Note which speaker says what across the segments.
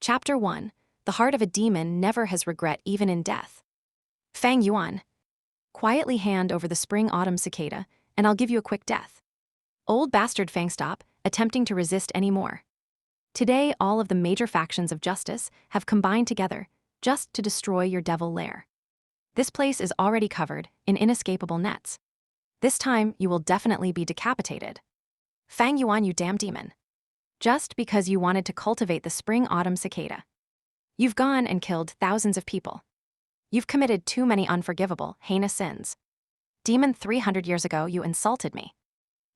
Speaker 1: Chapter 1. The heart of a demon never has regret even in death. Fang Yuan. Quietly hand over the spring-autumn cicada, and I'll give you a quick death. Old bastard Fang stop, attempting to resist any more. Today all of the major factions of justice have combined together, just to destroy your devil lair. This place is already covered in inescapable nets. This time you will definitely be decapitated. Fang Yuan, you damn demon. Just because you wanted to cultivate the spring-autumn cicada. You've gone and killed thousands of people. You've committed too many unforgivable, heinous sins. Demon, 300 years ago you insulted me.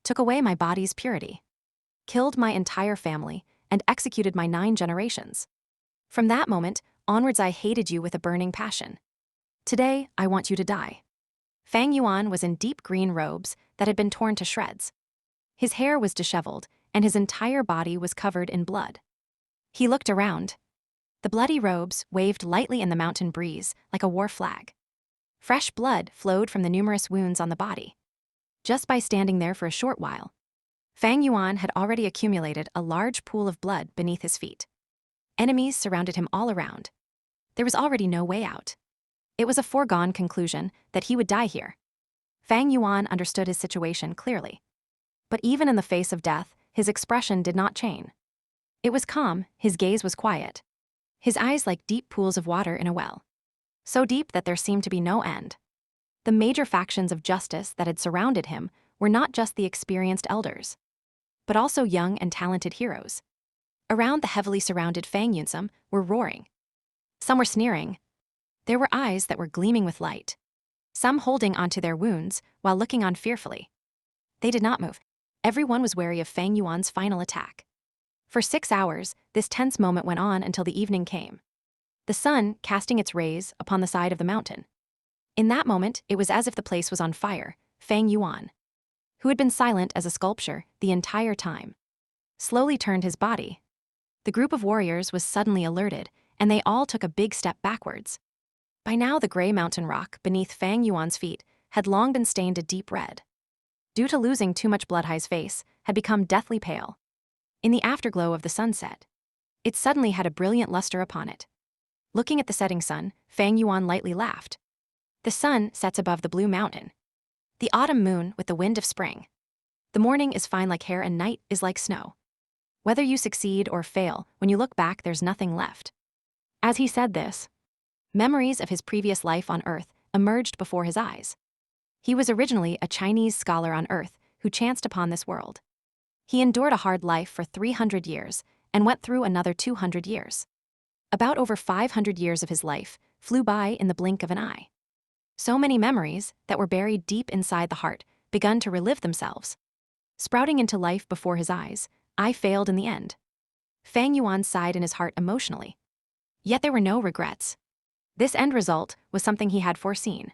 Speaker 1: Took away my body's purity. Killed my entire family and executed my 9 generations. From that moment onwards I hated you with a burning passion. Today I want you to die. Fang Yuan was in deep green robes that had been torn to shreds. His hair was disheveled, and his entire body was covered in blood. He looked around. The bloody robes waved lightly in the mountain breeze like a war flag. Fresh blood flowed from the numerous wounds on the body. Just by standing there for a short while, Fang Yuan had already accumulated a large pool of blood beneath his feet. Enemies surrounded him all around. There was already no way out. It was a foregone conclusion that he would die here. Fang Yuan understood his situation clearly. But even in the face of death, his expression did not change. It was calm, his gaze was quiet. His eyes like deep pools of water in a well. So deep that there seemed to be no end. The major factions of justice that had surrounded him were not just the experienced elders, but also young and talented heroes. Around the heavily surrounded Fang Yunsum were roaring. Some were sneering. There were eyes that were gleaming with light. Some holding onto their wounds while looking on fearfully. They did not move. Everyone was wary of Fang Yuan's final attack. For 6 hours, this tense moment went on until the evening came. The sun casting its rays upon the side of the mountain. In that moment, it was as if the place was on fire. Fang Yuan, who had been silent as a sculpture the entire time, slowly turned his body. The group of warriors was suddenly alerted, and they all took a big step backwards. By now the gray mountain rock beneath Fang Yuan's feet had long been stained a deep red. Due to losing too much blood, his face had become deathly pale. In the afterglow of the sunset, it suddenly had a brilliant luster upon it. Looking at the setting sun, Fang Yuan lightly laughed. The sun sets above the blue mountain. The autumn moon with the wind of spring. The morning is fine like hair and night is like snow. Whether you succeed or fail, when you look back there's nothing left. As he said this, memories of his previous life on Earth emerged before his eyes. He was originally a Chinese scholar on Earth who chanced upon this world. He endured a hard life for 300 years and went through another 200 years. About over 500 years of his life flew by in the blink of an eye. So many memories that were buried deep inside the heart begun to relive themselves. Sprouting into life before his eyes, I failed in the end. Fang Yuan sighed in his heart emotionally. Yet there were no regrets. This end result was something he had foreseen.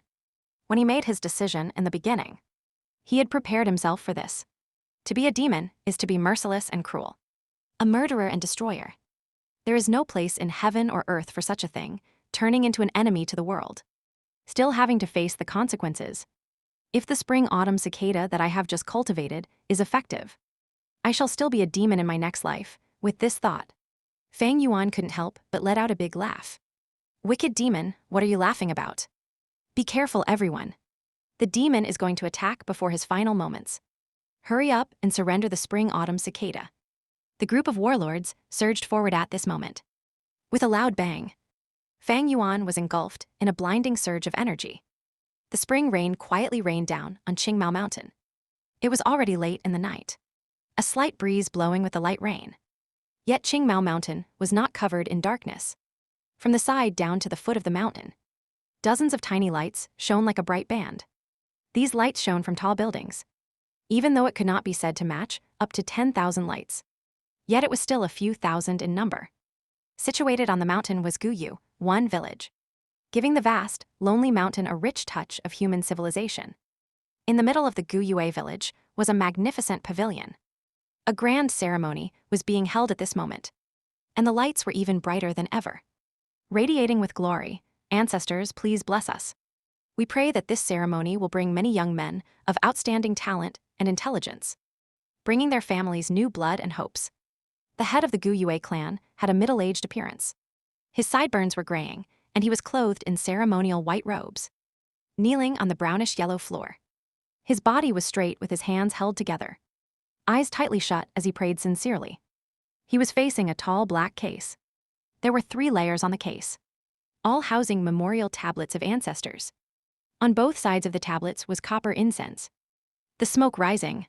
Speaker 1: When he made his decision in the beginning, he had prepared himself for this. To be a demon is to be merciless and cruel. A murderer and destroyer. There is no place in heaven or earth for such a thing, turning into an enemy to the world. Still having to face the consequences. If the spring-autumn cicada that I have just cultivated is effective, I shall still be a demon in my next life. With this thought, Fang Yuan couldn't help but let out a big laugh. Wicked demon, what are you laughing about? Be careful, everyone. The demon is going to attack before his final moments. Hurry up and surrender the spring-autumn cicada. The group of warlords surged forward at this moment. With a loud bang, Fang Yuan was engulfed in a blinding surge of energy. The spring rain quietly rained down on Qingmao Mountain. It was already late in the night. A slight breeze blowing with the light rain. Yet Qingmao Mountain was not covered in darkness. From the side down to the foot of the mountain, dozens of tiny lights shone like a bright band. These lights shone from tall buildings. Even though it could not be said to match up to 10,000 lights, yet it was still a few thousand in number. Situated on the mountain was Guyu, one village, giving the vast, lonely mountain a rich touch of human civilization. In the middle of the Guyue village was a magnificent pavilion. A grand ceremony was being held at this moment, and the lights were even brighter than ever. Radiating with glory, ancestors, please bless us. We pray that this ceremony will bring many young men of outstanding talent and intelligence, bringing their families new blood and hopes. The head of the Gu Yue clan had a middle-aged appearance. His sideburns were graying, and he was clothed in ceremonial white robes, kneeling on the brownish-yellow floor. His body was straight with his hands held together, eyes tightly shut as he prayed sincerely. He was facing a tall black case. There were 3 layers on the case, all housing memorial tablets of ancestors. On both sides of the tablets was copper incense, the smoke rising.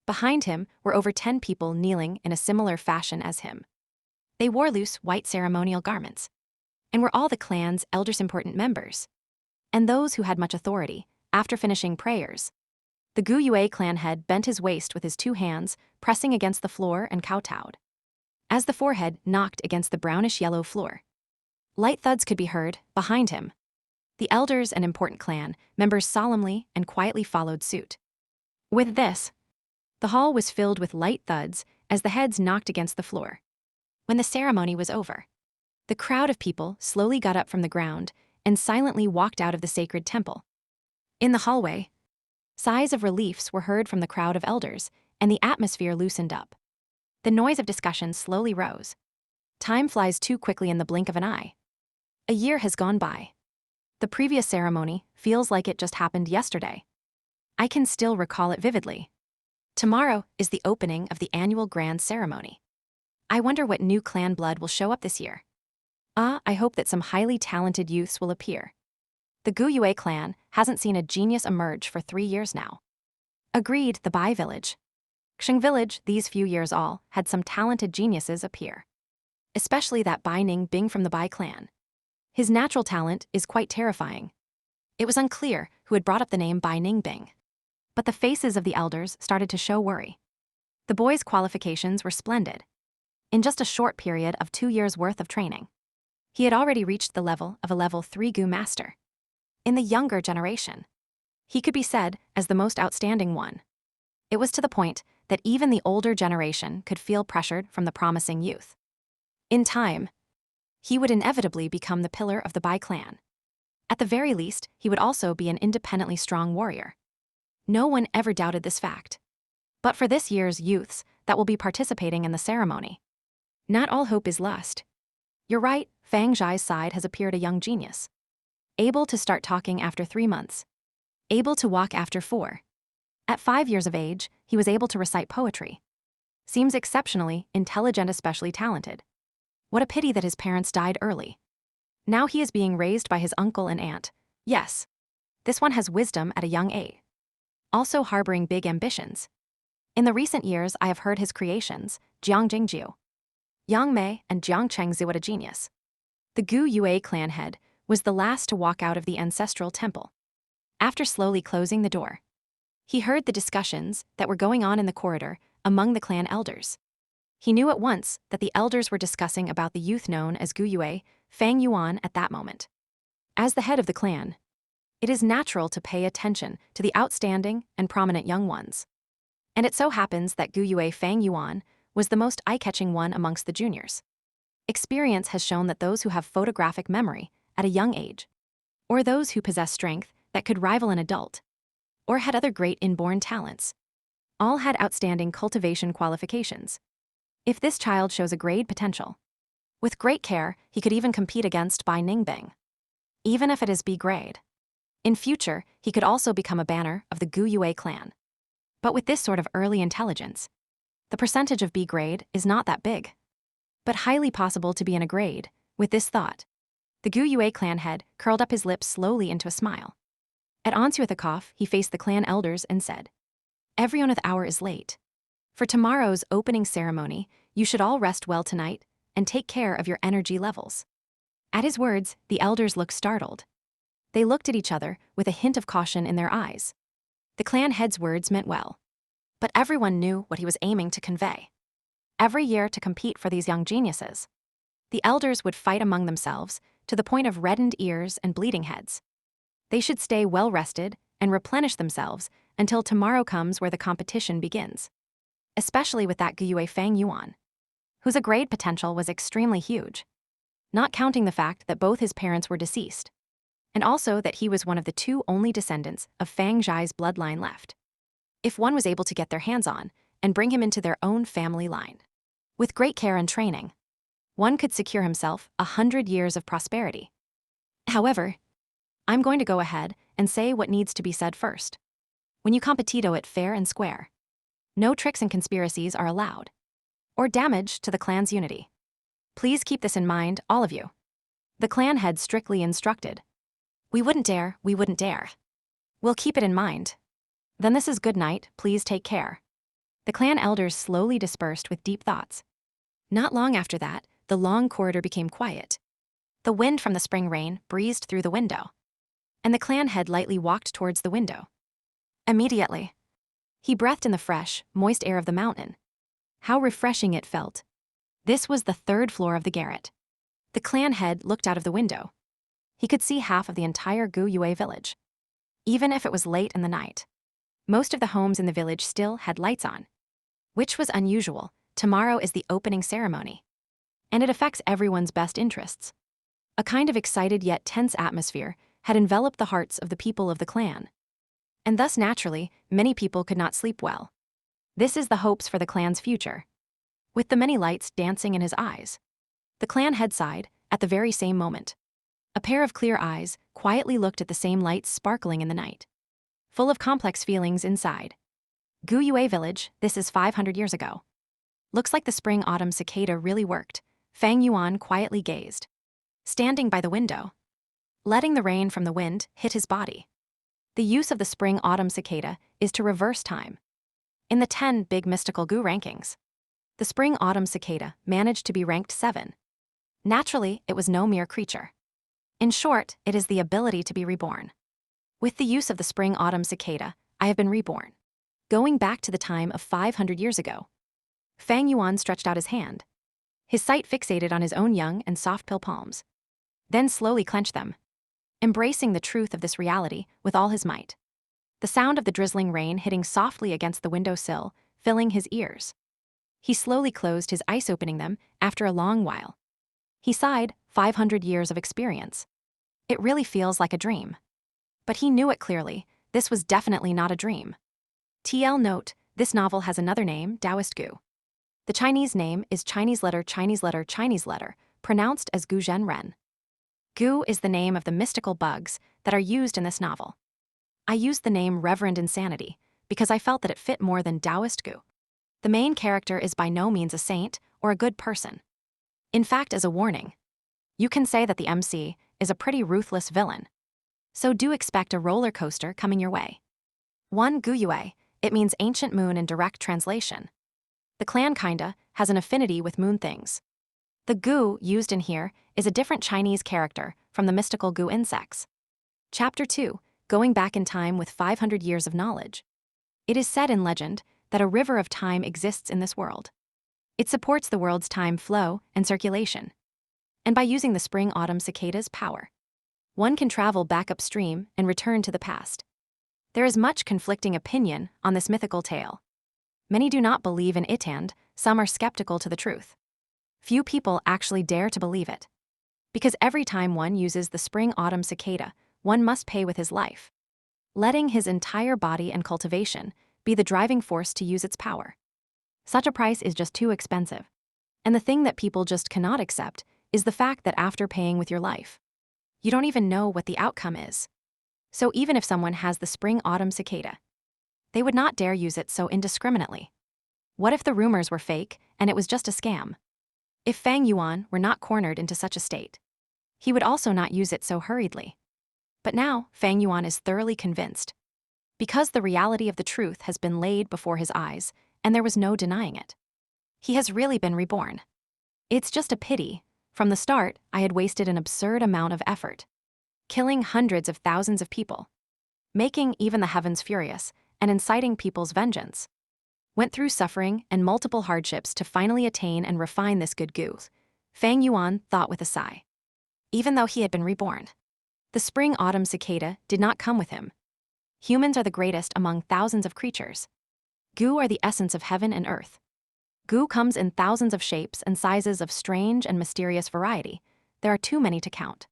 Speaker 1: Behind him were over 10 people kneeling in a similar fashion as him. They wore loose white ceremonial garments, and were all the clan's elders important members, and those who had much authority. After finishing prayers, the Gu Yue clan head bent his waist with his 2 hands, pressing against the floor and kowtowed. As the forehead knocked against the brownish-yellow floor, light thuds could be heard behind him. The elders and important clan members solemnly and quietly followed suit. With this, the hall was filled with light thuds as the heads knocked against the floor. When the ceremony was over, the crowd of people slowly got up from the ground and silently walked out of the sacred temple. In the hallway, sighs of reliefs were heard from the crowd of elders, and the atmosphere loosened up. The noise of discussion slowly rose. Time flies too quickly in the blink of an eye. A year has gone by. The previous ceremony feels like it just happened yesterday. I can still recall it vividly. Tomorrow is the opening of the annual grand ceremony. I wonder what new clan blood will show up this year. I hope that some highly talented youths will appear. The Gu Yue clan hasn't seen a genius emerge for 3 years now. Agreed, the Bai village. Xing village, these few years all, had some talented geniuses appear. Especially that Bai Ning Bing from the Bai clan. His natural talent is quite terrifying. It was unclear who had brought up the name Bai Ning Bing, but the faces of the elders started to show worry. The boy's qualifications were splendid. In just a short period of 2 years' worth of training, he had already reached the level of a level 3 Gu master. In the younger generation, he could be said as the most outstanding one. It was to the point that even the older generation could feel pressured from the promising youth. In time, he would inevitably become the pillar of the Bai clan. At the very least, he would also be an independently strong warrior. No one ever doubted this fact. But for this year's youths that will be participating in the ceremony, not all hope is lost. You're right, Fang Zhai's side has appeared a young genius. Able to start talking after 3 months. Able to walk after 4. At 5 years of age, he was able to recite poetry. Seems exceptionally intelligent, especially talented. What a pity that his parents died early. Now he is being raised by his uncle and aunt. Yes, this one has wisdom at a young age. Also harboring big ambitions. In the recent years, I have heard his creations, Jiang Jingjiu, Yang Mei, and Jiang Chengzi. What a genius. The Gu Yue clan head was the last to walk out of the ancestral temple. After slowly closing the door, he heard the discussions that were going on in the corridor among the clan elders. He knew at once that the elders were discussing about the youth known as Gu Yue, Fang Yuan at that moment. As the head of the clan, it is natural to pay attention to the outstanding and prominent young ones. And it so happens that Gu Yue Fang Yuan was the most eye-catching one amongst the juniors. Experience has shown that those who have photographic memory at a young age, or those who possess strength that could rival an adult, or had other great inborn talents, all had outstanding cultivation qualifications. If this child shows a great potential, with great care, he could even compete against Bai Ningbing. Even if it is B grade. In future, he could also become a banner of the Gu Yue clan. But with this sort of early intelligence, the percentage of B grade is not that big, but highly possible to be in a grade. With this thought, the Gu Yue clan head curled up his lips slowly into a smile. At once with a cough, he faced the clan elders and said, "Everyone of the hour is late. For tomorrow's opening ceremony, you should all rest well tonight and take care of your energy levels." At his words, the elders looked startled. They looked at each other with a hint of caution in their eyes. The clan head's words meant well, but everyone knew what he was aiming to convey. Every year to compete for these young geniuses, the elders would fight among themselves to the point of reddened ears and bleeding heads. They should stay well rested and replenish themselves until tomorrow comes where the competition begins. Especially with that Gu Yue Fang Yuan, whose a grade potential was extremely huge, not counting the fact that both his parents were deceased, and also that he was one of the 2 only descendants of Fang Zhai's bloodline left. If one was able to get their hands on and bring him into their own family line, With great care and training, one could secure himself 100 years of prosperity. However, I'm going to go ahead and say what needs to be said first. When you competito it fair and square, no tricks and conspiracies are allowed, or damage to the clan's unity. Please keep this in mind, all of you. The clan head strictly instructed. We wouldn't dare, we wouldn't dare. We'll keep it in mind. Then this is good night, please take care. The clan elders slowly dispersed with deep thoughts. Not long after that, the long corridor became quiet. The wind from the spring rain breezed through the window, and the clan head lightly walked towards the window. Immediately, he breathed in the fresh, moist air of the mountain. How refreshing it felt. This was the 3rd floor of the garret. The clan head looked out of the window. He could see half of the entire Gu Yue village. Even if it was late in the night, most of the homes in the village still had lights on, which was unusual. Tomorrow is the opening ceremony, and it affects everyone's best interests. A kind of excited yet tense atmosphere had enveloped the hearts of the people of the clan, and thus naturally, many people could not sleep well. This is the hopes for the clan's future. With the many lights dancing in his eyes, the clan head sighed at the very same moment. A pair of clear eyes quietly looked at the same lights sparkling in the night, full of complex feelings inside. Gu Yue village, this is 500 years ago. Looks like the spring-autumn cicada really worked. Fang Yuan quietly gazed, standing by the window, letting the rain from the wind hit his body. The use of the spring-autumn cicada is to reverse time. In the 10 big mystical Gu rankings, the spring-autumn cicada managed to be ranked 7. Naturally, it was no mere creature. In short, it is the ability to be reborn. With the use of the spring-autumn cicada, I have been reborn. Going back to the time of 500 years ago. Fang Yuan stretched out his hand, his sight fixated on his own young and soft pill palms, then slowly clenched them, embracing the truth of this reality with all his might. The sound of the drizzling rain hitting softly against the windowsill, filling his ears. He slowly closed his eyes, opening them after a long while. He sighed, 500 years of experience. It really feels like a dream. But he knew it clearly, this was definitely not a dream. TL note, this novel has another name, Taoist Gu. The Chinese name is Chinese letter, pronounced as Gu Zhen Ren. Gu is the name of the mystical bugs that are used in this novel. I used the name Reverend Insanity because I felt that it fit more than Taoist Gu. The main character is by no means a saint or a good person. In fact, as a warning, you can say that the MC is a pretty ruthless villain. So do expect a roller coaster coming your way. 1 Gu Yue, it means ancient moon in direct translation. The clan kinda has an affinity with moon things. The Gu used in here is a different Chinese character from the mystical Gu insects. Chapter 2, going back in time with 500 years of knowledge. It is said in legend that a river of time exists in this world. It supports the world's time flow and circulation. And by using the spring-autumn cicada's power, one can travel back upstream and return to the past. There is much conflicting opinion on this mythical tale. Many do not believe in it and some are skeptical to the truth. Few people actually dare to believe it. Because every time one uses the spring-autumn cicada, one must pay with his life, letting his entire body and cultivation be the driving force to use its power. Such a price is just too expensive. And the thing that people just cannot accept is the fact that after paying with your life, you don't even know what the outcome is. So even if someone has the spring-autumn cicada, they would not dare use it so indiscriminately. What if the rumors were fake and it was just a scam? If Fang Yuan were not cornered into such a state, he would also not use it so hurriedly. But now, Fang Yuan is thoroughly convinced. Because the reality of the truth has been laid before his eyes, and there was no denying it. He has really been reborn. It's just a pity. From the start, I had wasted an absurd amount of effort, killing hundreds of thousands of people, making even the heavens furious, and inciting people's vengeance. Went through suffering and multiple hardships to finally attain and refine this good Gu. Fang Yuan thought with a sigh. Even though he had been reborn, the spring-autumn cicada did not come with him. Humans are the greatest among thousands of creatures. Gu are the essence of heaven and earth. Gu comes in thousands of shapes and sizes of strange and mysterious variety. There are too many to count.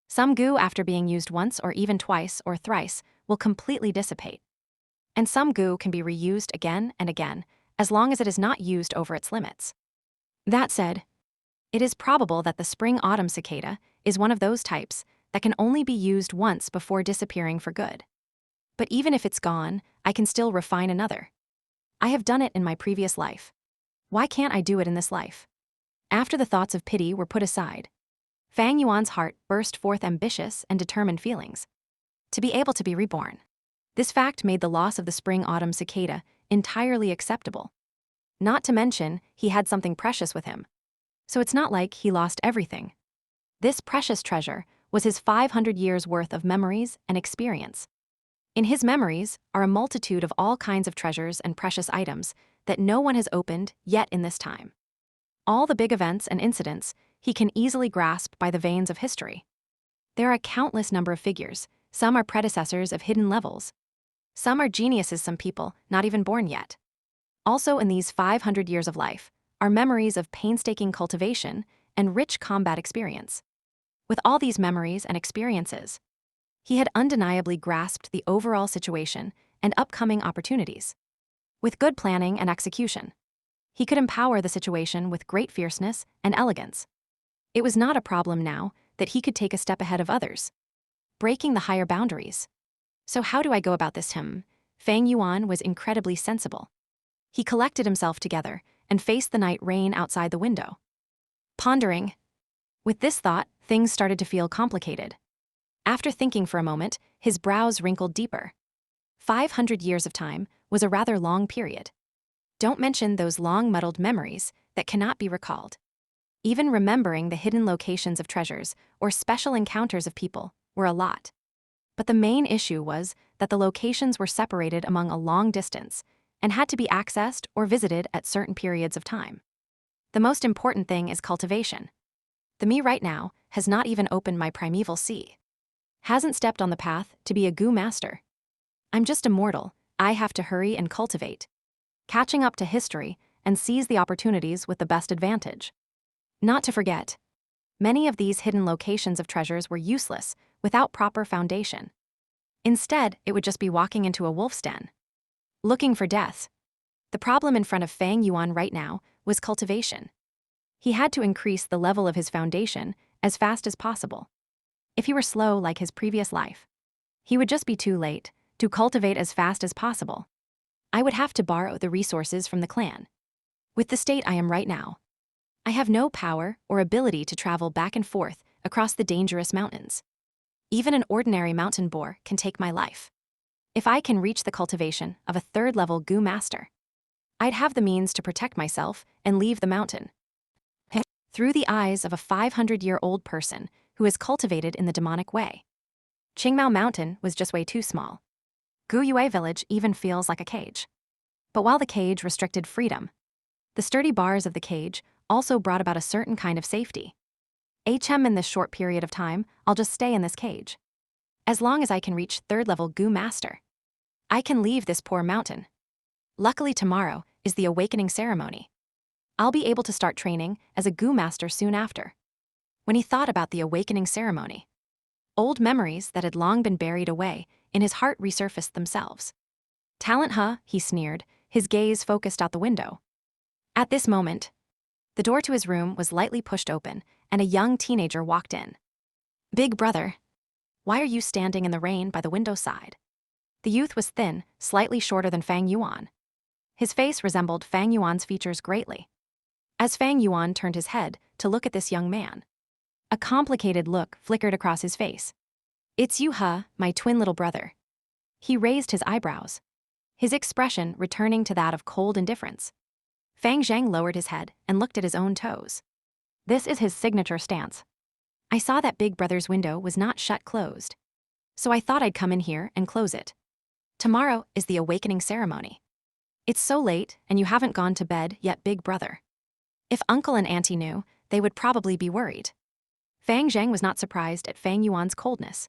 Speaker 1: Some Gu, after being used once or even twice or thrice, will completely dissipate. And some Gu can be reused again and again, as long as it is not used over its limits. That said, it is probable that the spring-autumn cicada is one of those types that can only be used once before disappearing for good. But even if it's gone, I can still refine another. I have done it in my previous life. Why can't I do it in this life? After the thoughts of pity were put aside, Fang Yuan's heart burst forth ambitious and determined feelings. To be able to be reborn. This fact made the loss of the spring-autumn cicada entirely acceptable. Not to mention, he had something precious with him. So it's not like he lost everything. This precious treasure was his 500 years' worth of memories and experience. In his memories are a multitude of all kinds of treasures and precious items that no one has opened yet in this time. All the big events and incidents he can easily grasp by the veins of history. There are a countless number of figures. Some are predecessors of hidden levels. Some are geniuses, some people not even born yet. Also in these 500 years of life are memories of painstaking cultivation and rich combat experience. With all these memories and experiences, he had undeniably grasped the overall situation and upcoming opportunities. With good planning and execution, he could empower the situation with great fierceness and elegance. It was not a problem now that he could take a step ahead of others, breaking the higher boundaries. So how do I go about this? Fang Yuan was incredibly sensible. He collected himself together and faced the night rain outside the window. Pondering. With this thought, things started to feel complicated. After thinking for a moment, his brows wrinkled deeper. 500 years of time was a rather long period. Don't mention those long muddled memories that cannot be recalled. Even remembering the hidden locations of treasures or special encounters of people were a lot. But the main issue was that the locations were separated among a long distance and had to be accessed or visited at certain periods of time. The most important thing is cultivation. The me right now has not even opened my primeval sea. Hasn't stepped on the path to be a goo master. I'm just a mortal. I have to hurry and cultivate. Catching up to history and seize the opportunities with the best advantage. Not to forget, many of these hidden locations of treasures were useless without proper foundation. Instead, it would just be walking into a wolf's den. Looking for death. The problem in front of Fang Yuan right now was cultivation. He had to increase the level of his foundation as fast as possible. If he were slow like his previous life, he would just be too late to cultivate as fast as possible. I would have to borrow the resources from the clan. With the state I am right now, I have no power or ability to travel back and forth across the dangerous mountains. Even an ordinary mountain boar can take my life. If I can reach the cultivation of a third-level goo master, I'd have the means to protect myself and leave the mountain. Through the eyes of a 500-year-old person who is cultivated in the demonic way. Qingmao Mountain was just way too small. Guyue Village even feels like a cage. But while the cage restricted freedom, the sturdy bars of the cage also brought about a certain kind of safety. In this short period of time, I'll just stay in this cage. As long as I can reach third-level goo master, I can leave this poor mountain. Luckily tomorrow is the awakening ceremony. I'll be able to start training as a goo master soon after. When he thought about the awakening ceremony, old memories that had long been buried away in his heart resurfaced themselves. Talent, huh? He sneered, his gaze focused out the window. At this moment, the door to his room was lightly pushed open, and a young teenager walked in. Big brother, why are you standing in the rain by the window side? The youth was thin, slightly shorter than Fang Yuan. His face resembled Fang Yuan's features greatly. As Fang Yuan turned his head to look at this young man, a complicated look flickered across his face. It's you, huh, my twin little brother. He raised his eyebrows, his expression returning to that of cold indifference. Fang Zhang lowered his head and looked at his own toes. This is his signature stance. I saw that big brother's window was not shut closed, so I thought I'd come in here and close it. Tomorrow is the awakening ceremony. It's so late and you haven't gone to bed yet, big brother. If uncle and auntie knew, they would probably be worried. Fang Zhang was not surprised at Fang Yuan's coldness.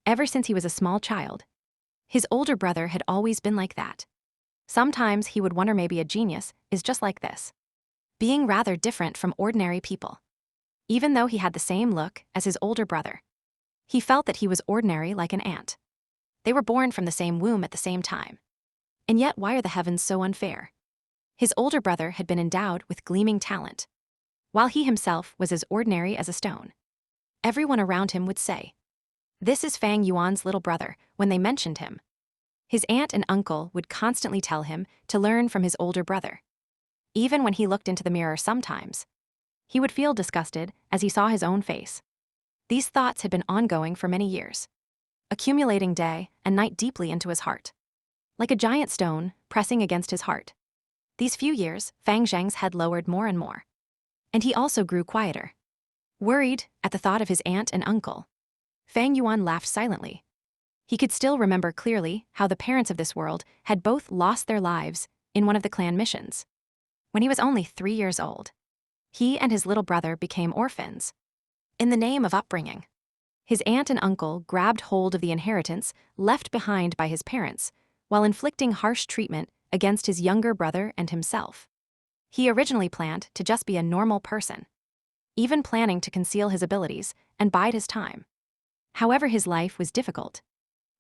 Speaker 1: Ever since he was a small child, his older brother had always been like that. Sometimes he would wonder maybe a genius is just like this, being rather different from ordinary people. Even though he had the same look as his older brother, he felt that he was ordinary like an ant. They were born from the same womb at the same time. And yet why are the heavens so unfair? His older brother had been endowed with gleaming talent, while he himself was as ordinary as a stone. Everyone around him would say, "This is Fang Yuan's little brother," when they mentioned him. His aunt and uncle would constantly tell him to learn from his older brother. Even when he looked into the mirror sometimes, he would feel disgusted as he saw his own face. These thoughts had been ongoing for many years, accumulating day and night deeply into his heart, like a giant stone pressing against his heart. These few years, Fang Zheng's head lowered more and more, and he also grew quieter. Worried at the thought of his aunt and uncle, Fang Yuan laughed silently. He could still remember clearly how the parents of this world had both lost their lives in one of the clan missions. When he was only 3 years old, he and his little brother became orphans. In the name of upbringing, his aunt and uncle grabbed hold of the inheritance left behind by his parents while inflicting harsh treatment against his younger brother and himself. He originally planned to just be a normal person, even planning to conceal his abilities and bide his time. However, his life was difficult,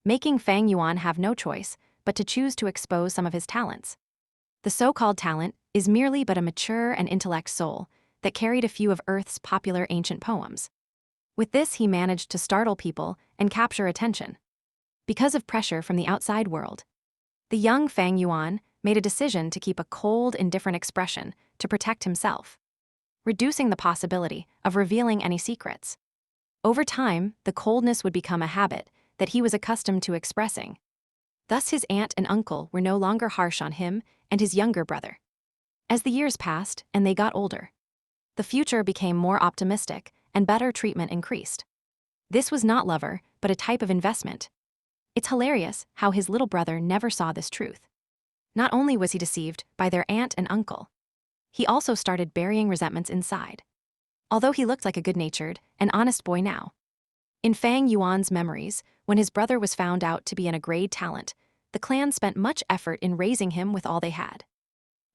Speaker 1: making Fang Yuan have no choice but to choose to expose some of his talents. The so-called talent is merely but a mature and intellect soul that carried a few of Earth's popular ancient poems. With this, he managed to startle people and capture attention. Because of pressure from the outside world, the young Fang Yuan made a decision to keep a cold, indifferent expression to protect himself, reducing the possibility of revealing any secrets. Over time, the coldness would become a habit that he was accustomed to expressing. Thus, his aunt and uncle were no longer harsh on him and his younger brother. As the years passed and they got older, the future became more optimistic and better treatment increased. This was not love, but a type of investment. It's hilarious how his little brother never saw this truth. Not only was he deceived by their aunt and uncle, he also started burying resentments inside. Although he looked like a good-natured and honest boy now, in Fang Yuan's memories, when his brother was found out to be a grade talent, the clan spent much effort in raising him with all they had.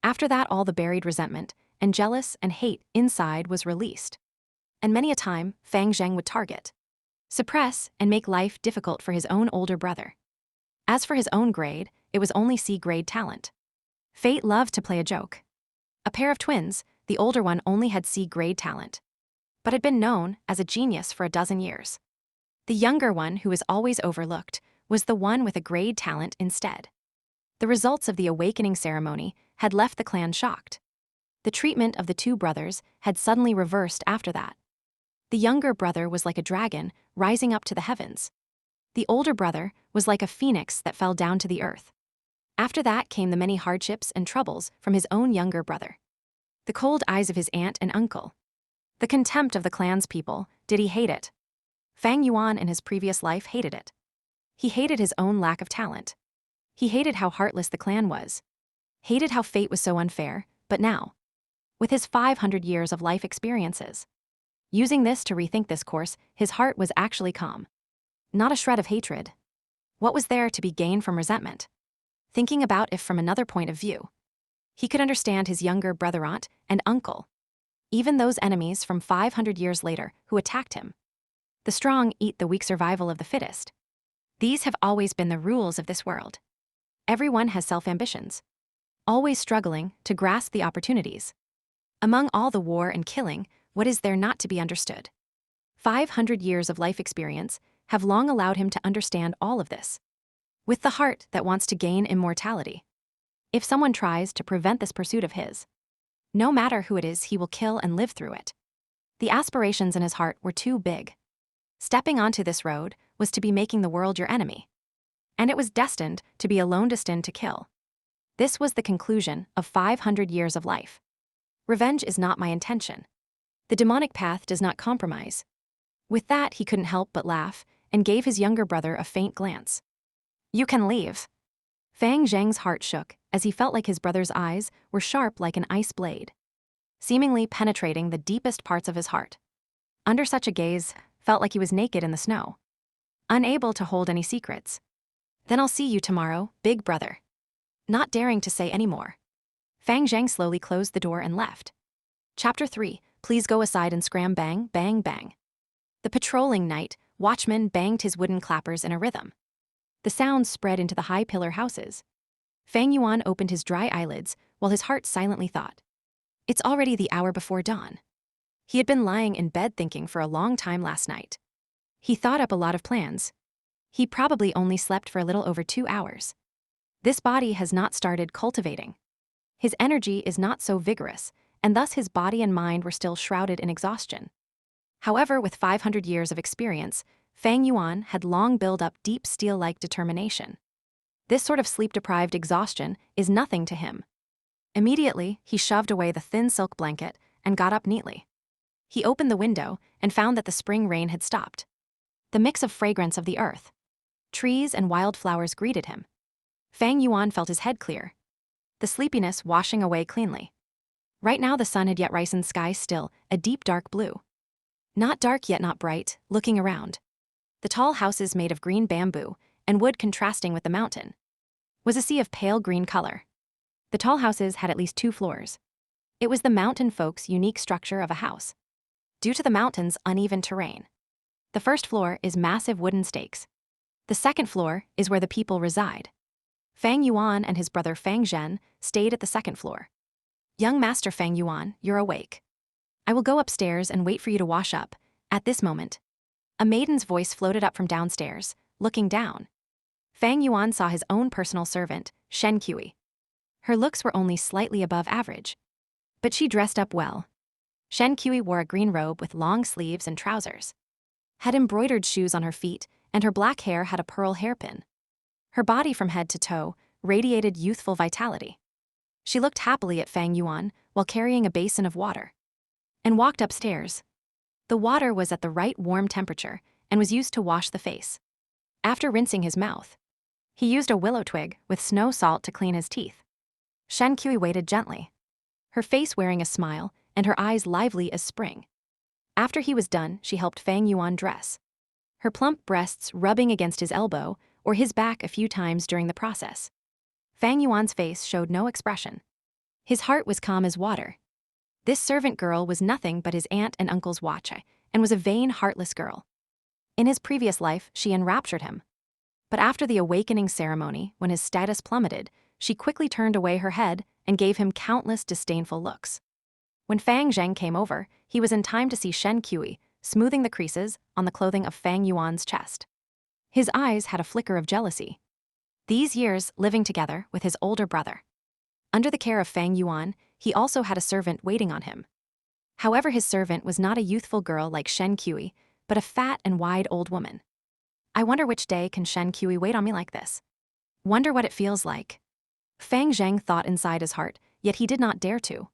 Speaker 1: After that, all the buried resentment and jealous and hate inside was released. And many a time, Fang Zheng would target, suppress, and make life difficult for his own older brother. As for his own grade, it was only C-grade talent. Fate loved to play a joke. A pair of twins, the older one only had C-grade talent, but had been known as a genius for a dozen years. The younger one, who was always overlooked, was the one with a grade talent instead. The results of the awakening ceremony had left the clan shocked. The treatment of the two brothers had suddenly reversed after that. The younger brother was like a dragon rising up to the heavens. The older brother was like a phoenix that fell down to the earth. After that came the many hardships and troubles from his own younger brother. The cold eyes of his aunt and uncle. The contempt of the clan's people. Did he hate it? Fang Yuan in his previous life hated it. He hated his own lack of talent. He hated how heartless the clan was. Hated how fate was so unfair, but now, with his 500 years of life experiences, using this to rethink this course, his heart was actually calm. Not a shred of hatred. What was there to be gained from resentment? Thinking about it from another point of view, he could understand his younger brother, aunt, and uncle, even those enemies from 500 years later who attacked him. The strong eat the weak, survival of the fittest. These have always been the rules of this world. Everyone has self-ambitions, always struggling to grasp the opportunities. Among all the war and killing, what is there not to be understood? 500 years of life experience have long allowed him to understand all of this. With the heart that wants to gain immortality, if someone tries to prevent this pursuit of his, no matter who it is, he will kill and live through it. The aspirations in his heart were too big. Stepping onto this road was to be making the world your enemy. And it was destined to be alone, destined to kill. This was the conclusion of 500 years of life. Revenge is not my intention. The demonic path does not compromise. With that, he couldn't help but laugh and gave his younger brother a faint glance. You can leave. Fang Zheng's heart shook as he felt like his brother's eyes were sharp like an ice blade, seemingly penetrating the deepest parts of his heart. Under such a gaze, felt like he was naked in the snow, unable to hold any secrets. Then I'll see you tomorrow, big brother. Not daring to say any more, Fang Zheng slowly closed the door and left. Chapter 3, Please go aside and scram. Bang, bang, bang. The patrolling night watchman banged his wooden clappers in a rhythm. The sounds spread into the high pillar houses. Fang Yuan opened his dry eyelids while his heart silently thought, it's already the hour before dawn. He had been lying in bed thinking for a long time last night. He thought up a lot of plans. He probably only slept for a little over 2 hours. This body has not started cultivating. His energy is not so vigorous, and thus his body and mind were still shrouded in exhaustion. However, with 500 years of experience, Fang Yuan had long built up deep steel-like determination. This sort of sleep-deprived exhaustion is nothing to him. Immediately, he shoved away the thin silk blanket and got up neatly. He opened the window and found that the spring rain had stopped. The mix of fragrance of the earth, trees and wildflowers greeted him. Fang Yuan felt his head clear, the sleepiness washing away cleanly. Right now the sun had yet risen sky still, a deep dark blue. Not dark yet not bright, looking around. The tall houses made of green bamboo, and wood contrasting with the mountain, was a sea of pale green color. The tall houses had at least 2 floors. It was the mountain folks' unique structure of a house, due to the mountain's uneven terrain. The first floor is massive wooden stakes. The second floor is where the people reside. Fang Yuan and his brother Fang Zhen stayed at the second floor. Young Master Fang Yuan, you're awake. I will go upstairs and wait for you to wash up. At this moment, a maiden's voice floated up from downstairs, looking down. Fang Yuan saw his own personal servant, Shen Kui. Her looks were only slightly above average, but she dressed up well. Shen Kui wore a green robe with long sleeves and trousers, had embroidered shoes on her feet, and her black hair had a pearl hairpin. Her body from head to toe radiated youthful vitality. She looked happily at Fang Yuan while carrying a basin of water, and walked upstairs. The water was at the right warm temperature and was used to wash the face. After rinsing his mouth, he used a willow twig with snow salt to clean his teeth. Shen Kui waited gently, her face wearing a smile and her eyes lively as spring. After he was done, she helped Fang Yuan dress, her plump breasts rubbing against his elbow or his back a few times during the process. Fang Yuan's face showed no expression. His heart was calm as water. This servant girl was nothing but his aunt and uncle's watch, and was a vain, heartless girl. In his previous life, she enraptured him. But after the awakening ceremony, when his status plummeted, she quickly turned away her head and gave him countless disdainful looks. When Fang Zheng came over, he was in time to see Shen Kui smoothing the creases on the clothing of Fang Yuan's chest. His eyes had a flicker of jealousy. These years living together with his older brother, under the care of Fang Yuan, he also had a servant waiting on him. However, his servant was not a youthful girl like Shen Kui, but a fat and wide old woman. I wonder which day can Shen Kui wait on me like this? Wonder what it feels like. Fang Zheng thought inside his heart, yet he did not dare to.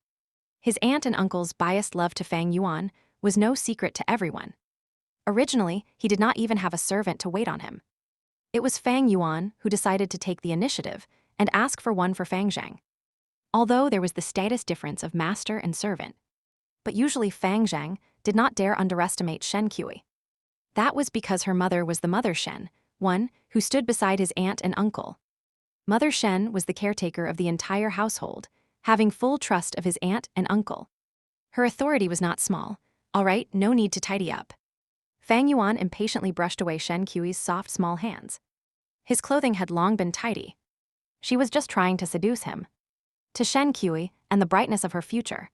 Speaker 1: His aunt and uncle's biased love to Fang Yuan was no secret to everyone. Originally, he did not even have a servant to wait on him. It was Fang Yuan who decided to take the initiative and ask for one for Fang Zheng. Although there was the status difference of master and servant, but usually Fang Zheng did not dare underestimate Shen Kui. That was because her mother was the Mother Shen, one who stood beside his aunt and uncle. Mother Shen was the caretaker of the entire household, having full trust of his aunt and uncle. Her authority was not small. All right, no need to tidy up. Fang Yuan impatiently brushed away Shen Kui's soft, small hands. His clothing had long been tidy. She was just trying to seduce him. To Shen Kui and the brightness of her future,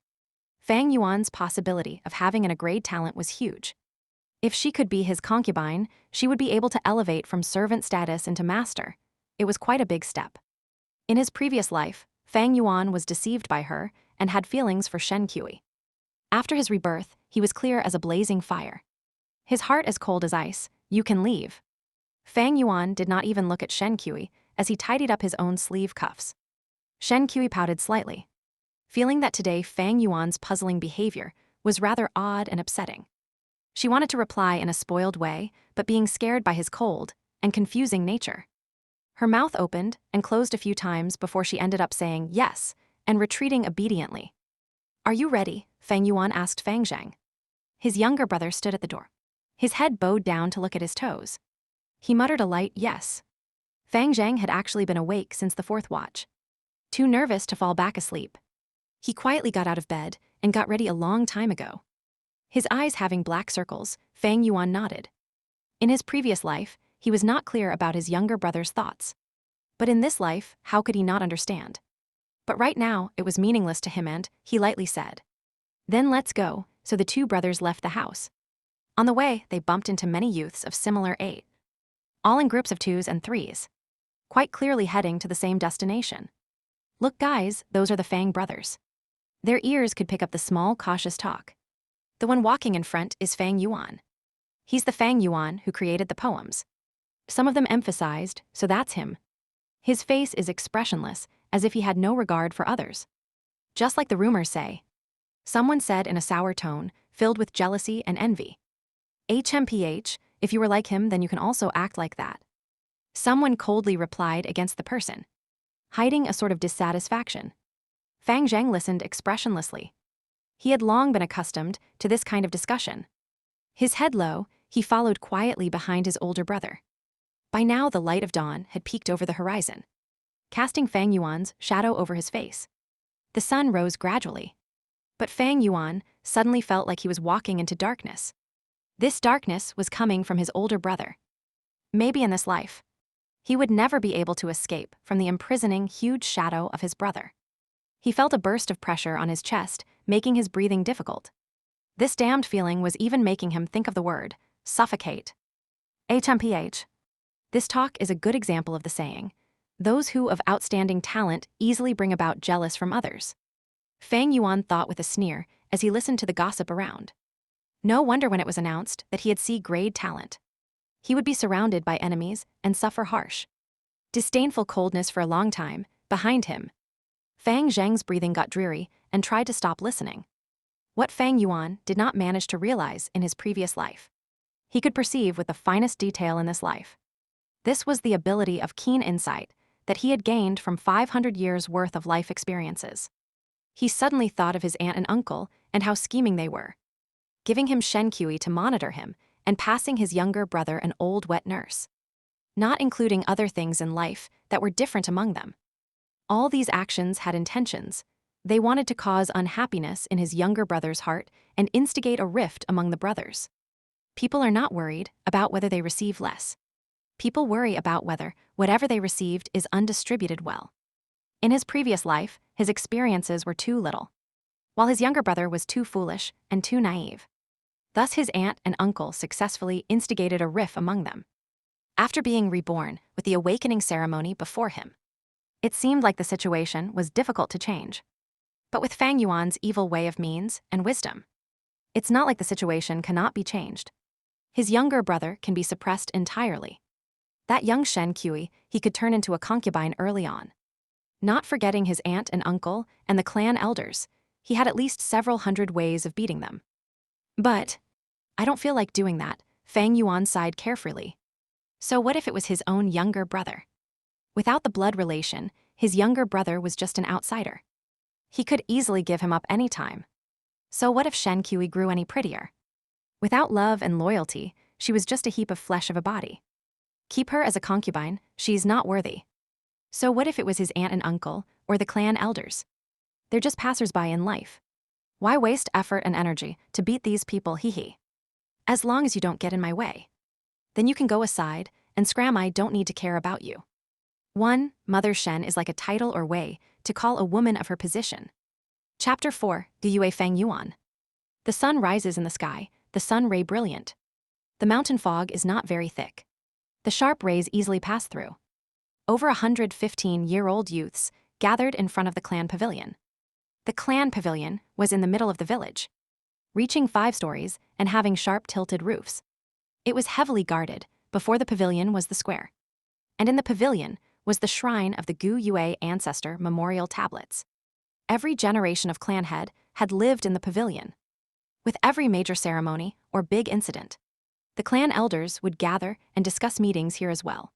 Speaker 1: Fang Yuan's possibility of having an grade talent was huge. If she could be his concubine, she would be able to elevate from servant status into master. It was quite a big step. In his previous life, Fang Yuan was deceived by her and had feelings for Shen Kui. After his rebirth, he was clear as a blazing fire. His heart as cold as ice. You can leave. Fang Yuan did not even look at Shen Kui as he tidied up his own sleeve cuffs. Shen Kui pouted slightly, feeling that today Fang Yuan's puzzling behavior was rather odd and upsetting. She wanted to reply in a spoiled way, but being scared by his cold and confusing nature. Her mouth opened and closed a few times before she ended up saying yes and retreating obediently. Are you ready? Fang Yuan asked Fang Zheng. His younger brother stood at the door. His head bowed down to look at his toes. He muttered a light yes. Fang Zheng had actually been awake since the 4th watch, too nervous to fall back asleep. He quietly got out of bed and got ready a long time ago. His eyes having black circles, Fang Yuan nodded. In his previous life, he was not clear about his younger brother's thoughts. But in this life, how could he not understand? But right now, it was meaningless to him and, he lightly said, then let's go. so the two brothers left the house. On the way, they bumped into many youths of similar age, all in groups of 2s and 3s, quite clearly heading to the same destination. Look guys, those are the Fang brothers. Their ears could pick up the small, cautious talk. The one walking in front is Fang Yuan. He's the Fang Yuan who created the poems. Some of them emphasized, so that's him. His face is expressionless, as if he had no regard for others. Just like the rumors say. Someone said in a sour tone, filled with jealousy and envy. HMPH, if you were like him, then you can also act like that. Someone coldly replied against the person, hiding a sort of dissatisfaction. Fang Zheng listened expressionlessly. He had long been accustomed to this kind of discussion. His head low, he followed quietly behind his older brother. By now the light of dawn had peeked over the horizon, casting Fang Yuan's shadow over his face. The sun rose gradually. But Fang Yuan suddenly felt like he was walking into darkness. This darkness was coming from his older brother. Maybe in this life, he would never be able to escape from the imprisoning huge shadow of his brother. He felt a burst of pressure on his chest, making his breathing difficult. This damned feeling was even making him think of the word, suffocate. HMPH. This talk is a good example of the saying, those who of outstanding talent easily bring about jealous from others. Fang Yuan thought with a sneer as he listened to the gossip around. No wonder when it was announced that he had C-grade talent. He would be surrounded by enemies and suffer harsh, disdainful coldness for a long time. Behind him, Fang Zheng's breathing got dreary and tried to stop listening. What Fang Yuan did not manage to realize in his previous life, he could perceive with the finest detail in this life. This was the ability of keen insight that he had gained from 500 years' worth of life experiences. He suddenly thought of his aunt and uncle and how scheming they were, giving him Shen Kui to monitor him and passing his younger brother an old wet nurse, not including other things in life that were different among them. All these actions had intentions. They wanted to cause unhappiness in his younger brother's heart and instigate a rift among the brothers. People are not worried about whether they receive less. People worry about whether whatever they received is undistributed well. In his previous life, his experiences were too little, while his younger brother was too foolish and too naive. Thus his aunt and uncle successfully instigated a rift among them. After being reborn with the awakening ceremony before him, it seemed like the situation was difficult to change. But with Fang Yuan's evil way of means and wisdom, it's not like the situation cannot be changed. His younger brother can be suppressed entirely. That young Shen Kui he could turn into a concubine early on. Not forgetting his aunt and uncle and the clan elders, he had at least several hundred ways of beating them. But I don't feel like doing that, Fang Yuan sighed carefully. So what if it was his own younger brother? Without the blood relation, his younger brother was just an outsider. He could easily give him up any time. So what if Shen Kui grew any prettier? Without love and loyalty, she was just a heap of flesh of a body. Keep her as a concubine, she's not worthy. So what if it was his aunt and uncle, or the clan elders? They're just passers-by in life. Why waste effort and energy to beat these people, hee. As long as you don't get in my way. Then you can go aside, and scram I don't need to care about you. 1. Mother Shen is like a title or way to call a woman of her position. Chapter 4, Yue Fang Yuan. The sun rises in the sky, the sun ray brilliant. The mountain fog is not very thick. The sharp rays easily pass through. Over 115-year-old youths gathered in front of the clan pavilion. The clan pavilion was in the middle of the village, reaching 5 stories and having sharp tilted roofs. It was heavily guarded. Before the pavilion was the square. And in the pavilion was the shrine of the Gu Yue ancestor memorial tablets. Every generation of clan head had lived in the pavilion. With every major ceremony or big incident, the clan elders would gather and discuss meetings here as well.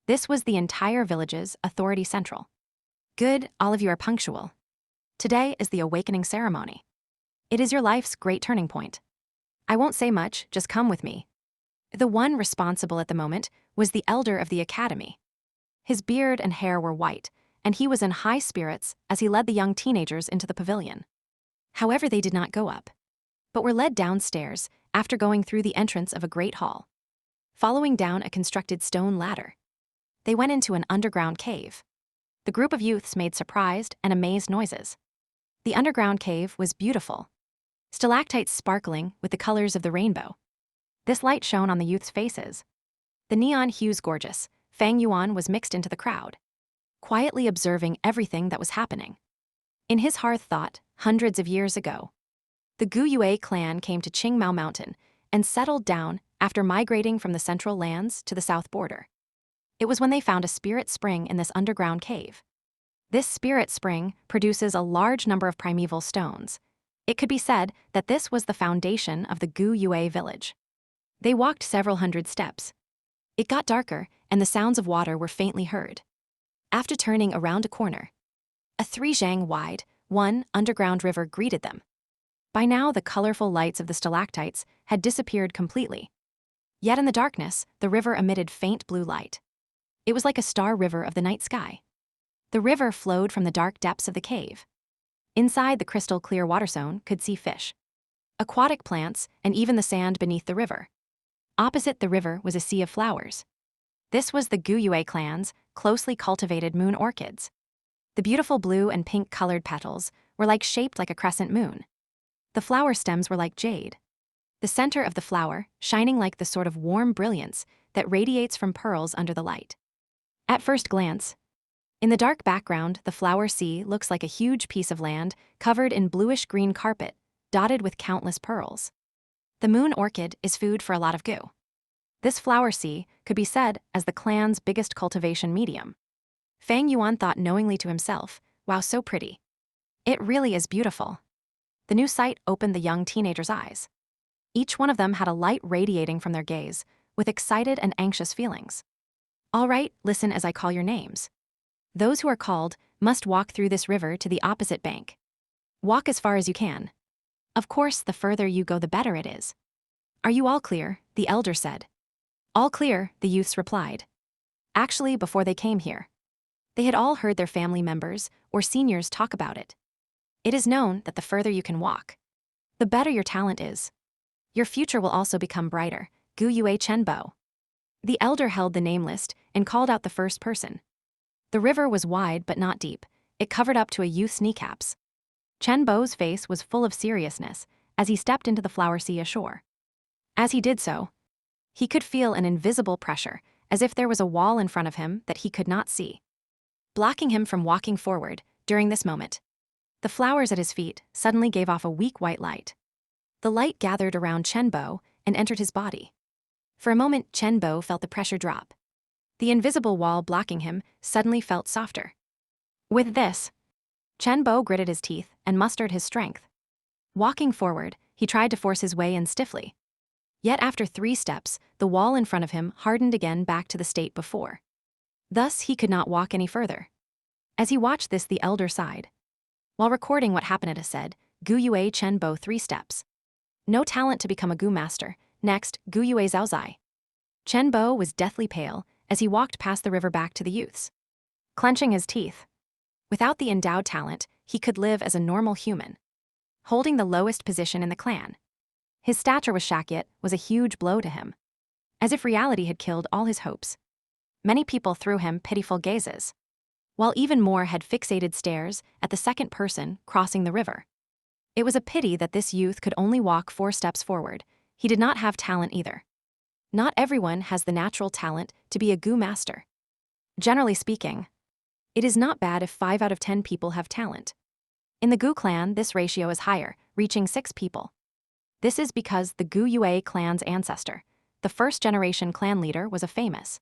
Speaker 1: This was the entire village's authority central. Good, all of you are punctual. Today is the awakening ceremony. It is your life's great turning point. I won't say much, just come with me. The one responsible at the moment was the elder of the academy. His beard and hair were white, and he was in high spirits as he led the young teenagers into the pavilion. However, they did not go up, but were led downstairs after going through the entrance of a great hall. Following down a constructed stone ladder, they went into an underground cave. The group of youths made surprised and amazed noises. The underground cave was beautiful. stalactites sparkling with the colors of the rainbow. This light shone on the youth's faces. The neon hues gorgeous, Fang Yuan was mixed into the crowd, quietly observing everything that was happening. In his heart thought, hundreds of years ago, the Gu Yue clan came to Qingmao Mountain and settled down after migrating from the central lands to the south border. It was when they found a spirit spring in this underground cave. This spirit spring produces a large number of primeval stones. It could be said that this was the foundation of the Gu Yue village. They walked several hundred steps. It got darker, and the sounds of water were faintly heard. After turning around a corner, a 3 zhang wide, underground river greeted them. By now, the colorful lights of the stalactites had disappeared completely. Yet in the darkness, the river emitted faint blue light. It was like a star river of the night sky. The river flowed from the dark depths of the cave. Inside the crystal clear water zone could see fish, aquatic plants, and even the sand beneath the river. Opposite the river was a sea of flowers. This was the Gu Yue clan's closely cultivated moon orchids. The beautiful blue and pink colored petals were shaped like a crescent moon. The flower stems were like jade. The center of the flower shining like the sort of warm brilliance that radiates from pearls under the light. At first glance, in the dark background, the flower sea looks like a huge piece of land covered in bluish-green carpet, dotted with countless pearls. The moon orchid is food for a lot of Gu. This flower sea could be said as the clan's biggest cultivation medium. Fang Yuan thought knowingly to himself, wow, so pretty. It really is beautiful. The new sight opened the young teenager's eyes. Each one of them had a light radiating from their gaze, with excited and anxious feelings. All right, listen as I call your names. Those who are called must walk through this river to the opposite bank. Walk as far as you can. Of course, the further you go, the better it is. Are you all clear? The elder said. All clear, the youths replied. Actually, before they came here, they had all heard their family members or seniors talk about it. It is known that the further you can walk, the better your talent is. Your future will also become brighter. Gu Yue Chenbo. The elder held the name list and called out the first person. The river was wide but not deep. It covered up to a youth's kneecaps. Chen Bo's face was full of seriousness as he stepped into the flower sea ashore. As he did so, he could feel an invisible pressure, as if there was a wall in front of him that he could not see, blocking him from walking forward. During this moment, the flowers at his feet suddenly gave off a weak white light. The light gathered around Chen Bo and entered his body. For a moment, Chen Bo felt the pressure drop. The invisible wall blocking him suddenly felt softer. With this, Chen Bo gritted his teeth and mustered his strength. Walking forward, he tried to force his way in stiffly. Yet after 3 steps, the wall in front of him hardened again back to the state before. Thus, he could not walk any further. As he watched this, the elder sighed. While recording what happened, it said, Gu Yue Chen Bo 3 steps. No talent to become a Gu master. Next, Gu Yue Zhao Zai. Chen Bo was deathly pale as he walked past the river back to the youths, clenching his teeth. Without the endowed talent, he could live as a normal human, holding the lowest position in the clan. His stature was Shakyet was a huge blow to him. As if reality had killed all his hopes. Many people threw him pitiful gazes, while even more had fixated stares at the second person crossing the river. It was a pity that this youth could only walk 4 steps forward. He did not have talent either. Not everyone has the natural talent to be a Gu master. Generally speaking, it is not bad if 5 out of 10 people have talent. In the Gu clan, this ratio is higher, reaching 6 people. This is because the Gu Yue clan's ancestor, the first-generation clan leader, was a famous,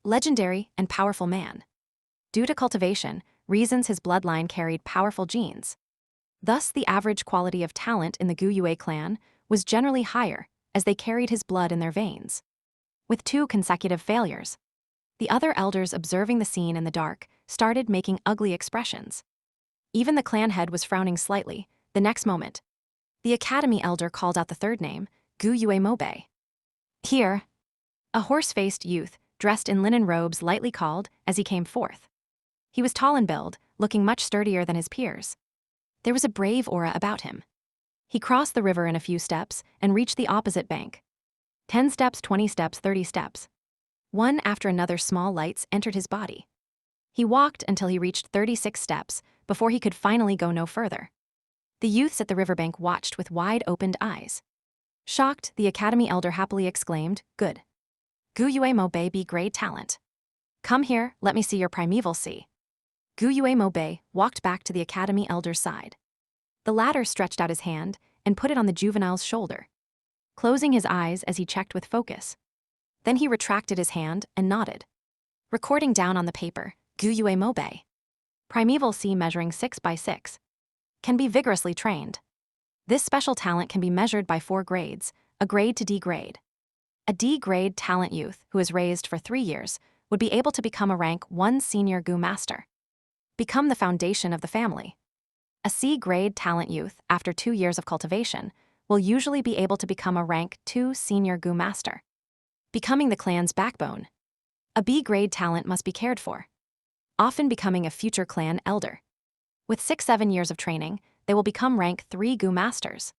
Speaker 1: legendary, and powerful man. Due to cultivation, reasons his bloodline carried powerful genes. Thus, the average quality of talent in the Gu Yue clan was generally higher, as they carried his blood in their veins. With 2 consecutive failures, the other elders observing the scene in the dark started making ugly expressions. Even the clan head was frowning slightly. The next moment, the academy elder called out the third name, Gu Yue Mobe. Here, a horse-faced youth, dressed in linen robes, lightly called as he came forth. He was tall in build, looking much sturdier than his peers. There was a brave aura about him. He crossed the river in a few steps and reached the opposite bank. 10 steps, 20 steps, 30 steps. One after another, small lights entered his body. He walked until he reached 36 steps before he could finally go no further. The youths at the riverbank watched with wide-opened eyes. Shocked, the academy elder happily exclaimed, "Good. Gu Yue Mo Bei be grade talent. Come here, let me see your primeval see." Gu Yue Mo Bei walked back to the academy elder's side. The latter stretched out his hand and put it on the juvenile's shoulder, closing his eyes as he checked with focus. Then he retracted his hand and nodded, recording down on the paper, "Gu Yue Mo Bei. Primeval C measuring 6 by 6. Can be vigorously trained. This special talent can be measured by 4 grades, a grade to D grade. A D grade talent youth who is raised for 3 years would be able to become a rank 1 senior Gu master. Become the foundation of the family. A C grade talent youth, after 2 years of cultivation, will usually be able to become a rank 2 senior Gu master, becoming the clan's backbone. A B grade talent must be cared for, often becoming a future clan elder. With 6-7 years of training, they will become rank 3 Gu masters.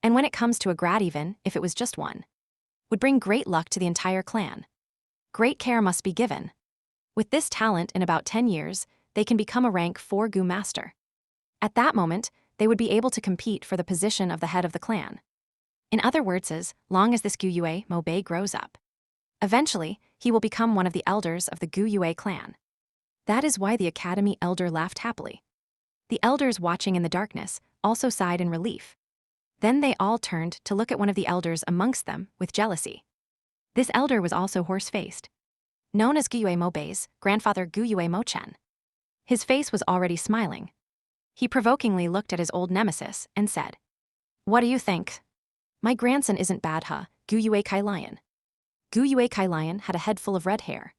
Speaker 1: And when it comes to a grad, even if it was just one, would bring great luck to the entire clan. Great care must be given. With this talent, in about 10 years, they can become a rank 4 Gu master. At that moment, they would be able to compete for the position of the head of the clan. In other words, as long as this Gu Yue Mo Bei grows up, eventually, he will become one of the elders of the Gu Yue clan. That is why the academy elder laughed happily. The elders watching in the darkness also sighed in relief. Then they all turned to look at one of the elders amongst them with jealousy. This elder was also horse-faced, known as Gu Yue Mo Bei's grandfather Gu Yue Mo Chen. His face was already smiling. He provokingly looked at his old nemesis and said, "What do you think? My grandson isn't bad, huh, Gu Yue K.Lights?" Gu Yue K.Lights had a head full of red hair.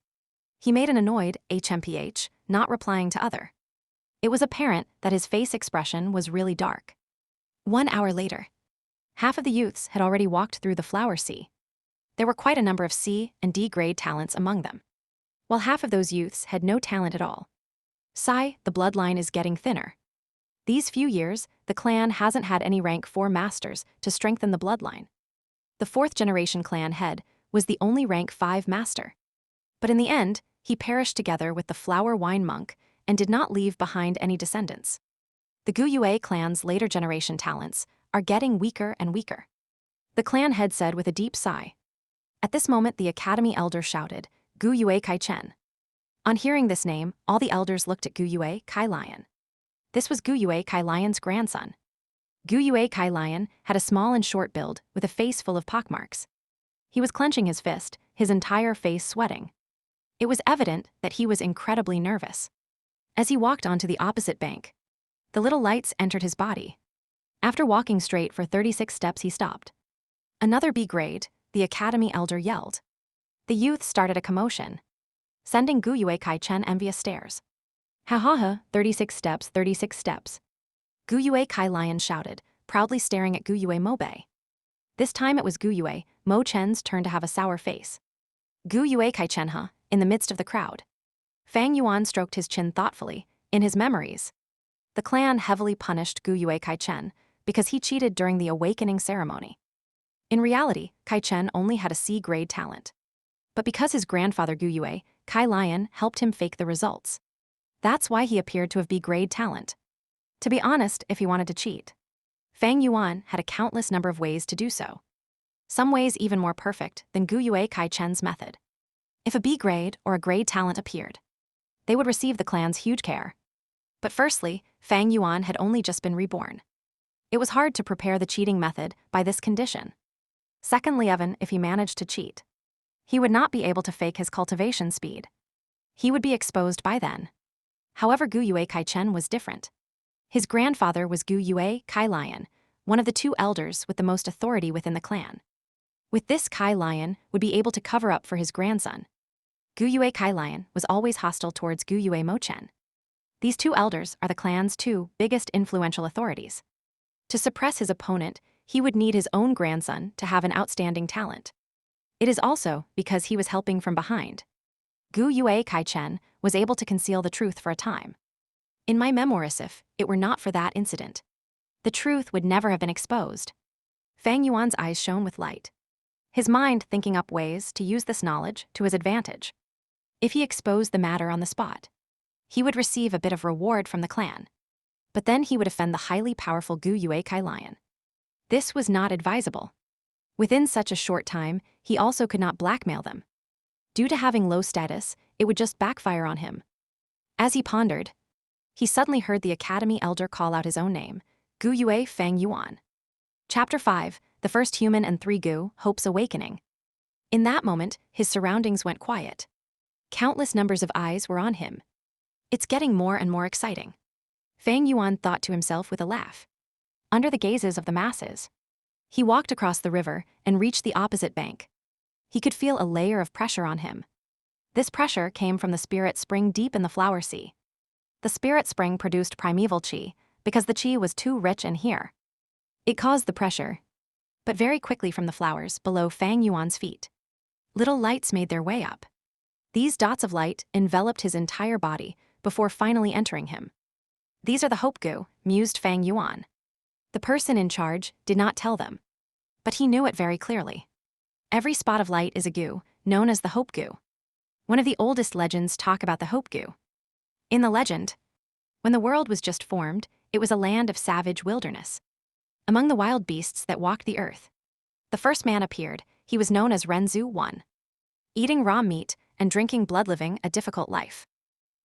Speaker 1: He made an annoyed HMPH, not replying to other. It was apparent that his face expression was really dark. 1 hour later, half of the youths had already walked through the flower sea. There were quite a number of C and D grade talents among them, while half of those youths had no talent at all. Sigh, the bloodline is getting thinner. These few years, the clan hasn't had any rank 4 masters to strengthen the bloodline. The 4th generation clan head was the only rank 5 master. But in the end, he perished together with the flower wine monk and did not leave behind any descendants. The Gu Yue clan's later generation talents are getting weaker and weaker. The clan head said with a deep sigh. At this moment, the academy elder shouted, "Gu Yue Kai Chen." On hearing this name, all the elders looked at Gu Yue K.Lights. This was Gu Yue K.Lights' grandson. Gu Yue K.Lights had a small and short build with a face full of pockmarks. He was clenching his fist, his entire face sweating. It was evident that he was incredibly nervous. As he walked onto the opposite bank, the little lights entered his body. After walking straight for 36 steps, he stopped. "Another B grade," the academy elder yelled. The youth started a commotion, sending Gu Yue Kai Chen envious stares. "Ha ha ha, 36 steps, 36 steps." Gu Yue K.Lights shouted, proudly staring at Gu Yue Mo Bei. This time it was Gu Yue Mo Chen's turn to have a sour face. "Gu Yue Kai Chen, huh?" In the midst of the crowd. Fang Yuan stroked his chin thoughtfully. In his memories, the clan heavily punished Gu Yue Kai Chen because he cheated during the awakening ceremony. In reality, Kai Chen only had a C grade talent. But because his grandfather Gu Yue K.Lights helped him fake the results, that's why he appeared to have B grade talent. To be honest, if he wanted to cheat, Fang Yuan had a countless number of ways to do so. Some ways even more perfect than Gu Yue Kai Chen's method. If a B grade or a grade talent appeared, they would receive the clan's huge care. But firstly, Fang Yuan had only just been reborn. It was hard to prepare the cheating method by this condition. Secondly, even if he managed to cheat, he would not be able to fake his cultivation speed. He would be exposed by then. However, Gu Yue Kai Chen was different. His grandfather was Gu Yue K.Lights, one of the 2 elders with the most authority within the clan. With this, K.Lights would be able to cover up for his grandson. Gu Yue K.Lights was always hostile towards Gu Yue Mo Chen. These 2 elders are the clan's 2 biggest influential authorities. To suppress his opponent, he would need his own grandson to have an outstanding talent. It is also because he was helping from behind. Gu Yue Kai Chen was able to conceal the truth for a time. In my memoirs, if it were not for that incident, the truth would never have been exposed. Fang Yuan's eyes shone with light, his mind thinking up ways to use this knowledge to his advantage. If he exposed the matter on the spot, he would receive a bit of reward from the clan. But then he would offend the highly powerful Gu Yue Kai Lion. This was not advisable. Within such a short time, he also could not blackmail them. Due to having low status, it would just backfire on him. As he pondered, he suddenly heard the academy elder call out his own name, Gu Yue Fang Yuan. Chapter 5, The First Human and Three Gu, Hope's Awakening. In that moment, his surroundings went quiet. Countless numbers of eyes were on him. It's getting more and more exciting. Fang Yuan thought to himself with a laugh. Under the gazes of the masses, he walked across the river and reached the opposite bank. He could feel a layer of pressure on him. This pressure came from the spirit spring deep in the flower sea. The spirit spring produced primeval qi because the qi was too rich in here. It caused the pressure, but very quickly from the flowers below Fang Yuan's feet. Little lights made their way up. These dots of light enveloped his entire body before finally entering him. These are the Hope Gu, mused Fang Yuan. The person in charge did not tell them, but he knew it very clearly. Every spot of light is a Gu, known as the Hope Gu. One of the oldest legends talk about the Hope Gu. In the legend, when the world was just formed, it was a land of savage wilderness. Among the wild beasts that walked the earth, the first man appeared. He was known as Renzu I. Eating raw meat and drinking blood, living a difficult life.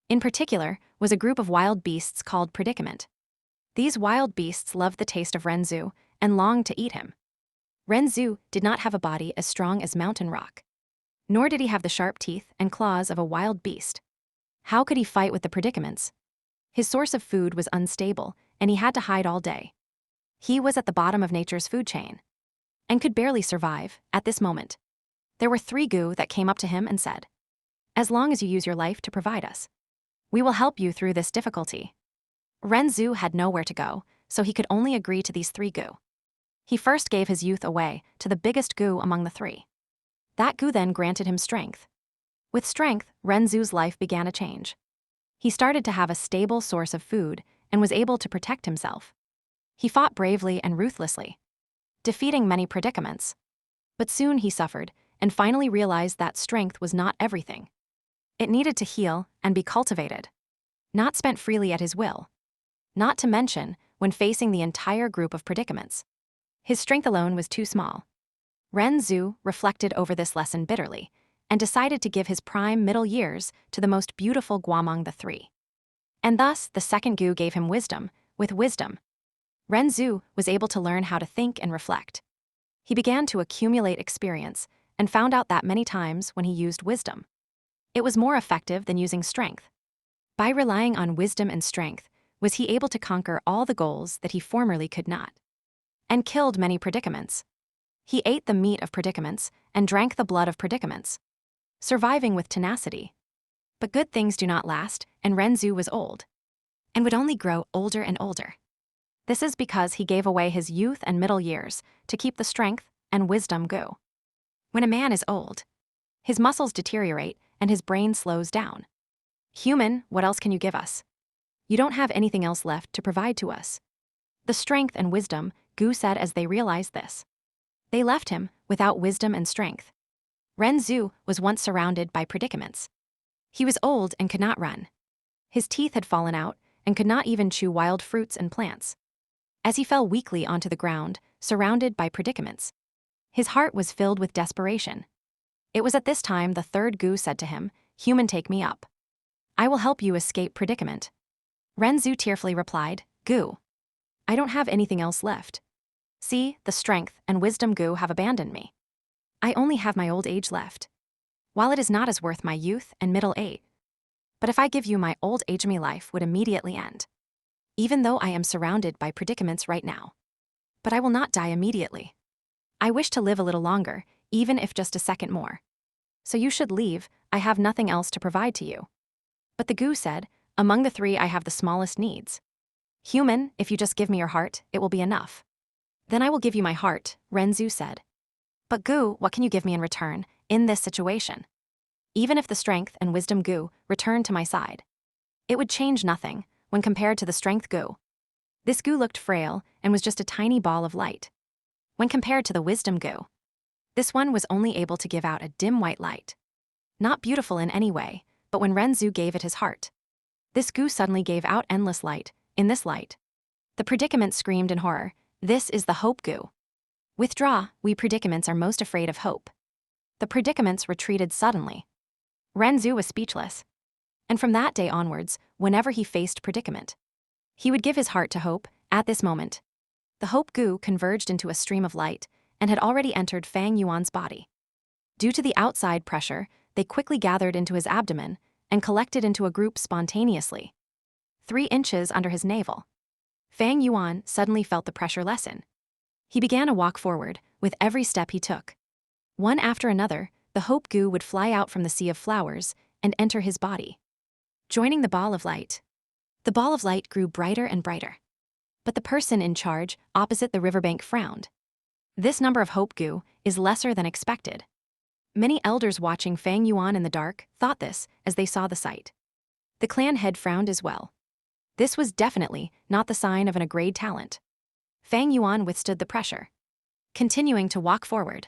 Speaker 1: In particular, was a group of wild beasts called Predicament. These wild beasts loved the taste of Renzu and longed to eat him. Renzu did not have a body as strong as mountain rock. Nor did he have the sharp teeth and claws of a wild beast. How could he fight with the predicaments? His source of food was unstable, and he had to hide all day. He was at the bottom of nature's food chain and could barely survive at this moment. There were three Gu that came up to him and said, "As long as you use your life to provide us, we will help you through this difficulty." Renzu had nowhere to go, so he could only agree to these three Gu. He first gave his youth away to the biggest Gu among the three. That Gu then granted him strength. With strength, Renzu's life began a change. He started to have a stable source of food and was able to protect himself. He fought bravely and ruthlessly, defeating many predicaments. But soon he suffered and finally realized that strength was not everything. It needed to heal and be cultivated, not spent freely at his will. Not to mention when facing the entire group of predicaments. His strength alone was too small. Renzu reflected over this lesson bitterly and decided to give his prime middle years to the most beautiful Gu among the three. And thus, the second Gu gave him wisdom. With wisdom, Renzu was able to learn how to think and reflect. He began to accumulate experience and found out that many times when he used wisdom, it was more effective than using strength. By relying on wisdom and strength, was he able to conquer all the goals that he formerly could not, and killed many predicaments. He ate the meat of predicaments and drank the blood of predicaments, surviving with tenacity. But good things do not last, and Renzu was old, and would only grow older and older. This is because he gave away his youth and middle years to keep the strength and wisdom Gu. When a man is old, his muscles deteriorate and his brain slows down. Human, what else can you give us? You don't have anything else left to provide to us. The strength and wisdom, Gu said as they realized this. They left him without wisdom and strength. Renzu was once surrounded by predicaments. He was old and could not run. His teeth had fallen out and could not even chew wild fruits and plants. As he fell weakly onto the ground, surrounded by predicaments, his heart was filled with desperation. It was at this time the third Gu said to him, "Human, take me up. I will help you escape predicament." Renzu tearfully replied, "Gu, I don't have anything else left. See, the strength and wisdom Gu have abandoned me. I only have my old age left. While it is not as worth my youth and middle age, but if I give you my old age, my life would immediately end. Even though I am surrounded by predicaments right now. But I will not die immediately. I wish to live a little longer, even if just a second more. So you should leave, I have nothing else to provide to you." But the Gu said, "Among the three I have the smallest needs. Human, if you just give me your heart, it will be enough." "Then I will give you my heart," Renzu said. "But Gu, what can you give me in return, in this situation? Even if the strength and wisdom Gu returned to my side, it would change nothing when compared to the strength Gu. This Gu looked frail and was just a tiny ball of light. When compared to the wisdom Gu, this one was only able to give out a dim white light. Not beautiful in any way, but when Renzu gave it his heart, this Gu suddenly gave out endless light. In this light, The predicament screamed in horror. This is the hope goo. Withdraw, we predicaments are most afraid of hope. The predicaments retreated suddenly. Renzu was speechless. And from that day onwards, whenever he faced predicament, he would give his heart to hope. At this moment, the hope goo converged into a stream of light and had already entered Fang Yuan's body. Due to the outside pressure, they quickly gathered into his abdomen and collected into a group spontaneously. 3 inches under his navel. Fang Yuan suddenly felt the pressure lessen. He began a walk forward with every step he took. One after another, the hope goo would fly out from the sea of flowers and enter his body, joining the ball of light. The ball of light grew brighter and brighter. But the person in charge, opposite the riverbank, frowned. This number of hope goo is lesser than expected. Many elders watching Fang Yuan in the dark thought this as they saw the sight. The clan head frowned as well. This was definitely not the sign of an A-grade talent. Fang Yuan withstood the pressure, continuing to walk forward.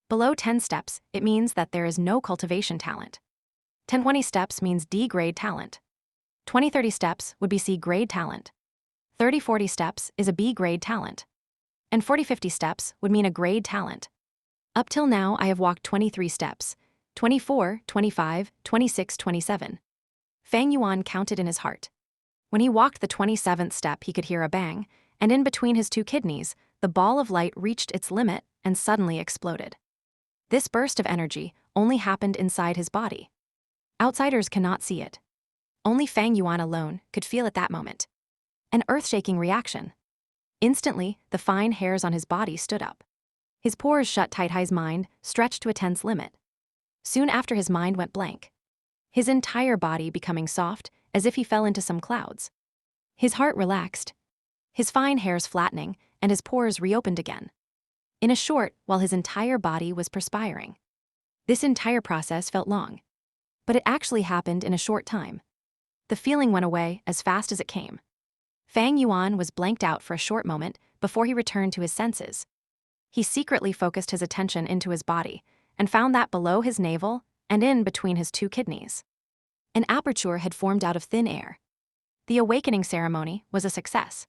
Speaker 1: Below 10 steps, it means that there is no cultivation talent. 10-20 steps means D-grade talent. 20-30 steps would be C-grade talent. 30-40 steps is a B-grade talent. And 40-50 steps would mean a grade talent. Up till now I have walked 23 steps, 24, 25, 26, 27. Fang Yuan counted in his heart. When he walked the 27th step he could hear a bang, and in between his 2 kidneys, the ball of light reached its limit and suddenly exploded. This burst of energy only happened inside his body. Outsiders cannot see it. Only Fang Yuan alone could feel at that moment. An earth-shaking reaction. Instantly, the fine hairs on his body stood up. His pores shut tight, his mind stretched to a tense limit. Soon after his mind went blank. His entire body becoming soft, as if he fell into some clouds. His heart relaxed. His fine hairs flattening, and his pores reopened again. In a short, while his entire body was perspiring. This entire process felt long. But it actually happened in a short time. The feeling went away as fast as it came. Fang Yuan was blanked out for a short moment before he returned to his senses. He secretly focused his attention into his body and found that below his navel and in between his 2 kidneys, an aperture had formed out of thin air. The awakening ceremony was a success.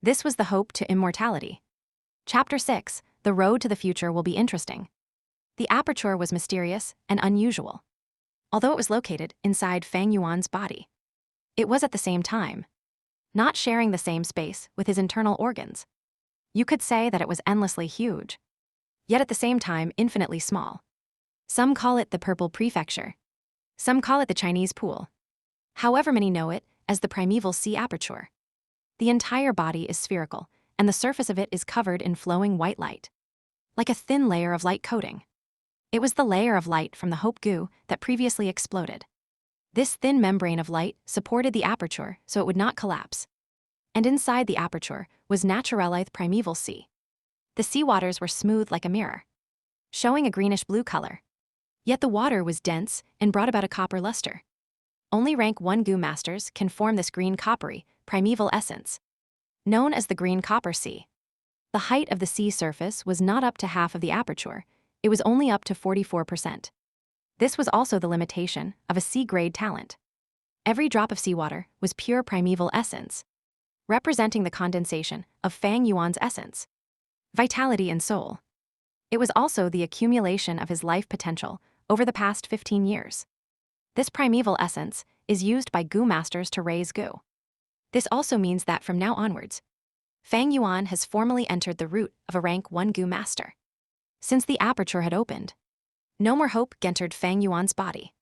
Speaker 1: This was the hope to immortality. Chapter 6, The Road to the Future will be interesting. The aperture was mysterious and unusual. Although it was located inside Fang Yuan's body, it was at the same time not sharing the same space with his internal organs. You could say that it was endlessly huge, yet at the same time infinitely small. Some call it the Purple Prefecture. Some call it the Chinese Pool. However, many know it as the Primeval Sea Aperture. The entire body is spherical, and the surface of it is covered in flowing white light, like a thin layer of light coating. It was the layer of light from the hope goo that previously exploded. This thin membrane of light supported the aperture so it would not collapse. And inside the aperture was Naturelite Primeval Sea. The sea waters were smooth like a mirror, showing a greenish-blue color. Yet the water was dense and brought about a copper luster. Only rank 1 goo masters can form this green coppery, primeval essence, known as the green copper sea. The height of the sea surface was not up to half of the aperture, it was only up to 44%. This was also the limitation of a C-grade talent. Every drop of seawater was pure primeval essence, representing the condensation of Fang Yuan's essence, vitality and soul. It was also the accumulation of his life potential over the past 15 years. This primeval essence is used by goo masters to raise goo. This also means that from now onwards, Fang Yuan has formally entered the route of a rank 1 goo master. Since the aperture had opened, no more hope entered Fang Yuan's body.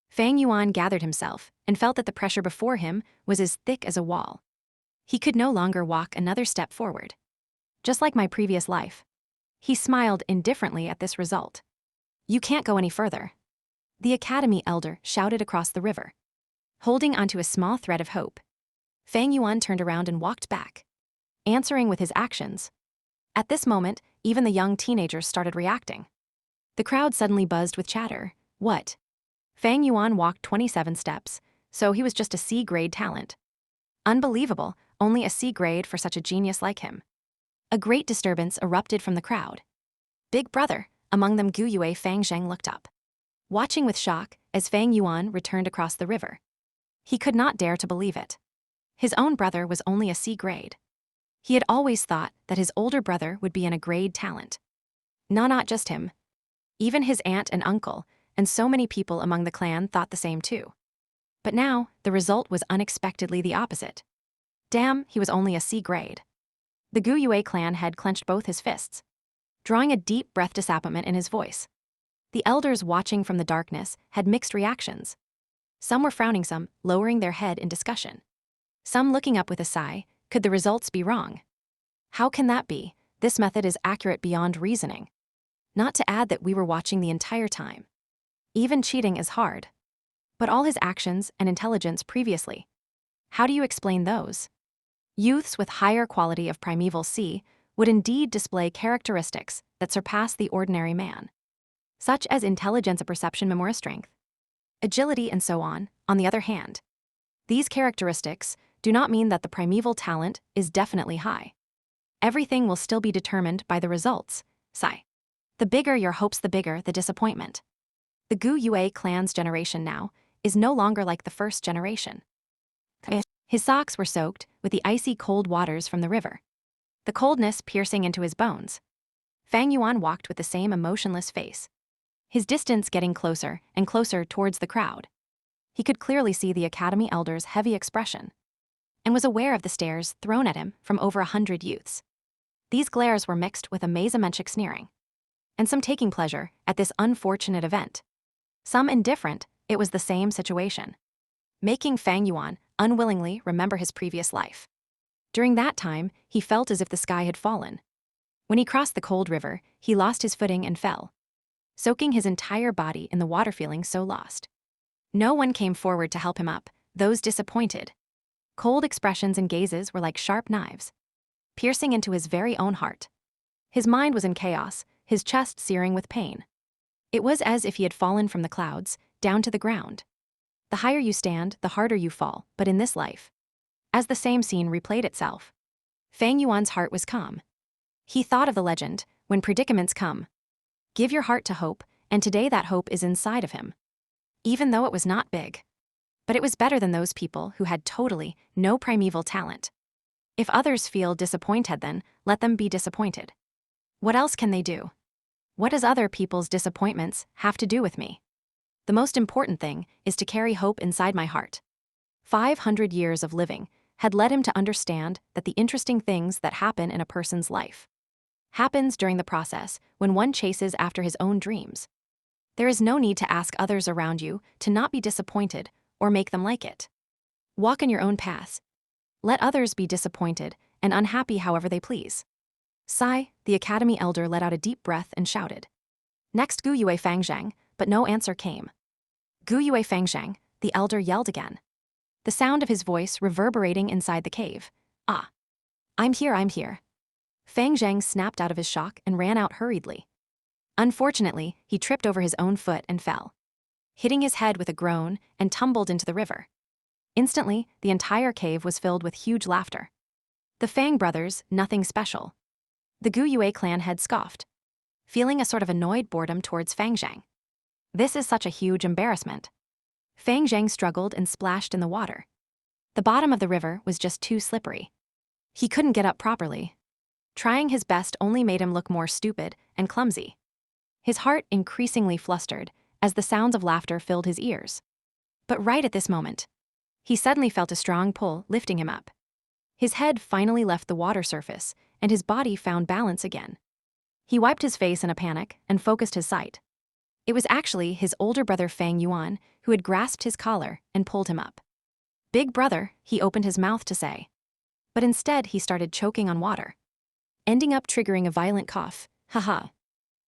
Speaker 1: Fang Yuan gathered himself and felt that the pressure before him was as thick as a wall. He could no longer walk another step forward. Just like my previous life. He smiled indifferently at this result. You can't go any further. The academy elder shouted across the river, holding onto a small thread of hope. Fang Yuan turned around and walked back, answering with his actions. At this moment, even the young teenagers started reacting. The crowd suddenly buzzed with chatter. What? Fang Yuan walked 27 steps, so he was just a C-grade talent. Unbelievable, only a C-grade for such a genius like him. A great disturbance erupted from the crowd. Big brother, among them Gu Yue Fang Zheng looked up, watching with shock as Fang Yuan returned across the river. He could not dare to believe it. His own brother was only a C-grade. He had always thought that his older brother would be an A-grade talent. No, not just him. Even his aunt and uncle, and so many people among the clan thought the same too. But now, the result was unexpectedly the opposite. Damn, he was only a C-grade. The Gu Yue clan head clenched both his fists, drawing a deep breath of disappointment in his voice. The elders watching from the darkness had mixed reactions. Some were frowning, some lowering their head in discussion. Some looking up with a sigh. Could the results be wrong? How can that be? This method is accurate beyond reasoning. Not to add that we were watching the entire time. Even cheating is hard. But all his actions and intelligence previously. How do you explain those? Youths with higher quality of primeval C would indeed display characteristics that surpass the ordinary man, such as intelligence, perception, memory, strength, agility, and so on. On the other hand, these characteristics do not mean that the primeval talent is definitely high. Everything will still be determined by the results. Sigh. The bigger your hopes, the bigger the disappointment. The Gu Yue clan's generation now is no longer like the first generation. His socks were soaked with the icy cold waters from the river, the coldness piercing into his bones. Fang Yuan walked with the same emotionless face, his distance getting closer and closer towards the crowd. He could clearly see the academy elder's heavy expression and was aware of the stares thrown at him from over 100 youths. These glares were mixed with amazement, sneering, and some taking pleasure at this unfortunate event. Some indifferent. It was the same situation, making Fang Yuan unwillingly remember his previous life. During that time, he felt as if the sky had fallen. When he crossed the cold river, he lost his footing and fell, soaking his entire body in the water, feeling so lost. No one came forward to help him up, those disappointed. Cold expressions and gazes were like sharp knives, piercing into his very own heart. His mind was in chaos, his chest searing with pain. It was as if he had fallen from the clouds, down to the ground. The higher you stand, the harder you fall, but in this life. As the same scene replayed itself, Fang Yuan's heart was calm. He thought of the legend, when predicaments come, give your heart to hope, and today that hope is inside of him. Even though it was not big. But it was better than those people who had totally no primeval talent. If others feel disappointed, then let them be disappointed. What else can they do? What does other people's disappointments have to do with me? The most important thing is to carry hope inside my heart. 500 years of living had led him to understand that the interesting things that happen in a person's life happens during the process when one chases after his own dreams. There is no need to ask others around you to not be disappointed or make them like it. Walk in your own paths. Let others be disappointed and unhappy however they please. Sigh, the academy elder let out a deep breath and shouted. Next, Gu Yue Fangzhang, but no answer came. Gu Yue Fangzhang, the elder yelled again, the sound of his voice reverberating inside the cave. Ah. I'm here. Fang Zhang snapped out of his shock and ran out hurriedly. Unfortunately, he tripped over his own foot and fell, hitting his head with a groan and tumbled into the river. Instantly, the entire cave was filled with huge laughter. The Fang brothers, nothing special. The Gu Yue clan head scoffed, feeling a sort of annoyed boredom towards Fang Zhang. This is such a huge embarrassment. Fang Zhang struggled and splashed in the water. The bottom of the river was just too slippery. He couldn't get up properly. Trying his best only made him look more stupid and clumsy. His heart increasingly flustered as the sounds of laughter filled his ears. But right at this moment, he suddenly felt a strong pull lifting him up. His head finally left the water surface, and his body found balance again. He wiped his face in a panic and focused his sight. It was actually his older brother Fang Yuan who had grasped his collar and pulled him up. Big brother, he opened his mouth to say. But instead he started choking on water, ending up triggering a violent cough. Haha.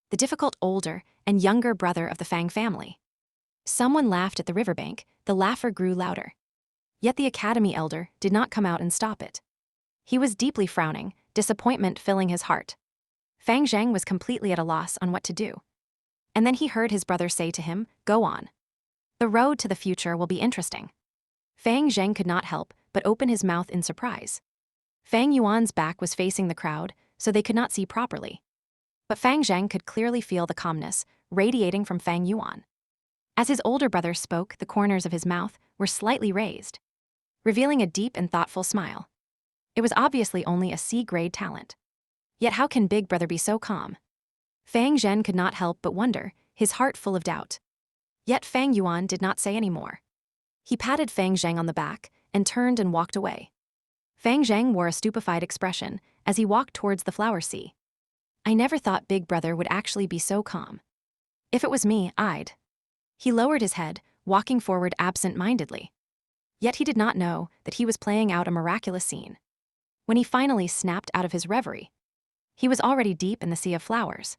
Speaker 1: The difficult older and younger brother of the Fang family. Someone laughed at the riverbank, the laughter grew louder. Yet the academy elder did not come out and stop it. He was deeply frowning, disappointment filling his heart. Fang Zhang was completely at a loss on what to do. And then he heard his brother say to him, "Go on. The road to the future will be interesting." Fang Zhang could not help but open his mouth in surprise. Fang Yuan's back was facing the crowd, so they could not see properly. But Fang Zhang could clearly feel the calmness radiating from Fang Yuan. As his older brother spoke, the corners of his mouth were slightly raised, revealing a deep and thoughtful smile. It was obviously only a C-grade talent. Yet how can Big Brother be so calm? Fang Zhen could not help but wonder, his heart full of doubt. Yet Fang Yuan did not say any more. He patted Fang Zheng on the back and turned and walked away. Fang Zheng wore a stupefied expression as he walked towards the flower sea. I never thought Big Brother would actually be so calm. If it was me, I'd. He lowered his head, walking forward absent-mindedly. Yet he did not know that he was playing out a miraculous scene. When he finally snapped out of his reverie, he was already deep in the sea of flowers,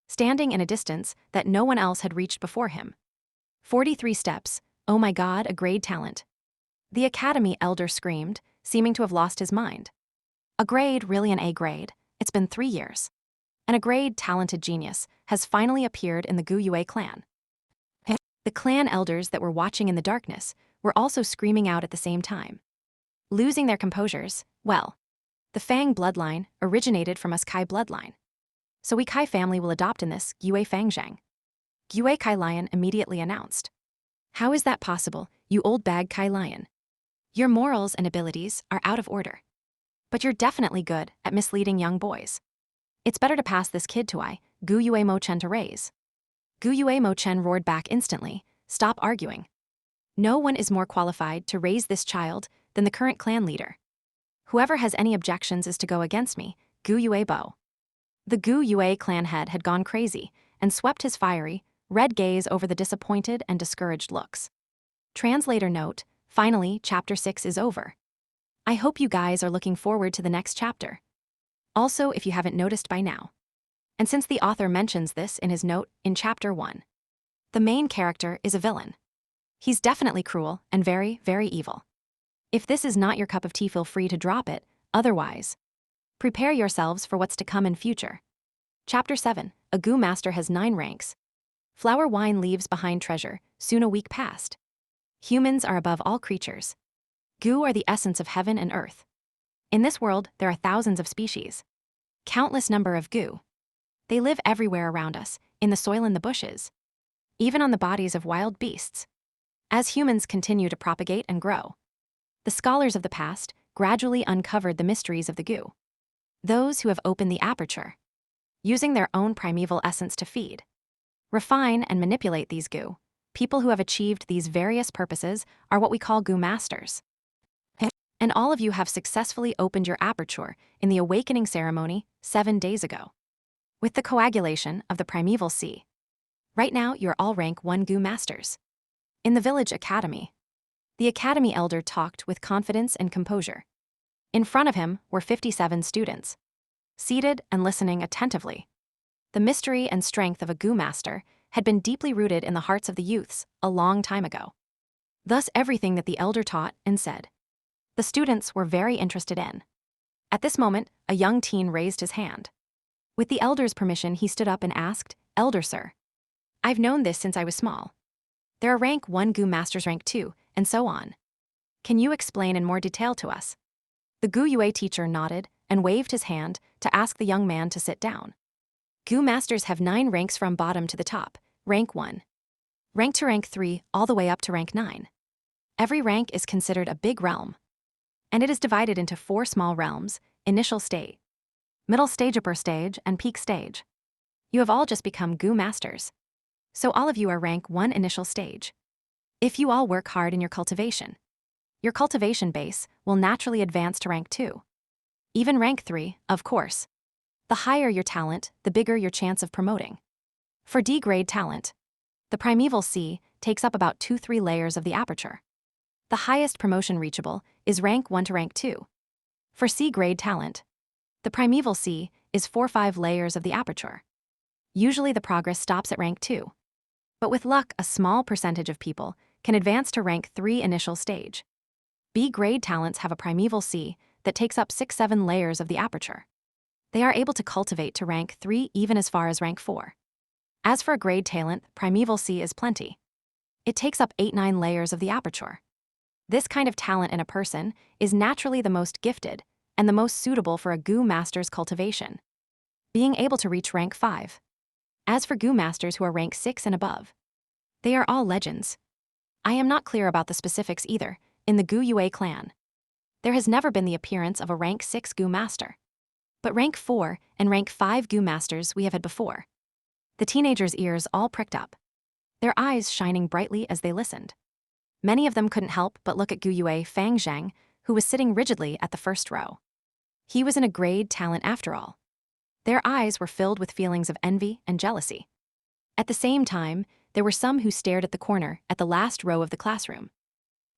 Speaker 1: standing in a distance that no one else had reached before him. 43 steps, oh my God, a grade talent. The Academy elder screamed, seeming to have lost his mind. A grade, really an A grade? It's been 3 years. And a grade talented genius has finally appeared in the Gu Yue clan. The clan elders that were watching in the darkness were also screaming out at the same time. Losing their composures, well, the Fang bloodline originated from us Kai bloodline. So we Kai family will adopt in this, Yue Fangzhang. Yue Kai Lion immediately announced. How is that possible, you old bag Kai Lion? Your morals and abilities are out of order. But you're definitely good at misleading young boys. It's better to pass this kid to Gu Yue Mo Chen to raise. Gu Yue Mo Chen roared back instantly, stop arguing. No one is more qualified to raise this child than the current clan leader. Whoever has any objections is to go against me, Gu Yue Bo. The Gu Yue clan head had gone crazy and swept his fiery, red gaze over the disappointed and discouraged looks. Translator note, finally, chapter 6 is over. I hope you guys are looking forward to the next chapter. Also, if you haven't noticed by now. And since the author mentions this in his note in chapter 1, the main character is a villain. He's definitely cruel and very, very evil. If this is not your cup of tea, feel free to drop it, otherwise, prepare yourselves for what's to come in future. Chapter 7, a Gu Master has 9 ranks. Flower wine leaves behind treasure, soon a week passed. Humans are above all creatures. Gu are the essence of heaven and earth. In this world, there are thousands of species. Countless number of Gu. They live everywhere around us, in the soil and the bushes. Even on the bodies of wild beasts. As humans continue to propagate and grow, the scholars of the past gradually uncovered the mysteries of the Gu. Those who have opened the aperture, using their own primeval essence to feed, refine, and manipulate these Gu, people who have achieved these various purposes are what we call Gu Masters. And all of you have successfully opened your aperture in the awakening ceremony 7 days ago, with the coagulation of the primeval sea. Right now, you're all rank 1 Gu Masters. In the village academy, the academy elder talked with confidence and composure. In front of him were 57 students, seated and listening attentively. The mystery and strength of a Gu Master had been deeply rooted in the hearts of the youths a long time ago. Thus, everything that the elder taught and said, the students were very interested in. At this moment, a young teen raised his hand. With the elder's permission, he stood up and asked, Elder sir, I've known this since I was small. There are rank 1 Gu Masters, rank 2, and so on. Can you explain in more detail to us? The Gu Yue teacher nodded and waved his hand to ask the young man to sit down. Gu Masters have 9 ranks from bottom to the top, rank 1. Rank to rank 3, all the way up to rank 9. Every rank is considered a big realm. And it is divided into 4 small realms, initial state, middle stage, upper stage, and peak stage. You have all just become Gu Masters. So all of you are rank 1 initial stage. If you all work hard in your cultivation base will naturally advance to rank 2. Even rank 3, of course. The higher your talent, the bigger your chance of promoting. For D-grade talent, the primeval sea takes up about 2-3 layers of the aperture. The highest promotion reachable is rank 1 to rank 2. For C-grade talent, the primeval sea is 4-5 layers of the aperture. Usually the progress stops at rank 2. But with luck, a small percentage of people can advance to rank 3 initial stage. B-grade talents have a primeval sea that takes up 6-7 layers of the aperture. They are able to cultivate to rank 3, even as far as rank 4. As for a grade talent, primeval sea is plenty. It takes up 8-9 layers of the aperture. This kind of talent in a person is naturally the most gifted and the most suitable for a Gu Master's cultivation, being able to reach rank 5. As for Gu Masters who are rank 6 and above, they are all legends. I am not clear about the specifics either, in the Gu Yue clan. there has never been the appearance of a rank 6 Gu master. But rank 4 and rank 5 Gu masters we have had before. The teenagers' ears all pricked up, their eyes shining brightly as they listened. Many of them couldn't help but look at Gu Yue Fang Zhang, who was sitting rigidly at the first row. He was in a grade talent after all. Their eyes were filled with feelings of envy and jealousy. At the same time, there were some who stared at the corner at the last row of the classroom.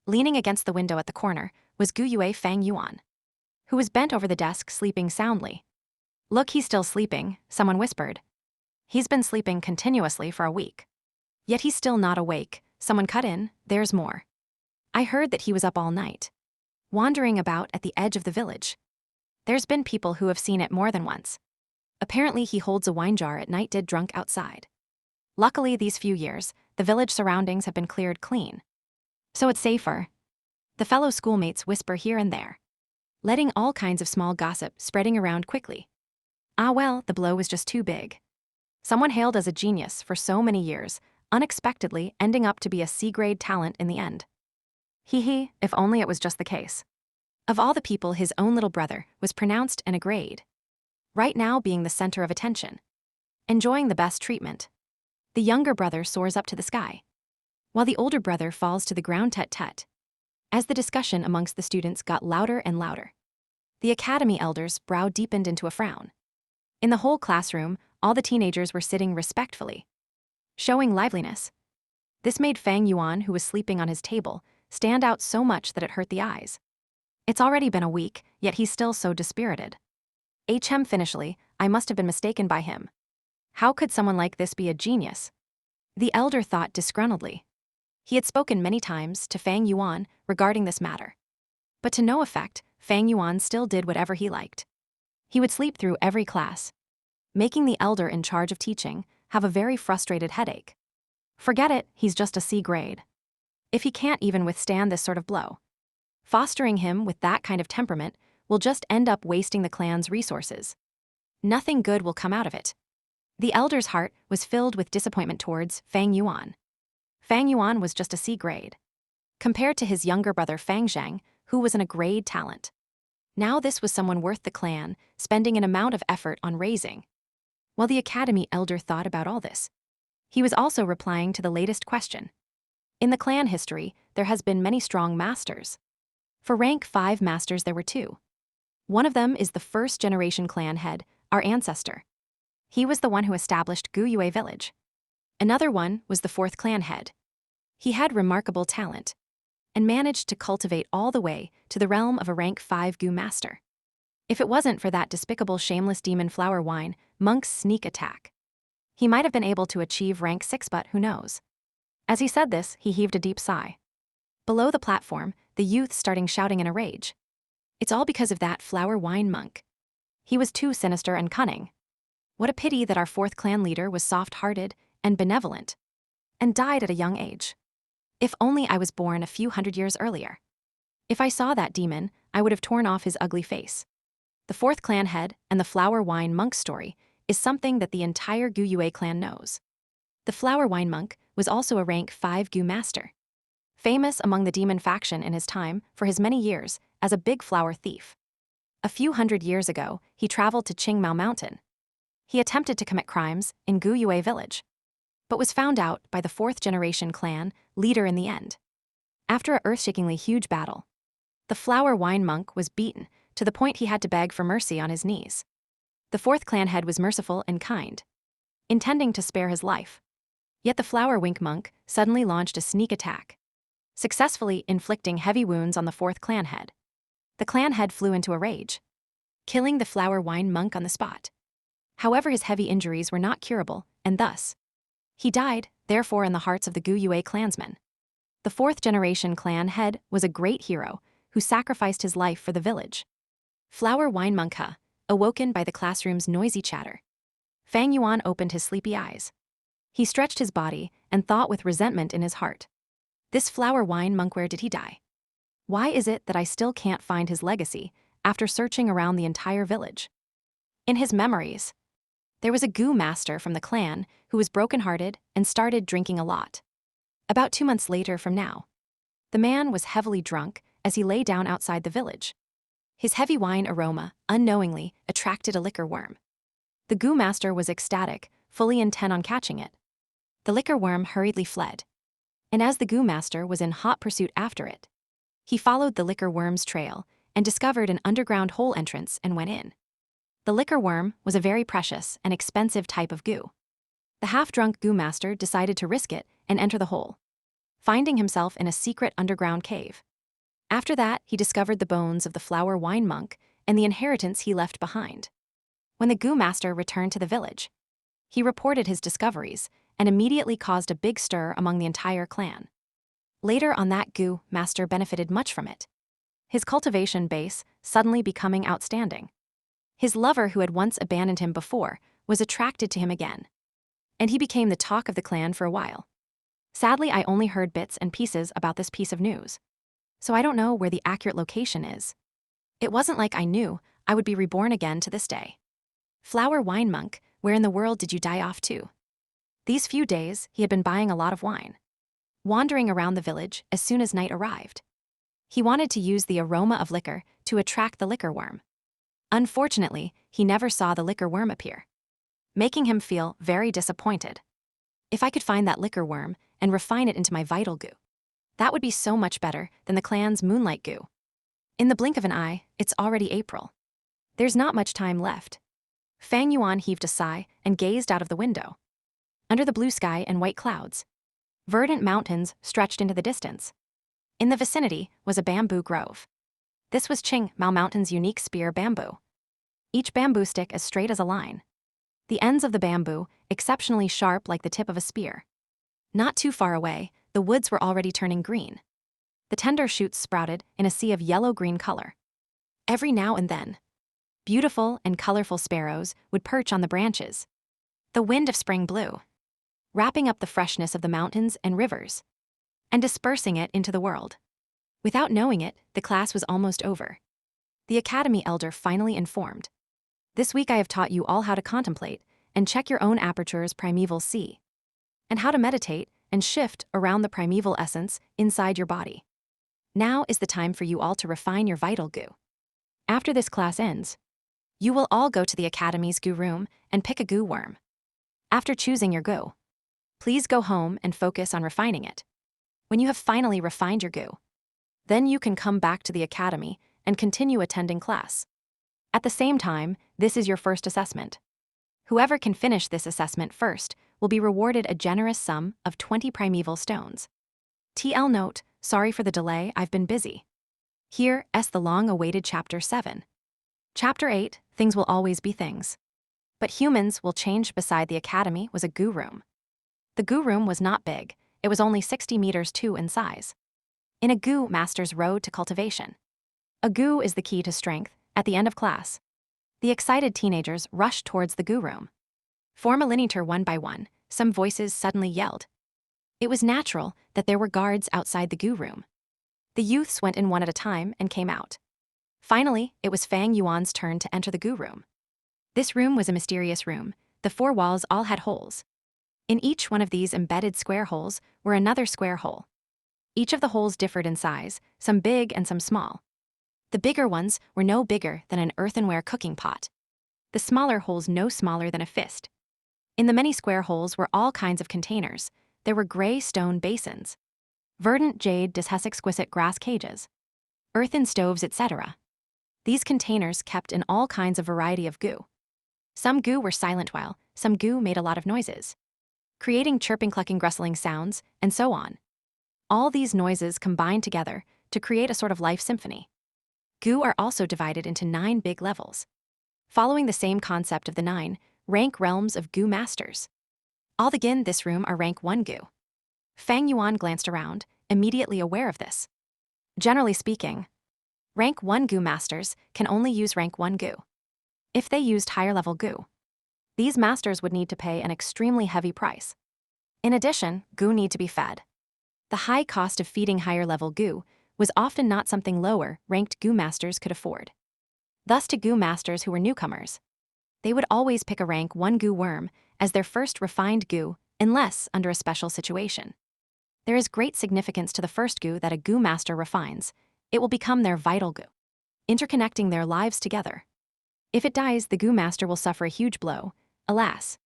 Speaker 1: Leaning against the window at the corner was Gu Yue Fang Yuan, who was bent over the desk sleeping soundly. "Look, he's still sleeping," someone whispered. "He's been sleeping continuously for a week. Yet he's still not awake," someone cut in. "There's more. I heard that he was up all night, wandering about at the edge of the village. There's been people who have seen it more than once. Apparently he holds a wine jar at night dead drunk outside. Luckily these few years, the village surroundings have been cleared clean, so it's safer." The fellow schoolmates whisper here and there, letting all kinds of small gossip spreading around quickly. Ah well, the blow was just too big. Someone hailed as a genius for so many years, unexpectedly ending up to be a C-grade talent in the end. Hee, if only it was just the case. Of all the people, his own little brother was pronounced an A grade. Right now being the center of attention, enjoying the best treatment. The younger brother soars up to the sky, while the older brother falls to the ground tut-tut. As the discussion amongst the students got louder and louder, the academy elders' brow deepened into a frown. In the whole classroom, all the teenagers were sitting respectfully, showing liveliness. This made Fang Yuan, who was sleeping on his table, stand out so much that it hurt the eyes. It's already been a week, yet he's still so dispirited. Finishly, I must have been mistaken by him. How could someone like this be a genius? The elder thought disgruntledly. He had spoken many times to Fang Yuan regarding this matter, but to no effect. Fang Yuan still did whatever he liked. He would sleep through every class, making the elder in charge of teaching have a very frustrated headache. Forget it, he's just a C grade. If he can't even withstand this sort of blow, fostering him with that kind of temperament will just end up wasting the clan's resources. Nothing good will come out of it. The elder's heart was filled with disappointment towards Fang Yuan. Fang Yuan was just a C grade, compared to his younger brother Fang Zhang, who was an A grade talent. Now this was someone worth the clan spending an amount of effort on raising. While the academy elder thought about all this, he was also replying to the latest question. In the clan history, there has been many strong masters. For rank 5 masters there were 2. One of them is the first generation clan head, our ancestor. He was the one who established Gu Yue village. Another one was the 4th clan head. He had remarkable talent and managed to cultivate all the way to the realm of a rank 5 Gu master. If it wasn't for that despicable shameless demon flower wine monk's sneak attack, he might have been able to achieve rank 6, but who knows. As he said this, he heaved a deep sigh. Below the platform, the youth starting shouting in a rage. It's all because of that flower wine monk. He was too sinister and cunning. What a pity that our 4th clan leader was soft-hearted and benevolent, and died at a young age. If only I was born a few hundred years earlier. If I saw that demon, I would have torn off his ugly face. The 4th clan head and the flower wine monk story is something that the entire Gu Yue clan knows. The flower wine monk was also a rank 5 Gu master, famous among the demon faction in his time for his many years as a big flower thief. A few hundred years ago, he traveled to Qingmao Mountain. He attempted to commit crimes in Gu Yue village, but was found out by the 4th generation clan leader in the end. After a earth-shakingly huge battle, the flower wine monk was beaten to the point he had to beg for mercy on his knees. The 4th clan head was merciful and kind, intending to spare his life. Yet the flower wink monk suddenly launched a sneak attack, successfully inflicting heavy wounds on the 4th clan head. The clan head flew into a rage, killing the flower wine monk on the spot. However, his heavy injuries were not curable, and thus, he died, therefore in the hearts of the Gu Yue clansmen. The 4th generation clan head was a great hero who sacrificed his life for the village. Flower wine monk awoken by the classroom's noisy chatter. Fang Yuan opened his sleepy eyes. He stretched his body and thought with resentment in his heart. This flower wine monk, where did he die? Why is it that I still can't find his legacy after searching around the entire village? In his memories, there was a Gu master from the clan who was broken-hearted and started drinking a lot. About 2 months later from now, the man was heavily drunk as he lay down outside the village. His heavy wine aroma, unknowingly, attracted a liquor worm. The goo master was ecstatic, fully intent on catching it. The liquor worm hurriedly fled. And as the goo master was in hot pursuit after it, he followed the liquor worm's trail and discovered an underground hole entrance and went in. The liquor worm was a very precious and expensive type of goo. The half-drunk goo master decided to risk it and enter the hole, finding himself in a secret underground cave. After that, he discovered the bones of the flower wine monk and the inheritance he left behind. When the goo master returned to the village, he reported his discoveries and immediately caused a big stir among the entire clan. Later on, that goo master benefited much from it, his cultivation base suddenly becoming outstanding. His lover, who had once abandoned him before, was attracted to him again, and he became the talk of the clan for a while. Sadly, I only heard bits and pieces about this piece of news, so I don't know where the accurate location is. It wasn't like I knew I would be reborn again to this day. Flower wine monk, where in the world did you die off to? These few days, he had been buying a lot of wine, wandering around the village as soon as night arrived. He wanted to use the aroma of liquor to attract the liquor worm. Unfortunately, he never saw the liquor worm appear, making him feel very disappointed. If I could find that liquor worm and refine it into my vital goo, that would be so much better than the clan's moonlight goo. In the blink of an eye, it's already April. There's not much time left. Fang Yuan heaved a sigh and gazed out of the window. Under the blue sky and white clouds, verdant mountains stretched into the distance. In the vicinity was a bamboo grove. This was Qing Mao Mountain's unique spear bamboo. Each bamboo stick as straight as a line. The ends of the bamboo exceptionally sharp like the tip of a spear. Not too far away, the woods were already turning green. The tender shoots sprouted in a sea of yellow-green color. Every now and then, beautiful and colorful sparrows would perch on the branches. The wind of spring blew, wrapping up the freshness of the mountains and rivers, and dispersing it into the world. Without knowing it, the class was almost over. The academy elder finally informed. This week I have taught you all how to contemplate and check your own aperture's primeval sea, and how to meditate and shift around the primeval essence inside your body. Now is the time for you all to refine your vital goo. After this class ends, you will all go to the academy's goo room and pick a goo worm. After choosing your goo, please go home and focus on refining it. When you have finally refined your goo, then you can come back to the academy and continue attending class. At the same time, this is your first assessment. Whoever can finish this assessment first will be rewarded a generous sum of 20 primeval stones. TL note, sorry for the delay, I've been busy. Here is the long-awaited Chapter 7. Chapter 8, Things Will Always Be Things. But Humans Will Change. Beside the academy was a goo room. The goo room was not big, it was only 60 meters in size. In a goo master's road to cultivation, a goo is the key to strength. At the end of class, the excited teenagers rushed towards the goo room. Form a linear one by one, some voices suddenly yelled. It was natural that there were guards outside the goo room. The youths went in one at a time and came out. Finally, it was Fang Yuan's turn to enter the goo room. This room was a mysterious room. The four walls all had holes. In each one of these embedded square holes were another square hole. Each of the holes differed in size, some big and some small. The bigger ones were no bigger than an earthenware cooking pot. The smaller holes no smaller than a fist. In the many square holes were all kinds of containers. There were gray stone basins, verdant jade des exquisite grass cages, earthen stoves, etc. These containers kept in all kinds of variety of goo. Some goo were silent while some goo made a lot of noises, creating chirping, clucking, rustling sounds, and so on. All these noises combined together to create a sort of life symphony. Goo are also divided into 9 big levels, following the same concept of the 9 rank realms of goo masters. All in this room are rank 1 goo. Fang Yuan glanced around, immediately aware of this. Generally speaking, rank 1 goo masters can only use rank 1 goo. If they used higher level goo, these masters would need to pay an extremely heavy price. In addition, goo need to be fed. The high cost of feeding higher level goo was often not something lower ranked goo masters could afford. Thus, to goo masters who were newcomers, they would always pick a rank 1 goo worm as their first refined goo, unless under a special situation. There is great significance to the first goo that a goo master refines, It will become their vital goo, interconnecting their lives together. If it dies, the goo master will suffer a huge blow. Alas,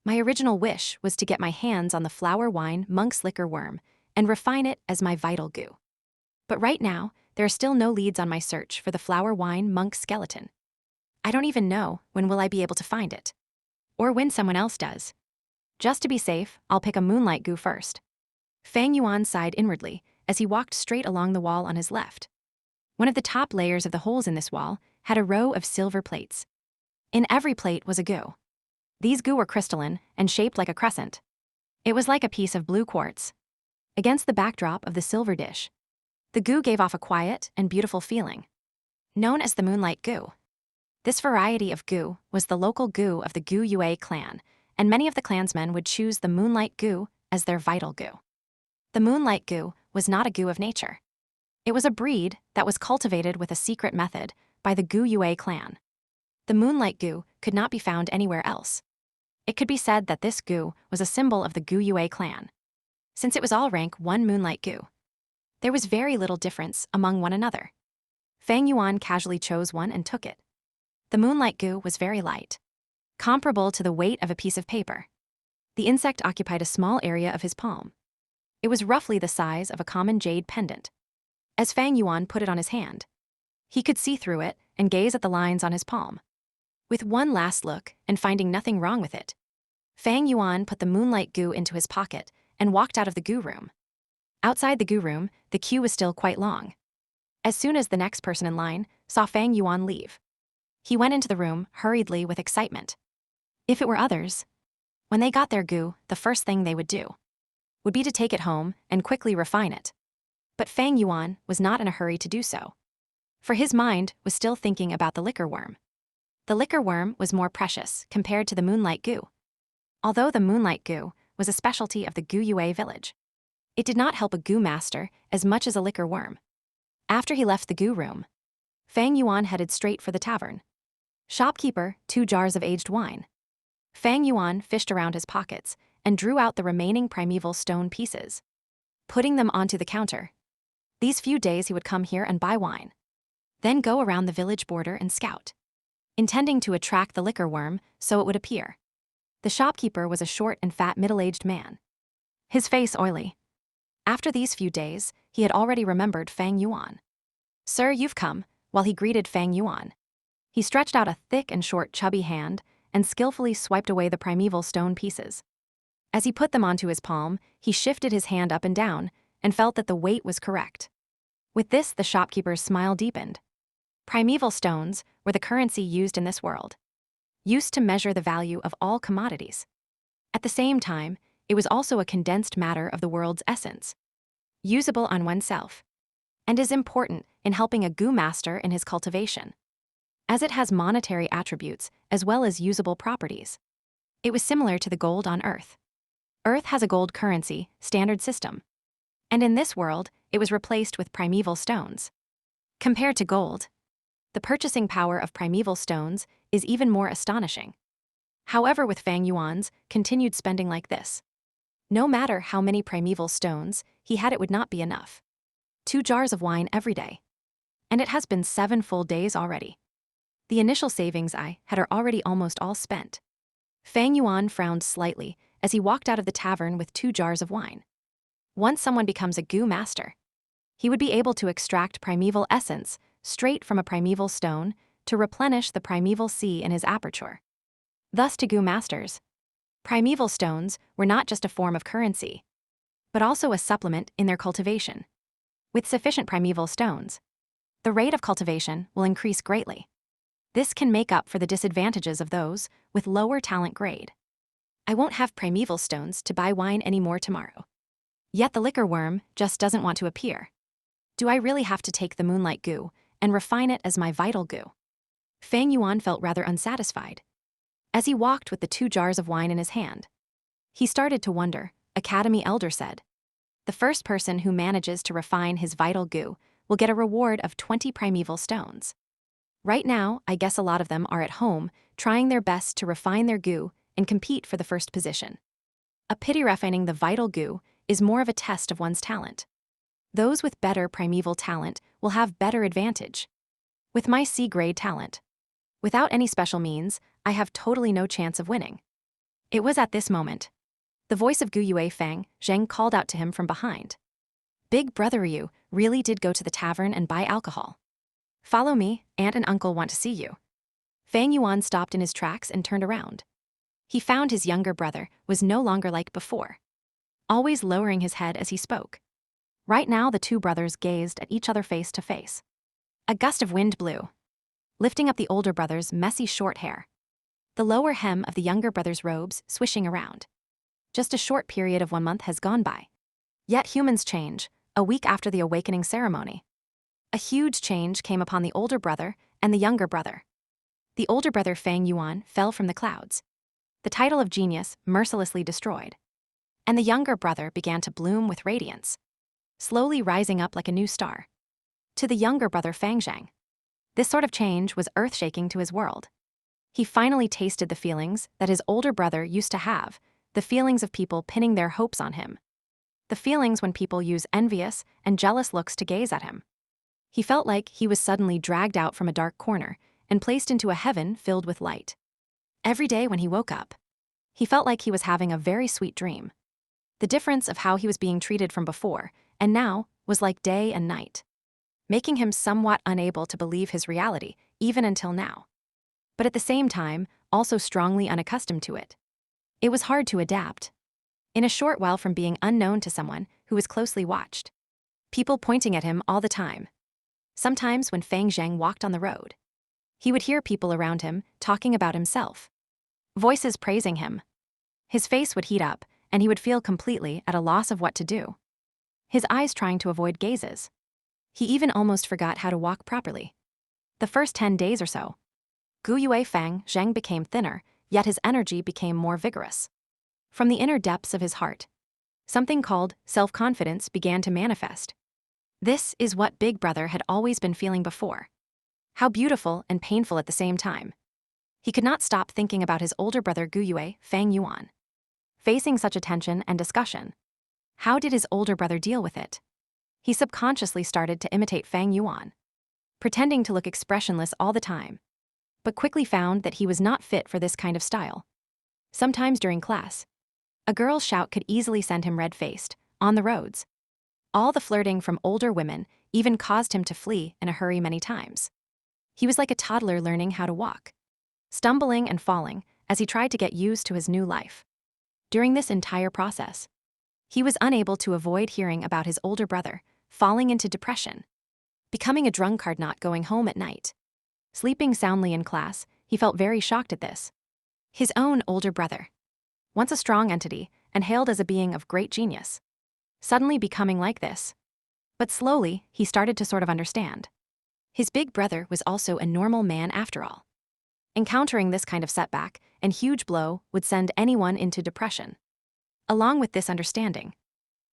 Speaker 1: my original wish was to get my hands on the flower wine monk's liquor worm and refine it as my vital goo. But right now, there are still no leads on my search for the flower wine monk skeleton. I don't even know when will I be able to find it. Or when someone else does. Just to be safe, I'll pick a moonlight goo first. Fang Yuan sighed inwardly as he walked straight along the wall on his left. One of the top layers of the holes in this wall had a row of silver plates. In every plate was a goo. These goo were crystalline and shaped like a crescent. It was like a piece of blue quartz. Against the backdrop of the silver dish, the goo gave off a quiet and beautiful feeling. Known as the moonlight goo. This variety of goo was the local goo of the Gu Yue clan, and many of the clansmen would choose the moonlight goo as their vital goo. The moonlight goo was not a goo of nature. It was a breed that was cultivated with a secret method by the Gu Yue clan. The moonlight goo could not be found anywhere else. It could be said that this goo was a symbol of the Gu Yue clan, since it was all rank 1 moonlight goo. There was very little difference among one another. Fang Yuan casually chose one and took it. The moonlight goo was very light, comparable to the weight of a piece of paper. The insect occupied a small area of his palm. It was roughly the size of a common jade pendant. As Fang Yuan put it on his hand, he could see through it and gaze at the lines on his palm. With one last look and finding nothing wrong with it, Fang Yuan put the moonlight goo into his pocket and walked out of the goo room. Outside the goo room, the queue was still quite long. As soon as the next person in line saw Fang Yuan leave, he went into the room hurriedly with excitement. If it were others, when they got their goo, the first thing they would do would be to take it home and quickly refine it. But Fang Yuan was not in a hurry to do so, for his mind was still thinking about the liquor worm. The liquor worm was more precious compared to the moonlight goo. Although the moonlight goo was a specialty of the Gu Yue village, it did not help a goo master as much as a liquor worm. After he left the goo room, Fang Yuan headed straight for the tavern. Shopkeeper, 2 jars of aged wine. Fang Yuan fished around his pockets and drew out the remaining primeval stone pieces, putting them onto the counter. These few days he would come here and buy wine, then go around the village border and scout, intending to attract the liquor worm so it would appear. The shopkeeper was a short and fat middle-aged man, his face oily. After these few days, he had already remembered Fang Yuan. "Sir, you've come," while he greeted Fang Yuan. He stretched out a thick and short chubby hand and skillfully swiped away the primeval stone pieces. As he put them onto his palm, he shifted his hand up and down and felt that the weight was correct. With this, the shopkeeper's smile deepened. Primeval stones were the currency used in this world, used to measure the value of all commodities. At the same time, it was also a condensed matter of the world's essence, usable on oneself, and is important in helping a goo master in his cultivation, as it has monetary attributes as well as usable properties. It was similar to the gold on Earth. Earth has a gold currency standard system, and in this world, it was replaced with primeval stones. Compared to gold, the purchasing power of primeval stones is even more astonishing. However, with Fang Yuan's continued spending like this, no matter how many primeval stones he had, it would not be enough. 2 jars of wine every day. And it has been 7 full days already. The initial savings I had are already almost all spent. Fang Yuan frowned slightly as he walked out of the tavern with 2 jars of wine. Once someone becomes a goo master, he would be able to extract primeval essence straight from a primeval stone to replenish the primeval sea in his aperture. Thus, to goo masters, primeval stones were not just a form of currency, but also a supplement in their cultivation. With sufficient primeval stones, the rate of cultivation will increase greatly. This can make up for the disadvantages of those with lower talent grade. I won't have primeval stones to buy wine anymore tomorrow. Yet the liquor worm just doesn't want to appear. Do I really have to take the moonlight goo and refine it as my vital goo? Fang Yuan felt rather unsatisfied. As he walked with the 2 jars of wine in his hand, he started to wonder. Academy elder said, "The first person who manages to refine his vital goo will get a reward of 20 primeval stones." Right now, I guess a lot of them are at home, trying their best to refine their goo and compete for the first position. A pity refining the vital goo is more of a test of one's talent. Those with better primeval talent will have better advantage. With my C-grade talent. Without any special means, I have totally no chance of winning. It was at this moment. The voice of Gu Yue Fang Zheng called out to him from behind. Big brother Yu really did go to the tavern and buy alcohol. Follow me, aunt and uncle want to see you. Fang Yuan stopped in his tracks and turned around. He found his younger brother was no longer like before, always lowering his head as he spoke. Right now the two brothers gazed at each other face to face. A gust of wind blew, lifting up the older brother's messy short hair. The lower hem of the younger brother's robes swishing around. Just a short period of 1 month has gone by. Yet humans change, a week after the awakening ceremony. A huge change came upon the older brother and the younger brother. The older brother Fang Yuan fell from the clouds. The title of genius mercilessly destroyed. And the younger brother began to bloom with radiance, slowly rising up like a new star. To the younger brother Fang Zhang, this sort of change was earth-shaking to his world. He finally tasted the feelings that his older brother used to have, the feelings of people pinning their hopes on him. The feelings when people use envious and jealous looks to gaze at him. He felt like he was suddenly dragged out from a dark corner and placed into a heaven filled with light. Every day when he woke up, he felt like he was having a very sweet dream. The difference of how he was being treated from before and now was like day and night, making him somewhat unable to believe his reality, even until now. But at the same time, also strongly unaccustomed to it. It was hard to adapt. In a short while from being unknown to someone who was closely watched. People pointing at him all the time. Sometimes when Fang Zhang walked on the road, he would hear people around him talking about himself. Voices praising him. His face would heat up, and he would feel completely at a loss of what to do. His eyes trying to avoid gazes. He even almost forgot how to walk properly. The first 10 days or so, Gu Yue Fang Zheng became thinner, yet his energy became more vigorous. From the inner depths of his heart, something called self-confidence began to manifest. This is what Big Brother had always been feeling before. How beautiful and painful at the same time. He could not stop thinking about his older brother Gu Yue Fang Yuan. Facing such attention and discussion, how did his older brother deal with it? He subconsciously started to imitate Fang Yuan, pretending to look expressionless all the time, but quickly found that he was not fit for this kind of style. Sometimes during class, a girl's shout could easily send him red-faced, on the roads. All the flirting from older women even caused him to flee in a hurry many times. He was like a toddler learning how to walk, stumbling and falling as he tried to get used to his new life. During this entire process, he was unable to avoid hearing about his older brother falling into depression, becoming a drunkard, not going home at night, sleeping soundly in class. He felt very shocked at this. His own older brother, once a strong entity and hailed as a being of great genius, suddenly becoming like this. But slowly, he started to sort of understand. His big brother was also a normal man after all. Encountering this kind of setback and huge blow would send anyone into depression. Along with this understanding,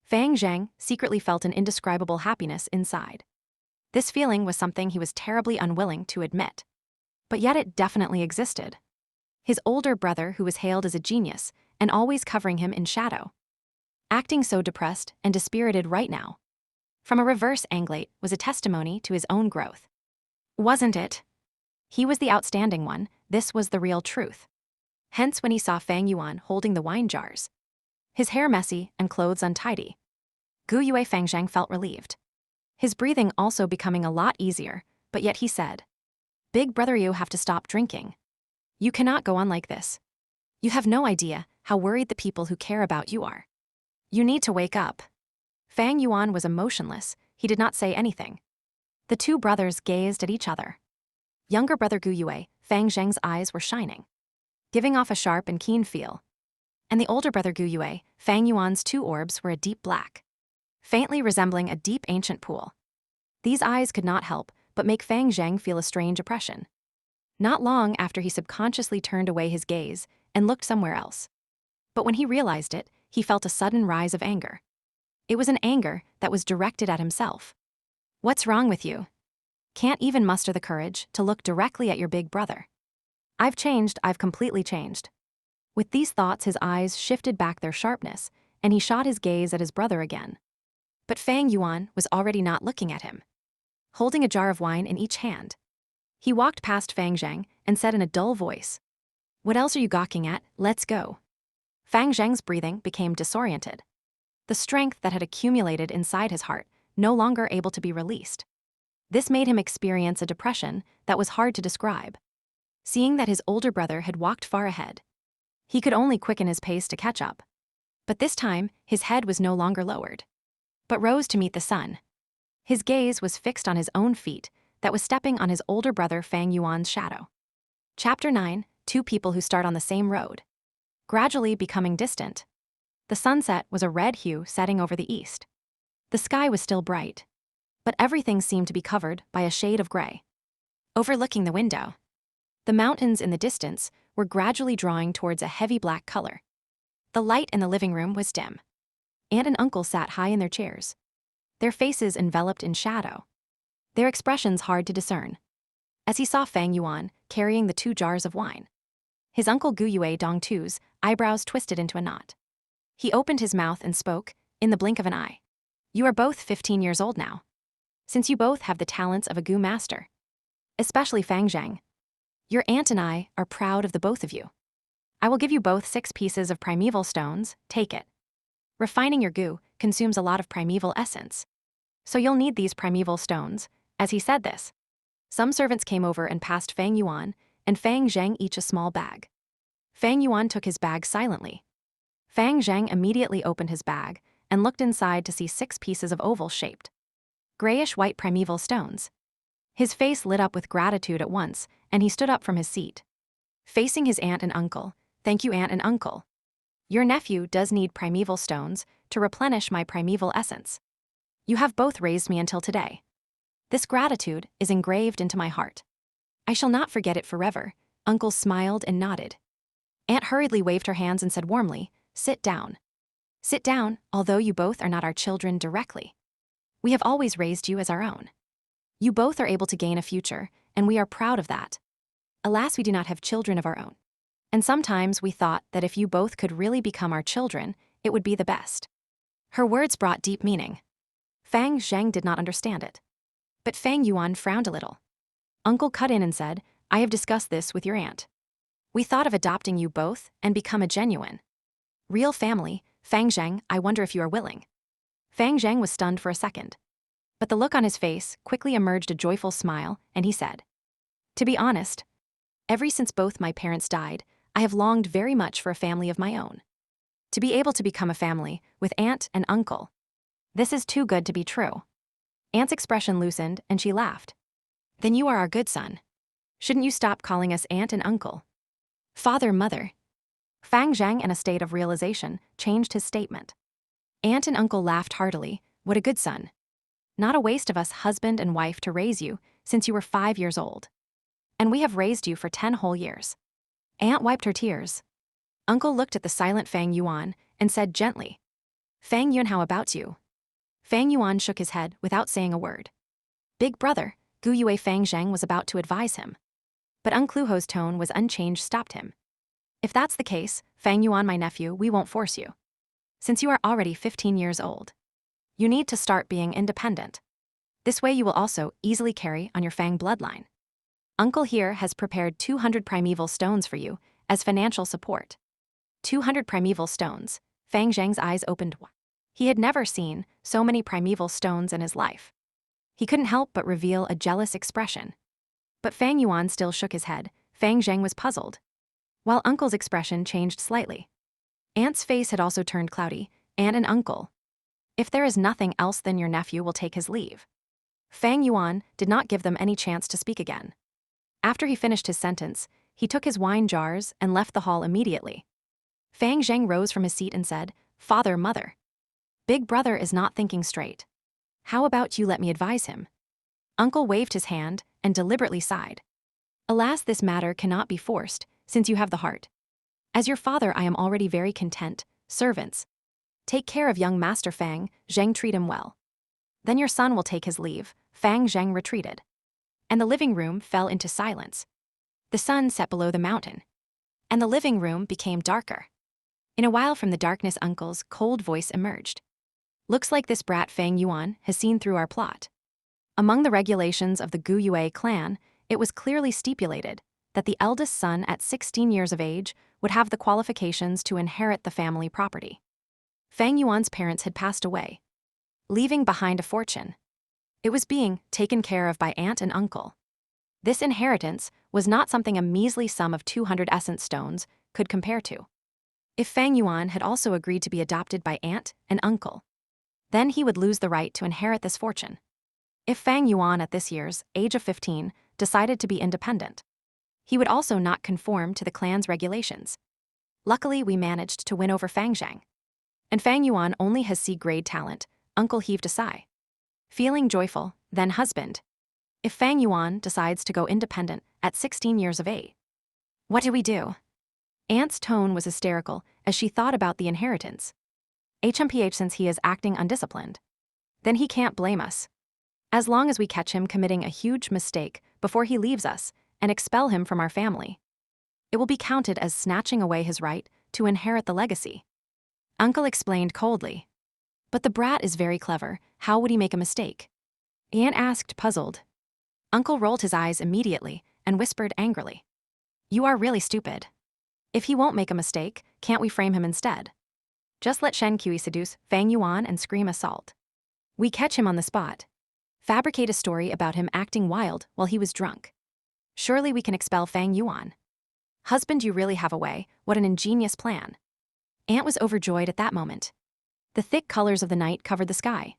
Speaker 1: Fang Zhang secretly felt an indescribable happiness inside. This feeling was something he was terribly unwilling to admit. But yet it definitely existed. His older brother, who was hailed as a genius and always covering him in shadow, acting so depressed and dispirited right now, from a reverse angle, was a testimony to his own growth. Wasn't it? He was the outstanding one, this was the real truth. Hence when he saw Fang Yuan holding the wine jars, his hair messy and clothes untidy, Gu Yue Fang Zhang felt relieved. His breathing also becoming a lot easier, but yet he said, "Big brother, you have to stop drinking. You cannot go on like this. You have no idea how worried the people who care about you are. You need to wake up." Fang Yuan was emotionless, he did not say anything. The two brothers gazed at each other. Younger brother Gu Yue Fang Zheng's eyes were shining, giving off a sharp and keen feel. And the older brother Gu Yue Fang Yuan's two orbs were a deep black, faintly resembling a deep ancient pool. These eyes could not help but make Fang Zheng feel a strange oppression. Not long after, he subconsciously turned away his gaze and looked somewhere else. But when he realized it, he felt a sudden rise of anger. It was an anger that was directed at himself. What's wrong with you? Can't even muster the courage to look directly at your big brother. I've changed, I've completely changed. With these thoughts, his eyes shifted back their sharpness, and he shot his gaze at his brother again. But Fang Yuan was already not looking at him. holding a jar of wine in each hand. He walked past Fang Zhang and said in a dull voice, "What else are you gawking at? Let's go." Fang Zhang's breathing became disoriented. The strength that had accumulated inside his heart no longer able to be released. This made him experience a depression that was hard to describe. Seeing that his older brother had walked far ahead, he could only quicken his pace to catch up. But this time, his head was no longer lowered, but rose to meet the sun. His gaze was fixed on his own feet that was stepping on his older brother Fang Yuan's shadow. Chapter 9, Two people who start on the same road. Gradually becoming distant. The sunset was a red hue setting over the east. The sky was still bright, but everything seemed to be covered by a shade of gray. Overlooking the window, the mountains in the distance were gradually drawing towards a heavy black color. The light in the living room was dim. Aunt and uncle sat high in their chairs, their faces enveloped in shadow, their expressions hard to discern. As he saw Fang Yuan carrying the 2 jars of wine, his uncle Gu Yue Dongtu's eyebrows twisted into a knot. He opened his mouth and spoke, in the blink of an eye. "You are both 15 years old now. Since you both have the talents of a Gu master, especially Fang Zhang, your aunt and I are proud of the both of you. I will give you both 6 pieces of primeval stones, take it. Refining your Gu consumes a lot of primeval essence, so you'll need these primeval stones." As he said this, some servants came over and passed Fang Yuan and Fang Zhang each a small bag. Fang Yuan took his bag silently. Fang Zhang immediately opened his bag and looked inside to see 6 pieces of oval-shaped, grayish-white primeval stones. His face lit up with gratitude at once, and he stood up from his seat. Facing his aunt and uncle, "Thank you, aunt and uncle. Your nephew does need primeval stones to replenish my primeval essence. You have both raised me until today. This gratitude is engraved into my heart. I shall not forget it forever." Uncle smiled and nodded. Aunt hurriedly waved her hands and said warmly, "Sit down. Sit down, although you both are not our children directly. We have always raised you as our own. You both are able to gain a future, and we are proud of that. Alas, we do not have children of our own. And sometimes we thought that if you both could really become our children, it would be the best." Her words brought deep meaning. Fang Zhang did not understand it, but Fang Yuan frowned a little. Uncle cut in and said, "I have discussed this with your aunt. We thought of adopting you both and become a genuine, real family. Fang Zhang, I wonder if you are willing." Fang Zhang was stunned for a second, but the look on his face quickly emerged a joyful smile, and he said, "To be honest, ever since both my parents died, I have longed very much for a family of my own. To be able to become a family with aunt and uncle. This is too good to be true." Aunt's expression loosened, and she laughed. "Then you are our good son. Shouldn't you stop calling us aunt and uncle? Father, mother." Fang Zhang, in a state of realization, changed his statement. Aunt and uncle laughed heartily. "What a good son. Not a waste of us husband and wife to raise you since you were 5 years old. And we have raised you for 10 whole years." Aunt wiped her tears. Uncle looked at the silent Fang Yuan and said gently, "Fang Yuan, how about you?" Fang Yuan shook his head without saying a word. "Big brother," Gu Yue Fang Zhang was about to advise him, but Uncle Ho's tone was unchanged, stopped him. "If that's the case, Fang Yuan, my nephew, we won't force you. Since you are already 15 years old, you need to start being independent. This way you will also easily carry on your Fang bloodline. Uncle here has prepared 200 primeval stones for you as financial support." 200 primeval stones. Fang Zhang's eyes opened wide. He had never seen so many primeval stones in his life. He couldn't help but reveal a jealous expression. But Fang Yuan still shook his head. Fang Zhang was puzzled, while Uncle's expression changed slightly. Aunt's face had also turned cloudy. "Aunt and uncle, if there is nothing else, then your nephew will take his leave." Fang Yuan did not give them any chance to speak again. After he finished his sentence, he took his wine jars and left the hall immediately. Fang Zhang rose from his seat and said, "Father, mother, big brother is not thinking straight. How about you let me advise him?" Uncle waved his hand and deliberately sighed. "Alas, this matter cannot be forced, since you have the heart. As your father, I am already very content. Servants, take care of young Master Fang Zhang, treat him well. Then your son will take his leave." Fang Zhang retreated, and the living room fell into silence. The sun set below the mountain, and the living room became darker. In a while, from the darkness, Uncle's cold voice emerged. "Looks like this brat Fang Yuan has seen through our plot. Among the regulations of the Guyue clan, it was clearly stipulated that the eldest son at 16 years of age would have the qualifications to inherit the family property. Fang Yuan's parents had passed away, leaving behind a fortune. It was being taken care of by aunt and uncle. This inheritance was not something a measly sum of 200 essence stones could compare to. If Fang Yuan had also agreed to be adopted by aunt and uncle, then he would lose the right to inherit this fortune. If Fang Yuan at this year's age of 15 decided to be independent, he would also not conform to the clan's regulations. Luckily, we managed to win over Fang Zhang. And Fang Yuan only has C-grade talent. Uncle heaved a sigh. Feeling joyful, then husband. If Fang Yuan decides to go independent at 16 years of age, what do we do? Aunt's tone was hysterical as she thought about the inheritance. HMPH, since he is acting undisciplined, then he can't blame us. As long as we catch him committing a huge mistake before he leaves us and expel him from our family, it will be counted as snatching away his right to inherit the legacy. Uncle explained coldly. But the brat is very clever. How would he make a mistake? Aunt asked, puzzled. Uncle rolled his eyes immediately and whispered angrily. You are really stupid. If he won't make a mistake, can't we frame him instead? Just let Shen Qi seduce Fang Yuan and scream assault. We catch him on the spot. Fabricate a story about him acting wild while he was drunk. Surely we can expel Fang Yuan. Husband, you really have a way. What an ingenious plan. Aunt was overjoyed at that moment. The thick colors of the night covered the sky,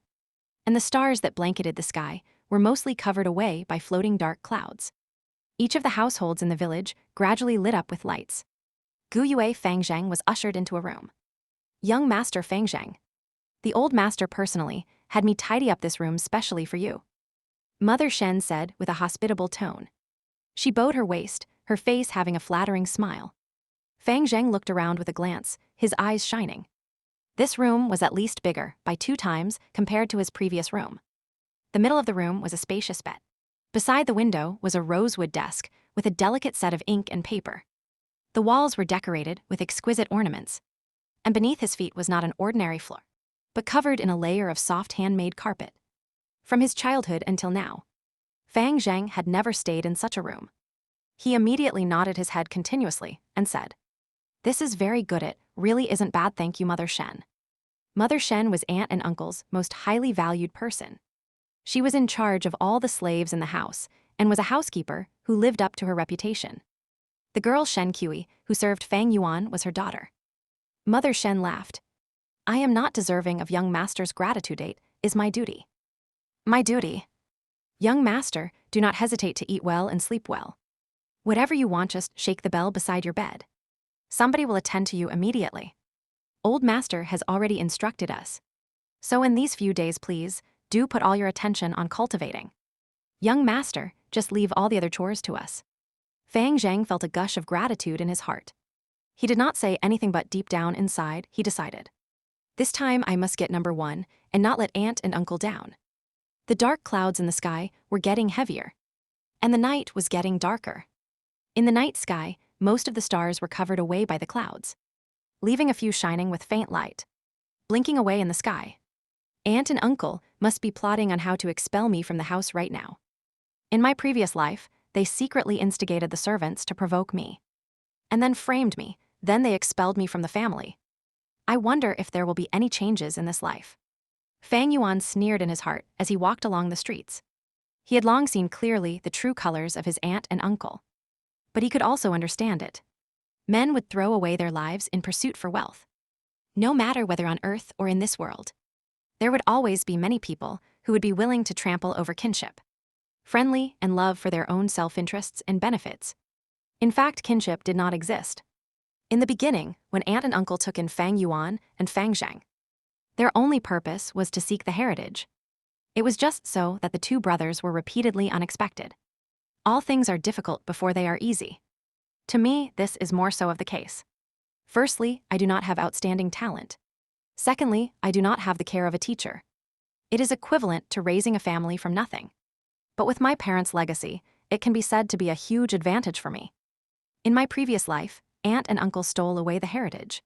Speaker 1: and the stars that blanketed the sky were mostly covered away by floating dark clouds. Each of the households in the village gradually lit up with lights. Guyue Fang Zhang was ushered into a room. Young Master Fang Zhang. The old master personally had me tidy up this room specially for you, Mother Shen said with a hospitable tone. She bowed her waist, her face having a flattering smile. Fang Zhang looked around with a glance, his eyes shining. This room was at least bigger by 2 times compared to his previous room. The middle of the room was a spacious bed. Beside the window was a rosewood desk with a delicate set of ink and paper. The walls were decorated with exquisite ornaments, and beneath his feet was not an ordinary floor, but covered in a layer of soft handmade carpet. From his childhood until now, Fang Zhang had never stayed in such a room. He immediately nodded his head continuously and said, This is very good. It really isn't bad, thank you, Mother Shen. Mother Shen was aunt and uncle's most highly valued person. She was in charge of all the slaves in the house and was a housekeeper who lived up to her reputation. The girl Shen Qi, who served Fang Yuan, was her daughter. Mother Shen laughed. I am not deserving of young master's gratitude. It is my duty. My duty? Young master, do not hesitate to eat well and sleep well. Whatever you want, just shake the bell beside your bed. Somebody will attend to you immediately. Old master has already instructed us. So in these few days, please, do put all your attention on cultivating. Young master, just leave all the other chores to us. Fang Zhang felt a gush of gratitude in his heart. He did not say anything, but deep down inside, he decided. This time I must get number 1 and not let aunt and uncle down. The dark clouds in the sky were getting heavier, and the night was getting darker. In the night sky, most of the stars were covered away by the clouds, leaving a few shining with faint light, blinking away in the sky. Aunt and uncle must be plotting on how to expel me from the house right now. In my previous life, they secretly instigated the servants to provoke me, and then framed me. Then they expelled me from the family. I wonder if there will be any changes in this life. Fang Yuan sneered in his heart as he walked along the streets. He had long seen clearly the true colors of his aunt and uncle, but he could also understand it. Men would throw away their lives in pursuit for wealth. No matter whether on earth or in this world, there would always be many people who would be willing to trample over kinship, friendly, and love for their own self-interests and benefits. In fact, kinship did not exist. In the beginning, when aunt and uncle took in Fang Yuan and Fang Zhang, their only purpose was to seek the heritage. It was just so that the 2 brothers were repeatedly unexpected. All things are difficult before they are easy. To me, this is more so of the case. Firstly, I do not have outstanding talent. Secondly, I do not have the care of a teacher. It is equivalent to raising a family from nothing. But with my parents' legacy, it can be said to be a huge advantage for me. In my previous life, aunt and uncle stole away the heritage.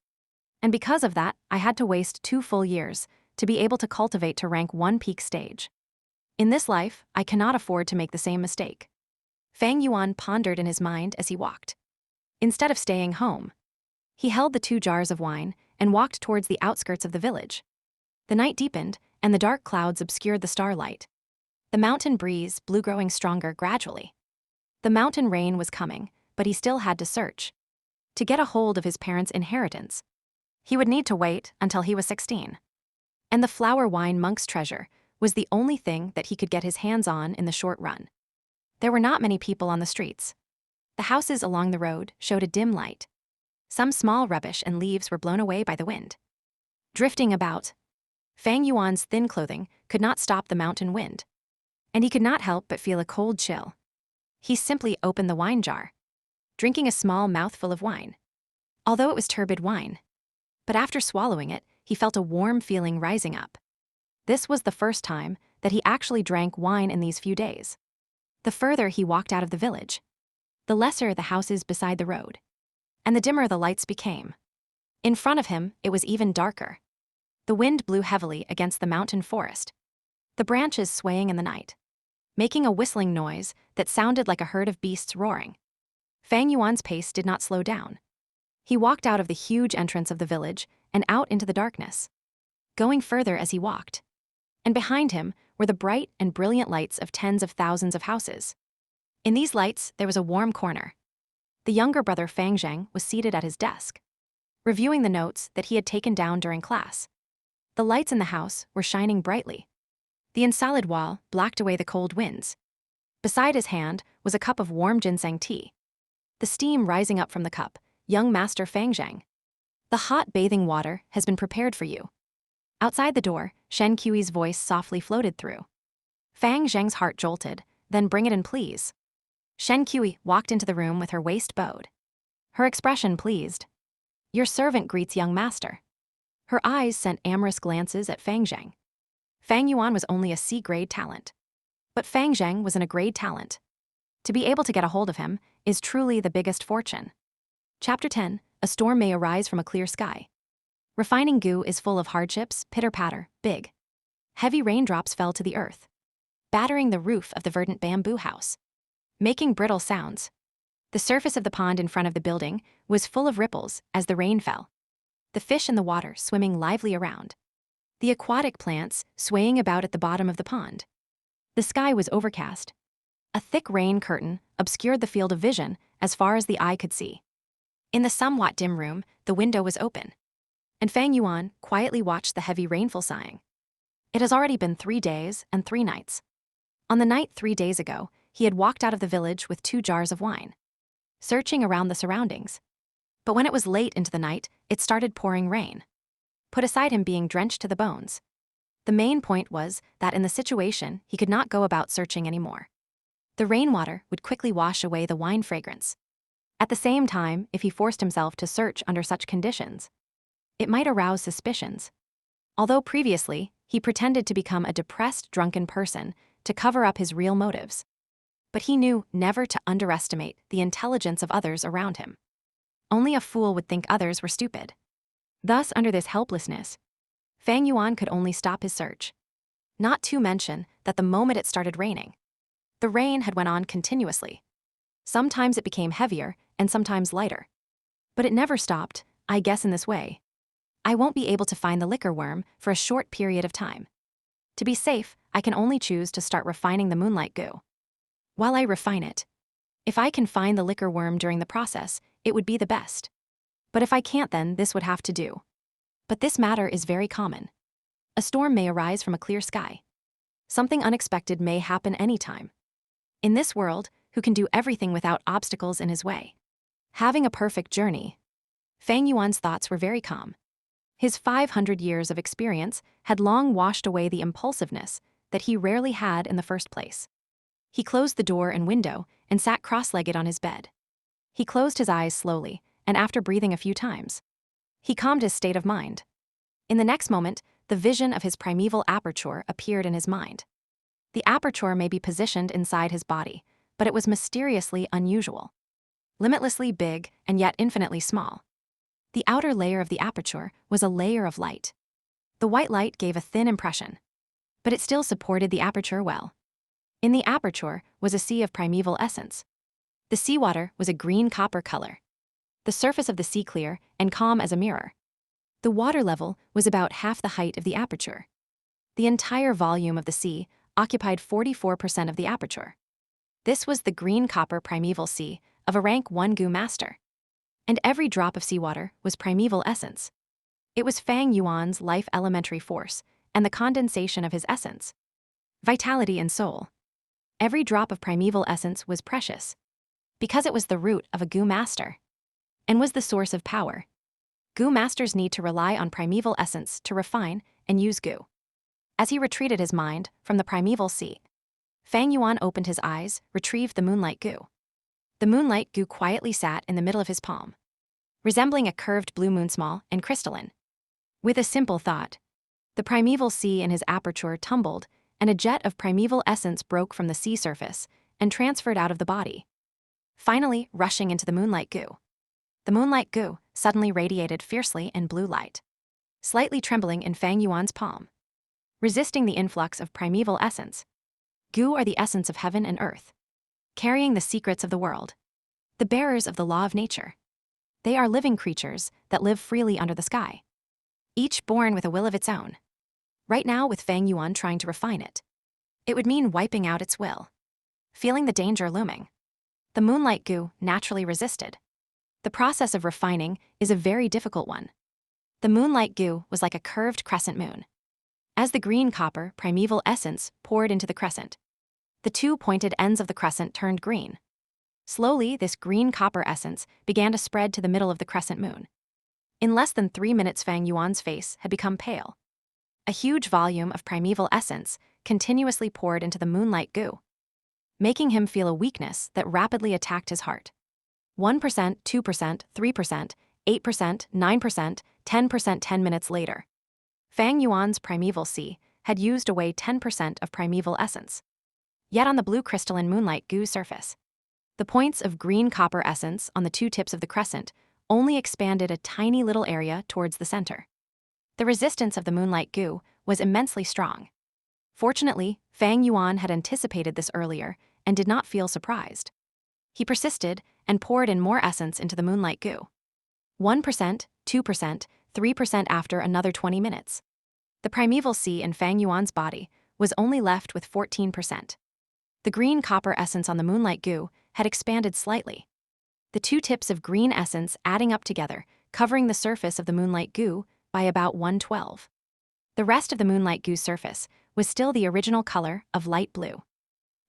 Speaker 1: And because of that, I had to waste 2 full years to be able to cultivate to rank 1 peak stage. In this life, I cannot afford to make the same mistake. Fang Yuan pondered in his mind as he walked. Instead of staying home, he held the 2 jars of wine and walked towards the outskirts of the village. The night deepened, and the dark clouds obscured the starlight. The mountain breeze blew, growing stronger gradually. The mountain rain was coming, but he still had to search. To get a hold of his parents' inheritance, he would need to wait until he was 16. And the flower wine monk's treasure was the only thing that he could get his hands on in the short run. There were not many people on the streets. The houses along the road showed a dim light. Some small rubbish and leaves were blown away by the wind. Drifting about, Fang Yuan's thin clothing could not stop the mountain wind, and he could not help but feel a cold chill. He simply opened the wine jar, drinking a small mouthful of wine. Although it was turbid wine, but after swallowing it, he felt a warm feeling rising up. This was the first time that he actually drank wine in these few days. The further he walked out of the village, the lesser the houses beside the road, and the dimmer the lights became. In front of him, it was even darker. The wind blew heavily against the mountain forest, the branches swaying in the night, making a whistling noise that sounded like a herd of beasts roaring. Fang Yuan's pace did not slow down. He walked out of the huge entrance of the village and out into the darkness, going further as he walked. And behind him were the bright and brilliant lights of tens of thousands of houses. In these lights, there was a warm corner. The younger brother Fang Zheng was seated at his desk, reviewing the notes that he had taken down during class. The lights in the house were shining brightly. The inside wall blacked away the cold winds. Beside his hand was a cup of warm ginseng tea. The steam rising up from the cup, young Master Fang Zheng. The hot bathing water has been prepared for you. Outside the door, Shen Qi's voice softly floated through. Fang Zheng's heart jolted. Then bring it in, please. Shen Qi walked into the room with her waist bowed, her expression pleased. Your servant greets young master. Her eyes sent amorous glances at Fang Zheng. Fang Yuan was only a C-grade talent, but Fang Zheng was an A-grade talent. To be able to get a hold of him is truly the biggest fortune. Chapter 10. A storm may arise from a clear sky. Refining goo is full of hardships, pitter-patter, big. Heavy raindrops fell to the earth, battering the roof of the verdant bamboo house, making brittle sounds. The surface of the pond in front of the building was full of ripples as the rain fell, the fish in the water swimming lively around, the aquatic plants swaying about at the bottom of the pond. The sky was overcast. A thick rain curtain obscured the field of vision as far as the eye could see. In the somewhat dim room, the window was open, and Fang Yuan quietly watched the heavy rainfall sighing. It has already been 3 days and 3 nights. On the night 3 days ago, he had walked out of the village with 2 jars of wine, searching around the surroundings. But when it was late into the night, it started pouring rain. Put aside him being drenched to the bones, the main point was that in the situation, he could not go about searching anymore. The rainwater would quickly wash away the wine fragrance. At the same time, if he forced himself to search under such conditions, it might arouse suspicions. Although previously, he pretended to become a depressed, drunken person to cover up his real motives. But he knew never to underestimate the intelligence of others around him. Only a fool would think others were stupid. Thus, under this helplessness, Fang Yuan could only stop his search. Not to mention that the moment it started raining, the rain had went on continuously. Sometimes it became heavier and sometimes lighter. But it never stopped. I guess in this way, I won't be able to find the liquor worm for a short period of time. To be safe, I can only choose to start refining the moonlight goo. While I refine it, if I can find the liquor worm during the process, it would be the best. But if I can't, then this would have to do. But this matter is very common. A storm may arise from a clear sky. Something unexpected may happen anytime. In this world, who can do everything without obstacles in his way? Having a perfect journey. Fang Yuan's thoughts were very calm. His 500 years of experience had long washed away the impulsiveness that he rarely had in the first place. He closed the door and window and sat cross-legged on his bed. He closed his eyes slowly, and after breathing a few times, he calmed his state of mind. In the next moment, the vision of his primeval aperture appeared in his mind. The aperture may be positioned inside his body, but it was mysteriously unusual. Limitlessly big and yet infinitely small. The outer layer of the aperture was a layer of light. The white light gave a thin impression. but it still supported the aperture well. In the aperture was a sea of primeval essence. The seawater was a green copper color. The surface of the sea clear and calm as a mirror. The water level was about half the height of the aperture. The entire volume of the sea occupied 44% of the aperture. This was the green copper primeval sea of a rank 1 goo master. And every drop of seawater was primeval essence. It was Fang Yuan's life elementary force and the condensation of his essence. Vitality and soul. Every drop of primeval essence was precious, because it was the root of a goo master, and was the source of power. Goo masters need to rely on primeval essence to refine and use goo. As he retreated his mind from the primeval sea, Fang Yuan opened his eyes, retrieved the moonlight goo. The moonlight goo quietly sat in the middle of his palm, resembling a curved blue moon, small and crystalline. With a simple thought, the primeval sea in his aperture tumbled, and a jet of primeval essence broke from the sea surface and transferred out of the body, finally rushing into the moonlight goo. The moonlight goo suddenly radiated fiercely in blue light, slightly trembling in Fang Yuan's palm, resisting the influx of primeval essence. Goo are the essence of heaven and earth, carrying the secrets of the world, the bearers of the law of nature. They are living creatures that live freely under the sky, each born with a will of its own. Right now, with Fang Yuan trying to refine it, it would mean wiping out its will. Feeling the danger looming, the moonlight goo naturally resisted. The process of refining is a very difficult one. The moonlight goo was like a curved crescent moon. As the green copper primeval essence poured into the crescent, the two pointed ends of the crescent turned green. Slowly, this green copper essence began to spread to the middle of the crescent moon. In less than 3 minutes, Fang Yuan's face had become pale. A huge volume of primeval essence continuously poured into the moonlight goo, making him feel a weakness that rapidly attacked his heart. 1%, 2%, 3%, 8%, 9%, 10%. 10 minutes later, Fang Yuan's primeval sea had used away 10% of primeval essence. Yet on the blue crystalline moonlight goo surface, the points of green copper essence on the two tips of the crescent only expanded a tiny little area towards the center. The resistance of the moonlight goo was immensely strong. Fortunately, Fang Yuan had anticipated this earlier and did not feel surprised. He persisted and poured in more essence into the moonlight goo. 1%, 2%, 3% after another 20 minutes. The primeval sea in Fang Yuan's body was only left with 14%. The green copper essence on the moonlight goo had expanded slightly, the two tips of green essence adding up together, covering the surface of the moonlight goo by about 1/12. The rest of the moonlight goo surface was still the original color of light blue.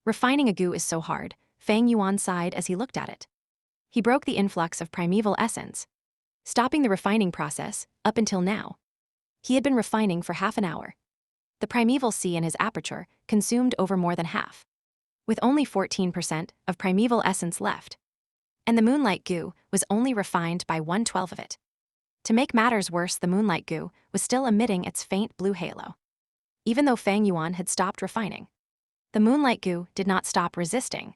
Speaker 1: Refining a goo is so hard, Fang Yuan sighed as he looked at it. He broke the influx of primeval essence, stopping the refining process. Up until now, he had been refining for half an hour. The primeval sea in his aperture consumed over more than half, with only 14% of primeval essence left, and the moonlight goo was only refined by 1/12 of it. To make matters worse, the moonlight goo was still emitting its faint blue halo. Even though Fang Yuan had stopped refining, the moonlight goo did not stop resisting.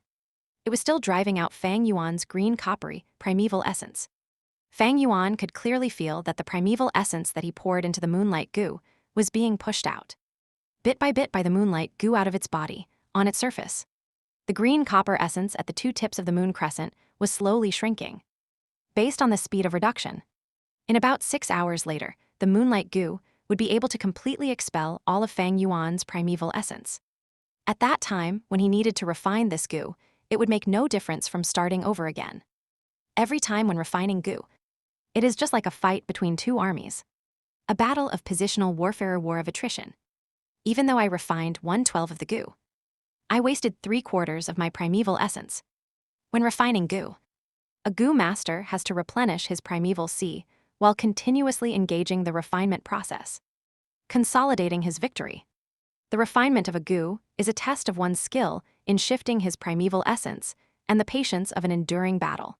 Speaker 1: It was still driving out Fang Yuan's green coppery primeval essence. Fang Yuan could clearly feel that the primeval essence that he poured into the moonlight goo was being pushed out, bit by the moonlight goo out of its body, on its surface. The green copper essence at the two tips of the moon crescent was slowly shrinking, based on the speed of reduction. In about 6 hours later, the moonlight goo would be able to completely expel all of Fang Yuan's primeval essence. At that time, when he needed to refine this goo, it would make no difference from starting over again. Every time when refining goo, it is just like a fight between two armies. A battle of positional warfare, a war of attrition. Even though I refined 1/12 of the goo, I wasted 3/4 of my primeval essence. When refining goo, a goo master has to replenish his primeval sea while continuously engaging the refinement process, consolidating his victory. The refinement of a goo is a test of one's skill in shifting his primeval essence and the patience of an enduring battle.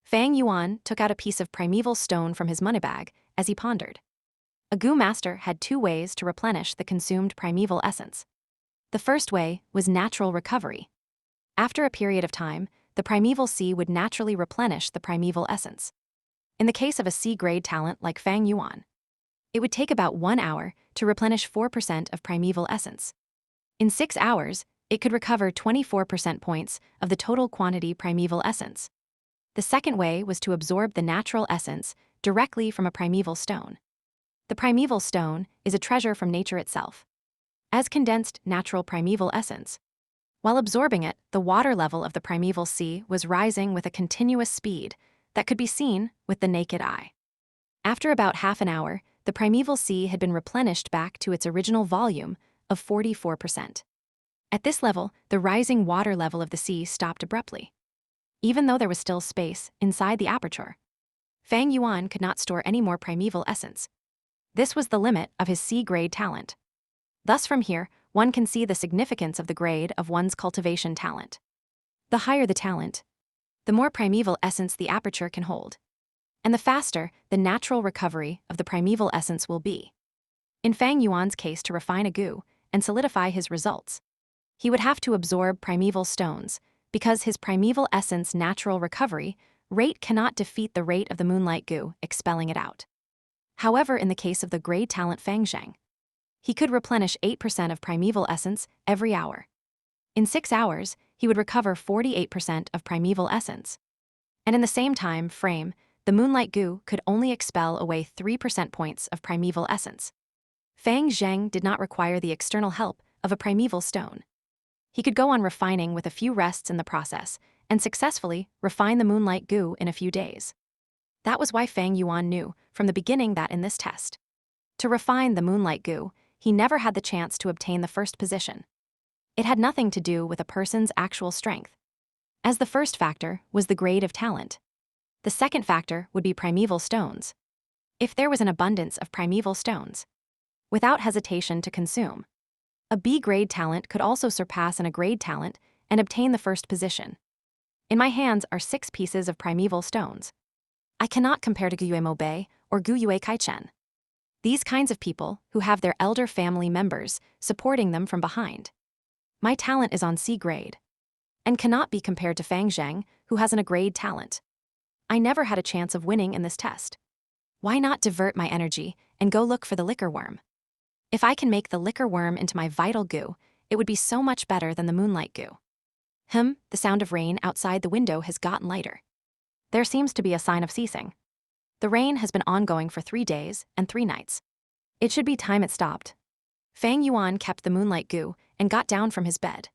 Speaker 1: Fang Yuan took out a piece of primeval stone from his moneybag as he pondered. A goo master had 2 ways to replenish the consumed primeval essence. The first way was natural recovery. After a period of time, the primeval sea would naturally replenish the primeval essence. In the case of a C-grade talent like Fang Yuan, it would take about 1 hour to replenish 4% of primeval essence. In 6 hours, it could recover 24% points of the total quantity primeval essence. The second way was to absorb the natural essence directly from a primeval stone. The primeval stone is a treasure from nature itself, as condensed natural primeval essence. While absorbing it, the water level of the primeval sea was rising with a continuous speed that could be seen with the naked eye. After about half an hour, the primeval sea had been replenished back to its original volume of 44%. At this level, the rising water level of the sea stopped abruptly. Even though there was still space inside the aperture, Fang Yuan could not store any more primeval essence. This was the limit of his sea-grade talent. Thus from here, one can see the significance of the grade of one's cultivation talent. The higher the talent, the more primeval essence the aperture can hold, and the faster the natural recovery of the primeval essence will be. In Fang Yuan's case, to refine a goo and solidify his results, he would have to absorb primeval stones, because his primeval essence natural recovery rate cannot defeat the rate of the moonlight goo expelling it out. However, in the case of the grade talent Fang Zheng, he could replenish 8% of primeval essence every hour. In 6 hours, he would recover 48% of primeval essence. And in the same time frame, the moonlight goo could only expel away 3% points of primeval essence. Fang Zheng did not require the external help of a primeval stone. He could go on refining with a few rests in the process and successfully refine the moonlight goo in a few days. That was why Fang Yuan knew from the beginning that in this test, to refine the moonlight goo, he never had the chance to obtain the first position. It had nothing to do with a person's actual strength, as the first factor was the grade of talent. The second factor would be primeval stones. If there was an abundance of primeval stones, without hesitation to consume, a B-grade talent could also surpass an A-grade talent and obtain the first position. In my hands are 6 pieces of primeval stones. I cannot compare to Guyue Moubei or Guyue Kaichen. These kinds of people who have their elder family members supporting them from behind. My talent is on C grade, and cannot be compared to Fang Zheng, who has an A-grade talent. I never had a chance of winning in this test. Why not divert my energy and go look for the liquor worm? If I can make the liquor worm into my vital goo, it would be so much better than the moonlight goo. The sound of rain outside the window has gotten lighter. There seems to be a sign of ceasing. The rain has been ongoing for 3 days and 3 nights. It should be time it stopped. Fang Yuan kept the moonlight goo and got down from his bed.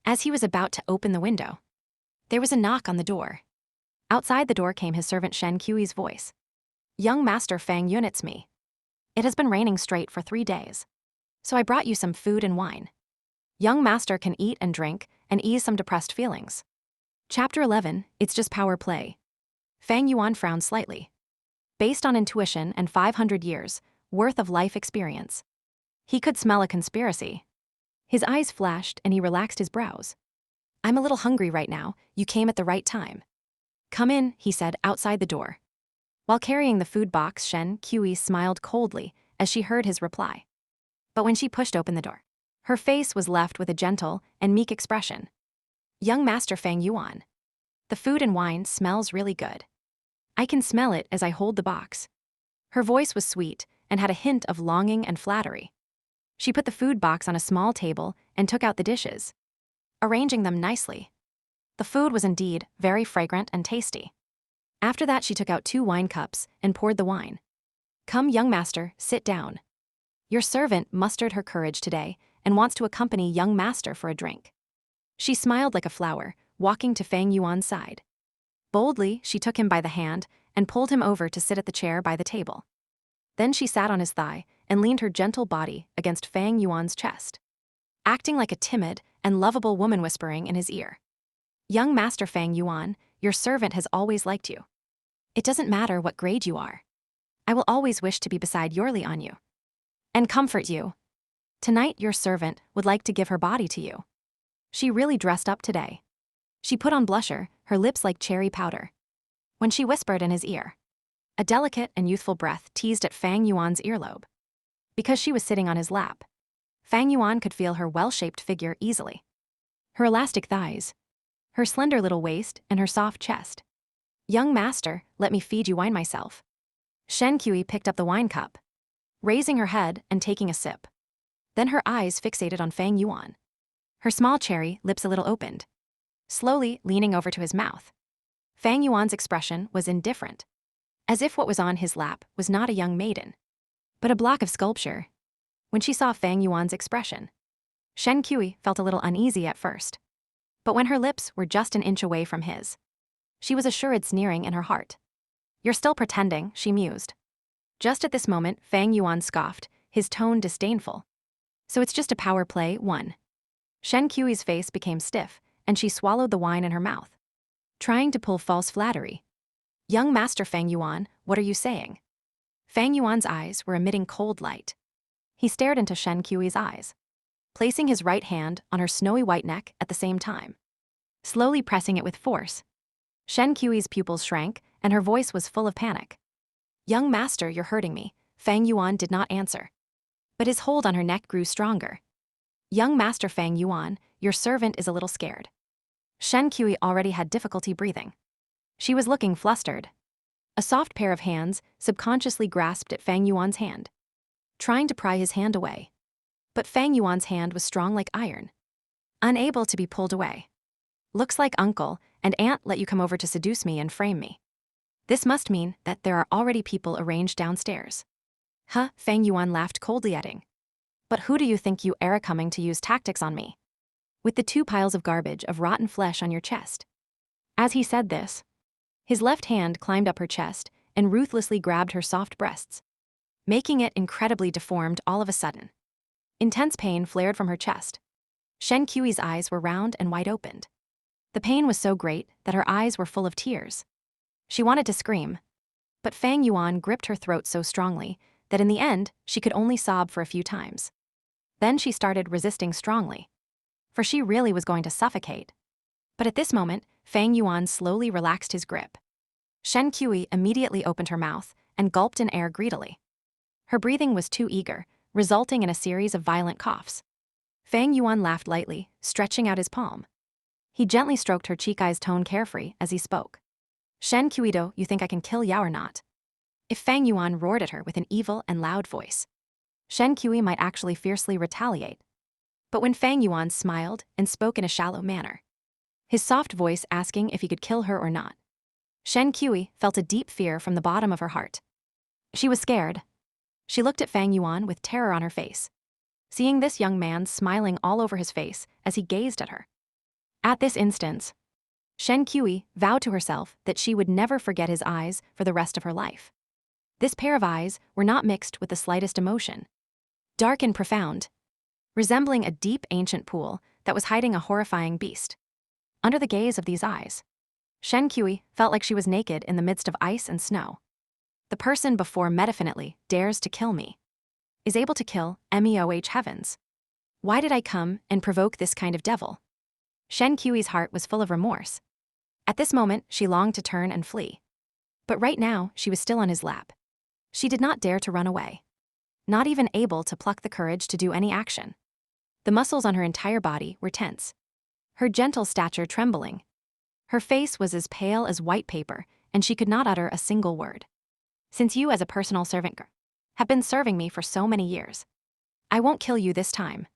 Speaker 1: As he was about to open the window, there was a knock on the door. Outside the door came his servant Shen Qi's voice. "Young Master Fang Yun, it's me. It has been raining straight for 3 days, so I brought you some food and wine. Young Master can eat and drink and ease some depressed feelings." Chapter 11, It's Just Power Play. Fang Yuan frowned slightly. Based on intuition and 500 years worth of life experience, he could smell a conspiracy. His eyes flashed and he relaxed his brows. "I'm a little hungry right now. You came at the right time. Come in," he said outside the door. While carrying the food box, Shen Qi smiled coldly as she heard his reply. But when she pushed open the door, her face was left with a gentle and meek expression. "Young Master Fang Yuan, the food and wine smells really good. I can smell it as I hold the box." Her voice was sweet and had a hint of longing and flattery. She put the food box on a small table and took out the dishes, arranging them nicely. The food was indeed very fragrant and tasty. After that, she took out 2 wine cups and poured the wine. "Come, young master, sit down. Your servant mustered her courage today and wants to accompany young master for a drink." She smiled like a flower, walking to Fang Yuan's side. Boldly, she took him by the hand and pulled him over to sit at the chair by the table. Then she sat on his thigh and leaned her gentle body against Fang Yuan's chest, acting like a timid and lovable woman, whispering in his ear. "Young Master Fang Yuan, your servant has always liked you. It doesn't matter what grade you are. I will always wish to be beside your Li on you and comfort you. Tonight your servant would like to give her body to you." She really dressed up today. She put on blusher, her lips like cherry powder. When she whispered in his ear, a delicate and youthful breath teased at Fang Yuan's earlobe. Because she was sitting on his lap, Fang Yuan could feel her well-shaped figure easily. Her elastic thighs, her slender little waist, and her soft chest. "Young master, let me feed you wine myself." Shen Qi picked up the wine cup. raising her head and taking a sip. Then her eyes fixated on Fang Yuan. Her small cherry lips a little opened, slowly leaning over to his mouth. Fang Yuan's expression was indifferent, as if what was on his lap was not a young maiden, but a block of sculpture. When she saw Fang Yuan's expression, Shen Kui felt a little uneasy at first. But when her lips were just an inch away from his, she was assured sneering in her heart. "You're still pretending," she mused. Just at this moment, Fang Yuan scoffed, his tone disdainful. "So it's just a power play, one." Shen Kui's face became stiff, and she swallowed the wine in her mouth, trying to pull false flattery. "Young Master Fang Yuan, what are you saying?" Fang Yuan's eyes were emitting cold light. He stared into Shen Kui's eyes, placing his right hand on her snowy white neck at the same time, slowly pressing it with force. Shen Kui's pupils shrank, and her voice was full of panic. "Young master, you're hurting me." Fang Yuan did not answer, but his hold on her neck grew stronger. "Young Master Fang Yuan, your servant is a little scared." Shen Kui already had difficulty breathing. She was looking flustered. A soft pair of hands subconsciously grasped at Fang Yuan's hand, trying to pry his hand away. But Fang Yuan's hand was strong like iron, unable to be pulled away. "Looks like uncle and aunt let you come over to seduce me and frame me. This must mean that there are already people arranged downstairs." "Huh?" Fang Yuan laughed coldly, adding, "But who do you think you are coming to use tactics on me? With the 2 piles of garbage of rotten flesh on your chest." As he said this, his left hand climbed up her chest and ruthlessly grabbed her soft breasts, making it incredibly deformed all of a sudden. Intense pain flared from her chest. Shen Kui's eyes were round and wide opened. The pain was so great that her eyes were full of tears. She wanted to scream, but Fang Yuan gripped her throat so strongly that in the end, she could only sob for a few times. Then she started resisting strongly, for she really was going to suffocate. But at this moment, Fang Yuan slowly relaxed his grip. Shen Kui immediately opened her mouth and gulped in air greedily. Her breathing was too eager, resulting in a series of violent coughs. Fang Yuan laughed lightly, stretching out his palm. He gently stroked her cheek, eyes tone carefree as he spoke. "Shen Kuido, you think I can kill ya or not?" If Fang Yuan roared at her with an evil and loud voice, Shen Kui might actually fiercely retaliate. But when Fang Yuan smiled and spoke in a shallow manner, his soft voice asking if he could kill her or not, Shen Kui felt a deep fear from the bottom of her heart. She was scared. She looked at Fang Yuan with terror on her face, seeing this young man smiling all over his face as he gazed at her. At this instant, Shen Kui vowed to herself that she would never forget his eyes for the rest of her life. This pair of eyes were not mixed with the slightest emotion. Dark and profound, resembling a deep ancient pool that was hiding a horrifying beast. Under the gaze of these eyes, Shen Kui felt like she was naked in the midst of ice and snow. The person before me definitely dares to kill me, is able to kill MEOH heavens. Why did I come and provoke this kind of devil? Shen Kui's heart was full of remorse. At this moment, she longed to turn and flee. But right now, she was still on his lap. She did not dare to run away, not even able to pluck the courage to do any action. The muscles on her entire body were tense, her gentle stature trembling. Her face was as pale as white paper, and she could not utter a single word. "Since you as a personal servant have been serving me for so many years, I won't kill you this time.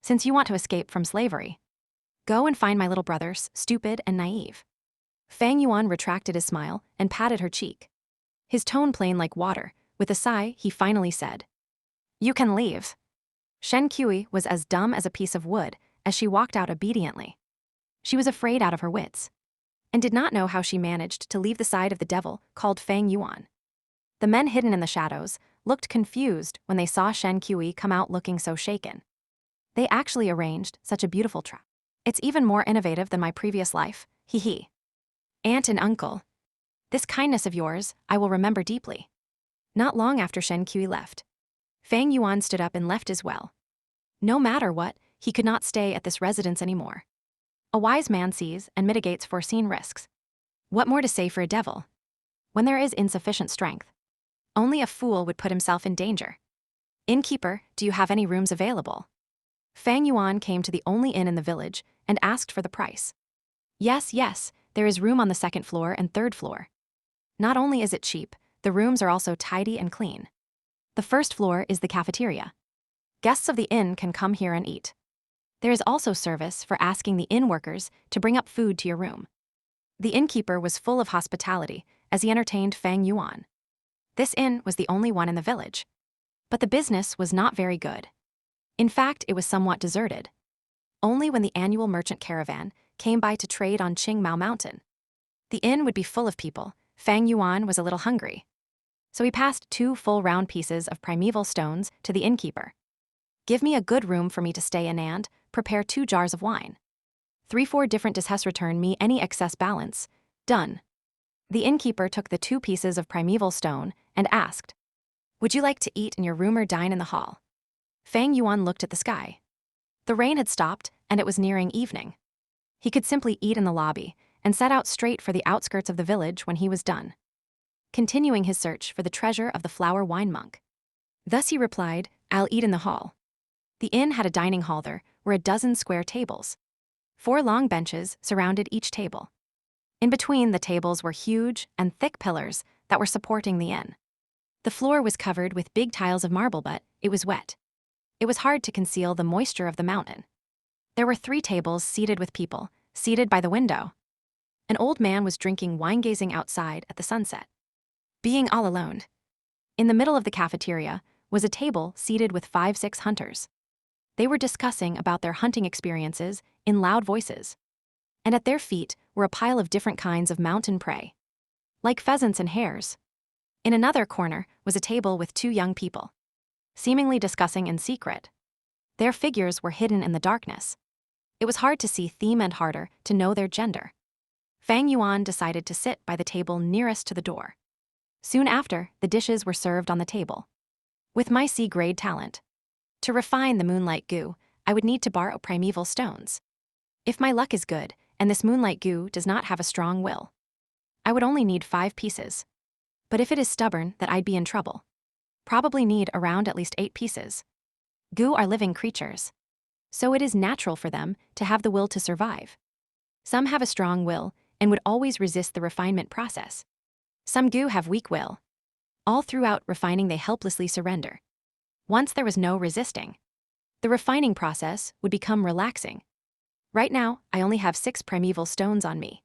Speaker 1: Since you want to escape from slavery, go and find my little brothers, stupid and naive." Fang Yuan retracted his smile and patted her cheek. His tone plain like water. With a sigh, he finally said, "You can leave." Shen Kui was as dumb as a piece of wood as she walked out obediently. She was afraid out of her wits, and did not know how she managed to leave the side of the devil called Fang Yuan. The men hidden in the shadows looked confused when they saw Shen Kui come out looking so shaken. They actually arranged such a beautiful trap. It's even more innovative than my previous life, hee hee. Aunt and uncle, this kindness of yours I will remember deeply. Not long after Shen Kui left, Fang Yuan stood up and left as well. No matter what, he could not stay at this residence anymore. A wise man sees and mitigates foreseen risks. What more to say for a devil? When there is insufficient strength, only a fool would put himself in danger. "Innkeeper, do you have any rooms available?" Fang Yuan came to the only inn in the village and asked for the price. Yes, there is room on the 2nd floor and 3rd floor. Not only is it cheap, the rooms are also tidy and clean. The first floor is the cafeteria. Guests of the inn can come here and eat. There is also service for asking the inn workers to bring up food to your room. The innkeeper was full of hospitality as he entertained Fang Yuan. This inn was the only one in the village. But the business was not very good. In fact, it was somewhat deserted. Only when the annual merchant caravan came by to trade on Qingmao Mountain. The inn would be full of people. Fang Yuan was a little hungry. So he passed 2 full round pieces of primeval stones to the innkeeper. Give me a good room for me to stay in and prepare 2 jars of wine. 3-4 different dishes return me any excess balance. Done. The innkeeper took the 2 pieces of primeval stone and asked, "Would you like to eat in your room or dine in the hall?" Fang Yuan looked at the sky. The rain had stopped and it was nearing evening. He could simply eat in the lobby and set out straight for the outskirts of the village when he was done, continuing his search for the treasure of the flower wine monk. Thus he replied, "I'll eat in the hall." The inn had a dining hall. There were a dozen square tables. 4 long benches surrounded each table. In between the tables were huge and thick pillars that were supporting the inn. The floor was covered with big tiles of marble, but it was wet. It was hard to conceal the moisture of the mountain. There were 3 tables seated with people, seated by the window. An old man was drinking wine, gazing outside at the sunset. Being all alone. In the middle of the cafeteria was a table seated with 5-6 hunters. They were discussing about their hunting experiences in loud voices. And at their feet were a pile of different kinds of mountain prey, like pheasants and hares. In another corner was a table with 2 young people, seemingly discussing in secret. Their figures were hidden in the darkness. It was hard to see them and harder to know their gender. Fang Yuan decided to sit by the table nearest to the door. Soon after, the dishes were served on the table. With my C-grade talent, to refine the moonlight goo, I would need to borrow primeval stones. If my luck is good, and this moonlight goo does not have a strong will, I would only need 5 pieces. But if it is stubborn, that I'd be in trouble. Probably need around at least 8 pieces. Goo are living creatures, so it is natural for them to have the will to survive. Some have a strong will and would always resist the refinement process. Some goo have weak will. All throughout refining they helplessly surrender. Once there was no resisting, the refining process would become relaxing. Right now, I only have 6 primeval stones on me.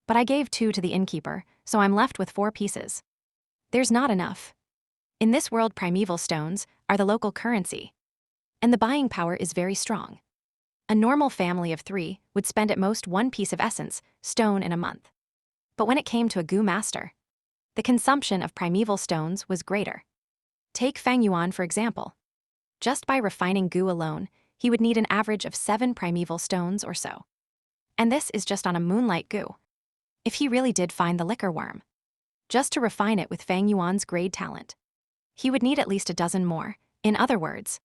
Speaker 1: But I gave 2 to the innkeeper, so I'm left with 4 pieces. There's not enough. In this world, primeval stones are the local currency, and the buying power is very strong. A normal family of 3 would spend at most 1 piece of essence stone in a month. But when it came to a goo master, the consumption of primeval stones was greater. Take Fang Yuan for example. Just by refining goo alone, he would need an average of 7 primeval stones or so. And this is just on a moonlight goo. If he really did find the liquor worm, just to refine it with Fang Yuan's grade talent, he would need at least a dozen more. In other words,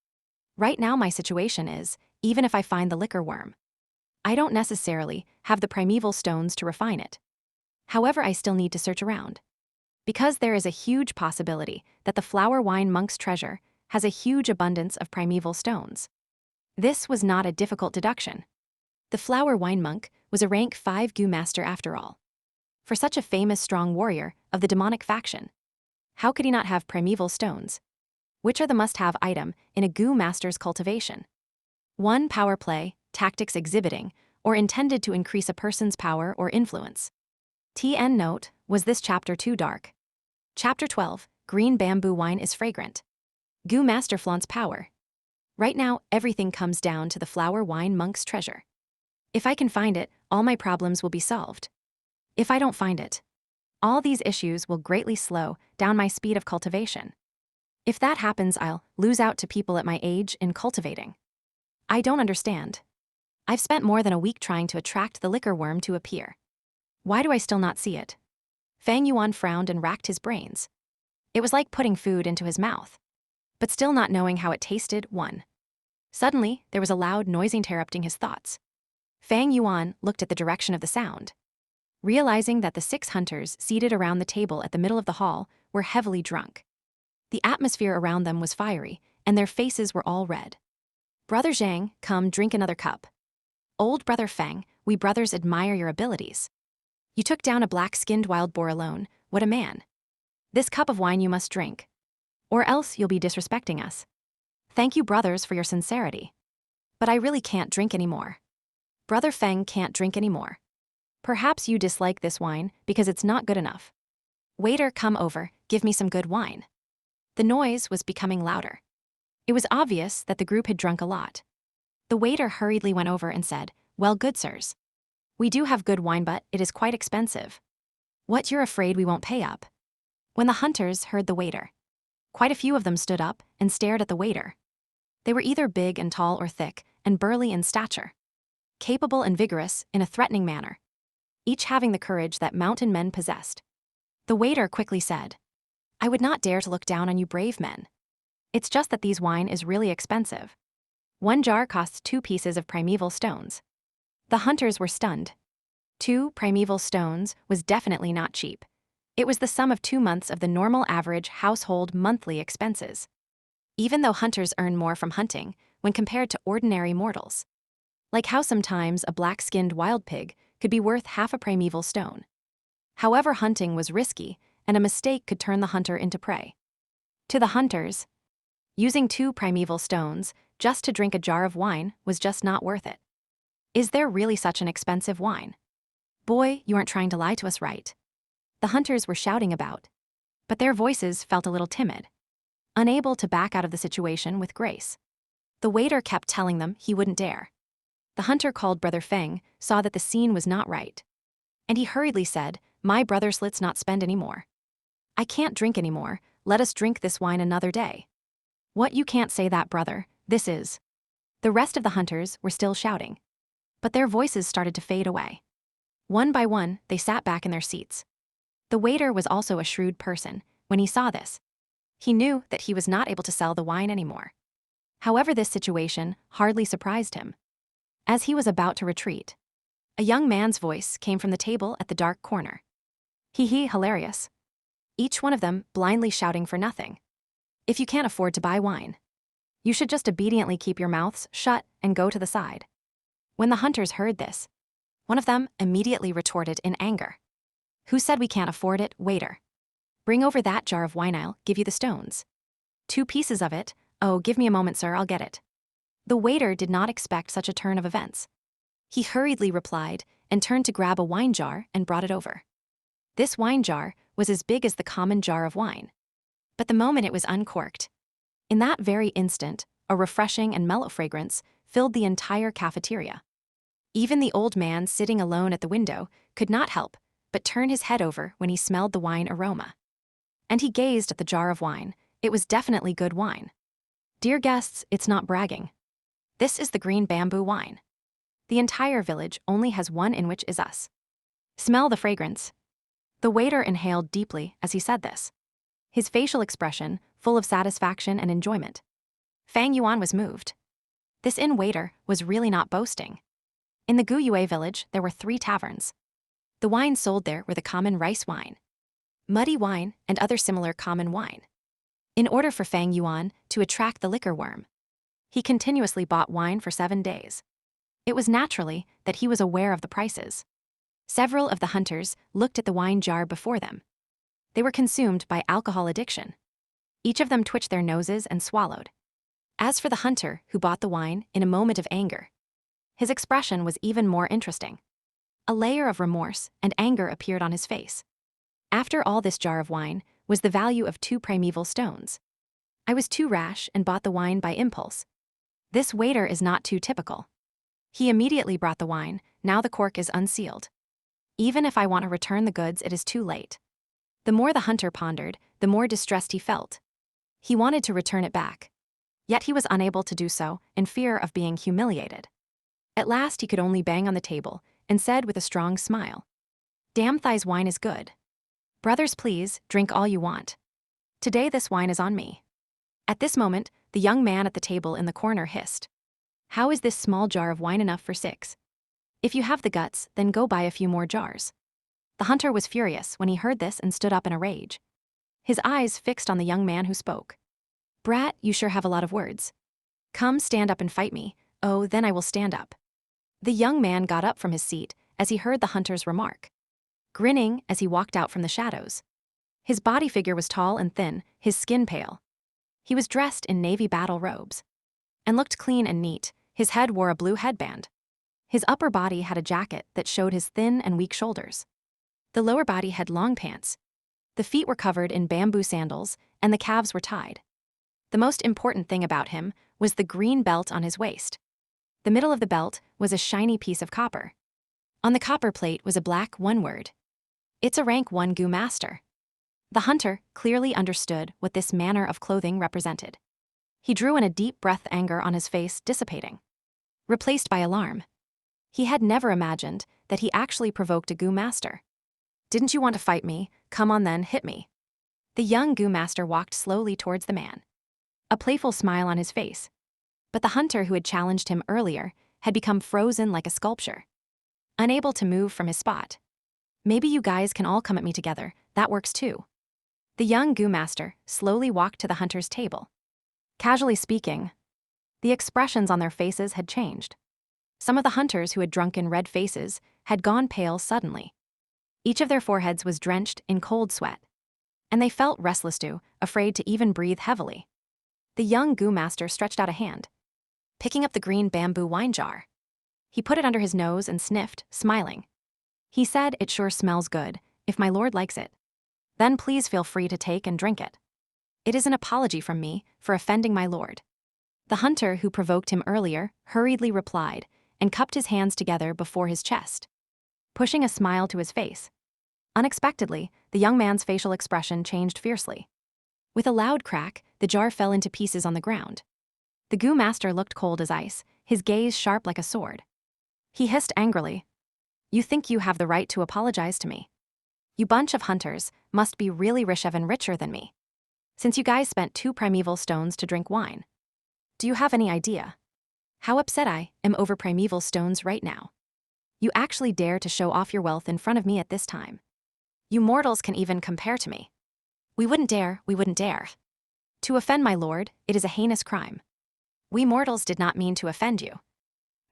Speaker 1: right now my situation is, even if I find the liquor worm, I don't necessarily have the primeval stones to refine it. However, I still need to search around, because there is a huge possibility that the flower wine monk's treasure has a huge abundance of primeval stones. This was not a difficult deduction. The flower wine monk was a rank 5 goo master after all. For such a famous strong warrior of the demonic faction, how could he not have primeval stones, which are the must-have item in a goo master's cultivation? 1. Power play, tactics exhibiting, or intended to increase a person's power or influence. TN note, was this chapter too dark? Chapter 12, green bamboo wine is fragrant. Goo master flaunts power. Right now, everything comes down to the flower wine monk's treasure. If I can find it, all my problems will be solved. If I don't find it, all these issues will greatly slow down my speed of cultivation. If that happens, I'll lose out to people at my age in cultivating. I don't understand. I've spent more than a week trying to attract the liquor worm to appear. Why do I still not see it? Fang Yuan frowned and racked his brains. It was like putting food into his mouth, but still not knowing how it tasted. 1. Suddenly, there was a loud noise interrupting his thoughts. Fang Yuan looked at the direction of the sound, realizing that the 6 hunters seated around the table at the middle of the hall were heavily drunk. The atmosphere around them was fiery, and their faces were all red. Brother Zhang, come drink another cup. Old brother Fang, we brothers admire your abilities. You took down a black-skinned wild boar alone, what a man. This cup of wine you must drink. or else you'll be disrespecting us. Thank you, brothers, for your sincerity. But I really can't drink anymore. Brother Feng can't drink anymore. Perhaps you dislike this wine because it's not good enough. Waiter, come over, give me some good wine. The noise was becoming louder. It was obvious that the group had drunk a lot. The waiter hurriedly went over and said, "Well, good sirs. We do have good wine, but it is quite expensive. What, you're afraid we won't pay up?" When the hunters heard the waiter, quite a few of them stood up and stared at the waiter. They were either big and tall or thick and burly in stature, capable and vigorous in a threatening manner, each having the courage that mountain men possessed. The waiter quickly said, "I would not dare to look down on you brave men. It's just that these wine is really expensive. One jar costs 2 pieces of primeval stones." The hunters were stunned. 2 primeval stones was definitely not cheap. It was the sum of 2 months of the normal average household monthly expenses. Even though hunters earn more from hunting when compared to ordinary mortals. Like how sometimes a black-skinned wild pig could be worth half a primeval stone. However, hunting was risky, and a mistake could turn the hunter into prey. To the hunters, using 2 primeval stones just to drink a jar of wine was just not worth it. Is there really such an expensive wine? Boy, you aren't trying to lie to us, right? The hunters were shouting about, but their voices felt a little timid, unable to back out of the situation with grace. The waiter kept telling them he wouldn't dare. The hunter called Brother Feng saw that the scene was not right, and he hurriedly said, "My brothers, let's not spend any more. I can't drink anymore, let us drink this wine another day." "What, you can't say that, brother, this is..." The rest of the hunters were still shouting, but their voices started to fade away. One by one, they sat back in their seats. The waiter was also a shrewd person. When he saw this, he knew that he was not able to sell the wine anymore. However, this situation hardly surprised him. As he was about to retreat, a young man's voice came from the table at the dark corner. Hee, hilarious. Each one of them blindly shouting for nothing. If you can't afford to buy wine, you should just obediently keep your mouths shut and go to the side. When the hunters heard this, one of them immediately retorted in anger. "Who said we can't afford it, waiter? Bring over that jar of wine, I'll give you the stones. 2 pieces of it, oh, give me a moment, sir, I'll get it." The waiter did not expect such a turn of events. He hurriedly replied and turned to grab a wine jar and brought it over. This wine jar was as big as the common jar of wine. But the moment it was uncorked, in that very instant, a refreshing and mellow fragrance filled the entire cafeteria. Even the old man sitting alone at the window could not help but turn his head over when he smelled the wine aroma. And he gazed at the jar of wine. It was definitely good wine. Dear guests, it's not bragging. This is the green bamboo wine. The entire village only has one, in which is us. Smell the fragrance. The waiter inhaled deeply as he said this, his facial expression full of satisfaction and enjoyment. Fang Yuan was moved. This inn waiter was really not boasting. In the Guyue village, there were 3 taverns. The wine sold there were the common rice wine, muddy wine, and other similar common wine. In order for Fang Yuan to attract the liquor worm, he continuously bought wine for 7 days. It was naturally that he was aware of the prices. Several of the hunters looked at the wine jar before them. They were consumed by alcohol addiction. Each of them twitched their noses and swallowed. As for the hunter who bought the wine in a moment of anger, his expression was even more interesting. A layer of remorse and anger appeared on his face. After all, this jar of wine was the value of 2 primeval stones. I was too rash and bought the wine by impulse. This waiter is not too typical. He immediately brought the wine, now the cork is unsealed. Even if I want to return the goods, it is too late. The more the hunter pondered, the more distressed he felt. He wanted to return it back. Yet he was unable to do so, in fear of being humiliated. At last he could only bang on the table, and said with a strong smile, "Damn thigh's wine is good. Brothers, please, drink all you want. Today this wine is on me." At this moment, the young man at the table in the corner hissed, "How is this small jar of wine enough for 6? If you have the guts, then go buy a few more jars." The hunter was furious when he heard this and stood up in a rage, his eyes fixed on the young man who spoke. "Brat, you sure have a lot of words. Come, stand up and fight me. Oh, then I will stand up." The young man got up from his seat as he heard the hunter's remark, grinning as he walked out from the shadows. His body figure was tall and thin, his skin pale, He was dressed in navy battle robes and looked clean and neat. His head wore a blue headband. His upper body had a jacket that showed his thin and weak shoulders. The lower body had long pants. The feet were covered in bamboo sandals, and the calves were tied. The most important thing about him was the green belt on his waist. The middle of the belt was a shiny piece of copper. On the copper plate was a black one word. It's a rank 1 Gu Master. The hunter clearly understood what this manner of clothing represented. He drew in a deep breath, anger on his face dissipating, replaced by alarm. He had never imagined that he actually provoked a Gu Master. Didn't you want to fight me? Come on then, hit me. The young Gu Master walked slowly towards the man, a playful smile on his face. But the hunter who had challenged him earlier had become frozen like a sculpture, unable to move from his spot. Maybe you guys can all come at me together, that works too. The young Gu Master slowly walked to the hunter's table. Casually speaking, the expressions on their faces had changed. Some of the hunters who had drunken red faces had gone pale suddenly. Each of their foreheads was drenched in cold sweat, and they felt restless too, afraid to even breathe heavily. The young Gu Master stretched out a hand, picking up the green bamboo wine jar. He put it under his nose and sniffed, smiling. He said, "It sure smells good, if my lord likes it. Then please feel free to take and drink it. It is an apology from me for offending my lord." The hunter who provoked him earlier hurriedly replied and cupped his hands together before his chest, pushing a smile to his face. Unexpectedly, the young man's facial expression changed fiercely. With a loud crack, the jar fell into pieces on the ground. The Gu Master looked cold as ice, his gaze sharp like a sword. He hissed angrily, "You think you have the right to apologize to me? You bunch of hunters must be really rich, even richer than me, since you guys spent 2 primeval stones to drink wine. Do you have any idea how upset I am over primeval stones right now? You actually dare to show off your wealth in front of me at this time? You mortals can even compare to me. We wouldn't dare. To offend my lord, it is a heinous crime. We mortals did not mean to offend you.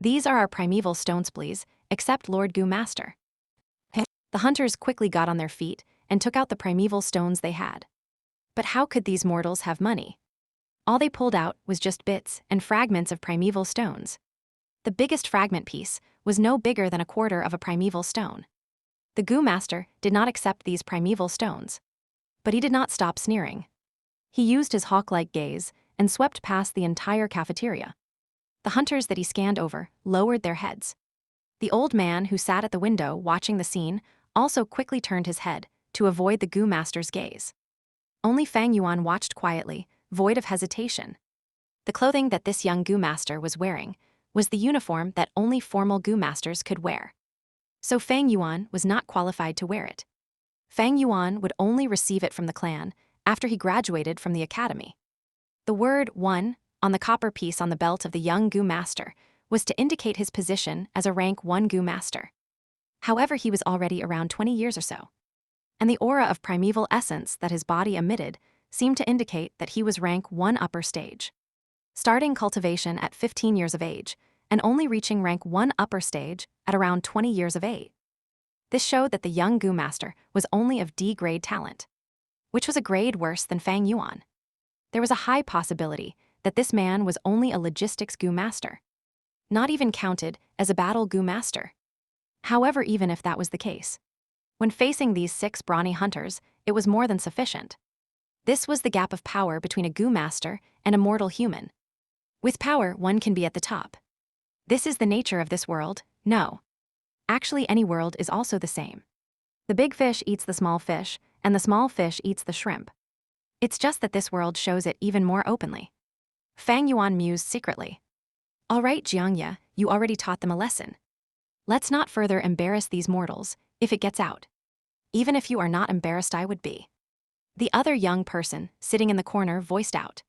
Speaker 1: These are our primeval stones, please, accept Lord Gu Master." The hunters quickly got on their feet and took out the primeval stones they had. But how could these mortals have money? All they pulled out was just bits and fragments of primeval stones. The biggest fragment piece was no bigger than 1/4 of a primeval stone. The Gu Master did not accept these primeval stones. But he did not stop sneering. He used his hawk-like gaze and swept past the entire cafeteria. The hunters that he scanned over lowered their heads. The old man who sat at the window watching the scene also quickly turned his head to avoid the Gu Master's gaze. Only Fang Yuan watched quietly, void of hesitation. The clothing that this young Gu Master was wearing was the uniform that only formal Gu Masters could wear. So Fang Yuan was not qualified to wear it. Fang Yuan would only receive it from the clan after he graduated from the academy. The word 1 on the copper piece on the belt of the young Gu Master was to indicate his position as a rank 1 Gu Master. However, he was already around 20 years or so, and the aura of primeval essence that his body emitted seemed to indicate that he was rank 1 upper stage, starting cultivation at 15 years of age and only reaching rank 1 upper stage at around 20 years of age. This showed that the young Gu Master was only of D grade talent, which was a grade worse than Fang Yuan. There was a high possibility that this man was only a logistics Gu Master, not even counted as a battle Gu Master. However, even if that was the case, when facing these 6 brawny hunters, it was more than sufficient. This was the gap of power between a Gu Master and a mortal human. With power, one can be at the top. This is the nature of this world, no. Actually, any world is also the same. The big fish eats the small fish, and the small fish eats the shrimp. It's just that this world shows it even more openly. Fang Yuan mused secretly. All right, Jiangya, you already taught them a lesson. Let's not further embarrass these mortals, if it gets out. Even if you are not embarrassed, I would be. The other young person, sitting in the corner, voiced out.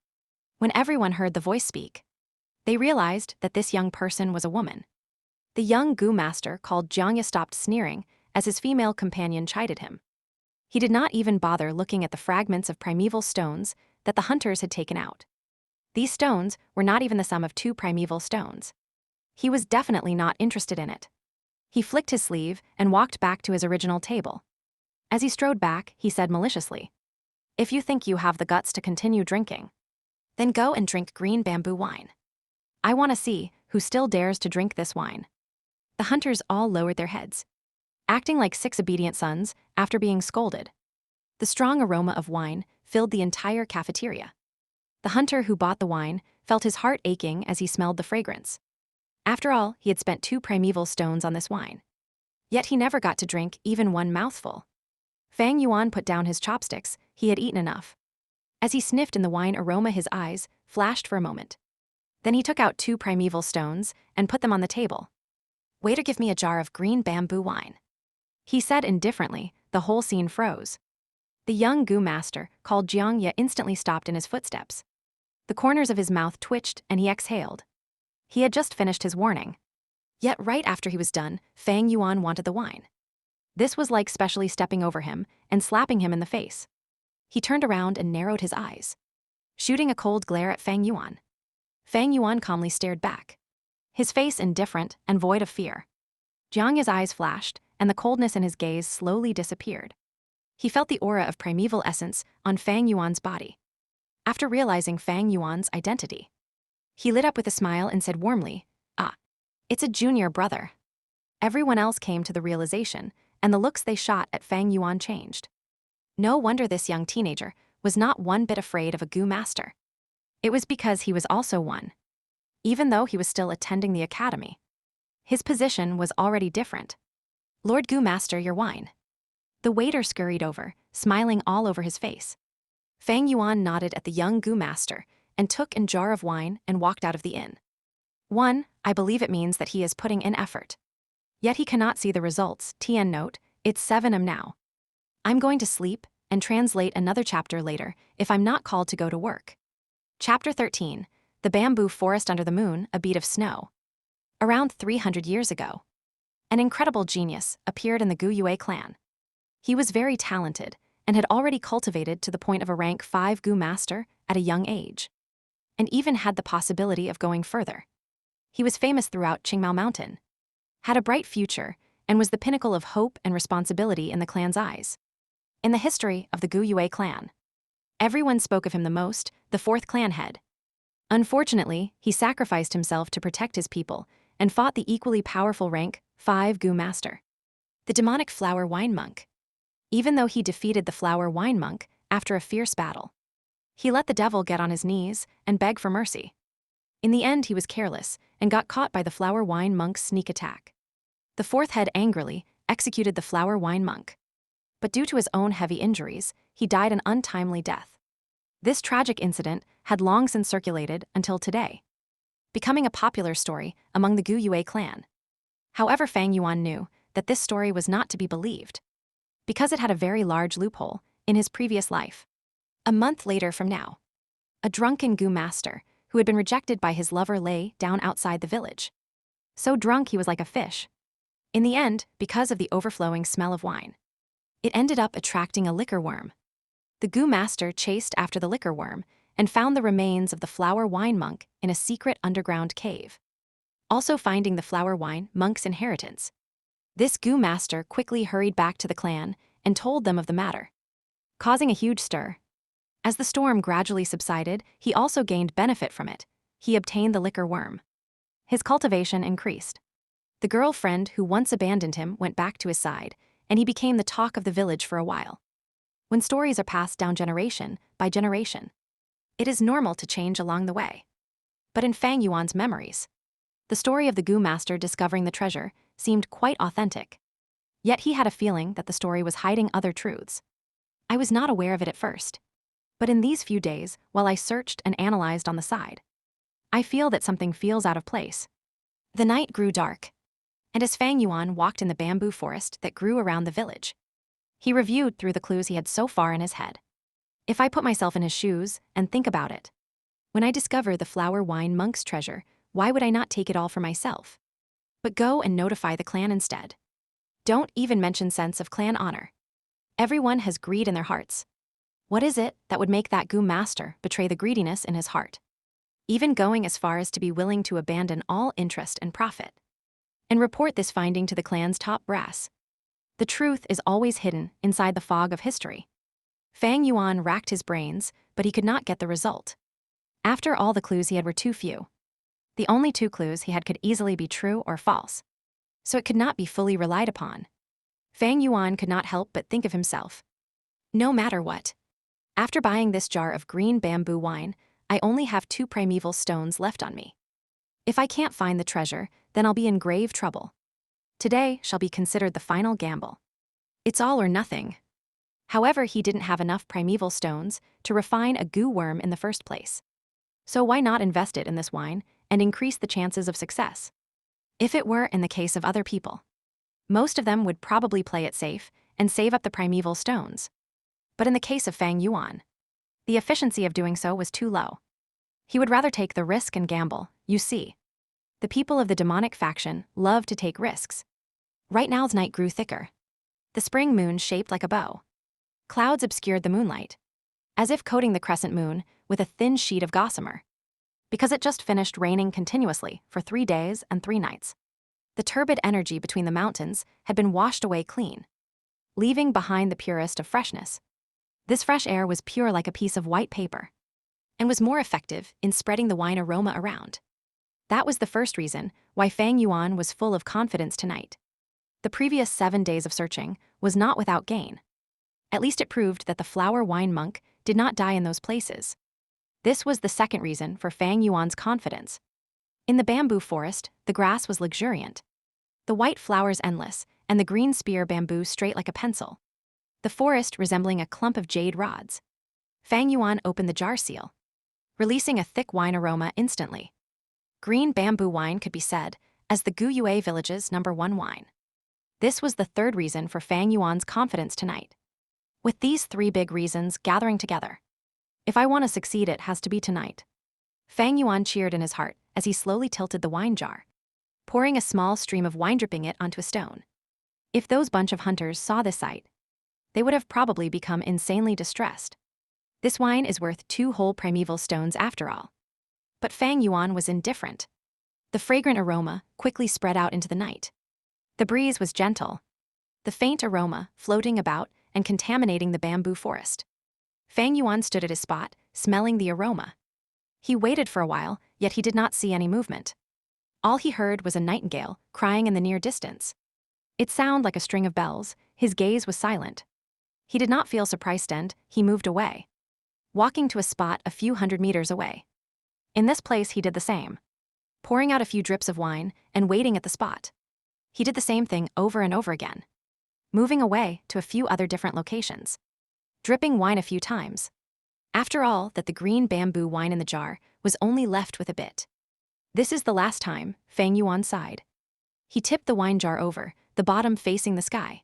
Speaker 1: When everyone heard the voice speak, they realized that this young person was a woman. The young Gu Master called Jiangya stopped sneering as his female companion chided him. He did not even bother looking at the fragments of primeval stones that the hunters had taken out. These stones were not even the sum of 2 primeval stones. He was definitely not interested in it. He flicked his sleeve and walked back to his original table. As he strode back, he said maliciously, "If you think you have the guts to continue drinking, Then go and drink green bamboo wine. I want to see who still dares to drink this wine." The hunters all lowered their heads, acting like 6 obedient sons after being scolded. The strong aroma of wine filled the entire cafeteria. The hunter who bought the wine felt his heart aching as he smelled the fragrance. After all, he had spent 2 primeval stones on this wine. Yet he never got to drink even one mouthful. Fang Yuan put down his chopsticks. He had eaten enough. As he sniffed in the wine aroma, his eyes flashed for a moment. Then he took out 2 primeval stones and put them on the table. "Waiter, give me a jar of green bamboo wine," he said indifferently. The whole scene froze. The young Gu master, called Jiang Ye, instantly stopped in his footsteps. The corners of his mouth twitched and he exhaled. He had just finished his warning. Yet right after he was done, Fang Yuan wanted the wine. This was like specially stepping over him and slapping him in the face. He turned around and narrowed his eyes, shooting a cold glare at Fang Yuan. Fang Yuan calmly stared back, his face indifferent and void of fear. Jiang Ye's eyes flashed, and the coldness in his gaze slowly disappeared. He felt the aura of primeval essence on Fang Yuan's body. After realizing Fang Yuan's identity, he lit up with a smile and said warmly, "Ah, it's a junior brother." Everyone else came to the realization, and the looks they shot at Fang Yuan changed. No wonder this young teenager was not one bit afraid of a Gu master. It was because he was also one. Even though he was still attending the academy, his position was already different. "Lord Gu master, your wine." The waiter scurried over, smiling all over his face. Fang Yuan nodded at the young Gu master and took a jar of wine and walked out of the inn. I believe it means that he is putting in effort. Yet he cannot see the results. TN note, it's 7 am now. I'm going to sleep and translate another chapter later if I'm not called to go to work. Chapter 13, The Bamboo Forest Under the Moon, A Bead of Snow. Around 300 years ago, an incredible genius appeared in the Gu Yue clan. He was very talented and had already cultivated to the point of a rank 5 Gu master at a young age, and even had the possibility of going further. He was famous throughout Qingmao Mountain, had a bright future, and was the pinnacle of hope and responsibility in the clan's eyes. In the history of the Gu Yue clan, everyone spoke of him the most, the 4th clan head. Unfortunately, he sacrificed himself to protect his people and fought the equally powerful rank 5 Gu master, the demonic flower wine monk. Even though he defeated the flower wine monk after a fierce battle, he let the devil get on his knees and beg for mercy. In the end, he was careless and got caught by the flower wine monk's sneak attack. The 4th head angrily executed the flower wine monk, but due to his own heavy injuries, he died an untimely death. This tragic incident had long since circulated until today, becoming a popular story among the Gu Yue clan. However, Fang Yuan knew that this story was not to be believed, because it had a very large loophole in his previous life. A month later from now, a drunken Gu master who had been rejected by his lover lay down outside the village. So drunk he was like a fish. In the end, because of the overflowing smell of wine, it ended up attracting a liquor worm. The Gu master chased after the liquor worm and found the remains of the flower wine monk in a secret underground cave, also finding the flower wine monk's inheritance. This Gu master quickly hurried back to the clan and told them of the matter, causing a huge stir. As the storm gradually subsided, he also gained benefit from it. He obtained the liquor worm. His cultivation increased. The girlfriend who once abandoned him went back to his side, and he became the talk of the village for a while. When stories are passed down generation by generation, it is normal to change along the way. But in Fang Yuan's memories, the story of the Gu master discovering the treasure seemed quite authentic. Yet he had a feeling that the story was hiding other truths. I was not aware of it at first, but in these few days, while I searched and analyzed on the side, I feel that something feels out of place. The night grew dark, and as Fang Yuan walked in the bamboo forest that grew around the village, he reviewed through the clues he had so far in his head. If I put myself in his shoes and think about it, when I discover the flower wine monk's treasure, why would I not take it all for myself, but go and notify the clan instead? Don't even mention sense of clan honor. Everyone has greed in their hearts. What is it that would make that Gu master betray the greediness in his heart, even going as far as to be willing to abandon all interest and profit, and report this finding to the clan's top brass? The truth is always hidden inside the fog of history. Fang Yuan racked his brains, but he could not get the result. After all the clues he had were too few. The only two clues he had could easily be true or false, so it could not be fully relied upon. Fang Yuan could not help but think of himself. No matter what. After buying this jar of green bamboo wine, I only have 2 primeval stones left on me. If I can't find the treasure, then I'll be in grave trouble. Today shall be considered the final gamble. It's all or nothing. However, he didn't have enough primeval stones to refine a goo worm in the first place. So why not invest it in this wine and increase the chances of success? If it were in the case of other people, most of them would probably play it safe and save up the primeval stones. But in the case of Fang Yuan, the efficiency of doing so was too low. He would rather take the risk and gamble, you see. The people of the demonic faction love to take risks. Right now the night grew thicker. The spring moon shaped like a bow. Clouds obscured the moonlight, as if coating the crescent moon with a thin sheet of gossamer. Because it just finished raining continuously for 3 days and 3 nights. The turbid energy between the mountains had been washed away clean, leaving behind the purest of freshness. This fresh air was pure like a piece of white paper, and was more effective in spreading the wine aroma around. That was the first reason why Fang Yuan was full of confidence tonight. The previous 7 days of searching was not without gain. At least it proved that the flower wine monk did not die in those places. This was the second reason for Fang Yuan's confidence. In the bamboo forest, the grass was luxuriant. The white flowers endless, and the green spear bamboo straight like a pencil. The forest resembling a clump of jade rods. Fang Yuan opened the jar seal, releasing a thick wine aroma instantly. Green bamboo wine could be said as the Guyue village's #1 wine. This was the third reason for Fang Yuan's confidence tonight. With these 3 big reasons gathering together, if I want to succeed, it has to be tonight. Fang Yuan cheered in his heart as he slowly tilted the wine jar, pouring a small stream of wine, dripping it onto a stone. If those bunch of hunters saw this sight, they would have probably become insanely distressed. This wine is worth 2 whole primeval stones after all. But Fang Yuan was indifferent. The fragrant aroma quickly spread out into the night. The breeze was gentle, the faint aroma floating about and contaminating the bamboo forest. Fang Yuan stood at his spot, smelling the aroma. He waited for a while, yet he did not see any movement. All he heard was a nightingale crying in the near distance. It sounded like a string of bells. His gaze was silent. He did not feel surprised and he moved away, walking to a spot a few hundred meters away. In this place he did the same, pouring out a few drips of wine and waiting at the spot. He did the same thing over and over again, moving away to a few other different locations, dripping wine a few times. After all, that the green bamboo wine in the jar was only left with a bit. This is the last time, Fang Yuan sighed. He tipped the wine jar over, the bottom facing the sky.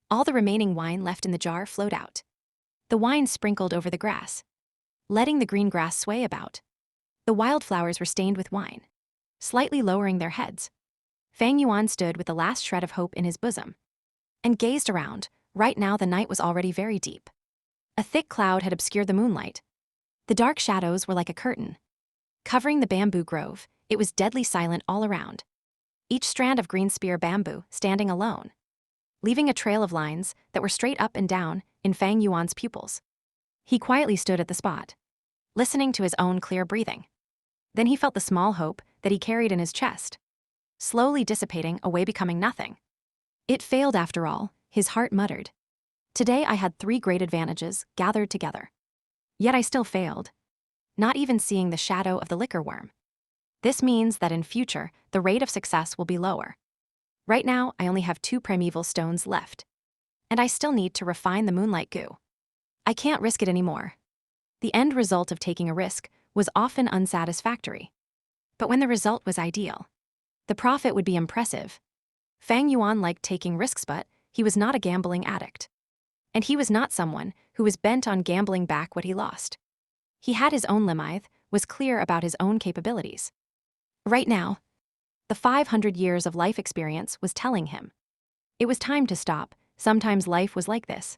Speaker 1: All the remaining wine left in the jar flowed out. The wine sprinkled over the grass, letting the green grass sway about. The wildflowers were stained with wine, slightly lowering their heads. Fang Yuan stood with the last shred of hope in his bosom and gazed around. Right now the night was already very deep. A thick cloud had obscured the moonlight. The dark shadows were like a curtain, covering the bamboo grove. It was deadly silent all around, each strand of green spear bamboo standing alone, leaving a trail of lines that were straight up and down in Fang Yuan's pupils. He quietly stood at the spot, listening to his own clear breathing. Then he felt the small hope that he carried in his chest slowly dissipating away, becoming nothing. It failed after all, his heart muttered. Today I had 3 great advantages gathered together. Yet I still failed, not even seeing the shadow of the liquor worm. This means that in future, the rate of success will be lower. Right now, I only have 2 primeval stones left, and I still need to refine the moonlight goo. I can't risk it anymore. The end result of taking a risk was often unsatisfactory. But when the result was ideal, the profit would be impressive. Fang Yuan liked taking risks, but he was not a gambling addict. And he was not someone who was bent on gambling back what he lost. He had his own limit, was clear about his own capabilities. Right now, the 500 years of life experience was telling him it was time to stop. Sometimes life was like this.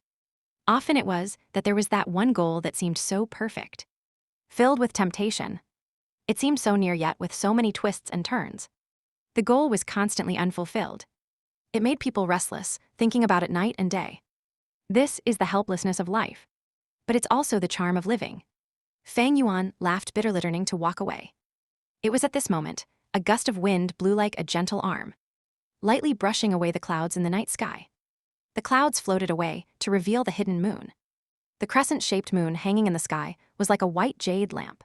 Speaker 1: Often it was that there was that one goal that seemed so perfect, filled with temptation. It seemed so near, yet with so many twists and turns. The goal was constantly unfulfilled. It made people restless, thinking about it night and day. This is the helplessness of life. But it's also the charm of living. Fang Yuan laughed bitterly, turning to walk away. It was at this moment, a gust of wind blew like a gentle arm, lightly brushing away the clouds in the night sky. The clouds floated away to reveal the hidden moon. The crescent-shaped moon hanging in the sky was like a white jade lamp,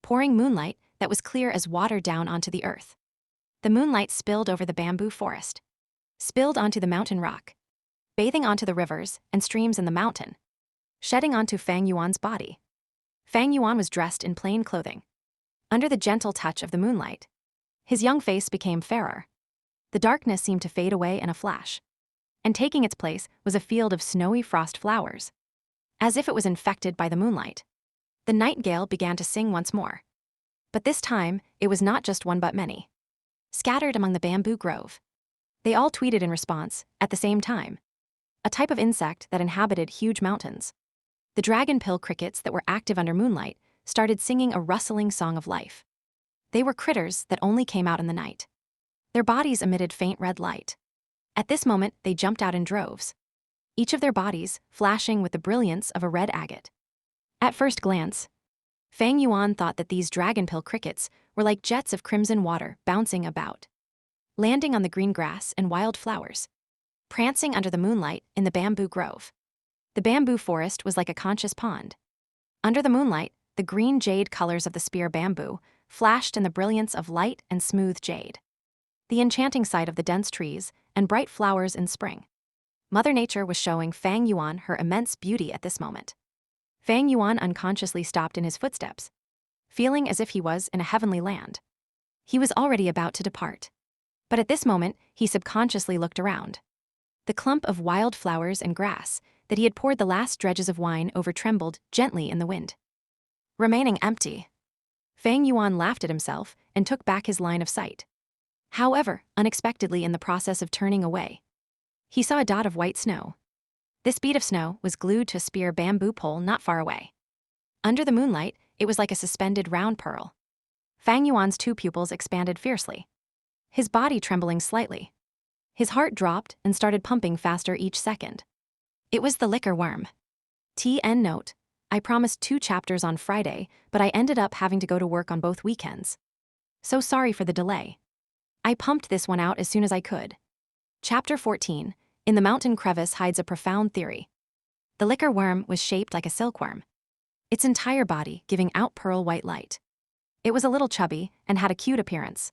Speaker 1: pouring moonlight that was clear as water down onto the earth. The moonlight spilled over the bamboo forest, spilled onto the mountain rock, bathing onto the rivers and streams in the mountain, shedding onto Fang Yuan's body. Fang Yuan was dressed in plain clothing. Under the gentle touch of the moonlight, his young face became fairer. The darkness seemed to fade away in a flash, and taking its place was a field of snowy frost flowers. As if it was infected by the moonlight, the nightingale began to sing once more. But this time, it was not just one but many, scattered among the bamboo grove. They all tweeted in response, at the same time. A type of insect that inhabited huge mountains. The dragonpill crickets that were active under moonlight started singing a rustling song of life. They were critters that only came out in the night. Their bodies emitted faint red light. At this moment, they jumped out in droves, each of their bodies flashing with the brilliance of a red agate. At first glance, Fang Yuan thought that these dragonpill crickets were like jets of crimson water bouncing about, landing on the green grass and wild flowers, prancing under the moonlight in the bamboo grove. The bamboo forest was like a conscious pond. Under the moonlight, the green jade colors of the spear bamboo flashed in the brilliance of light and smooth jade. The enchanting sight of the dense trees and bright flowers in spring. Mother Nature was showing Fang Yuan her immense beauty at this moment. Fang Yuan unconsciously stopped in his footsteps, feeling as if he was in a heavenly land. He was already about to depart. But at this moment, he subconsciously looked around. The clump of wild flowers and grass that he had poured the last dredges of wine over trembled gently in the wind, remaining empty. Fang Yuan laughed at himself and took back his line of sight. However, unexpectedly in the process of turning away, he saw a dot of white snow. This bead of snow was glued to a spear bamboo pole not far away. Under the moonlight, it was like a suspended round pearl. Fang Yuan's two pupils expanded fiercely, his body trembling slightly. His heart dropped and started pumping faster each second. It was the liquor worm. TN note: I promised 2 chapters on Friday, but I ended up having to go to work on both weekends. So sorry for the delay. I pumped this one out as soon as I could. Chapter 14. In the mountain crevice hides a profound theory. The liquor worm was shaped like a silkworm, its entire body giving out pearl white light. It was a little chubby and had a cute appearance.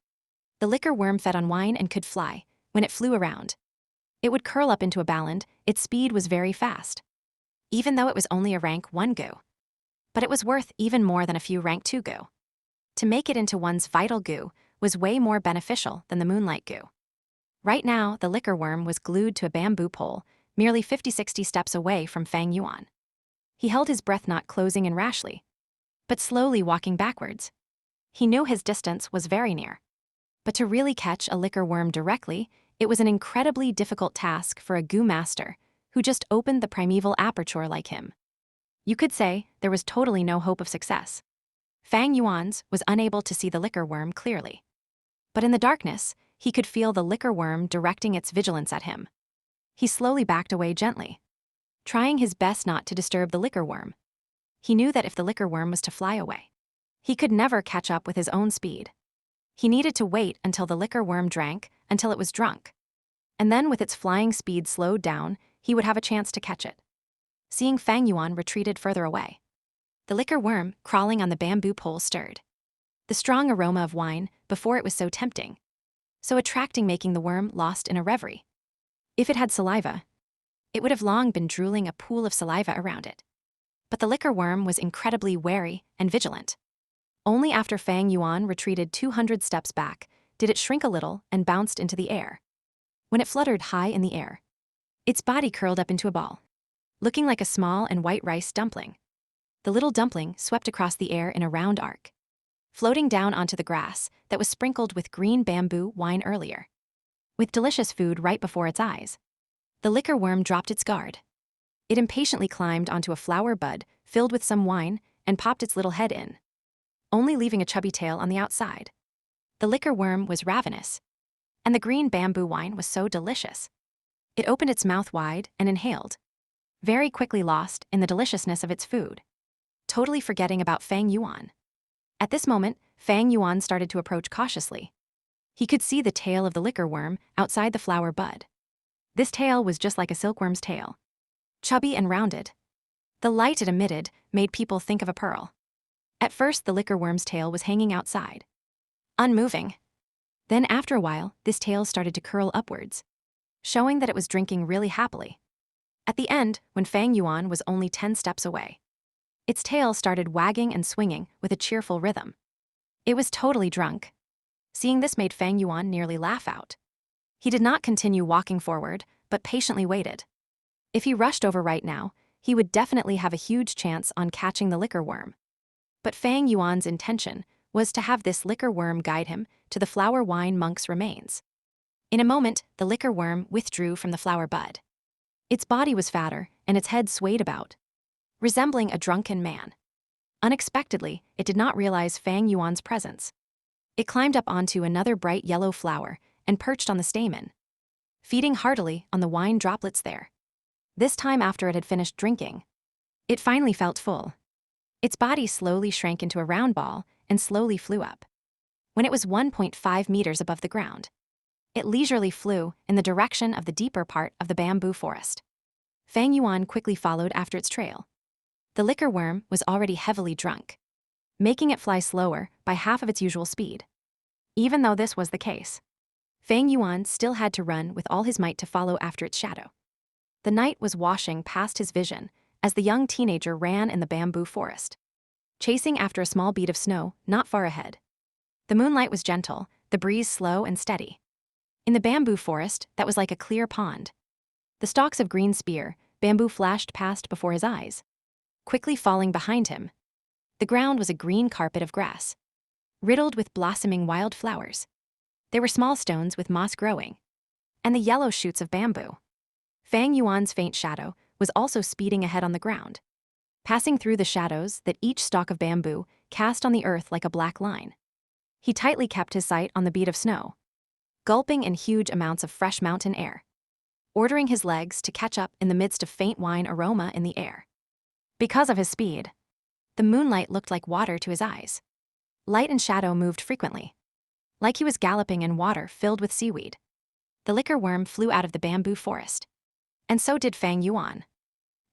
Speaker 1: The liquor worm fed on wine and could fly. When it flew around, it would curl up into a ballad. Its speed was very fast, even though it was only a rank 1 goo. But it was worth even more than a few rank 2 goo. To make it into one's vital goo was way more beneficial than the moonlight goo. Right now, the liquor worm was glued to a bamboo pole, merely 50-60 steps away from Fang Yuan. He held his breath, not closing in rashly, but slowly walking backwards. He knew his distance was very near. But to really catch a liquor worm directly, it was an incredibly difficult task for a goo master who just opened the primeval aperture like him. You could say there was totally no hope of success. Fang Yuan's was unable to see the liquor worm clearly. But in the darkness, he could feel the liquor worm directing its vigilance at him. He slowly backed away gently, trying his best not to disturb the liquor worm. He knew that if the liquor worm was to fly away, he could never catch up with his own speed. He needed to wait until the liquor worm drank until it was drunk. And then with its flying speed slowed down, he would have a chance to catch it. Seeing Fang Yuan retreated further away, the liquor worm, crawling on the bamboo pole, stirred. The strong aroma of wine, before it was so tempting, so attracting, making the worm lost in a reverie. If it had saliva, it would have long been drooling a pool of saliva around it. But the liquor worm was incredibly wary and vigilant. Only after Fang Yuan retreated 200 steps back did it shrink a little and bounced into the air. When it fluttered high in the air, its body curled up into a ball, looking like a small and white rice dumpling. The little dumpling swept across the air in a round arc, floating down onto the grass that was sprinkled with green bamboo wine earlier. With delicious food right before its eyes, the liquor worm dropped its guard. It impatiently climbed onto a flower bud filled with some wine and popped its little head in, only leaving a chubby tail on the outside. The liquor worm was ravenous, and the green bamboo wine was so delicious. It opened its mouth wide and inhaled, very quickly lost in the deliciousness of its food. totally forgetting about Fang Yuan. At this moment, Fang Yuan started to approach cautiously. He could see the tail of the liquor worm outside the flower bud. This tail was just like a silkworm's tail, chubby and rounded. The light it emitted made people think of a pearl. At first, the liquor worm's tail was hanging outside, unmoving. Then after a while, this tail started to curl upwards, showing that it was drinking really happily. At the end, when Fang Yuan was only 10 steps away, its tail started wagging and swinging with a cheerful rhythm. It was totally drunk. Seeing this made Fang Yuan nearly laugh out. He did not continue walking forward, but patiently waited. If he rushed over right now, he would definitely have a huge chance on catching the liquor worm. But Fang Yuan's intention was to have this liquor worm guide him to the flower wine monk's remains. In a moment, the liquor worm withdrew from the flower bud. Its body was fatter, and its head swayed about, resembling a drunken man. Unexpectedly, it did not realize Fang Yuan's presence. It climbed up onto another bright yellow flower and perched on the stamen, feeding heartily on the wine droplets there. This time after it had finished drinking, it finally felt full. Its body slowly shrank into a round ball and slowly flew up. When it was 1.5 meters above the ground, it leisurely flew in the direction of the deeper part of the bamboo forest. Fang Yuan quickly followed after its trail. The liquor worm was already heavily drunk, making it fly slower by half of its usual speed. Even though this was the case, Fang Yuan still had to run with all his might to follow after its shadow. The night was washing past his vision as the young teenager ran in the bamboo forest, chasing after a small bead of snow not far ahead. The moonlight was gentle, the breeze slow and steady. In the bamboo forest that was like a clear pond, the stalks of green spear bamboo flashed past before his eyes, quickly falling behind him. The ground was a green carpet of grass, riddled with blossoming wild flowers. There were small stones with moss growing, and the yellow shoots of bamboo. Fang Yuan's faint shadow was also speeding ahead on the ground, passing through the shadows that each stalk of bamboo cast on the earth like a black line. He tightly kept his sight on the bead of snow, gulping in huge amounts of fresh mountain air, ordering his legs to catch up in the midst of faint wine aroma in the air. Because of his speed, the moonlight looked like water to his eyes. Light and shadow moved frequently, like he was galloping in water filled with seaweed. The liquor worm flew out of the bamboo forest, and so did Fang Yuan.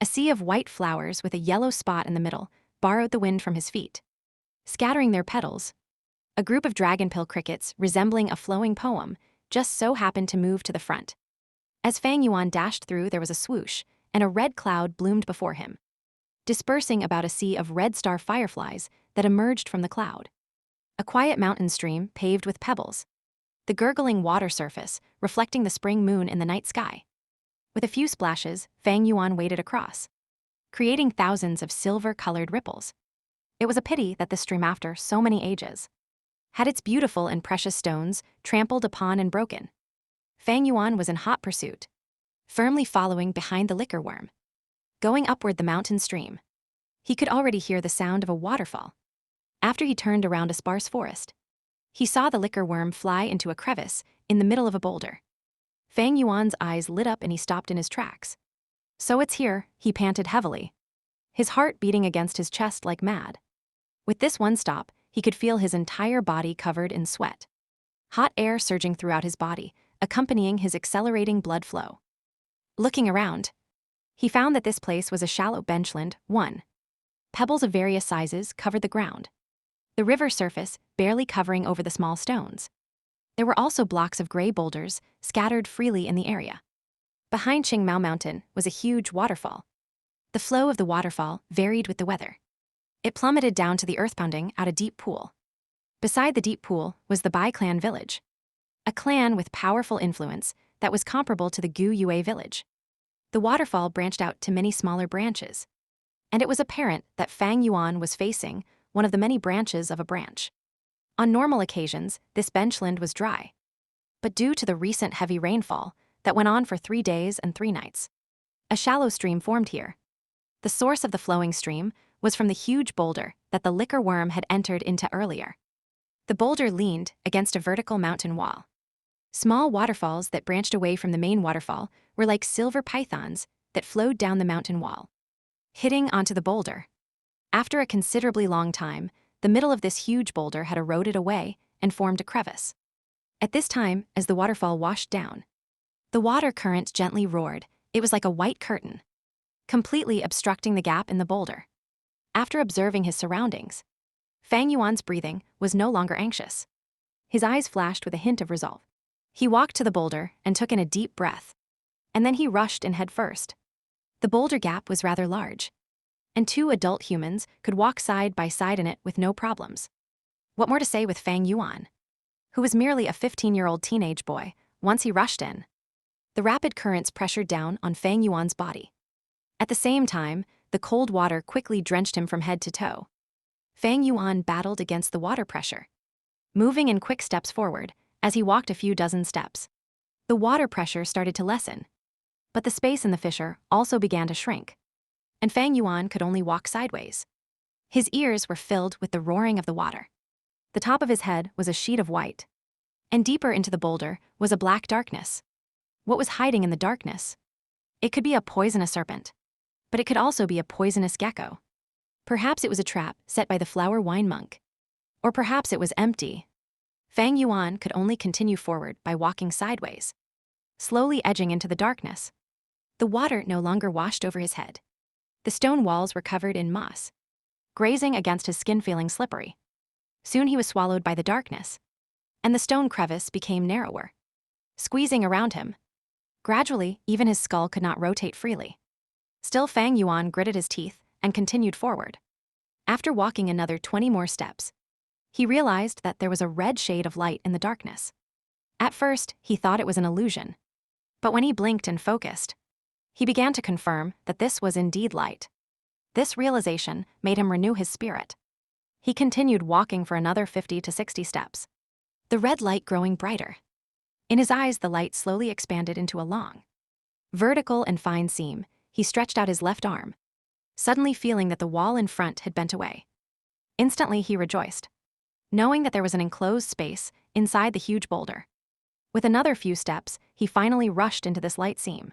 Speaker 1: A sea of white flowers with a yellow spot in the middle borrowed the wind from his feet, scattering their petals. A group of dragonpill crickets resembling a flowing poem just so happened to move to the front. As Fang Yuan dashed through, there was a swoosh, and a red cloud bloomed before him, dispersing about a sea of red star fireflies that emerged from the cloud. A quiet mountain stream paved with pebbles, the gurgling water surface reflecting the spring moon in the night sky. With a few splashes, Fang Yuan waded across, creating thousands of silver-colored ripples. It was a pity that the stream, after so many ages, had its beautiful and precious stones trampled upon and broken. Fang Yuan was in hot pursuit, firmly following behind the liquor worm. Going upward the mountain stream, he could already hear the sound of a waterfall. After he turned around a sparse forest, he saw the liquor worm fly into a crevice in the middle of a boulder. Fang Yuan's eyes lit up and he stopped in his tracks. So it's here, he panted heavily, his heart beating against his chest like mad. With this one stop, he could feel his entire body covered in sweat, hot air surging throughout his body, accompanying his accelerating blood flow. Looking around, he found that this place was a shallow benchland. Pebbles of various sizes covered the ground, the river surface barely covering over the small stones. There were also blocks of gray boulders scattered freely in the area. Behind Qingmao Mountain was a huge waterfall. The flow of the waterfall varied with the weather. It plummeted down to the earth-pounding out a deep pool. Beside the deep pool was the Bai clan village, a clan with powerful influence that was comparable to the Gu Yue village. The waterfall branched out to many smaller branches, and it was apparent that Fang Yuan was facing one of the many branches of a branch. On normal occasions, this benchland was dry, but due to the recent heavy rainfall that went on for 3 days and 3 nights, a shallow stream formed here. The source of the flowing stream was from the huge boulder that the liquor worm had entered into earlier. The boulder leaned against a vertical mountain wall. Small waterfalls that branched away from the main waterfall were like silver pythons that flowed down the mountain wall, hitting onto the boulder. After a considerably long time, the middle of this huge boulder had eroded away and formed a crevice. At this time, as the waterfall washed down, the water current gently roared. It was like a white curtain, completely obstructing the gap in the boulder. After observing his surroundings, Fang Yuan's breathing was no longer anxious. His eyes flashed with a hint of resolve. He walked to the boulder and took in a deep breath. And then he rushed in head first. The boulder gap was rather large, and 2 adult humans could walk side by side in it with no problems. What more to say with Fang Yuan, who was merely a 15-year-old teenage boy, once he rushed in? The rapid currents pressured down on Fang Yuan's body. At the same time, the cold water quickly drenched him from head to toe. Fang Yuan battled against the water pressure, moving in quick steps forward as he walked a few dozen steps. The water pressure started to lessen, but the space in the fissure also began to shrink, and Fang Yuan could only walk sideways. His ears were filled with the roaring of the water. The top of his head was a sheet of white, and deeper into the boulder was a black darkness. What was hiding in the darkness? It could be a poisonous serpent, but it could also be a poisonous gecko. Perhaps it was a trap set by the flower wine monk. Or perhaps it was empty. Fang Yuan could only continue forward by walking sideways, slowly edging into the darkness. The water no longer washed over his head. The stone walls were covered in moss, grazing against his skin feeling slippery. Soon he was swallowed by the darkness, and the stone crevice became narrower, squeezing around him. Gradually, even his skull could not rotate freely. Still, Fang Yuan gritted his teeth and continued forward. After walking another 20 more steps, he realized that there was a red shade of light in the darkness. At first, he thought it was an illusion, but when he blinked and focused, he began to confirm that this was indeed light. This realization made him renew his spirit. He continued walking for another 50 to 60 steps, the red light growing brighter. In his eyes, the light slowly expanded into a long, vertical and fine seam. He stretched out his left arm, suddenly feeling that the wall in front had bent away. Instantly, he rejoiced, knowing that there was an enclosed space inside the huge boulder. With another few steps, he finally rushed into this light seam.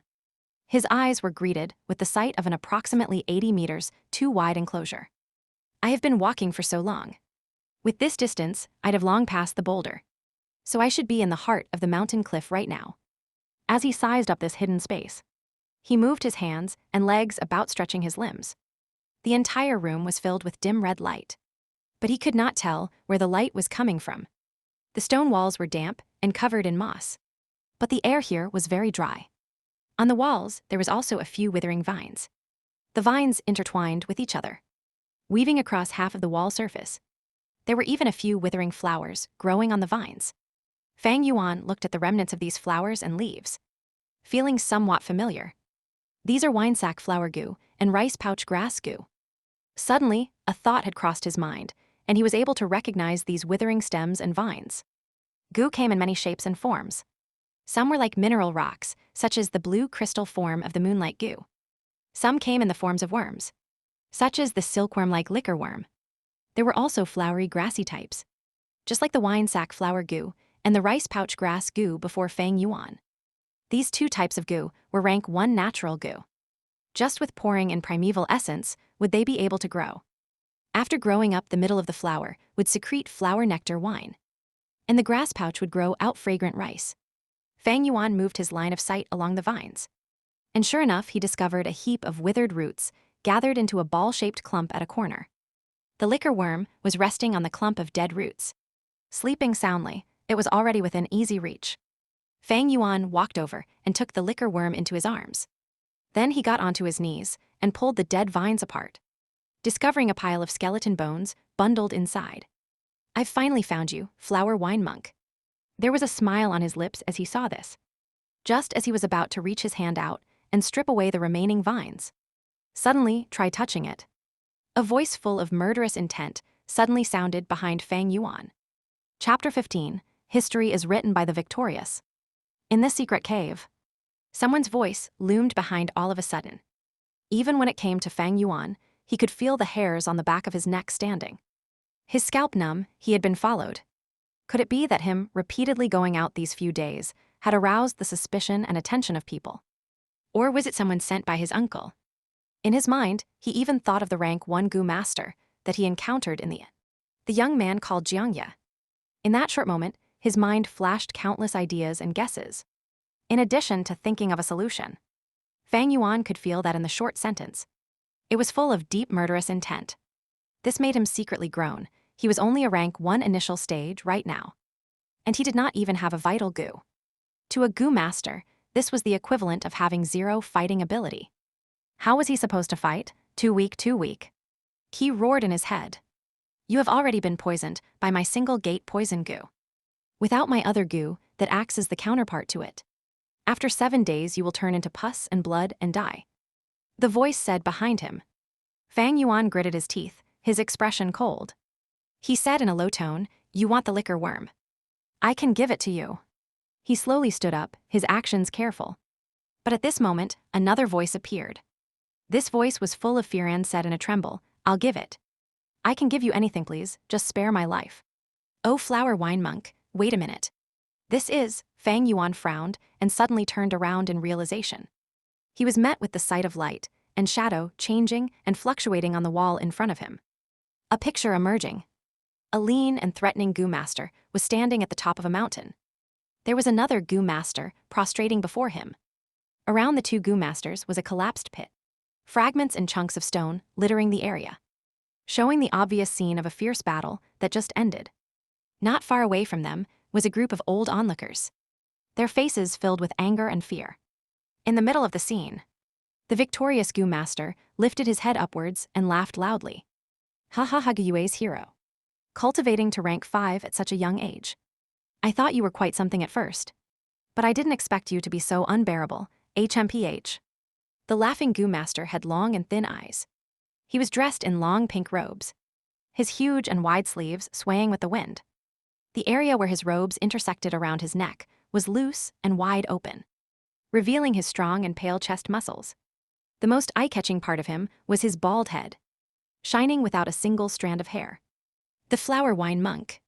Speaker 1: His eyes were greeted with the sight of an approximately 80 meters too wide enclosure. I have been walking for so long. With this distance, I'd have long passed the boulder. So I should be in the heart of the mountain cliff right now. As he sized up this hidden space, he moved his hands and legs about, stretching his limbs. The entire room was filled with dim red light, but he could not tell where the light was coming from. The stone walls were damp and covered in moss, but the air here was very dry. On the walls, there was also a few withering vines. The vines intertwined with each other, weaving across half of the wall surface. There were even a few withering flowers growing on the vines. Fang Yuan looked at the remnants of these flowers and leaves, feeling somewhat familiar. These are wine sack flower goo and rice pouch grass goo. Suddenly, a thought had crossed his mind, and he was able to recognize these withering stems and vines. Goo came in many shapes and forms. Some were like mineral rocks, such as the blue crystal form of the moonlight goo. Some came in the forms of worms, such as the silkworm-like liquor worm. There were also flowery grassy types, just like the wine sack flower goo and the rice pouch grass goo before Fang Yuan. These 2 types of goo were rank 1 natural goo. Just with pouring in primeval essence would they be able to grow. After growing up, the middle of the flower would secrete flower nectar wine, and the grass pouch would grow out fragrant rice. Fang Yuan moved his line of sight along the vines, and sure enough, he discovered a heap of withered roots gathered into a ball-shaped clump at a corner. The liquor worm was resting on the clump of dead roots, sleeping soundly. It was already within easy reach. Fang Yuan walked over and took the liquor worm into his arms. Then he got onto his knees and pulled the dead vines apart, discovering a pile of skeleton bones bundled inside. "I've finally found you, flower wine monk." There was a smile on his lips as he saw this, just as he was about to reach his hand out and strip away the remaining vines. Suddenly, try touching it. A voice full of murderous intent suddenly sounded behind Fang Yuan. Chapter 15, History is Written by the Victorious. In this secret cave, someone's voice loomed behind all of a sudden. Even when it came to Fang Yuan, he could feel the hairs on the back of his neck standing. His scalp numb, he had been followed. Could it be that him repeatedly going out these few days had aroused the suspicion and attention of people? Or was it someone sent by his uncle? In his mind, he even thought of the rank 1 Gu master that he encountered in the young man called Jiangye. In that short moment, his mind flashed countless ideas and guesses. In addition to thinking of a solution, Fang Yuan could feel that in the short sentence, it was full of deep murderous intent. This made him secretly groan. He was only a rank 1 initial stage right now. And he did not even have a vital Gu. To a Gu master, this was the equivalent of having 0 fighting ability. How was he supposed to fight? Too weak, too weak. He roared in his head. You have already been poisoned by my single gate poison Gu. Without my other Gu that acts as the counterpart to it. After 7 days you will turn into pus and blood and die. The voice said behind him. Fang Yuan gritted his teeth, his expression cold. He said in a low tone, you want the liquor worm. I can give it to you. He slowly stood up, his actions careful. But at this moment, another voice appeared. This voice was full of fear and said in a tremble, I'll give it. I can give you anything, please, just spare my life. Oh, flower wine monk, wait a minute. This is, Fang Yuan frowned and suddenly turned around in realization. He was met with the sight of light and shadow changing and fluctuating on the wall in front of him. A picture emerging. A lean and threatening Gu master was standing at the top of a mountain. There was another Gu master prostrating before him. Around the 2 Gu masters was a collapsed pit. Fragments and chunks of stone littering the area, showing the obvious scene of a fierce battle that just ended. Not far away from them was a group of old onlookers, their faces filled with anger and fear. In the middle of the scene, the victorious Gu master lifted his head upwards and laughed loudly. Ha ha ha, Yue's hero. Cultivating to rank 5 at such a young age. I thought you were quite something at first. But I didn't expect you to be so unbearable, HMPH. The laughing Gu master had long and thin eyes. He was dressed in long pink robes, his huge and wide sleeves swaying with the wind. The area where his robes intersected around his neck was loose and wide open, revealing his strong and pale chest muscles. The most eye-catching part of him was his bald head, shining without a single strand of hair. The flower wine monk.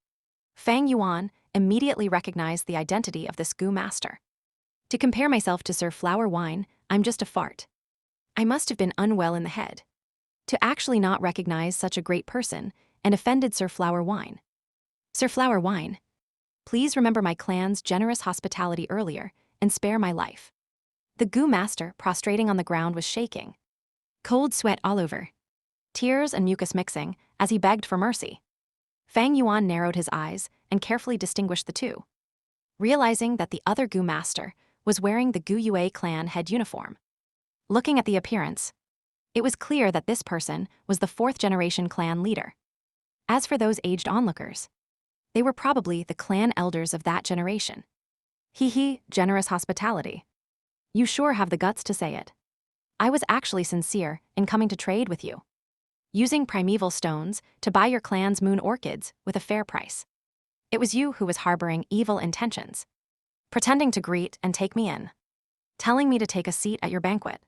Speaker 1: Fang Yuan immediately recognized the identity of this Gu master. To compare myself to Sir Flower Wine, I'm just a fart. I must have been unwell in the head to actually not recognize such a great person and offended Sir Flower Wine. Sir Flower Wine, please remember my clan's generous hospitality earlier and spare my life. The Gu master prostrating on the ground was shaking. Cold sweat all over. Tears and mucus mixing as he begged for mercy. Fang Yuan narrowed his eyes and carefully distinguished the two, realizing that the other Gu master was wearing the Gu Yue clan head uniform. Looking at the appearance, it was clear that this person was the 4th-generation clan leader. As for those aged onlookers, they were probably the clan elders of that generation. Hee, generous hospitality. You sure have the guts to say it. I was actually sincere in coming to trade with you, using primeval stones to buy your clan's moon orchids with a fair price. It was you who was harboring evil intentions, pretending to greet and take me in, telling me to take a seat at your banquet,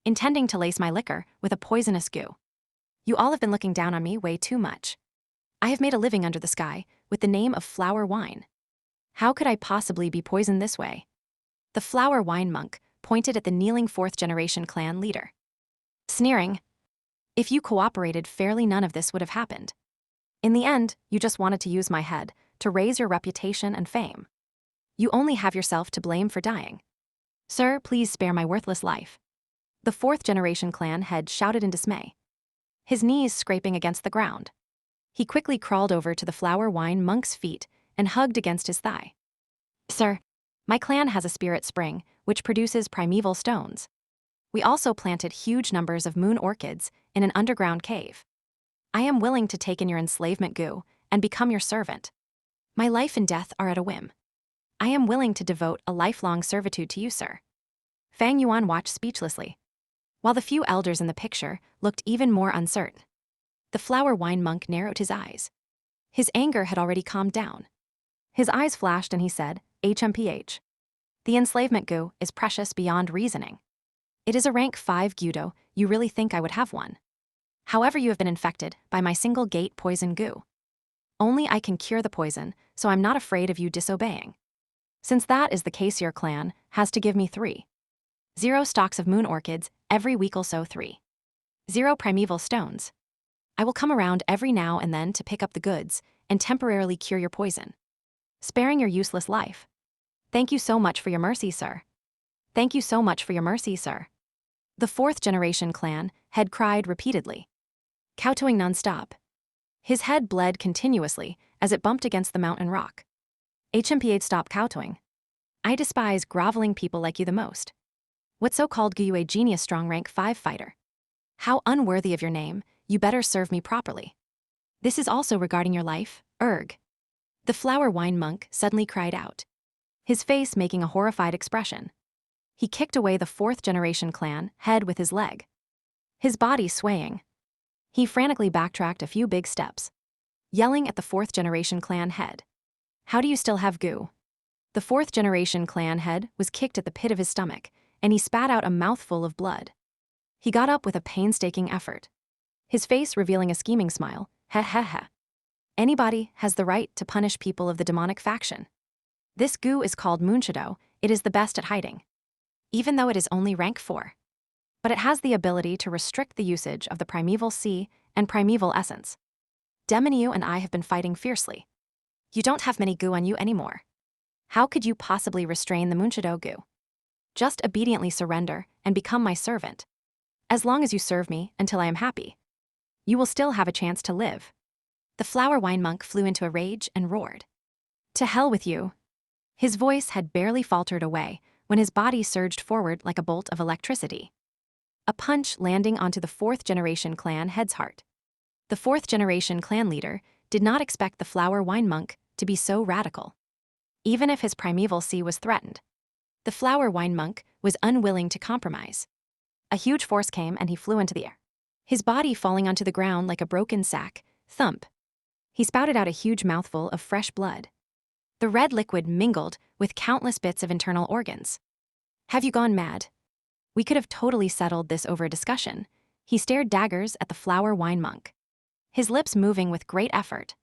Speaker 1: intending to lace my liquor with a poisonous Gu. You all have been looking down on me way too much. I have made a living under the sky with the name of flower wine. How could I possibly be poisoned this way? The flower wine monk pointed at the kneeling 4th-generation clan leader, sneering. If you cooperated fairly, none of this would have happened. In the end, you just wanted to use my head to raise your reputation and fame. You only have yourself to blame for dying. Sir, please spare my worthless life. The 4th-generation clan head shouted in dismay, his knees scraping against the ground. He quickly crawled over to the flower wine monk's feet and hugged against his thigh. Sir, my clan has a spirit spring which produces primeval stones. We also planted huge numbers of moon orchids in an underground cave. I am willing to take in your enslavement Gu and become your servant. My life and death are at a whim. I am willing to devote a lifelong servitude to you, sir. Fang Yuan watched speechlessly, while the few elders in the picture looked even more uncertain. The flower wine monk narrowed his eyes. His anger had already calmed down. His eyes flashed and he said, HMPH. The enslavement Gu is precious beyond reasoning. It is a rank 5 Gudo. You really think I would have one? However, you have been infected by my single gate poison Gu. Only I can cure the poison, so I'm not afraid of you disobeying. Since that is the case, your clan has to give me 3. 0 stalks of moon orchids every week, also 3. 0 primeval stones. I will come around every now and then to pick up the goods and temporarily cure your poison, sparing your useless life. Thank you so much for your mercy, sir. Thank you so much for your mercy, sir. The 4th generation clan head cried repeatedly, kowtowing non-stop. His head bled continuously as it bumped against the mountain rock. HMP8 stop kowtowing. I despise groveling people like you the most. What so-called you a genius strong rank 5 fighter? How unworthy of your name, you better serve me properly. This is also regarding your life, erg. The flower wine monk suddenly cried out, his face making a horrified expression. He kicked away the 4th generation clan head with his leg, his body swaying. He frantically backtracked a few big steps, yelling at the 4th generation clan head. How do you still have goo? The 4th generation clan head was kicked at the pit of his stomach, and he spat out a mouthful of blood. He got up with a painstaking effort, his face revealing a scheming smile. Ha ha ha. Anybody has the right to punish people of the demonic faction. This goo is called Moonshadow. It is the best at hiding, even though it is only rank 4. But it has the ability to restrict the usage of the primeval sea and primeval essence. Demonu and I have been fighting fiercely. You don't have many goo on you anymore. How could you possibly restrain the Moonshadow goo? Just obediently surrender and become my servant. As long as you serve me until I am happy, you will still have a chance to live. The flower wine monk flew into a rage and roared. To hell with you. His voice had barely faltered away when his body surged forward like a bolt of electricity, a punch landing onto the 4th generation clan head's heart. The 4th generation clan leader did not expect the flower wine monk to be so radical. Even if his primeval sea was threatened, the flower wine monk was unwilling to compromise. A huge force came and he flew into the air, his body falling onto the ground like a broken sack. Thump. He spouted out a huge mouthful of fresh blood. The red liquid mingled with countless bits of internal organs. Have you gone mad? We could have totally settled this over a discussion. He stared daggers at the flower wine monk, his lips moving with great effort.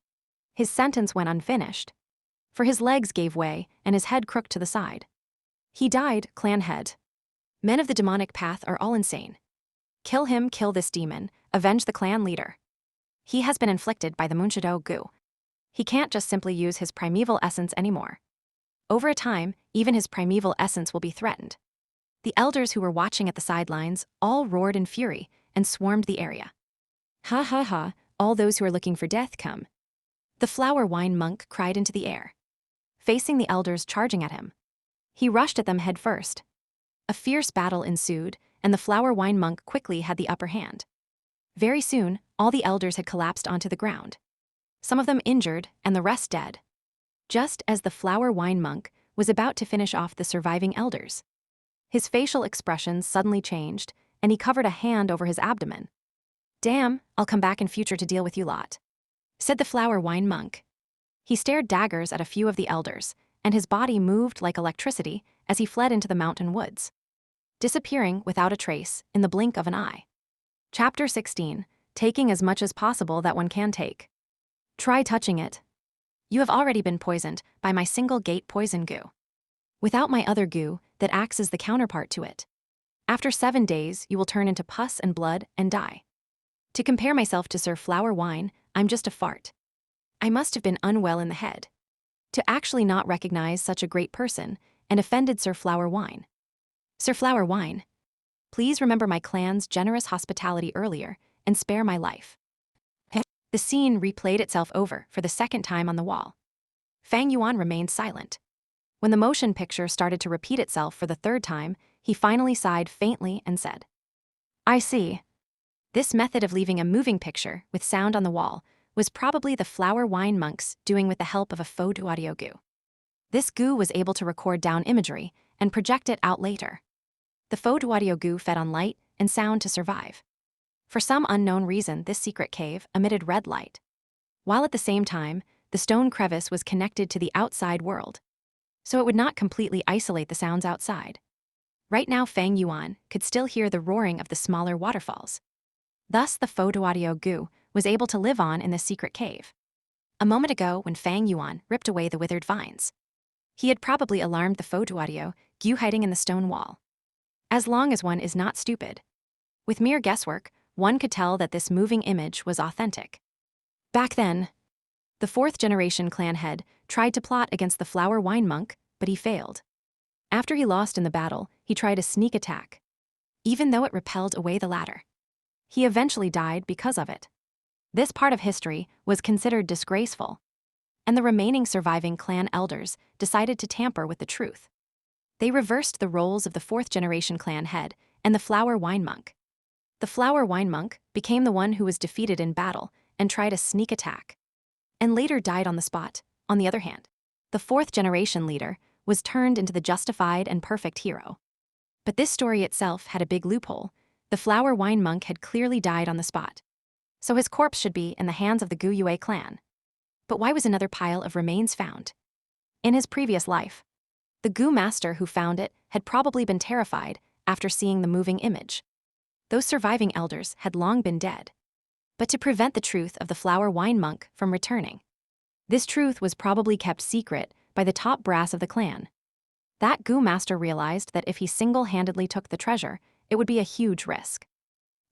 Speaker 1: His sentence went unfinished, for his legs gave way and his head crooked to the side. He died, clan head. Men of the demonic path are all insane. Kill him, kill this demon, avenge the clan leader. He has been inflicted by the Moonshadow goo. He can't just simply use his primeval essence anymore. Over a time, even his primeval essence will be threatened. The elders who were watching at the sidelines all roared in fury and swarmed the area. Ha ha ha, all those who are looking for death come. The flower wine monk cried into the air, facing the elders charging at him. He rushed at them head first. A fierce battle ensued, and the flower wine monk quickly had the upper hand. Very soon, all the elders had collapsed onto the ground, some of them injured and the rest dead. Just as the flower wine monk was about to finish off the surviving elders, his facial expressions suddenly changed, and he covered a hand over his abdomen. Damn, I'll come back in future to deal with you lot, said the flower wine monk. He stared daggers at a few of the elders, and his body moved like electricity as he fled into the mountain woods, disappearing without a trace in the blink of an eye. Chapter 16, taking as much as possible that one can take. Try touching it. You have already been poisoned by my single gate poison goo, without my other goo that acts as the counterpart to it. After 7 days, you will turn into pus and blood and die. To compare myself to Sir Flower Wine, I'm just a fart. I must have been unwell in the head to actually not recognize such a great person and offended Sir Flower Wine. Sir Flower Wine, please remember my clan's generous hospitality earlier and spare my life. The scene replayed itself over for the 2nd time on the wall. Fang Yuan remained silent. When the motion picture started to repeat itself for the 3rd time, he finally sighed faintly and said, I see. This method of leaving a moving picture with sound on the wall was probably the flower wine monks doing with the help of a faux audio goo. This goo was able to record down imagery and project it out later. The faux audio goo fed on light and sound to survive. For some unknown reason, this secret cave emitted red light, while at the same time, the stone crevice was connected to the outside world, so it would not completely isolate the sounds outside. Right now, Fang Yuan could still hear the roaring of the smaller waterfalls. Thus, the faux audio goo was able to live on in the secret cave. A moment ago, when Fang Yuan ripped away the withered vines, he had probably alarmed the faux audio goo hiding in the stone wall. As long as one is not stupid, with mere guesswork, one could tell that this moving image was authentic. Back then, the fourth-generation clan head tried to plot against the flower wine monk, but he failed. After he lost in the battle, he tried a sneak attack, even though it repelled away the latter. He eventually died because of it. This part of history was considered disgraceful, and the remaining surviving clan elders decided to tamper with the truth. They reversed the roles of the fourth-generation clan head and the flower wine monk. The flower wine monk became the one who was defeated in battle and tried a sneak attack, and later died on the spot. On the other hand, the fourth-generation leader was turned into the justified and perfect hero. But this story itself had a big loophole. The flower wine monk had clearly died on the spot, so his corpse should be in the hands of the Gu Yue clan. But why was another pile of remains found? In his previous life, the Gu master who found it had probably been terrified after seeing the moving image. Those surviving elders had long been dead. But to prevent the truth of the flower wine monk from returning, this truth was probably kept secret by the top brass of the clan. That Gu master realized that if he single-handedly took the treasure, it would be a huge risk.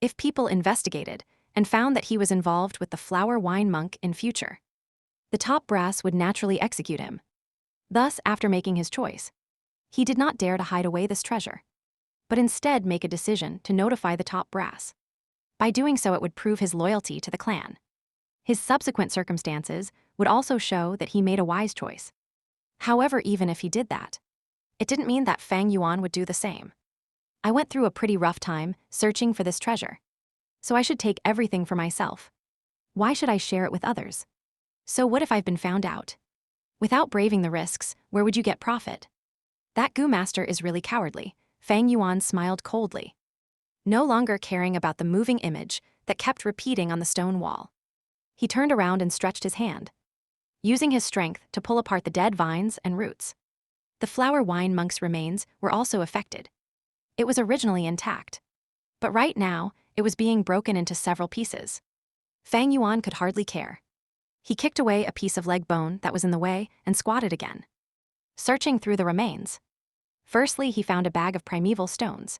Speaker 1: If people investigated and found that he was involved with the flower wine monk in future, the top brass would naturally execute him. Thus, after making his choice, he did not dare to hide away this treasure, but instead make a decision to notify the top brass. By doing so, it would prove his loyalty to the clan. His subsequent circumstances would also show that he made a wise choice. However, even if he did that, it didn't mean that Fang Yuan would do the same. I went through a pretty rough time searching for this treasure, so I should take everything for myself. Why should I share it with others? So what if I've been found out? Without braving the risks, where would you get profit? That Gu master is really cowardly. Fang Yuan smiled coldly, no longer caring about the moving image that kept repeating on the stone wall. He turned around and stretched his hand, using his strength to pull apart the dead vines and roots. The flower wine monk's remains were also affected. It was originally intact, but right now, it was being broken into several pieces. Fang Yuan could hardly care. He kicked away a piece of leg bone that was in the way and squatted again, searching through the remains. Firstly, he found a bag of primeval stones.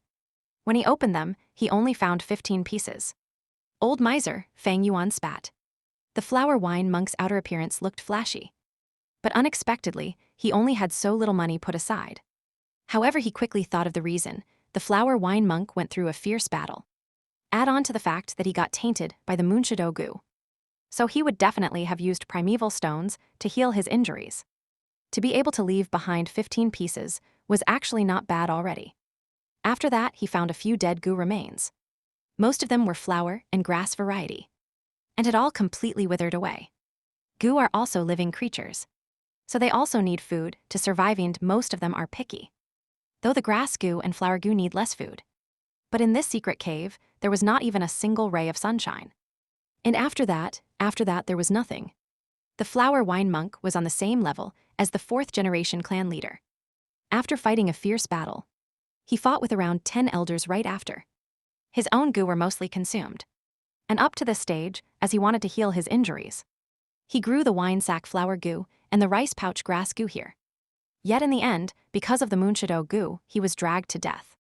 Speaker 1: When he opened them, he only found 15 pieces. Old miser, Fang Yuan spat. The flower wine monk's outer appearance looked flashy, but unexpectedly, he only had so little money put aside. However, he quickly thought of the reason. The flower wine monk went through a fierce battle. Add on to the fact that he got tainted by the Munshido Gu, so he would definitely have used primeval stones to heal his injuries. To be able to leave behind 15 pieces was actually not bad already. After that, he found a few dead Gu remains. Most of them were flower and grass variety, and had all completely withered away. Gu are also living creatures, so they also need food to survive, and most of them are picky, though the grass Gu and flower Gu need less food. But in this secret cave, there was not even a single ray of sunshine. And after that, there was nothing. The flower wine monk was on the same level as the fourth-generation clan leader. After fighting a fierce battle, he fought with around 10 elders right after. His own Gu were mostly consumed. And up to this stage, as he wanted to heal his injuries, he grew the wine sack flower Gu and the rice pouch grass Gu here. Yet in the end, because of the Munshido Gu, he was dragged to death.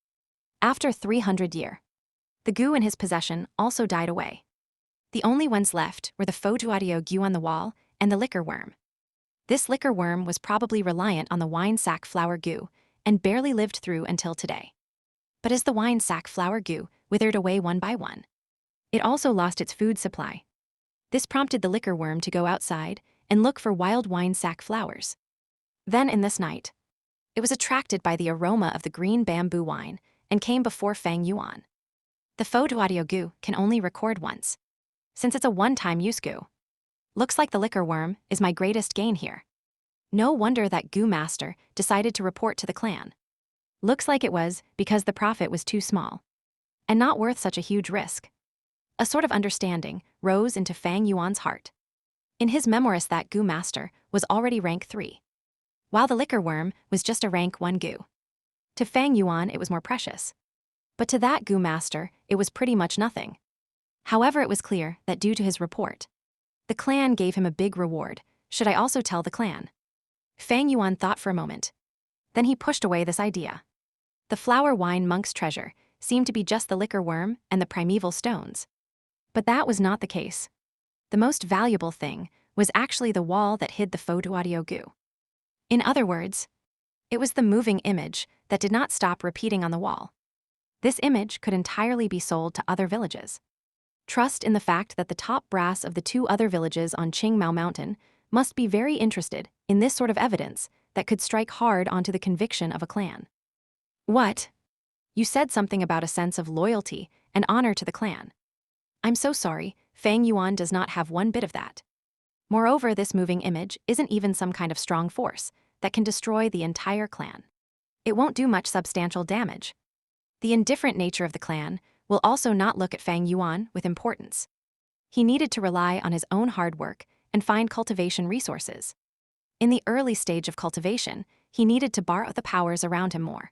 Speaker 1: After 300 years, the Gu in his possession also died away. The only ones left were the Fotuadio Gu on the wall and the liquor worm. This liquor worm was probably reliant on the wine sack flower Gu and barely lived through until today. But as the wine sack flower Gu withered away one by one, it also lost its food supply. This prompted the liquor worm to go outside and look for wild wine sack flowers. Then in this night, it was attracted by the aroma of the green bamboo wine and came before Fang Yuan. The Fotuadio Gu can only record once, since it's a one-time use Gu. Looks like the liquor worm is my greatest gain here. No wonder that Gu master decided to report to the clan. Looks like it was because the profit was too small and not worth such a huge risk. A sort of understanding rose into Fang Yuan's heart. In his memoirs, that Gu master was already rank 3, while the liquor worm was just a rank 1 Gu. To Fang Yuan, it was more precious, but to that Gu master, it was pretty much nothing. However, it was clear that due to his report, the clan gave him a big reward. Should I also tell the clan? Fang Yuan thought for a moment. Then he pushed away this idea. The flower wine monk's treasure seemed to be just the liquor worm and the primeval stones. But that was not the case. The most valuable thing was actually the wall that hid the photo audio goo. In other words, it was the moving image that did not stop repeating on the wall. This image could entirely be sold to other villages. Trust in the fact that the top brass of the 2 other villages on Qingmao Mountain must be very interested in this sort of evidence that could strike hard onto the conviction of a clan. What? You said something about a sense of loyalty and honor to the clan. I'm so sorry, Fang Yuan does not have one bit of that. Moreover, this moving image isn't even some kind of strong force that can destroy the entire clan. It won't do much substantial damage. The indifferent nature of the clan will also not look at Fang Yuan with importance. He needed to rely on his own hard work and find cultivation resources. In the early stage of cultivation, he needed to borrow the powers around him more.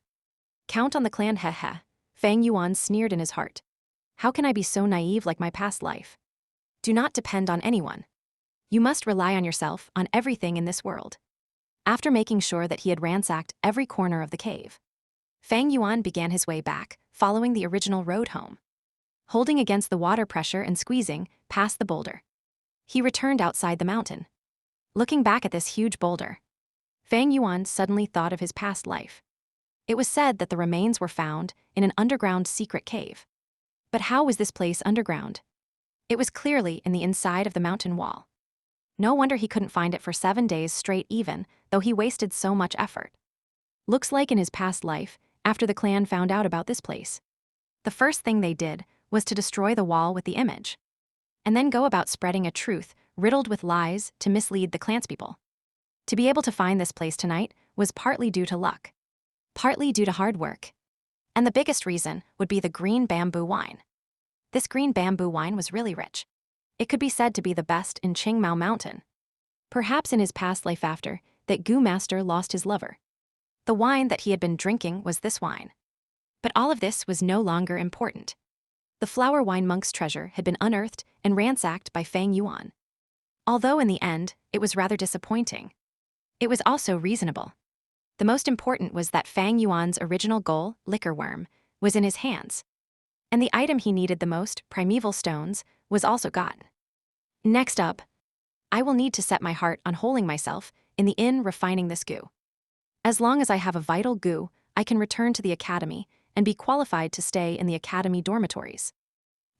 Speaker 1: Count on the clan, heh. Fang Yuan sneered in his heart. How can I be so naive like my past life? Do not depend on anyone. You must rely on yourself on everything in this world. After making sure that he had ransacked every corner of the cave, Fang Yuan began his way back, following the original road home. Holding against the water pressure and squeezing past the boulder, he returned outside the mountain. Looking back at this huge boulder, Fang Yuan suddenly thought of his past life. It was said that the remains were found in an underground secret cave. But how was this place underground? It was clearly in the inside of the mountain wall. No wonder he couldn't find it for 7 days straight, even though he wasted so much effort. Looks like in his past life, after the clan found out about this place, the first thing they did was to destroy the wall with the image, and then go about spreading a truth riddled with lies to mislead the clanspeople. To be able to find this place tonight was partly due to luck, partly due to hard work, and the biggest reason would be the green bamboo wine. This green bamboo wine was really rich. It could be said to be the best in Qingmao Mountain. Perhaps in his past life after that Gu Master lost his lover, the wine that he had been drinking was this wine. But all of this was no longer important. The flower wine monk's treasure had been unearthed and ransacked by Fang Yuan. Although in the end, it was rather disappointing, it was also reasonable. The most important was that Fang Yuan's original goal, liquor worm, was in his hands. And the item he needed the most, primeval stones, was also gotten. Next up, I will need to set my heart on holding myself in the inn refining this goo. As long as I have a vital goo, I can return to the academy and be qualified to stay in the academy dormitories.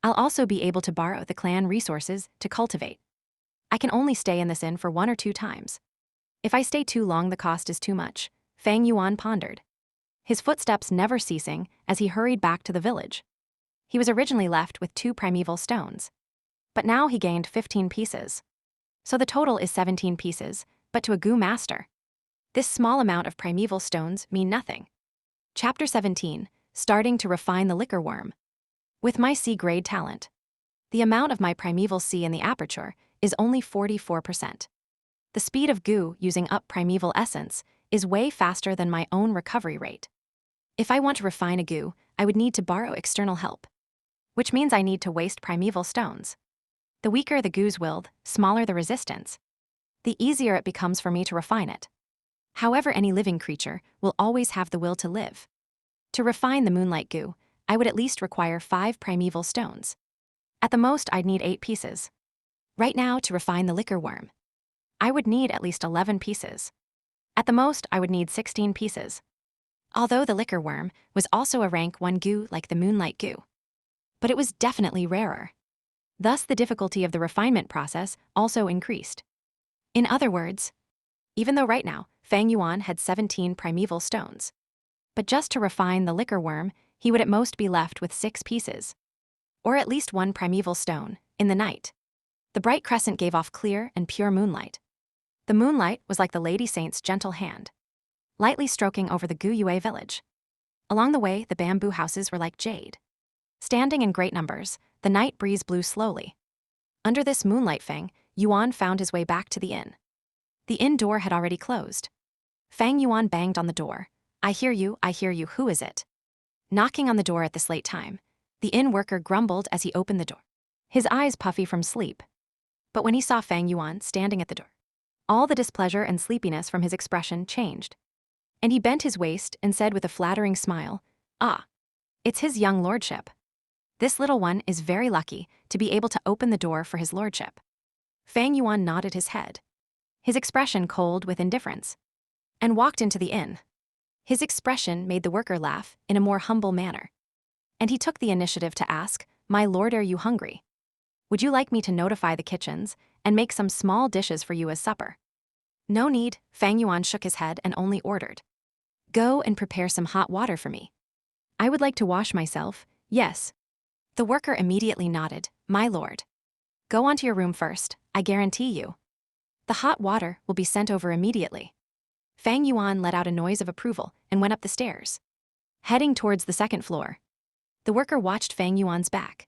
Speaker 1: I'll also be able to borrow the clan resources to cultivate. I can only stay in this inn for 1 or 2 times. If I stay too long, the cost is too much, Fang Yuan pondered, his footsteps never ceasing as he hurried back to the village. He was originally left with 2 primeval stones, but now he gained 15 pieces. So the total is 17 pieces, but to a goo master, this small amount of primeval stones mean nothing. Chapter 17, starting to refine the liquor worm. With my C-grade talent, the amount of my primeval C in the aperture is only 44%. The speed of goo using up primeval essence is way faster than my own recovery rate. If I want to refine a goo, I would need to borrow external help, which means I need to waste primeval stones. The weaker the goo's willed, smaller the resistance, the easier it becomes for me to refine it. However, any living creature will always have the will to live. To refine the moonlight goo, I would at least require 5 primeval stones. At the most, I'd need 8 pieces. Right now, to refine the liquor worm, I would need at least 11 pieces. At the most, I would need 16 pieces. Although the liquor worm was also a rank 1 goo like the moonlight goo, but it was definitely rarer. Thus, the difficulty of the refinement process also increased. In other words, even though right now, Fang Yuan had 17 primeval stones, but just to refine the liquor worm, he would at most be left with 6 pieces, or at least 1 primeval stone, in the night. The bright crescent gave off clear and pure moonlight. The moonlight was like the Lady Saint's gentle hand, lightly stroking over the Gu Yue village. Along the way, the bamboo houses were like jade. Standing in great numbers, the night breeze blew slowly. Under this moonlight, Fang Yuan found his way back to the inn. The inn door had already closed. Fang Yuan banged on the door. I hear you, who is it? Knocking on the door at this late time, the inn worker grumbled as he opened the door, his eyes puffy from sleep. But when he saw Fang Yuan standing at the door, all the displeasure and sleepiness from his expression changed. And he bent his waist and said with a flattering smile, "Ah, it's his young lordship." This little one is very lucky to be able to open the door for his lordship. Fang Yuan nodded his head, his expression cold with indifference, and walked into the inn. His expression made the worker laugh in a more humble manner, and he took the initiative to ask, "My lord, are you hungry? Would you like me to notify the kitchens and make some small dishes for you as supper?" "No need," Fang Yuan shook his head and only ordered, "Go and prepare some hot water for me. I would like to wash myself, yes." The worker immediately nodded, "My lord. Go on to your room first, I guarantee you. The hot water will be sent over immediately." Fang Yuan let out a noise of approval and went up the stairs, heading towards the second floor. The worker watched Fang Yuan's back,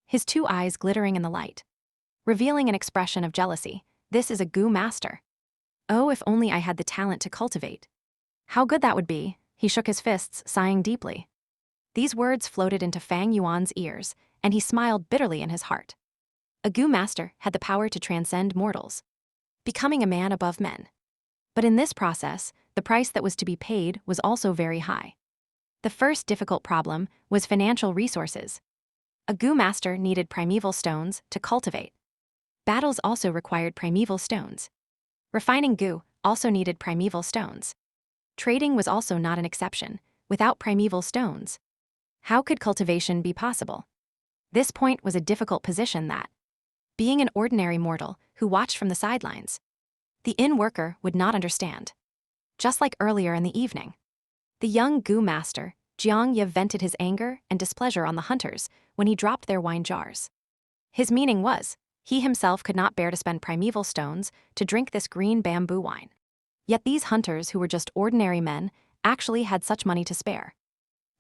Speaker 1: his two eyes glittering in the light, revealing an expression of jealousy. This is a Gu master. Oh, if only I had the talent to cultivate. How good that would be. He shook his fists, sighing deeply. These words floated into Fang Yuan's ears, and he smiled bitterly in his heart. A Gu master had the power to transcend mortals, becoming a man above men. But in this process, the price that was to be paid was also very high. The first difficult problem was financial resources. A Gu master needed primeval stones to cultivate. Battles also required primeval stones. Refining Gu also needed primeval stones. Trading was also not an exception. Without primeval stones, how could cultivation be possible? This point was a difficult position that, being an ordinary mortal who watched from the sidelines, the inn worker would not understand. Just like earlier in the evening, the young Gu master, Jiang Ye, vented his anger and displeasure on the hunters when he dropped their wine jars. His meaning was, he himself could not bear to spend primeval stones to drink this green bamboo wine. Yet these hunters, who were just ordinary men, actually had such money to spare.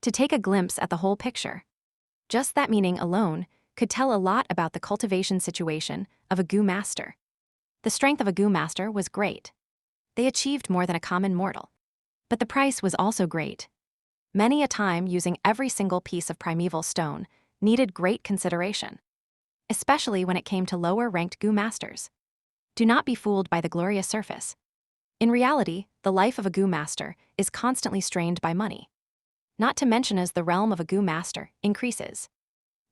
Speaker 1: To take a glimpse at the whole picture, just that meaning alone could tell a lot about the cultivation situation of a Gu master. The strength of a Gu master was great. They achieved more than a common mortal. But the price was also great. Many a time using every single piece of primeval stone needed great consideration, especially when it came to lower-ranked Gu masters. Do not be fooled by the glorious surface. In reality, the life of a Gu master is constantly strained by money. Not to mention as the realm of a Gu master increases,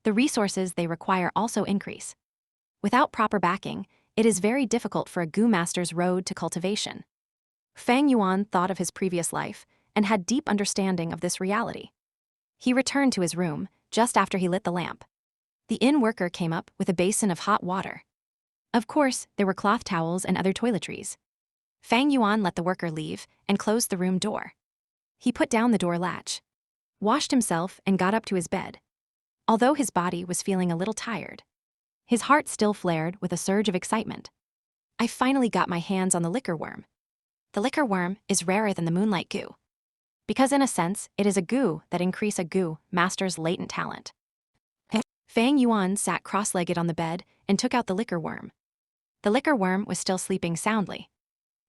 Speaker 1: the resources they require also increase. Without proper backing, it is very difficult for a Gu master's road to cultivation. Fang Yuan thought of his previous life and had deep understanding of this reality. He returned to his room just after he lit the lamp. The inn worker came up with a basin of hot water. Of course, there were cloth towels and other toiletries. Fang Yuan let the worker leave and closed the room door. He put down the door latch, washed himself, and got up to his bed. Although his body was feeling a little tired, his heart still flared with a surge of excitement. I finally got my hands on the liquor worm. The liquor worm is rarer than the moonlight Gu, because in a sense, it is a Gu that increase a Gu master's latent talent. Fang Yuan sat cross-legged on the bed and took out the liquor worm. The liquor worm was still sleeping soundly.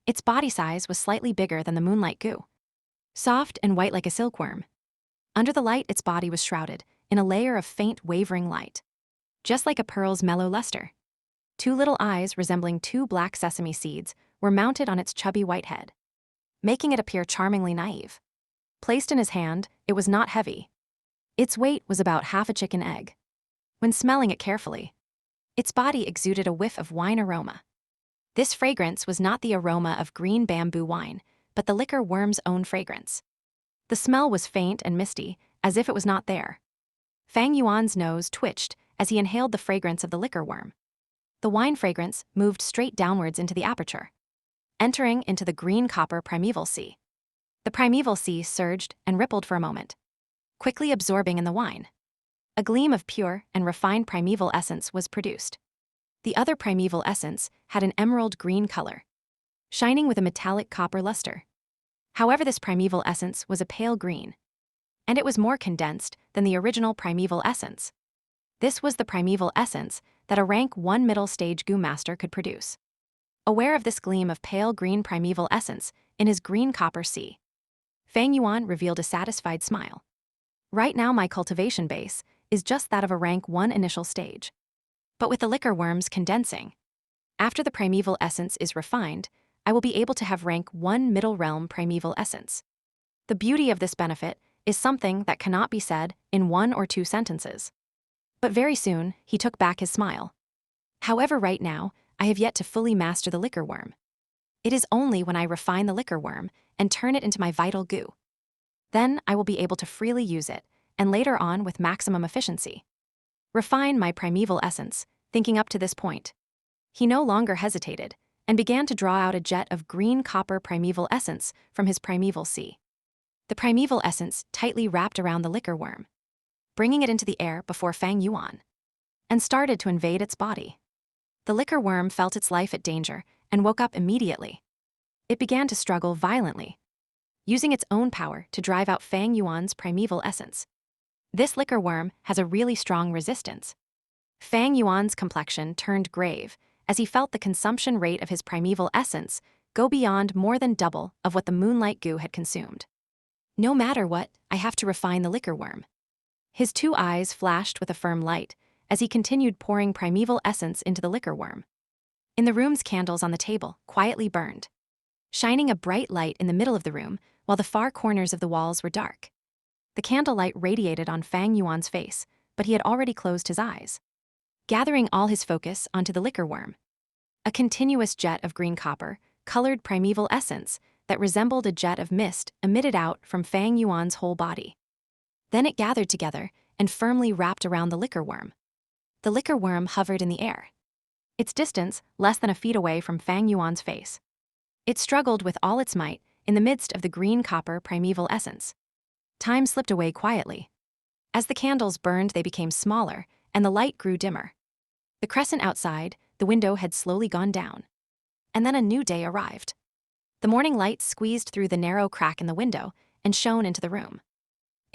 Speaker 1: Its body size was slightly bigger than the moonlight Gu, soft and white like a silkworm. Under the light, its body was shrouded in a layer of faint, wavering light, just like a pearl's mellow luster. Two little eyes resembling two black sesame seeds were mounted on its chubby white head, making it appear charmingly naive. Placed in his hand, it was not heavy. Its weight was about half a chicken egg. When smelling it carefully, its body exuded a whiff of wine aroma. This fragrance was not the aroma of green bamboo wine, but the liquor worm's own fragrance. The smell was faint and misty, as if it was not there. Fang Yuan's nose twitched as he inhaled the fragrance of the liquor worm. The wine fragrance moved straight downwards into the aperture, entering into the green-copper primeval sea. The primeval sea surged and rippled for a moment, quickly absorbing in the wine. A gleam of pure and refined primeval essence was produced. The other primeval essence had an emerald green color, shining with a metallic copper luster. However, this primeval essence was a pale green, and it was more condensed than the original primeval essence. This was the primeval essence that a rank 1 middle stage Gu master could produce. Aware of this gleam of pale green primeval essence in his green copper sea, Fang Yuan revealed a satisfied smile. Right now my cultivation base is just that of a rank 1 initial stage. But with the liquor worms condensing, after the primeval essence is refined, I will be able to have rank 1 middle realm primeval essence. The beauty of this benefit is something that cannot be said in 1 or 2 sentences. But very soon, he took back his smile. However, right now, I have yet to fully master the liquor worm. It is only when I refine the liquor worm and turn it into my vital goo. Then I will be able to freely use it, and later on with maximum efficiency. Refine my primeval essence, thinking up to this point. He no longer hesitated, and began to draw out a jet of green copper primeval essence from his primeval sea. The primeval essence tightly wrapped around the liquor worm, bringing it into the air before Fang Yuan, and started to invade its body. The liquor worm felt its life at danger and woke up immediately. It began to struggle violently, using its own power to drive out Fang Yuan's primeval essence. This liquor worm has a really strong resistance. Fang Yuan's complexion turned grave as he felt the consumption rate of his primeval essence go beyond more than double of what the moonlight goo had consumed. No matter what, I have to refine the liquor worm. His two eyes flashed with a firm light as he continued pouring primeval essence into the liquor worm. In the room's candles on the table quietly burned, shining a bright light in the middle of the room while the far corners of the walls were dark. The candlelight radiated on Fang Yuan's face, but he had already closed his eyes, gathering all his focus onto the liquor worm. A continuous jet of green copper, colored primeval essence that resembled a jet of mist emitted out from Fang Yuan's whole body. Then it gathered together and firmly wrapped around the liquor worm. The liquor worm hovered in the air, its distance less than a feet away from Fang Yuan's face. It struggled with all its might in the midst of the green copper primeval essence. Time slipped away quietly. As the candles burned, they became smaller, and the light grew dimmer. The crescent outside, the window had slowly gone down. And then a new day arrived. The morning light squeezed through the narrow crack in the window and shone into the room.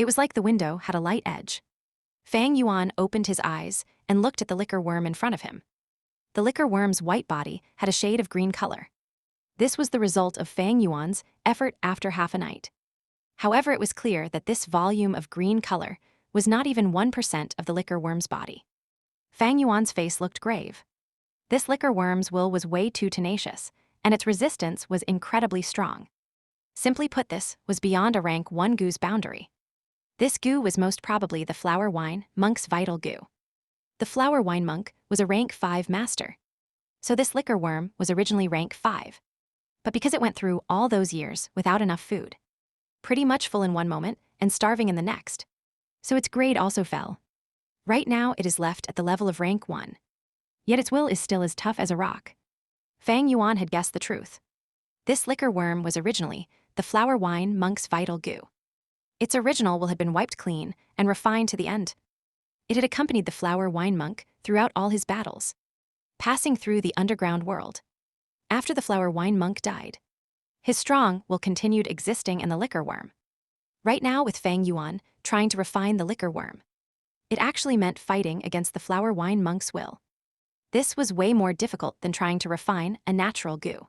Speaker 1: It was like the window had a light edge. Fang Yuan opened his eyes and looked at the liquor worm in front of him. The liquor worm's white body had a shade of green color. This was the result of Fang Yuan's effort after half a night. However, it was clear that this volume of green color was not even 1% of the liquor worm's body. Fang Yuan's face looked grave. This liquor worm's will was way too tenacious, and its resistance was incredibly strong. Simply put, this was beyond a rank 1 goo's boundary. This goo was most probably the flower wine monk's vital goo. The flower wine monk was a rank 5 master. So this liquor worm was originally rank 5. But because it went through all those years without enough food, pretty much full in one moment and starving in the next, so its grade also fell. Right now it is left at the level of rank 1. Yet its will is still as tough as a rock. Fang Yuan had guessed the truth. This liquor worm was originally the flower wine monk's vital goo. Its original will had been wiped clean and refined to the end. It had accompanied the flower wine monk throughout all his battles, passing through the underground world. After the flower wine monk died, his strong will continued existing in the liquor worm. Right now, with Fang Yuan trying to refine the liquor worm, it actually meant fighting against the flower wine monk's will. This was way more difficult than trying to refine a natural goo.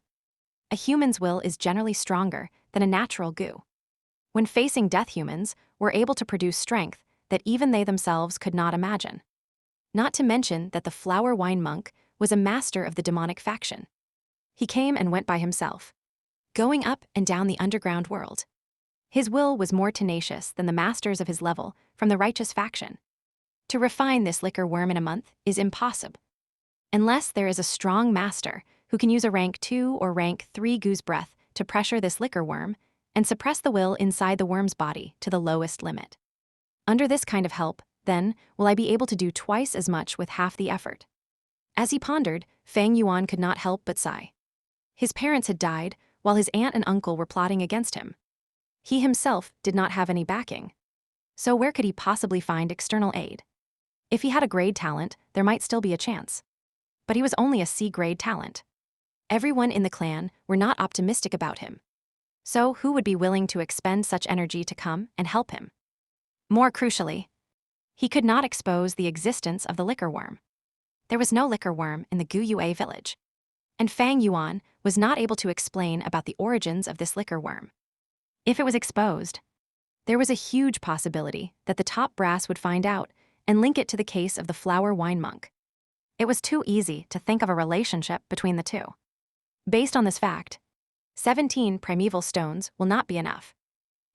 Speaker 1: A human's will is generally stronger than a natural goo. When facing death, humans were able to produce strength that even they themselves could not imagine. Not to mention that the flower wine monk was a master of the demonic faction. He came and went by himself, going up and down the underground world. His will was more tenacious than the masters of his level from the righteous faction. To refine this liquor worm in a month is impossible, unless there is a strong master who can use a rank 2 or rank 3 goo's breath to pressure this liquor worm and suppress the will inside the worm's body to the lowest limit. Under this kind of help, then, will I be able to do twice as much with half the effort. As he pondered, Fang Yuan could not help but sigh. His parents had died, while his aunt and uncle were plotting against him. He himself did not have any backing. So where could he possibly find external aid? If he had a grade talent, there might still be a chance. But he was only a C-grade talent. Everyone in the clan were not optimistic about him. So who would be willing to expend such energy to come and help him? More crucially, he could not expose the existence of the liquor worm. There was no liquor worm in the Gu Yue village, and Fang Yuan was not able to explain about the origins of this liquor worm. If it was exposed, there was a huge possibility that the top brass would find out and link it to the case of the flower wine monk. It was too easy to think of a relationship between the two. Based on this fact, 17 primeval stones will not be enough.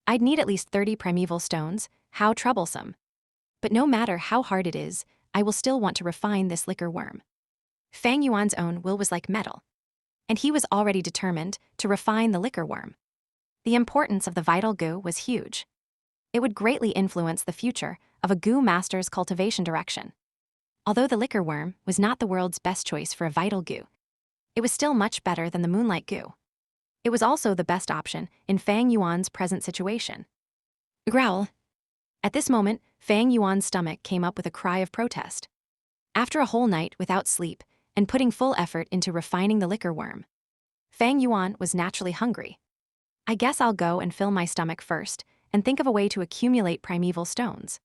Speaker 1: I'd need at least 30 primeval stones. How troublesome. But no matter how hard it is, I will still want to refine this liquor worm. Fang Yuan's own will was like metal, and he was already determined to refine the liquor worm. The importance of the vital goo was huge. It would greatly influence the future of a goo master's cultivation direction. Although the liquor worm was not the world's best choice for a vital goo, it was still much better than the moonlight goo. It was also the best option in Fang Yuan's present situation. Growl. At this moment, Fang Yuan's stomach came up with a cry of protest. After a whole night without sleep and putting full effort into refining the liquor worm, Fang Yuan was naturally hungry. I guess I'll go and fill my stomach first and think of a way to accumulate primeval stones.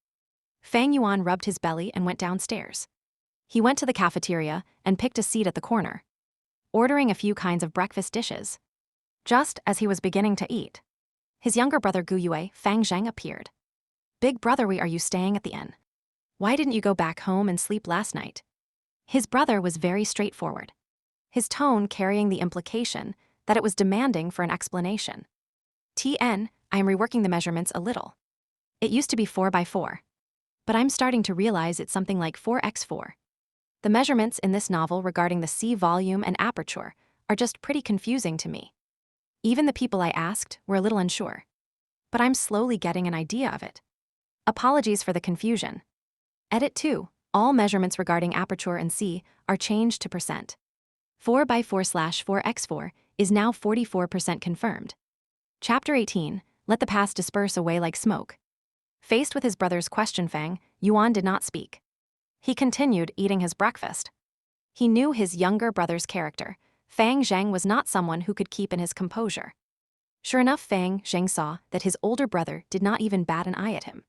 Speaker 1: Fang Yuan rubbed his belly and went downstairs. He went to the cafeteria and picked a seat at the corner, ordering a few kinds of breakfast dishes. Just as he was beginning to eat, his younger brother Gu Yue, Fang Zheng, appeared. Big brother, why are you staying at the inn? Why didn't you go back home and sleep last night? His brother was very straightforward, his tone carrying the implication that it was demanding for an explanation. TN, I am reworking the measurements a little. It used to be 4 by 4. But I'm starting to realize it's something like 4x4. The measurements in this novel regarding the sea volume and aperture are just pretty confusing to me. Even the people I asked were a little unsure. But I'm slowly getting an idea of it. Apologies for the confusion. Edit 2. All measurements regarding aperture and sea are changed to percent. 4 by 4/4x4 is now 44% confirmed. Chapter 18. Let the past disperse away like smoke. Faced with his brother's question, Fang Yuan did not speak. He continued eating his breakfast. He knew his younger brother's character. Fang Zheng was not someone who could keep in his composure. Sure enough, Fang Zheng saw that his older brother did not even bat an eye at him,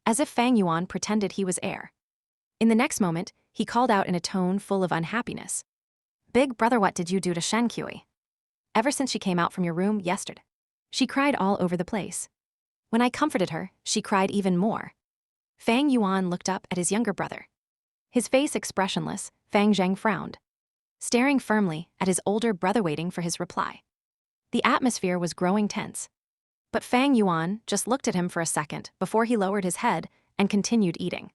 Speaker 1: as if Fang Yuan pretended he was heir. In the next moment, he called out in a tone full of unhappiness. Big brother, what did you do to Shen Kui? Ever since she came out from your room yesterday, she cried all over the place. When I comforted her, she cried even more. Fang Yuan looked up at his younger brother. His face expressionless, Fang Zheng frowned, staring firmly at his older brother, waiting for his reply. The atmosphere was growing tense. But Fang Yuan just looked at him for a second before he lowered his head and continued eating.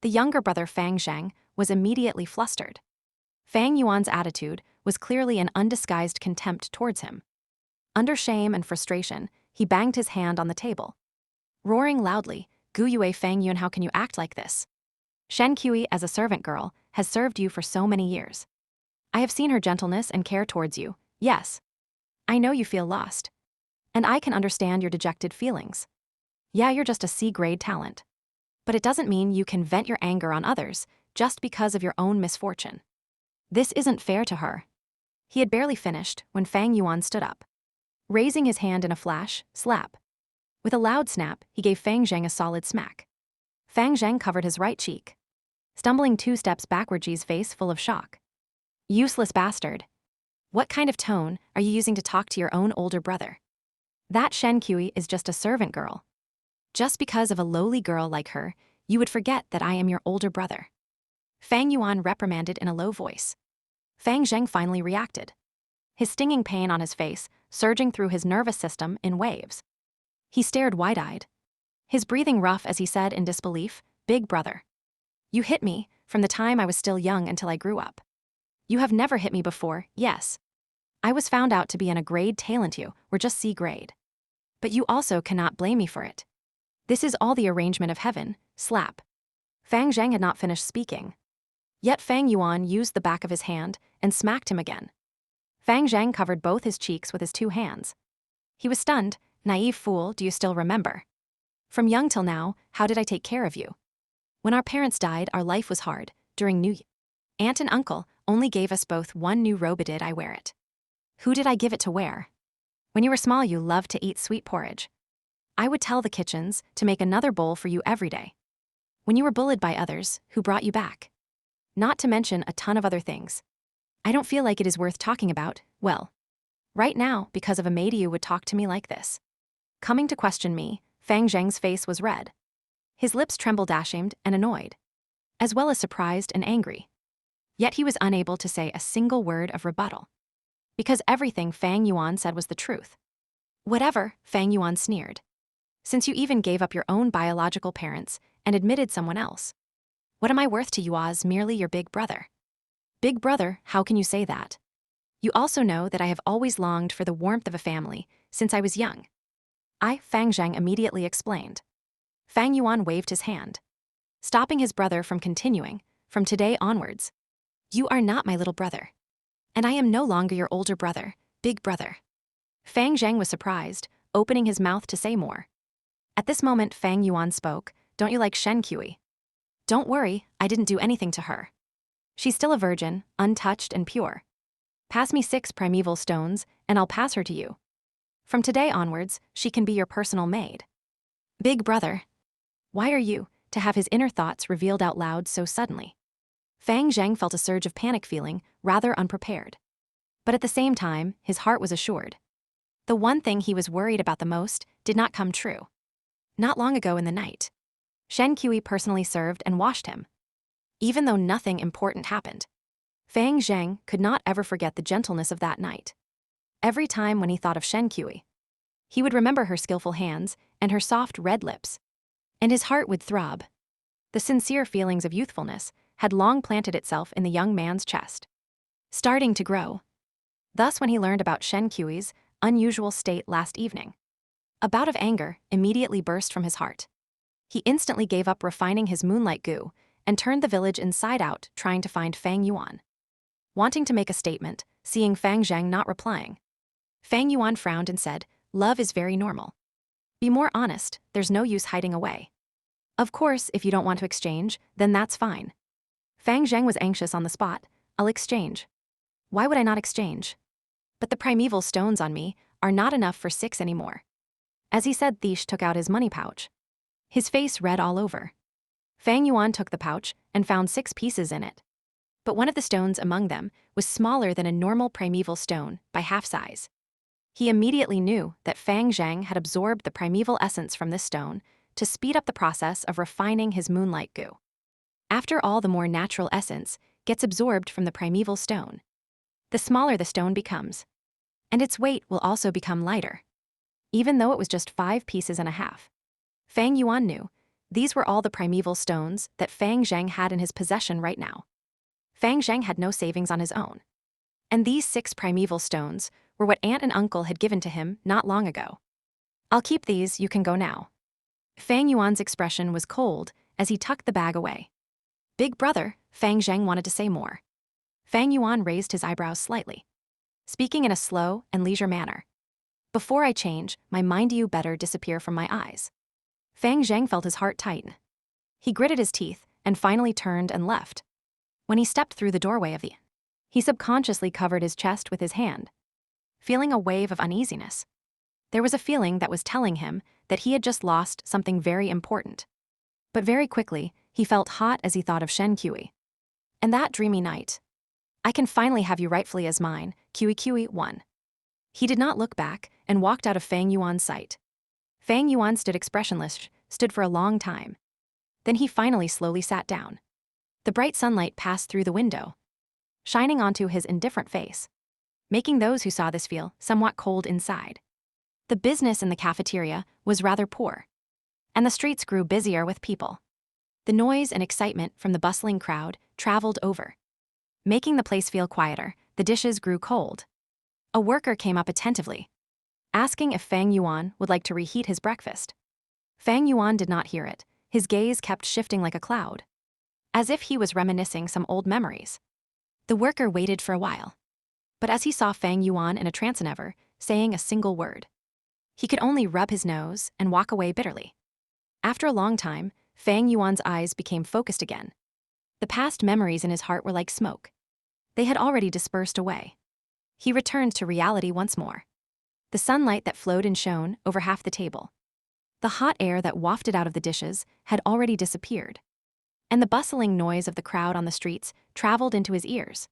Speaker 1: The younger brother, Fang Zheng, was immediately flustered. Fang Yuan's attitude was clearly an undisguised contempt towards him. Under shame and frustration, he banged his hand on the table, roaring loudly, Gu Yue, Fang Yuan, how can you act like this? Shen Kui, as a servant girl, has served you for so many years. I have seen her gentleness and care towards you, yes. I know you feel lost. And I can understand your dejected feelings. Yeah, you're just a C-grade talent. But it doesn't mean you can vent your anger on others just because of your own misfortune. This isn't fair to her. He had barely finished when Fang Yuan stood up, raising his hand in a flash, slap. With a loud snap, he gave Fang Zheng a solid smack. Fang Zheng covered his right cheek, stumbling 2 steps backward, his face full of shock. Useless bastard. What kind of tone are you using to talk to your own older brother? That Shen Kui is just a servant girl. Just because of a lowly girl like her, you would forget that I am your older brother. Fang Yuan reprimanded in a low voice. Fang Zheng finally reacted, his stinging pain on his face surging through his nervous system in waves. He stared wide-eyed, his breathing rough as he said in disbelief, Big brother. You hit me from the time I was still young until I grew up. You have never hit me before, yes. I was found out to be in a grade talent, you were just C grade. But you also cannot blame me for it. This is all the arrangement of heaven, slap. Fang Zheng had not finished speaking. Yet Fang Yuan used the back of his hand and smacked him again. Fang Zheng covered both his cheeks with his 2 hands. He was stunned. Naive fool, do you still remember? From young till now, how did I take care of you? When our parents died, our life was hard. During New Year, Aunt and Uncle only gave us both one new robe. Did I wear it? Who did I give it to wear? When you were small, you loved to eat sweet porridge. I would tell the kitchens to make another bowl for you every day. When you were bullied by others, who brought you back? Not to mention a ton of other things. I don't feel like it is worth talking about, well, right now, because of a maid you would talk to me like this. Coming to question me, Fang Zheng's face was red. His lips trembled, ashamed and annoyed, as well as surprised and angry. Yet he was unable to say a single word of rebuttal, because everything Fang Yuan said was the truth. Whatever, Fang Yuan sneered. Since you even gave up your own biological parents and admitted someone else. What am I worth to you, Oz? Merely your big brother. Big brother, how can you say that? You also know that I have always longed for the warmth of a family, since I was young. Fang Zhang immediately explained. Fang Yuan waved his hand, stopping his brother from continuing. From today onwards, you are not my little brother. And I am no longer your older brother, big brother. Fang Zhang was surprised, opening his mouth to say more. At this moment, Fang Yuan spoke. Don't you like Shen Kui? Don't worry, I didn't do anything to her. She's still a virgin, untouched and pure. Pass me 6 primeval stones, and I'll pass her to you. From today onwards, she can be your personal maid. Big brother. Why are you to have his inner thoughts revealed out loud so suddenly? Fang Zhang felt a surge of panic, feeling rather unprepared. But at the same time, his heart was assured. The one thing he was worried about the most did not come true. Not long ago in the night, Shen Kui personally served and washed him. Even though nothing important happened, Fang Zhang could not ever forget the gentleness of that night. Every time when he thought of Shen Kui, he would remember her skillful hands and her soft red lips, and his heart would throb. The sincere feelings of youthfulness had long planted itself in the young man's chest, starting to grow. Thus, when he learned about Shen Kui's unusual state last evening, a bout of anger immediately burst from his heart. He instantly gave up refining his moonlight goo and turned the village inside out, trying to find Fang Yuan. Wanting to make a statement, seeing Fang Zhang not replying, Fang Yuan frowned and said, "Love is very normal. Be more honest, there's no use hiding away. Of course, if you don't want to exchange, then that's fine." Fang Zhang was anxious on the spot. I'll exchange. Why would I not exchange? But the primeval stones on me are not enough for 6 anymore. As he said, Thish took out his money pouch. His face red all over. Fang Yuan took the pouch and found 6 pieces in it. But one of the stones among them was smaller than a normal primeval stone by half size. He immediately knew that Fang Zhang had absorbed the primeval essence from this stone to speed up the process of refining his moonlight goo. After all, the more natural essence gets absorbed from the primeval stone, the smaller the stone becomes, and its weight will also become lighter. Even though it was just 5 pieces and a half, Fang Yuan knew these were all the primeval stones that Fang Zhang had in his possession right now. Fang Zhang had no savings on his own, and these 6 primeval stones were what aunt and uncle had given to him not long ago. I'll keep these, you can go now. Fang Yuan's expression was cold as he tucked the bag away. Big brother, Fang Zhang wanted to say more. Fang Yuan raised his eyebrows slightly, speaking in a slow and leisure manner. Before I change, my mind you better disappear from my eyes. Fang Zhang felt his heart tighten. He gritted his teeth and finally turned and left. When he stepped through the doorway of the inn, he subconsciously covered his chest with his hand, feeling a wave of uneasiness. There was a feeling that was telling him that he had just lost something very important. But very quickly, he felt hot as he thought of Shen Kui. And that dreamy night. I can finally have you rightfully as mine, Kui 1. He did not look back and walked out of Fang Yuan's sight. Fang Yuan stood expressionless, stood for a long time. Then he finally slowly sat down. The bright sunlight passed through the window, shining onto his indifferent face, making those who saw this feel somewhat cold inside. The business in the cafeteria was rather poor, and the streets grew busier with people. The noise and excitement from the bustling crowd traveled over, making the place feel quieter. The dishes grew cold. A worker came up attentively, asking if Fang Yuan would like to reheat his breakfast. Fang Yuan did not hear it. His gaze kept shifting like a cloud, as if he was reminiscing some old memories. The worker waited for a while, but as he saw Fang Yuan in a trance, never saying a single word, he could only rub his nose and walk away bitterly. After a long time, Fang Yuan's eyes became focused again. The past memories in his heart were like smoke. They had already dispersed away. He returned to reality once more. The sunlight that flowed and shone over half the table, the hot air that wafted out of the dishes had already disappeared, and the bustling noise of the crowd on the streets traveled into his ears.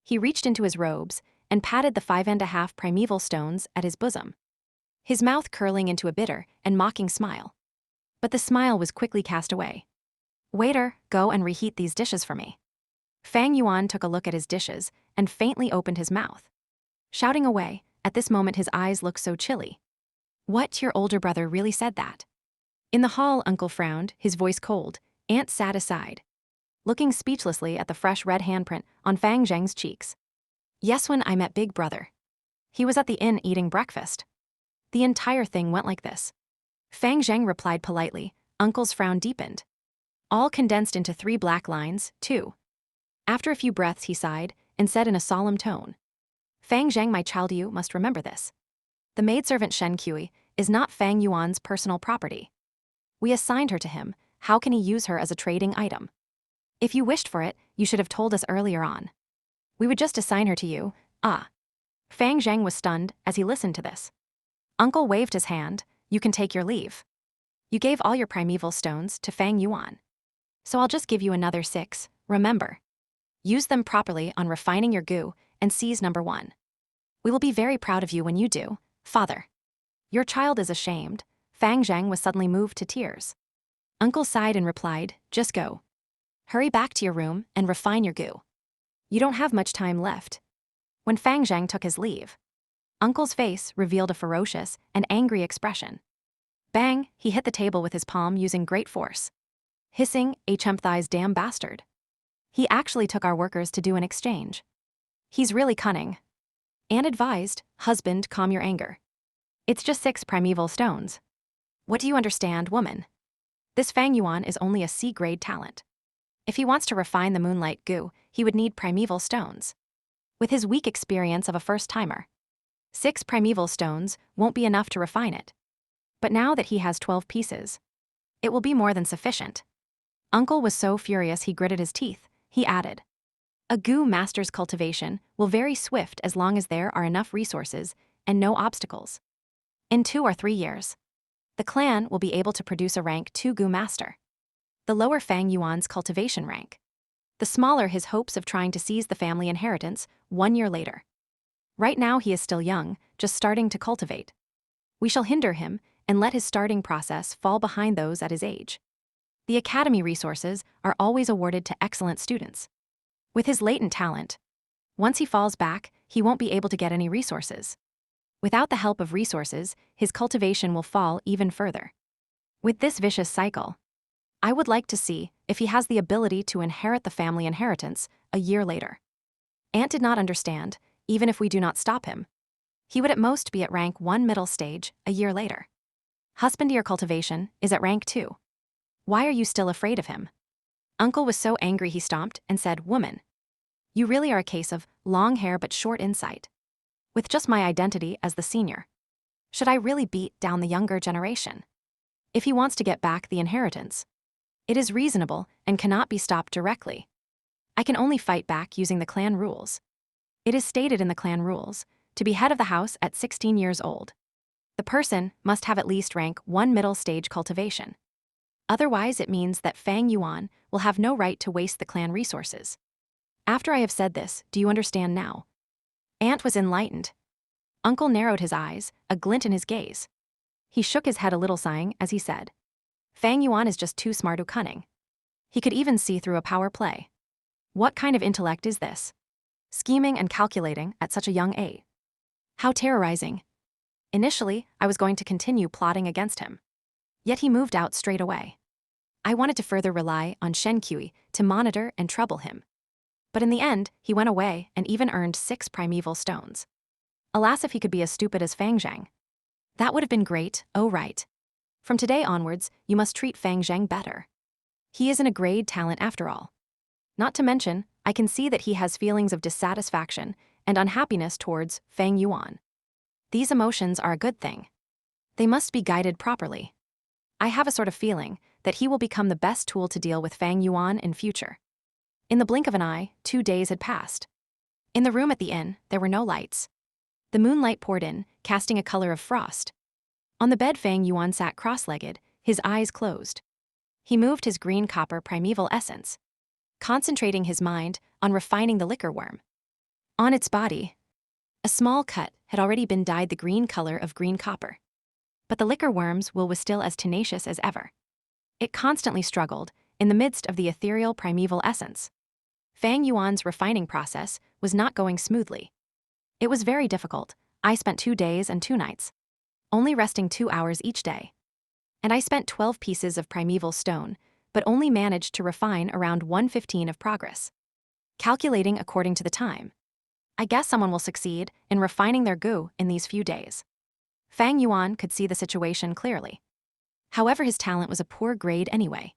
Speaker 1: He reached into his robes and patted the 5.5 primeval stones at his bosom, his mouth curling into a bitter and mocking smile. But the smile was quickly cast away. Waiter, go and reheat these dishes for me. Fang Yuan took a look at his dishes and faintly opened his mouth, shouting away. At this moment his eyes looked so chilly. What, your older brother really said that? In the hall, uncle frowned, his voice cold. Aunt sat aside, looking speechlessly at the fresh red handprint on Fang Zheng's cheeks. Yes, when I met Big Brother. He was at the inn eating breakfast. The entire thing went like this. Fang Zheng replied politely. Uncle's frown deepened. All condensed into 3 black lines, too. After a few breaths, he sighed and said in a solemn tone, Fang Zheng, my child, you must remember this. The maidservant Shen Kui is not Fang Yuan's personal property. We assigned her to him. How can he use her as a trading item? If you wished for it, you should have told us earlier on. We would just assign her to you. Ah. Fang Zheng was stunned as he listened to this. Uncle waved his hand. You can take your leave. You gave all your primeval stones to Fang Yuan. So I'll just give you another 6, remember. Use them properly on refining your goo and seize number 1. We will be very proud of you when you do, father. Your child is ashamed. Fang Zheng was suddenly moved to tears. Uncle sighed and replied, just go. Hurry back to your room and refine your goo. You don't have much time left. When Fang Zheng took his leave, Uncle's face revealed a ferocious and angry expression. Bang, he hit the table with his palm using great force. Hissing, H-thighs damn bastard. He actually took our workers to do an exchange. He's really cunning. Anne advised, husband, calm your anger. It's just 6 primeval stones. What do you understand, woman? This Fang Yuan is only a C-grade talent. If he wants to refine the moonlight goo, he would need primeval stones. With his weak experience of a first-timer, 6 primeval stones won't be enough to refine it. But now that he has 12 pieces, it will be more than sufficient. Uncle was so furious he gritted his teeth. He added, a goo master's cultivation will very swift as long as there are enough resources and no obstacles. In 2 or 3 years, the clan will be able to produce a rank 2 goo master. The lower Fang Yuan's cultivation rank. The smaller his hopes of trying to seize the family inheritance 1 year later. Right now he is still young, just starting to cultivate. We shall hinder him and let his starting process fall behind those at his age. The academy resources are always awarded to excellent students. With his latent talent, once he falls back, he won't be able to get any resources. Without the help of resources, his cultivation will fall even further. With this vicious cycle, I would like to see if he has the ability to inherit the family inheritance a year later. Ant did not understand, even if we do not stop him. He would at most be at rank 1 middle stage a year later. Husbandier cultivation is at rank 2. Why are you still afraid of him? Uncle was so angry he stomped and said, woman, you really are a case of long hair but short insight. With just my identity as the senior, should I really beat down the younger generation? If he wants to get back the inheritance, it is reasonable and cannot be stopped directly. I can only fight back using the clan rules. It is stated in the clan rules, to be head of the house at 16 years old. The person must have at least rank 1 middle stage cultivation. Otherwise, it means that Fang Yuan will have no right to waste the clan resources. After I have said this, do you understand now? Ant was enlightened. Uncle narrowed his eyes, a glint in his gaze. He shook his head a little, sighing as he said, Fang Yuan is just too smart or cunning. He could even see through a power play. What kind of intellect is this? Scheming and calculating at such a young age. How terrorizing. Initially, I was going to continue plotting against him. Yet he moved out straight away. I wanted to further rely on Shen Kui to monitor and trouble him. But in the end, he went away and even earned 6 primeval stones. Alas, if he could be as stupid as Fang Zheng. That would have been great, oh right. From today onwards, you must treat Fang Zheng better. He isn't a grade talent after all. Not to mention, I can see that he has feelings of dissatisfaction and unhappiness towards Fang Yuan. These emotions are a good thing. They must be guided properly. I have a sort of feeling that he will become the best tool to deal with Fang Yuan in future. In the blink of an eye, 2 days had passed. In the room at the inn, there were no lights. The moonlight poured in, casting a color of frost. On the bed, Fang Yuan sat cross-legged, his eyes closed. He moved his green copper primeval essence, concentrating his mind on refining the liquor worm. On its body, a small cut had already been dyed the green color of green copper. But the liquor worm's will was still as tenacious as ever. It constantly struggled in the midst of the ethereal primeval essence. Fang Yuan's refining process was not going smoothly. It was very difficult. I spent 2 days and 2 nights, only resting 2 hours each day. And I spent 12 pieces of primeval stone, but only managed to refine around 1/15 of progress. Calculating according to the time. I guess someone will succeed in refining their goo in these few days. Fang Yuan could see the situation clearly. However, his talent was a poor grade anyway.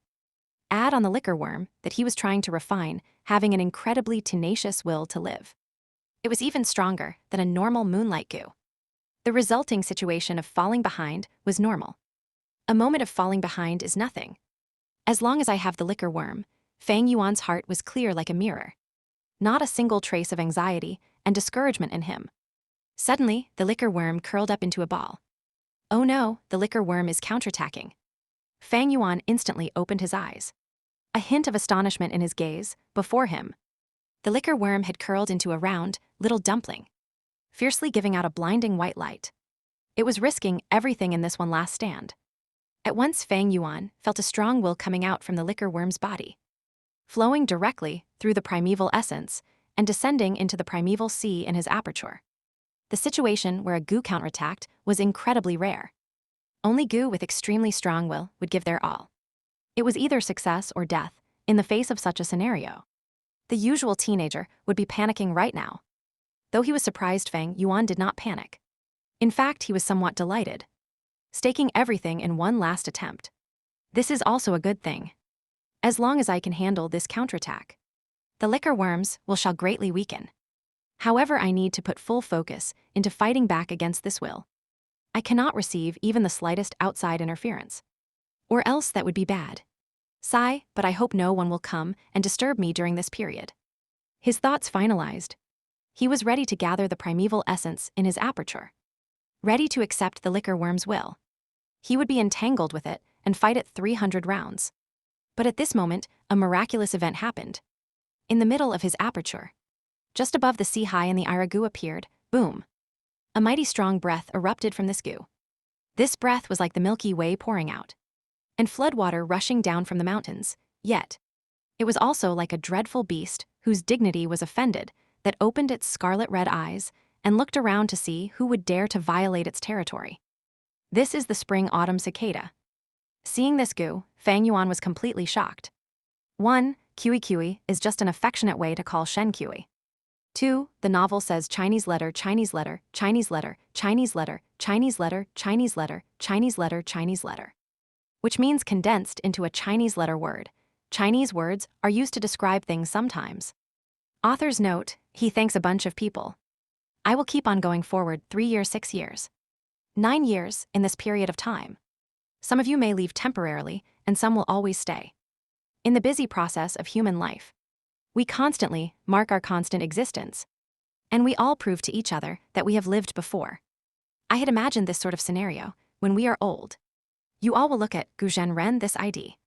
Speaker 1: Add on the liquor worm that he was trying to refine, having an incredibly tenacious will to live. It was even stronger than a normal moonlight goo. The resulting situation of falling behind was normal. A moment of falling behind is nothing. As long as I have the liquor worm, Fang Yuan's heart was clear like a mirror. Not a single trace of anxiety and discouragement in him. Suddenly, the liquor worm curled up into a ball. Oh no, the liquor worm is counterattacking. Fang Yuan instantly opened his eyes. A hint of astonishment in his gaze, before him. The liquor worm had curled into a round, little dumpling, fiercely giving out a blinding white light. It was risking everything in this one last stand. At once Fang Yuan felt a strong will coming out from the liquor worm's body, flowing directly through the primeval essence and descending into the primeval sea in his aperture. The situation where a goo counterattacked was incredibly rare. Only goo with extremely strong will would give their all. It was either success or death in the face of such a scenario. The usual teenager would be panicking right now. Though he was surprised, Fang Yuan did not panic. In fact, he was somewhat delighted, staking everything in one last attempt. This is also a good thing. As long as I can handle this counterattack, the liquor worms shall greatly weaken. However, I need to put full focus into fighting back against this will. I cannot receive even the slightest outside interference. Or else that would be bad. Sigh, but I hope no one will come and disturb me during this period. His thoughts finalized. He was ready to gather the primeval essence in his aperture. Ready to accept the liquor worm's will. He would be entangled with it and fight it 300 rounds. But at this moment, a miraculous event happened. In the middle of his aperture, just above the sea high in the Ira goo appeared, boom. A mighty strong breath erupted from this goo. This breath was like the Milky Way pouring out, and floodwater rushing down from the mountains, yet it was also like a dreadful beast whose dignity was offended that opened its scarlet-red eyes and looked around to see who would dare to violate its territory. This is the spring-autumn cicada. Seeing this goo, Fang Yuan was completely shocked. 1. Kui is just an affectionate way to call Shen Kui. 2. The novel says Chinese letter, Chinese letter, Chinese letter, Chinese letter, Chinese letter, Chinese letter, Chinese letter, Chinese letter, which means condensed into a Chinese letter word. Chinese words are used to describe things sometimes. Author's note, he thanks a bunch of people. I will keep on going forward 3 years, 6 years, 9 years in this period of time. Some of you may leave temporarily, and some will always stay. In the busy process of human life, we constantly mark our constant existence, and we all prove to each other that we have lived before. I had imagined this sort of scenario when we are old. You all will look at Gu Zhenren this ID,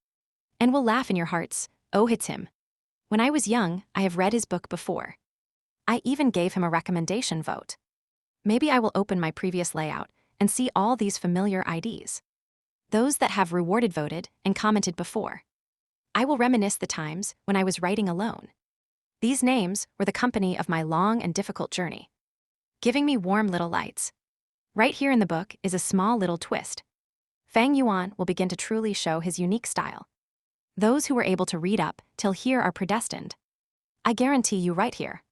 Speaker 1: and will laugh in your hearts, oh it's him. When I was young, I have read his book before. I even gave him a recommendation vote. Maybe I will open my previous layout and see all these familiar IDs. Those that have rewarded voted and commented before. I will reminisce the times when I was writing alone. These names were the company of my long and difficult journey, giving me warm little lights. Right here in the book is a small little twist. Fang Yuan will begin to truly show his unique style. Those who were able to read up till here are predestined. I guarantee you right here.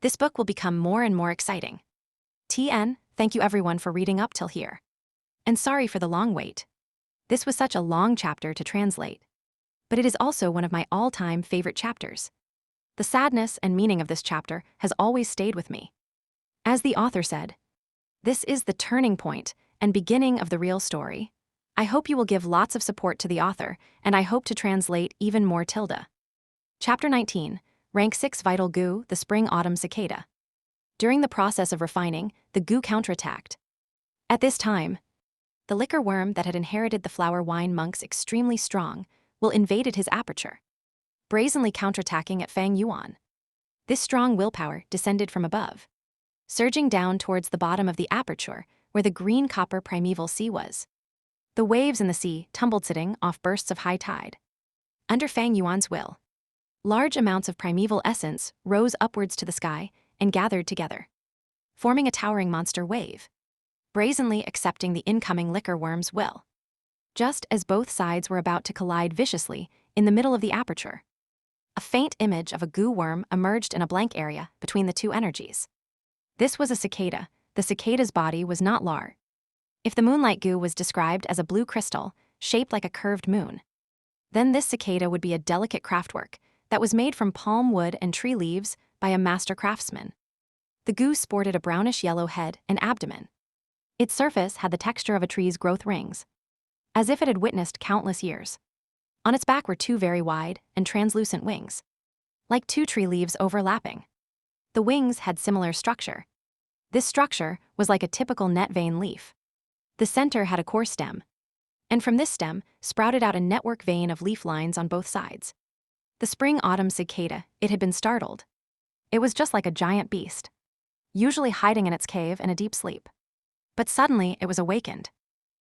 Speaker 1: This book will become more and more exciting. TN, thank you everyone for reading up till here. And sorry for the long wait. This was such a long chapter to translate. But it is also one of my all-time favorite chapters. The sadness and meaning of this chapter has always stayed with me. As the author said, this is the turning point and beginning of the real story. I hope you will give lots of support to the author, and I hope to translate even more tilde. Chapter 19, Rank 6 Vital Goo, the Spring-Autumn Cicada. During the process of refining, the goo counterattacked. At this time, the liquor worm that had inherited the flower wine monk's extremely strong will invaded his aperture, brazenly counterattacking at Fang Yuan. This strong willpower descended from above, surging down towards the bottom of the aperture where the green copper primeval sea was. The waves in the sea tumbled sitting off bursts of high tide. Under Fang Yuan's will, large amounts of primeval essence rose upwards to the sky and gathered together, forming a towering monster wave, brazenly accepting the incoming liquor worm's will. Just as both sides were about to collide viciously in the middle of the aperture. A faint image of a goo worm emerged in a blank area between the two energies. This was a cicada. The cicada's body was not large. If the moonlight goo was described as a blue crystal, shaped like a curved moon, then this cicada would be a delicate craftwork that was made from palm wood and tree leaves by a master craftsman. The goo sported a brownish-yellow head and abdomen. Its surface had the texture of a tree's growth rings, as if it had witnessed countless years. On its back were two very wide and translucent wings, like two tree leaves overlapping. The wings had similar structure. This structure was like a typical net vein leaf. The center had a core stem, and from this stem sprouted out a network vein of leaf lines on both sides. The spring-autumn cicada, it had been startled. It was just like a giant beast, usually hiding in its cave in a deep sleep. But suddenly it was awakened,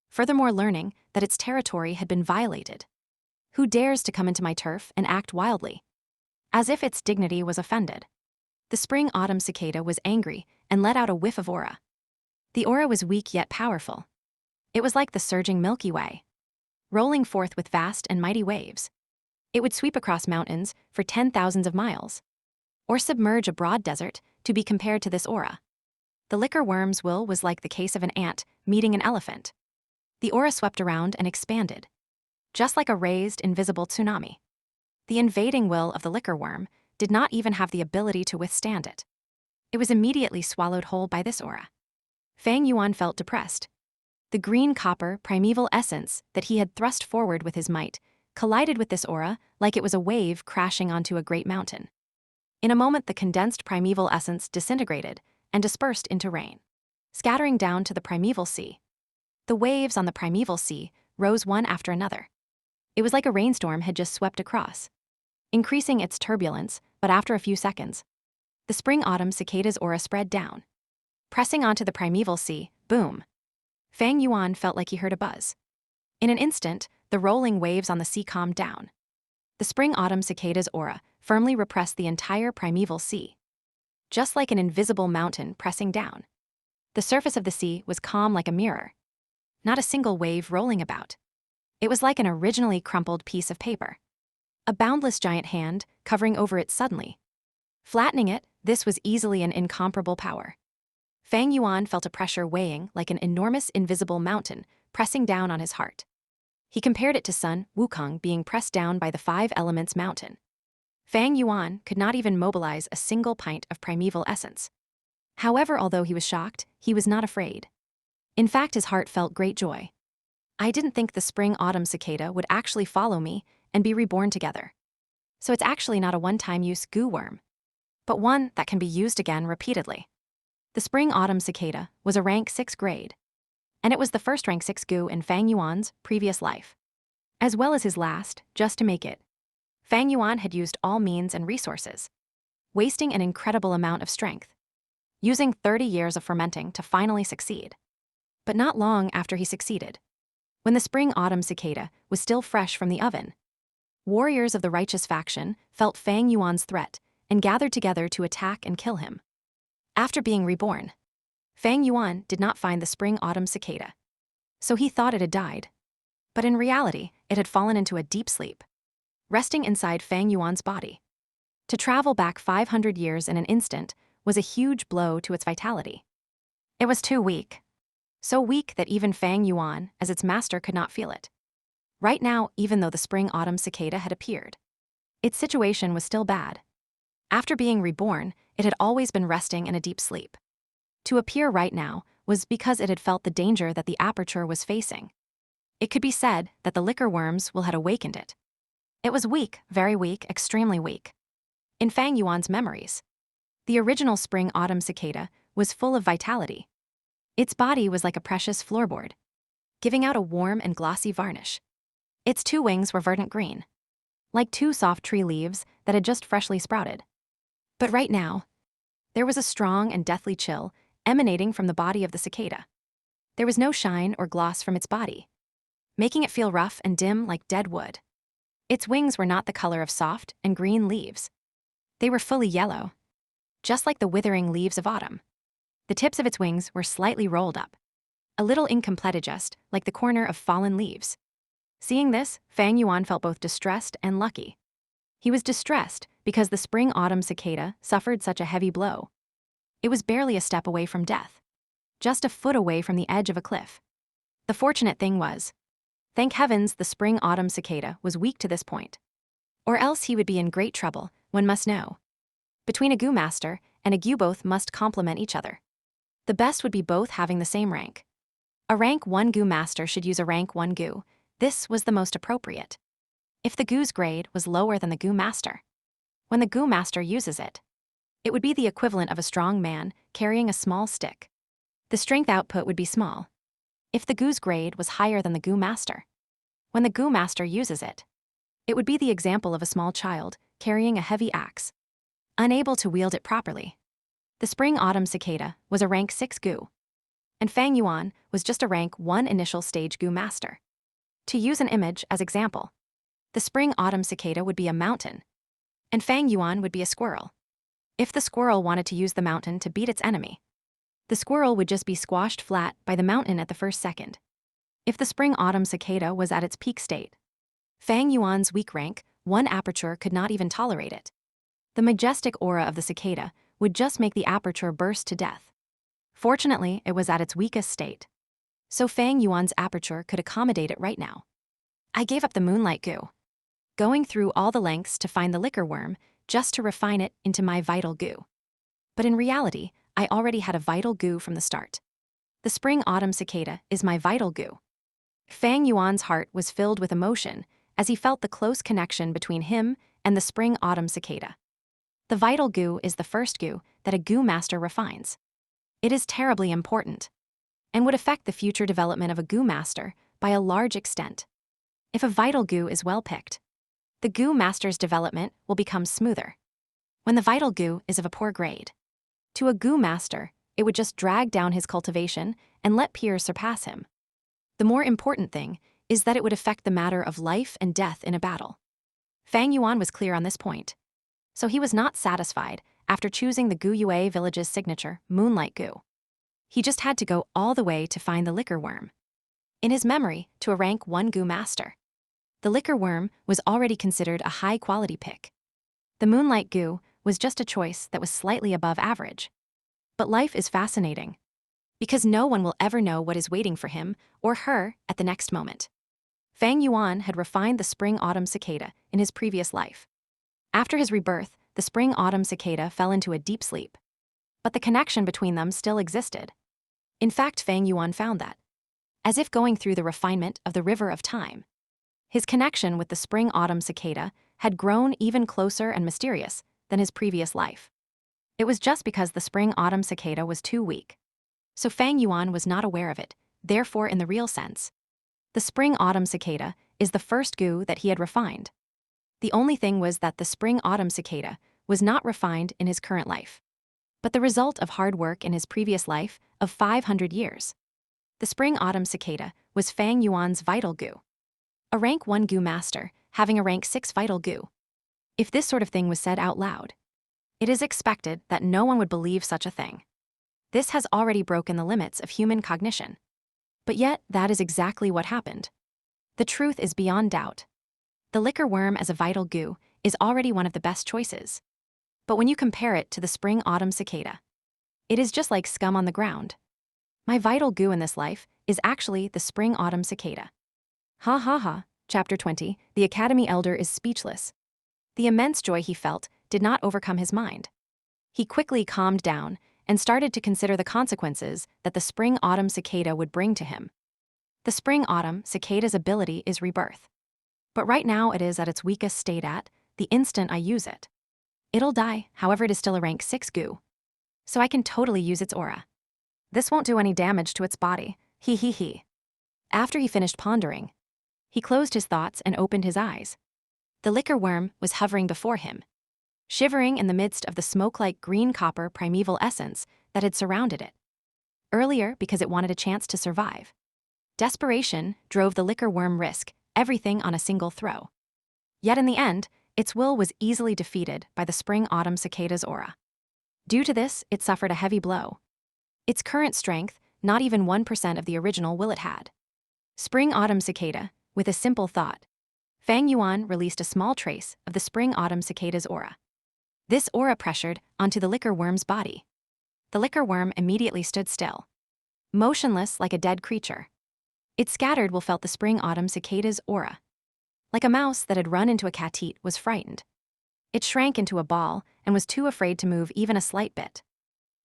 Speaker 1: furthermore learning that its territory had been violated. Who dares to come into my turf and act wildly? As if its dignity was offended. The spring-autumn cicada was angry and let out a whiff of aura. The aura was weak yet powerful. It was like the surging Milky Way, rolling forth with vast and mighty waves. It would sweep across mountains for 10,000s of miles, or submerge a broad desert to be compared to this aura. The liquor worm's will was like the case of an ant meeting an elephant. The aura swept around and expanded, just like a raised, invisible tsunami. The invading will of the liquor worm did not even have the ability to withstand it. It was immediately swallowed whole by this aura. Fang Yuan felt depressed. The green copper primeval essence that he had thrust forward with his might collided with this aura like it was a wave crashing onto a great mountain. In a moment, the condensed primeval essence disintegrated and dispersed into rain, scattering down to the primeval sea. The waves on the primeval sea rose one after another. It was like a rainstorm had just swept across, increasing its turbulence, but after a few seconds, the spring-autumn cicada's aura spread down, pressing onto the primeval sea. Boom! Fang Yuan felt like he heard a buzz. In an instant, the rolling waves on the sea calmed down. The spring-autumn cicada's aura firmly repressed the entire primeval sea, just like an invisible mountain pressing down. The surface of the sea was calm like a mirror, not a single wave rolling about. It was like an originally crumpled piece of paper. A boundless giant hand covering over it suddenly, flattening it. This was easily an incomparable power. Fang Yuan felt a pressure weighing like an enormous invisible mountain pressing down on his heart. He compared it to Sun Wukong being pressed down by the five elements mountain. Fang Yuan could not even mobilize a single pint of primeval essence. However, although he was shocked, he was not afraid. In fact, his heart felt great joy. I didn't think the spring-autumn cicada would actually follow me and be reborn together. So it's actually not a one-time use goo worm, but one that can be used again repeatedly. The spring-autumn cicada was a rank 6 grade, and it was the first rank 6 goo in Fang Yuan's previous life, as well as his last. Just to make it, Fang Yuan had used all means and resources, wasting an incredible amount of strength, using 30 years of fermenting to finally succeed. But not long after he succeeded, when the spring-autumn cicada was still fresh from the oven, warriors of the righteous faction felt Fang Yuan's threat and gathered together to attack and kill him. After being reborn, Fang Yuan did not find the spring-autumn cicada, so he thought it had died. But in reality, it had fallen into a deep sleep, resting inside Fang Yuan's body. To travel back 500 years in an instant was a huge blow to its vitality. It was too weak. So weak that even Fang Yuan, as its master, could not feel it. Right now, even though the spring-autumn cicada had appeared, its situation was still bad. After being reborn, it had always been resting in a deep sleep. To appear right now was because it had felt the danger that the aperture was facing. It could be said that the liquor worm's will had awakened it. It was weak, very weak, extremely weak. In Fang Yuan's memories, the original spring-autumn cicada was full of vitality. Its body was like a precious floorboard, giving out a warm and glossy varnish. Its two wings were verdant green, like two soft tree leaves that had just freshly sprouted. But right now, there was a strong and deathly chill emanating from the body of the cicada. There was no shine or gloss from its body, making it feel rough and dim like dead wood. Its wings were not the color of soft and green leaves. They were fully yellow, just like the withering leaves of autumn. The tips of its wings were slightly rolled up, a little incomplete, just like the corner of fallen leaves. Seeing this, Fang Yuan felt both distressed and lucky. He was distressed because the spring-autumn cicada suffered such a heavy blow. It was barely a step away from death, just a foot away from the edge of a cliff. The fortunate thing was, thank heavens the spring-autumn cicada was weak to this point. Or else he would be in great trouble, one must know. Between a Gu master and a Gu, both must complement each other. The best would be both having the same rank. A rank 1 Gu master should use a rank 1 Gu. This was the most appropriate. If the Gu's grade was lower than the Gu master, when the Gu master uses it, it would be the equivalent of a strong man carrying a small stick. The strength output would be small. If the Gu's grade was higher than the Gu master, when the Gu master uses it, it would be the example of a small child carrying a heavy axe, unable to wield it properly. The spring-autumn cicada was a rank 6 Gu, and Fang Yuan was just a rank 1 initial stage Gu master. To use an image as example, the spring-autumn cicada would be a mountain, and Fang Yuan would be a squirrel. If the squirrel wanted to use the mountain to beat its enemy, the squirrel would just be squashed flat by the mountain at the first second. If the spring-autumn cicada was at its peak state, Fang Yuan's weak rank 1 aperture could not even tolerate it. The majestic aura of the cicada would just make the aperture burst to death. Fortunately, it was at its weakest state, so Fang Yuan's aperture could accommodate it right now. I gave up the moonlight Gu, going through all the lengths to find the liquor worm just to refine it into my vital Gu. But in reality, I already had a vital Gu from the start. The spring-autumn cicada is my vital Gu. Fang Yuan's heart was filled with emotion as he felt the close connection between him and the spring-autumn cicada. The vital Gu is the first Gu that a Gu master refines. It is terribly important, and would affect the future development of a Gu master by a large extent. If a vital Gu is well picked, the Gu master's development will become smoother. When the vital Gu is of a poor grade, to a Gu master, it would just drag down his cultivation and let peers surpass him. The more important thing is that it would affect the matter of life and death in a battle. Fang Yuan was clear on this point, so he was not satisfied after choosing the Gu Yue village's signature, Moonlight Gu. He just had to go all the way to find the liquor worm. In his memory, to a rank 1 Gu master, the liquor worm was already considered a high-quality pick. The Moonlight Gu was just a choice that was slightly above average. But life is fascinating, because no one will ever know what is waiting for him or her at the next moment. Fang Yuan had refined the spring-autumn cicada in his previous life. After his rebirth, the spring-autumn cicada fell into a deep sleep. But the connection between them still existed. In fact, Fang Yuan found that, as if going through the refinement of the river of time, his connection with the spring-autumn cicada had grown even closer and mysterious than his previous life. It was just because the spring-autumn cicada was too weak. So Fang Yuan was not aware of it, therefore in the real sense, the spring-autumn cicada is the first Gu that he had refined. The only thing was that the spring-autumn cicada was not refined in his current life, but the result of hard work in his previous life of 500 years. The spring-autumn cicada was Fang Yuan's vital Gu. A rank 1 Gu master having a rank 6 vital Gu. If this sort of thing was said out loud, it is expected that no one would believe such a thing. This has already broken the limits of human cognition. But yet, that is exactly what happened. The truth is beyond doubt. The liquor worm as a vital Gu is already one of the best choices. But when you compare it to the spring-autumn cicada, it is just like scum on the ground. My vital Gu in this life is actually the spring-autumn cicada. Ha ha ha. Chapter 20, The Academy Elder is speechless. The immense joy he felt did not overcome his mind. He quickly calmed down and started to consider the consequences that the spring-autumn cicada would bring to him. The spring-autumn cicada's ability is rebirth. But right now it is at its weakest state at the instant I use it. It'll die, however it is still a rank 6 Gu. So I can totally use its aura. This won't do any damage to its body, he. After he finished pondering, he closed his thoughts and opened his eyes. The liquor worm was hovering before him, shivering in the midst of the smoke-like green copper primeval essence that had surrounded it. Earlier, because it wanted a chance to survive, desperation drove the liquor worm risk everything on a single throw. Yet in the end, its will was easily defeated by the spring-autumn cicada's aura. Due to this, it suffered a heavy blow. Its current strength, not even 1% of the original will it had. Spring-autumn cicada, with a simple thought. Fang Yuan released a small trace of the spring-autumn cicada's aura. This aura pressured onto the liquor worm's body. The liquor worm immediately stood still, motionless like a dead creature. It scattered while felt the spring-autumn cicada's aura. Like a mouse that had run into a catite was frightened. It shrank into a ball and was too afraid to move even a slight bit.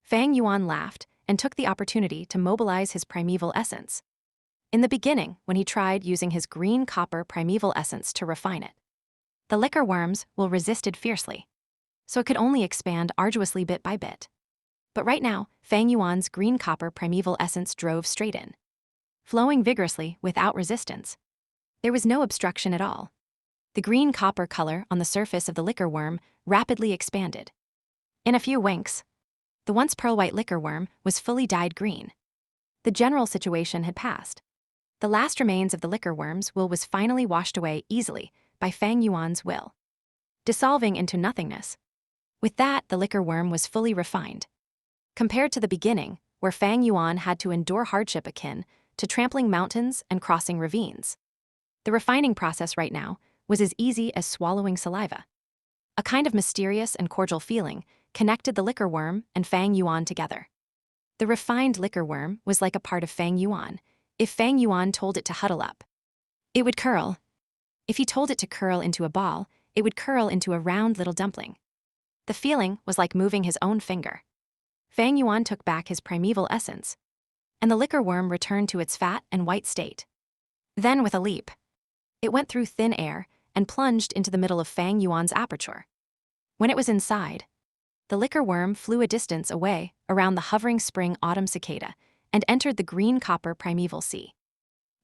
Speaker 1: Fang Yuan laughed and took the opportunity to mobilize his primeval essence. In the beginning, when he tried using his green copper primeval essence to refine it, the liquor worms resisted fiercely, so it could only expand arduously bit by bit. But right now, Fang Yuan's green copper primeval essence drove straight in, flowing vigorously without resistance. There was no obstruction at all. The green copper color on the surface of the liquor worm rapidly expanded. In a few winks, the once pearl-white liquor worm was fully dyed green. The general situation had passed. The last remains of the liquor worm's will was finally washed away easily by Fang Yuan's will, dissolving into nothingness. With that, the liquor worm was fully refined. Compared to the beginning, where Fang Yuan had to endure hardship akin to trampling mountains and crossing ravines, the refining process right now was as easy as swallowing saliva. A kind of mysterious and cordial feeling connected the liquor worm and Fang Yuan together. The refined liquor worm was like a part of Fang Yuan. If Fang Yuan told it to huddle up, it would curl. If he told it to curl into a ball, it would curl into a round little dumpling. The feeling was like moving his own finger. Fang Yuan took back his primeval essence, and the liquor worm returned to its fat and white state. Then, with a leap, it went through thin air and plunged into the middle of Fang Yuan's aperture. When it was inside, the liquor worm flew a distance away around the hovering spring-autumn cicada and entered the green copper primeval sea.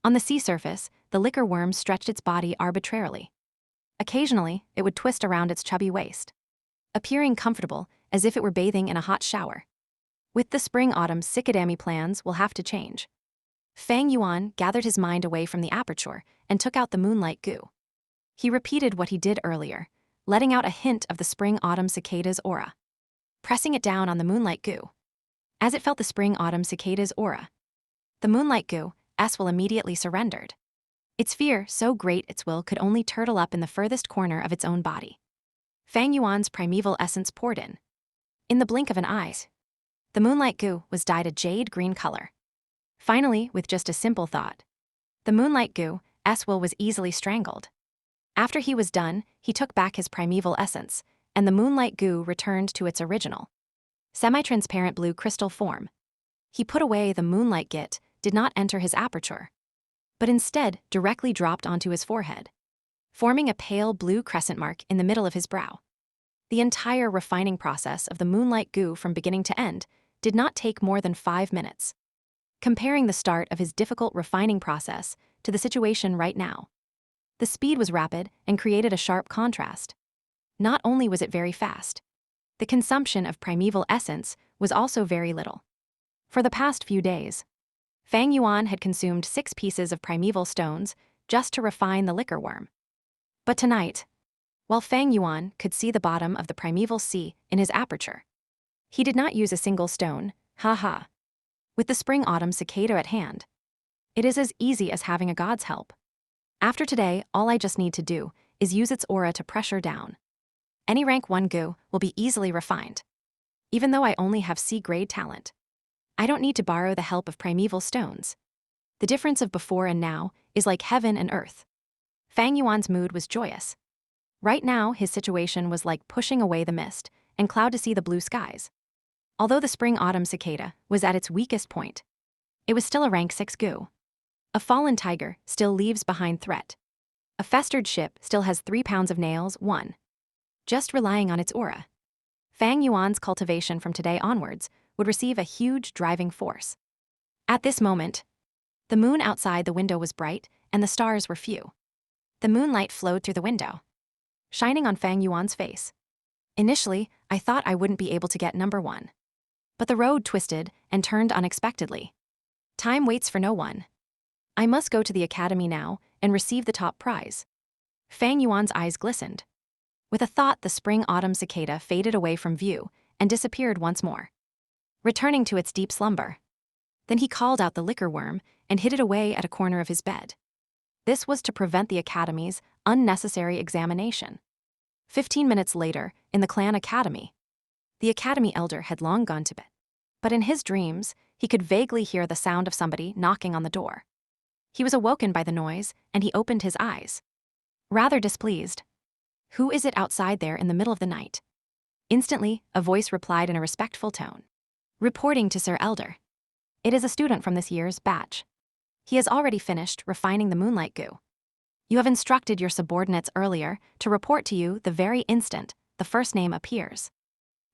Speaker 1: On the sea surface, the liquor worm stretched its body arbitrarily. Occasionally, it would twist around its chubby waist, appearing comfortable as if it were bathing in a hot shower. With the spring-autumn cicadami plans will have to change. Fang Yuan gathered his mind away from the aperture and took out the moonlight goo. He repeated what he did earlier, letting out a hint of the spring-autumn cicada's aura, pressing it down on the moonlight goo. As it felt the spring-autumn cicada's aura, the moonlight goo will immediately surrendered. Its fear so great its will could only turtle up in the furthest corner of its own body. Fang Yuan's primeval essence poured in. In the blink of an eye, the moonlight goo was dyed a jade green color. Finally, with just a simple thought, the moonlight goo will was easily strangled. After he was done, he took back his primeval essence, and the moonlight goo returned to its original, semi-transparent blue crystal form. He put away the moonlight git, did not enter his aperture, but instead directly dropped onto his forehead, forming a pale blue crescent mark in the middle of his brow. The entire refining process of the moonlight goo from beginning to end did not take more than 5 minutes. Comparing the start of his difficult refining process to the situation right now, the speed was rapid and created a sharp contrast. Not only was it very fast, the consumption of primeval essence was also very little. For the past few days, Fang Yuan had consumed 6 pieces of primeval stones just to refine the liquor worm. But tonight, while Fang Yuan could see the bottom of the primeval sea in his aperture, he did not use a single stone, ha. With the spring-autumn cicada at hand, it is as easy as having a god's help. After today, all I just need to do is use its aura to pressure down. Any rank 1 goo will be easily refined. Even though I only have C-grade talent, I don't need to borrow the help of primeval stones. The difference of before and now is like heaven and earth. Fang Yuan's mood was joyous. Right now, his situation was like pushing away the mist and cloud to see the blue skies. Although the spring-autumn cicada was at its weakest point, it was still a rank 6 goo. A fallen tiger still leaves behind threat. A festered ship still has 3 pounds of nails, 1. Just relying on its aura, Fang Yuan's cultivation from today onwards would receive a huge driving force. At this moment, the moon outside the window was bright and the stars were few. The moonlight flowed through the window, shining on Fang Yuan's face. Initially, I thought I wouldn't be able to get number 1. But the road twisted and turned unexpectedly. Time waits for no one. I must go to the academy now and receive the top prize. Fang Yuan's eyes glistened. With a thought, the spring-autumn cicada faded away from view and disappeared once more, returning to its deep slumber. Then he called out the liquor worm and hid it away at a corner of his bed. This was to prevent the academy's unnecessary examination. 15 minutes later, in the clan academy, the academy elder had long gone to bed. But in his dreams, he could vaguely hear the sound of somebody knocking on the door. He was awoken by the noise, and he opened his eyes, rather displeased. "Who is it outside there in the middle of the night?" Instantly, a voice replied in a respectful tone. "Reporting to Sir Elder. It is a student from this year's batch. He has already finished refining the moonlight goo. You have instructed your subordinates earlier to report to you the very instant the first name appears.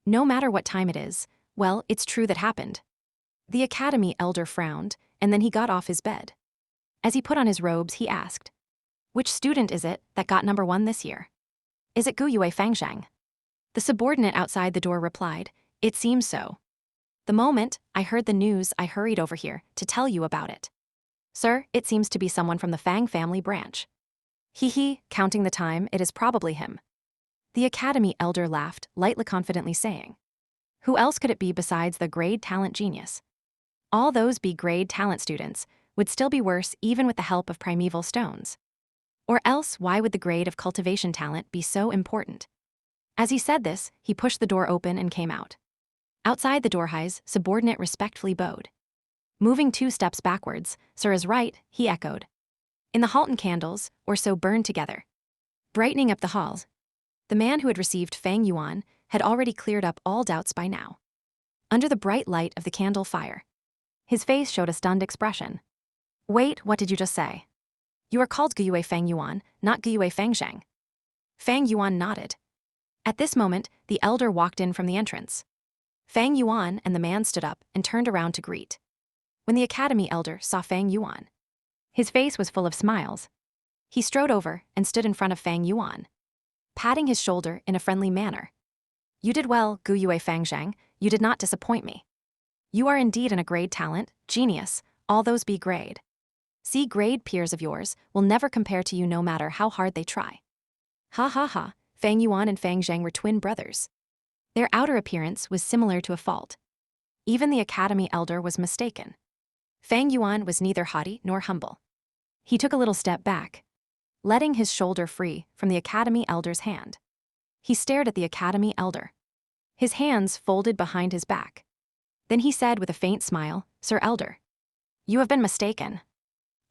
Speaker 1: No matter what time it is, well, it's true that happened." The academy elder frowned, and then he got off his bed. As he put on his robes, he asked, "Which student is it that got number 1 this year? Is it Gu Yue Fangzhang?" The subordinate outside the door replied, "It seems so. The moment I heard the news, I hurried over here to tell you about it. Sir, it seems to be someone from the Fang family branch." "Hee, counting the time, it is probably him." The academy elder laughed, lightly confidently saying, "Who else could it be besides the grade talent genius? All those B-grade talent students would still be worse even with the help of primeval stones. Or else, why would the grade of cultivation talent be so important?" As he said this, he pushed the door open and came out. Outside the door, his subordinate respectfully bowed. Moving 2 steps backwards, "Sir is right," he echoed. In the halton candles, or so burned together, brightening up the halls. The man who had received Fang Yuan had already cleared up all doubts by now. Under the bright light of the candle fire, his face showed a stunned expression. "Wait, what did you just say? You are called Guyue Fang Yuan, not Guyue Fangzhang." Fang Yuan nodded. At this moment, the elder walked in from the entrance. Fang Yuan and the man stood up and turned around to greet. When the academy elder saw Fang Yuan, his face was full of smiles. He strode over and stood in front of Fang Yuan, patting his shoulder in a friendly manner. "You did well, Gu Yue Fangzhang. You did not disappoint me. You are indeed a grade talent, genius, all those B-grade, C-grade peers of yours will never compare to you no matter how hard they try." Ha. Fang Yuan and Fang Zhang were twin brothers. Their outer appearance was similar to a fault. Even the academy elder was mistaken. Fang Yuan was neither haughty nor humble. He took a little step back, letting his shoulder free from the academy elder's hand. He stared at the academy elder, his hands folded behind his back. Then he said with a faint smile, "Sir Elder, you have been mistaken.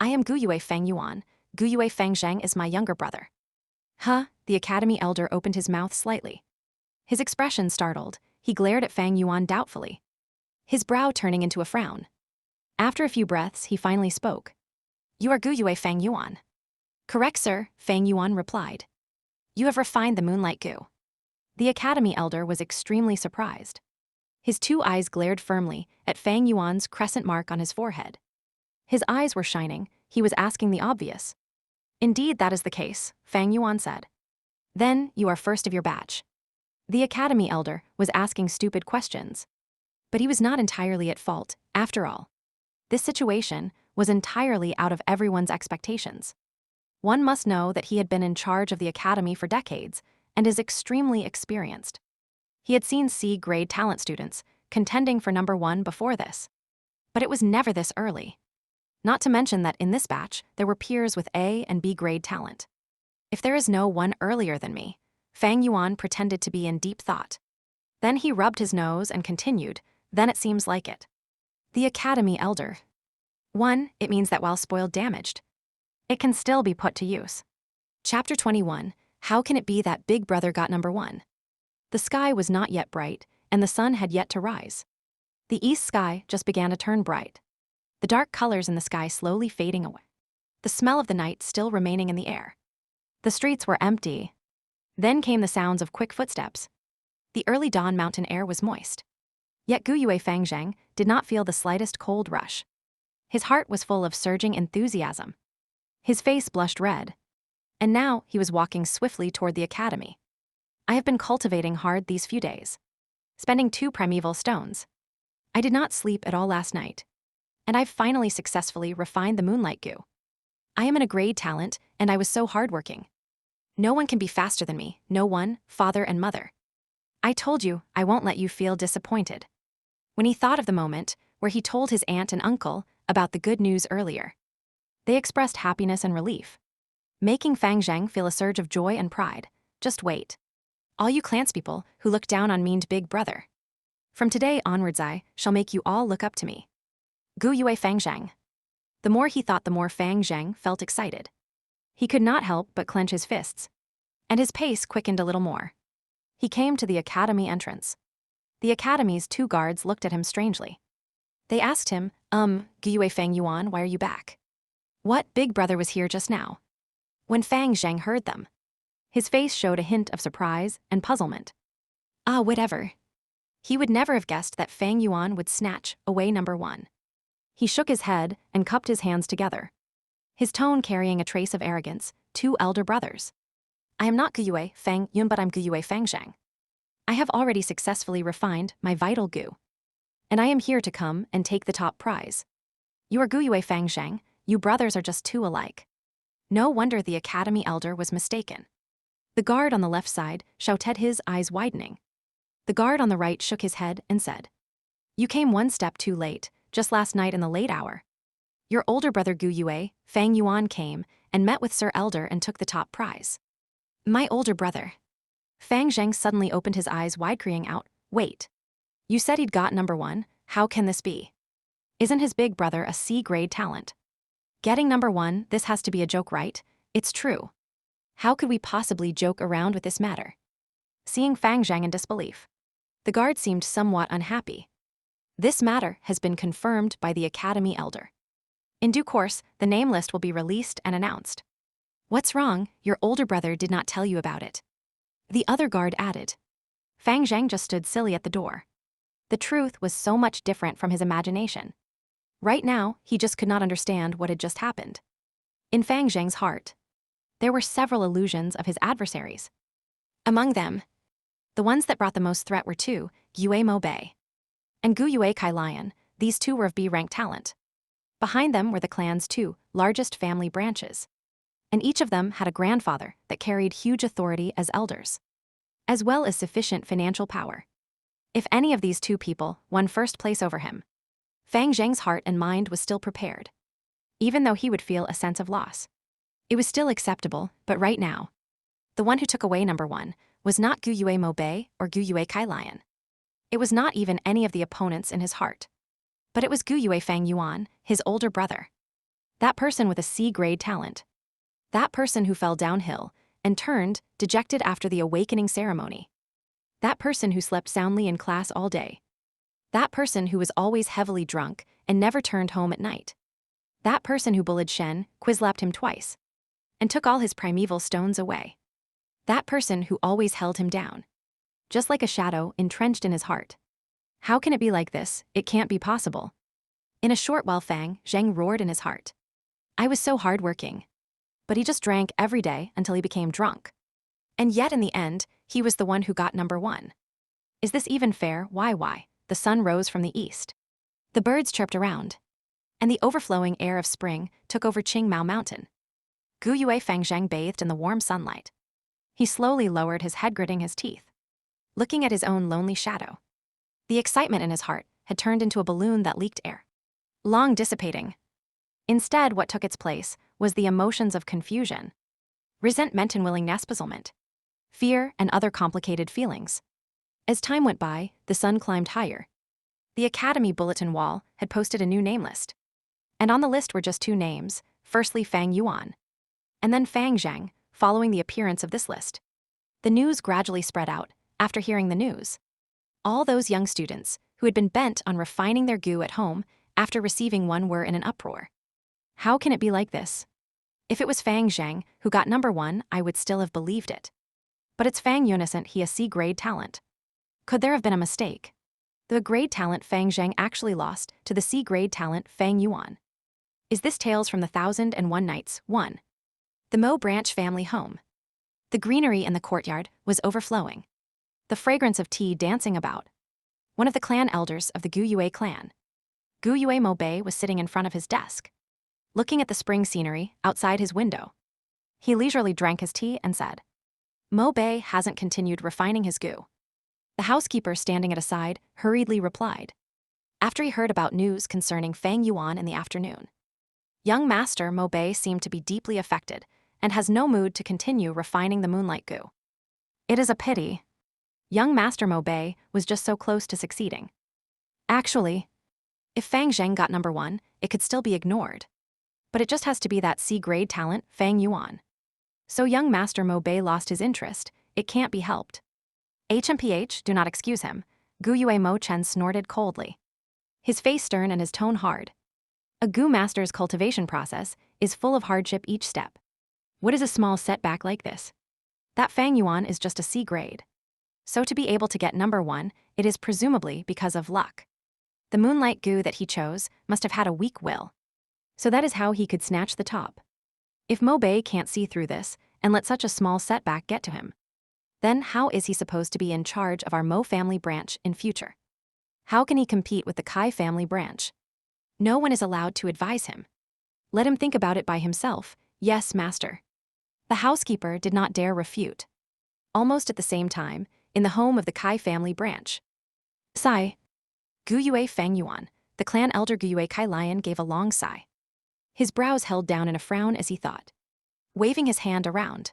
Speaker 1: I am Gu Yue Fang Yuan. Gu Yue Fangzhang is my younger brother." "Huh?" The academy elder opened his mouth slightly. His expression startled. He glared at Fang Yuan doubtfully, his brow turning into a frown. After a few breaths, he finally spoke. "You are Gu Yue Fang Yuan." "Correct, sir," Fang Yuan replied. "You have refined the moonlight goo." The academy elder was extremely surprised. His 2 eyes glared firmly at Fang Yuan's crescent mark on his forehead. His eyes were shining. He was asking the obvious. "Indeed, that is the case," Fang Yuan said. "Then, you are first of your batch." The academy elder was asking stupid questions. But he was not entirely at fault, after all. This situation was entirely out of everyone's expectations. One must know that he had been in charge of the academy for decades and is extremely experienced. He had seen C-grade talent students contending for number 1 before this. But it was never this early. Not to mention that in this batch, there were peers with A and B-grade talent. "If there is no one earlier than me," Fang Yuan pretended to be in deep thought. Then he rubbed his nose and continued, "Then it seems like it. The academy elder. 1, it means that while spoiled damaged, it can still be put to use." Chapter 21, How Can It Be That Big Brother Got Number 1? The sky was not yet bright, and the sun had yet to rise. The east sky just began to turn bright, the dark colors in the sky slowly fading away, the smell of the night still remaining in the air. The streets were empty. Then came the sounds of quick footsteps. The early dawn mountain air was moist. Yet Gu Yue Fangzhang did not feel the slightest cold rush. His heart was full of surging enthusiasm. His face blushed red. And now he was walking swiftly toward the academy. "I have been cultivating hard these few days, spending 2 primeval stones. I did not sleep at all last night. And I've finally successfully refined the moonlight goo. I am in a grade talent, and I was so hardworking. No one can be faster than me, no one, father and mother. I told you, I won't let you feel disappointed." When he thought of the moment where he told his aunt and uncle about the good news earlier, They expressed happiness and relief, making Fang Zheng feel a surge of joy and pride. Just wait. All you clanspeople who look down on mean big brother. From today onwards I shall make you all look up to me. Gu Yue Fang Zheng. The more he thought, the more Fang Zheng felt excited. He could not help but clench his fists, and his pace quickened a little more. He came to the academy entrance. The academy's 2 guards looked at him strangely. They asked him, Gu Yue Fang Yuan, why are you back? What big brother was here just now? When Fang Zheng heard them, his face showed a hint of surprise and puzzlement. Whatever. He would never have guessed that Fang Yuan would snatch away number 1. He shook his head and cupped his hands together, his tone carrying a trace of arrogance. 2 elder brothers. I am not Gu Yue Fang Yun, but I'm Gu Yue Fang Zheng. I have already successfully refined my vital Gu, and I am here to come and take the top prize. You are Gu Yue Fang Zheng, you brothers are just 2 alike. No wonder the academy elder was mistaken. The guard on the left side shouted, his eyes widening. The guard on the right shook his head and said, You came 1 step too late, just last night in the late hour. Your older brother Gu Yue Fang Yuan came and met with Sir Elder and took the top prize. My older brother. Fang Zheng suddenly opened his eyes wide, crying out, Wait. You said he'd got number 1, how can this be? Isn't his big brother a C-grade talent? Getting number 1, this has to be a joke, right? It's true. How could we possibly joke around with this matter? Seeing Fang Zheng in disbelief, the guard seemed somewhat unhappy. This matter has been confirmed by the academy elder. In due course, the name list will be released and announced. What's wrong? Your older brother did not tell you about it. The other guard added. Fang Zheng just stood silly at the door. The truth was so much different from his imagination. Right now, he just could not understand what had just happened. In Fang Zheng's heart, there were several illusions of his adversaries. Among them, the ones that brought the most threat were 2, Yue Mo Bei and Gu Yue Kai Lion. These 2 were of B-rank talent. Behind them were the clan's 2 largest family branches, and each of them had a grandfather that carried huge authority as elders, as well as sufficient financial power. If any of these 2 people won first place over him, Fang Zheng's heart and mind was still prepared. Even though he would feel a sense of loss, it was still acceptable. But right now, the one who took away number 1 was not Gu Yue Mo Bei or Gu Yue Kai Lion. It was not even any of the opponents in his heart. But it was Gu Yue Fang Yuan, his older brother. That person with a C-grade talent. That person who fell downhill and turned dejected after the awakening ceremony. That person who slept soundly in class all day. That person who was always heavily drunk and never turned home at night. That person who bullied Shen, quizlapped him twice, and took all his primeval stones away. That person who always held him down, just like a shadow entrenched in his heart. How can it be like this? It can't be possible. In a short while Fang Zheng roared in his heart. I was so hardworking. But he just drank every day until he became drunk. And yet in the end, he was the one who got number 1. Is this even fair? Why? The sun rose from the east. The birds chirped around, and the overflowing air of spring took over Qingmao Mountain. Gu Yue Fang Zheng bathed in the warm sunlight. He slowly lowered his head, gritting his teeth, looking at his own lonely shadow. The excitement in his heart had turned into a balloon that leaked air, long dissipating. Instead, what took its place was the emotions of confusion, resentment and willingness, puzzlement, fear, and other complicated feelings. As time went by, the sun climbed higher. The academy bulletin wall had posted a new name list. And on the list were just 2 names, firstly Fang Yuan, and then Fang Zheng. Following the appearance of this list, the news gradually spread out. After hearing the news, all those young students who had been bent on refining their Gu at home after receiving one were in an uproar. How can it be like this? If it was Fang Zheng who got number 1, I would still have believed it. But it's Fang Yuan, isn't he a C-grade talent? Could there have been a mistake? The grade talent Fang Zheng actually lost to the C-grade talent Fang Yuan. Is this Tales from the 1001 Nights 1? The Mo Branch family home. The greenery in the courtyard was overflowing, the fragrance of tea dancing about. One of the clan elders of the Gu Yue clan, Gu Yue Mo Bei, was sitting in front of his desk, looking at the spring scenery outside his window. He leisurely drank his tea and said, Mo Bei hasn't continued refining his Gu. The housekeeper, standing at a side, hurriedly replied, after he heard about news concerning Fang Yuan in the afternoon. Young Master Mo Bei seemed to be deeply affected and has no mood to continue refining the moonlight goo. It is a pity. Young Master Mo Bei was just so close to succeeding. Actually, if Fang Zheng got number 1, it could still be ignored. But it just has to be that C-grade talent, Fang Yuan. So young Master Mo Bei lost his interest. It can't be helped. HMPH, do not excuse him, Gu Yue Mo Chen snorted coldly. His face stern and his tone hard. A Gu master's cultivation process is full of hardship each step. What is a small setback like this? That Fang Yuan is just a C grade. So to be able to get number 1, it is presumably because of luck. The moonlight Gu that he chose must have had a weak will. So that is how he could snatch the top. If Mo Bei can't see through this and let such a small setback get to him, then how is he supposed to be in charge of our Mo family branch in future? How can he compete with the Kai family branch? No one is allowed to advise him. Let him think about it by himself. Yes, master. The housekeeper did not dare refute. Almost at the same time, in the home of the Kai family branch. Sigh. Gu Yue Fang Yuan, the clan elder Gu Yue Kai Lion, gave a long sigh. His brows held down in a frown as he thought. Waving his hand around.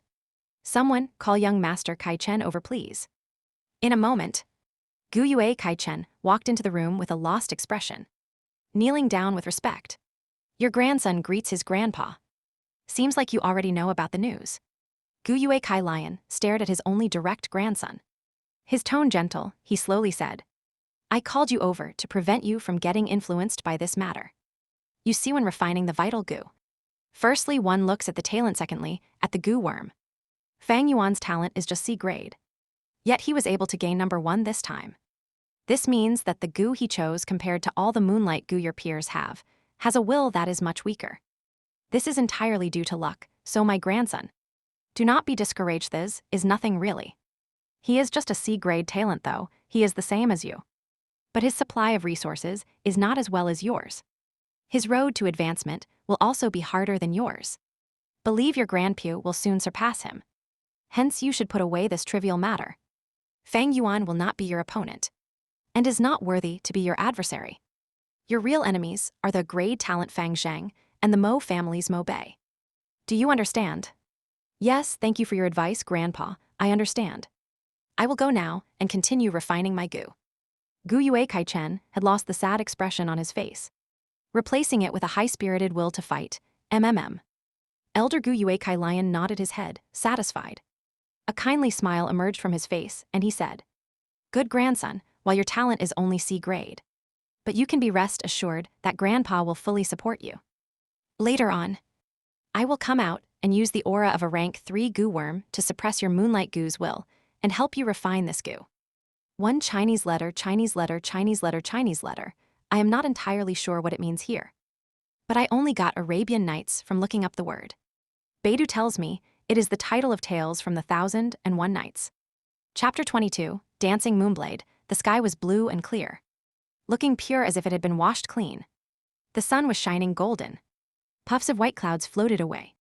Speaker 1: Someone, call young Master Kai Chen over please. In a moment, Gu Yue Kai Chen walked into the room with a lost expression. Kneeling down with respect. Your grandson greets his grandpa. Seems like you already know about the news. Gu Yue Kai Lion stared at his only direct grandson. His tone gentle, he slowly said, I called you over to prevent you from getting influenced by this matter. You see, when refining the vital Gu, firstly one looks at the talent, secondly, at the Gu worm. Fang Yuan's talent is just C grade. Yet he was able to gain number 1 this time. This means that the Gu he chose compared to all the moonlight Gu your peers have, has a will that is much weaker. This is entirely due to luck, so my grandson. Do not be discouraged, this is nothing really. He is just a C-grade talent though, he is the same as you. But his supply of resources is not as well as yours. His road to advancement will also be harder than yours. Believe your grandpupil will soon surpass him. Hence you should put away this trivial matter. Fang Yuan will not be your opponent, and is not worthy to be your adversary. Your real enemies are the grade talent Fang Zheng and the Mo family's Mo Bei. Do you understand? Yes, thank you for your advice, Grandpa, I understand. I will go now and continue refining my Gu. Gu Yue Kai Chen had lost the sad expression on his face, replacing it with a high-spirited will to fight, MMM. Elder Gu Yue Kai Lion nodded his head, satisfied. A kindly smile emerged from his face, and he said, Good grandson, while your talent is only C grade. But you can be rest assured that Grandpa will fully support you. Later on, I will come out and use the aura of a rank 3 Gu worm to suppress your moonlight Gu's will and help you refine this Gu. One Chinese letter, Chinese letter, Chinese letter, Chinese letter. I am not entirely sure what it means here. But I only got Arabian Nights from looking up the word. Beidou tells me it is the title of tales from the 1001 Nights. Chapter 22, Dancing Moonblade. The sky was blue and clear, looking pure as if it had been washed clean. The sun was shining golden. Puffs of white clouds floated away,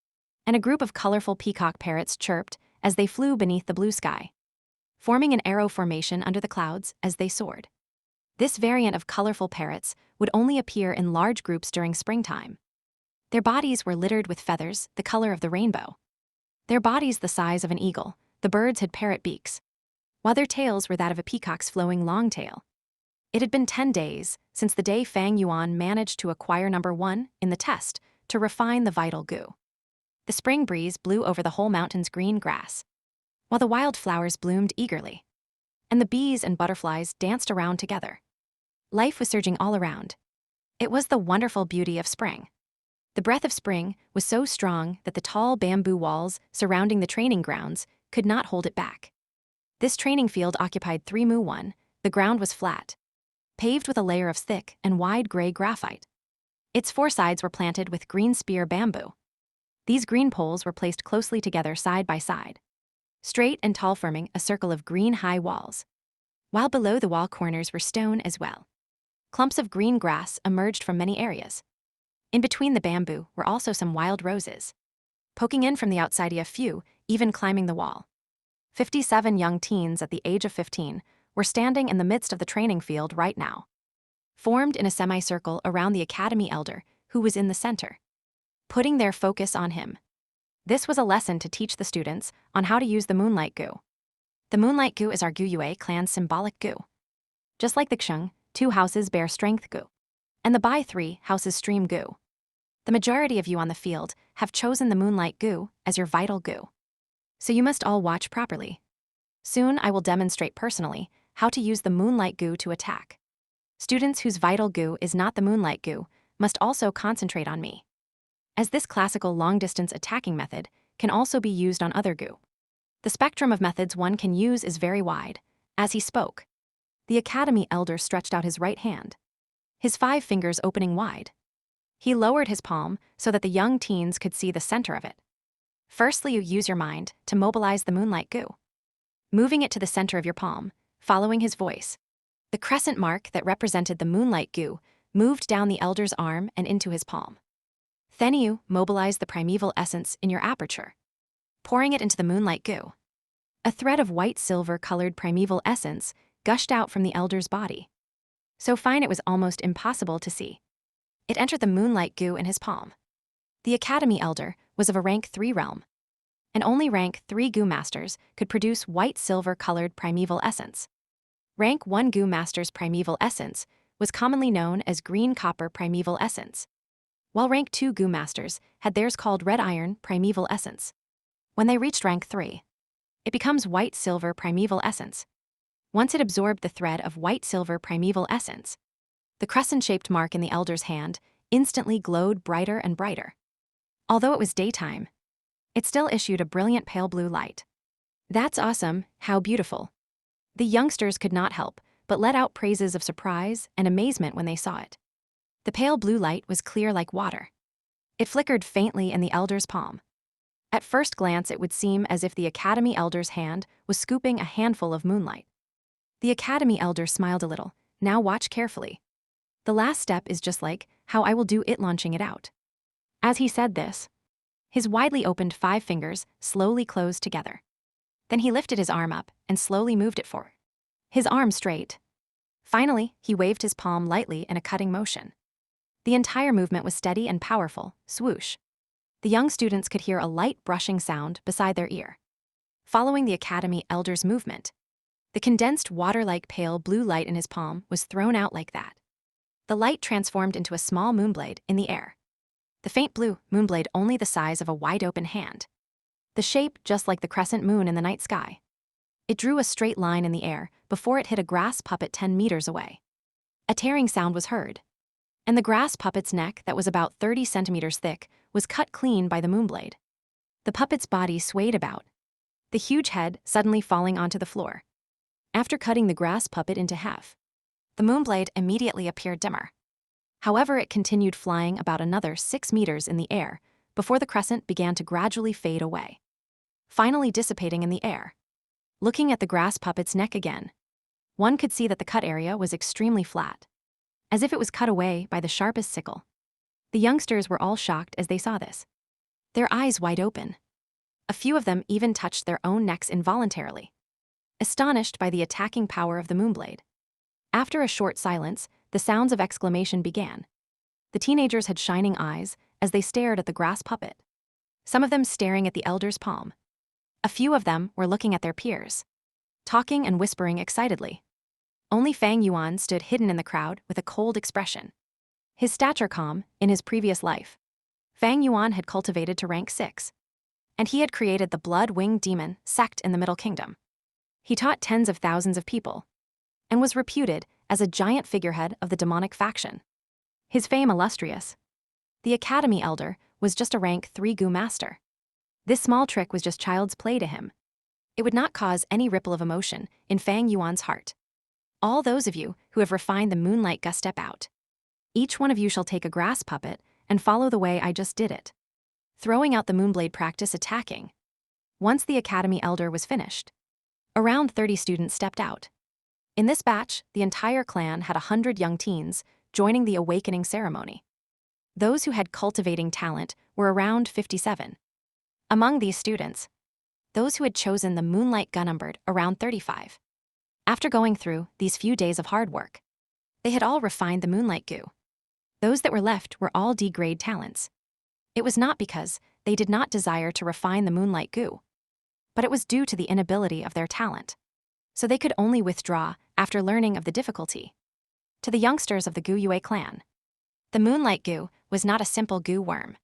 Speaker 1: and a group of colorful peacock parrots chirped as they flew beneath the blue sky, forming an arrow formation under the clouds as they soared. This variant of colorful parrots would only appear in large groups during springtime. Their bodies were littered with feathers, the color of the rainbow. Their bodies the size of an eagle, the birds had parrot beaks, while their tails were that of a peacock's flowing long tail. It had been 10 days since the day Fang Yuan managed to acquire number 1 in the test to refine the vital Gu. The spring breeze blew over the whole mountain's green grass, while the wildflowers bloomed eagerly, and the bees and butterflies danced around together. Life was surging all around. It was the wonderful beauty of spring. The breath of spring was so strong that the tall bamboo walls surrounding the training grounds could not hold it back. This training field occupied 3 mu 1. The ground was flat, paved with a layer of thick and wide gray graphite. Its 4 sides were planted with green spear bamboo. These green poles were placed closely together side by side, straight and tall, forming a circle of green high walls, while below the wall corners were stone as well. Clumps of green grass emerged from many areas. In between the bamboo were also some wild roses, poking in from the outside, a few even climbing the wall. 57 young teens at the age of 15 were standing in the midst of the training field right now, formed in a semicircle around the academy elder, who was in the center. putting their focus on him. This was a lesson to teach the students on how to use the moonlight goo. The moonlight goo is our Guyue clan's symbolic goo. Just like the Xing, 2 houses bear strength goo, and the Bai 3 houses stream goo. The majority of you on the field have chosen the moonlight goo as your vital goo. So you must all watch properly. Soon I will demonstrate personally how to use the moonlight goo to attack. Students whose vital goo is not the moonlight goo must also concentrate on me, as this classical long-distance attacking method can also be used on other goo. The spectrum of methods one can use is very wide. As he spoke, the Academy elder stretched out his right hand, his 5 fingers opening wide. He lowered his palm so that the young teens could see the center of it. Firstly, you use your mind to mobilize the moonlight goo, moving it to the center of your palm, following his voice. The crescent mark that represented the moonlight goo moved down the elder's arm and into his palm. Then you mobilize the primeval essence in your aperture, pouring it into the moonlight goo. A thread of white-silver colored primeval essence gushed out from the elder's body, so fine it was almost impossible to see. It entered the moonlight goo in his palm. The Academy elder was of a rank 3 realm, and only rank 3 goo masters could produce white-silver colored primeval essence. Rank 1 goo master's primeval essence was commonly known as green copper primeval essence, while rank 2 goo masters had theirs called red iron primeval essence. When they reached rank 3, it becomes white-silver primeval essence. Once it absorbed the thread of white-silver primeval essence, the crescent-shaped mark in the elder's hand instantly glowed brighter and brighter. Although it was daytime, it still issued a brilliant pale blue light. That's awesome, how beautiful. The youngsters could not help but let out praises of surprise and amazement when they saw it. The pale blue light was clear like water. It flickered faintly in the elder's palm. At first glance, it would seem as if the Academy elder's hand was scooping a handful of moonlight. The Academy elder smiled a little. Now watch carefully. The last step is just like how I will do it, launching it out. As he said this, his widely opened 5 fingers slowly closed together. Then he lifted his arm up and slowly moved it forward, his arm straight. Finally, he waved his palm lightly in a cutting motion. The entire movement was steady and powerful, swoosh. The young students could hear a light brushing sound beside their ear. Following the Academy elder's movement, the condensed water-like pale blue light in his palm was thrown out like that. The light transformed into a small moonblade in the air. The faint blue moonblade only the size of a wide-open hand. The shape just like the crescent moon in the night sky. It drew a straight line in the air before it hit a grass puppet 10 meters away. A tearing sound was heard, and the grass puppet's neck that was about 30 centimeters thick was cut clean by the moonblade. The puppet's body swayed about, the huge head suddenly falling onto the floor. After cutting the grass puppet into half, the moonblade immediately appeared dimmer. However, it continued flying about another 6 meters in the air before the crescent began to gradually fade away, finally dissipating in the air. Looking at the grass puppet's neck again, one could see that the cut area was extremely flat, as if it was cut away by the sharpest sickle. The youngsters were all shocked as they saw this, their eyes wide open. A few of them even touched their own necks involuntarily, astonished by the attacking power of the moonblade. After a short silence, the sounds of exclamation began. The teenagers had shining eyes as they stared at the grass puppet, some of them staring at the elder's palm. A few of them were looking at their peers, talking and whispering excitedly. Only Fang Yuan stood hidden in the crowd with a cold expression. His stature calm in his previous life, Fang Yuan had cultivated to rank 6, and he had created the Blood-Winged Demon sect in the Middle Kingdom. He taught tens of thousands of people, and was reputed as a giant figurehead of the demonic faction. His fame illustrious. The Academy elder was just a rank 3 goo master. This small trick was just child's play to him. It would not cause any ripple of emotion in Fang Yuan's heart. All those of you who have refined the moonlight gust step out. Each one of you shall take a grass puppet and follow the way I just did it. Throwing out the moonblade, practice attacking. Once the Academy elder was finished, around 30 students stepped out. In this batch, the entire clan had 100 young teens joining the awakening ceremony. Those who had cultivating talent were around 57. Among these students, those who had chosen the moonlight gun numbered around 35. After going through these few days of hard work, they had all refined the moonlight goo. Those that were left were all D-grade talents. It was not because they did not desire to refine the moonlight goo, but it was due to the inability of their talent. So they could only withdraw after learning of the difficulty. To the youngsters of the Gu Yue clan, the moonlight goo was not a simple goo worm,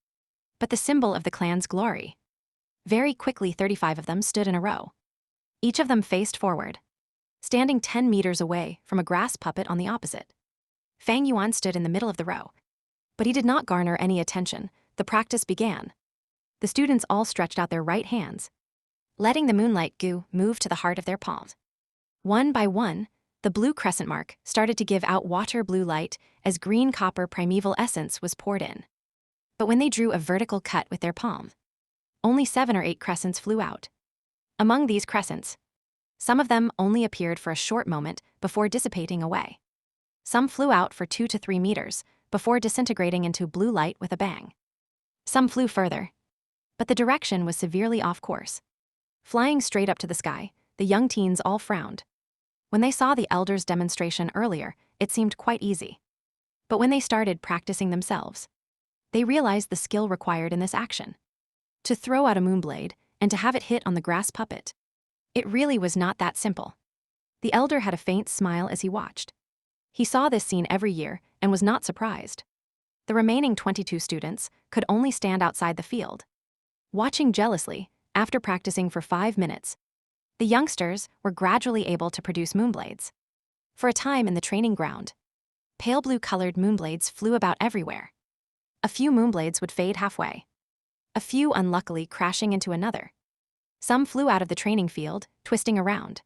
Speaker 1: but the symbol of the clan's glory. Very quickly 35 of them stood in a row. Each of them faced forward, standing 10 meters away from a grass puppet on the opposite. Fang Yuan stood in the middle of the row, but he did not garner any attention. The practice began. The students all stretched out their right hands, letting the moonlight goo move to the heart of their palms. One by one, the blue crescent mark started to give out water blue light as green copper primeval essence was poured in. But when they drew a vertical cut with their palm, only 7 or 8 crescents flew out. Among these crescents, some of them only appeared for a short moment before dissipating away. Some flew out for 2 to 3 meters before disintegrating into blue light with a bang. Some flew further, but the direction was severely off course. Flying straight up to the sky, the young teens all frowned. When they saw the elders' demonstration earlier, it seemed quite easy. But when they started practicing themselves, they realized the skill required in this action. To throw out a moonblade and to have it hit on the grass puppet, it really was not that simple. The elder had a faint smile as he watched. He saw this scene every year and was not surprised. The remaining 22 students could only stand outside the field, watching jealously. After practicing for 5 minutes, the youngsters were gradually able to produce moonblades. For a time in the training ground, pale blue-colored moonblades flew about everywhere. A few moonblades would fade halfway, a few unluckily crashing into another. Some flew out of the training field, twisting around.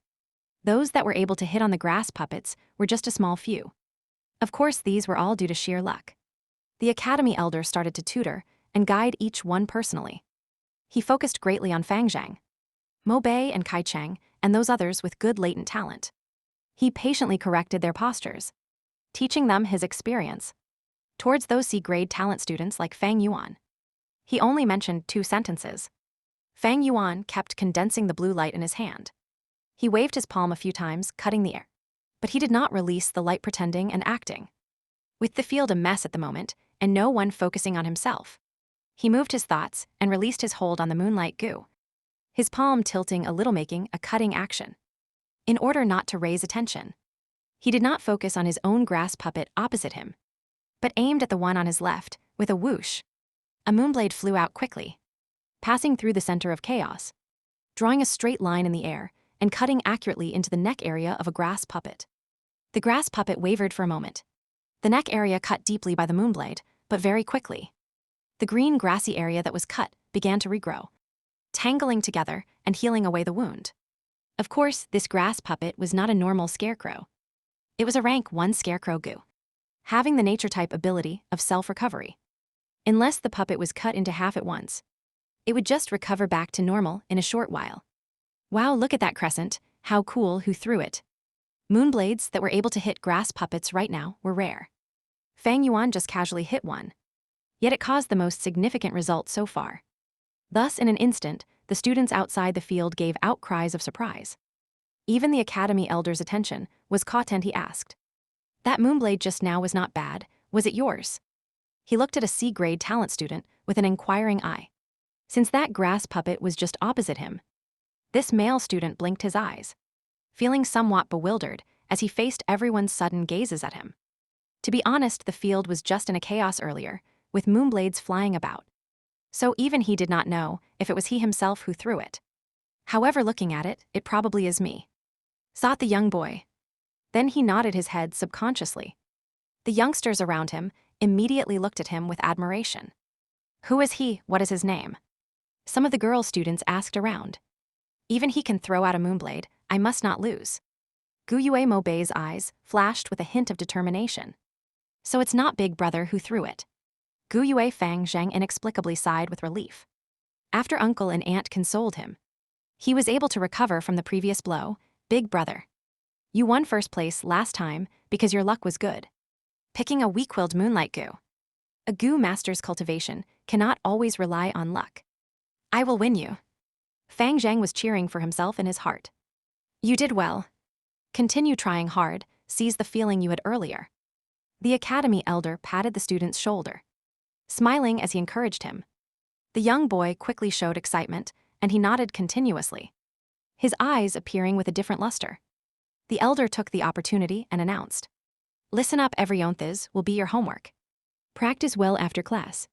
Speaker 1: Those that were able to hit on the grass puppets were just a small few. Of course, these were all due to sheer luck. The academy elder started to tutor and guide each one personally. He focused greatly on Fang Zhang, Mo Bei and Kai Cheng, and those others with good latent talent. He patiently corrected their postures, teaching them his experience. Towards those C-grade talent students like Fang Yuan, he only mentioned 2 sentences. Fang Yuan kept condensing the blue light in his hand. He waved his palm a few times, cutting the air, but he did not release the light, pretending and acting. With the field a mess at the moment, and no one focusing on himself, he moved his thoughts and released his hold on the moonlight goo, his palm tilting a little, making a cutting action. In order not to raise attention, he did not focus on his own grass puppet opposite him, but aimed at the one on his left. With a whoosh, a moonblade flew out quickly, passing through the center of chaos, drawing a straight line in the air and cutting accurately into the neck area of a grass puppet. The grass puppet wavered for a moment. The neck area cut deeply by the moonblade, but very quickly, the green grassy area that was cut began to regrow, tangling together and healing away the wound. Of course, this grass puppet was not a normal scarecrow. It was a rank 1 scarecrow goo, having the nature-type ability of self-recovery. Unless the puppet was cut into half at once, it would just recover back to normal in a short while. Wow, look at that crescent, how cool, who threw it? Moonblades that were able to hit grass puppets right now were rare. Fang Yuan just casually hit one, yet it caused the most significant result so far. Thus, in an instant, the students outside the field gave out cries of surprise. Even the academy elder's attention was caught and he asked, "That moonblade just now was not bad, was it yours?" He looked at a C-grade talent student with an inquiring eye. Since that grass puppet was just opposite him, this male student blinked his eyes, feeling somewhat bewildered as he faced everyone's sudden gazes at him. To be honest, the field was just in a chaos earlier, with moonblades flying about. So even he did not know if it was he himself who threw it. However, looking at it, it probably is me, thought the young boy. Then he nodded his head subconsciously. The youngsters around him immediately looked at him with admiration. Who is he? What is his name? Some of the girl students asked around. Even he can throw out a moonblade, I must not lose. Gu Yue Mo Bei's eyes flashed with a hint of determination. So it's not Big Brother who threw it. Gu Yue Fang Zhang inexplicably sighed with relief. After uncle and aunt consoled him, he was able to recover from the previous blow. Big Brother, you won first place last time because your luck was good. Picking a weak-willed moonlight goo. A goo master's cultivation cannot always rely on luck. I will win you. Fang Zhang was cheering for himself in his heart. You did well. Continue trying hard, seize the feeling you had earlier. The academy elder patted the student's shoulder, smiling as he encouraged him. The young boy quickly showed excitement, and he nodded continuously, his eyes appearing with a different luster. The elder took the opportunity and announced, "Listen up, everyone, will be your homework. Practice well after class.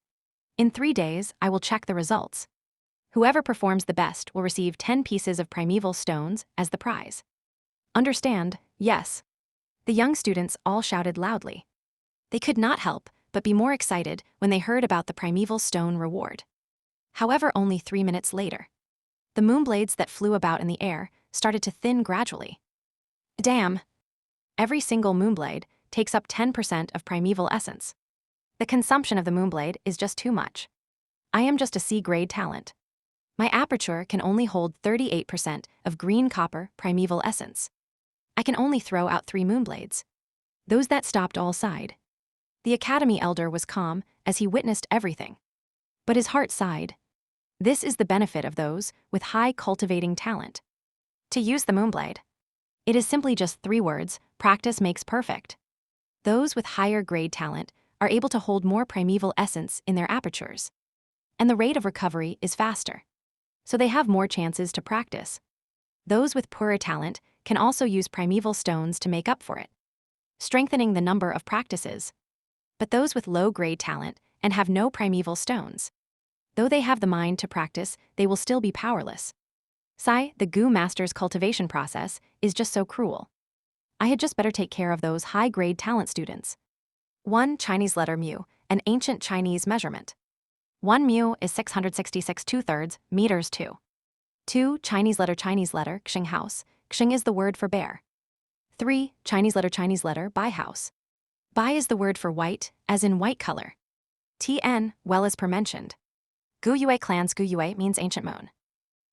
Speaker 1: In 3 days, I will check the results. Whoever performs the best will receive 10 pieces of primeval stones as the prize. Understand, yes?" The young students all shouted loudly. They could not help but be more excited when they heard about the primeval stone reward. However, only 3 minutes later, the moonblades that flew about in the air started to thin gradually. Damn! Every single moonblade takes up 10% of primeval essence. The consumption of the moonblade is just too much. I am just a C-grade talent. My aperture can only hold 38% of green copper primeval essence. I can only throw out 3 moonblades. Those that stopped all sighed. The academy elder was calm as he witnessed everything. But his heart sighed. This is the benefit of those with high cultivating talent. To use the moonblade, it is simply just 3 words: practice makes perfect. Those with higher grade talent are able to hold more primeval essence in their apertures. And the rate of recovery is faster, so they have more chances to practice. Those with poorer talent can also use primeval stones to make up for it, strengthening the number of practices. But those with low-grade talent and have no primeval stones, though they have the mind to practice, they will still be powerless. Sigh, the Gu Master's cultivation process is just so cruel. I had just better take care of those high-grade talent students. 1 Chinese letter mu, an ancient Chinese measurement. 1 mu is 666 2/3 meters 2. 2 Chinese letter Xing house. Xing is the word for bear. 3 Chinese letter Bai house. Bai is the word for white, as in white color. Tn, well as per mentioned. Guyue clans. Guyue means ancient moon.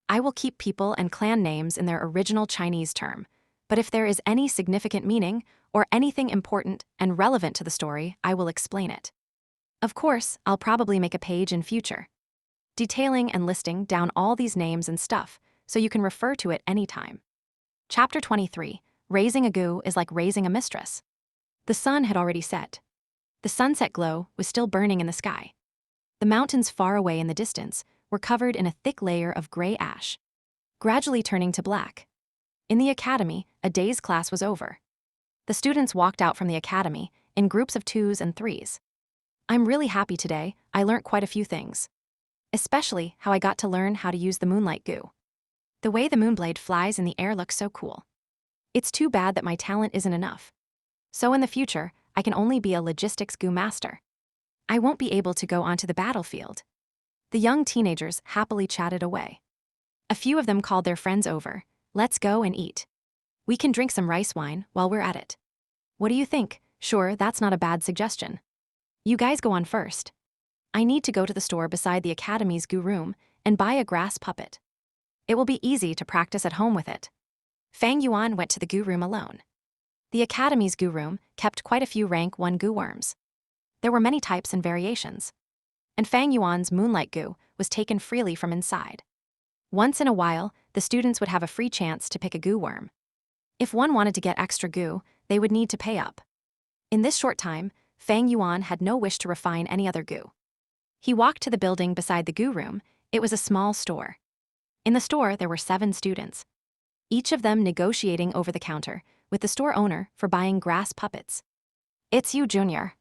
Speaker 1: I will keep people and clan names in their original Chinese term, but if there is any significant meaning or anything important and relevant to the story, I will explain it. Of course, I'll probably make a page in future, detailing and listing down all these names and stuff, so you can refer to it anytime. Chapter 23, Raising a Gu is like raising a mistress. The sun had already set. The sunset glow was still burning in the sky. The mountains far away in the distance were covered in a thick layer of gray ash, gradually turning to black. In the academy, a day's class was over. The students walked out from the academy in groups of 2s and 3s. I'm really happy today. I learned quite a few things, especially how I got to learn how to use the moonlight Gu. The way the moonblade flies in the air looks so cool. It's too bad that my talent isn't enough. So in the future, I can only be a logistics Gu master. I won't be able to go onto the battlefield. The young teenagers happily chatted away. A few of them called their friends over. Let's go and eat. We can drink some rice wine while we're at it. What do you think? Sure, that's not a bad suggestion. You guys go on first. I need to go to the store beside the academy's Gu room and buy a grass puppet. It will be easy to practice at home with it. Fang Yuan went to the Gu room alone. The academy's Gu room kept quite a few rank 1 Gu worms. There were many types and variations, and Fang Yuan's moonlight Gu was taken freely from inside. Once in a while, the students would have a free chance to pick a Gu worm. If one wanted to get extra Gu, they would need to pay up. In this short time, Fang Yuan had no wish to refine any other Gu. He walked to the building beside the Gu room. It was a small store. In the store, there were 7 students, each of them negotiating over the counter with the store owner for buying grass puppets. It's you, Junior.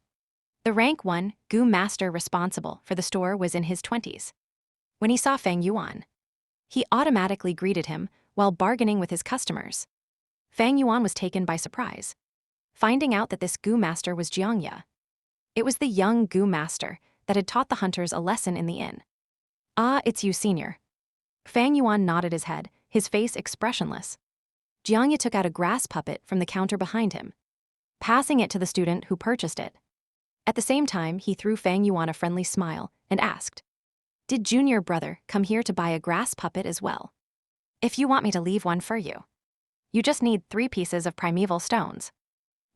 Speaker 1: The rank 1 Gu master responsible for the store was in his 20s. When he saw Fang Yuan, he automatically greeted him while bargaining with his customers. Fang Yuan was taken by surprise, finding out that this Gu master was Jiangya. It was the young Gu master that had taught the hunters a lesson in the inn. Ah, it's you, senior. Fang Yuan nodded his head, his face expressionless. Jiangya took out a grass puppet from the counter behind him, passing it to the student who purchased it. At the same time, he threw Fang Yuan a friendly smile and asked, "Did Junior brother come here to buy a grass puppet as well? If you want me to leave one for you, you just need 3 pieces of primeval stones.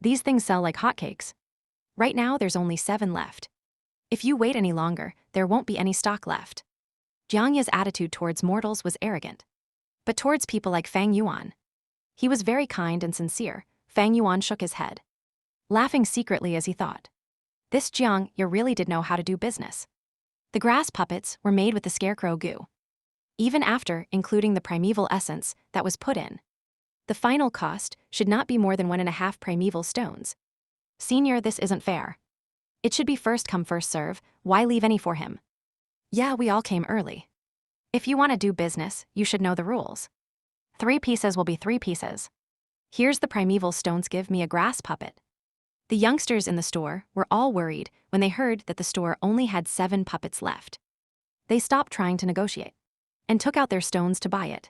Speaker 1: These things sell like hotcakes. Right now, there's only 7 left. If you wait any longer, there won't be any stock left." Jiangya's attitude towards mortals was arrogant, but towards people like Fang Yuan, he was very kind and sincere. Fang Yuan shook his head, laughing secretly as he thought, this Jiang, you really did know how to do business. The The grass puppets were made with the scarecrow goo, even after including the primeval essence that was put in. The final cost should not be more than 1.5 primeval stones. Senior, this isn't fair. It should be first come first serve, why leave any for him? Yeah, we all came early. If you want to do business, you should know the rules. 3 pieces will be 3 pieces. Here's the primeval stones, give me a grass puppet. The youngsters in the store were all worried when they heard that the store only had 7 puppets left. They stopped trying to negotiate and took out their stones to buy it.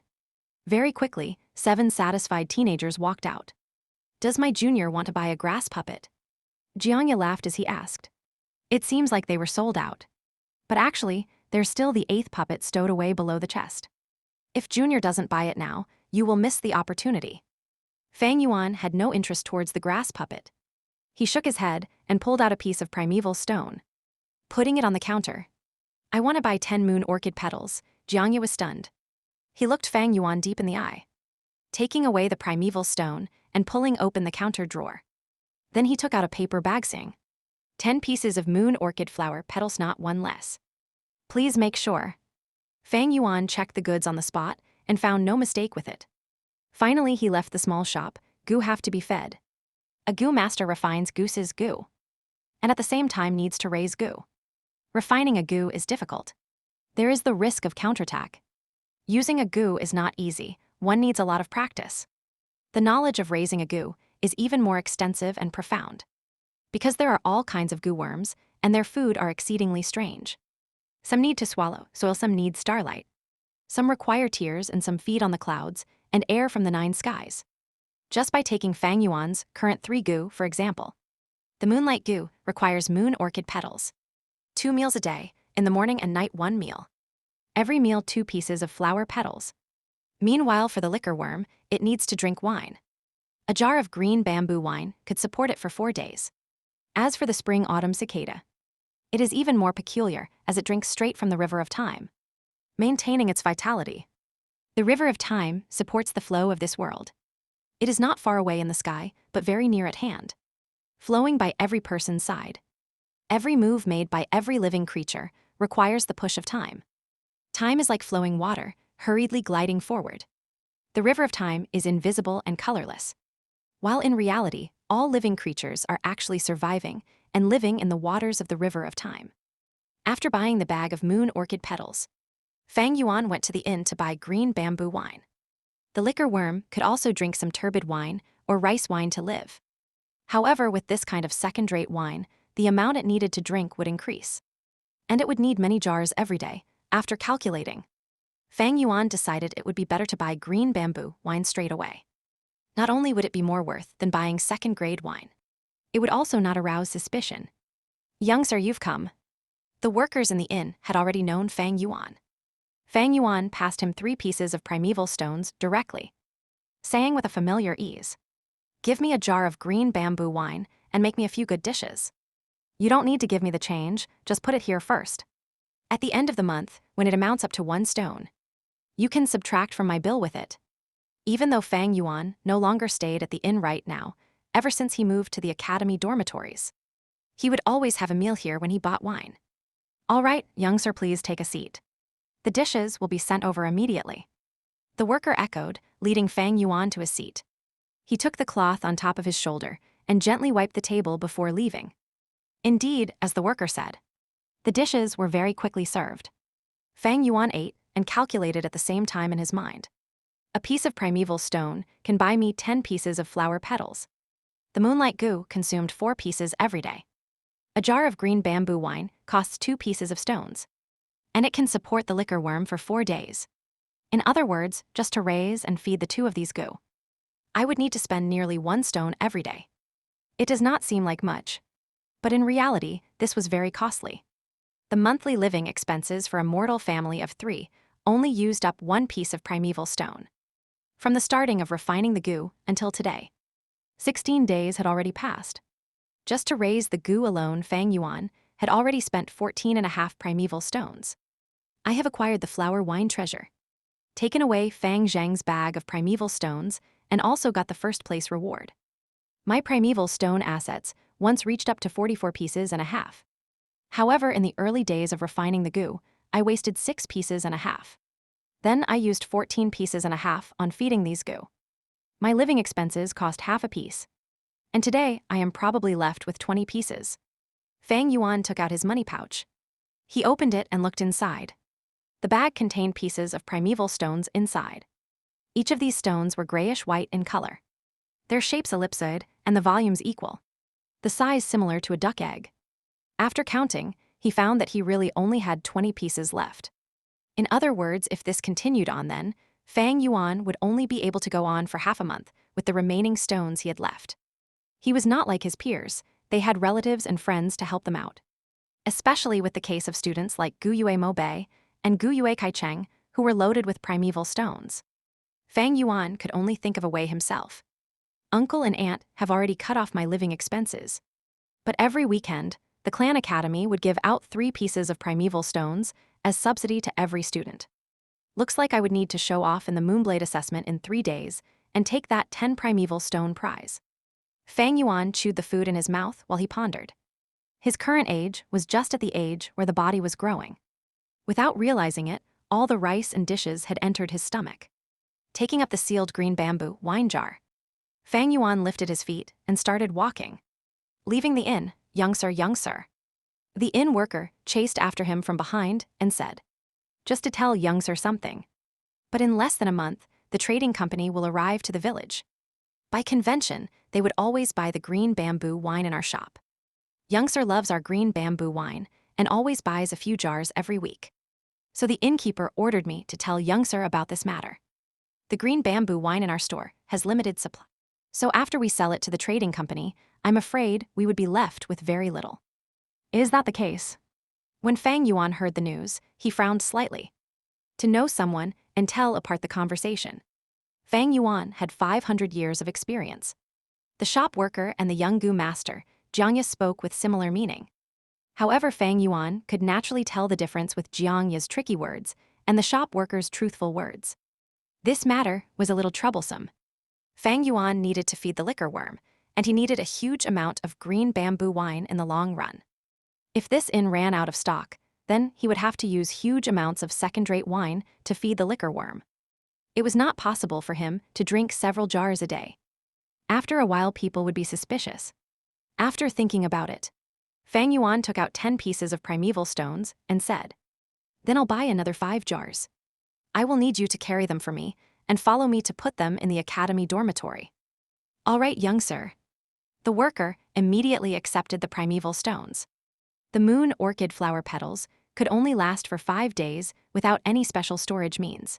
Speaker 1: Very quickly, 7 satisfied teenagers walked out. Does my junior want to buy a grass puppet? Jiangya laughed as he asked. It seems like they were sold out. But actually, there's still the 8th puppet stowed away below the chest. If Junior doesn't buy it now, you will miss the opportunity. Fang Yuan had no interest towards the grass puppet. He shook his head and pulled out a piece of primeval stone, putting it on the counter. I want to buy 10 moon orchid petals. Jiangya was stunned. He looked Fang Yuan deep in the eye, taking away the primeval stone and pulling open the counter drawer. Then he took out a paper bag, saying, 10 pieces of moon orchid flower petals, not one less. Please make sure. Fang Yuan checked the goods on the spot and found no mistake with it. Finally, he left the small shop. Goo have to be fed. A goo master refines goose's goo, and at the same time needs to raise goo. Refining a goo is difficult. There is the risk of counterattack. Using a goo is not easy, one needs a lot of practice. The knowledge of raising a goo is even more extensive and profound, because there are all kinds of goo worms, and their food are exceedingly strange. Some need to swallow soil, some need starlight. Some require tears, and some feed on the clouds and air from the 9 skies. Just by taking Fang Yuan's current 3 goo, for example. The moonlight goo requires moon orchid petals. 2 meals a day, in the morning and night 1 meal. Every meal 2 pieces of flower petals. Meanwhile, for the liquor worm, it needs to drink wine. A jar of green bamboo wine could support it for 4 days. As for the spring-autumn cicada, it is even more peculiar as it drinks straight from the river of time, maintaining its vitality. The river of time supports the flow of this world. It is not far away in the sky, but very near at hand, flowing by every person's side. Every move made by every living creature requires the push of time. Time is like flowing water, hurriedly gliding forward. The river of time is invisible and colorless, while in reality, all living creatures are actually surviving and living in the waters of the river of time. After buying the bag of moon orchid petals, Fang Yuan went to the inn to buy green bamboo wine. The liquor worm could also drink some turbid wine or rice wine to live. However, with this kind of second-rate wine, the amount it needed to drink would increase, and it would need many jars every day. After calculating, Fang Yuan decided it would be better to buy green bamboo wine straight away. Not only would it be more worth than buying second-grade wine, it would also not arouse suspicion. Young sir, you've come. The workers in the inn had already known Fang Yuan. Fang Yuan passed him 3 pieces of primeval stones directly, saying with a familiar ease, give me a jar of green bamboo wine and make me a few good dishes. You don't need to give me the change, just put it here first. At the end of the month, when it amounts up to 1 stone, you can subtract from my bill with it. Even though Fang Yuan no longer stayed at the inn right now, ever since he moved to the academy dormitories, he would always have a meal here when he bought wine. All right, young sir, please take a seat. The dishes will be sent over immediately. The worker echoed, leading Fang Yuan to his seat. He took the cloth on top of his shoulder and gently wiped the table before leaving. Indeed, as the worker said, the dishes were very quickly served. Fang Yuan ate and calculated at the same time in his mind. A piece of primeval stone can buy me 10 pieces of flower petals. The moonlight goo consumed 4 pieces every day. A jar of green bamboo wine costs 2 pieces of stones, and it can support the liquor worm for 4 days. In other words, just to raise and feed the 2 of these goo, I would need to spend nearly 1 stone every day. It does not seem like much, but in reality, this was very costly. The monthly living expenses for a mortal family of 3 only used up 1 piece of primeval stone. From the starting of refining the goo until today, 16 days had already passed. Just to raise the goo alone, Fang Yuan had already spent 14.5 primeval stones. I have acquired the flower wine treasure, taken away Fang Zhang's bag of primeval stones, and also got the first place reward. My primeval stone assets once reached up to 44 pieces and a half. However, in the early days of refining the goo, I wasted 6.5 pieces. Then I used 14.5 pieces on feeding these goo. My living expenses cost half a piece. And today, I am probably left with 20 pieces. Fang Yuan took out his money pouch. He opened it and looked inside. The bag contained pieces of primeval stones inside. Each of these stones were grayish-white in color. Their shapes ellipsoid and the volumes equal. The size similar to a duck egg. After counting, he found that he really only had 20 pieces left. In other words, if this continued on then, Fang Yuan would only be able to go on for half a month with the remaining stones he had left. He was not like his peers. They had relatives and friends to help them out. Especially with the case of students like Gu Yue Mo Bei and Gu Yue Kaicheng, who were loaded with primeval stones. Fang Yuan could only think of a way himself. Uncle and aunt have already cut off my living expenses. But every weekend, the Clan Academy would give out 3 pieces of primeval stones as subsidy to every student. Looks like I would need to show off in the Moonblade assessment in 3 days and take that 10 primeval stone prize. Fang Yuan chewed the food in his mouth while he pondered. His current age was just at the age where the body was growing. Without realizing it, all the rice and dishes had entered his stomach. Taking up the sealed green bamboo wine jar, Fang Yuan lifted his feet and started walking. Leaving the inn, young sir, young sir. The inn worker chased after him from behind and said, just to tell young sir something. But in less than a month, the trading company will arrive to the village. By convention, they would always buy the green bamboo wine in our shop. Young sir loves our green bamboo wine and always buys a few jars every week. So the innkeeper ordered me to tell young sir about this matter. The green bamboo wine in our store has limited supply. So after we sell it to the trading company, I'm afraid we would be left with very little. Is that the case? When Fang Yuan heard the news, he frowned slightly. To know someone and tell apart the conversation. Fang Yuan had 500 years of experience. The shop worker and the young Gu master, Jiangye, spoke with similar meaning. However, Fang Yuan could naturally tell the difference with Jiangye's tricky words and the shop worker's truthful words. This matter was a little troublesome. Fang Yuan needed to feed the liquor worm, and he needed a huge amount of green bamboo wine in the long run. If this inn ran out of stock, then he would have to use huge amounts of second-rate wine to feed the liquor worm. It was not possible for him to drink several jars a day. After a while, people would be suspicious. After thinking about it, Fang Yuan took out 10 pieces of primeval stones and said, then I'll buy another 5 jars. I will need you to carry them for me and follow me to put them in the academy dormitory. All right, young sir. The worker immediately accepted the primeval stones. The moon orchid flower petals could only last for 5 days without any special storage means.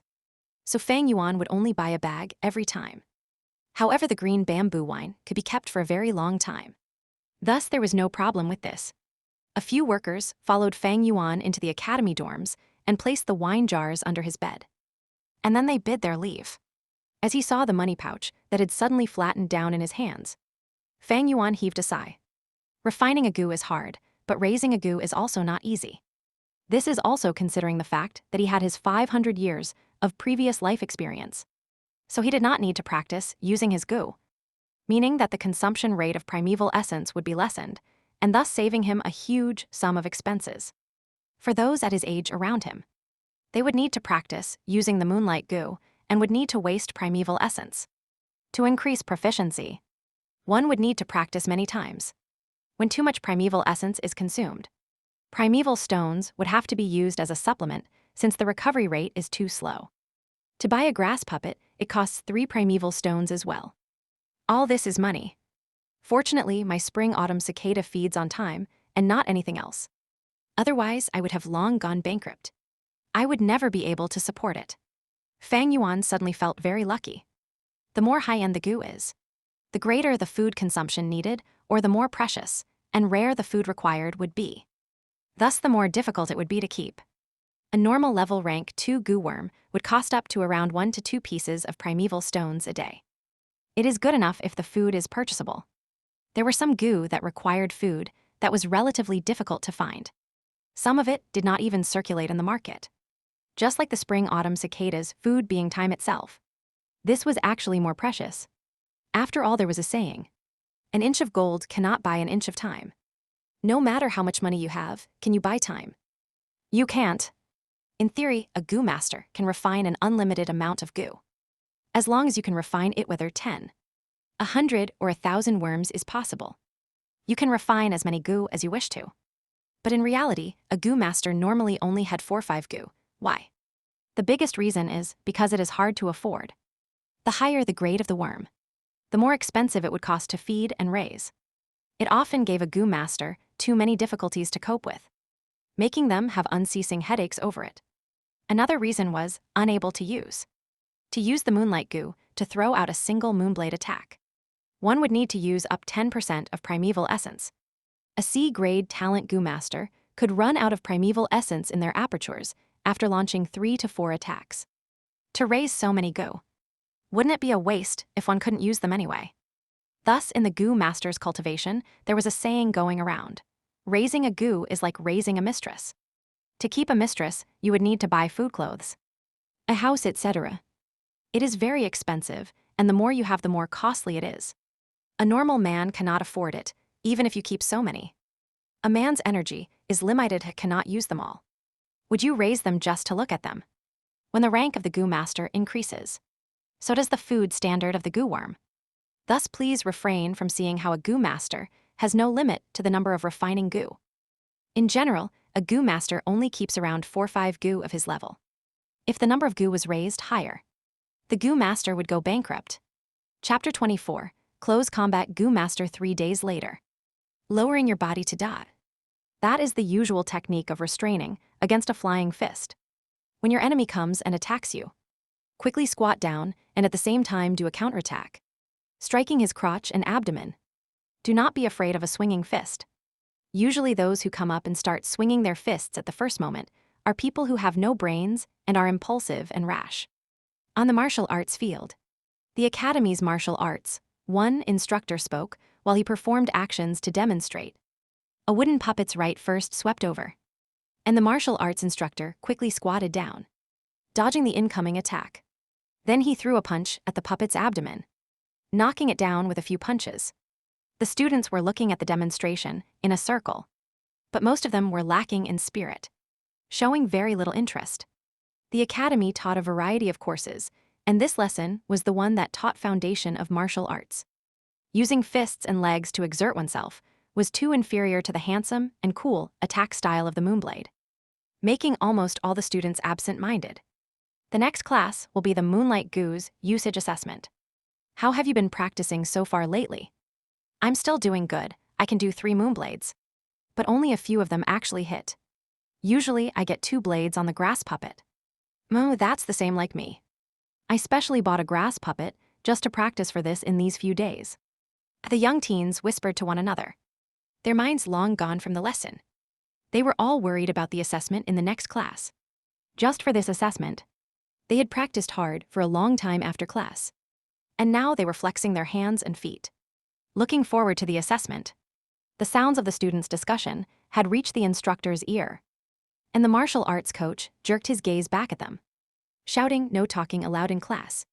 Speaker 1: So Fang Yuan would only buy a bag every time. However, the green bamboo wine could be kept for a very long time. Thus, there was no problem with this. A few workers followed Fang Yuan into the academy dorms and placed the wine jars under his bed. And then they bid their leave. As he saw the money pouch that had suddenly flattened down in his hands, Fang Yuan heaved a sigh. Refining a goo is hard, but raising a goo is also not easy. This is also considering the fact that he had his 500 years of previous life experience. So he did not need to practice using his goo, meaning that the consumption rate of primeval essence would be lessened, and thus saving him a huge sum of expenses. For those at his age around him, they would need to practice using the moonlight goo and would need to waste primeval essence. To increase proficiency, one would need to practice many times. When too much primeval essence is consumed, primeval stones would have to be used as a supplement since the recovery rate is too slow. To buy a grass puppet, it costs 3 primeval stones as well. All this is money. Fortunately, my spring-autumn cicada feeds on time and not anything else. Otherwise, I would have long gone bankrupt. I would never be able to support it. Fang Yuan suddenly felt very lucky. The more high-end the goo is, the greater the food consumption needed, or the more precious and rare the food required would be. Thus, the more difficult it would be to keep. A normal level rank 2 goo worm would cost up to around 1 to 2 pieces of primeval stones a day. It is good enough if the food is purchasable. There were some goo that required food that was relatively difficult to find. Some of it did not even circulate in the market. Just like the spring-autumn cicadas, food being time itself. This was actually more precious. After all, there was a saying, an inch of gold cannot buy an inch of time. No matter how much money you have, can you buy time? You can't. In theory, a goo master can refine an unlimited amount of goo. As long as you can refine it, whether 10, 100, or 1,000 worms is possible. You can refine as many goo as you wish to. But in reality, a goo master normally only had 4 or 5 goo. Why? The biggest reason is because it is hard to afford. The higher the grade of the worm, the more expensive it would cost to feed and raise. It often gave a goo master too many difficulties to cope with, making them have unceasing headaches over it. Another reason was unable to use. To use the moonlight goo to throw out a single moonblade attack, one would need to use up 10% of primeval essence. A C-grade talent goo master could run out of primeval essence in their apertures after launching 3 to 4 attacks. To raise so many goo, wouldn't it be a waste if one couldn't use them anyway? Thus, in the goo master's cultivation, there was a saying going around: raising a goo is like raising a mistress. To keep a mistress, you would need to buy food, clothes, a house, etc. It is very expensive, and the more you have, the more costly it is. A normal man cannot afford it, even if you keep so many. A man's energy is limited, cannot use them all. Would you raise them just to look at them? When the rank of the goo master increases, so does the food standard of the goo worm. Thus, please refrain from seeing how a goo master has no limit to the number of refining goo. In general, a goo master only keeps around 4 or 5 goo of his level. If the number of goo was raised higher, the goo master would go bankrupt. Chapter 24, Close Combat Goo Master 3 days later. Lowering your body to die. That is the usual technique of restraining against a flying fist. When your enemy comes and attacks you, quickly squat down and at the same time do a counterattack, striking his crotch and abdomen. Do not be afraid of a swinging fist. Usually those who come up and start swinging their fists at the first moment are people who have no brains and are impulsive and rash. On the martial arts field, the Academy's martial arts, one instructor spoke while he performed actions to demonstrate. A wooden puppet's right first swept over, and the martial arts instructor quickly squatted down, dodging the incoming attack. Then he threw a punch at the puppet's abdomen, knocking it down with a few punches. The students were looking at the demonstration in a circle, but most of them were lacking in spirit, showing very little interest. The Academy taught a variety of courses, and this lesson was the one that taught foundation of martial arts. Using fists and legs to exert oneself was too inferior to the handsome and cool attack style of the moonblade, making almost all the students absent-minded. The next class will be the Moonlight Goo's usage assessment. How have you been practicing so far lately? I'm still doing good. I can do 3 moonblades, but only a few of them actually hit. Usually I get 2 blades on the grass puppet. Oh, that's the same like me. I specially bought a grass puppet just to practice for this in these few days. The young teens whispered to one another, their minds long gone from the lesson. They were all worried about the assessment in the next class. Just for this assessment, they had practiced hard for a long time after class, and now they were flexing their hands and feet, looking forward to the assessment. The sounds of the students' discussion had reached the instructor's ear, and the martial arts coach jerked his gaze back at them, shouting, "No talking allowed in class.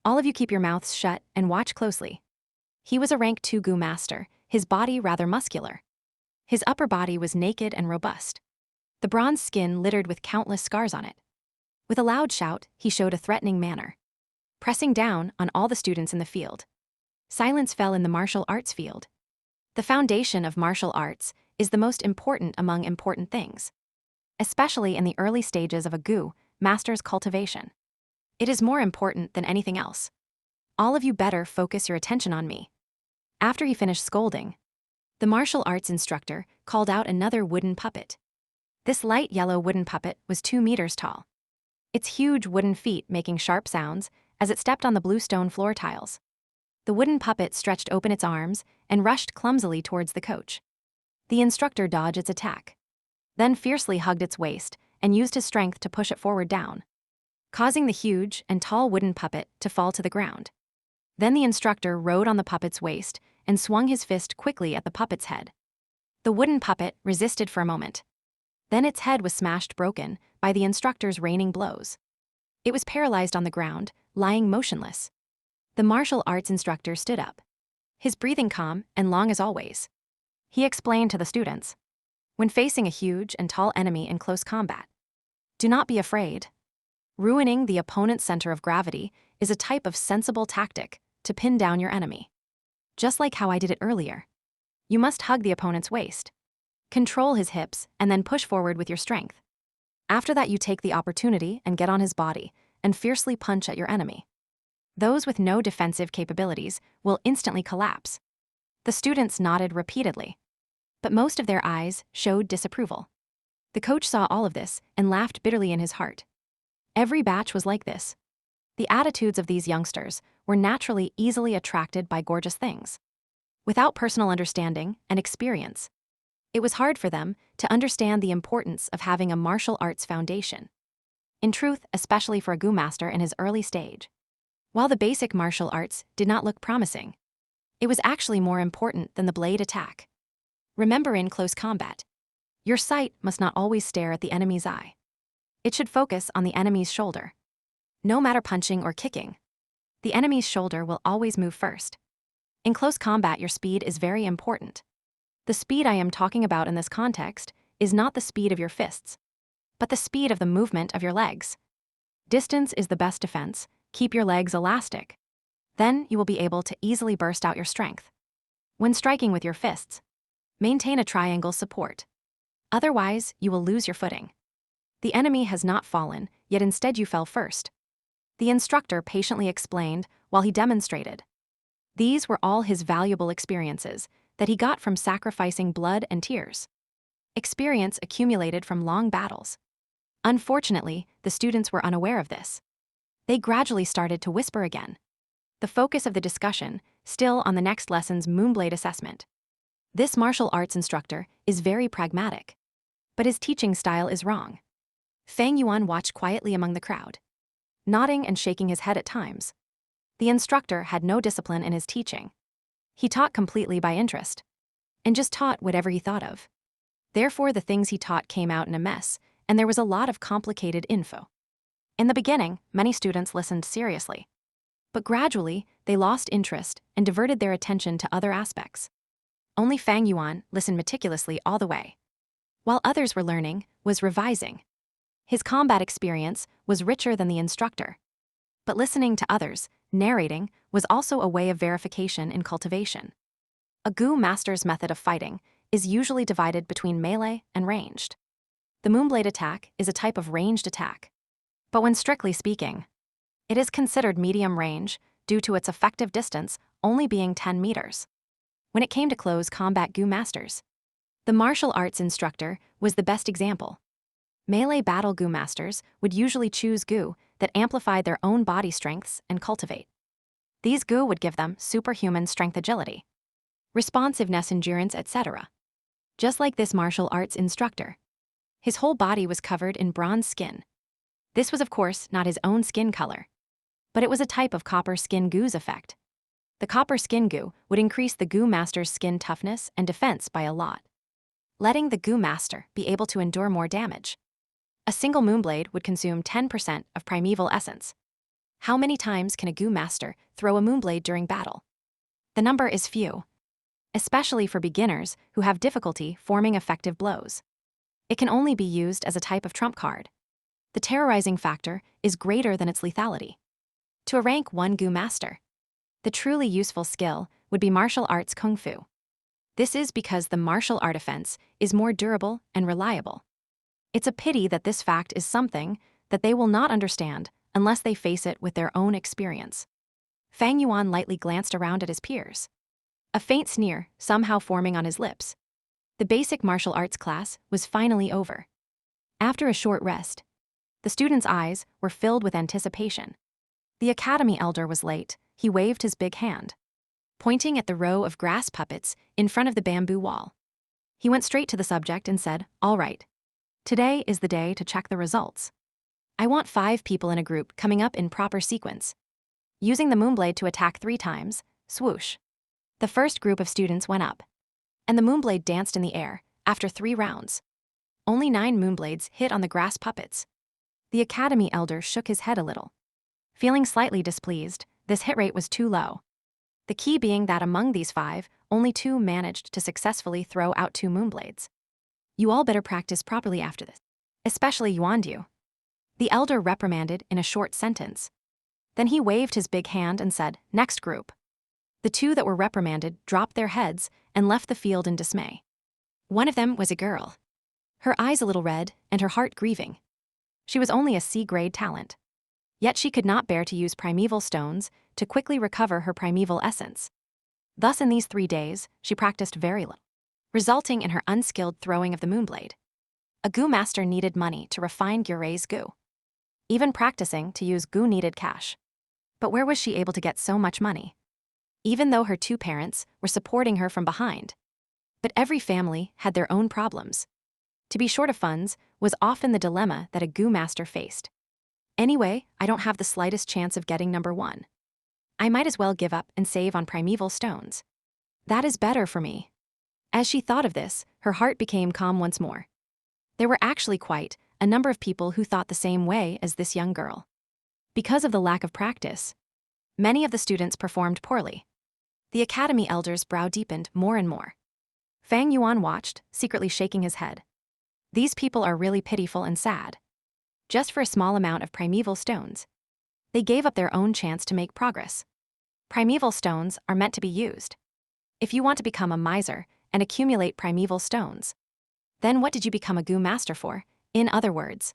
Speaker 1: All of you keep your mouths shut and watch closely." He was a rank 2 goo master, his body rather muscular. His upper body was naked and robust, the bronze skin littered with countless scars on it. With a loud shout, he showed a threatening manner, pressing down on all the students in the field. Silence fell in the martial arts field. The foundation of martial arts is the most important among important things, especially in the early stages of a goo master's cultivation. It is more important than anything else. All of you better focus your attention on me. After he finished scolding, the martial arts instructor called out another wooden puppet. This light yellow wooden puppet was 2 meters tall, its huge wooden feet making sharp sounds as it stepped on the blue stone floor tiles. The wooden puppet stretched open its arms and rushed clumsily towards the coach. The instructor dodged its attack, then fiercely hugged its waist and used his strength to push it forward down, causing the huge and tall wooden puppet to fall to the ground. Then the instructor rode on the puppet's waist and swung his fist quickly at the puppet's head. The wooden puppet resisted for a moment. Then its head was smashed broken by the instructor's raining blows. It was paralyzed on the ground, lying motionless. The martial arts instructor stood up, his breathing calm and long as always. He explained to the students. When facing a huge and tall enemy in close combat, do not be afraid. Ruining the opponent's center of gravity is a type of sensible tactic to pin down your enemy. Just like how I did it earlier. You must hug the opponent's waist. Control his hips and then push forward with your strength. After that, you take the opportunity and get on his body and fiercely punch at your enemy. Those with no defensive capabilities will instantly collapse. The students nodded repeatedly, but most of their eyes showed disapproval. The coach saw all of this and laughed bitterly in his heart. Every batch was like this. The attitudes of these youngsters were naturally easily attracted by gorgeous things. Without personal understanding and experience, it was hard for them to understand the importance of having a martial arts foundation. In truth, especially for a Gu master in his early stage. While the basic martial arts did not look promising, it was actually more important than the blade attack. Remember, in close combat, your sight must not always stare at the enemy's eye. It should focus on the enemy's shoulder. No matter punching or kicking, the enemy's shoulder will always move first. In close combat, your speed is very important. The speed I am talking about in this context is not the speed of your fists, but the speed of the movement of your legs. Distance is the best defense. Keep your legs elastic. Then you will be able to easily burst out your strength. When striking with your fists, maintain a triangle support. Otherwise, you will lose your footing. The enemy has not fallen, yet instead you fell first. The instructor patiently explained while he demonstrated. These were all his valuable experiences that he got from sacrificing blood and tears. Experience accumulated from long battles. Unfortunately, the students were unaware of this. They gradually started to whisper again. The focus of the discussion still on the next lesson's Moonblade assessment. This martial arts instructor is very pragmatic, but his teaching style is wrong. Fang Yuan watched quietly among the crowd, nodding and shaking his head at times. The instructor had no discipline in his teaching. He taught completely by interest, and just taught whatever he thought of. Therefore, the things he taught came out in a mess, and there was a lot of complicated info. In the beginning, many students listened seriously, but gradually, they lost interest and diverted their attention to other aspects. Only Fang Yuan listened meticulously all the way, while others were learning, was revising. His combat experience was richer than the instructor. But listening to others, narrating, was also a way of verification and cultivation. A Gu master's method of fighting is usually divided between melee and ranged. The Moonblade attack is a type of ranged attack. But when strictly speaking, it is considered medium range due to its effective distance only being 10 meters. When it came to close combat Gu masters, the martial arts instructor was the best example. Melee battle Gu masters would usually choose Gu that amplified their own body strengths and cultivate. These Gu would give them superhuman strength, agility, responsiveness, endurance, etc. Just like this martial arts instructor. His whole body was covered in bronze skin. This was, of course, not his own skin color, but it was a type of copper skin Gu's effect. The copper skin Gu would increase the Gu master's skin toughness and defense by a lot, letting the Gu master be able to endure more damage. A single Moonblade would consume 10% of primeval essence. How many times can a Gu master throw a Moonblade during battle? The number is few, especially for beginners who have difficulty forming effective blows. It can only be used as a type of trump card. The terrorizing factor is greater than its lethality. To a rank 1 Gu master, the truly useful skill would be martial arts kung fu. This is because the martial art offense is more durable and reliable. It's a pity that this fact is something that they will not understand unless they face it with their own experience. Fang Yuan lightly glanced around at his peers, a faint sneer somehow forming on his lips. The basic martial arts class was finally over. After a short rest, the students' eyes were filled with anticipation. The academy elder was late. He waved his big hand, pointing at the row of grass puppets in front of the bamboo wall. He went straight to the subject and said, "All right. Today is the day to check the results. I want 5 people in a group coming up in proper sequence, using the Moonblade to attack 3 times, swoosh." The first group of students went up, and the Moonblade danced in the air. After 3 rounds, only 9 Moonblades hit on the grass puppets. The academy elder shook his head a little, feeling slightly displeased. This hit rate was too low. The key being that among these 5, only 2 managed to successfully throw out 2 moonblades. You all better practice properly after this. Especially Yuandu. The elder reprimanded in a short sentence. Then he waved his big hand and said, "Next group." The 2 that were reprimanded dropped their heads and left the field in dismay. One of them was a girl. Her eyes a little red and her heart grieving. She was only a C-grade talent. Yet she could not bear to use primeval stones to quickly recover her primeval essence. Thus in these 3 days, she practiced very little, resulting in her unskilled throwing of the moonblade. A goo master needed money to refine Gyuray's goo. Even practicing to use goo needed cash. But where was she able to get so much money? Even though her 2 parents were supporting her from behind. But every family had their own problems. To be short of funds was often the dilemma that a goo master faced. Anyway, I don't have the slightest chance of getting number 1. I might as well give up and save on primeval stones. That is better for me. As she thought of this, her heart became calm once more. There were actually quite a number of people who thought the same way as this young girl. Because of the lack of practice, many of the students performed poorly. The academy elder's brow deepened more and more. Fang Yuan watched, secretly shaking his head. These people are really pitiful and sad. Just for a small amount of primeval stones. They gave up their own chance to make progress. Primeval stones are meant to be used. If you want to become a miser and accumulate primeval stones, then what did you become a goo master for? In other words,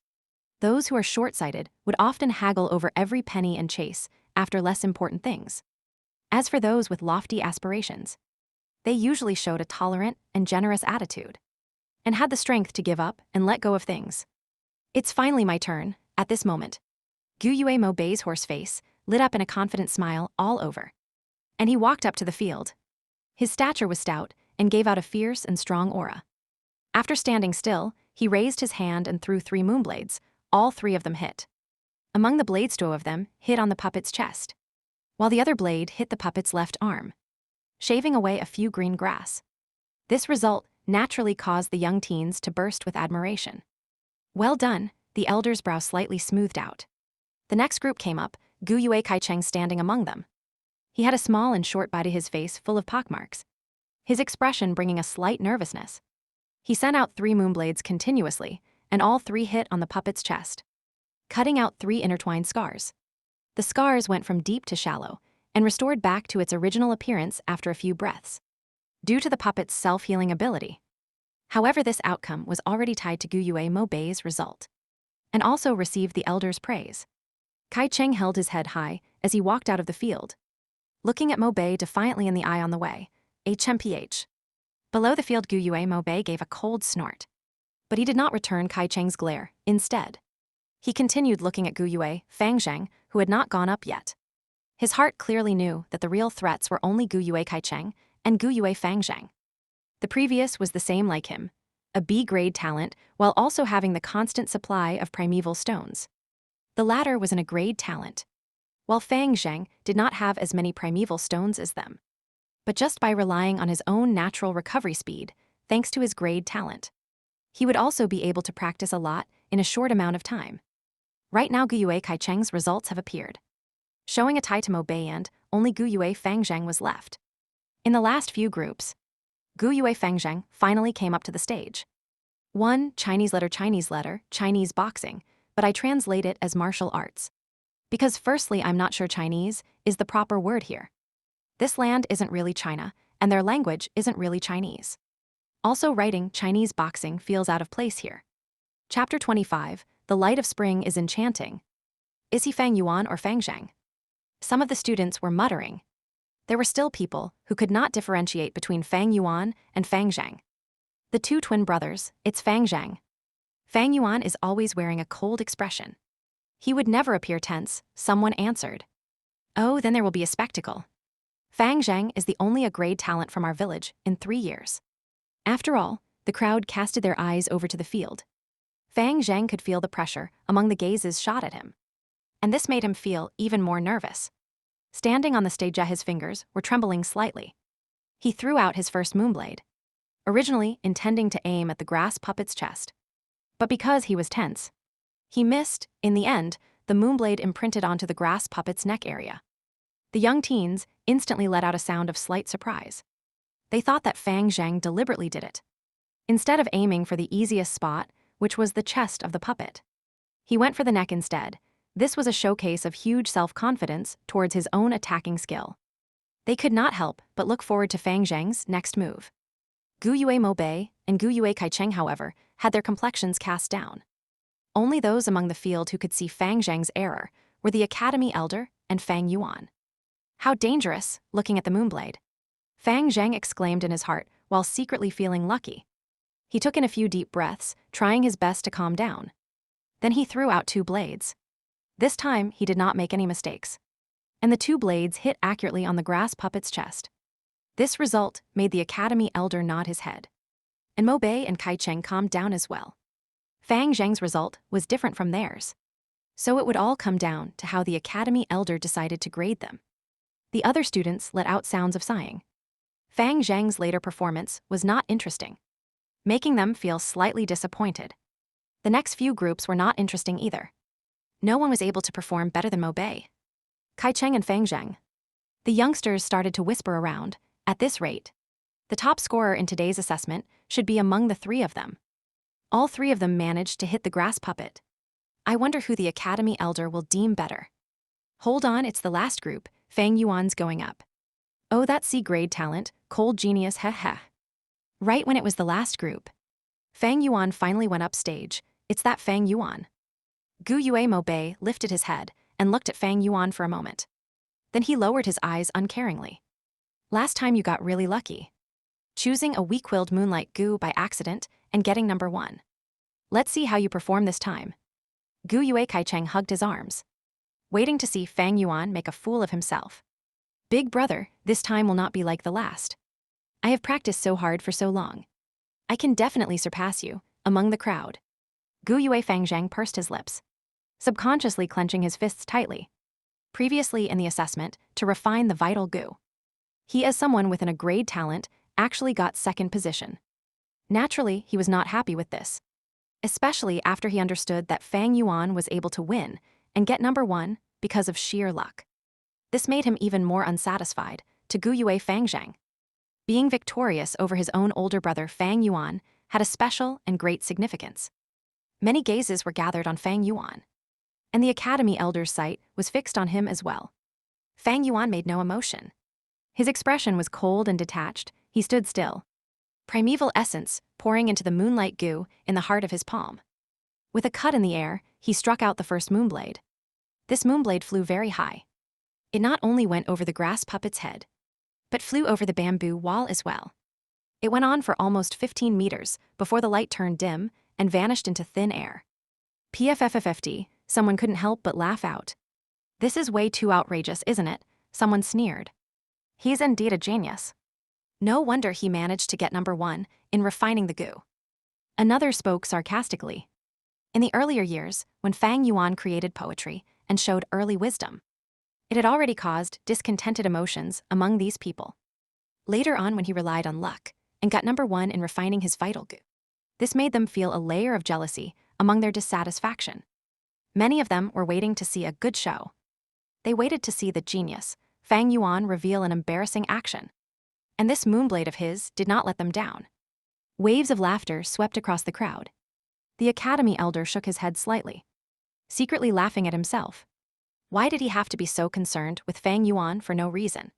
Speaker 1: those who are short-sighted would often haggle over every penny and chase after less important things. As for those with lofty aspirations, they usually showed a tolerant and generous attitude, and had the strength to give up and let go of things. It's finally my turn, at this moment. Gu Yue Mo Bei's horse face lit up in a confident smile all over. And he walked up to the field. His stature was stout and gave out a fierce and strong aura. After standing still, he raised his hand and threw 3 moonblades. All 3 of them hit. Among the blades, 2 of them hit on the puppet's chest, while the other blade hit the puppet's left arm, shaving away a few green grass. This result naturally caused the young teens to burst with admiration. Well done, the elder's brow slightly smoothed out. The next group came up, Gu Yue Kaicheng standing among them. He had a small and short bite to his face full of pockmarks, his expression bringing a slight nervousness. He sent out 3 moonblades continuously, and all 3 hit on the puppet's chest, cutting out 3 intertwined scars. The scars went from deep to shallow, and restored back to its original appearance after a few breaths, due to the puppet's self-healing ability. However, this outcome was already tied to Gu Yue Mo Bei's result, and also received the elder's praise. Kai Cheng held his head high as he walked out of the field, looking at Mo Bei defiantly in the eye on the way. HMPH. Below the field, Gu Yue Mo Bei gave a cold snort. But he did not return Kai Cheng's glare. Instead, he continued looking at Gu Yue Fang Zhang, who had not gone up yet. His heart clearly knew that the real threats were only Gu Yue Kai Cheng and Gu Yue Fang Zhang. The previous was the same like him, a B-grade talent while also having the constant supply of primeval stones. The latter was an A-grade talent, while Fang Zhang did not have as many primeval stones as them. But just by relying on his own natural recovery speed, thanks to his grade talent, he would also be able to practice a lot in a short amount of time. Right now, Gu Yue Kai Cheng's results have appeared, showing a tie to Mo Bei, and only Gu Yue Fang Zhang was left. In the last few groups, Gu Yue Fang Zhang finally came up to the stage. 1. Chinese letter, Chinese boxing, but I translate it as martial arts. Because firstly, I'm not sure Chinese is the proper word here. This land isn't really China, and their language isn't really Chinese. Also, writing Chinese boxing feels out of place here. Chapter 25, The Light of Spring is enchanting. Is he Fang Yuan or Fang Zhang? Some of the students were muttering. There were still people who could not differentiate between Fang Yuan and Fang Zhang. The 2 twin brothers, it's Fang Zhang. Fang Yuan is always wearing a cold expression. He would never appear tense, someone answered. Oh, then there will be a spectacle. Fang Zhang is the only A-grade talent from our village in 3 years. After all, the crowd casted their eyes over to the field. Fang Zhang could feel the pressure among the gazes shot at him, and this made him feel even more nervous. Standing on the stage, his fingers were trembling slightly. He threw out his first moonblade, originally intending to aim at the grass puppet's chest. But because he was tense, he missed. In the end, the moonblade imprinted onto the grass puppet's neck area. The young teens instantly let out a sound of slight surprise. They thought that Fang Zhang deliberately did it. Instead of aiming for the easiest spot, which was the chest of the puppet, he went for the neck instead. This was a showcase of huge self-confidence towards his own attacking skill. They could not help but look forward to Fang Zhang's next move. Gu Yue Mo Bei and Gu Yue Kaicheng, however, had their complexions cast down. Only those among the field who could see Fang Zhang's error were the Academy Elder and Fang Yuan. How dangerous, looking at the moonblade. Fang Zhang exclaimed in his heart while secretly feeling lucky. He took in a few deep breaths, trying his best to calm down. Then he threw out 2 blades. This time, he did not make any mistakes. And the 2 blades hit accurately on the grass puppet's chest. This result made the Academy Elder nod his head. And Mo Bei and Kai Cheng calmed down as well. Fang Zhang's result was different from theirs. So it would all come down to how the Academy Elder decided to grade them. The other students let out sounds of sighing. Fang Zhang's later performance was not interesting, making them feel slightly disappointed. The next few groups were not interesting either. No one was able to perform better than Mo Bei, Kai Cheng, and Fang Zhang. The youngsters started to whisper around, at this rate, the top scorer in today's assessment should be among the 3 of them. All 3 of them managed to hit the grass puppet. I wonder who the Academy Elder will deem better. Hold on, it's the last group. Fang Yuan's going up. Oh, that C-grade talent, cold genius, heh heh. Right when it was the last group, Fang Yuan finally went up stage. It's that Fang Yuan. Gu Yue Mo Bei lifted his head and looked at Fang Yuan for a moment. Then he lowered his eyes uncaringly. Last time you got really lucky, choosing a weak-willed moonlight Gu by accident and getting number 1. Let's see how you perform this time. Gu Yue Kaicheng hugged his arms, waiting to see Fang Yuan make a fool of himself. Big brother, this time will not be like the last. I have practiced so hard for so long. I can definitely surpass you, among the crowd. Gu Yue Fang Zhang pursed his lips, subconsciously clenching his fists tightly. Previously in the assessment, to refine the vital Gu, he, as someone with a grade talent, actually got 2nd position. Naturally, he was not happy with this, especially after he understood that Fang Yuan was able to win and get number 1 because of sheer luck. This made him even more unsatisfied to Gu Yue Fang Zhang. Being victorious over his own older brother Fang Yuan had a special and great significance. Many gazes were gathered on Fang Yuan, and the Academy Elder's sight was fixed on him as well. Fang Yuan made no emotion. His expression was cold and detached. He stood still, primeval essence pouring into the moonlight Gu in the heart of his palm. With a cut in the air, he struck out the first moonblade. This moonblade flew very high. It not only went over the grass puppet's head, but flew over the bamboo wall as well. It went on for almost 15 meters before the light turned dim and vanished into thin air. PFFFFD, someone couldn't help but laugh out. This is way too outrageous, isn't it? Someone sneered. He's indeed a genius. No wonder he managed to get number 1 in refining the Gu. Another spoke sarcastically. In the earlier years, when Fang Yuan created poetry and showed early wisdom, it had already caused discontented emotions among these people. Later on, when he relied on luck and got number 1 in refining his vital Gu, this made them feel a layer of jealousy among their dissatisfaction. Many of them were waiting to see a good show. They waited to see the genius, Fang Yuan, reveal an embarrassing action. And this moonblade of his did not let them down. Waves of laughter swept across the crowd. The Academy Elder shook his head slightly, secretly laughing at himself. Why did he have to be so concerned with Fang Yuan for no reason?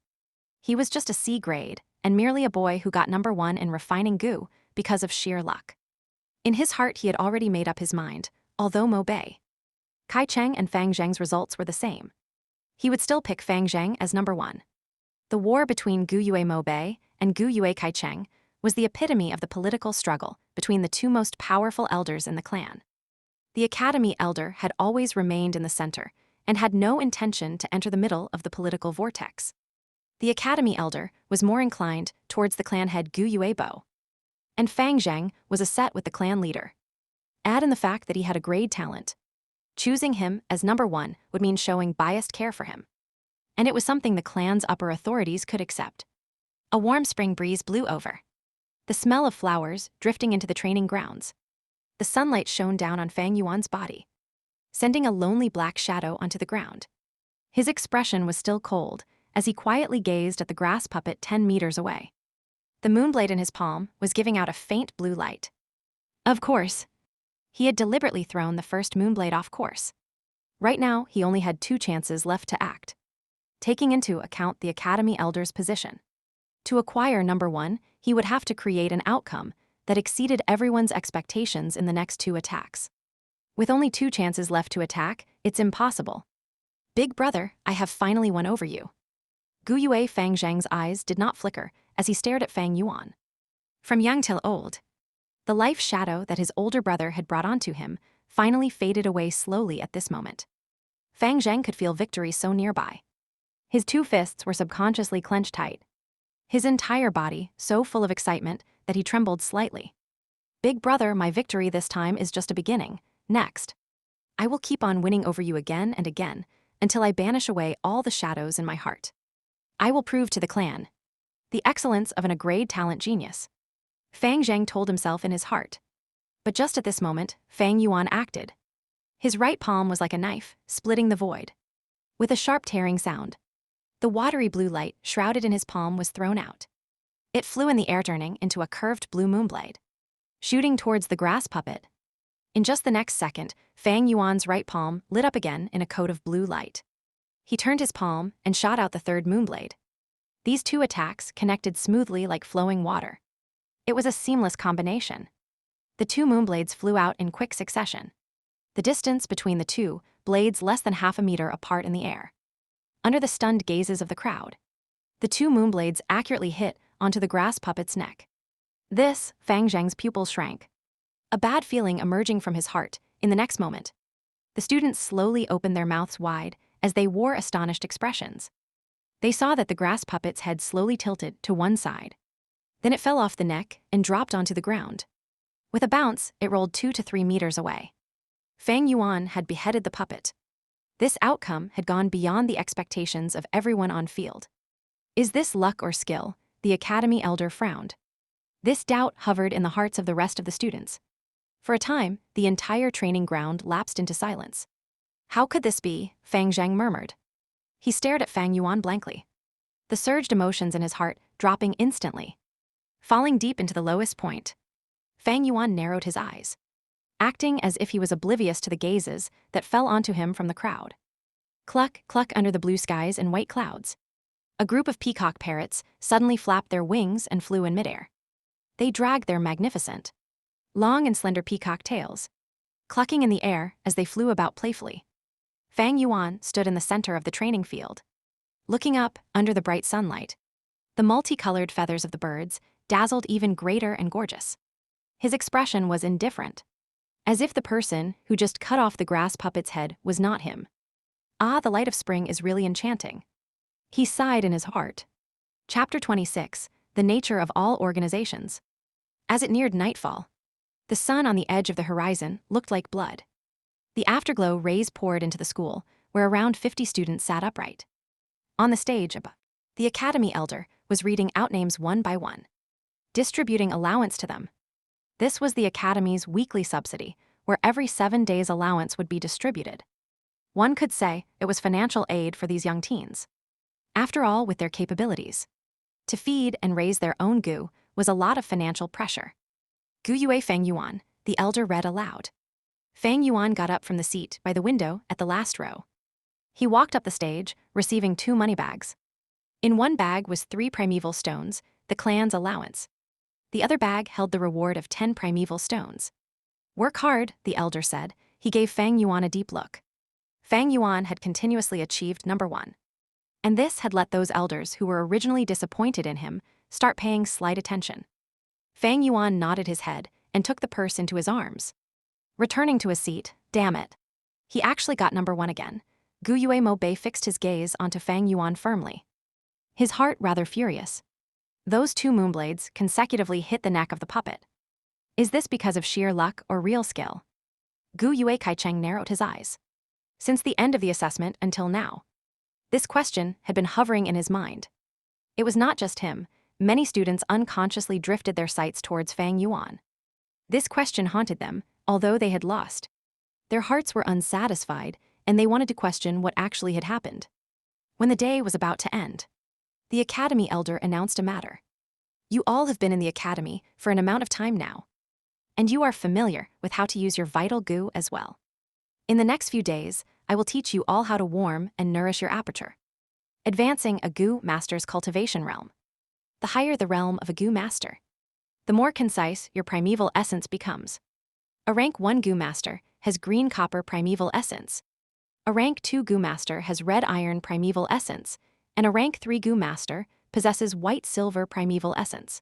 Speaker 1: He was just a C grade, and merely a boy who got number 1 in refining Gu because of sheer luck. In his heart, he had already made up his mind, although Mo Bei, Kai Cheng, and Fang Zhang's results were the same. He would still pick Fang Zhang as number 1. The war between Gu Yue Mo Bei and Gu Yue Kai Cheng was the epitome of the political struggle between the 2 most powerful elders in the clan. The Academy Elder had always remained in the center and had no intention to enter the middle of the political vortex. The Academy Elder was more inclined towards the clan head Gu Yue Bo, and Fang Zhang was a set with the clan leader. Add in the fact that he had a grade talent. Choosing him as number 1 would mean showing biased care for him, and it was something the clan's upper authorities could accept. A warm spring breeze blew over, the smell of flowers drifting into the training grounds. The sunlight shone down on Fang Yuan's body, sending a lonely black shadow onto the ground. His expression was still cold as he quietly gazed at the grass puppet 10 meters away. The moonblade in his palm was giving out a faint blue light. Of course. He had deliberately thrown the first moonblade off course. Right now, he only had 2 chances left to act, taking into account the Academy Elder's position. To acquire number 1, he would have to create an outcome that exceeded everyone's expectations in the next 2 attacks. With only 2 chances left to attack, it's impossible. Big brother, I have finally won over you. Gu Yue Fang Zhang's eyes did not flicker as he stared at Fang Yuan. From young till old, the life shadow that his older brother had brought onto him finally faded away slowly at this moment. Fang Zhang could feel victory so nearby. His 2 fists were subconsciously clenched tight, his entire body so full of excitement that he trembled slightly. Big brother, my victory this time is just a beginning. Next, I will keep on winning over you again and again until I banish away all the shadows in my heart. I will prove to the clan the excellence of an grade talent genius. Fang Zhang told himself in his heart. But just at this moment, Fang Yuan acted. His right palm was like a knife, splitting the void. With a sharp tearing sound, the watery blue light shrouded in his palm was thrown out. It flew in the air, turning into a curved blue moonblade, shooting towards the grass puppet. In just the next second, Fang Yuan's right palm lit up again in a coat of blue light. He turned his palm and shot out the 3rd moonblade. These 2 attacks connected smoothly like flowing water. It was a seamless combination. The 2 moonblades flew out in quick succession, the distance between the 2 blades less than half a meter apart in the air. Under the stunned gazes of the crowd, the 2 moonblades accurately hit onto the grass puppet's neck. This, Fang Zhang's pupils shrank, a bad feeling emerging from his heart. In the next moment, the students slowly opened their mouths wide as they wore astonished expressions. They saw that the grass puppet's head slowly tilted to one side. Then it fell off the neck and dropped onto the ground. With a bounce, it rolled 2 to 3 meters away. Fang Yuan had beheaded the puppet. This outcome had gone beyond the expectations of everyone on field. Is this luck or skill? The Academy Elder frowned. This doubt hovered in the hearts of the rest of the students. For a time, the entire training ground lapsed into silence. How could this be? Fang Zhang murmured. He stared at Fang Yuan blankly, the surged emotions in his heart dropping instantly. Falling deep into the lowest point, Fang Yuan narrowed his eyes, acting as if he was oblivious to the gazes that fell onto him from the crowd. Cluck, cluck under the blue skies and white clouds. A group of peacock parrots suddenly flapped their wings and flew in midair. They dragged their magnificent, long and slender peacock tails, clucking in the air as they flew about playfully. Fang Yuan stood in the center of the training field, looking up under the bright sunlight. The multicolored feathers of the birds dazzled even greater and gorgeous. His expression was indifferent, as if the person who just cut off the grass puppet's head was not him. Ah, the light of spring is really enchanting. He sighed in his heart. Chapter 26, The Nature of All Organizations. As it neared nightfall, the sun on the edge of the horizon looked like blood. The afterglow rays poured into the school, where around 50 students sat upright. On the stage above, the Academy Elder was reading out names one by one, distributing allowance to them. This was the Academy's weekly subsidy, where every 7 days' allowance would be distributed. One could say it was financial aid for these young teens. After all, with their capabilities, to feed and raise their own gu was a lot of financial pressure. Gu Yue Fang Yuan, the elder read aloud. Fang Yuan got up from the seat by the window at the last row. He walked up the stage, receiving 2 money bags. In one bag was 3 primeval stones, the clan's allowance. The other bag held the reward of 10 primeval stones. Work hard, the elder said. He gave Fang Yuan a deep look. Fang Yuan had continuously achieved number 1. And this had let those elders who were originally disappointed in him start paying slight attention. Fang Yuan nodded his head and took the purse into his arms. Returning to his seat, damn it. He actually got number 1 again. Gu Yue Mo Bei fixed his gaze onto Fang Yuan firmly, his heart rather furious. Those 2 moonblades consecutively hit the neck of the puppet. Is this because of sheer luck or real skill? Gu Yue Kaicheng narrowed his eyes. Since the end of the assessment until now, this question had been hovering in his mind. It was not just him. Many students unconsciously drifted their sights towards Fang Yuan. This question haunted them, although they had lost. Their hearts were unsatisfied, and they wanted to question what actually had happened. When the day was about to end, the Academy Elder announced a matter. You all have been in the academy for an amount of time now, and you are familiar with how to use your vital goo as well. In the next few days, I will teach you all how to warm and nourish your aperture, advancing a goo master's cultivation realm. The higher the realm of a goo master, the more concise your primeval essence becomes. A rank 1 goo master has green copper primeval essence. A rank 2 goo master has red iron primeval essence, and a rank 3 goo master possesses white silver primeval essence.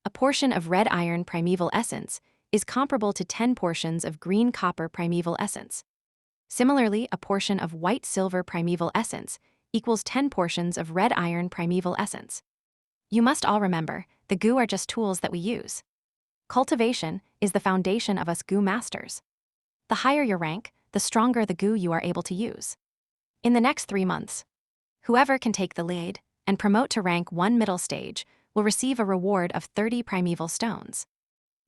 Speaker 1: A portion of red iron primeval essence is comparable to 10 portions of green copper primeval essence. Similarly, a portion of white silver primeval essence equals 10 portions of red iron primeval essence. You must all remember, the goo are just tools that we use. Cultivation is the foundation of us goo masters. The higher your rank, the stronger the goo you are able to use. In the next 3 months, whoever can take the lead and promote to rank 1 middle stage will receive a reward of 30 primeval stones.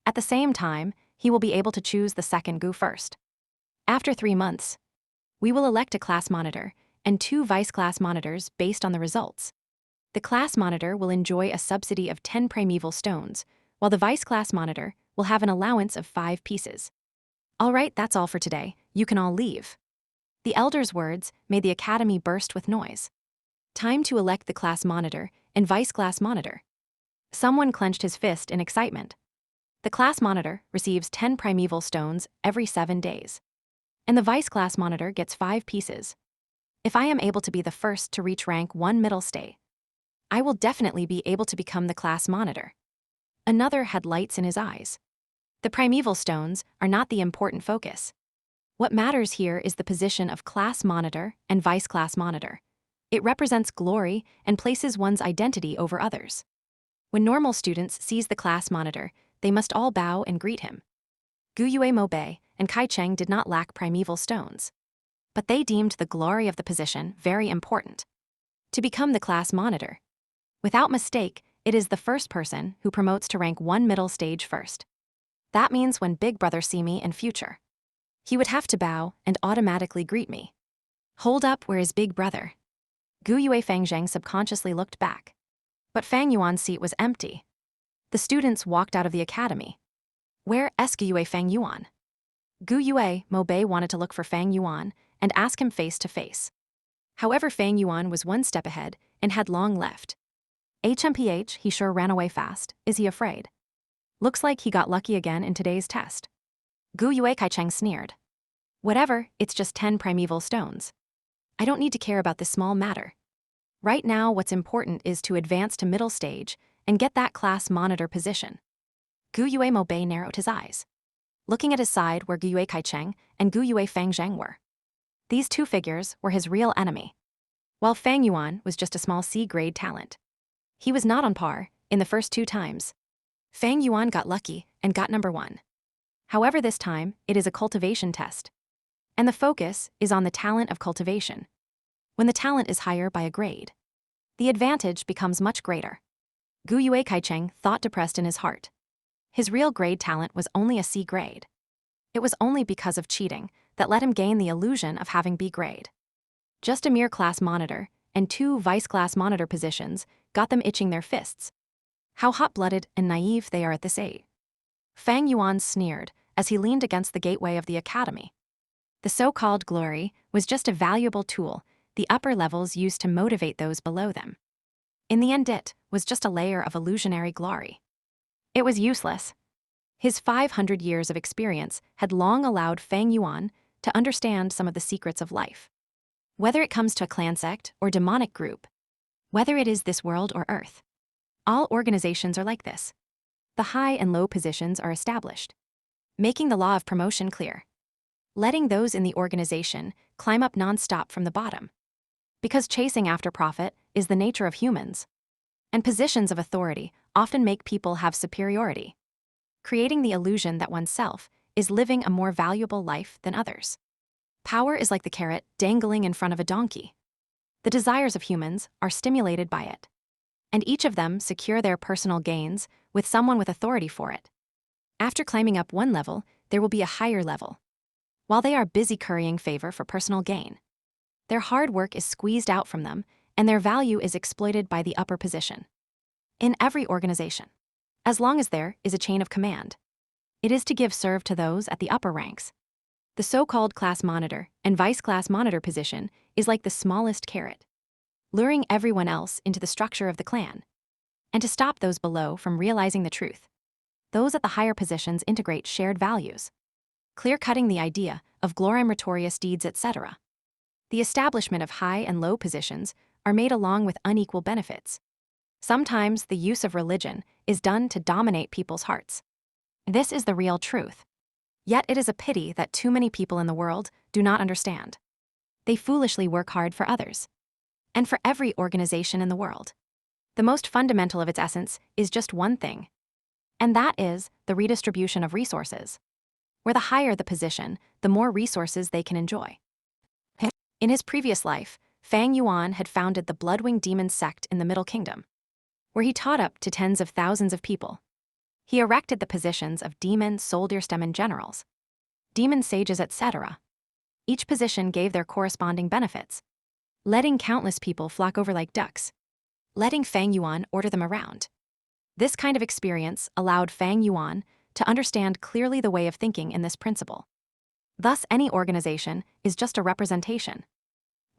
Speaker 1: At the same time, he will be able to choose the second goo first. After 3 months, we will elect a class monitor and 2 vice class monitors based on the results. The class monitor will enjoy a subsidy of 10 primeval stones, while the vice class monitor will have an allowance of 5 pieces. All right, that's all for today. You can all leave. The elder's words made the academy burst with noise. Time to elect the class monitor and vice class monitor. Someone clenched his fist in excitement. The class monitor receives 10 primeval stones every 7 days, and the vice class monitor gets 5 pieces. If I am able to be the first to reach rank 1 middle stage, I will definitely be able to become the class monitor. Another had lights in his eyes. The primeval stones are not the important focus. What matters here is the position of class monitor and vice class monitor. It represents glory and places one's identity over others. When normal students seize the class monitor, they must all bow and greet him. Gu Yue Mo Bei and Kai Cheng did not lack primeval stones, but they deemed the glory of the position very important. To become the class monitor, without mistake, it is the first person who promotes to rank 1 middle stage first. That means when Big Brother see me in future, he would have to bow and automatically greet me. Hold up, where is Big Brother? Gu Yue Fang Zheng subconsciously looked back, but Fang Yuan's seat was empty. The students walked out of the academy. Where is Gu Yue Fang Yuan? Gu Yue Mo Bei wanted to look for Fang Yuan and ask him face to face. However, Fang Yuan was 1 step ahead and had long left. HMPH, he sure ran away fast. Is he afraid? Looks like he got lucky again in today's test. Gu Yue Kai Cheng sneered. Whatever, it's just 10 primeval stones. I don't need to care about this small matter. Right now, what's important is to advance to middle stage and get that class monitor position. Gu Yue Mo Bei narrowed his eyes, looking at his side where Gu Yue Kai Cheng and Gu Yue Fang Zheng were. These 2 figures were his real enemy, while Fang Yuan was just a small C-grade talent. He was not on par in the first 2 times. Fang Yuan got lucky and got number 1. However, this time, it is a cultivation test, and the focus is on the talent of cultivation. When the talent is higher by a grade, the advantage becomes much greater. Gu Yue Kai Cheng thought depressed in his heart. His real grade talent was only a C grade. It was only because of cheating that let him gain the illusion of having B grade. Just a mere class monitor and 2 vice class monitor positions got them itching their fists. How hot-blooded and naive they are at this age. Fang Yuan sneered as he leaned against the gateway of the academy. The so-called glory was just a valuable tool the upper levels used to motivate those below them. In the end, it was just a layer of illusionary glory. It was useless. His 500 years of experience had long allowed Fang Yuan to understand some of the secrets of life. Whether it comes to a clan sect or demonic group, whether it is this world or Earth, all organizations are like this. The high and low positions are established, making the law of promotion clear, letting those in the organization climb up non-stop from the bottom. Because chasing after profit is the nature of humans, and positions of authority often make people have superiority, creating the illusion that oneself is living a more valuable life than others. Power is like the carrot dangling in front of a donkey. The desires of humans are stimulated by it, and each of them secure their personal gains with someone with authority for it. After climbing up 1 level, there will be a higher level. While they are busy currying favor for personal gain, their hard work is squeezed out from them, and their value is exploited by the upper position. in every organization. As long as there is a chain of command, it is to give serve to those at the upper ranks. The so-called class monitor and vice class monitor position is like the smallest carrot, luring everyone else into the structure of the clan. And to stop those below from realizing the truth, those at the higher positions integrate shared values, clear-cutting the idea of gloriam deeds, etc. The establishment of high and low positions are made along with unequal benefits. Sometimes the use of religion is done to dominate people's hearts. This is the real truth. Yet it is a pity that too many people in the world do not understand. They foolishly work hard for others, and for every organization in the world. The most fundamental of its essence is just one thing, and that is the redistribution of resources. Where the higher the position, the more resources they can enjoy. In his previous life, Fang Yuan had founded the Bloodwing Demon sect in the Middle Kingdom, where he taught up to tens of thousands of people. He erected the positions of demon, Soldierstemmen generals, demon sages, etc. Each position gave their corresponding benefits, letting countless people flock over like ducks, letting Fang Yuan order them around. This kind of experience allowed Fang Yuan to understand clearly the way of thinking in this principle. Thus, any organization is just a representation,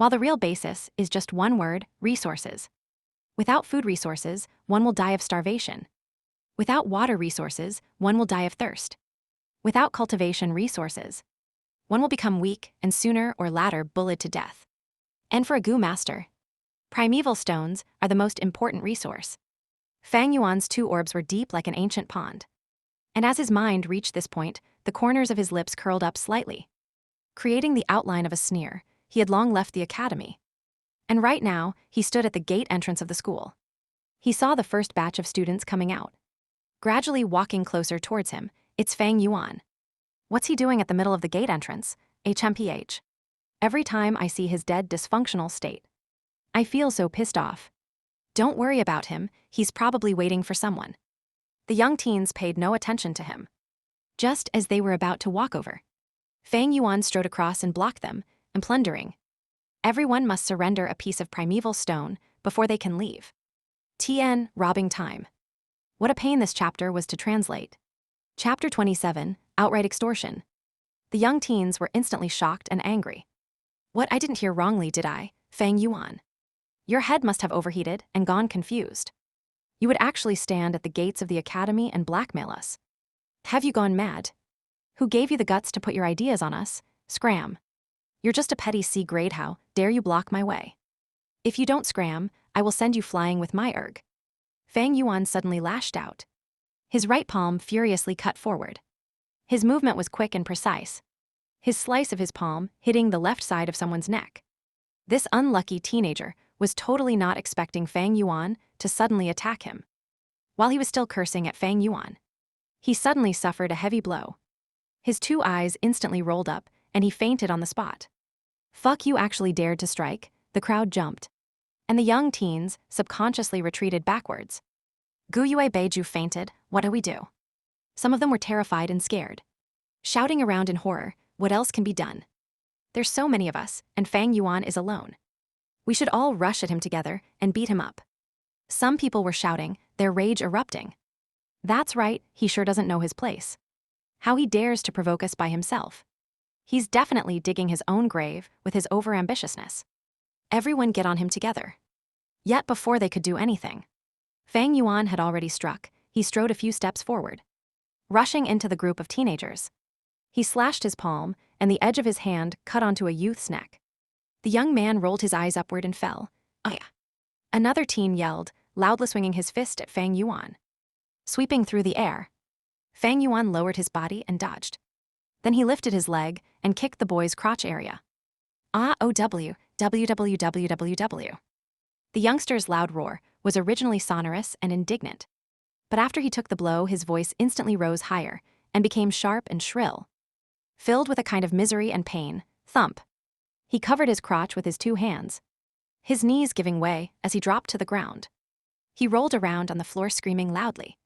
Speaker 1: while the real basis is just one word: resources. Without food resources, one will die of starvation. Without water resources, one will die of thirst. Without cultivation resources, one will become weak and sooner or later bullied to death. And for a Gu master, primeval stones are the most important resource. Fang Yuan's two orbs were deep like an ancient pond. And as his mind reached this point, the corners of his lips curled up slightly, creating the outline of a sneer. He had long left the academy, and right now he stood at the gate entrance of the school. He saw the first batch of students coming out, gradually walking closer towards him. It's Fang Yuan. What's he doing at the middle of the gate entrance? HMPH. Every time I see his dead, dysfunctional state, I feel so pissed off. Don't worry about him, he's probably waiting for someone. The young teens paid no attention to him. Just as they were about to walk over, Fang Yuan strode across and blocked them, and plundering. Everyone must surrender a piece of primeval stone before they can leave. TN, robbing time. What a pain this chapter was to translate. Chapter 27, outright extortion. The young teens were instantly shocked and angry. What, I didn't hear wrongly, did I, Fang Yuan? Your head must have overheated and gone confused. You would actually stand at the gates of the academy and blackmail us. Have you gone mad? Who gave you the guts to put your ideas on us? Scram. You're just a petty C grade, how dare you block my way? If you don't scram, I will send you flying with my erg. Fang Yuan suddenly lashed out. His right palm furiously cut forward. His movement was quick and precise, his slice of his palm hitting the left side of someone's neck. This unlucky teenager was totally not expecting Fang Yuan to suddenly attack him. While he was still cursing at Fang Yuan, he suddenly suffered a heavy blow. His two eyes instantly rolled up, and he fainted on the spot. Fuck, you actually dared to strike? The crowd jumped, and the young teens subconsciously retreated backwards. Gu Yue Beiju fainted, what do we do? Some of them were terrified and scared, shouting around in horror, what else can be done? There's so many of us, and Fang Yuan is alone. We should all rush at him together and beat him up. Some people were shouting, their rage erupting. That's right, he sure doesn't know his place. How he dares to provoke us by himself. He's definitely digging his own grave with his overambitiousness. Everyone get on him together. Yet before they could do anything, Fang Yuan had already struck. He strode a few steps forward, rushing into the group of teenagers. He slashed his palm, and the edge of his hand cut onto a youth's neck. The young man rolled his eyes upward and fell. Oh yeah. Another teen yelled, loudly swinging his fist at Fang Yuan. Sweeping through the air, Fang Yuan lowered his body and dodged. Then he lifted his leg and kicked the boy's crotch area. WWWWWW. The youngster's loud roar was originally sonorous and indignant, but after he took the blow, his voice instantly rose higher and became sharp and shrill, filled with a kind of misery and pain. Thump. He covered his crotch with his two hands, his knees giving way as he dropped to the ground. He rolled around on the floor screaming loudly.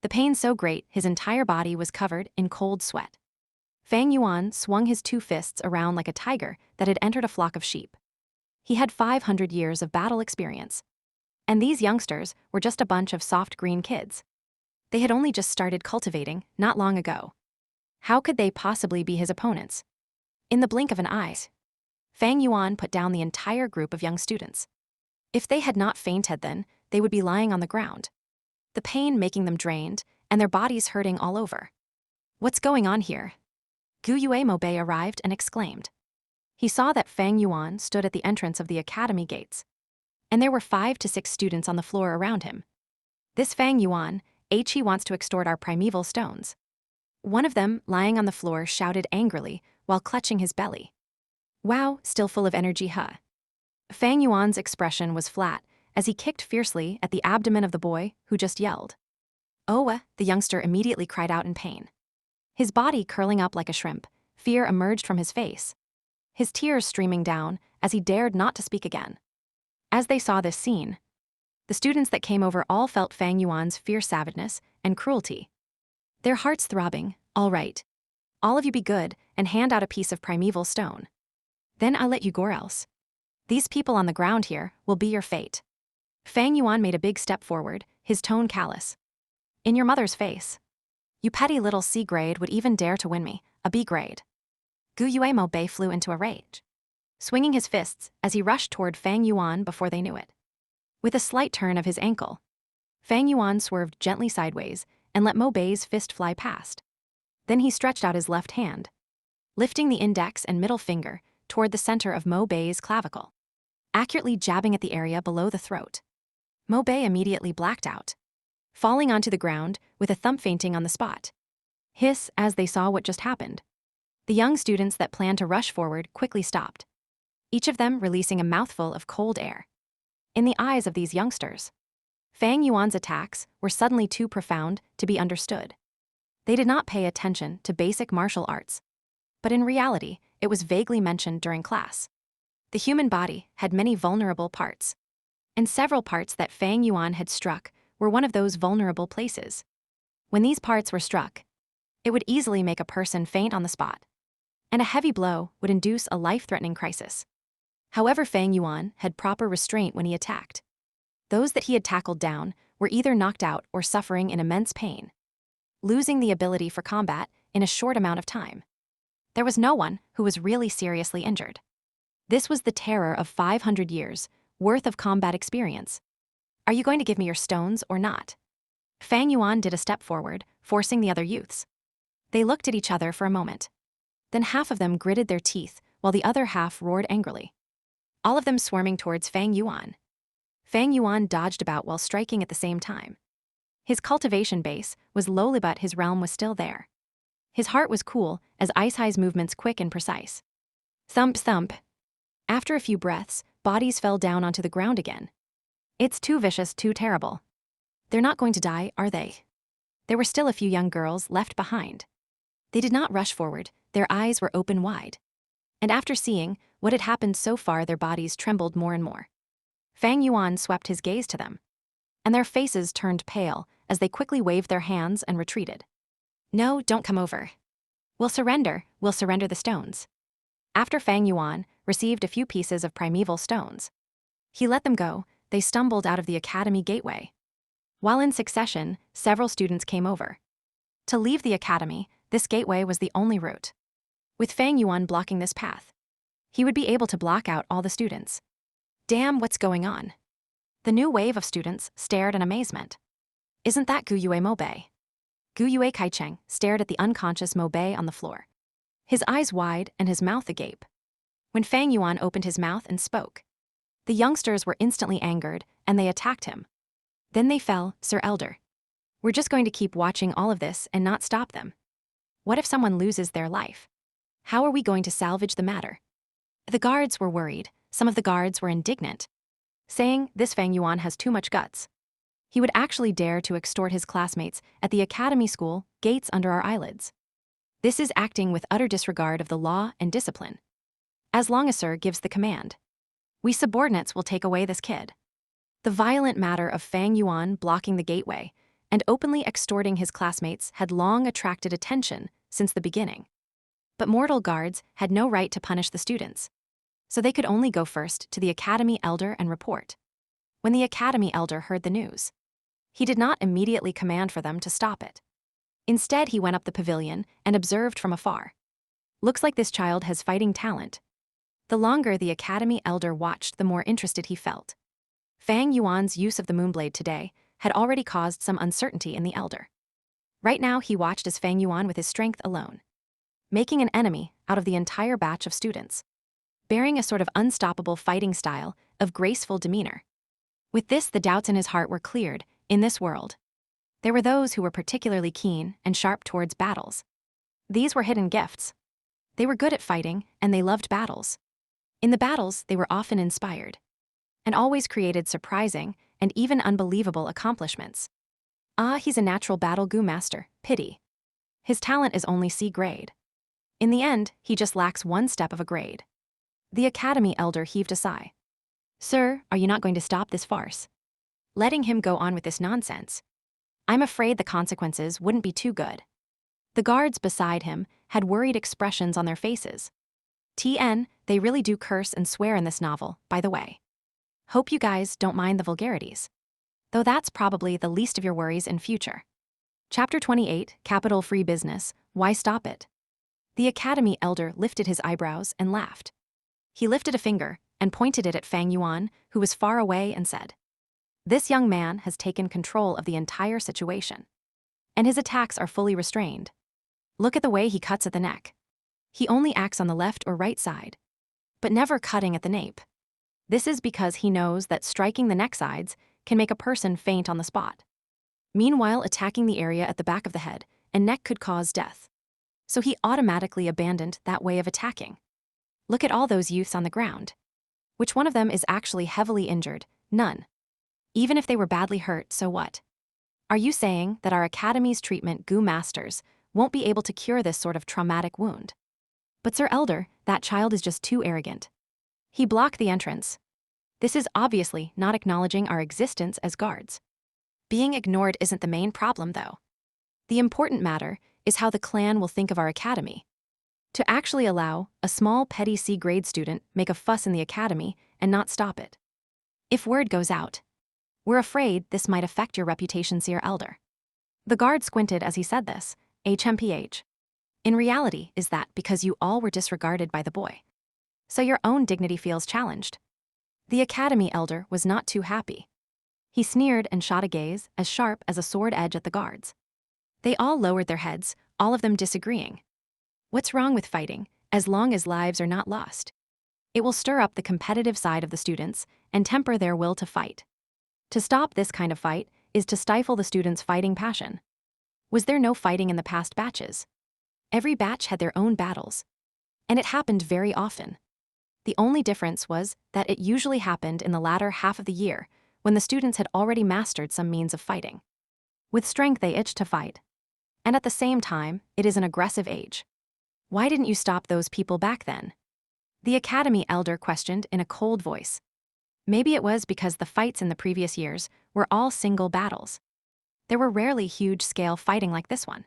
Speaker 1: The pain so great his entire body was covered in cold sweat. Fang Yuan swung his two fists around like a tiger that had entered a flock of sheep. He had 500 years of battle experience, And these youngsters were just a bunch of soft green kids. They had only just started cultivating not long ago. How could they possibly be his opponents? In the blink of an eye, Fang Yuan put down the entire group of young students. If they had not fainted then, they would be lying on the ground, the pain making them drained and their bodies hurting all over. What's going on here? Gu Yue Mobei arrived and exclaimed. He saw that Fang Yuan stood at the entrance of the academy gates, and there were 5 to 6 students on the floor around him. This Fang Yuan, he wants to extort our primeval stones. One of them, lying on the floor, shouted angrily while clutching his belly. Wow, still full of energy, huh? Fang Yuan's expression was flat as he kicked fiercely at the abdomen of the boy who just yelled. Oh, the youngster immediately cried out in pain. His body curling up like a shrimp, fear emerged from his face, his tears streaming down as he dared not to speak again. As they saw this scene, the students that came over all felt Fang Yuan's fierce savageness and cruelty. Their hearts throbbing. All right. All of you be good and hand out a piece of primeval stone. Then I'll let you go else. These people on the ground here will be your fate. Fang Yuan made a big step forward, his tone callous. In your mother's face. You petty little C grade would even dare to win me, a B grade. Gu Yue Mobei flew into a rage, swinging his fists as he rushed toward Fang Yuan before they knew it. With a slight turn of his ankle, Fang Yuan swerved gently sideways and let Mobei's fist fly past. Then he stretched out his left hand, lifting the index and middle finger toward the center of Mobei's clavicle, accurately jabbing at the area below the throat. Mobei immediately blacked out, falling onto the ground with a thump, fainting on the spot. Hiss as they saw what just happened. The young students that planned to rush forward quickly stopped, each of them releasing a mouthful of cold air. In the eyes of these youngsters, Fang Yuan's attacks were suddenly too profound to be understood. They did not pay attention to basic martial arts, but in reality, it was vaguely mentioned during class. The human body had many vulnerable parts, and several parts that Fang Yuan had struck were one of those vulnerable places. When these parts were struck, it would easily make a person faint on the spot, and a heavy blow would induce a life-threatening crisis. However, Fang Yuan had proper restraint when he attacked. Those that he had tackled down were either knocked out or suffering in immense pain, losing the ability for combat in a short amount of time. There was no one who was really seriously injured. This was the terror of 500 years worth of combat experience. Are you going to give me your stones or not? Fang Yuan did a step forward, forcing the other youths. They looked at each other for a moment. Then half of them gritted their teeth while the other half roared angrily, all of them swarming towards Fang Yuan. Fang Yuan dodged about while striking at the same time. His cultivation base was lowly, but his realm was still there. His heart was cool as Ice High's movements quick and precise. Thump, thump. After a few breaths, bodies fell down onto the ground again. It's too vicious, too terrible. They're not going to die, are they? There were still a few young girls left behind. They did not rush forward, their eyes were open wide. And after seeing what had happened so far, their bodies trembled more and more. Fang Yuan swept his gaze to them, and their faces turned pale as they quickly waved their hands and retreated. No, don't come over. We'll surrender the stones. After Fang Yuan received a few pieces of primeval stones, he let them go. They stumbled out of the academy gateway. While in succession, several students came over. To leave the academy, this gateway was the only route. With Fang Yuan blocking this path, he would be able to block out all the students. Damn, what's going on? The new wave of students stared in amazement. Isn't that Gu Yue Mobei? Gu Yue Kaicheng stared at the unconscious Mobei on the floor, his eyes wide and his mouth agape. When Fang Yuan opened his mouth and spoke, the youngsters were instantly angered and they attacked him. Then they fell. Sir Elder, we're just going to keep watching all of this and not stop them. What if someone loses their life? How are we going to salvage the matter? The guards were worried. Some of the guards were indignant, saying this Fang Yuan has too much guts. He would actually dare to extort his classmates at the academy school gates under our eyelids. This is acting with utter disregard of the law and discipline. As long as Sir gives the command, we subordinates will take away this kid. The violent matter of Fang Yuan blocking the gateway and openly extorting his classmates had long attracted attention since the beginning. But mortal guards had no right to punish the students, so they could only go first to the academy elder and report. when the academy elder heard the news. He did not immediately command for them to stop it. Instead, he went up the pavilion and observed from afar. Looks like this child has fighting talent. The longer the academy elder watched, the more interested he felt. Fang Yuan's use of the moonblade today had already caused some uncertainty in the elder. Right now, he watched as Fang Yuan with his strength alone, making an enemy out of the entire batch of students, bearing a sort of unstoppable fighting style of graceful demeanor. With this, the doubts in his heart were cleared. In this world, there were those who were particularly keen and sharp towards battles. These were hidden gifts. They were good at fighting, and they loved battles. In the battles, they were often inspired, and always created surprising and even unbelievable accomplishments. Ah, he's a natural battle gu master, pity. His talent is only C grade. In the end, he just lacks one step of a grade. The academy elder heaved a sigh. Sir, are you not going to stop this farce? Letting him go on with this nonsense? I'm afraid the consequences wouldn't be too good. The guards beside him had worried expressions on their faces. TN, they really do curse and swear in this novel, by the way. Hope you guys don't mind the vulgarities. Though that's probably the least of your worries in future. Chapter 28, Capital Free Business, Why Stop It? The academy elder lifted his eyebrows and laughed. He lifted a finger and pointed it at Fang Yuan, who was far away, and said, This young man has taken control of the entire situation, and his attacks are fully restrained. Look at the way he cuts at the neck. He only acts on the left or right side, but never cutting at the nape. This is because he knows that striking the neck sides can make a person faint on the spot. Meanwhile, attacking the area at the back of the head and neck could cause death. So he automatically abandoned that way of attacking. Look at all those youths on the ground. Which one of them is actually heavily injured? None. Even if they were badly hurt, so what? Are you saying that our academy's treatment gu masters won't be able to cure this sort of traumatic wound? But Sir Elder, that child is just too arrogant. He blocked the entrance. This is obviously not acknowledging our existence as guards. Being ignored isn't the main problem, though. The important matter is how the clan will think of our academy. To actually allow a small petty C-grade student make a fuss in the academy and not stop it. If word goes out, we're afraid this might affect your reputation, Sir Elder. The guard squinted as he said this. HMPH. In reality, is that because you all were disregarded by the boy? So your own dignity feels challenged. The academy elder was not too happy. He sneered and shot a gaze as sharp as a sword edge at the guards. They all lowered their heads, all of them disagreeing. What's wrong with fighting, as long as lives are not lost? It will stir up the competitive side of the students and temper their will to fight. To stop this kind of fight is to stifle the students' fighting passion. Was there no fighting in the past batches? Every batch had their own battles. And it happened very often. The only difference was that it usually happened in the latter half of the year, when the students had already mastered some means of fighting. With strength they itched to fight. And at the same time, it is an aggressive age. Why didn't you stop those people back then? The academy elder questioned in a cold voice. Maybe it was because the fights in the previous years were all single battles. There were rarely huge-scale fighting like this one.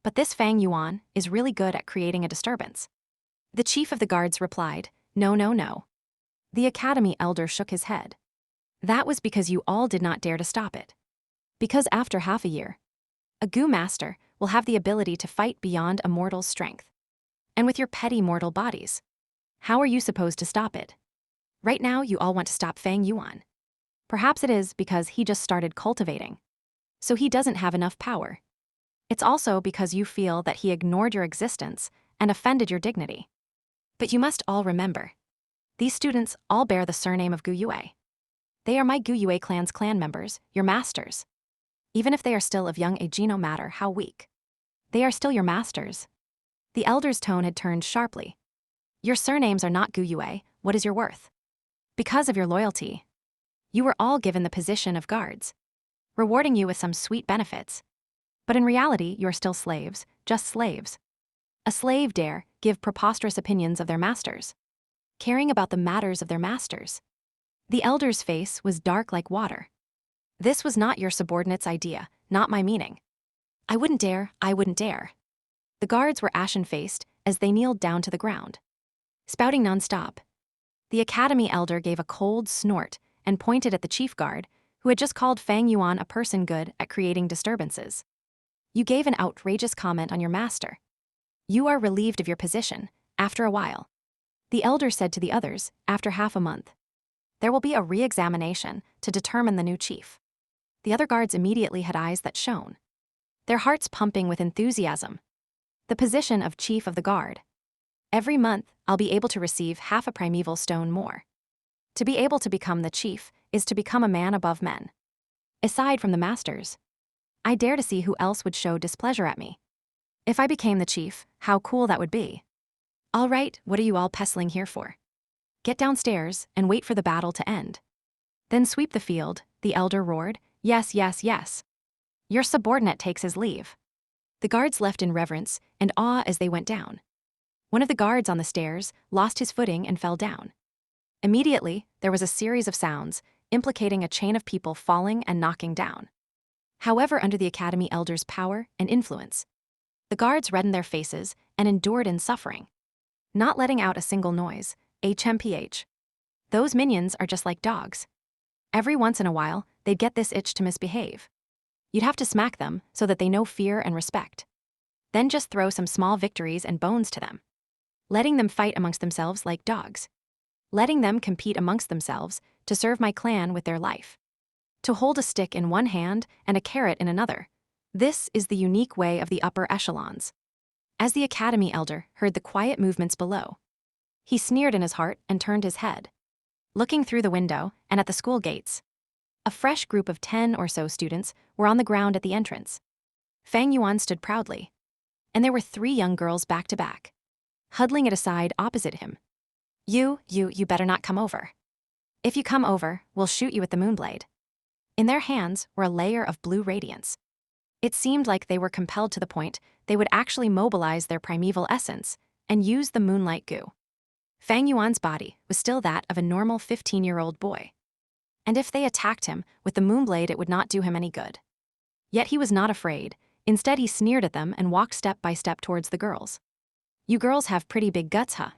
Speaker 1: But this Fang Yuan is really good at creating a disturbance. The chief of the guards replied, No, no, no. The academy elder shook his head. That was because you all did not dare to stop it. Because after half a year, a gu master will have the ability to fight beyond a mortal's strength. And with your petty mortal bodies, how are you supposed to stop it? Right now, you all want to stop Fang Yuan. Perhaps it is because he just started cultivating. So he doesn't have enough power. It's also because you feel that he ignored your existence and offended your dignity. But you must all remember, these students all bear the surname of Gu Yue. They are my Gu Yue clan's clan members, your masters. Even if they are still of young age, no matter how weak, they are still your masters. The elder's tone had turned sharply. Your surnames are not Gu Yue, what is your worth? Because of your loyalty, you were all given the position of guards, rewarding you with some sweet benefits. But in reality, you are still slaves, just slaves. A slave dare give preposterous opinions of their masters, caring about the matters of their masters. The elder's face was dark like water. This was not your subordinate's idea, not my meaning. I wouldn't dare, I wouldn't dare. The guards were ashen-faced as they kneeled down to the ground, spouting non-stop. The academy elder gave a cold snort and pointed at the chief guard, who had just called Fang Yuan a person good at creating disturbances. You gave an outrageous comment on your master. You are relieved of your position, after a while. The elder said to the others, after half a month. There will be a re-examination to determine the new chief. The other guards immediately had eyes that shone, their hearts pumping with enthusiasm. The position of chief of the guard. Every month, I'll be able to receive half a primeval stone more. To be able to become the chief is to become a man above men. Aside from the masters, I dare to see who else would show displeasure at me. If I became the chief, how cool that would be. All right, what are you all pestling here for? Get downstairs and wait for the battle to end. Then sweep the field, the elder roared. Yes, yes, yes. Your subordinate takes his leave. The guards left in reverence and awe as they went down. One of the guards on the stairs lost his footing and fell down. Immediately, there was a series of sounds, implicating a chain of people falling and knocking down. However, under the academy elder's power and influence, the guards reddened their faces and endured in suffering, not letting out a single noise. HMPH. Those minions are just like dogs. Every once in a while, they'd get this itch to misbehave. You'd have to smack them so that they know fear and respect. Then just throw some small victories and bones to them. Letting them fight amongst themselves like dogs. Letting them compete amongst themselves to serve my clan with their life. To hold a stick in one hand and a carrot in another. This is the unique way of the upper echelons. As the academy elder heard the quiet movements below, he sneered in his heart and turned his head, looking through the window and at the school gates. A fresh group of 10 or so students were on the ground at the entrance. Fang Yuan stood proudly, and there were 3 young girls back to back, huddling at a side opposite him. You better not come over. If you come over, we'll shoot you with the moonblade. In their hands were a layer of blue radiance. It seemed like they were compelled to the point they would actually mobilize their primeval essence and use the moonlight goo. Fang Yuan's body was still that of a normal 15-year-old boy. And if they attacked him with the moonblade, it would not do him any good. Yet he was not afraid. Instead, he sneered at them and walked step by step towards the girls. You girls have pretty big guts, huh?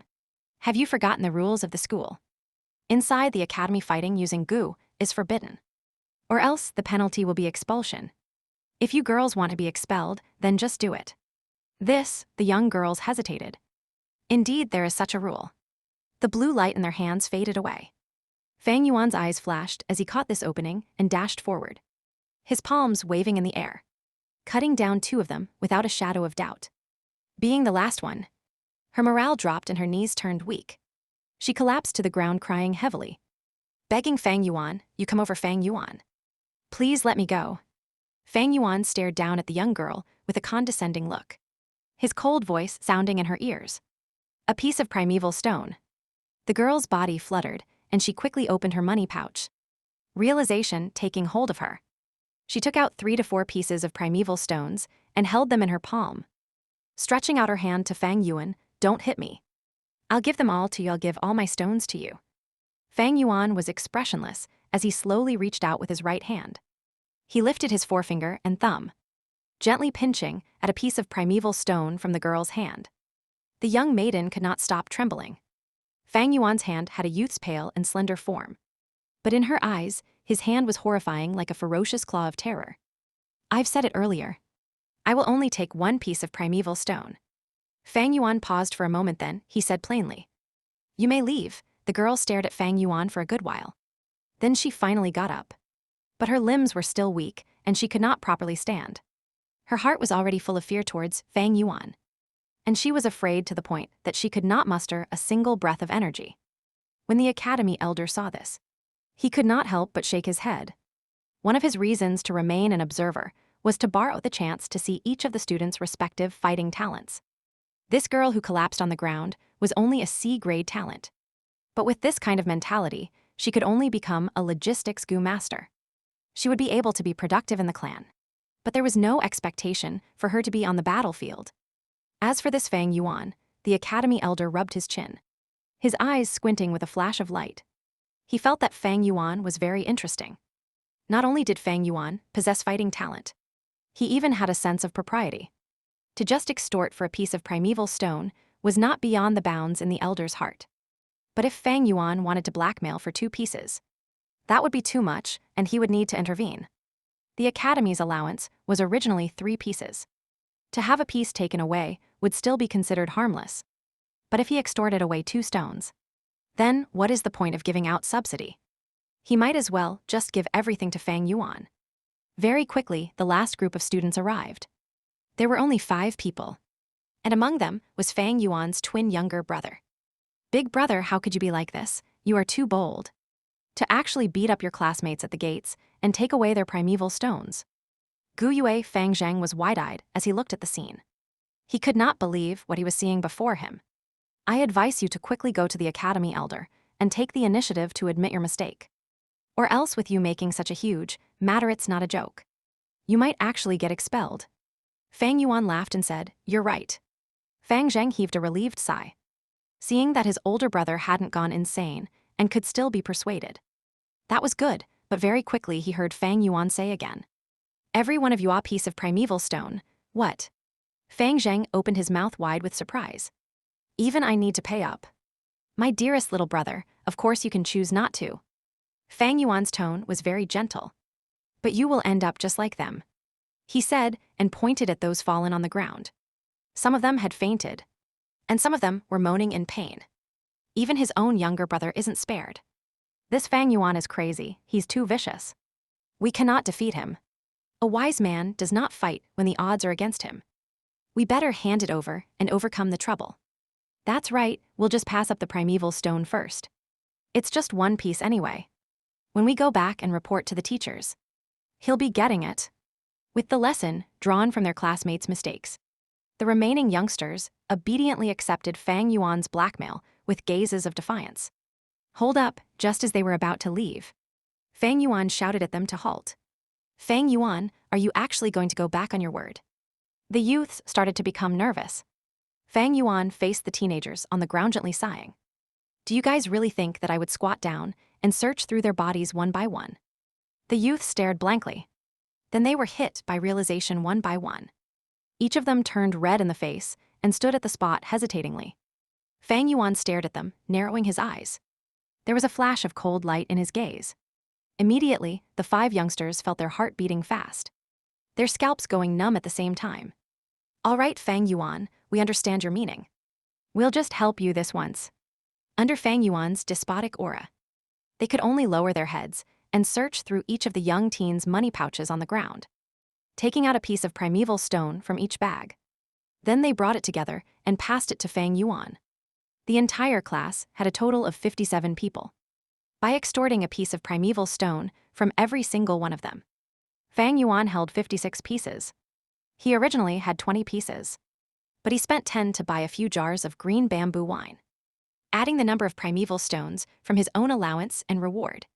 Speaker 1: Have you forgotten the rules of the school? Inside the academy, fighting using goo is forbidden. Or else the penalty will be expulsion. If you girls want to be expelled, then just do it. The young girls hesitated. Indeed, there is such a rule. The blue light in their hands faded away. Fang Yuan's eyes flashed as he caught this opening and dashed forward, his palms waving in the air, cutting down 2 of them without a shadow of doubt. Being the last one, her morale dropped and her knees turned weak. She collapsed to the ground crying heavily, begging Fang Yuan, "You come over, Fang Yuan. Please let me go." Fang Yuan stared down at the young girl with a condescending look, his cold voice sounding in her ears. A piece of primeval stone. The girl's body fluttered, and she quickly opened her money pouch, realization taking hold of her. She took out 3 to 4 pieces of primeval stones and held them in her palm, stretching out her hand to Fang Yuan. "Don't hit me. I'll give them all to you. I'll give all my stones to you." Fang Yuan was expressionless as he slowly reached out with his right hand. He lifted his forefinger and thumb, gently pinching at a piece of primeval stone from the girl's hand. The young maiden could not stop trembling. Fang Yuan's hand had a youth's pale and slender form, but in her eyes, his hand was horrifying, like a ferocious claw of terror. "I've said it earlier. I will only take 1 piece of primeval stone." Fang Yuan paused for a moment, then he said plainly, "You may leave." The girl stared at Fang Yuan for a good while. Then she finally got up. But her limbs were still weak, and she could not properly stand. Her heart was already full of fear towards Fang Yuan, and she was afraid to the point that she could not muster a single breath of energy. When the academy elder saw this, he could not help but shake his head. One of his reasons to remain an observer was to borrow the chance to see each of the students' respective fighting talents. This girl who collapsed on the ground was only a C-grade talent. But with this kind of mentality, she could only become a logistics goo master. She would be able to be productive in the clan. But there was no expectation for her to be on the battlefield. As for this Fang Yuan, the academy elder rubbed his chin, his eyes squinting with a flash of light. He felt that Fang Yuan was very interesting. Not only did Fang Yuan possess fighting talent, he even had a sense of propriety. To just extort for a piece of primeval stone was not beyond the bounds in the elder's heart. But if Fang Yuan wanted to blackmail for 2 pieces, That would be too much, and he would need to intervene. The Academy's allowance was originally 3 pieces. To have a piece taken away would still be considered harmless. But if he extorted away 2 stones, then what is the point of giving out subsidy? He might as well just give everything to Fang Yuan. Very quickly, the last group of students arrived. There were only 5 people. And among them was Fang Yuan's twin younger brother. Big brother, how could you be like this? You are too bold. To actually beat up your classmates at the gates and take away their primeval stones. Gu Yue Fang Zhang was wide-eyed as he looked at the scene. He could not believe what he was seeing before him. I advise you to quickly go to the Academy elder and take the initiative to admit your mistake. Or else with you making such a huge matter, it's not a joke. You might actually get expelled. Fang Yuan laughed and said, "You're right." Fang Zhang heaved a relieved sigh. Seeing that his older brother hadn't gone insane and could still be persuaded. That was good, but very quickly he heard Fang Yuan say again, "Every one of you a piece of primeval stone." What? Fang Zhang opened his mouth wide with surprise. Even I need to pay up? My dearest little brother, of course you can choose not to. Fang Yuan's tone was very gentle. But you will end up just like them, he said, and pointed at those fallen on the ground. Some of them had fainted, and some of them were moaning in pain. Even his own younger brother isn't spared. This Fang Yuan is crazy, he's too vicious. We cannot defeat him. A wise man does not fight when the odds are against him. We better hand it over and overcome the trouble. That's right, we'll just pass up the primeval stone first. It's just 1 piece anyway. When we go back and report to the teachers, he'll be getting it. With the lesson drawn from their classmates' mistakes, the remaining youngsters obediently accepted Fang Yuan's blackmail with gazes of defiance. Hold up, just as they were about to leave. Fang Yuan shouted at them to halt. Fang Yuan, are you actually going to go back on your word? The youths started to become nervous. Fang Yuan faced the teenagers on the ground, gently sighing. Do you guys really think that I would squat down and search through their bodies one by one? The youth stared blankly. Then they were hit by realization one by one. Each of them turned red in the face and stood at the spot hesitatingly. Fang Yuan stared at them, narrowing his eyes. There was a flash of cold light in his gaze. Immediately, the 5 youngsters felt their heart beating fast, their scalps going numb at the same time. All right, Fang Yuan, we understand your meaning. We'll just help you this once. Under Fang Yuan's despotic aura, they could only lower their heads and search through each of the young teens' money pouches on the ground, taking out a piece of primeval stone from each bag. Then they brought it together and passed it to Fang Yuan. The entire class had a total of 57 people. By extorting a piece of primeval stone from every single one of them, Fang Yuan held 56 pieces. He originally had 20 pieces, but he spent 10 to buy a few jars of green bamboo wine, adding the number of primeval stones from his own allowance and reward.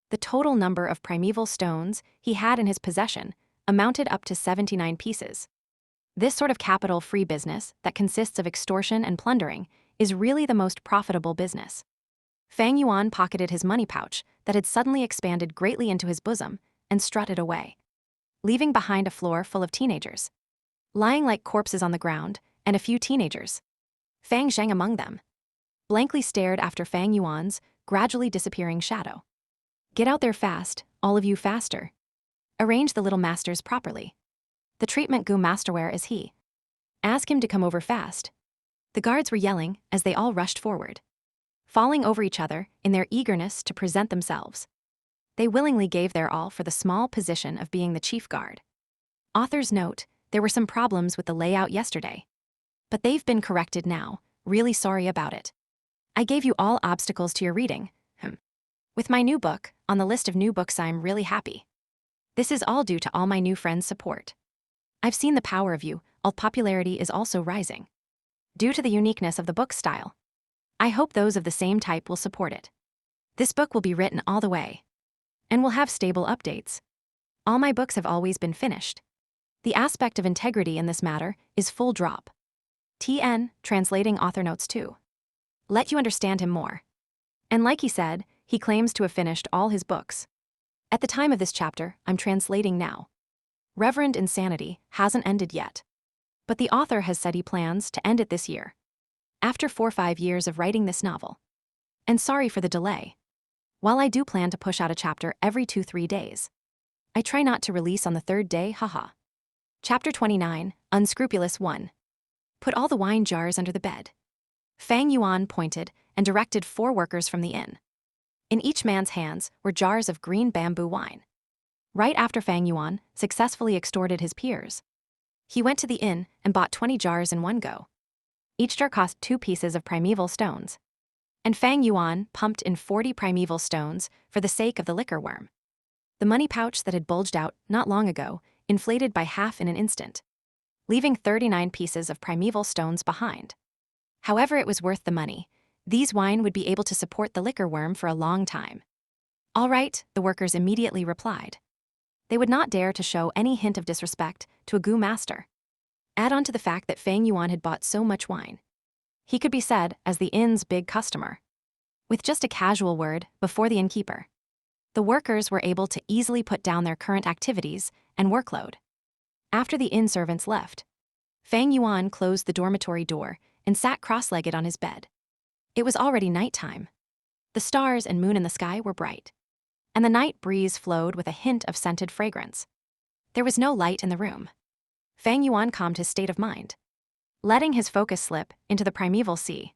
Speaker 1: The total number of primeval stones he had in his possession amounted up to 79 pieces. This sort of capital-free business that consists of extortion and plundering is really the most profitable business. Fang Yuan pocketed his money pouch that had suddenly expanded greatly into his bosom and strutted away, leaving behind a floor full of teenagers, lying like corpses on the ground, and a few teenagers, Fang Zhang among them, blankly stared after Fang Yuan's gradually disappearing shadow. Get out there fast, all of you faster. Arrange the little masters properly. The treatment Gu masterwear is he. Ask him to come over fast. The guards were yelling as they all rushed forward, falling over each other in their eagerness to present themselves. They willingly gave their all for the small position of being the chief guard. Author's note, there were some problems with the layout yesterday, but they've been corrected now, really sorry about it. I gave you all obstacles to your reading. With my new book on the list of new books, I'm really happy. This is all due to all my new friends' support. I've seen the power of you, all popularity is also rising, due to the uniqueness of the book style. I hope those of the same type will support it. This book will be written all the way, and will have stable updates. All my books have always been finished. The aspect of integrity in this matter is full drop. TN, translating author notes too. Let you understand him more. And like he said, he claims to have finished all his books. At the time of this chapter, I'm translating now. Reverend Insanity hasn't ended yet, but the author has said he plans to end it this year, after 4 or 5 years of writing this novel. And sorry for the delay. While I do plan to push out a chapter every 2-3 days, I try not to release on the third day, haha. Chapter 29, Unscrupulous 1. Put all the wine jars under the bed. Fang Yuan pointed and directed 4 workers from the inn. In each man's hands were jars of green bamboo wine. Right after Fang Yuan successfully extorted his peers, he went to the inn and bought 20 jars in one go. Each jar cost 2 pieces of primeval stones. And Fang Yuan pumped in 40 primeval stones for the sake of the liquor worm. The money pouch that had bulged out not long ago inflated by half in an instant, leaving 39 pieces of primeval stones behind. However, it was worth the money. These wine would be able to support the liquor worm for a long time. All right, the workers immediately replied. They would not dare to show any hint of disrespect to a gu master. Add on to the fact that Fang Yuan had bought so much wine. He could be said as the inn's big customer. With just a casual word before the innkeeper, the workers were able to easily put down their current activities and workload. After the inn servants left, Fang Yuan closed the dormitory door and sat cross-legged on his bed. It was already nighttime. The stars and moon in the sky were bright, and the night breeze flowed with a hint of scented fragrance. There was no light in the room. Fang Yuan calmed his state of mind, letting his focus slip into the primeval sea.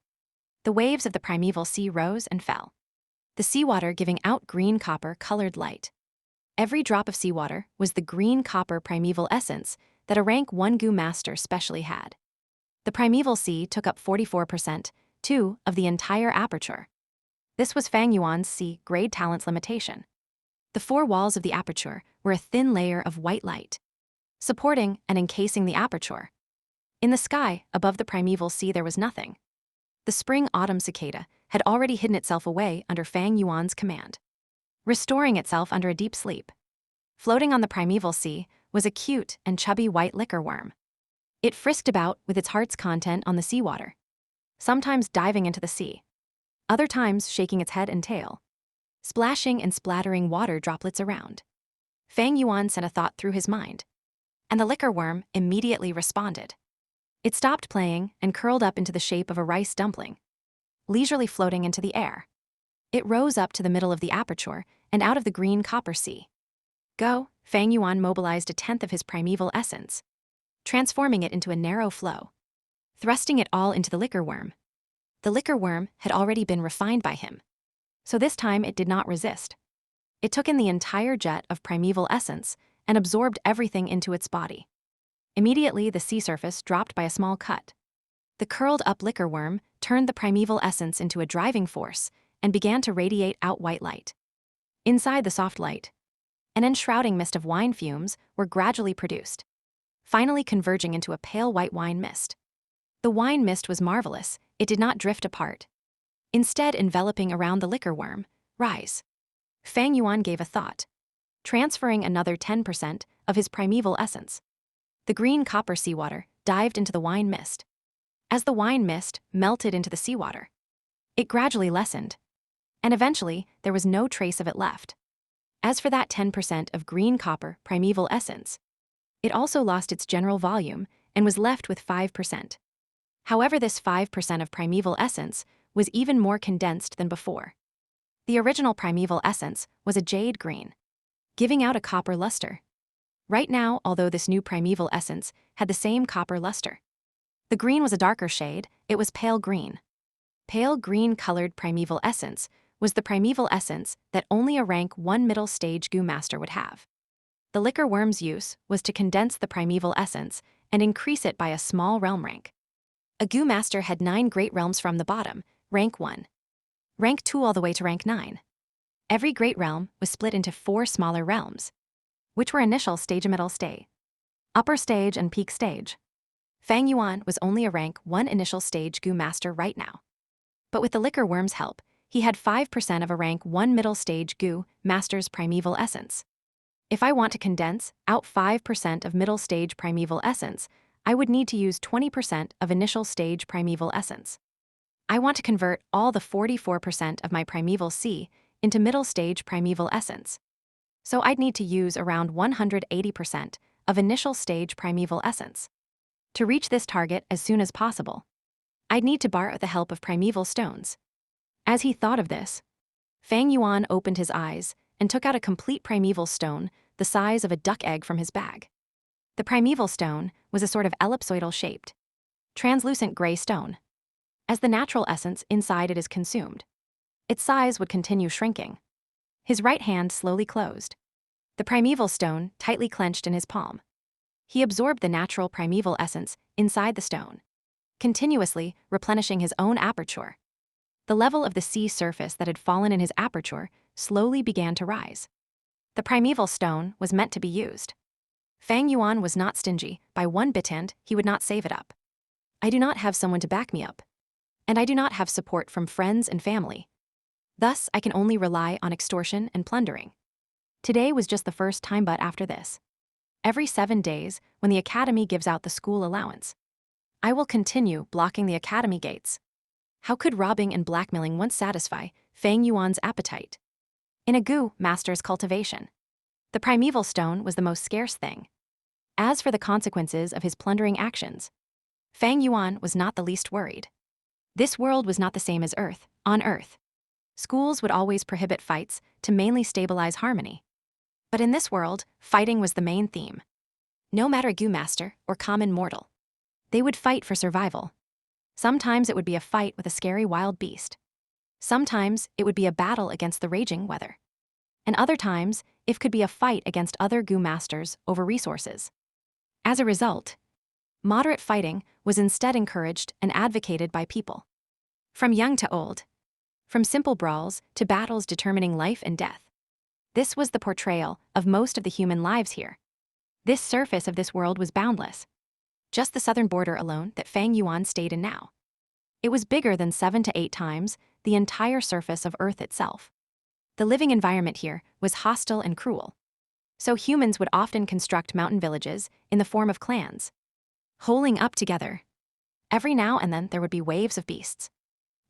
Speaker 1: The waves of the primeval sea rose and fell, the seawater giving out green copper-colored light. Every drop of seawater was the green copper primeval essence that a rank 1 gu master specially had. The primeval sea took up 44%, too, of the entire aperture. This was Fang Yuan's C-grade talent's limitation. The 4 walls of the aperture were a thin layer of white light, supporting and encasing the aperture. In the sky, above the primeval sea, there was nothing. The spring-autumn cicada had already hidden itself away under Fang Yuan's command, restoring itself under a deep sleep. Floating on the primeval sea was a cute and chubby white liquor worm. It frisked about with its heart's content on the seawater, sometimes diving into the sea, other times shaking its head and tail, splashing and splattering water droplets around. Fang Yuan sent a thought through his mind, and the liquor worm immediately responded. It stopped playing and curled up into the shape of a rice dumpling, leisurely floating into the air. It rose up to the middle of the aperture and out of the green copper sea. Go, Fang Yuan mobilized a tenth of his primeval essence, transforming it into a narrow flow, thrusting it all into the liquor worm. The liquor worm had already been refined by him, so this time it did not resist. It took in the entire jet of primeval essence and absorbed everything into its body. Immediately, the sea surface dropped by a small cut. The curled-up liquor worm turned the primeval essence into a driving force and began to radiate out white light. Inside the soft light, an enshrouding mist of wine fumes were gradually produced, finally converging into a pale white wine mist. The wine mist was marvelous. It did not drift apart, instead enveloping around the liquor worm. Rise. Fang Yuan gave a thought, transferring another 10% of his primeval essence. The green copper seawater dived into the wine mist. As the wine mist melted into the seawater, it gradually lessened, and eventually there was no trace of it left. As for that 10% of green copper primeval essence, it also lost its general volume and was left with 5%. However, this 5% of primeval essence was even more condensed than before. The original primeval essence was a jade green, giving out a copper luster. Right now, although this new primeval essence had the same copper luster, the green was a darker shade. It was pale green. Pale green-colored primeval essence was the primeval essence that only a rank 1 middle stage gu master would have. The liquor worm's use was to condense the primeval essence and increase it by a small realm rank. A gu master had 9 great realms from the bottom, rank 1, rank 2 all the way to rank 9. Every great realm was split into 4 smaller realms, which were initial stage, middle stage, upper stage, and peak stage. Fang Yuan was only a rank 1 initial stage gu master right now. But with the liquor worm's help, he had 5% of a rank 1 middle stage gu master's primeval essence. If I want to condense out 5% of middle stage primeval essence, I would need to use 20% of initial stage primeval essence. I want to convert all the 44% of my primeval C into middle stage primeval essence. So I'd need to use around 180% of initial stage primeval essence. To reach this target as soon as possible, I'd need to borrow the help of primeval stones. As he thought of this, Fang Yuan opened his eyes and took out a complete primeval stone the size of a duck egg from his bag. The primeval stone was a sort of ellipsoidal-shaped, translucent gray stone. As the natural essence inside it is consumed, its size would continue shrinking. His right hand slowly closed, the primeval stone tightly clenched in his palm. He absorbed the natural primeval essence inside the stone, continuously replenishing his own aperture. The level of the sea surface that had fallen in his aperture slowly began to rise. The primeval stone was meant to be used. Fang Yuan was not stingy. By one bit he would not save it up. I do not have someone to back me up, and I do not have support from friends and family. Thus, I can only rely on extortion and plundering. Today was just the first time, but after this, every 7 days, when the academy gives out the school allowance, I will continue blocking the academy gates. How could robbing and blackmailing once satisfy Fang Yuan's appetite? In a Gu master's cultivation, the primeval stone was the most scarce thing. As for the consequences of his plundering actions, Fang Yuan was not the least worried. This world was not the same as Earth. On Earth, schools would always prohibit fights to mainly stabilize harmony. But in this world, fighting was the main theme. No matter Gu master or common mortal, they would fight for survival. Sometimes it would be a fight with a scary wild beast. Sometimes it would be a battle against the raging weather. And other times, it could be a fight against other Gu masters over resources. As a result, moderate fighting was instead encouraged and advocated by people. From young to old, from simple brawls to battles determining life and death. This was the portrayal of most of the human lives here. This surface of this world was boundless. Just the southern border alone that Fang Yuan stayed in now. It was bigger than 7 to 8 times the entire surface of Earth itself. The living environment here was hostile and cruel. So humans would often construct mountain villages in the form of clans, holing up together. Every now and then there would be waves of beasts,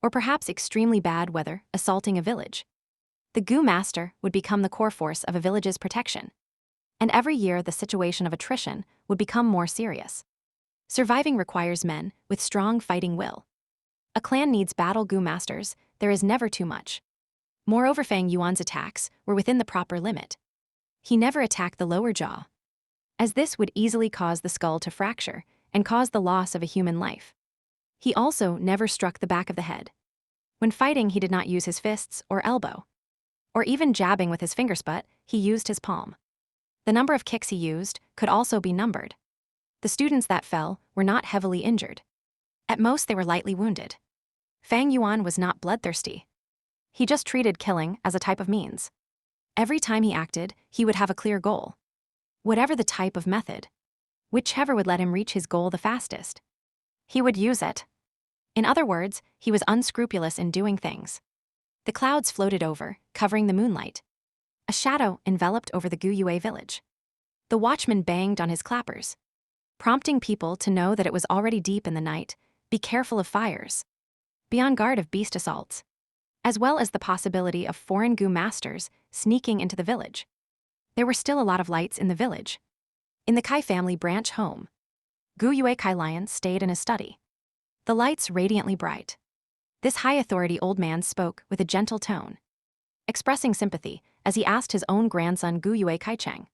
Speaker 1: or perhaps extremely bad weather assaulting a village. The Gu master would become the core force of a village's protection. And every year the situation of attrition would become more serious. Surviving requires men with strong fighting will. A clan needs battle Gu masters. There is never too much. Moreover, Fang Yuan's attacks were within the proper limit. He never attacked the lower jaw, as this would easily cause the skull to fracture and cause the loss of a human life. He also never struck the back of the head. When fighting, he did not use his fists or elbow, or even jabbing with his fingersput, he used his palm. The number of kicks he used could also be numbered. The students that fell were not heavily injured. At most, they were lightly wounded. Fang Yuan was not bloodthirsty. He just treated killing as a type of means. Every time he acted, he would have a clear goal. Whatever the type of method, whichever would let him reach his goal the fastest, he would use it. In other words, he was unscrupulous in doing things. The clouds floated over, covering the moonlight. A shadow enveloped over the Guyue village. The watchman banged on his clappers, prompting people to know that it was already deep in the night. Be careful of fires. Be on guard of beast assaults, as well as the possibility of foreign Gu masters sneaking into the village. There were still a lot of lights in the village. In the Kai family branch home, Guyue K.Lights stayed in his study. The lights radiantly bright. This high-authority old man spoke with a gentle tone, expressing sympathy as he asked his own grandson Guyue Kaicheng.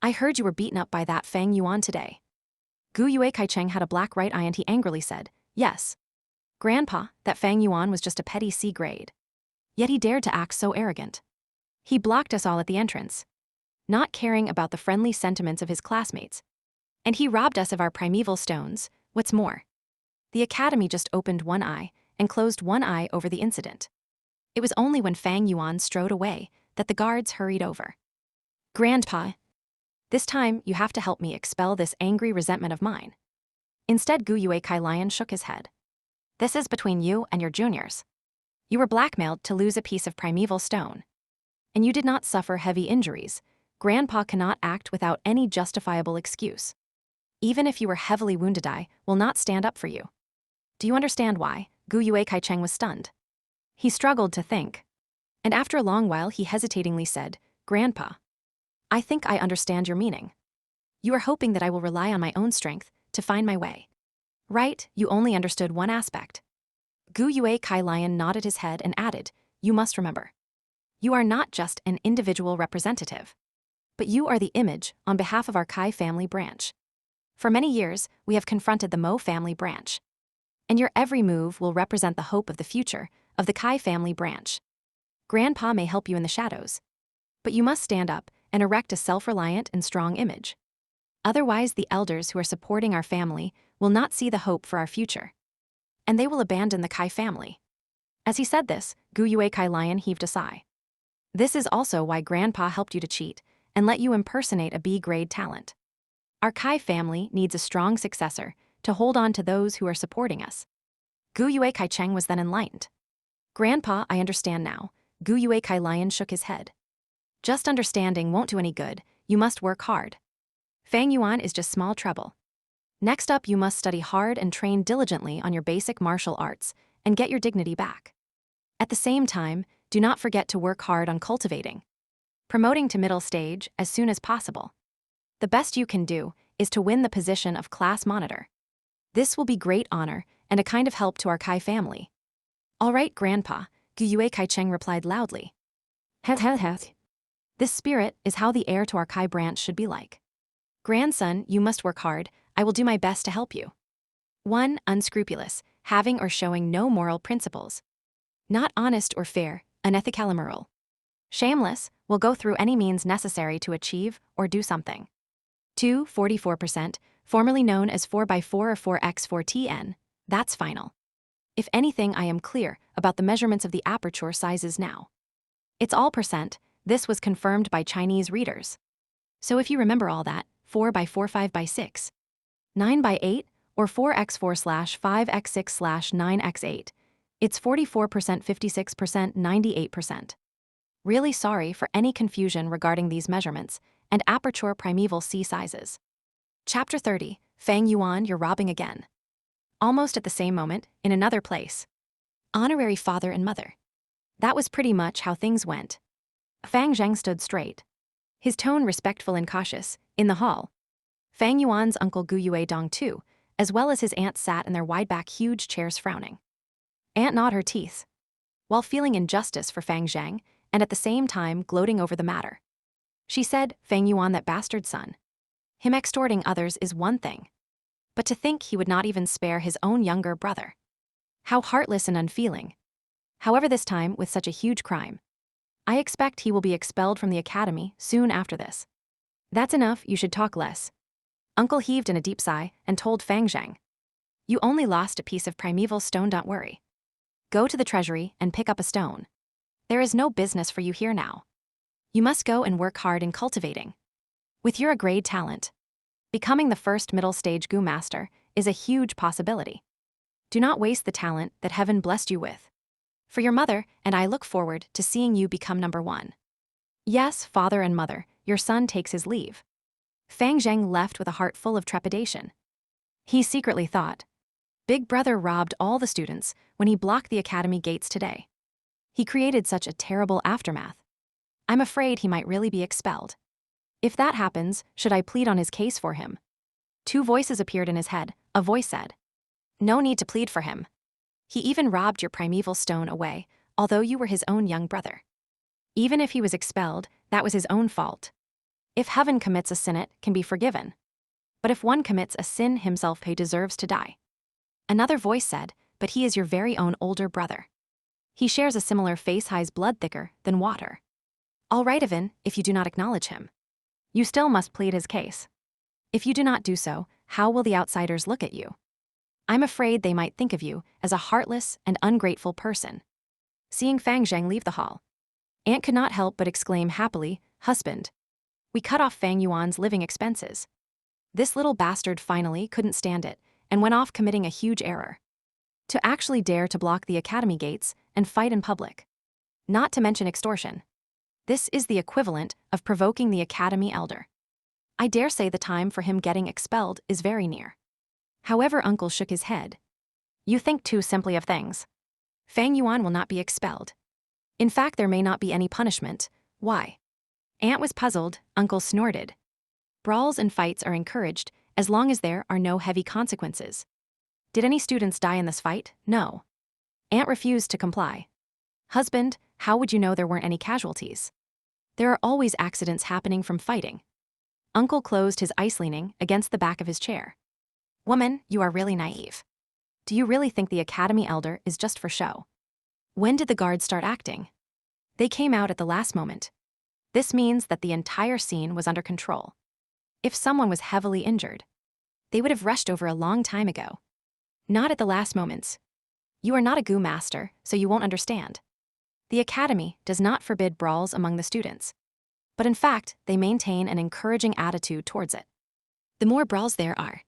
Speaker 1: I heard you were beaten up by that Fang Yuan today. Guyue Kaicheng had a black right eye and he angrily said, yes. Grandpa, that Fang Yuan was just a petty C grade. Yet he dared to act so arrogant. He blocked us all at the entrance, not caring about the friendly sentiments of his classmates. And he robbed us of our primeval stones. What's more, the academy just opened one eye and closed one eye over the incident. It was only when Fang Yuan strode away that the guards hurried over. Grandpa, this time you have to help me expel this angry resentment of mine. Instead, Guyue K.Lights shook his head. This is between you and your juniors. You were blackmailed to lose a piece of primeval stone. And you did not suffer heavy injuries. Grandpa cannot act without any justifiable excuse. Even if you were heavily wounded, I will not stand up for you. Do you understand why? Guyue Kaicheng was stunned. He struggled to think. And after a long while he hesitatingly said, Grandpa, I think I understand your meaning. You are hoping that I will rely on my own strength to find my way. Right, you only understood one aspect. Guyue K.Lights nodded his head and added, you must remember. You are not just an individual representative, but you are the image on behalf of our Kai family branch. For many years, we have confronted the Mo family branch. And your every move will represent the hope of the future of the Kai family branch. Grandpa may help you in the shadows, but you must stand up and erect a self-reliant and strong image. Otherwise, the elders who are supporting our family will not see the hope for our future, and they will abandon the Kai family. As he said this, Gu Yue Kai Lion heaved a sigh. This is also why Grandpa helped you to cheat and let you impersonate a B-grade talent. Our Kai family needs a strong successor to hold on to those who are supporting us. Gu Yue Kai Cheng was then enlightened. Grandpa, I understand now. Gu Yue Kai Lion shook his head. Just understanding won't do any good, you must work hard. Fang Yuan is just small trouble. Next up, you must study hard and train diligently on your basic martial arts and get your dignity back. At the same time, do not forget to work hard on cultivating, promoting to middle stage as soon as possible. The best you can do is to win the position of class monitor. This will be great honor and a kind of help to our Kai family. All right, Grandpa, Gu Yue Kai Cheng replied loudly. This spirit is how the heir to our Kai branch should be like. Grandson, you must work hard. I will do my best to help you. 1. Unscrupulous, having or showing no moral principles. Not honest or fair, unethical, immoral. Shameless, will go through any means necessary to achieve or do something. 2. 44%, formerly known as 4x4 or 4x4TN, that's final. If anything, I am clear about the measurements of the aperture sizes now. It's all percent, this was confirmed by Chinese readers. So if you remember all that, 4x4 5x6, 9x8, or 4x4/5x6/9x8, it's 44%, 56%, 98%. Really sorry for any confusion regarding these measurements and aperture primeval C sizes. Chapter 30, Fang Yuan, you're robbing again. Almost at the same moment, in another place. Honorary father and mother. That was pretty much how things went. Fang Zheng stood straight, his tone respectful and cautious, in the hall. Fang Yuan's uncle Gu Yue Dong too, as well as his aunt sat in their wide-back huge chairs frowning. Aunt gnawed her teeth, while feeling injustice for Fang Zheng, and at the same time gloating over the matter. She said, Fang Yuan, that bastard son. Him extorting others is one thing, but to think he would not even spare his own younger brother. How heartless and unfeeling. However, this time with such a huge crime. I expect he will be expelled from the academy soon after this. That's enough, you should talk less. Uncle heaved in a deep sigh and told Fang Zheng. You only lost a piece of primeval stone, don't worry. Go to the treasury and pick up a stone. There is no business for you here now. You must go and work hard in cultivating. With your grade talent, becoming the first middle stage Gu master is a huge possibility. Do not waste the talent that heaven blessed you with. For your mother and I look forward to seeing you become number 1. Yes, father and mother, your son takes his leave. Fang Zheng left with a heart full of trepidation. He secretly thought, Big Brother robbed all the students when he blocked the academy gates today. He created such a terrible aftermath. I'm afraid he might really be expelled. If that happens, should I plead on his case for him? 2 voices appeared in his head. A voice said, No need to plead for him. He even robbed your primeval stone away, although you were his own young brother. Even if he was expelled, that was his own fault. If heaven commits a sin, it can be forgiven. But if one commits a sin himself, he deserves to die. Another voice said, But he is your very own older brother. He shares a similar face, high's blood thicker than water. All right, even if you do not acknowledge him, you still must plead his case. If you do not do so, how will the outsiders look at you? I'm afraid they might think of you as a heartless and ungrateful person. Seeing Fang Zheng leave the hall, Aunt could not help but exclaim happily, Husband, we cut off Fang Yuan's living expenses. This little bastard finally couldn't stand it and went off committing a huge error. To actually dare to block the academy gates and fight in public. Not to mention extortion. This is the equivalent of provoking the academy elder. I dare say the time for him getting expelled is very near. However, Uncle shook his head. You think too simply of things. Fang Yuan will not be expelled. In fact, there may not be any punishment. Why? Aunt was puzzled. Uncle snorted. Brawls and fights are encouraged as long as there are no heavy consequences. Did any students die in this fight? No. Aunt refused to comply. Husband, How would you know there weren't any casualties? There are always accidents happening from fighting. Uncle closed his eyes, leaning against the back of his chair. Woman, you are really naive. Do you really think the academy elder is just for show? When did the guards start acting? They came out at the last moment. This means that the entire scene was under control. If someone was heavily injured, they would have rushed over a long time ago. Not at the last moments. You are not a goo master, so you won't understand. The academy does not forbid brawls among the students. But in fact, they maintain an encouraging attitude towards it. The more brawls there are,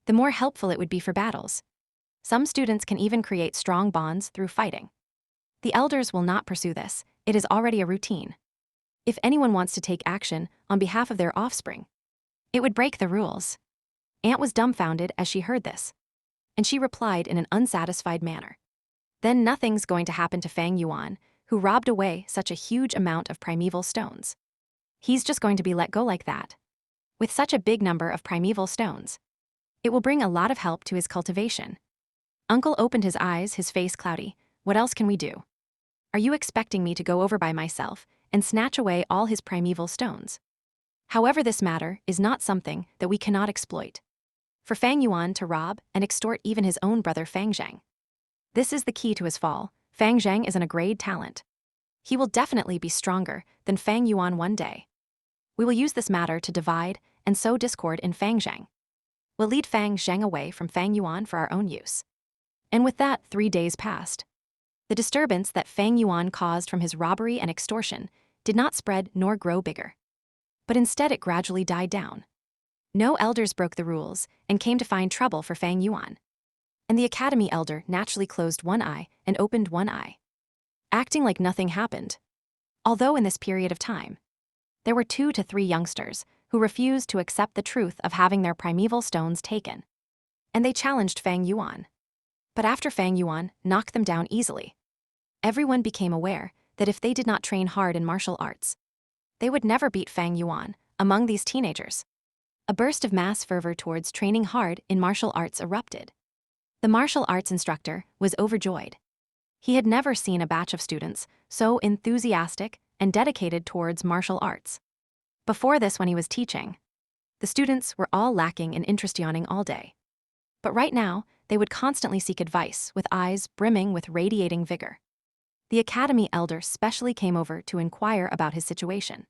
Speaker 1: the more helpful it would be for battles. Some students can even create strong bonds through fighting. The elders will not pursue this. It is already a routine. If anyone wants to take action on behalf of their offspring, it would break the rules. Aunt was dumbfounded as she heard this, and she replied in an unsatisfied manner. Then nothing's going to happen to Fang Yuan, who robbed away such a huge amount of primeval stones. He's just going to be let go like that. With such a big number of primeval stones, it will bring a lot of help to his cultivation. Uncle opened his eyes, his face cloudy. What else can we do? Are you expecting me to go over by myself and snatch away all his primeval stones? However, this matter is not something that we cannot exploit. For Fang Yuan to rob and extort even his own brother Fang Zheng. This is the key to his fall. Fang Zheng is an upgrade talent. He will definitely be stronger than Fang Yuan one day. We will use this matter to divide and sow discord in Fang Zheng. We'll lead Fang Zheng away from Fang Yuan for our own use. And with that, 3 days passed. The disturbance that Fang Yuan caused from his robbery and extortion did not spread nor grow bigger. But instead it gradually died down. No elders broke the rules and came to find trouble for Fang Yuan. And the academy elder naturally closed one eye and opened one eye, acting like nothing happened. Although in this period of time, there were 2 to 3 youngsters who refused to accept the truth of having their primeval stones taken. And they challenged Fang Yuan. But after Fang Yuan knocked them down easily, everyone became aware that if they did not train hard in martial arts, they would never beat Fang Yuan. Among these teenagers, a burst of mass fervor towards training hard in martial arts erupted. The martial arts instructor was overjoyed. He had never seen a batch of students so enthusiastic and dedicated towards martial arts. Before this, when he was teaching, the students were all lacking in interest, yawning all day. But right now, they would constantly seek advice with eyes brimming with radiating vigor. The academy elder specially came over to inquire about his situation.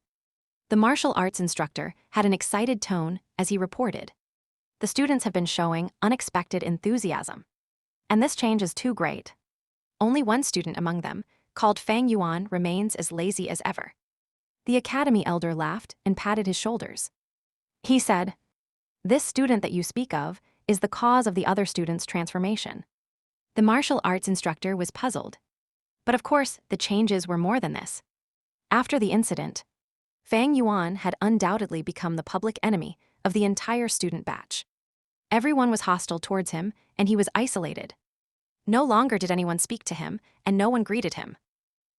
Speaker 1: The martial arts instructor had an excited tone as he reported. The students have been showing unexpected enthusiasm. And this change is too great. Only one student among them, called Fang Yuan, remains as lazy as ever. The academy elder laughed and patted his shoulders. He said, "This student that you speak of is the cause of the other students' transformation." The martial arts instructor was puzzled. But of course, the changes were more than this. After the incident, Fang Yuan had undoubtedly become the public enemy of the entire student batch. Everyone was hostile towards him, and he was isolated. No longer did anyone speak to him, and no one greeted him.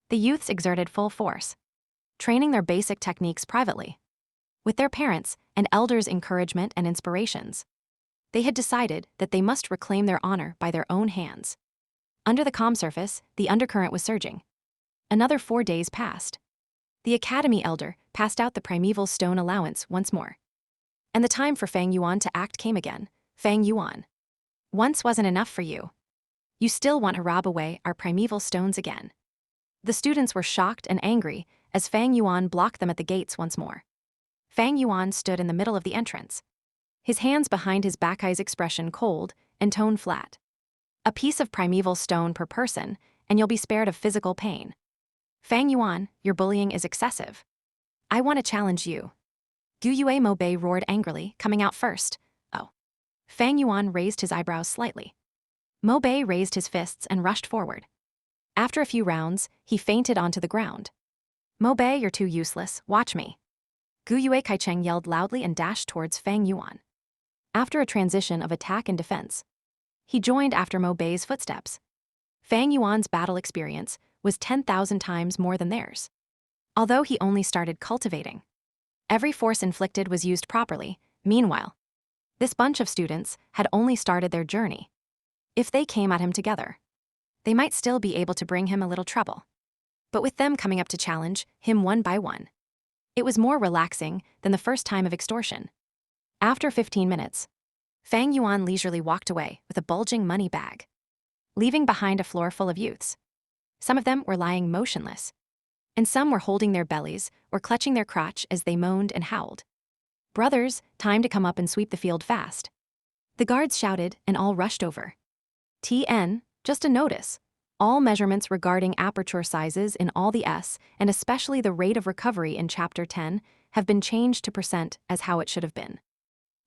Speaker 1: The youths exerted full force, training their basic techniques privately. With their parents' and elders' encouragement and inspirations, they had decided that they must reclaim their honor by their own hands. Under the calm surface, the undercurrent was surging. Another 4 days passed. The academy elder passed out the primeval stone allowance once more. And the time for Fang Yuan to act came again. Fang Yuan, once wasn't enough for you. You still want to rob away our primeval stones again. The students were shocked and angry as Fang Yuan blocked them at the gates once more. Fang Yuan stood in the middle of the entrance, his hands behind his back, eyes expression cold and tone flat. A piece of primeval stone per person, and you'll be spared of physical pain. Fang Yuan, your bullying is excessive. I want to challenge you. Gu Yue Mo Bei roared angrily, coming out first. Oh. Fang Yuan raised his eyebrows slightly. Mo Bei raised his fists and rushed forward. After a few rounds, he fainted onto the ground. Mo Bei, you're too useless, watch me. Gu Yue Kaicheng yelled loudly and dashed towards Fang Yuan. After a transition of attack and defense, he joined after Mo Bei's footsteps. Fang Yuan's battle experience was 10,000 times more than theirs. Although he only started cultivating, every force inflicted was used properly. Meanwhile, this bunch of students had only started their journey. If they came at him together, they might still be able to bring him a little trouble. but with them coming up to challenge him one by one. It was more relaxing than the first time of extortion. After 15 minutes, Fang Yuan leisurely walked away with a bulging money bag, leaving behind a floor full of youths. Some of them were lying motionless, and some were holding their bellies or clutching their crotch as they moaned and howled. Brothers, time to come up and sweep the field fast. The guards shouted and all rushed over. TN, just a notice. All measurements regarding aperture sizes in all the S, and especially the rate of recovery in Chapter 10, have been changed to percent as how it should have been.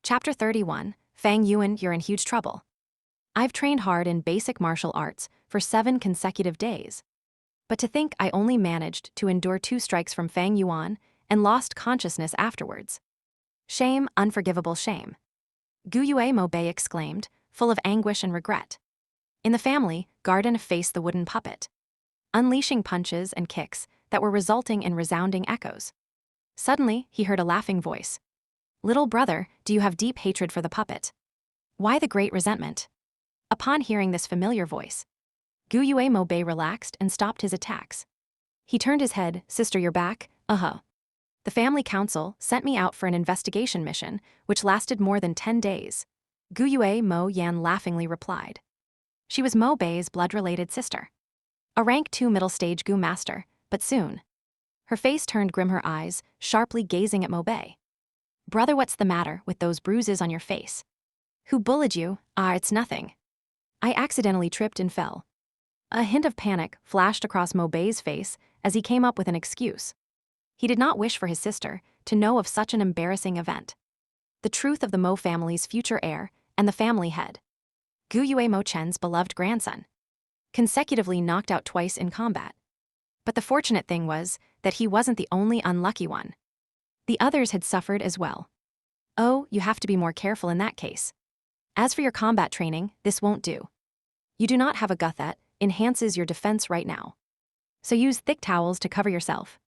Speaker 1: Chapter 31, Fang Yuan, you're in huge trouble. I've trained hard in basic martial arts for 7 consecutive days. But to think I only managed to endure 2 strikes from Fang Yuan and lost consciousness afterwards. Shame, unforgivable shame. Gu Yue Mo Bei exclaimed, full of anguish and regret. In the family, Garden faced the wooden puppet, unleashing punches and kicks that were resulting in resounding echoes. Suddenly, he heard a laughing voice. Little brother, do you have deep hatred for the puppet? Why the great resentment? Upon hearing this familiar voice, Gu Yue Mo Bei relaxed and stopped his attacks. He turned his head, sister, you're back? The family council sent me out for an investigation mission, which lasted more than 10 days. Gu Yue Mo Yan laughingly replied. She was Mo Bei's blood-related sister. A rank 2 middle-stage Gu master, but soon. Her face turned grim, her eyes sharply gazing at Mo Bei. Brother, what's the matter with those bruises on your face? Who bullied you? It's nothing. I accidentally tripped and fell. A hint of panic flashed across Mo Bei's face as he came up with an excuse. He did not wish for his sister to know of such an embarrassing event. The truth of the Mo family's future heir and the family head, Gu Yue Mo Chen's beloved grandson, consecutively knocked out twice in combat. But the fortunate thing was that he wasn't the only unlucky one. The others had suffered as well. Oh, you have to be more careful in that case. As for your combat training, this won't do. You do not have a gut that enhances your defense right now. So use thick towels to cover yourself.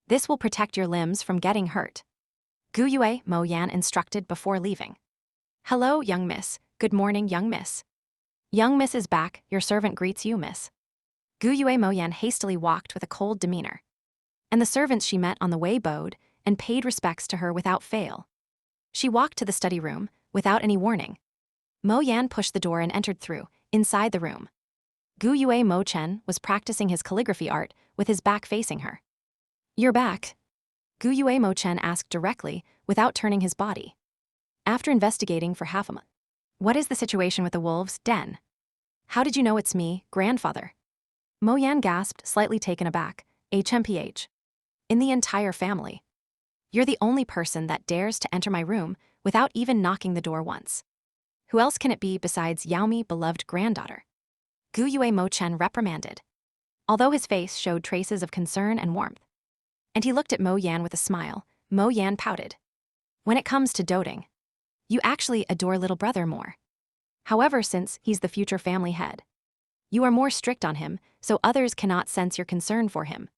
Speaker 1: This will protect your limbs from getting hurt. Gu Yue Mo Yan instructed before leaving. Hello, young miss. Good morning, young miss. Young miss is back, your servant greets you, miss. Gu Yue Mo Yan hastily walked with a cold demeanor. And the servants she met on the way bowed and paid respects to her without fail. She walked to the study room without any warning. Mo Yan pushed the door and entered through, inside the room. Gu Yue Mo Chen was practicing his calligraphy art with his back facing her. You're back? Gu Yue Mo Chen asked directly, without turning his body. After investigating for half a month. What is the situation with the wolves' den? How did you know it's me, grandfather? Mo Yan gasped, slightly taken aback. HMPH. In the entire family. You're the only person that dares to enter my room without even knocking the door once. Who else can it be besides Yaomi, beloved granddaughter? Gu Yue Mo Chen reprimanded, although his face showed traces of concern and warmth. And he looked at Mo Yan with a smile. Mo Yan pouted. When it comes to doting, you actually adore little brother more. However, since he's the future family head, you are more strict on him, so others cannot sense your concern for him.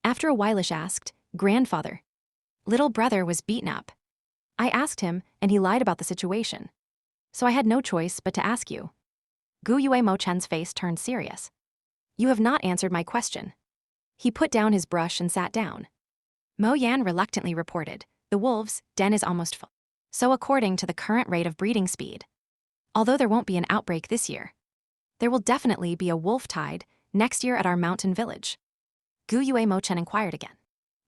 Speaker 1: After a while, Ish asked, Grandfather, little brother was beaten up. I asked him, and he lied about the situation. So I had no choice but to ask you. Gu Yue Mo Chen's face turned serious. You have not answered my question. He put down his brush and sat down. Mo Yan reluctantly reported, the wolves' den is almost full. So according to the current rate of breeding speed, although there won't be an outbreak this year, there will definitely be a wolf tide next year at our mountain village. Gu Yue Mo Chen inquired again.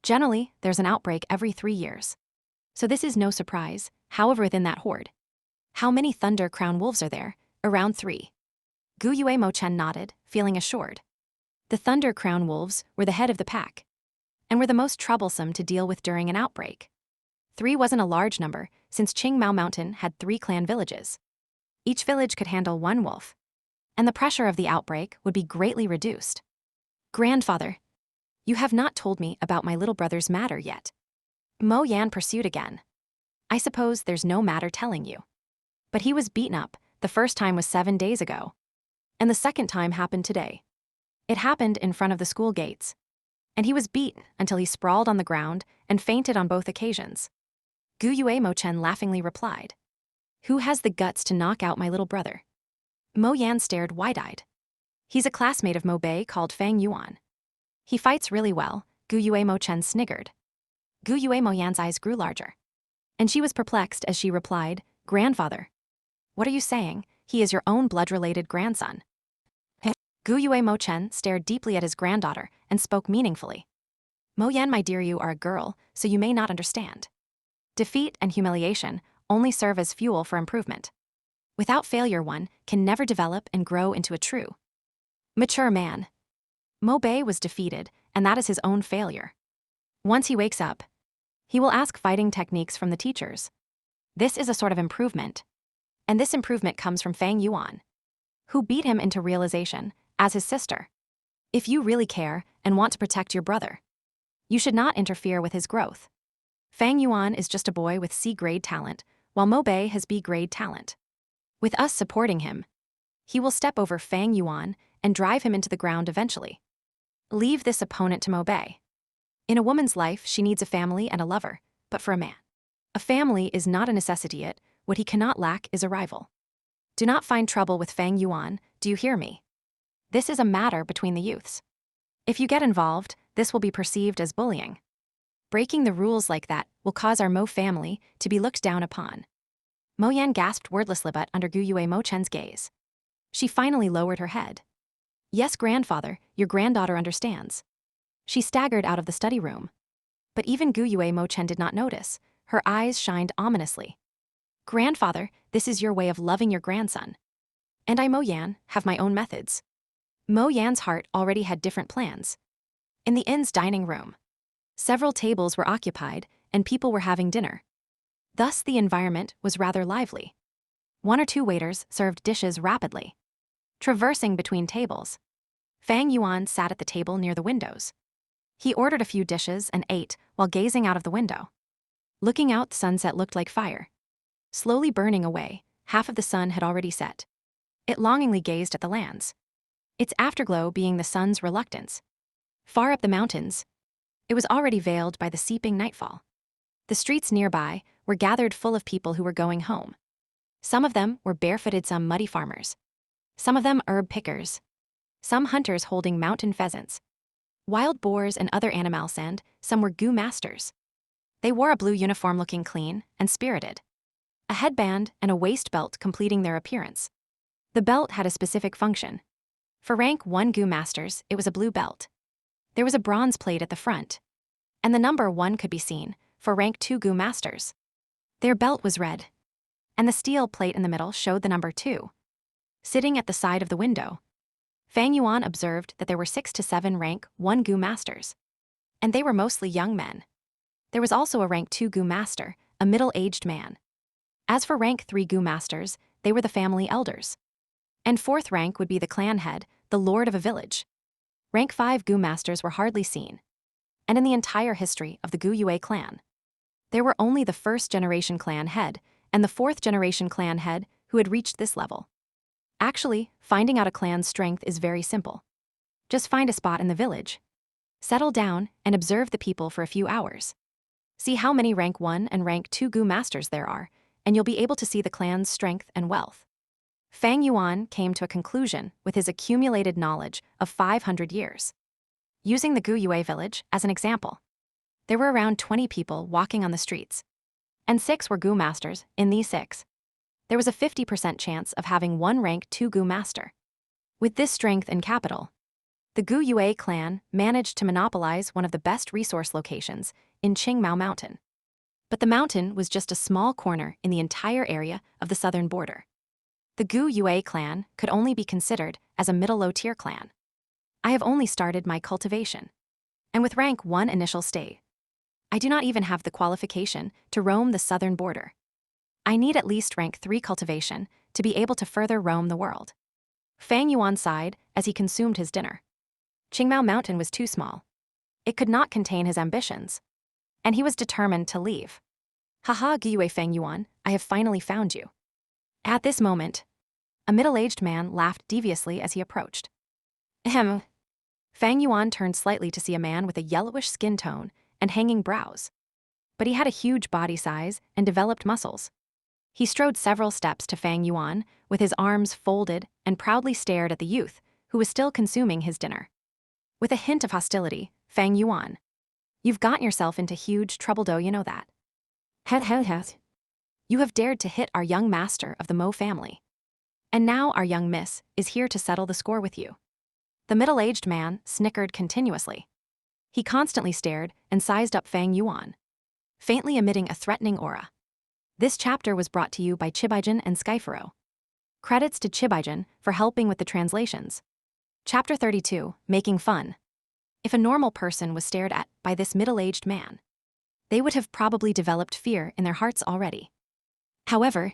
Speaker 1: Generally, there's an outbreak every 3 years. So this is no surprise, however within that horde. How many Thunder Crown wolves are there? Around 3. Gu Yue Mo Chen nodded, feeling assured. The Thunder Crown wolves were the head of the pack, and were the most troublesome to deal with during an outbreak. 3 wasn't a large number, since Qingmao Mountain had 3 clan villages. Each village could handle 1 wolf, and the pressure of the outbreak would be greatly reduced. Grandfather, you have not told me about my little brother's matter yet. Mo Yan pursued again. I suppose there's no matter telling you. But he was beaten up, the first time was 7 days ago. And the second time happened today. It happened in front of the school gates. And he was beaten until he sprawled on the ground and fainted on both occasions. Gu Yue Mo Chen laughingly replied. Who has the guts to knock out my little brother? Mo Yan stared wide-eyed. He's a classmate of Mo Bei called Fang Yuan. He fights really well, Gu Yue Mo Chen sniggered. Gu Yue Mo Yan's eyes grew larger. And she was perplexed as she replied, "Grandfather. What are you saying? He is your own blood-related grandson." Gu Yue Mo Chen stared deeply at his granddaughter and spoke meaningfully. "Mo Yan, my dear, you are a girl, so you may not understand. Defeat and humiliation only serve as fuel for improvement. Without failure, one can never develop and grow into a true, mature man. Mo Bei was defeated, and that is his own failure. Once he wakes up, he will ask fighting techniques from the teachers. This is a sort of improvement. And this improvement comes from Fang Yuan, who beat him into realization, as his sister. If you really care and want to protect your brother, you should not interfere with his growth. Fang Yuan is just a boy with C-grade talent, while Mo Bei has B-grade talent. With us supporting him, he will step over Fang Yuan and drive him into the ground eventually. Leave this opponent to Mo Bei. In a woman's life, she needs a family and a lover, but for a man, a family is not a necessity. What he cannot lack is a rival. Do not find trouble with Fang Yuan, do you hear me? This is a matter between the youths. If you get involved, this will be perceived as bullying. Breaking the rules like that will cause our Mo family to be looked down upon." Mo Yan gasped wordlessly but under Gu Yue Mo Chen's gaze. She finally lowered her head. "Yes, grandfather, your granddaughter understands." She staggered out of the study room. But even Gu Yue Mo Chen did not notice. Her eyes shined ominously. "Grandfather, this is your way of loving your grandson. And I, Mo Yan, have my own methods." Mo Yan's heart already had different plans. In the inn's dining room, several tables were occupied, and people were having dinner. Thus the environment was rather lively. One or two waiters served dishes rapidly, traversing between tables. Fang Yuan sat at the table near the windows. He ordered a few dishes and ate while gazing out of the window. Looking out, the sunset looked like fire, slowly burning away. Half of the sun had already set. It longingly gazed at the lands, its afterglow being the sun's reluctance. Far up the mountains, it was already veiled by the seeping nightfall. The streets nearby were gathered full of people who were going home. Some of them were barefooted, some muddy farmers. Some of them herb pickers. Some hunters holding mountain pheasants, wild boars and other animals, and some were gu masters. They wore a blue uniform looking clean and spirited, a headband and a waist belt completing their appearance. The belt had a specific function. For rank 1 gu masters, it was a blue belt. There was a bronze plate at the front, and the number 1 could be seen for rank 2 gu masters. Their belt was red, and the steel plate in the middle showed the number 2. Sitting at the side of the window, Fang Yuan observed that there were 6 to 7 rank 1 gu masters, and they were mostly young men. There was also a rank 2 gu master, a middle-aged man. As for rank 3 gu masters, they were the family elders. And 4th rank would be the clan head, the lord of a village. Rank 5 gu masters were hardly seen. And in the entire history of the Gu Yue clan, there were only the 1st generation clan head and the 4th generation clan head who had reached this level. Actually, finding out a clan's strength is very simple. Just find a spot in the village, settle down, and observe the people for a few hours. See how many rank 1 and rank 2 gu masters there are, and you'll be able to see the clan's strength and wealth. Fang Yuan came to a conclusion with his accumulated knowledge of 500 years. Using the Gu Yue village as an example, there were around 20 people walking on the streets, and 6 were gu masters. In these 6, there was a 50% chance of having 1 rank 2 gu master. With this strength and capital, the Gu Yue clan managed to monopolize one of the best resource locations in Qingmao Mountain. But the mountain was just a small corner in the entire area of the southern border. The Gu Yue clan could only be considered as a middle-low-tier clan. I have only started my cultivation, and with rank 1 initial state, I do not even have the qualification to roam the southern border. I need at least rank 3 cultivation to be able to further roam the world. Fang Yuan sighed as he consumed his dinner. Qingmao Mountain was too small. It could not contain his ambitions, and he was determined to leave. Haha, Gu Yue Fang Yuan, I have finally found you. At this moment, a middle-aged man laughed deviously as he approached. Ahem. Fang Yuan turned slightly to see a man with a yellowish skin tone and hanging brows. But he had a huge body size and developed muscles. He strode several steps to Fang Yuan with his arms folded and proudly stared at the youth who was still consuming his dinner. With a hint of hostility, Fang Yuan. You've gotten yourself into huge trouble, do you know that? Het. You have dared to hit our young master of the Mo family. And now our young miss is here to settle the score with you. The middle-aged man snickered continuously. He constantly stared and sized up Fang Yuan, faintly emitting a threatening aura. This chapter was brought to you by Chibaijin and Skyfaro. Credits to Chibaijin for helping with the translations. Chapter 32, Making Fun. If a normal person was stared at by this middle-aged man, they would have probably developed fear in their hearts already. However,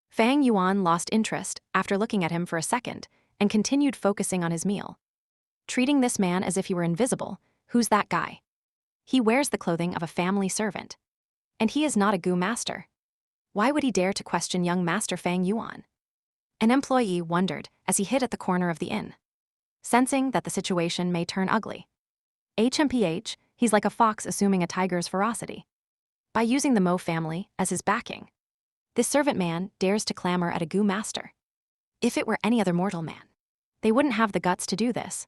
Speaker 1: Fang Yuan lost interest after looking at him for a second and continued focusing on his meal. Treating this man as if he were invisible, who's that guy? He wears the clothing of a family servant. And he is not a gu master. Why would he dare to question young Master Fang Yuan? An employee wondered as he hid at the corner of the inn, sensing that the situation may turn ugly. HMPH, he's like a fox assuming a tiger's ferocity. By using the Mo family as his backing, this servant man dares to clamor at a gu master. If it were any other mortal man, they wouldn't have the guts to do this.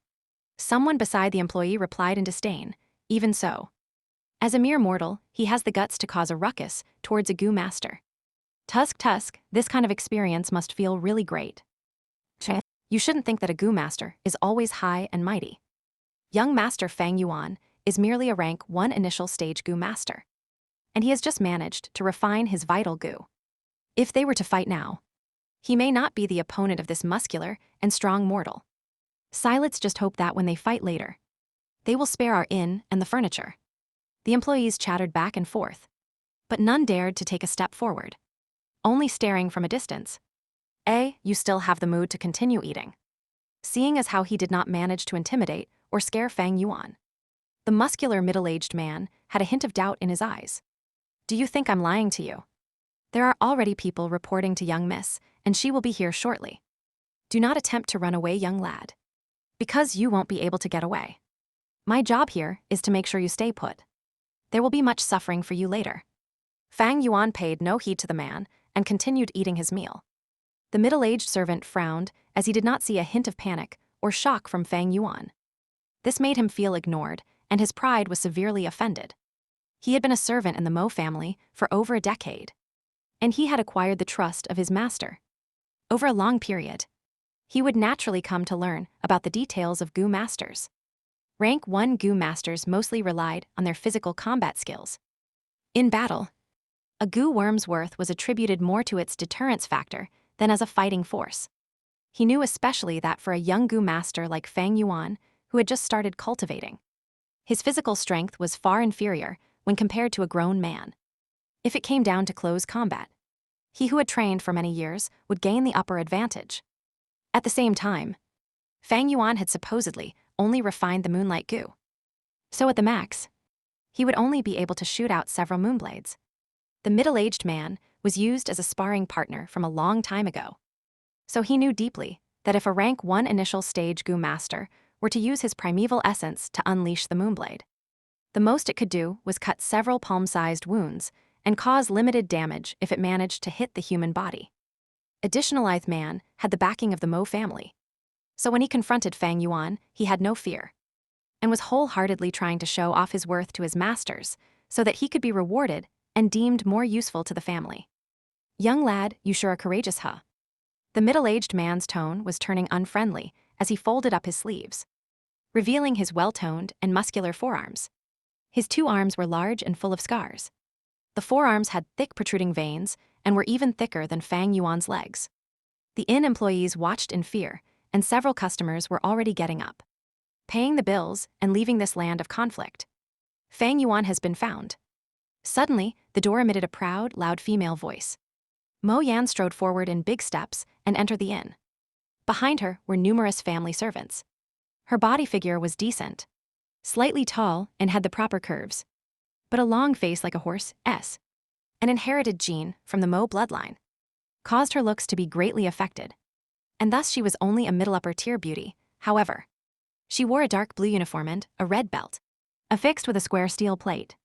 Speaker 1: Someone beside the employee replied in disdain, even so. As a mere mortal, he has the guts to cause a ruckus towards a gu master. Tusk, this kind of experience must feel really great. You shouldn't think that a gu master is always high and mighty. Young Master Fang Yuan is merely a rank 1 initial stage gu master. And he has just managed to refine his vital gu. If they were to fight now, he may not be the opponent of this muscular and strong mortal. K.Lights just hope that when they fight later, they will spare our inn and the furniture. The employees chattered back and forth, but none dared to take a step forward, only staring from a distance. You still have the mood to continue eating. Seeing as how he did not manage to intimidate or scare Fang Yuan, the muscular middle-aged man had a hint of doubt in his eyes. Do you think I'm lying to you? There are already people reporting to young miss, and she will be here shortly. Do not attempt to run away, young lad, because you won't be able to get away. My job here is to make sure you stay put. There will be much suffering for you later. Fang Yuan paid no heed to the man and continued eating his meal. The middle-aged servant frowned as he did not see a hint of panic or shock from Fang Yuan. This made him feel ignored, and his pride was severely offended. He had been a servant in the Mo family for over a decade, and he had acquired the trust of his master. Over a long period, he would naturally come to learn about the details of gu masters. Rank 1 gu masters mostly relied on their physical combat skills. In battle, a gu worm's worth was attributed more to its deterrence factor than as a fighting force. He knew especially that for a young gu master like Fang Yuan, who had just started cultivating, his physical strength was far inferior when compared to a grown man. If it came down to close combat, he who had trained for many years would gain the upper advantage. At the same time, Fang Yuan had supposedly only refined the moonlight gu. So at the max, he would only be able to shoot out several moonblades. The middle-aged man was used as a sparring partner from a long time ago. So he knew deeply that if a rank 1 initial stage gu master were to use his primeval essence to unleash the moonblade, the most it could do was cut several palm-sized wounds and cause limited damage if it managed to hit the human body. Additionally, man had the backing of the Mo family. So when he confronted Fang Yuan, he had no fear, and was wholeheartedly trying to show off his worth to his masters so that he could be rewarded and deemed more useful to the family. Young lad, you sure are courageous, huh? The middle-aged man's tone was turning unfriendly as he folded up his sleeves, revealing his well-toned and muscular forearms. His 2 arms were large and full of scars. The forearms had thick protruding veins and were even thicker than Fang Yuan's legs. The inn employees watched in fear, and several customers were already getting up, paying the bills and leaving this land of conflict. Fang Yuan has been found. Suddenly, the door emitted a proud, loud female voice. Mo Yan strode forward in big steps and entered the inn. Behind her were numerous family servants. Her body figure was decent, slightly tall and had the proper curves, but a long face like a horse, an inherited gene from the Mo bloodline, caused her looks to be greatly affected, and thus she was only a middle upper tier beauty. However, she wore a dark blue uniform and a red belt, affixed with a square steel plate,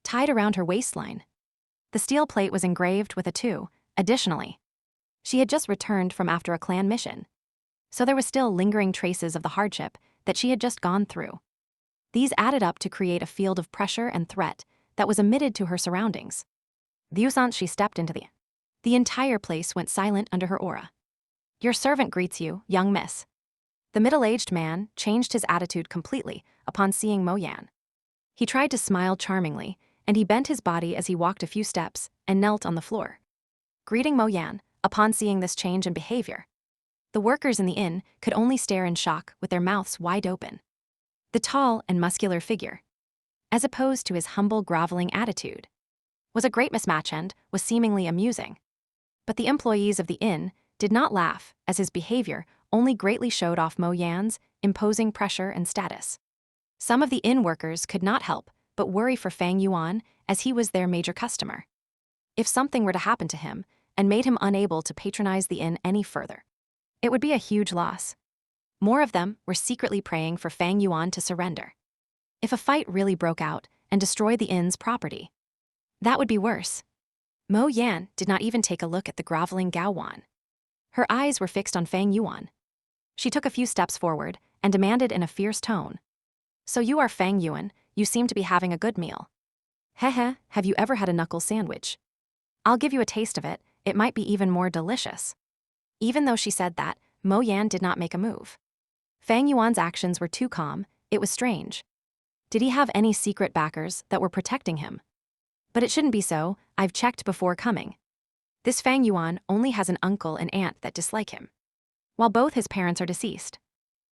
Speaker 1: tied around her waistline. The steel plate was engraved with a 2. Additionally, she had just returned from after a clan mission, so there was still lingering traces of the hardship that she had just gone through. These added up to create a field of pressure and threat that was emitted to her surroundings. The instant she stepped into the entire place went silent under her aura. "Your servant greets you, young miss." The middle-aged man changed his attitude completely upon seeing Mo Yan. He tried to smile charmingly, and he bent his body as he walked a few steps and knelt on the floor. Greeting Mo Yan, upon seeing this change in behavior, the workers in the inn could only stare in shock with their mouths wide open. The tall and muscular figure, as opposed to his humble, groveling attitude, was a great mismatch and was seemingly amusing. But the employees of the inn did not laugh, as his behavior only greatly showed off Mo Yan's imposing pressure and status. Some of the inn workers could not help but worry for Fang Yuan, as he was their major customer. If something were to happen to him and made him unable to patronize the inn any further, it would be a huge loss. More of them were secretly praying for Fang Yuan to surrender. If a fight really broke out and destroyed the inn's property, that would be worse. Mo Yan did not even take a look at the groveling Gao Wan. Her eyes were fixed on Fang Yuan. She took a few steps forward and demanded in a fierce tone, "So you are Fang Yuan, you seem to be having a good meal. Hehe, have you ever had a knuckle sandwich? I'll give you a taste of it, it might be even more delicious." Even though she said that, Mo Yan did not make a move. Fang Yuan's actions were too calm, it was strange. Did he have any secret backers that were protecting him? But it shouldn't be so, I've checked before coming. This Fang Yuan only has an uncle and aunt that dislike him, while both his parents are deceased.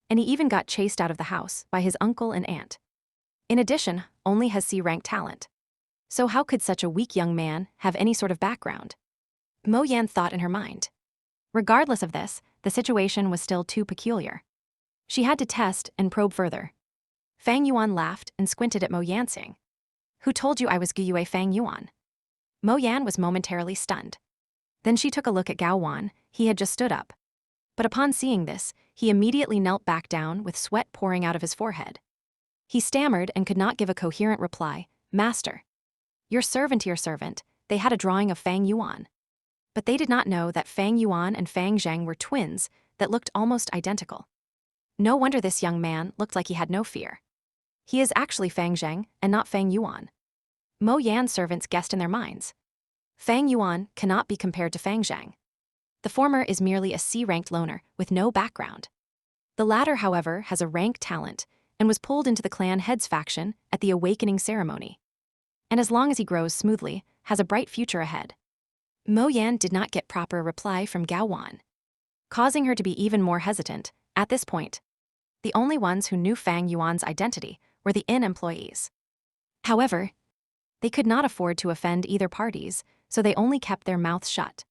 Speaker 1: And he even got chased out of the house by his uncle and aunt. In addition, only has C-rank talent. So how could such a weak young man have any sort of background? Mo Yan thought in her mind. Regardless of this, the situation was still too peculiar. She had to test and probe further. Fang Yuan laughed and squinted at Mo Yan, saying, "Who told you I was Guyue Fang Yuan?" Mo Yan was momentarily stunned. Then she took a look at Gao Wan, he had just stood up. But upon seeing this, he immediately knelt back down with sweat pouring out of his forehead. He stammered and could not give a coherent reply. "Master, your servant, they had a drawing of Fang Yuan." But they did not know that Fang Yuan and Fang Zheng were twins that looked almost identical. No wonder this young man looked like he had no fear. He is actually Fang Zheng and not Fang Yuan. Mo Yan's servants guessed in their minds. Fang Yuan cannot be compared to Fang Zheng. The former is merely a C-ranked loner with no background. The latter, however, has a rank talent and was pulled into the clan head's faction at the awakening ceremony. And as long as he grows smoothly, has a bright future ahead. Mo Yan did not get proper reply from Gao Wan, causing her to be even more hesitant. At this point, the only ones who knew Fang Yuan's identity were the inn employees. However, they could not afford to offend either parties, so they only kept their mouths shut.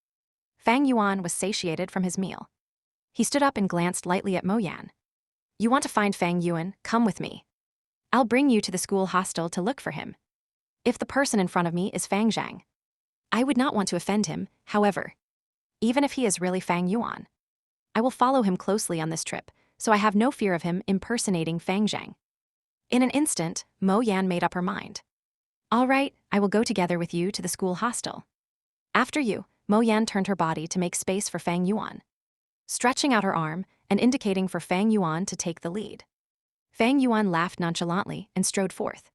Speaker 1: Fang Yuan was satiated from his meal. He stood up and glanced lightly at Mo Yan. "You want to find Fang Yuan? Come with me. I'll bring you to the school hostel to look for him. If the person in front of me is Fang Zhang, I would not want to offend him, however. Even if he is really Fang Yuan, I will follow him closely on this trip, so I have no fear of him impersonating Fang Zhang." In an instant, Mo Yan made up her mind. "All right, I will go together with you to the school hostel." After you, Mo Yan turned her body to make space for Fang Yuan, stretching out her arm and indicating for Fang Yuan to take the lead. Fang Yuan laughed nonchalantly and strode forth.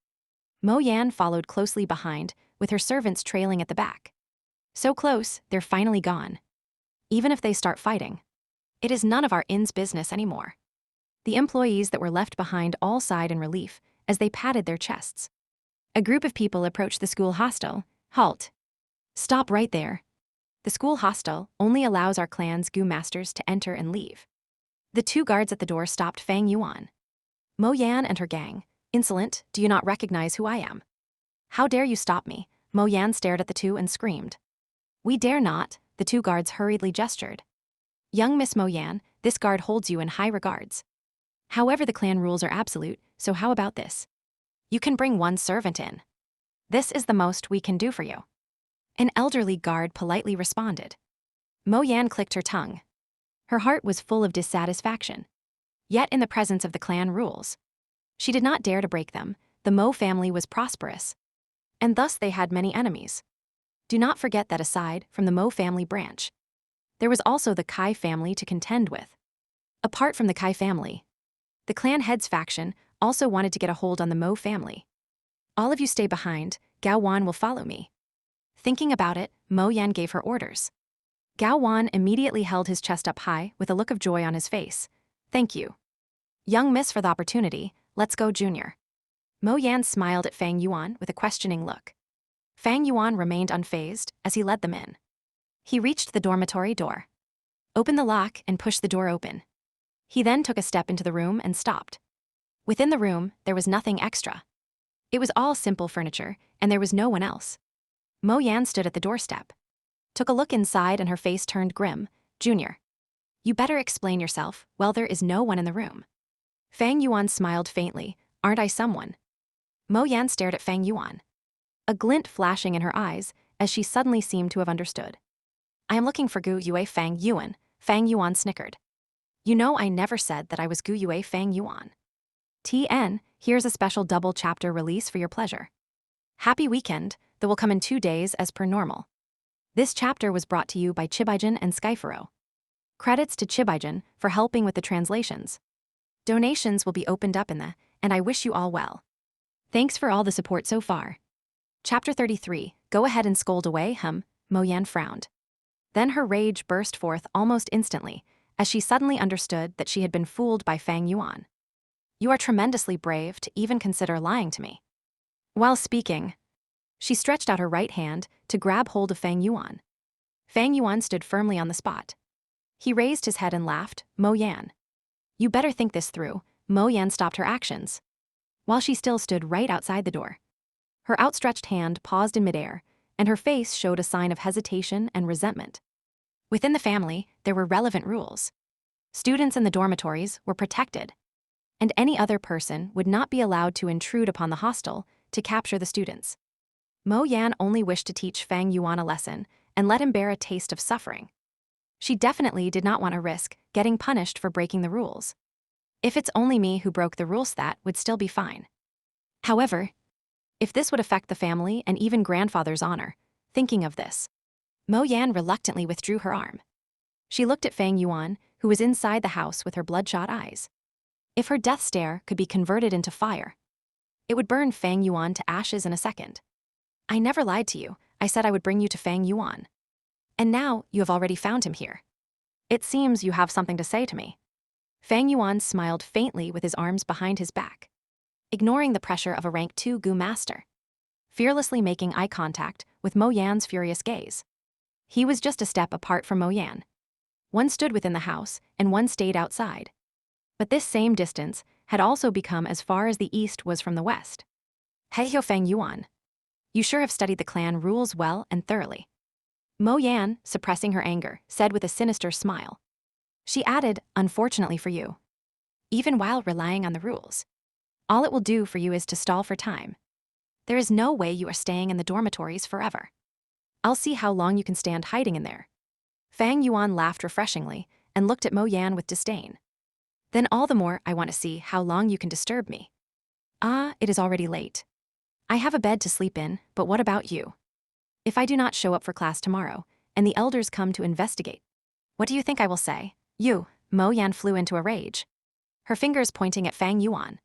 Speaker 1: Mo Yan followed closely behind, with her servants trailing at the back. So close, they're finally gone. Even if they start fighting, it is none of our inn's business anymore. The employees that were left behind all sighed in relief as they patted their chests. A group of people approached the school hostel. "Halt. Stop right there. The school hostel only allows our clan's Gu masters to enter and leave." The two guards at the door stopped Fang Yuan. "Mo Yan and her gang. Insolent, do you not recognize who I am? How dare you stop me?" Mo Yan stared at the two and screamed. "We dare not," the two guards hurriedly gestured. "Young Miss Mo Yan, this guard holds you in high regards. However, the clan rules are absolute, so how about this? You can bring one servant in. This is the most we can do for you." An elderly guard politely responded. Mo Yan clicked her tongue. Her heart was full of dissatisfaction. Yet in the presence of the clan rules, she did not dare to break them. The Mo family was prosperous, and thus they had many enemies. Do not forget that aside from the Mo family branch, there was also the Kai family to contend with. Apart from the Kai family, The clan head's faction also wanted to get a hold on the Mo family. All of you stay behind, Gao Wan will follow me. Thinking about it, Mo Yan gave her orders. Gao Wan immediately held his chest up high with a look of joy on his face. Thank you. Young miss for the opportunity, let's go Junior. Mo Yan smiled at Fang Yuan with a questioning look. Fang Yuan remained unfazed as he led them in. He reached the dormitory door. Opened the lock and pushed the door open. He then took a step into the room and stopped. Within the room, there was nothing extra. It was all simple furniture, and there was no one else. Mo Yan stood at the doorstep. Took a look inside and her face turned grim. Junior. You better explain yourself, well there is no one in the room. Fang Yuan smiled faintly, aren't I someone? Mo Yan stared at Fang Yuan. A glint flashing in her eyes, as she suddenly seemed to have understood. I am looking for Gu Yue Fang Yuan, Fang Yuan snickered. You know I never said that I was Gu Yue Fang Yuan. TN, here's a special double chapter release for your pleasure. Happy weekend, that will come in 2 days as per normal. This chapter was brought to you by Chibaijin and Skyfaro. Credits to Chibaijin for helping with the translations. Donations will be opened up in the, and I wish you all well. Thanks for all the support so far. Chapter 33, go ahead and scold away, Mo Yan frowned. Then her rage burst forth almost instantly, as she suddenly understood that she had been fooled by Fang Yuan. You are tremendously brave to even consider lying to me. While speaking, she stretched out her right hand to grab hold of Fang Yuan. Fang Yuan stood firmly on the spot. He raised his head and laughed, Mo Yan. You better think this through. Mo Yan stopped her actions. While she still stood right outside the door. Her outstretched hand paused in midair, and her face showed a sign of hesitation and resentment. Within the family, there were relevant rules. Students in the dormitories were protected, and any other person would not be allowed to intrude upon the hostel to capture the students. Mo Yan only wished to teach Fang Yuan a lesson and let him bear a taste of suffering. She definitely did not want to risk getting punished for breaking the rules. If it's only me who broke the rules, that would still be fine. However, if this would affect the family and even grandfather's honor, thinking of this, Mo Yan reluctantly withdrew her arm. She looked at Fang Yuan, who was inside the house with her bloodshot eyes. If her death stare could be converted into fire, it would burn Fang Yuan to ashes in a second. I never lied to you, I said I would bring you to Fang Yuan. And now you have already found him here. It seems you have something to say to me. Fang Yuan smiled faintly with his arms behind his back, ignoring the pressure of a rank 2 Gu master, fearlessly making eye contact with Mo Yan's furious gaze. He was just a step apart from Mo Yan. One stood within the house, and one stayed outside. But this same distance had also become as far as the east was from the west. Hey ho Fang Yuan. You sure have studied the clan rules well and thoroughly. Mo Yan, suppressing her anger, said with a sinister smile. She added, unfortunately for you. Even while relying on the rules, all it will do for you is to stall for time. There is no way you are staying in the dormitories forever. I'll see how long you can stand hiding in there. Fang Yuan laughed refreshingly and looked at Mo Yan with disdain. Then all the more I want to see how long you can disturb me. Ah, it is already late. I have a bed to sleep in, but what about you? If I do not show up for class tomorrow, and the elders come to investigate, what do you think I will say? You, Mo Yan flew into a rage, her fingers pointing at Fang Yuan,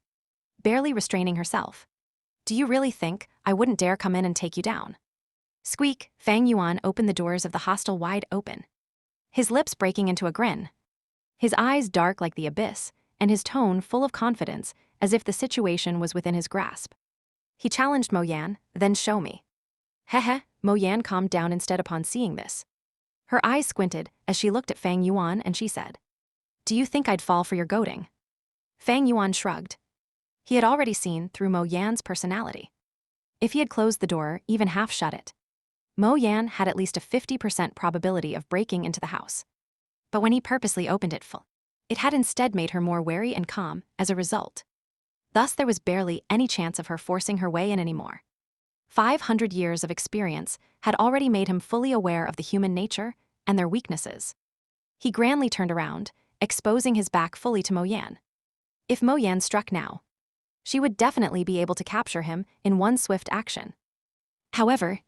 Speaker 1: barely restraining herself. Do you really think I wouldn't dare come in and take you down? Squeak, Fang Yuan opened the doors of the hostel wide open, his lips breaking into a grin, his eyes dark like the abyss, and his tone full of confidence as if the situation was within his grasp. He challenged Mo Yan, then show me. Heh. Mo Yan calmed down instead upon seeing this. Her eyes squinted as she looked at Fang Yuan and she said, Do you think I'd fall for your goading? Fang Yuan shrugged. He had already seen through Mo Yan's personality. If he had closed the door, even half shut it, Mo Yan had at least a 50% probability of breaking into the house. But when he purposely opened it full, it had instead made her more wary and calm as a result. Thus there was barely any chance of her forcing her way in anymore. 500 years of experience had already made him fully aware of the human nature and their weaknesses. He grandly turned around, exposing his back fully to Mo Yan. If Mo Yan struck now, she would definitely be able to capture him in one swift action. However,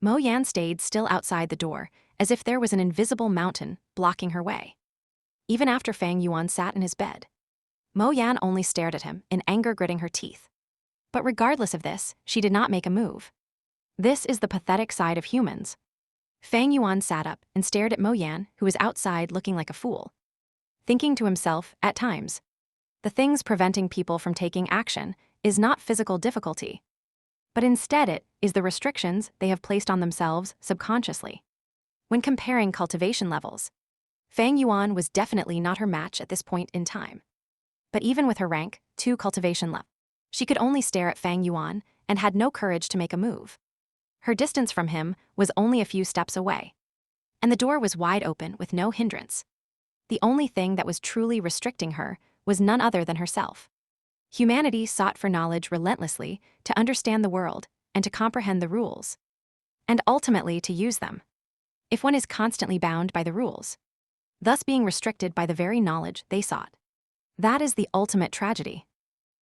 Speaker 1: Mo Yan stayed still outside the door, as if there was an invisible mountain blocking her way. Even after Fang Yuan sat in his bed, Mo Yan only stared at him, in anger gritting her teeth. But regardless of this, she did not make a move. This is the pathetic side of humans. Fang Yuan sat up and stared at Mo Yan, who was outside looking like a fool. Thinking to himself, at times, the things preventing people from taking action is not physical difficulty, but instead it is the restrictions they have placed on themselves subconsciously. When comparing cultivation levels, Fang Yuan was definitely not her match at this point in time. But even with her rank 2 cultivation level, she could only stare at Fang Yuan and had no courage to make a move. Her distance from him was only a few steps away, and the door was wide open with no hindrance. The only thing that was truly restricting her was none other than herself. Humanity sought for knowledge relentlessly to understand the world and to comprehend the rules, and ultimately to use them. If one is constantly bound by the rules, thus being restricted by the very knowledge they sought, that is the ultimate tragedy.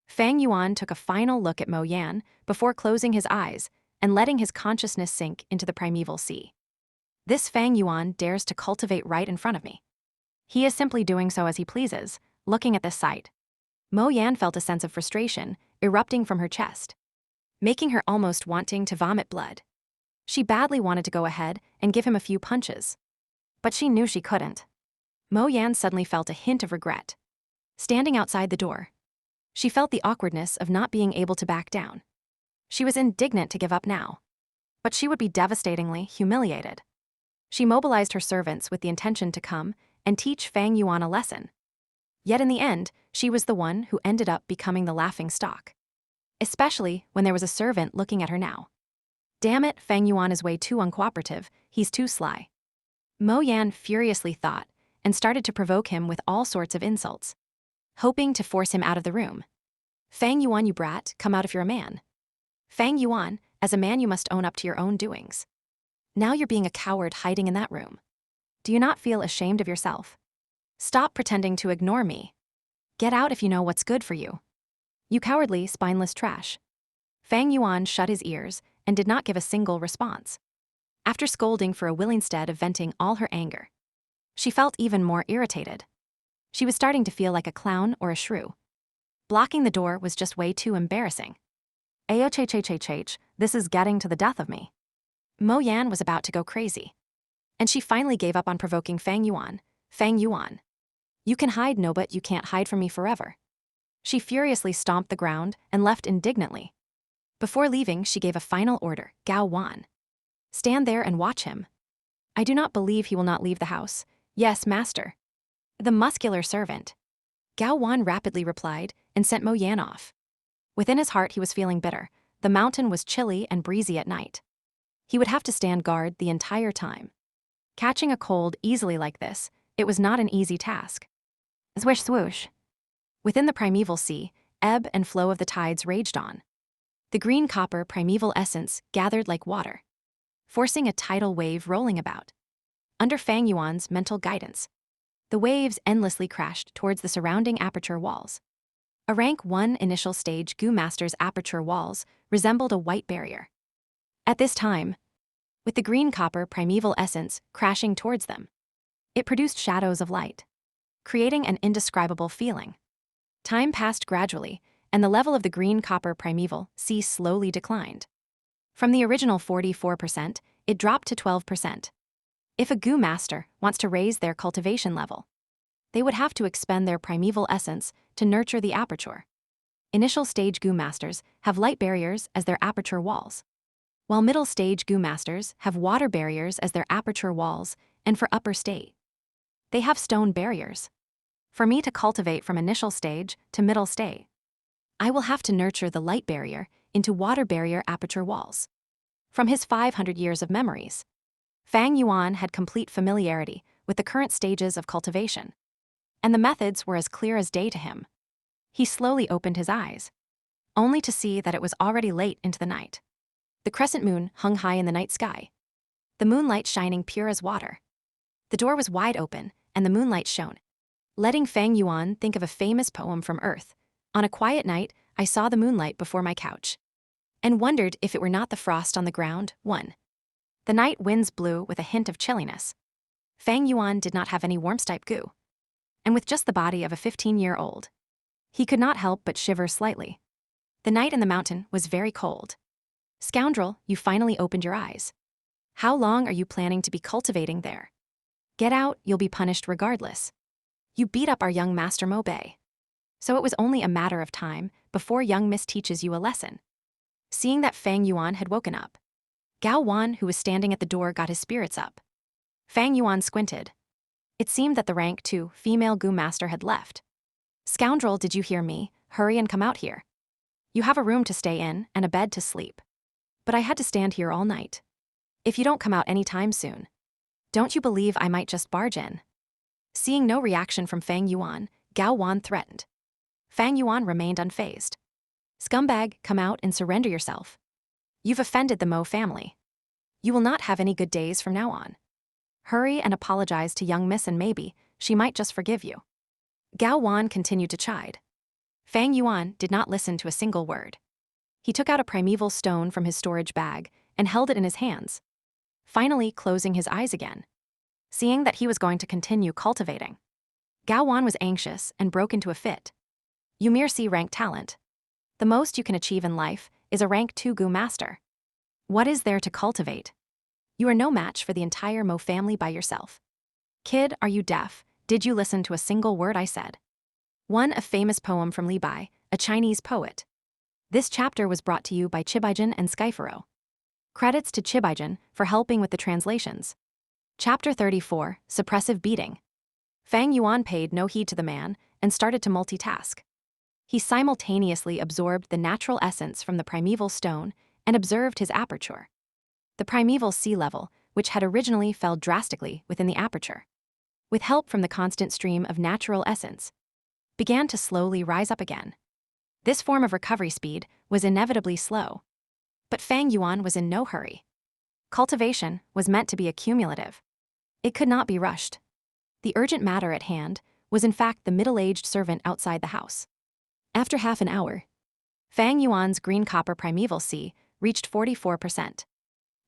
Speaker 1: Fang Yuan took a final look at Mo Yan before closing his eyes and letting his consciousness sink into the primeval sea. This Fang Yuan dares to cultivate right in front of me. He is simply doing so as he pleases, looking at this sight. Mo Yan felt a sense of frustration erupting from her chest, making her almost wanting to vomit blood. She badly wanted to go ahead and give him a few punches, but she knew she couldn't. Mo Yan suddenly felt a hint of regret. Standing outside the door, she felt the awkwardness of not being able to back down. She was indignant to give up now, but she would be devastatingly humiliated. She mobilized her servants with the intention to come and teach Fang Yuan a lesson. Yet in the end, she was the one who ended up becoming the laughing stock, especially when there was a servant looking at her now. Damn it, Fang Yuan is way too uncooperative, he's too sly. Mo Yan furiously thought and started to provoke him with all sorts of insults, hoping to force him out of the room. Fang Yuan, you brat, come out if you're a man. Fang Yuan, as a man you must own up to your own doings. Now you're being a coward hiding in that room. Do you not feel ashamed of yourself? Stop pretending to ignore me. Get out if you know what's good for you. You cowardly, spineless trash. Fang Yuan shut his ears and did not give a single response. After scolding for a will instead of venting all her anger, she felt even more irritated. She was starting to feel like a clown or a shrew. Blocking the door was just way too embarrassing. Ayo, this is getting to the death of me. Mo Yan was about to go crazy, and she finally gave up on provoking Fang Yuan. Fang Yuan, you can hide, no, but you can't hide from me forever. She furiously stomped the ground and left indignantly. Before leaving, she gave a final order. Gao Wan, stand there and watch him. I do not believe he will not leave the house. Yes, master. The muscular servant, Gao Wan, rapidly replied and sent Mo Yan off. Within his heart he was feeling bitter. The mountain was chilly and breezy at night. He would have to stand guard the entire time. Catching a cold easily like this, it was not an easy task. Swish swoosh. Within the primeval sea, ebb and flow of the tides raged on. The green copper primeval essence gathered like water, forcing a tidal wave rolling about. Under Fang Yuan's mental guidance, the waves endlessly crashed towards the surrounding aperture walls. A rank 1 initial stage Gu Master's aperture walls resembled a white barrier. At this time, with the green copper primeval essence crashing towards them, it produced shadows of light, creating an indescribable feeling. Time passed gradually, and the level of the green copper primeval sea slowly declined. From the original 44%, it dropped to 12%. If a Gu Master wants to raise their cultivation level, they would have to expend their primeval essence to nurture the aperture. Initial stage Gu Masters have light barriers as their aperture walls, while middle stage Gu Masters have water barriers as their aperture walls, and for upper state, they have stone barriers. For me to cultivate from initial stage to middle state, I will have to nurture the light barrier into water barrier aperture walls. From his 500 years of memories, Fang Yuan had complete familiarity with the current stages of cultivation, and the methods were as clear as day to him. He slowly opened his eyes, only to see that it was already late into the night. The crescent moon hung high in the night sky, the moonlight shining pure as water. The door was wide open, and the moonlight shone, letting Fang Yuan think of a famous poem from Earth. On a quiet night, I saw the moonlight before my couch, and wondered if it were not the frost on the ground. 1. The night winds blew with a hint of chilliness. Fang Yuan did not have any warmth type Gu, and with just the body of a 15-year-old, He could not help but shiver slightly. The night in the mountain was very cold. Scoundrel, you finally opened your eyes. How long are you planning to be cultivating there? Get out, you'll be punished regardless. You beat up our young Master Mobei. So it was only a matter of time before young Miss teaches you a lesson. Seeing that Fang Yuan had woken up, Gao Wan, who was standing at the door, got his spirits up. Fang Yuan squinted. It seemed that the rank 2 female Gu master had left. Scoundrel, did you hear me? Hurry and come out here. You have a room to stay in and a bed to sleep. But I had to stand here all night. If you don't come out any time soon, don't you believe I might just barge in? Seeing no reaction from Fang Yuan, Gao Wan threatened. Fang Yuan remained unfazed. Scumbag, come out and surrender yourself. You've offended the Mo family. You will not have any good days from now on. Hurry and apologize to young Miss and maybe she might just forgive you. Gao Wan continued to chide. Fang Yuan did not listen to a single word. He took out a primeval stone from his storage bag and held it in his hands, finally closing his eyes again. Seeing that he was going to continue cultivating, Gao Wan was anxious and broke into a fit. You mere C-rank talent. The most you can achieve in life is a rank 2 Gu master. What is there to cultivate? You are no match for the entire Mo family by yourself. Kid, are you deaf? Did you listen to a single word I said? One, a famous poem from Li Bai, a Chinese poet. This chapter was brought to you by Chibaijin and Skyfaro. Credits to Chibaijin for helping with the translations. Chapter 34, Suppressive Beating. Fang Yuan paid no heed to the man and started to multitask. He simultaneously absorbed the natural essence from the primeval stone and observed his aperture. The primeval sea level, which had originally fell drastically within the aperture, with help from the constant stream of natural essence, began to slowly rise up again. This form of recovery speed was inevitably slow. But Fang Yuan was in no hurry. Cultivation was meant to be accumulative. It could not be rushed. The urgent matter at hand was in fact the middle-aged servant outside the house. After half an hour, Fang Yuan's green copper primeval sea reached 44%.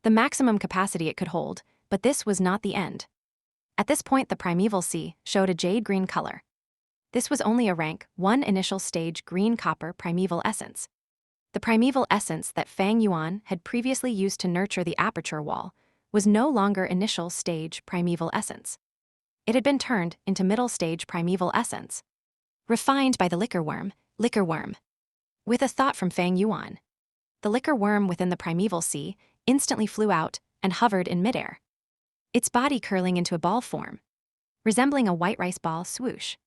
Speaker 1: The maximum capacity it could hold, but this was not the end. At this point, the primeval sea showed a jade green color. This was only a rank 1 initial stage green copper primeval essence. The primeval essence that Fang Yuan had previously used to nurture the aperture wall was no longer initial stage primeval essence. It had been turned into middle stage primeval essence, refined by the liquor worm. With a thought from Fang Yuan, the liquor worm within the primeval sea instantly flew out and hovered in midair, its body curling into a ball form, resembling a white rice ball swoosh.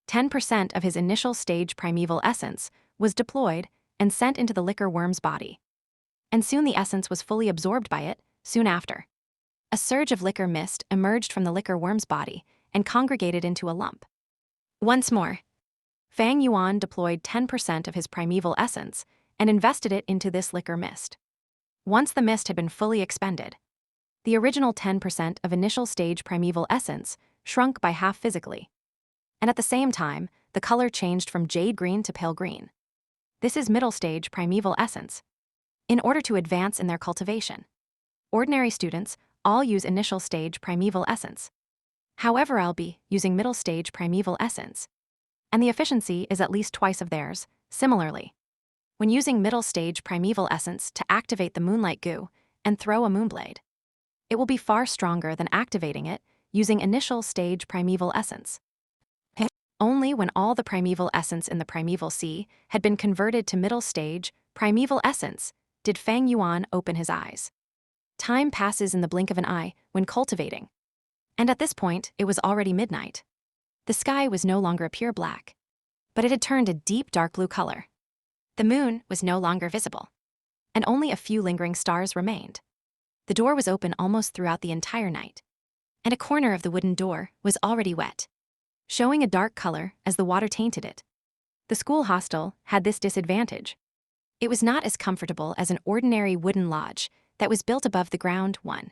Speaker 1: 10% of his initial stage primeval essence was deployed and sent into the liquor worm's body. And soon the essence was fully absorbed by it, soon after. A surge of liquor mist emerged from the liquor worm's body and congregated into a lump. Once more, Fang Yuan deployed 10% of his primeval essence and invested it into this liquor mist. Once the mist had been fully expended, the original 10% of initial stage primeval essence shrunk by half physically. And at the same time, the color changed from jade green to pale green. This is middle stage primeval essence. In order to advance in their cultivation, ordinary students all use initial stage primeval essence. However, I'll be using middle stage primeval essence, and the efficiency is at least twice of theirs. Similarly, when using middle stage primeval essence to activate the moonlight goo and throw a moonblade, it will be far stronger than activating it using initial stage primeval essence. Only when all the primeval essence in the primeval sea had been converted to middle stage primeval essence did Fang Yuan open his eyes. Time passes in the blink of an eye when cultivating, and at this point it was already midnight. The sky was no longer a pure black, but it had turned a deep dark blue color. The moon was no longer visible, and only a few lingering stars remained. The door was open almost throughout the entire night, and a corner of the wooden door was already wet, showing a dark color as the water tainted it. The school hostel had this disadvantage. It was not as comfortable as an ordinary wooden lodge that was built above the ground one,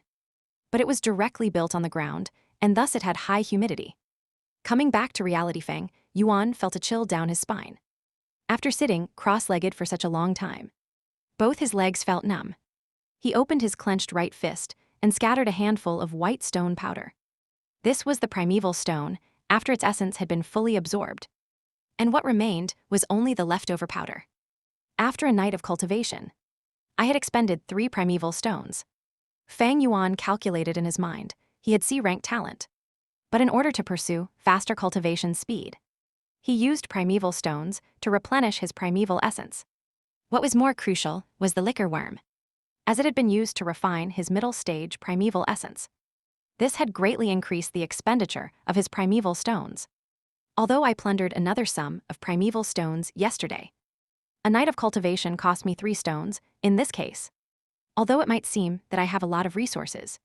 Speaker 1: but it was directly built on the ground, and thus it had high humidity. Coming back to reality, Fang Yuan felt a chill down his spine. After sitting cross-legged for such a long time, both his legs felt numb. He opened his clenched right fist and scattered a handful of white stone powder. This was the primeval stone after its essence had been fully absorbed. and what remained was only the leftover powder. After a night of cultivation, I had expended 3 primeval stones. Fang Yuan calculated in his mind. He had C-rank talent. But in order to pursue faster cultivation speed, he used primeval stones to replenish his primeval essence. What was more crucial was the liquor worm, as it had been used to refine his middle stage primeval essence. This had greatly increased the expenditure of his primeval stones. Although I plundered another sum of primeval stones yesterday, a night of cultivation cost me 3 stones, in this case. Although it might seem that I have a lot of resources,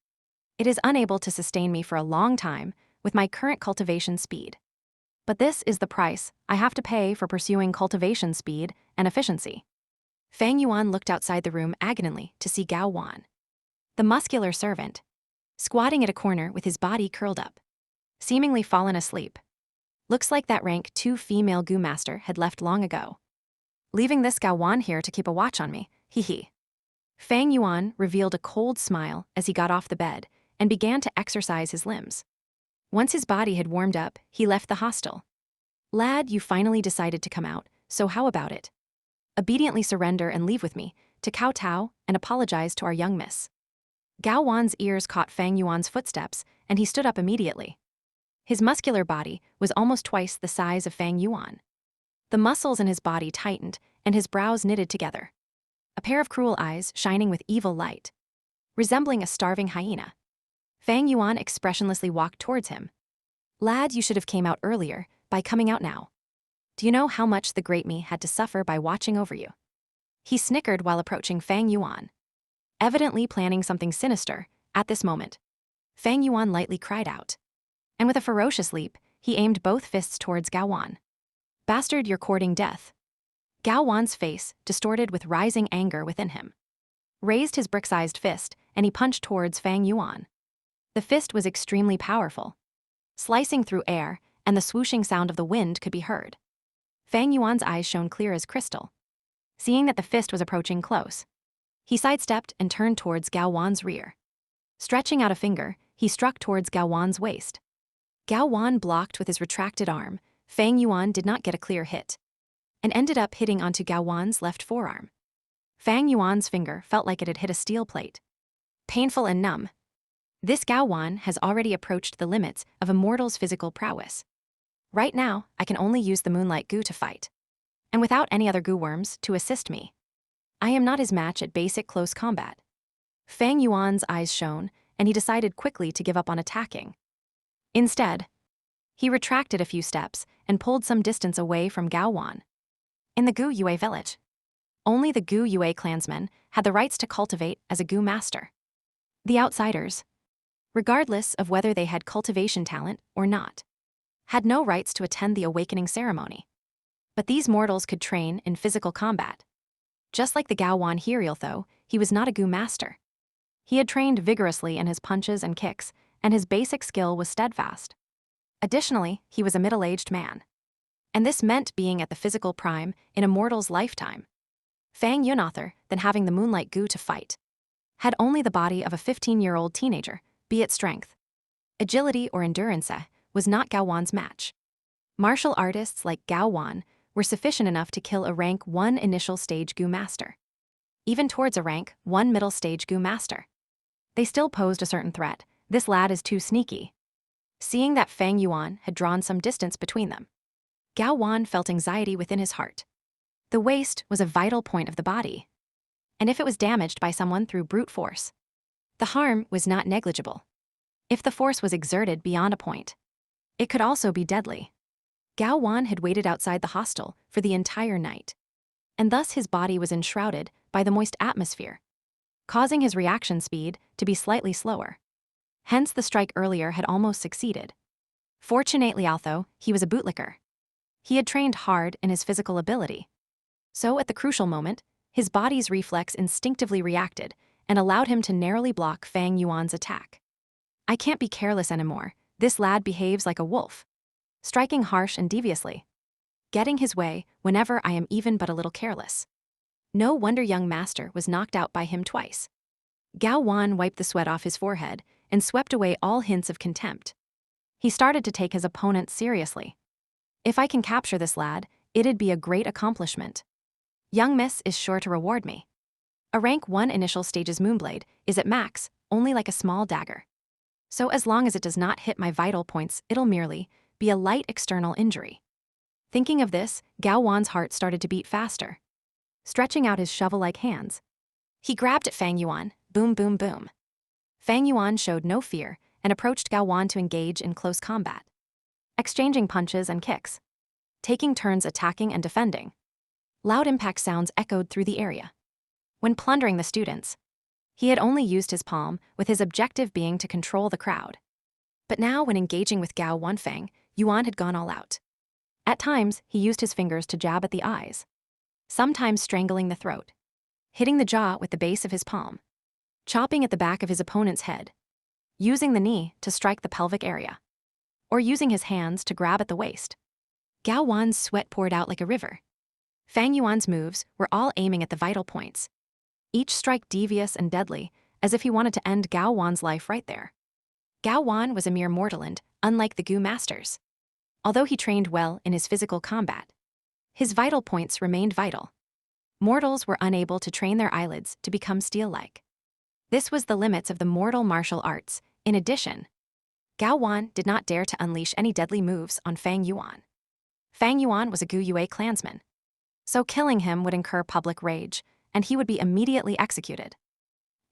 Speaker 1: it is unable to sustain me for a long time with my current cultivation speed. But this is the price I have to pay for pursuing cultivation speed and efficiency. Fang Yuan looked outside the room agonizingly to see Gao Wan, the muscular servant, squatting at a corner with his body curled up, seemingly fallen asleep. Looks like that rank 2 female Gu master had left long ago, leaving this Gao Wan here to keep a watch on me, hee. Fang Yuan revealed a cold smile as he got off the bed and began to exercise his limbs. Once his body had warmed up, he left the hostel. Lad, you finally decided to come out, so how about it? Obediently surrender and leave with me, to kowtow and apologize to our young miss. Gao Wan's ears caught Fang Yuan's footsteps, and he stood up immediately. His muscular body was almost twice the size of Fang Yuan. The muscles in his body tightened, and his brows knitted together. A pair of cruel eyes shining with evil light, resembling a starving hyena. Fang Yuan expressionlessly walked towards him. Lad, you should have came out earlier, by coming out now. Do you know how much the great me had to suffer by watching over you? He snickered while approaching Fang Yuan, evidently planning something sinister. At this moment, Fang Yuan lightly cried out, and with a ferocious leap, he aimed both fists towards Gao Wan. Bastard, you're courting death. Gao Wan's face, distorted with rising anger within him, raised his brick-sized fist, and he punched towards Fang Yuan. The fist was extremely powerful, slicing through air, and the swooshing sound of the wind could be heard. Fang Yuan's eyes shone clear as crystal. Seeing that the fist was approaching close, he sidestepped and turned towards Gao Wan's rear. Stretching out a finger, he struck towards Gao Wan's waist. Gao Wan blocked with his retracted arm. Fang Yuan did not get a clear hit, and ended up hitting onto Gao Wan's left forearm. Fang Yuan's finger felt like it had hit a steel plate. Painful and numb. This Gao Wan has already approached the limits of a mortal's physical prowess. Right now, I can only use the Moonlight Gu to fight, and without any other Gu worms to assist me. I am not his match at basic close combat. Fang Yuan's eyes shone, and he decided quickly to give up on attacking. Instead, he retracted a few steps and pulled some distance away from Gao Wan. In the Gu Yue village, only the Gu Yue clansmen had the rights to cultivate as a Gu master. The outsiders, regardless of whether they had cultivation talent or not, had no rights to attend the awakening ceremony. But these mortals could train in physical combat. Just like the Gao Wan here, though, he was not a Gu master. He had trained vigorously in his punches and kicks, and his basic skill was steadfast. Additionally, he was a middle-aged man, and this meant being at the physical prime in a mortal's lifetime. Fang Yuan, other than having the Moonlight Gu to fight, had only the body of a 15-year-old teenager, be it strength, agility, or endurance, was not Gao Wan's match. Martial artists like Gao Wan were sufficient enough to kill a rank 1 initial stage Gu master, even towards a rank 1 middle stage Gu master. They still posed a certain threat. This lad is too sneaky. Seeing that Fang Yuan had drawn some distance between them, Gao Wan felt anxiety within his heart. The waist was a vital point of the body, and if it was damaged by someone through brute force, the harm was not negligible. If the force was exerted beyond a point, it could also be deadly. Gao Wan had waited outside the hostel for the entire night, and thus his body was enshrouded by the moist atmosphere, causing his reaction speed to be slightly slower. Hence the strike earlier had almost succeeded. Fortunately, although he was a bootlicker, he had trained hard in his physical ability. So at the crucial moment, his body's reflex instinctively reacted and allowed him to narrowly block Fang Yuan's attack. I can't be careless anymore. This lad behaves like a wolf, striking harsh and deviously, getting his way whenever I am even but a little careless. No wonder young master was knocked out by him twice. Gao Wan wiped the sweat off his forehead and swept away all hints of contempt. He started to take his opponent seriously. If I can capture this lad, it'd be a great accomplishment. Young miss is sure to reward me. A rank 1 initial stage's Moonblade is at max, only like a small dagger. So as long as it does not hit my vital points, it'll merely be a light external injury. Thinking of this, Gao Wan's heart started to beat faster. Stretching out his shovel-like hands, he grabbed at Fang Yuan, boom boom boom. Fang Yuan showed no fear and approached Gao Wan to engage in close combat. Exchanging punches and kicks, taking turns attacking and defending. Loud impact sounds echoed through the area. When plundering the students, he had only used his palm, with his objective being to control the crowd. But now when engaging with Gao Wan, Fang Yuan had gone all out. At times, he used his fingers to jab at the eyes, sometimes strangling the throat, hitting the jaw with the base of his palm, chopping at the back of his opponent's head, using the knee to strike the pelvic area, or using his hands to grab at the waist. Gao Wan's sweat poured out like a river. Fang Yuan's moves were all aiming at the vital points, each strike devious and deadly, as if he wanted to end Gao Wan's life right there. Gao Wan was a mere mortal and, unlike the Gu masters, although he trained well in his physical combat, his vital points remained vital. Mortals were unable to train their eyelids to become steel-like. This was the limits of the mortal martial arts. In addition, Gao Wan did not dare to unleash any deadly moves on Fang Yuan. Fang Yuan was a Gu Yue clansman, so killing him would incur public rage, and he would be immediately executed.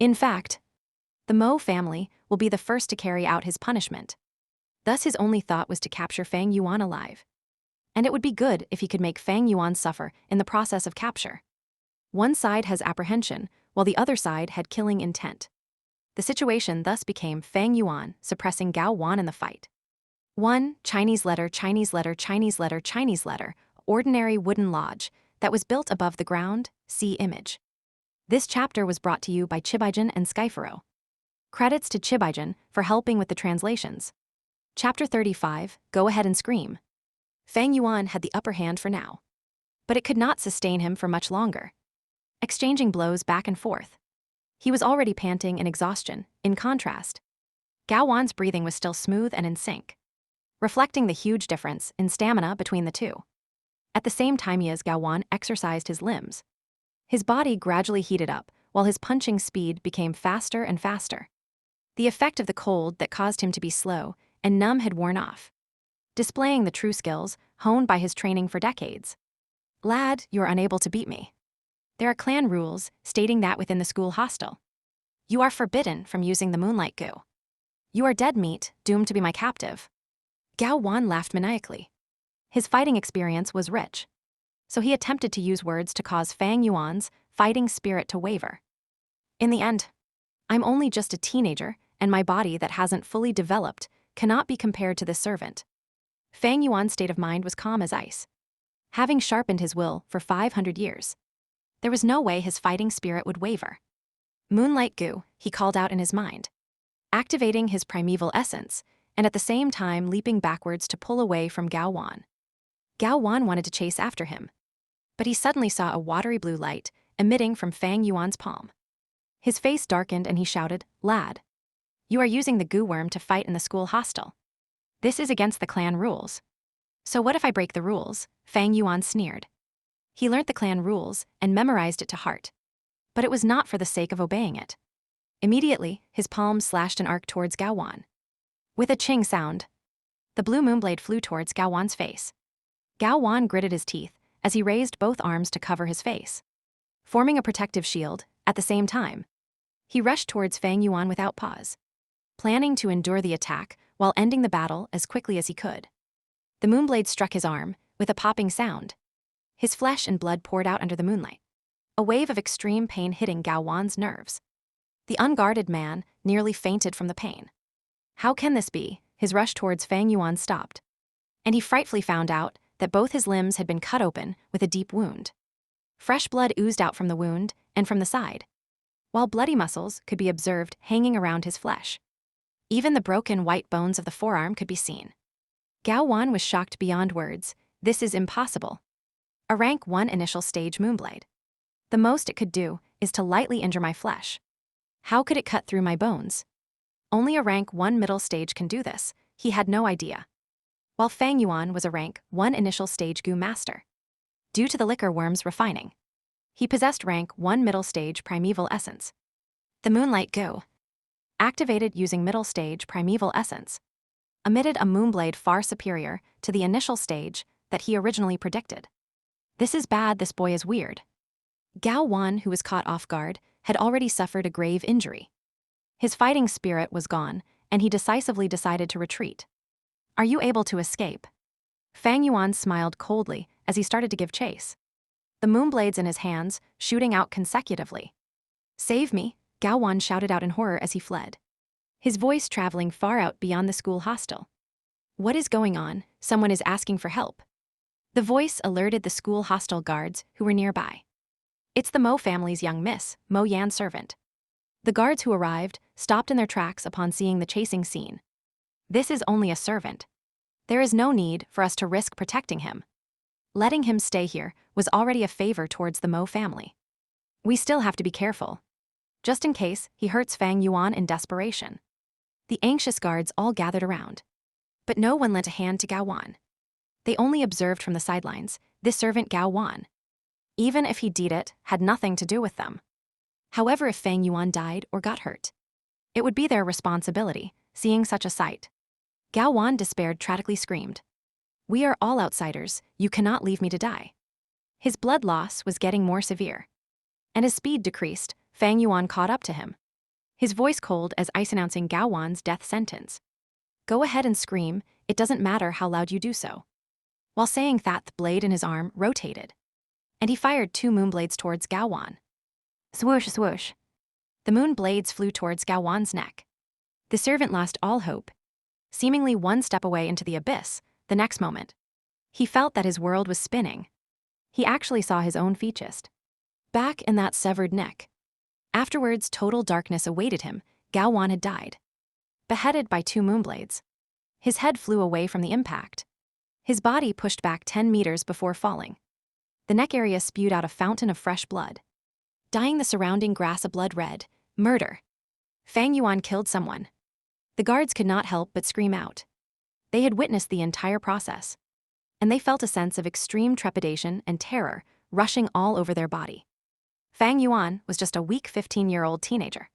Speaker 1: In fact, the Mo family will be the first to carry out his punishment. Thus his only thought was to capture Fang Yuan alive. And it would be good if he could make Fang Yuan suffer in the process of capture. One side has apprehension, while the other side had killing intent. The situation thus became Fang Yuan suppressing Gao Wan in the fight. 1. Chinese letter, Chinese letter, Chinese letter, Chinese letter, ordinary wooden lodge that was built above the ground, see image. This chapter was brought to you by Chibaijin and Skyfaro. Credits to Chibaijin for helping with the translations. Chapter 35, Go ahead and scream. Fang Yuan had the upper hand for now, but it could not sustain him for much longer. Exchanging blows back and forth, he was already panting in exhaustion. In contrast, Gao Wan's breathing was still smooth and in sync, reflecting the huge difference in stamina between the two. At the same time as Gao Wan exercised his limbs, his body gradually heated up, while his punching speed became faster and faster. The effect of the cold that caused him to be slow and numb had worn off, displaying the true skills honed by his training for decades. Lad, you are unable to beat me. There are clan rules stating that within the school hostel, you are forbidden from using the moonlight goo. You are dead meat, doomed to be my captive. Gao Wan laughed maniacally. His fighting experience was rich, so he attempted to use words to cause Fang Yuan's fighting spirit to waver. In the end, I'm only just a teenager, and my body that hasn't fully developed cannot be compared to this servant. Fang Yuan's state of mind was calm as ice. Having sharpened his will for 500 years, there was no way his fighting spirit would waver. Moonlight goo, he called out in his mind, activating his primeval essence, and at the same time leaping backwards to pull away from Gao Wan. Gao Wan wanted to chase after him, but he suddenly saw a watery blue light emitting from Fang Yuan's palm. His face darkened and he shouted, Lad, you are using the goo worm to fight in the school hostel. This is against the clan rules. So what if I break the rules? Fang Yuan sneered. He learnt the clan rules and memorized it to heart, but it was not for the sake of obeying it. Immediately, his palm slashed an arc towards Gao Wan. With a ching sound, the blue moonblade flew towards Gao Wan's face. Gao Wan gritted his teeth as he raised both arms to cover his face, forming a protective shield. At the same time, he rushed towards Fang Yuan without pause, planning to endure the attack while ending the battle as quickly as he could. The moonblade struck his arm with a popping sound. His flesh and blood poured out under the moonlight, a wave of extreme pain hitting Gao Wan's nerves. The unguarded man nearly fainted from the pain. How can this be? His rush towards Fang Yuan stopped, and he frightfully found out that both his limbs had been cut open with a deep wound. Fresh blood oozed out from the wound and from the side, while bloody muscles could be observed hanging around his flesh. Even the broken white bones of the forearm could be seen. Gao Wan was shocked beyond words. This is impossible. A rank 1 initial stage moonblade. The most it could do is to lightly injure my flesh. How could it cut through my bones? Only a rank 1 middle stage can do this. He had no idea. while Fang Yuan was a rank 1 initial stage Gu master. Due to the liquor worm's refining, he possessed rank 1 middle stage primeval essence. The Moonlight Gu, activated using middle stage primeval essence, emitted a moonblade far superior to the initial stage that he originally predicted. This is bad, this boy is weird. Gao Wan, who was caught off guard, had already suffered a grave injury. His fighting spirit was gone, and he decisively decided to retreat. Are you able to escape? Fang Yuan smiled coldly as he started to give chase, the moonblades in his hands shooting out consecutively. Save me, Gao Wan shouted out in horror as he fled, his voice traveling far out beyond the school hostel. What is going on? Someone is asking for help. The voice alerted the school hostel guards who were nearby. It's the Mo family's young miss, Mo Yan's servant. The guards who arrived stopped in their tracks upon seeing the chasing scene. This is only a servant. There is no need for us to risk protecting him. Letting him stay here was already a favor towards the Mo family. We still have to be careful, just in case he hurts Fang Yuan in desperation. The anxious guards all gathered around, but no one lent a hand to Gao Wan. They only observed from the sidelines. This servant Gao Wan, even if he did it, had nothing to do with them. However, if Fang Yuan died or got hurt, it would be their responsibility. Seeing such a sight, Gao Wan despaired, tragically screamed, "We are all outsiders, you cannot leave me to die." His blood loss was getting more severe, and as speed decreased, Fang Yuan caught up to him, his voice cold as ice, announcing Gao Wan's death sentence. Go ahead and scream, it doesn't matter how loud you do so. While saying that, the blade in his arm rotated, and he fired 2 moonblades towards Gao Wan. Swoosh, swoosh. The moon blades flew towards Gao Wan's neck. The servant lost all hope. Seemingly 1 step away into the abyss, the next moment, he felt that his world was spinning. He actually saw his own features back in that severed neck. Afterwards, total darkness awaited him. Gao Wan had died, beheaded by 2 moonblades. His head flew away from the impact. His body pushed back 10 meters before falling. The neck area spewed out a fountain of fresh blood, dyeing the surrounding grass a blood red. Murder. Fang Yuan killed someone. The guards could not help but scream out. They had witnessed the entire process, and they felt a sense of extreme trepidation and terror rushing all over their body. Fang Yuan was just a weak 15-year-old teenager,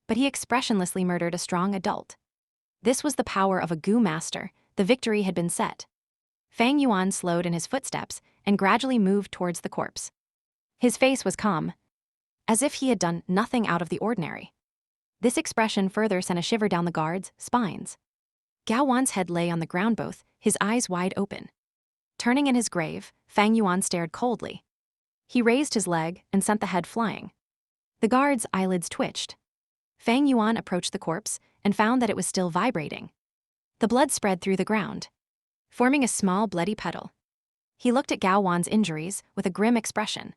Speaker 1: but he expressionlessly murdered a strong adult. This was the power of a Gu master. The victory had been set. Fang Yuan slowed in his footsteps and gradually moved towards the corpse. His face was calm, as if he had done nothing out of the ordinary. This expression further sent a shiver down the guards' spines. Gao Wan's head lay on the ground, both his eyes wide open. Turning in his grave, Fang Yuan stared coldly. He raised his leg and sent the head flying. The guards' eyelids twitched. Fang Yuan approached the corpse and found that it was still vibrating. The blood spread through the ground, forming a small bloody puddle. He looked at Gao Wan's injuries with a grim expression.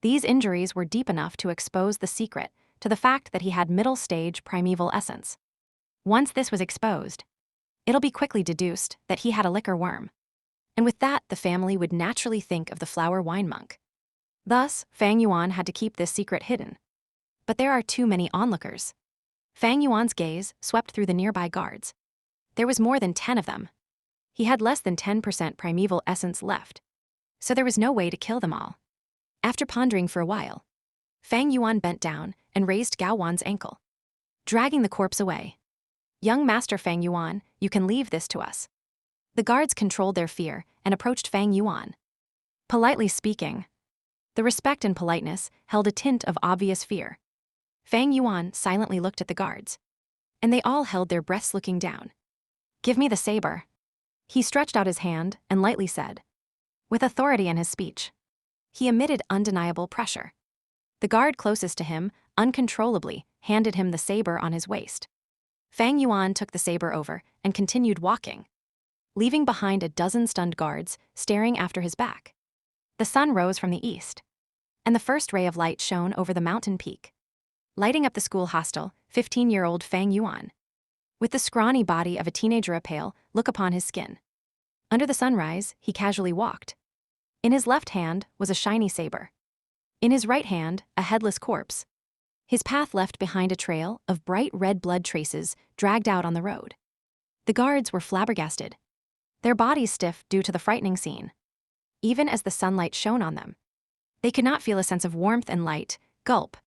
Speaker 1: These injuries were deep enough to expose the secret to the fact that he had middle-stage primeval essence. Once this was exposed, it'll be quickly deduced that he had a liquor worm. And with that, the family would naturally think of the flower wine monk. Thus, Fang Yuan had to keep this secret hidden. But there are too many onlookers. Fang Yuan's gaze swept through the nearby guards. There was more than 10 of them. He had less than 10% primeval essence left, so there was no way to kill them all. After pondering for a while, Fang Yuan bent down and raised Gao Wan's ankle, dragging the corpse away. Young Master Fang Yuan, you can leave this to us. The guards controlled their fear and approached Fang Yuan. Politely speaking, the respect and politeness held a tint of obvious fear. Fang Yuan silently looked at the guards, and they all held their breaths, looking down. Give me the saber. He stretched out his hand and lightly said, with authority in his speech. He emitted undeniable pressure. The guard closest to him, uncontrollably, handed him the saber on his waist. Fang Yuan took the saber over and continued walking, leaving behind a dozen stunned guards staring after his back. The sun rose from the east, and the first ray of light shone over the mountain peak, lighting up the school hostel. 15-year-old Fang Yuan, with the scrawny body of a teenager, a pale look upon his skin. Under the sunrise, he casually walked. In his left hand was a shiny saber. In his right hand, a headless corpse. His path left behind a trail of bright red blood traces dragged out on the road. The guards were flabbergasted. their bodies stiff due to the frightening scene. Even as the sunlight shone on them, they could not feel a sense of warmth and light. Gulp.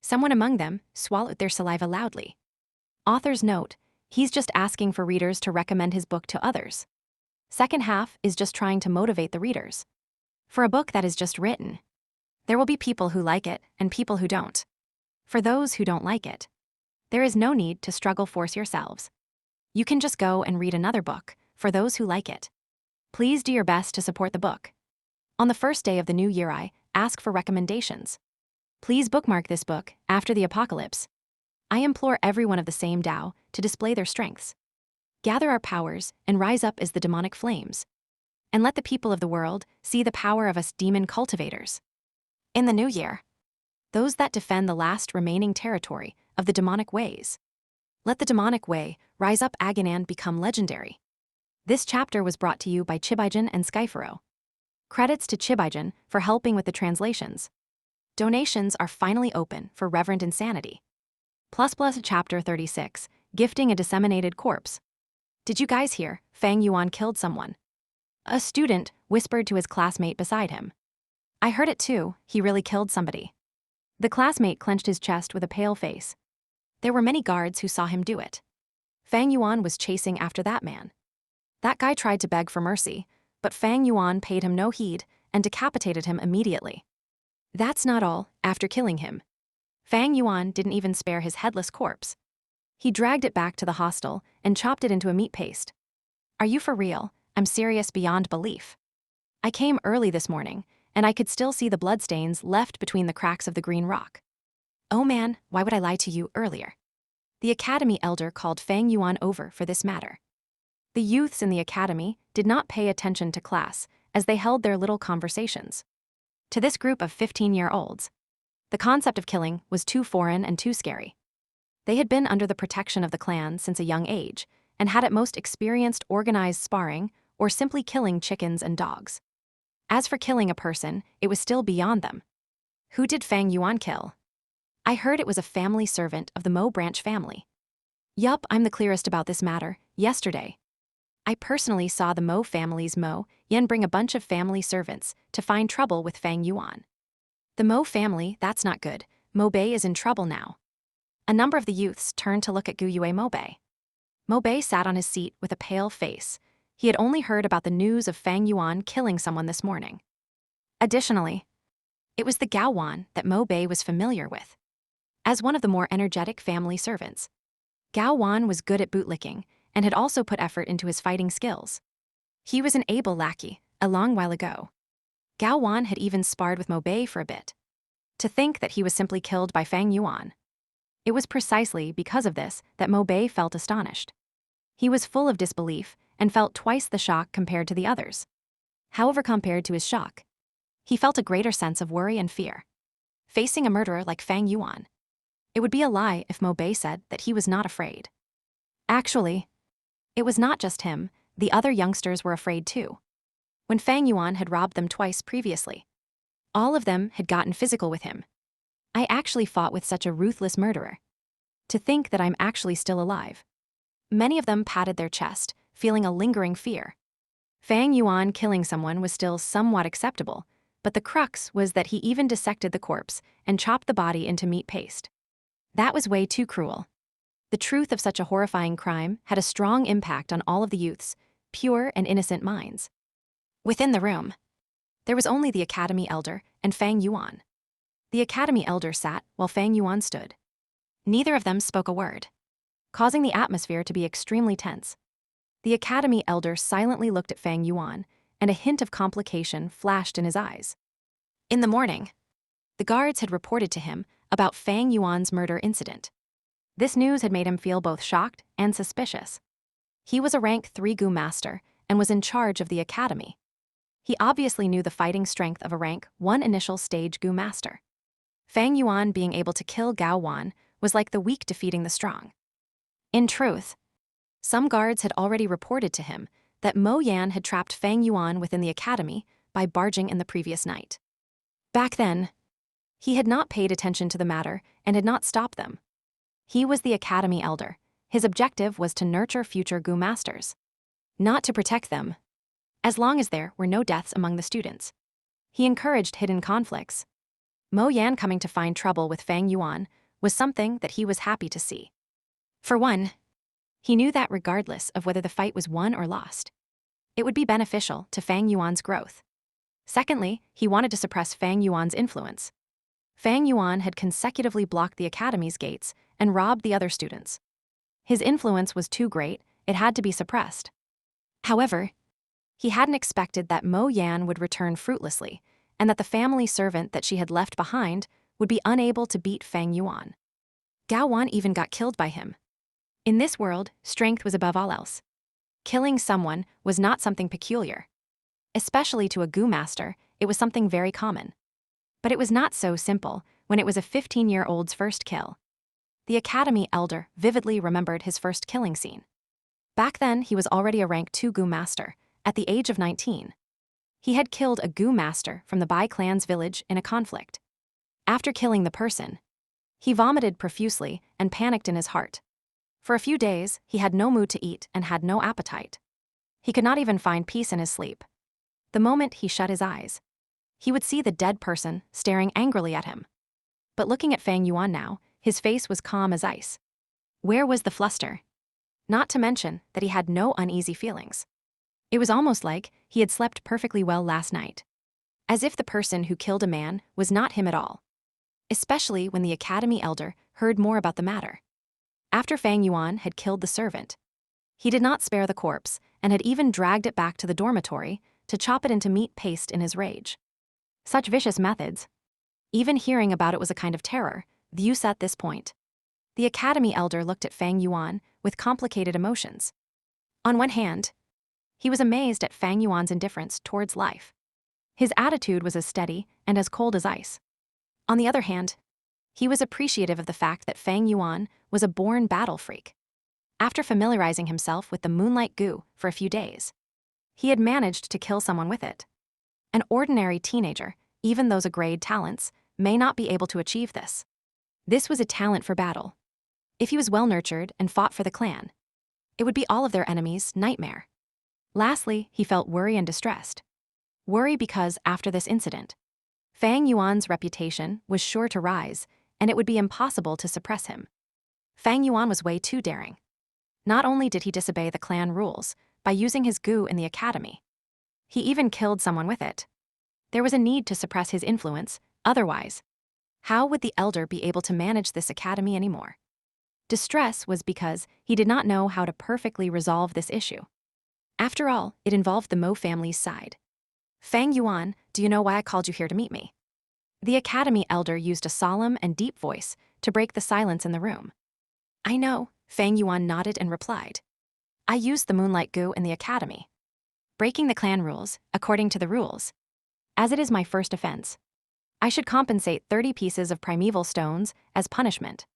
Speaker 1: Someone among them swallowed their saliva loudly. Author's note: he's just asking for readers to recommend his book to others. Second half is just trying to motivate the readers. For a book that is just written, there will be people who like it and people who don't. For those who don't like it, there is no need to struggle force yourselves. You can just go and read another book. For those who like it, please do your best to support the book. On the first day of the new year, I ask for recommendations. Please bookmark this book, After the Apocalypse. I implore everyone of the same Tao to display their strengths. Gather our powers and rise up as the demonic flames. And let the people of the world see the power of us demon cultivators. In the new year, those that defend the last remaining territory of the demonic ways. Let the demonic way rise up and become legendary. This chapter was brought to you by Chibaijin and Skyfaro. Credits to Chibaijin for helping with the translations. Donations are finally open for Reverend Insanity. Plus Chapter 36, Gifting a Disseminated Corpse. Did you guys hear? Fang Yuan killed someone. A student whispered to his classmate beside him. I heard it too, he really killed somebody. The classmate clenched his chest with a pale face. There were many guards who saw him do it. Fang Yuan was chasing after that man. That guy tried to beg for mercy, but Fang Yuan paid him no heed and decapitated him immediately. That's not all. After killing him, Fang Yuan didn't even spare his headless corpse. He dragged it back to the hostel and chopped it into a meat paste. Are you for real? I'm serious beyond belief. I came early this morning, and I could still see the bloodstains left between the cracks of the green rock. Oh man, why would I lie to you earlier? The academy elder called Fang Yuan over for this matter. The youths in the academy did not pay attention to class as they held their little conversations. To this group of 15-year-olds, the concept of killing was too foreign and too scary. They had been under the protection of the clan since a young age and had at most experienced organized sparring or simply killing chickens and dogs. As for killing a person, it was still beyond them. Who did Fang Yuan kill? I heard it was a family servant of the Mo branch family. Yup, I'm the clearest about this matter. Yesterday, I personally saw the Mo family's Mo Yen bring a bunch of family servants to find trouble with Fang Yuan. The Mo family, that's not good. Mo Bei is in trouble now. A number of the youths turned to look at Gu Yue Mo Bei. Mo Bei sat on his seat with a pale face. He had only heard about the news of Fang Yuan killing someone this morning. Additionally, it was the Gao Wan that Mo Bei was familiar with. As one of the more energetic family servants, Gao Wan was good at bootlicking and had also put effort into his fighting skills. He was an able lackey, a long while ago. Gao Wan had even sparred with Mo Bei for a bit. To think that he was simply killed by Fang Yuan. It was precisely because of this that Mo Bei felt astonished. He was full of disbelief and felt twice the shock compared to the others. However, compared to his shock, he felt a greater sense of worry and fear. Facing a murderer like Fang Yuan, it would be a lie if Mo Bei said that he was not afraid. Actually, it was not just him, the other youngsters were afraid too. When Fang Yuan had robbed them twice previously, all of them had gotten physical with him. I actually fought with such a ruthless murderer. To think that I'm actually still alive. Many of them patted their chest, feeling a lingering fear. Fang Yuan killing someone was still somewhat acceptable, but the crux was that he even dissected the corpse and chopped the body into meat paste. That was way too cruel. The truth of such a horrifying crime had a strong impact on all of the youth's pure and innocent minds. Within the room, there was only the academy elder and Fang Yuan. The academy elder sat while Fang Yuan stood. Neither of them spoke a word, causing the atmosphere to be extremely tense. The academy elder silently looked at Fang Yuan, and a hint of complication flashed in his eyes. In the morning, the guards had reported to him about Fang Yuan's murder incident. This news had made him feel both shocked and suspicious. He was a rank 3 Gu master and was in charge of the academy. He obviously knew the fighting strength of a rank 1 initial stage Gu master. Fang Yuan being able to kill Gao Wan was like the weak defeating the strong. In truth, some guards had already reported to him that Mo Yan had trapped Fang Yuan within the academy by barging in the previous night. Back then, he had not paid attention to the matter and had not stopped them. He was the academy elder. His objective was to nurture future Gu masters. not to protect them, as long as there were no deaths among the students. He encouraged hidden conflicts. Mo Yan coming to find trouble with Fang Yuan was something that he was happy to see. For one, he knew that regardless of whether the fight was won or lost, it would be beneficial to Fang Yuan's growth. Secondly, he wanted to suppress Fang Yuan's influence. Fang Yuan had consecutively blocked the academy's gates and robbed the other students. His influence was too great, it had to be suppressed. However, he hadn't expected that Mo Yan would return fruitlessly, and that the family servant that she had left behind would be unable to beat Fang Yuan. Gao Wan even got killed by him. In this world, strength was above all else. Killing someone was not something peculiar. Especially to a Gu master, it was something very common. But it was not so simple when it was a 15-year-old's first kill. The academy elder vividly remembered his first killing scene. Back then, he was already a rank 2 Gu master, at the age of 19. He had killed a Gu master from the Bai clan's village in a conflict. After killing the person, he vomited profusely and panicked in his heart. For a few days, he had no mood to eat and had no appetite. He could not even find peace in his sleep. The moment he shut his eyes, he would see the dead person staring angrily at him. But looking at Fang Yuan now, his face was calm as ice. Where was the fluster? Not to mention that he had no uneasy feelings. It was almost like he had slept perfectly well last night. As if the person who killed a man was not him at all. Especially when the academy elder heard more about the matter. After Fang Yuan had killed the servant, he did not spare the corpse and had even dragged it back to the dormitory to chop it into meat paste in his rage. Such vicious methods. Even hearing about it was a kind of terror, the youth at this point. The academy elder looked at Fang Yuan with complicated emotions. On one hand, he was amazed at Fang Yuan's indifference towards life. His attitude was as steady and as cold as ice. On the other hand, he was appreciative of the fact that Fang Yuan was a born battle freak. After familiarizing himself with the moonlight goo for a few days, he had managed to kill someone with it. An ordinary teenager, even those grade talents, may not be able to achieve this. This was a talent for battle. If he was well-nurtured and fought for the clan, it would be all of their enemies' nightmare. Lastly, he felt worry and distressed. Worry because, after this incident, Fang Yuan's reputation was sure to rise, and it would be impossible to suppress him. Fang Yuan was way too daring. Not only did he disobey the clan rules by using his goo in the academy, he even killed someone with it. There was a need to suppress his influence, otherwise, how would the elder be able to manage this academy anymore? Distress was because he did not know how to perfectly resolve this issue. After all, it involved the Mo family's side. Fang Yuan, do you know why I called you here to meet me? The academy elder used a solemn and deep voice to break the silence in the room. I know, Fang Yuan nodded and replied. I used the moonlight goo in the academy, breaking the clan rules, according to the rules. As it is my first offense, I should compensate 30 pieces of primeval stones as punishment.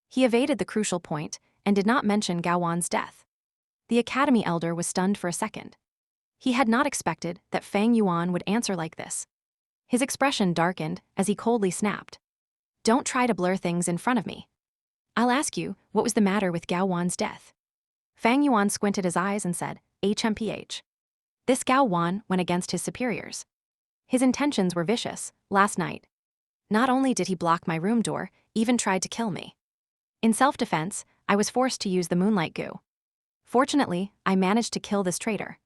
Speaker 1: He evaded the crucial point and did not mention Gao Wan's death. The academy elder was stunned for a second. He had not expected that Fang Yuan would answer like this. His expression darkened as he coldly snapped. Don't try to blur things in front of me. I'll ask you, what was the matter with Gao Wan's death? Fang Yuan squinted his eyes and said, HMPH. This Gao Wan went against his superiors. His intentions were vicious. Last night, not only did he block my room door, even tried to kill me. In self-defense, I was forced to use the moonlight goo. Fortunately, I managed to kill this traitor.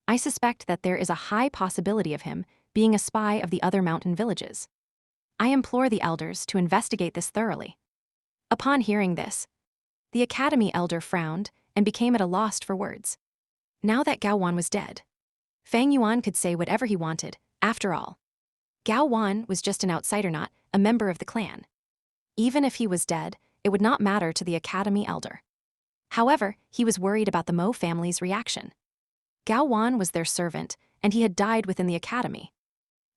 Speaker 1: I suspect that there is a high possibility of him being a spy of the other mountain villages. I implore the elders to investigate this thoroughly. Upon hearing this, the academy elder frowned and became at a loss for words. Now that Gao Wan was dead, Fang Yuan could say whatever he wanted. After all, Gao Wan was just an outsider, not a member of the clan. Even if he was dead, it would not matter to the academy elder. However, he was worried about the Mo family's reaction. Gao Wan was their servant, and he had died within the academy.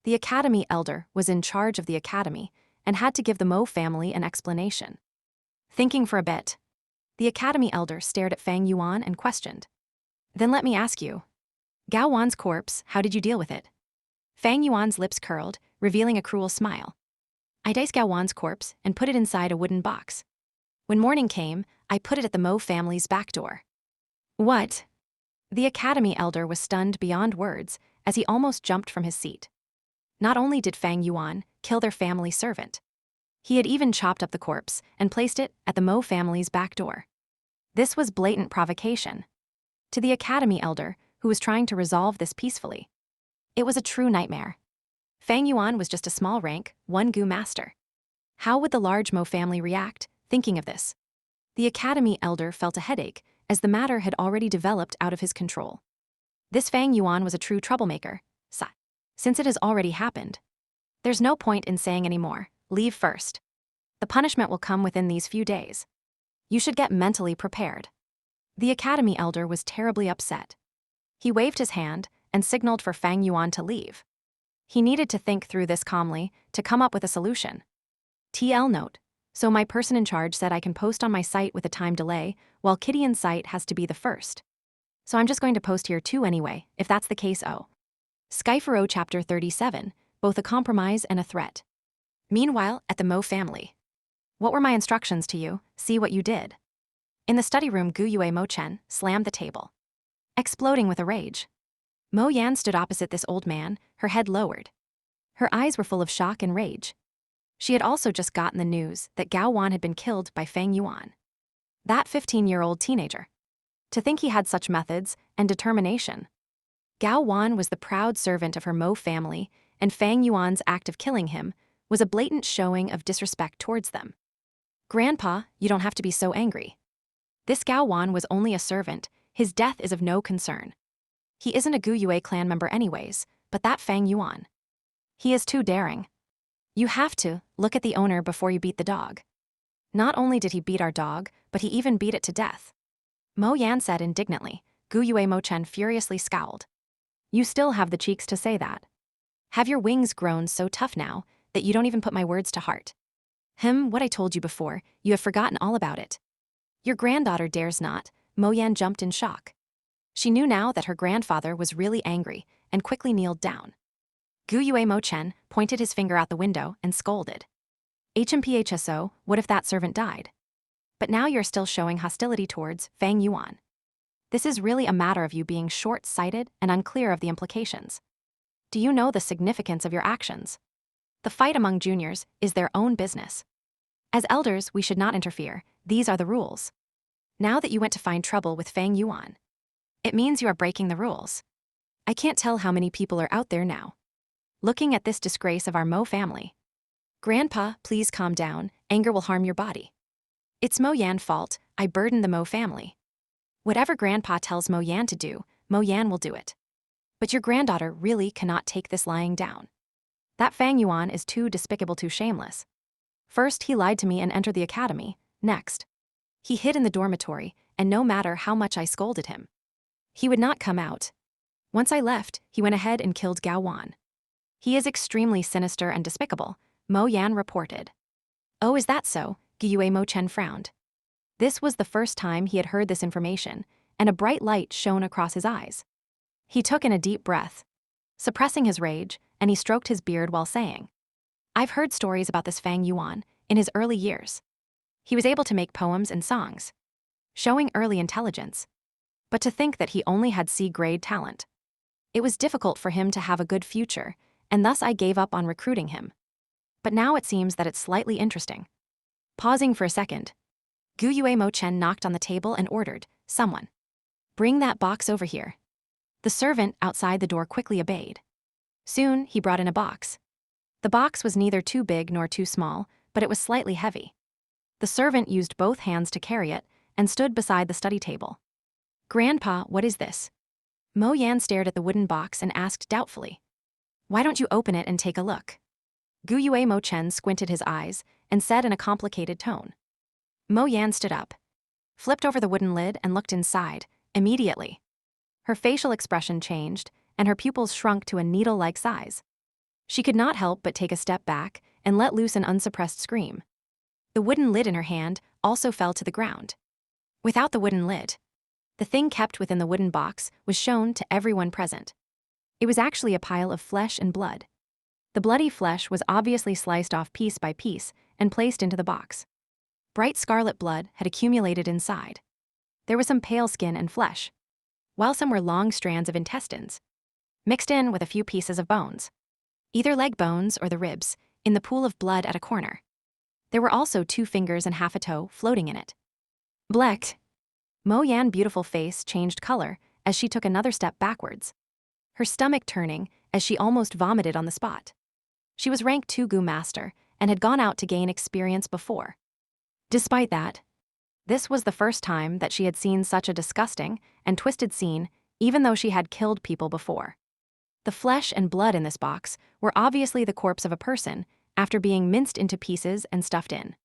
Speaker 1: The academy elder was in charge of the academy and had to give the Mo family an explanation. Thinking for a bit, the academy elder stared at Fang Yuan and questioned. Then let me ask you, Gao Wan's corpse, how did you deal with it? Fang Yuan's lips curled, revealing a cruel smile. I diced Gao Wan's corpse and put it inside a wooden box. When morning came, I put it at the Mo family's back door. What? The academy elder was stunned beyond words as he almost jumped from his seat. Not only did Fang Yuan kill their family servant, he had even chopped up the corpse and placed it at the Mo family's back door. This was blatant provocation. To the academy elder, who was trying to resolve this peacefully, it was a true nightmare. Fang Yuan was just a small rank, one Gu master. How would the large Mo family react, thinking of this? The academy elder felt a headache, as the matter had already developed out of his control. This Fang Yuan was a true troublemaker. Since it has already happened, there's no point in saying any more. Leave first. The punishment will come within these few days. You should get mentally prepared. The academy elder was terribly upset. He waved his hand and signaled for Fang Yuan to leave. He needed to think through this calmly to come up with a solution. TL note. So my person in charge said I can post on my site with a time delay, while Kidian's site has to be the first. So I'm just going to post here too anyway, if that's the case. Skyfaro Chapter 37, both a compromise and a threat. Meanwhile, at the Mo family. What were my instructions to you? See what you did. In the study room, Gu Yue Mo Chen slammed the table, exploding with a rage. Mo Yan stood opposite this old man, her head lowered. Her eyes were full of shock and rage. She had also just gotten the news that Gao Wan had been killed by Fang Yuan. That 15-year-old teenager. To think he had such methods and determination. Gao Wan was the proud servant of her Mo family, and Fang Yuan's act of killing him was a blatant showing of disrespect towards them. Grandpa, you don't have to be so angry. This Gao Wan was only a servant, his death is of no concern. He isn't a Gu Yue clan member anyways, but that Fang Yuan. He is too daring. You have to look at the owner before you beat the dog. Not only did he beat our dog, but he even beat it to death. Mo Yan said indignantly. Gu Yue Mo Chen furiously scowled. You still have the cheeks to say that. Have your wings grown so tough now that you don't even put my words to heart? What I told you before, you have forgotten all about it. Your granddaughter dares not. Mo Yan jumped in shock. She knew now that her grandfather was really angry and quickly kneeled down. Gu Yue Mo Chen pointed his finger out the window and scolded. HMPHSO, what if that servant died? But now you're still showing hostility towards Fang Yuan. This is really a matter of you being short-sighted and unclear of the implications. Do you know the significance of your actions? The fight among juniors is their own business. As elders, we should not interfere. These are the rules. Now that you went to find trouble with Fang Yuan, it means you are breaking the rules. I can't tell how many people are out there now looking at this disgrace of our Mo family. Grandpa, please calm down. Anger will harm your body. It's Mo Yan's fault. I burden the Mo family. Whatever Grandpa tells Mo Yan to do, Mo Yan will do it. But your granddaughter really cannot take this lying down. That Fang Yuan is too despicable, too shameless. First, he lied to me and entered the academy. Next, he hid in the dormitory, and no matter how much I scolded him, he would not come out. Once I left, he went ahead and killed Gao Wan. He is extremely sinister and despicable, Mo Yan reported. Oh, is that so? Gu Yue Mo Chen frowned. This was the first time he had heard this information, and a bright light shone across his eyes. He took in a deep breath, suppressing his rage, and he stroked his beard while saying, I've heard stories about this Fang Yuan in his early years. He was able to make poems and songs, showing early intelligence. But to think that he only had C-grade talent. It was difficult for him to have a good future, and thus I gave up on recruiting him. But now it seems that it's slightly interesting. Pausing for a second, Gu Yue Mo Chen knocked on the table and ordered, Someone, bring that box over here. The servant outside the door quickly obeyed. Soon, he brought in a box. The box was neither too big nor too small, but it was slightly heavy. The servant used both hands to carry it and stood beside the study table. Grandpa, what is this? Mo Yan stared at the wooden box and asked doubtfully. Why don't you open it and take a look? Gu Yue Mo Chen squinted his eyes and said in a complicated tone. Mo Yan stood up, flipped over the wooden lid and looked inside, immediately. Her facial expression changed, and her pupils shrunk to a needle-like size. She could not help but take a step back and let loose an unsuppressed scream. The wooden lid in her hand also fell to the ground. Without the wooden lid, the thing kept within the wooden box was shown to everyone present. It was actually a pile of flesh and blood. The bloody flesh was obviously sliced off piece by piece and placed into the box. Bright scarlet blood had accumulated inside. There was some pale skin and flesh. while some were long strands of intestines, mixed in with a few pieces of bones, either leg bones or the ribs, in the pool of blood at a corner. There were also 2 fingers and half a toe floating in it. Bleck. Mo Yan's beautiful face changed color as she took another step backwards, her stomach turning as she almost vomited on the spot. She was rank 2 Gu Master and had gone out to gain experience before. Despite that, this was the first time that she had seen such a disgusting and twisted scene, even though she had killed people before. The flesh and blood in this box were obviously the corpse of a person after being minced into pieces and stuffed in.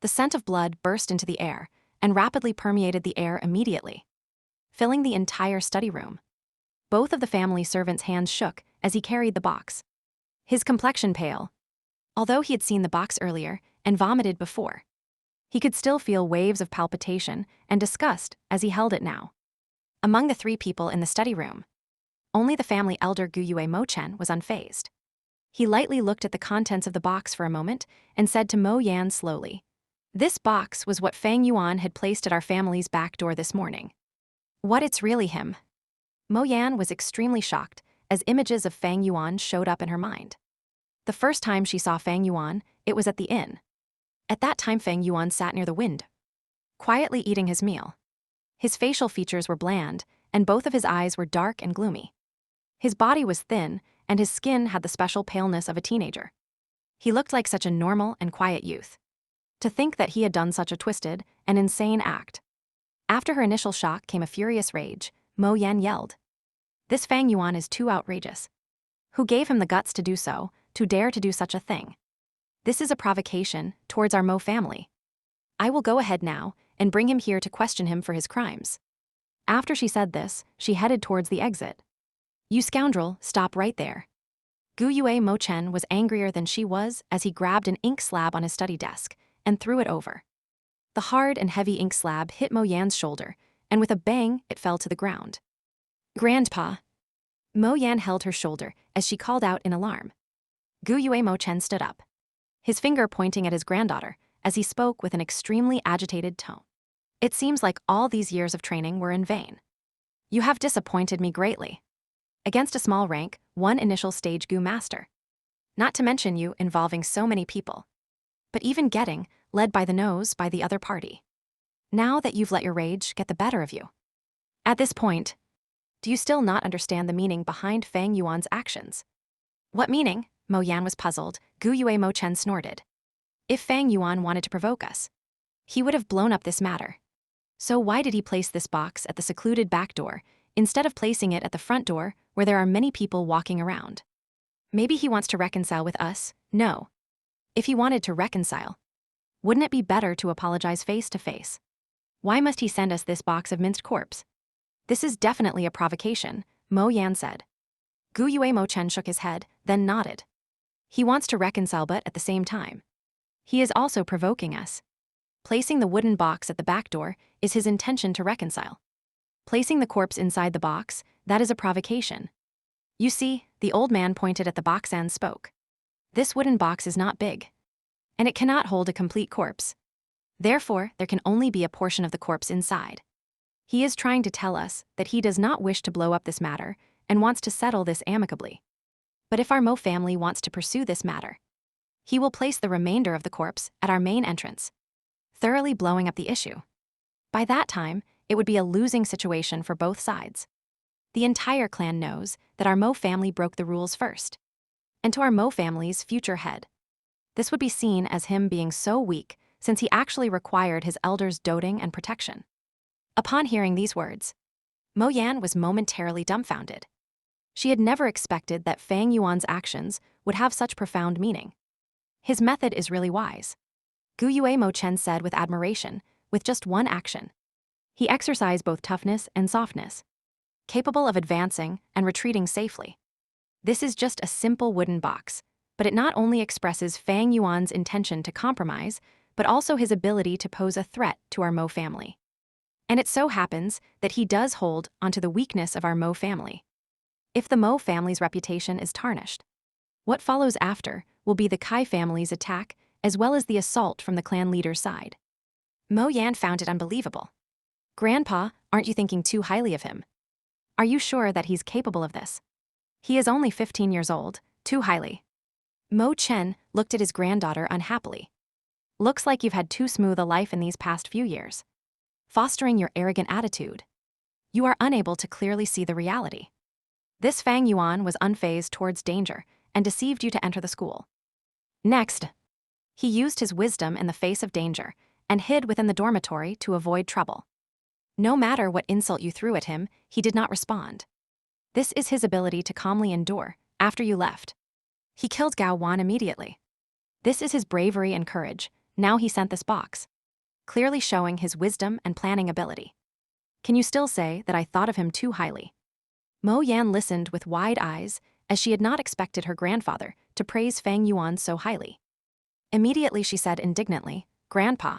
Speaker 1: The scent of blood burst into the air and rapidly permeated the air immediately, filling the entire study room. Both of the family servants' hands shook as he carried the box, his complexion pale. Although he had seen the box earlier and vomited before, he could still feel waves of palpitation and disgust as he held it now. Among the 3 people in the study room, only the family elder Guyue Mochen was unfazed. He lightly looked at the contents of the box for a moment and said to Mo Yan slowly, "This box was what Fang Yuan had placed at our family's back door this morning. What, it's really him?" Mo Yan was extremely shocked as images of Fang Yuan showed up in her mind. The first time she saw Fang Yuan, it was at the inn. At that time Fang Yuan sat near the window, quietly eating his meal. His facial features were bland, and both of his eyes were dark and gloomy. His body was thin, and his skin had the special paleness of a teenager. He looked like such a normal and quiet youth. To think that he had done such a twisted and insane act. After her initial shock came a furious rage. Mo Yan yelled, "This Fang Yuan is too outrageous. Who gave him the guts to do so, to dare to do such a thing? This is a provocation towards our Mo family. I will go ahead now and bring him here to question him for his crimes." After she said this, she headed towards the exit. "You scoundrel, stop right there." Guyue Mochen was angrier than she was as he grabbed an ink slab on his study desk and threw it over. The hard and heavy ink slab hit Mo Yan's shoulder, and with a bang, it fell to the ground. "Grandpa." Mo Yan held her shoulder as she called out in alarm. Guyue Mochen stood up, his finger pointing at his granddaughter as he spoke with an extremely agitated tone. "It seems like all these years of training were in vain. You have disappointed me greatly. Against a small rank, 1 initial stage Gu Master. Not to mention you involving so many people. But even getting led by the nose by the other party. Now that you've let your rage get the better of you. At this point, do you still not understand the meaning behind Fang Yuan's actions?" "What meaning?" Mo Yan was puzzled. Guyue Mochen snorted. "If Fang Yuan wanted to provoke us, he would have blown up this matter. So why did he place this box at the secluded back door instead of placing it at the front door where there are many people walking around? Maybe he wants to reconcile with us." "No. If he wanted to reconcile, wouldn't it be better to apologize face to face? Why must he send us this box of minced corpse? This is definitely a provocation," Mo Yan said. Guyue Mochen shook his head, then nodded. "He wants to reconcile, but at the same time, he is also provoking us. Placing the wooden box at the back door is his intention to reconcile. Placing the corpse inside the box, that is a provocation. You see," the old man pointed at the box and spoke. "This wooden box is not big, and it cannot hold a complete corpse. Therefore, there can only be a portion of the corpse inside. He is trying to tell us that he does not wish to blow up this matter and wants to settle this amicably. But if our Mo family wants to pursue this matter, he will place the remainder of the corpse at our main entrance, thoroughly blowing up the issue. By that time, it would be a losing situation for both sides. The entire clan knows that our Mo family broke the rules first. And to our Mo family's future head, this would be seen as him being so weak since he actually required his elders' doting and protection." Upon hearing these words, Mo Yan was momentarily dumbfounded. She had never expected that Fang Yuan's actions would have such profound meaning. "His method is really wise," Guyue Mochen said with admiration. With just one action, he exercised both toughness and softness, capable of advancing and retreating safely. This is just a simple wooden box, but it not only expresses Fang Yuan's intention to compromise, but also his ability to pose a threat to our Mo family. And it so happens that he does hold onto the weakness of our Mo family. If the Mo family's reputation is tarnished, what follows after will be the Kai family's attack as well as the assault from the clan leader's side. Mo Yan found it unbelievable. "Grandpa, aren't you thinking too highly of him?" Are you sure that he's capable of this? He is only 15 years old, too highly. Mo Chen looked at his granddaughter unhappily. Looks like you've had too smooth a life in these past few years, fostering your arrogant attitude. You are unable to clearly see the reality. This Fang Yuan was unfazed towards danger and deceived you to enter the school. Next, he used his wisdom in the face of danger and hid within the dormitory to avoid trouble. No matter what insult you threw at him, he did not respond. This is his ability to calmly endure after you left. He killed Gao Wan immediately. This is his bravery and courage. Now he sent this box, clearly showing his wisdom and planning ability. Can you still say that I thought of him too highly? Mo Yan listened with wide eyes, as she had not expected her grandfather to praise Fang Yuan so highly. Immediately she said indignantly, "Grandpa,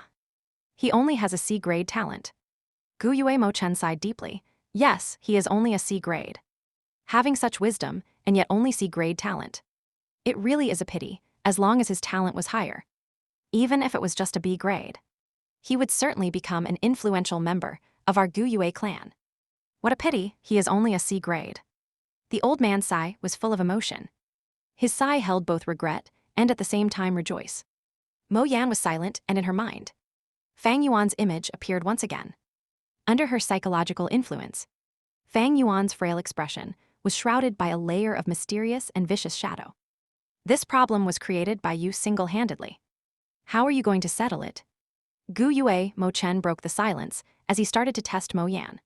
Speaker 1: he only has a C-grade talent." Gu Yue Mo Chen sighed deeply. Yes, he is only a C-grade. Having such wisdom, and yet only C-grade talent. It really is a pity, as long as his talent was higher. Even if it was just a B grade. He would certainly become an influential member of our Gu Yue clan. What a pity, he is only a C grade. The old man's sigh was full of emotion. His sigh held both regret and at the same time rejoice. Mo Yan was silent and in her mind. Fang Yuan's image appeared once again. Under her psychological influence, Fang Yuan's frail expression was shrouded by a layer of mysterious and vicious shadow. This problem was created by you single-handedly. How are you going to settle it? Gu Yue Mo Chen broke the silence as he started to test Mo Yan.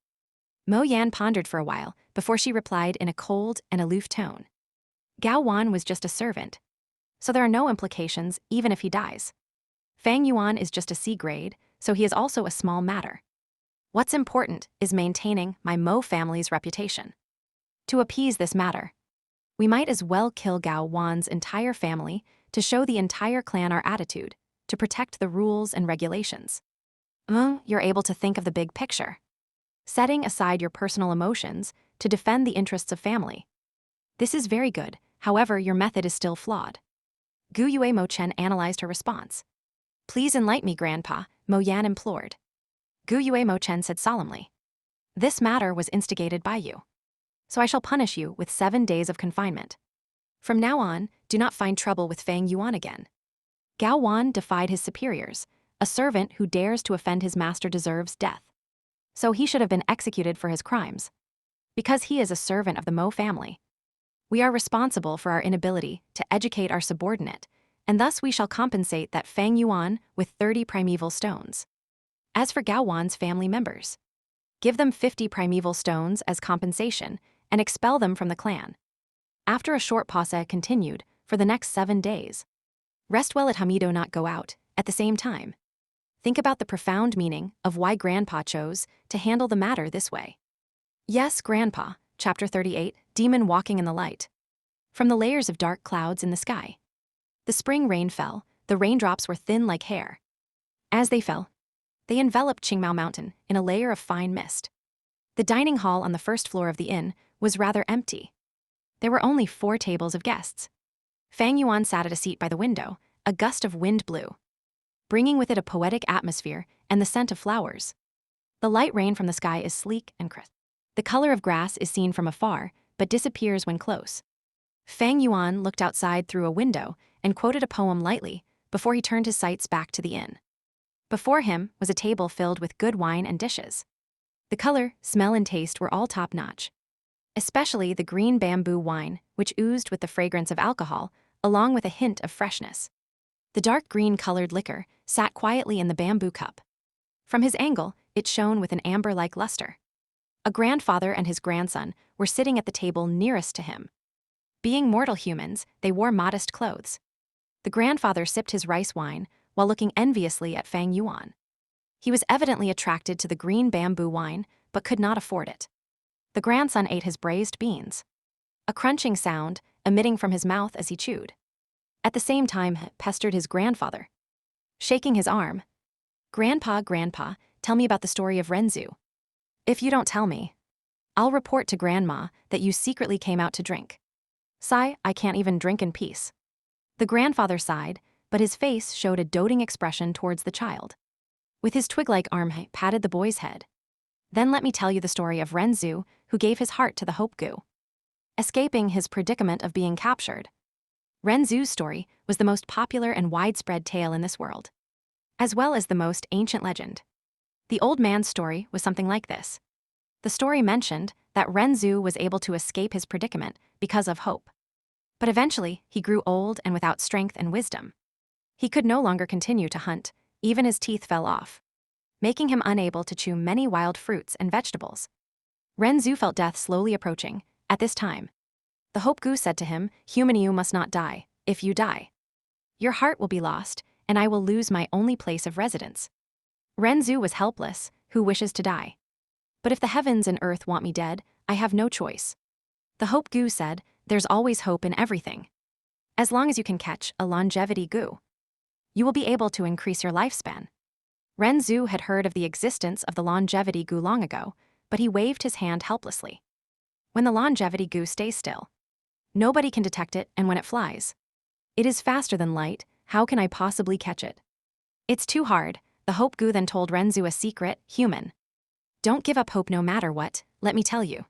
Speaker 1: Mo Yan pondered for a while before she replied in a cold and aloof tone. Gao Wan was just a servant, so there are no implications even if he dies. Fang Yuan is just a C grade, so he is also a small matter. What's important is maintaining my Mo family's reputation. To appease this matter, we might as well kill Gao Wan's entire family to show the entire clan our attitude, to protect the rules and regulations. You're able to think of the big picture, setting aside your personal emotions to defend the interests of family. This is very good, however, your method is still flawed. Gu Yue Mo Chen analyzed her response. Please enlighten me, Grandpa, Mo Yan implored. Gu Yue Mo Chen said solemnly. This matter was instigated by you, so I shall punish you with 7 days of confinement. From now on, do not find trouble with Fang Yuan again. Gao Wan defied his superiors. A servant who dares to offend his master deserves death. So he should have been executed for his crimes. Because he is a servant of the Mo family. We are responsible for our inability to educate our subordinate, and thus we shall compensate that Fang Yuan with 30 primeval stones. As for Gao Wan's family members, give them 50 primeval stones as compensation and expel them from the clan. After a short pause continued for the next 7 days. Rest well at Hamido not go out at the same time. Think about the profound meaning of why Grandpa chose to handle the matter this way. Yes, Grandpa, Chapter 38, Demon Walking in the Light. From the layers of dark clouds in the sky. The spring rain fell, the raindrops were thin like hair. As they fell, they enveloped Qingmao Mountain in a layer of fine mist. The dining hall on the first floor of the inn was rather empty. There were only 4 tables of guests. Fang Yuan sat at a seat by the window. A gust of wind blew, bringing with it a poetic atmosphere and the scent of flowers. The light rain from the sky is sleek and crisp. The color of grass is seen from afar, but disappears when close. Fang Yuan looked outside through a window and quoted a poem lightly before he turned his sights back to the inn. Before him was a table filled with good wine and dishes. The color, smell, and taste were all top-notch. Especially the green bamboo wine, which oozed with the fragrance of alcohol, along with a hint of freshness. The dark green-colored liquor sat quietly in the bamboo cup. From his angle, it shone with an amber-like luster. A grandfather and his grandson were sitting at the table nearest to him. Being mortal humans, they wore modest clothes. The grandfather sipped his rice wine while looking enviously at Fang Yuan. He was evidently attracted to the green bamboo wine, but could not afford it. The grandson ate his braised beans, a crunching sound emitting from his mouth as he chewed. At the same time, pestered his grandfather, shaking his arm. Grandpa, tell me about the story of Renzu. If you don't tell me, I'll report to Grandma that you secretly came out to drink. Sigh, I can't even drink in peace. The grandfather sighed, but his face showed a doting expression towards the child. With his twig-like arm, he patted the boy's head. Then let me tell you the story of Renzu, who who gave his heart to the Hope Goo, escaping his predicament of being captured. Renzu's story was the most popular and widespread tale in this world, as well as the most ancient legend. The old man's story was something like this. The story mentioned that Renzu was able to escape his predicament because of hope. But eventually, he grew old and without strength and wisdom. He could no longer continue to hunt, even his teeth fell off, making him unable to chew many wild fruits and vegetables. Renzu felt death slowly approaching. At this time, the Hope Goo said to him, "Human, you must not die. If you die, your heart will be lost, and I will lose my only place of residence." Renzu was helpless. Who wishes to die? But if the heavens and earth want me dead, I have no choice. The Hope Goo said, "There's always hope in everything. As long as you can catch a longevity goo, you will be able to increase your lifespan." Renzu had heard of the existence of the longevity goo long ago, but he waved his hand helplessly. When the longevity goo stays still, nobody can detect it, and when it flies, it is faster than light. How can I possibly catch it? It's too hard. The Hope Goo then told Renzu a secret. "Human, don't give up hope no matter what. Let me tell you.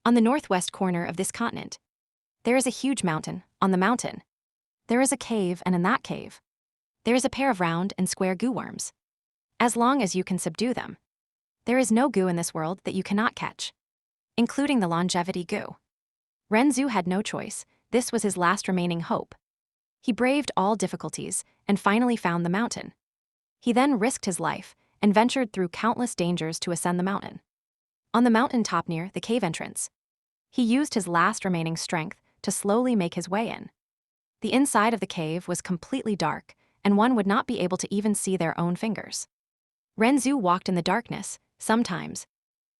Speaker 1: On the northwest corner of this continent, there is a huge mountain. On the mountain, there is a cave, and in that cave, there is a pair of round and square goo worms. As long as you can subdue them, there is no goo in this world that you cannot catch, including the longevity goo." Renzu had no choice. This was his last remaining hope. He braved all difficulties and finally found the mountain. He then risked his life and ventured through countless dangers to ascend the mountain. On the mountain top near the cave entrance, he used his last remaining strength to slowly make his way in. The inside of the cave was completely dark, and one would not be able to even see their own fingers. Renzu walked in the darkness. Sometimes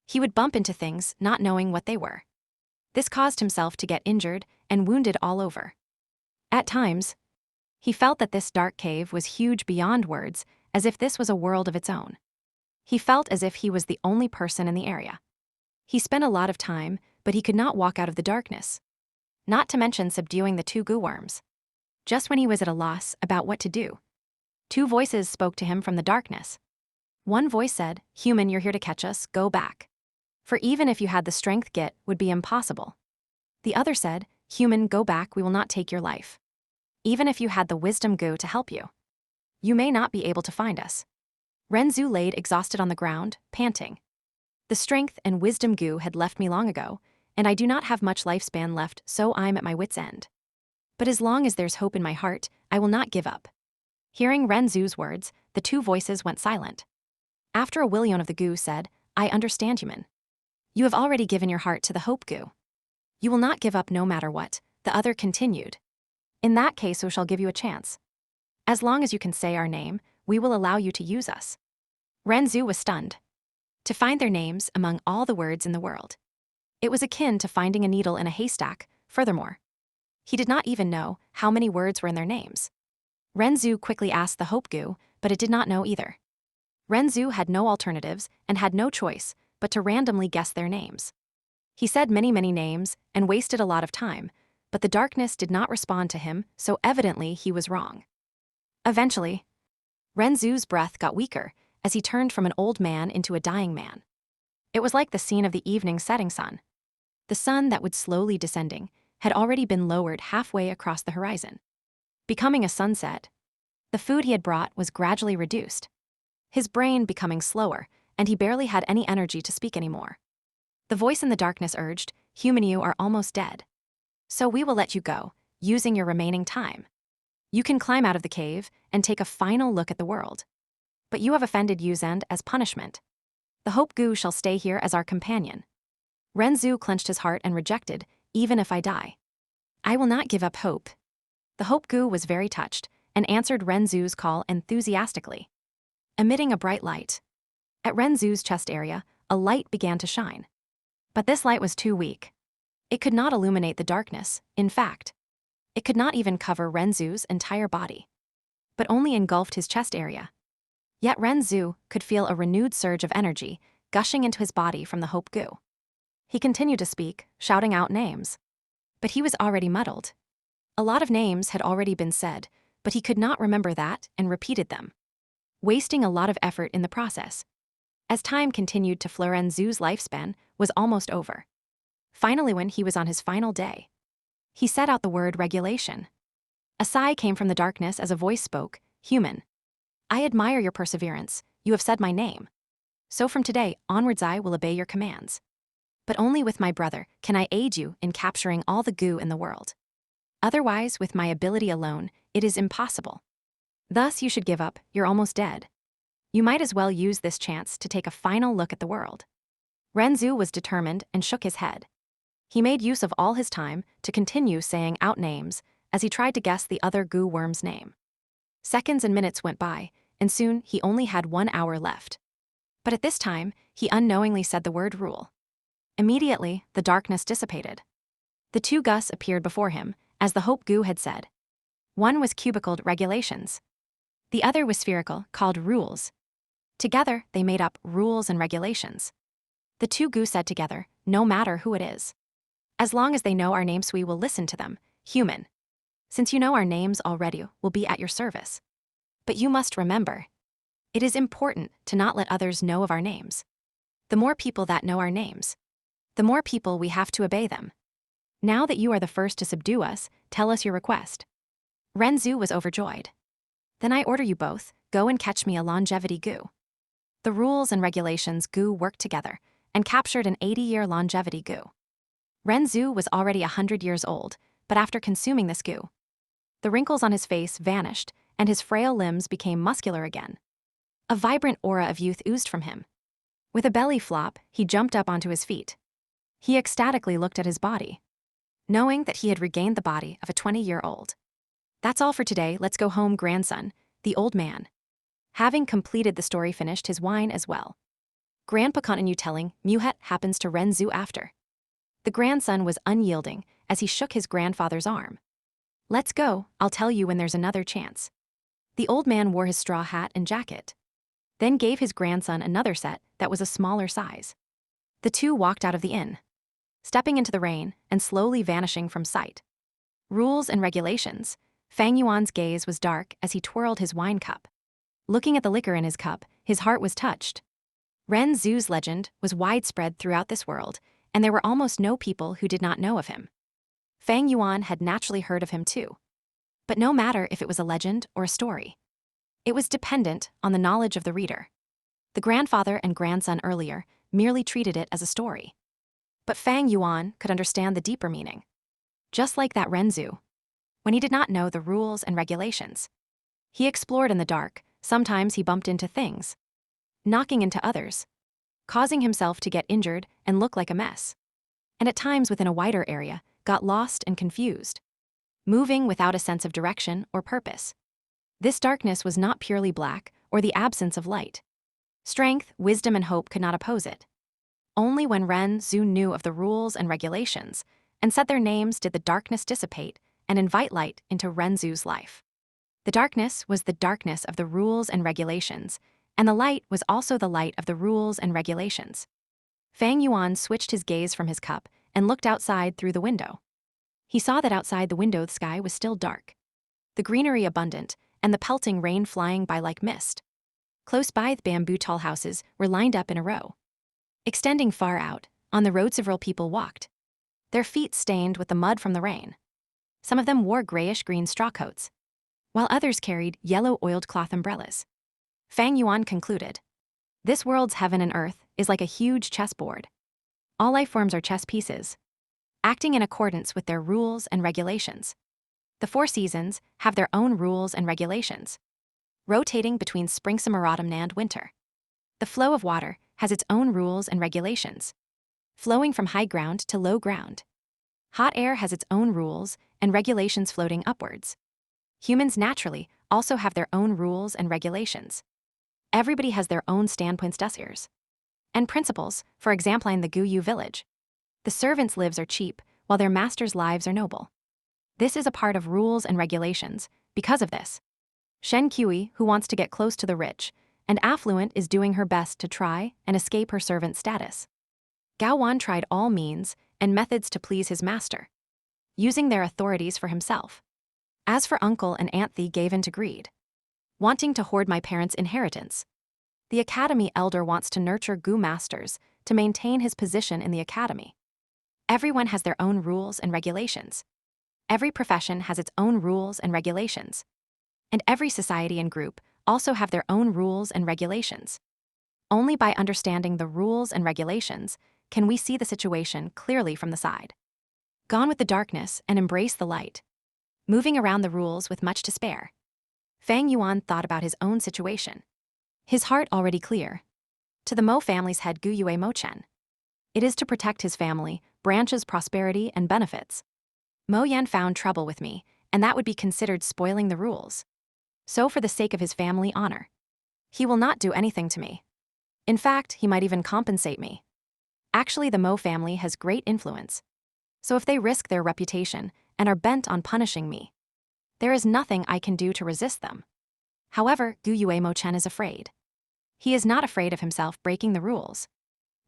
Speaker 1: he would bump into things, not knowing what they were. This caused himself to get injured and wounded all over. At times, he felt that this dark cave was huge beyond words, as if this was a world of its own. He felt as if he was the only person in the area. He spent a lot of time, but he could not walk out of the darkness, not to mention subduing the two goo worms. Just when he was at a loss about what to do, two voices spoke to him from the darkness. One voice said, "Human, you're here to catch us. Go back. For even if you had the strength, get would be impossible." The other said, "Human, go back. We will not take your life. Even if you had the wisdom goo to help you, you may not be able to find us." Renzu laid exhausted on the ground, panting. "The strength and wisdom goo had left me long ago, and I do not have much lifespan left, so I'm at my wit's end. But as long as there's hope in my heart, I will not give up." Hearing Renzu's words, the two voices went silent. After a while, one of the goo said, "I understand, human. You have already given your heart to the Hope Goo. You will not give up no matter what." The other continued, "In that case, we shall give you a chance. As long as you can say our name, we will allow you to use us." Renzu was stunned to find their names among all the words in the world. It was akin to finding a needle in a haystack. Furthermore, he did not even know how many words were in their names. Renzu quickly asked the Hope Goo, but it did not know either. Renzu had no alternatives and had no choice but to randomly guess their names. He said many names and wasted a lot of time, but the darkness did not respond to him, so evidently he was wrong. Eventually, Renzu's breath got weaker as he turned from an old man into a dying man. It was like the scene of the evening setting sun. The sun that would slowly descending had already been lowered halfway across the horizon, becoming a sunset. The food he had brought was gradually reduced, his brain becoming slower, and he barely had any energy to speak anymore. The voice in the darkness urged, "Human, you are almost dead. So we will let you go, using your remaining time. You can climb out of the cave and take a final look at the world. But you have offended Uzend as punishment. The Hope Goo shall stay here as our companion." Renzu clenched his heart and rejected, "Even if I die, I will not give up hope." The Hope Goo was very touched and answered Renzu's call enthusiastically, emitting a bright light. At Renzu's chest area, a light began to shine. But this light was too weak. It could not illuminate the darkness. In fact, it could not even cover Renzu's entire body, but only engulfed his chest area. Yet Renzu could feel a renewed surge of energy gushing into his body from the Hope Goo. He continued to speak, shouting out names. But he was already muddled. A lot of names had already been said, but he could not remember that and repeated them, wasting a lot of effort in the process. As time continued to flow, Renzu's lifespan was almost over. Finally, when he was on his final day, he set out the word regulation. A sigh came from the darkness as a voice spoke, "Human, I admire your perseverance. You have said my name. So from today onwards I will obey your commands. But only with my brother can I aid you in capturing all the goo in the world. Otherwise, with my ability alone, it is impossible. Thus you should give up, you're almost dead. You might as well use this chance to take a final look at the world." Renzu was determined and shook his head. He made use of all his time to continue saying out names as he tried to guess the other goo worm's name. Seconds and minutes went by, and soon he only had 1 hour left. But at this time, he unknowingly said the word rule. Immediately, the darkness dissipated. The 2 Gus appeared before him, as the Hope Goo had said. One was cubicled regulations. The other was spherical, called rules. Together, they made up rules and regulations. The 2 Goo said together, "No matter who it is. As long as they know our names, we will listen to them, human. Since you know our names already, we'll be at your service. But you must remember, it is important to not let others know of our names. The more people that know our names, the more people we have to obey them. Now that you are the first to subdue us, tell us your request." Renzu was overjoyed. "Then I order you both, go and catch me a longevity goo." The rules and regulations goo worked together and captured an 80-year longevity goo. Renzu was already 100 years old, but after consuming this goo, the wrinkles on his face vanished and his frail limbs became muscular again. A vibrant aura of youth oozed from him. With a belly flop, he jumped up onto his feet. He ecstatically looked at his body, knowing that he had regained the body of a 20-year-old. "That's all for today, let's go home, grandson," the old man, having completed the story, finished his wine as well. Grandpa continued telling, "Muhet happens to Renzu after." The grandson was unyielding as he shook his grandfather's arm. "Let's go, I'll tell you when there's another chance." The old man wore his straw hat and jacket, then gave his grandson another set that was a smaller size. The 2 walked out of the inn, stepping into the rain and slowly vanishing from sight. Rules and regulations. Fang Yuan's gaze was dark as he twirled his wine cup. Looking at the liquor in his cup, his heart was touched. Ren Zu's legend was widespread throughout this world, and there were almost no people who did not know of him. Fang Yuan had naturally heard of him too. But no matter if it was a legend or a story, it was dependent on the knowledge of the reader. The grandfather and grandson earlier merely treated it as a story. But Fang Yuan could understand the deeper meaning. Just like that Renzu, when he did not know the rules and regulations, he explored in the dark. Sometimes he bumped into things, knocking into others, causing himself to get injured and look like a mess. And at times within a wider area, got lost and confused, moving without a sense of direction or purpose. This darkness was not purely black or the absence of light. Strength, wisdom, and hope could not oppose it. Only when Ren Zu knew of the rules and regulations and said their names did the darkness dissipate and invite light into Renzu's life. The darkness was the darkness of the rules and regulations, and the light was also the light of the rules and regulations. Fang Yuan switched his gaze from his cup and looked outside through the window. He saw that outside the window the sky was still dark, the greenery abundant, and the pelting rain flying by like mist. Close by, the bamboo tall houses were lined up in a row. Extending far out, on the road several people walked, their feet stained with the mud from the rain. Some of them wore grayish-green straw coats, while others carried yellow oiled cloth umbrellas. Fang Yuan concluded, "This world's heaven and earth is like a huge chessboard. All life forms are chess pieces, acting in accordance with their rules and regulations. The 4 seasons have their own rules and regulations, rotating between spring, summer, autumn, and winter. The flow of water has its own rules and regulations, flowing from high ground to low ground. Hot air has its own rules and regulations floating upwards. Humans naturally also have their own rules and regulations. Everybody has their own standpoints, desirs, and principles. For example, in the Guyu village, the servants' lives are cheap, while their masters' lives are noble. This is a part of rules and regulations. Because of this, Shen Kui, who wants to get close to the rich and affluent, is doing her best to try and escape her servant status. Gao Wan tried all means and methods to please his master, using their authorities for himself. As for Uncle and Aunt Thee gave in to greed, wanting to hoard my parents' inheritance. The academy elder wants to nurture Gu masters to maintain his position in the academy. Everyone has their own rules and regulations. Every profession has its own rules and regulations. And every society and group also have their own rules and regulations. Only by understanding the rules and regulations can we see the situation clearly from the side. Gone with the darkness and embrace the light. Moving around the rules with much to spare. Fang Yuan thought about his own situation. His heart already clear. To the Mo family's head Gu Yue Mo Chen. It is to protect his family, branches prosperity and benefits. Mo Yan found trouble with me, and that would be considered spoiling the rules. So for the sake of his family honor, he will not do anything to me. In fact, he might even compensate me. Actually, the Mo family has great influence. So if they risk their reputation and are bent on punishing me, there is nothing I can do to resist them. However, Gu Yue Mo Chen is afraid. He is not afraid of himself breaking the rules,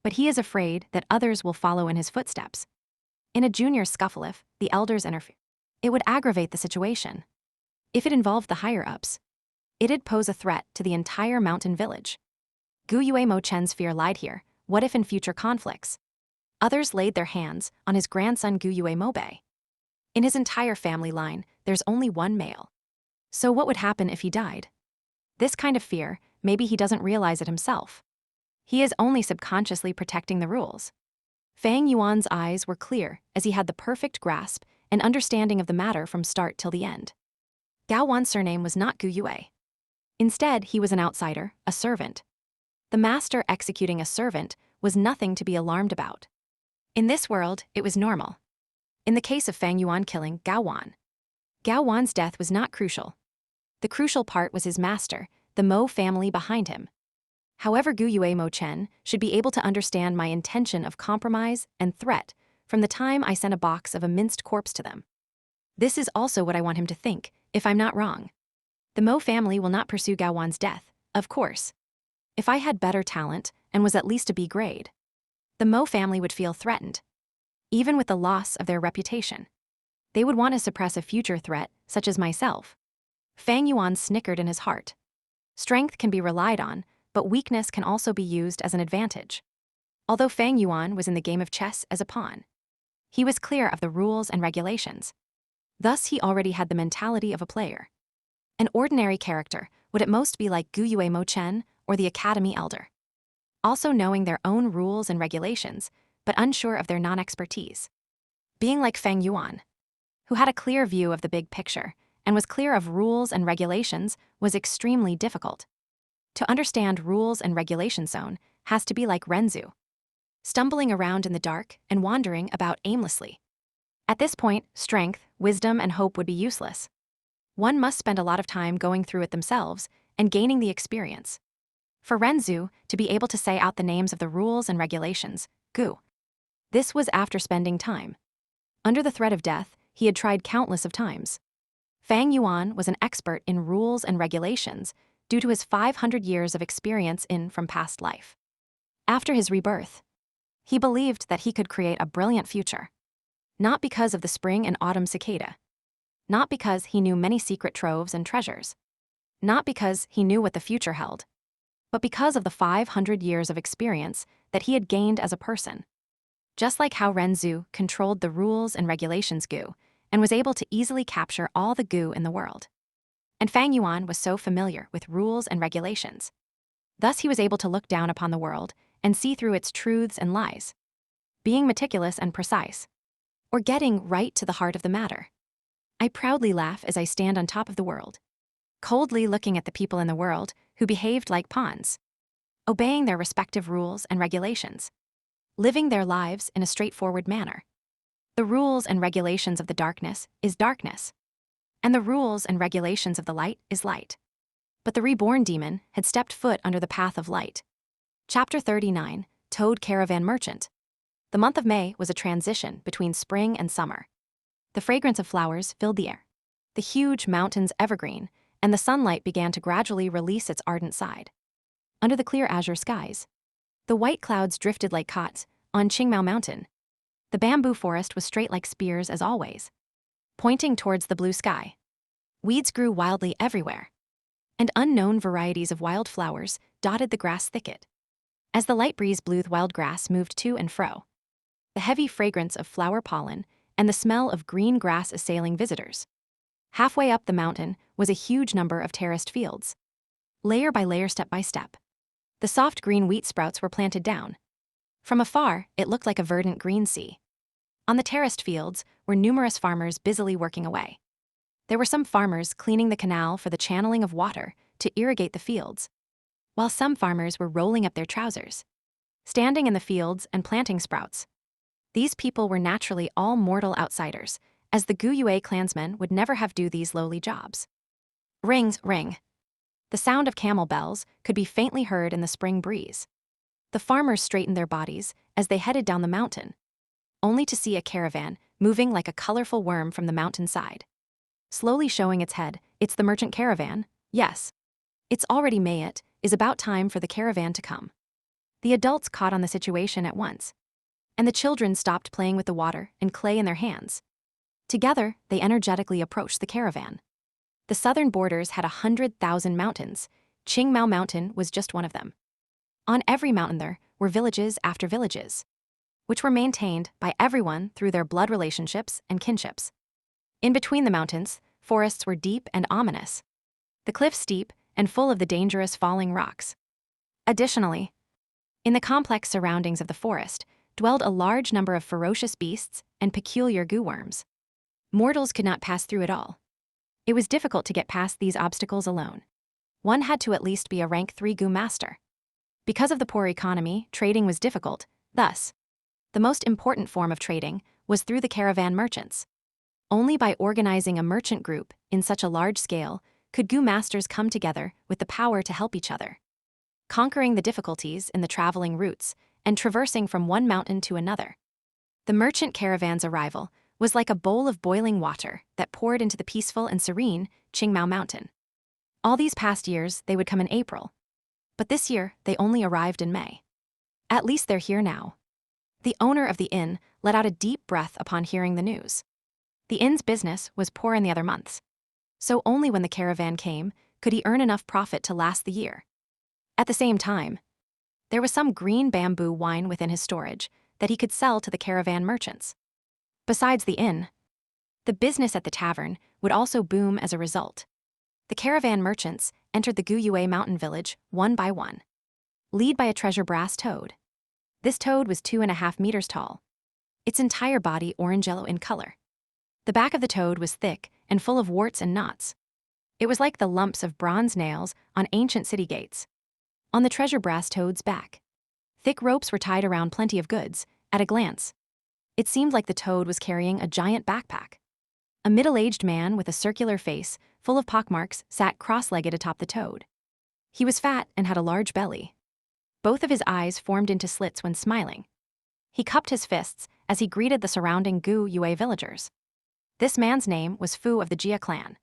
Speaker 1: but he is afraid that others will follow in his footsteps. In a junior scuffle, if the elders interfere, it would aggravate the situation. If it involved the higher-ups, it'd pose a threat to the entire mountain village. Gu Yue Mo Chen's fear lied here. What if in future conflicts, others laid their hands on his grandson Gu Yue Mo Bei? In his entire family line, there's only one male. So what would happen if he died? This kind of fear, maybe he doesn't realize it himself. He is only subconsciously protecting the rules. Fang Yuan's eyes were clear as he had the perfect grasp and understanding of the matter from start till the end. Gao Wan's surname was not Gu Yue. Instead, he was an outsider, a servant. The master executing a servant was nothing to be alarmed about. In this world, it was normal. In the case of Fang Yuan killing Gao Wan's death was not crucial. The crucial part was his master, the Mo family behind him. However, Gu Yue Mo Chen should be able to understand my intention of compromise and threat from the time I sent a box of a minced corpse to them. This is also what I want him to think, if I'm not wrong. The Mo family will not pursue Gao Wan's death, of course. If I had better talent and was at least a B grade, the Mo family would feel threatened. Even with the loss of their reputation, they would want to suppress a future threat, such as myself. Fang Yuan snickered in his heart. Strength can be relied on, but weakness can also be used as an advantage. Although Fang Yuan was in the game of chess as a pawn, he was clear of the rules and regulations. Thus, he already had the mentality of a player. An ordinary character would at most be like Gu Yue Mo Chen or the Academy Elder, also knowing their own rules and regulations, but unsure of their non-expertise. Being like Fang Yuan, who had a clear view of the big picture and was clear of rules and regulations, was extremely difficult. To understand rules and regulation zone has to be like Renzu, stumbling around in the dark and wandering about aimlessly. At this point, strength, wisdom, and hope would be useless. One must spend a lot of time going through it themselves and gaining the experience. For Renzu to be able to say out the names of the rules and regulations, Gu. This was after spending time. Under the threat of death, he had tried countless of times. Fang Yuan was an expert in rules and regulations due to his 500 years of experience from past life. After his rebirth, he believed that he could create a brilliant future. Not because of the spring and autumn cicada. Not because he knew many secret troves and treasures. Not because he knew what the future held. But because of the 500 years of experience that he had gained as a person. Just like how Renzu controlled the rules and regulations Gu and was able to easily capture all the Gu in the world. And Fang Yuan was so familiar with rules and regulations. Thus he was able to look down upon the world and see through its truths and lies. Being meticulous and precise. Or getting right to the heart of the matter. I proudly laugh as I stand on top of the world, coldly looking at the people in the world who behaved like pawns, obeying their respective rules and regulations, living their lives in a straightforward manner. The rules and regulations of the darkness is darkness, and the rules and regulations of the light is light. But the reborn demon had stepped foot under the path of light. Chapter 39, Toad Caravan Merchant. The month of May was a transition between spring and summer. The fragrance of flowers filled the air. The huge mountains evergreen, and the sunlight began to gradually release its ardent side. Under the clear azure skies, the white clouds drifted like cots on Qingmao Mountain. The bamboo forest was straight like spears as always, pointing towards the blue sky. Weeds grew wildly everywhere, and unknown varieties of wild flowers dotted the grass thicket. As the light breeze blew, wild grass moved to and fro. the heavy fragrance of flower pollen, and the smell of green grass assailing visitors. Halfway up the mountain was a huge number of terraced fields. Layer by layer, step by step, the soft green wheat sprouts were planted down. From afar, it looked like a verdant green sea. On the terraced fields were numerous farmers busily working away. There were some farmers cleaning the canal for the channeling of water to irrigate the fields, while some farmers were rolling up their trousers, standing in the fields and planting sprouts. These people were naturally all mortal outsiders, as the Guyue clansmen would never have do these lowly jobs. Rings, ring. The sound of camel bells could be faintly heard in the spring breeze. The farmers straightened their bodies as they headed down the mountain, only to see a caravan moving like a colorful worm from the mountainside. Slowly showing its head, it's the merchant caravan. Yes, it's already May. It is about time for the caravan to come. The adults caught on the situation at once, and the children stopped playing with the water and clay in their hands. Together, they energetically approached the caravan. The southern borders had 100,000 mountains. Qingmao Mountain was just one of them. On every mountain there were villages after villages, which were maintained by everyone through their blood relationships and kinships. In between the mountains, forests were deep and ominous, the cliffs steep and full of the dangerous falling rocks. Additionally, in the complex surroundings of the forest dwelled a large number of ferocious beasts and peculiar goo worms. Mortals could not pass through it all. It was difficult to get past these obstacles alone. One had to at least be a rank 3 goo master. Because of the poor economy, trading was difficult. Thus, the most important form of trading was through the caravan merchants. Only by organizing a merchant group in such a large scale could goo masters come together with the power to help each other, conquering the difficulties in the traveling routes and traversing from one mountain to another. The merchant caravan's arrival was like a bowl of boiling water that poured into the peaceful and serene Qingmao Mountain. All these past years, they would come in April, but this year they only arrived in May. At least they're here now. The owner of the inn let out a deep breath upon hearing the news. The inn's business was poor in the other months, so only when the caravan came could he earn enough profit to last the year. At the same time, there was some green bamboo wine within his storage that he could sell to the caravan merchants. Besides the inn, the business at the tavern would also boom as a result. The caravan merchants entered the Guyue mountain village one by one, led by a treasure brass toad. This toad was 2.5 meters tall, its entire body orange-yellow in color. The back of the toad was thick and full of warts and knots. It was like the lumps of bronze nails on ancient city gates. On the treasure brass toad's back, thick ropes were tied around plenty of goods. At a glance, it seemed like the toad was carrying a giant backpack. A middle-aged man with a circular face, full of pockmarks, sat cross-legged atop the toad. He was fat and had a large belly. Both of his eyes formed into slits when smiling. He cupped his fists as he greeted the surrounding Guyue villagers. This man's name was Fu of the Jia clan.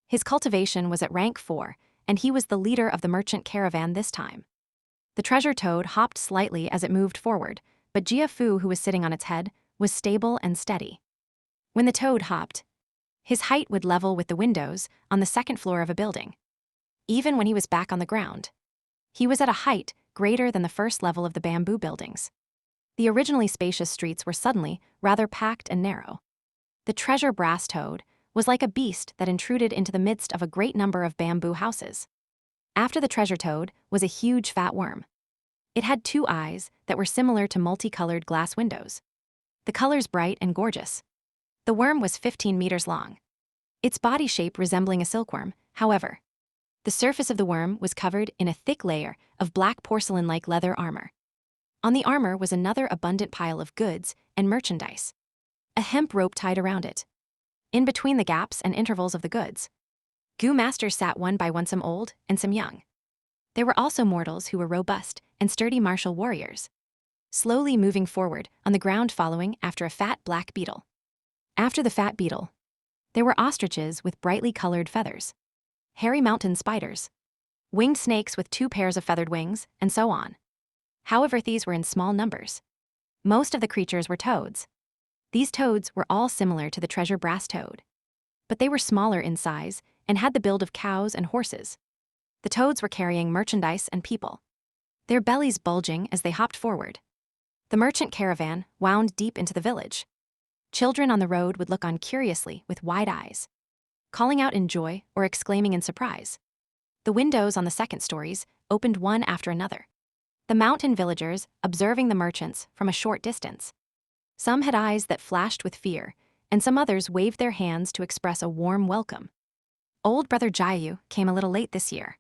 Speaker 1: His cultivation was at rank 4, and he was the leader of the merchant caravan this time. The treasure toad hopped slightly as it moved forward, but Jia Fu, who was sitting on its head, was stable and steady. When the toad hopped, his height would level with the windows on the second floor of a building. Even when he was back on the ground, he was at a height greater than the first level of the bamboo buildings. The originally spacious streets were suddenly rather packed and narrow. The treasure brass toad was like a beast that intruded into the midst of a great number of bamboo houses. After the treasure toad was a huge fat worm. It had 2 eyes that were similar to multicolored glass windows, the colors bright and gorgeous. The worm was 15 meters long, its body shape resembling a silkworm. However, the surface of the worm was covered in a thick layer of black porcelain-like leather armor. On the armor was another abundant pile of goods and merchandise, a hemp rope tied around it. In between the gaps and intervals of the goods, goo masters sat one by one, some old and some young. There were also mortals who were robust and sturdy martial warriors, slowly moving forward on the ground following after a fat black beetle. After the fat beetle, there were ostriches with brightly colored feathers, hairy mountain spiders, winged snakes with 2 pairs of feathered wings, and so on. However, these were in small numbers. Most of the creatures were toads. These toads were all similar to the treasure brass toad, but they were smaller in size and had the build of cows and horses. The toads were carrying merchandise and people, their bellies bulging as they hopped forward. The merchant caravan wound deep into the village. Children on the road would look on curiously with wide eyes, calling out in joy or exclaiming in surprise. The windows on the second stories opened one after another. The mountain villagers observing the merchants from a short distance. Some had eyes that flashed with fear, and some others waved their hands to express a warm welcome. Old Brother Jayu came a little late this year.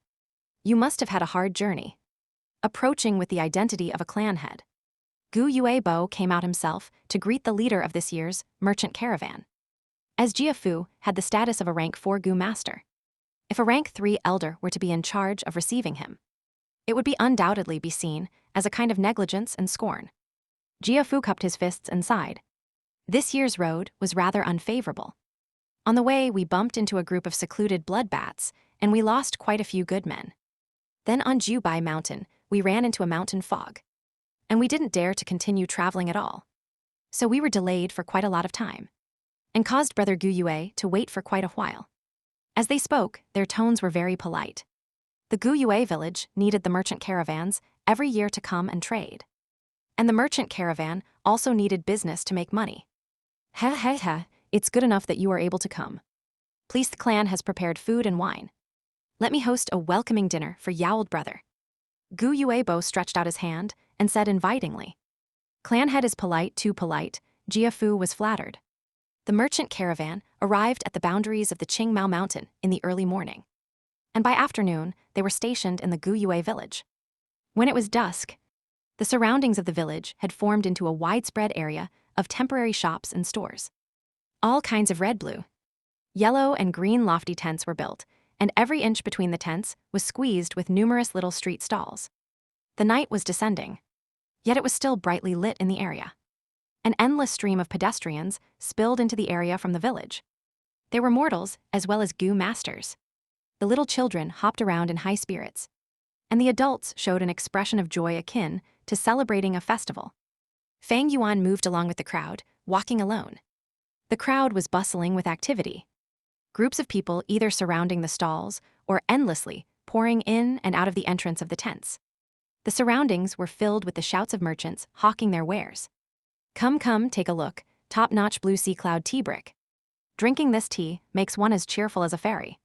Speaker 1: You must have had a hard journey. Approaching with the identity of a clan head, Gu Yuebo came out himself to greet the leader of this year's merchant caravan. As Jiafu had the status of a rank 4 Gu master. If a rank 3 elder were to be in charge of receiving him, it would undoubtedly be seen as a kind of negligence and scorn. Jiafu cupped his fists and sighed. This year's road was rather unfavorable. On the way, we bumped into a group of secluded bloodbaths, and we lost quite a few good men. Then on Jubai Mountain, we ran into a mountain fog. And we didn't dare to continue traveling at all. So we were delayed for quite a lot of time, and caused Brother Guyue to wait for quite a while. As they spoke, their tones were very polite. The Guyue village needed the merchant caravans every year to come and trade. And the merchant caravan also needed business to make money. Ha, it's good enough that you are able to come. Please, the clan has prepared food and wine. Let me host a welcoming dinner for Yaold brother. Gu Yuebo stretched out his hand and said invitingly. Clan head is polite, too polite. Jiafu was flattered. The merchant caravan arrived at the boundaries of the Qingmao Mountain in the early morning. And by afternoon, they were stationed in the Guyue village. When it was dusk, the surroundings of the village had formed into a widespread area of temporary shops and stores. All kinds of red, blue, yellow, and green lofty tents were built, and every inch between the tents was squeezed with numerous little street stalls. The night was descending, yet it was still brightly lit in the area. An endless stream of pedestrians spilled into the area from the village. They were mortals as well as Gu masters. The little children hopped around in high spirits, and the adults showed an expression of joy akin to celebrating a festival. Fang Yuan moved along with the crowd, walking alone. The crowd was bustling with activity. Groups of people either surrounding the stalls or endlessly pouring in and out of the entrance of the tents. The surroundings were filled with the shouts of merchants hawking their wares. Come, take a look, top-notch blue sea cloud tea brick. Drinking this tea makes one as cheerful as a fairy.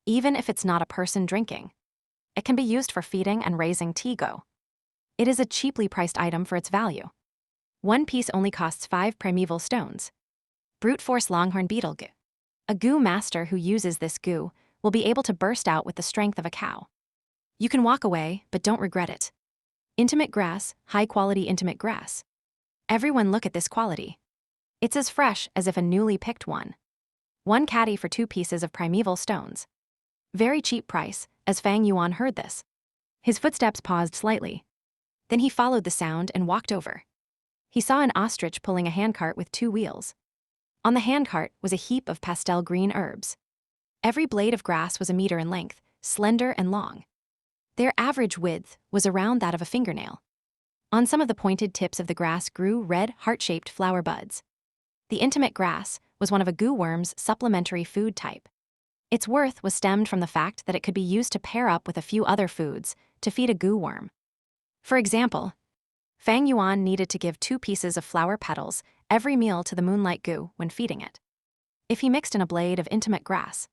Speaker 1: Even if it's not a person drinking, it can be used for feeding and raising tea go. It is a cheaply priced item for its value. One piece only costs 5 primeval stones. Brute force longhorn beetle goo. A goo master who uses this goo will be able to burst out with the strength of a cow. You can walk away, but don't regret it. Intimate grass, high-quality intimate grass. Everyone look at this quality. It's as fresh as if a newly picked one. 1 caddy for 2 pieces of primeval stones. Very cheap price, as Fang Yuan heard this. His footsteps paused slightly. Then he followed the sound and walked over. He saw an ostrich pulling a handcart with 2 wheels. On the handcart was a heap of pastel green herbs. Every blade of grass was a meter in length, slender and long. Their average width was around that of a fingernail. On some of the pointed tips of the grass grew red, heart-shaped flower buds. The intimate grass was one of a goo worm's supplementary food type. Its worth was stemmed from the fact that it could be used to pair up with a few other foods to feed a goo worm. For example, Fang Yuan needed to give 2 pieces of flower petals every meal to the moonlight goo when feeding it. If he mixed in a blade of intimate grass,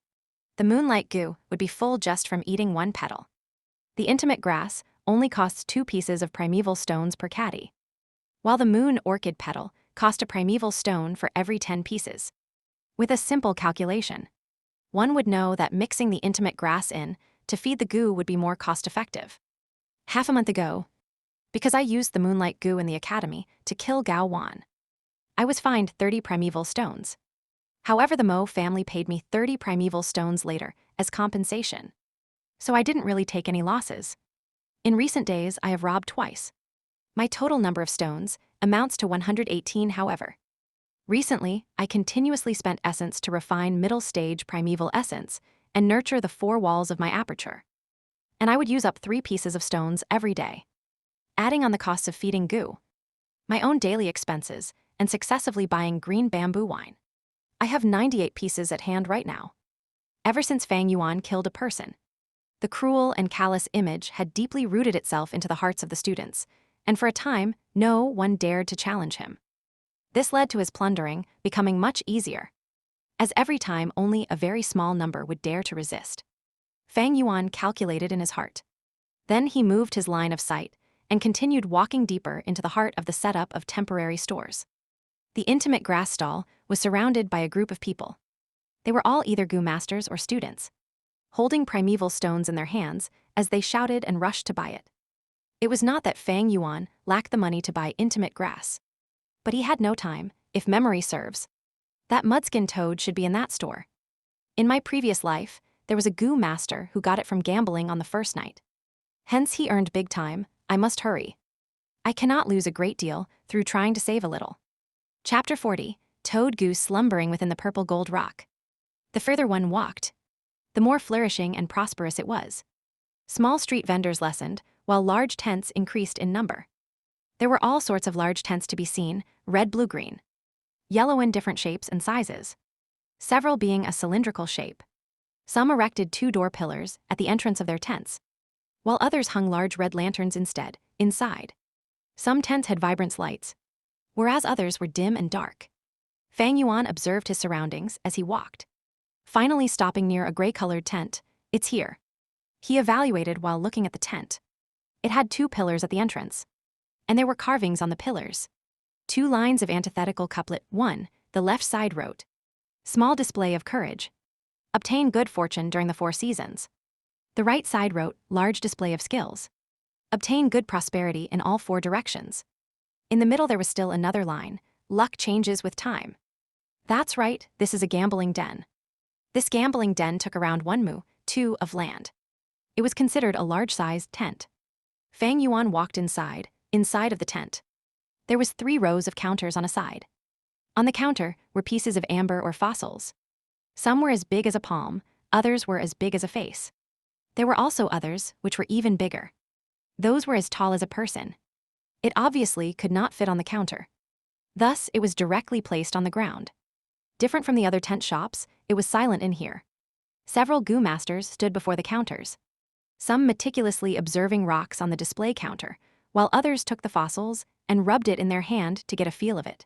Speaker 1: the moonlight goo would be full just from eating 1 petal. The intimate grass only costs 2 pieces of primeval stones per caddy, while the moon orchid petal cost a primeval stone for every 10 pieces. With a simple calculation, one would know that mixing the intimate grass in to feed the goo would be more cost-effective. Half a month ago, because I used the moonlight goo in the academy to kill Gao Wan, I was fined 30 primeval stones. However, the Mo family paid me 30 primeval stones later as compensation. So I didn't really take any losses. In recent days, I have robbed twice. My total number of stones amounts to 118, however. Recently, I continuously spent essence to refine middle-stage primeval essence and nurture the 4 walls of my aperture. And I would use up 3 pieces of stones every day. Adding on the costs of feeding goo, my own daily expenses, and successively buying green bamboo wine, I have 98 pieces at hand right now. Ever since Fang Yuan killed a person, the cruel and callous image had deeply rooted itself into the hearts of the students, and for a time, no one dared to challenge him. This led to his plundering becoming much easier, as every time only a very small number would dare to resist. Fang Yuan calculated in his heart. Then he moved his line of sight and continued walking deeper into the heart of the setup of temporary stores. The intimate grass stall was surrounded by a group of people. They were all either Gu masters or students, holding primeval stones in their hands as they shouted and rushed to buy it. It was not that Fang Yuan lacked the money to buy intimate grass, but he had no time, if memory serves. That mudskin toad should be in that store. In my previous life, there was a Gu master who got it from gambling on the first night. Hence he earned big time. I must hurry. I cannot lose a great deal through trying to save a little. Chapter 40, Toad Goose slumbering within the purple gold rock. The further one walked, the more flourishing and prosperous it was. Small street vendors lessened, while large tents increased in number. There were all sorts of large tents to be seen, red, blue, green, yellow in different shapes and sizes, several being a cylindrical shape. Some erected 2-door pillars at the entrance of their tents, while others hung large red lanterns instead, inside. Some tents had vibrant lights, whereas others were dim and dark. Fang Yuan observed his surroundings as he walked, finally stopping near a gray-colored tent. It's here. He evaluated while looking at the tent. It had 2 pillars at the entrance, and there were carvings on the pillars. 2 lines of antithetical couplet. 1, the left side wrote, "Small display of courage. Obtain good fortune during the 4 seasons." The right side wrote, "Large display of skills. Obtain good prosperity in all 4 directions." In the middle there was still another line, "Luck changes with time." That's right, this is a gambling den. This gambling den took around 1 mu, 2 of land. It was considered a large-sized tent. Fang Yuan walked inside of the tent. There was 3 rows of counters on a side. On the counter were pieces of amber or fossils. Some were as big as a palm, others were as big as a face. There were also others which were even bigger. Those were as tall as a person. It obviously could not fit on the counter. Thus, it was directly placed on the ground. Different from the other tent shops, it was silent in here. Several Gu masters stood before the counters, some meticulously observing rocks on the display counter, while others took the fossils and rubbed it in their hand to get a feel of it.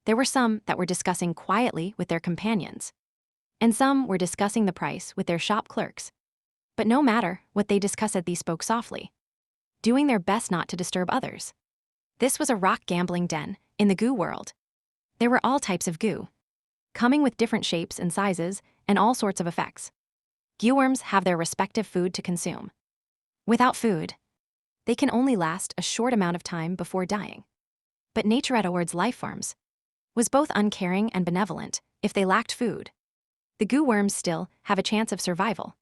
Speaker 1: There were some that were discussing quietly with their companions, and some were discussing the price with their shop clerks. But no matter what they discussed, they spoke softly, doing their best not to disturb others. This was a rock gambling den in the Gu world. There were all types of Gu, coming with different shapes and sizes and all sorts of effects. Gu worms have their respective food to consume. Without food, they can only last a short amount of time before dying. But nature towards life forms was both uncaring and benevolent. If they lacked food, the Gu worms still have a chance of survival.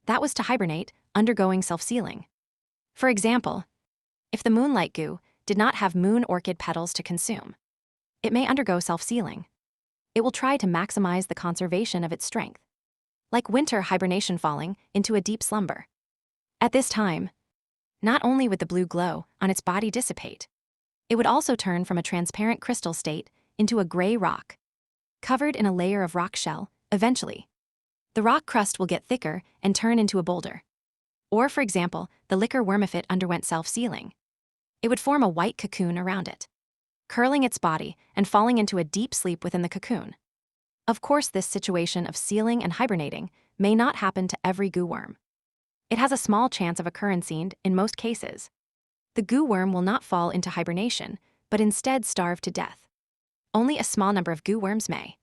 Speaker 1: That was to hibernate, undergoing self-sealing. For example, if the moonlight Gu did not have moon orchid petals to consume, it may undergo self-sealing. It will try to maximize the conservation of its strength, like winter hibernation, falling into a deep slumber. At this time, not only would the blue glow on its body dissipate, it would also turn from a transparent crystal state into a gray rock, covered in a layer of rock shell. Eventually, the rock crust will get thicker and turn into a boulder. Or, for example, the liquor worm, if it underwent self-sealing, it would form a white cocoon around it, curling its body and falling into a deep sleep within the cocoon. Of course, this situation of sealing and hibernating may not happen to every Gu worm. It has a small chance of occurrence in most cases. The Gu worm will not fall into hibernation, but instead starve to death. Only a small number of Gu worms may,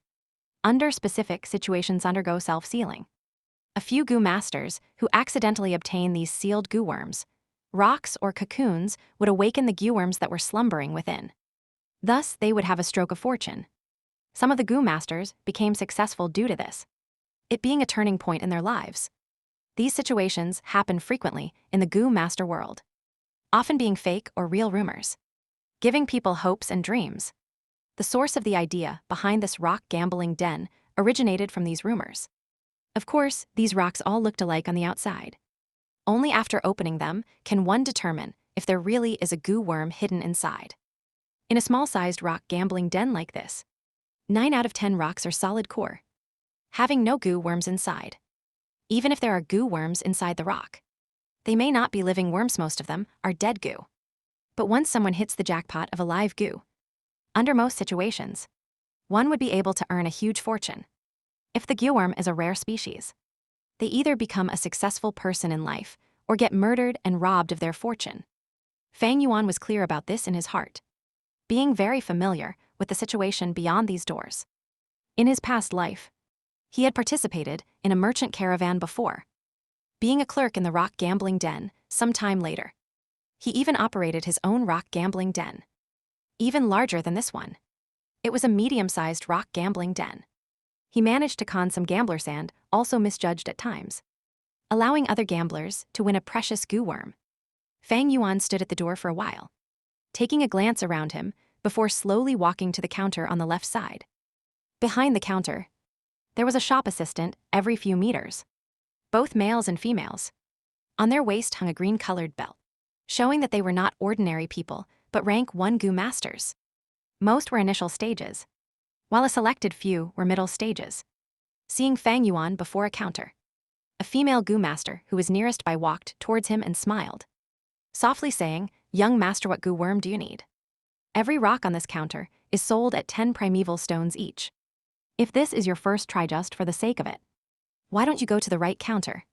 Speaker 1: under specific situations, undergo self-sealing. A few Gu masters who accidentally obtain these sealed Gu worms, rocks or cocoons, would awaken the Gu worms that were slumbering within. Thus, they would have a stroke of fortune. Some of the Gu masters became successful due to this, it being a turning point in their lives. These situations happen frequently in the Gu master world, often being fake or real rumors, giving people hopes and dreams. The source of the idea behind this rock gambling den originated from these rumors. Of course, these rocks all looked alike on the outside. Only after opening them can one determine if there really is a Gu worm hidden inside. In a small-sized rock gambling den like this, 9 out of 10 rocks are solid core, having no Gu worms inside. Even if there are Gu worms inside the rock, they may not be living worms. Most of them are dead Gu. But once someone hits the jackpot of a live goo, under most situations, one would be able to earn a huge fortune. If the goo worm is a rare species, they either become a successful person in life or get murdered and robbed of their fortune. Fang Yuan was clear about this in his heart, being very familiar with the situation beyond these doors. In his past life, he had participated in a merchant caravan before, being a clerk in the rock gambling den some time later. He even operated his own rock gambling den, even larger than this one. It was a medium-sized rock gambling den. He managed to con some gambler sand, also misjudged at times, allowing other gamblers to win a precious goo worm. Fang Yuan stood at the door for a while, taking a glance around him before slowly walking to the counter on the left side. Behind the counter, there was a shop assistant every few meters, both males and females. On their waist hung a green-colored belt, showing that they were not ordinary people, but rank 1 goo masters. Most were initial stages, while a selected few were middle stages. Seeing Fang Yuan before a counter, a female goo master who was nearest by walked towards him and smiled, softly saying, "Young master, what goo worm do you need? Every rock on this counter is sold at 10 primeval stones each. If this is your first try just for the sake of it, why don't you go to the right counter?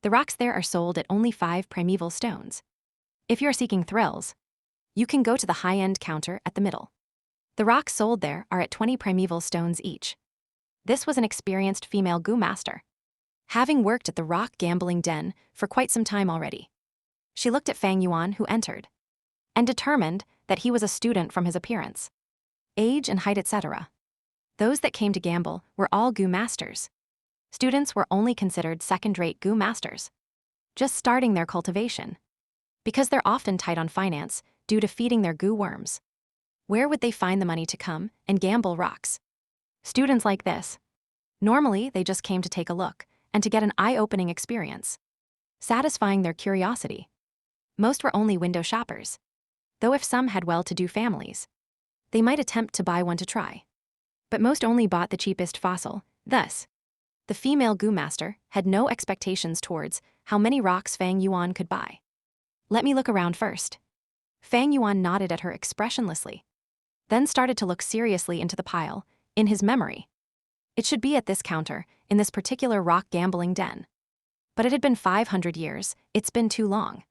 Speaker 1: The rocks there are sold at only 5 primeval stones. If you're seeking thrills, you can go to the high-end counter at the middle. The rocks sold there are at 20 primeval stones each." This was an experienced female goo master, having worked at the rock gambling den for quite some time already. She looked at Fang Yuan, who entered, and determined that he was a student from his appearance, age and height, etc. Those that came to gamble were all goo masters. Students were only considered second-rate goo masters, just starting their cultivation, because they're often tight on finance due to feeding their goo worms. Where would they find the money to come and gamble rocks? Students like this, normally they just came to take a look and to get an eye-opening experience, satisfying their curiosity. Most were only window shoppers, though if some had well-to-do families, they might attempt to buy one to try. But most only bought the cheapest fossil. Thus, the female goo master had no expectations towards how many rocks Fang Yuan could buy. "Let me look around first." Fang Yuan nodded at her expressionlessly, then started to look seriously into the pile, in his memory. It should be at this counter, in this particular rock gambling den. But it had been 500 years, it's been too long.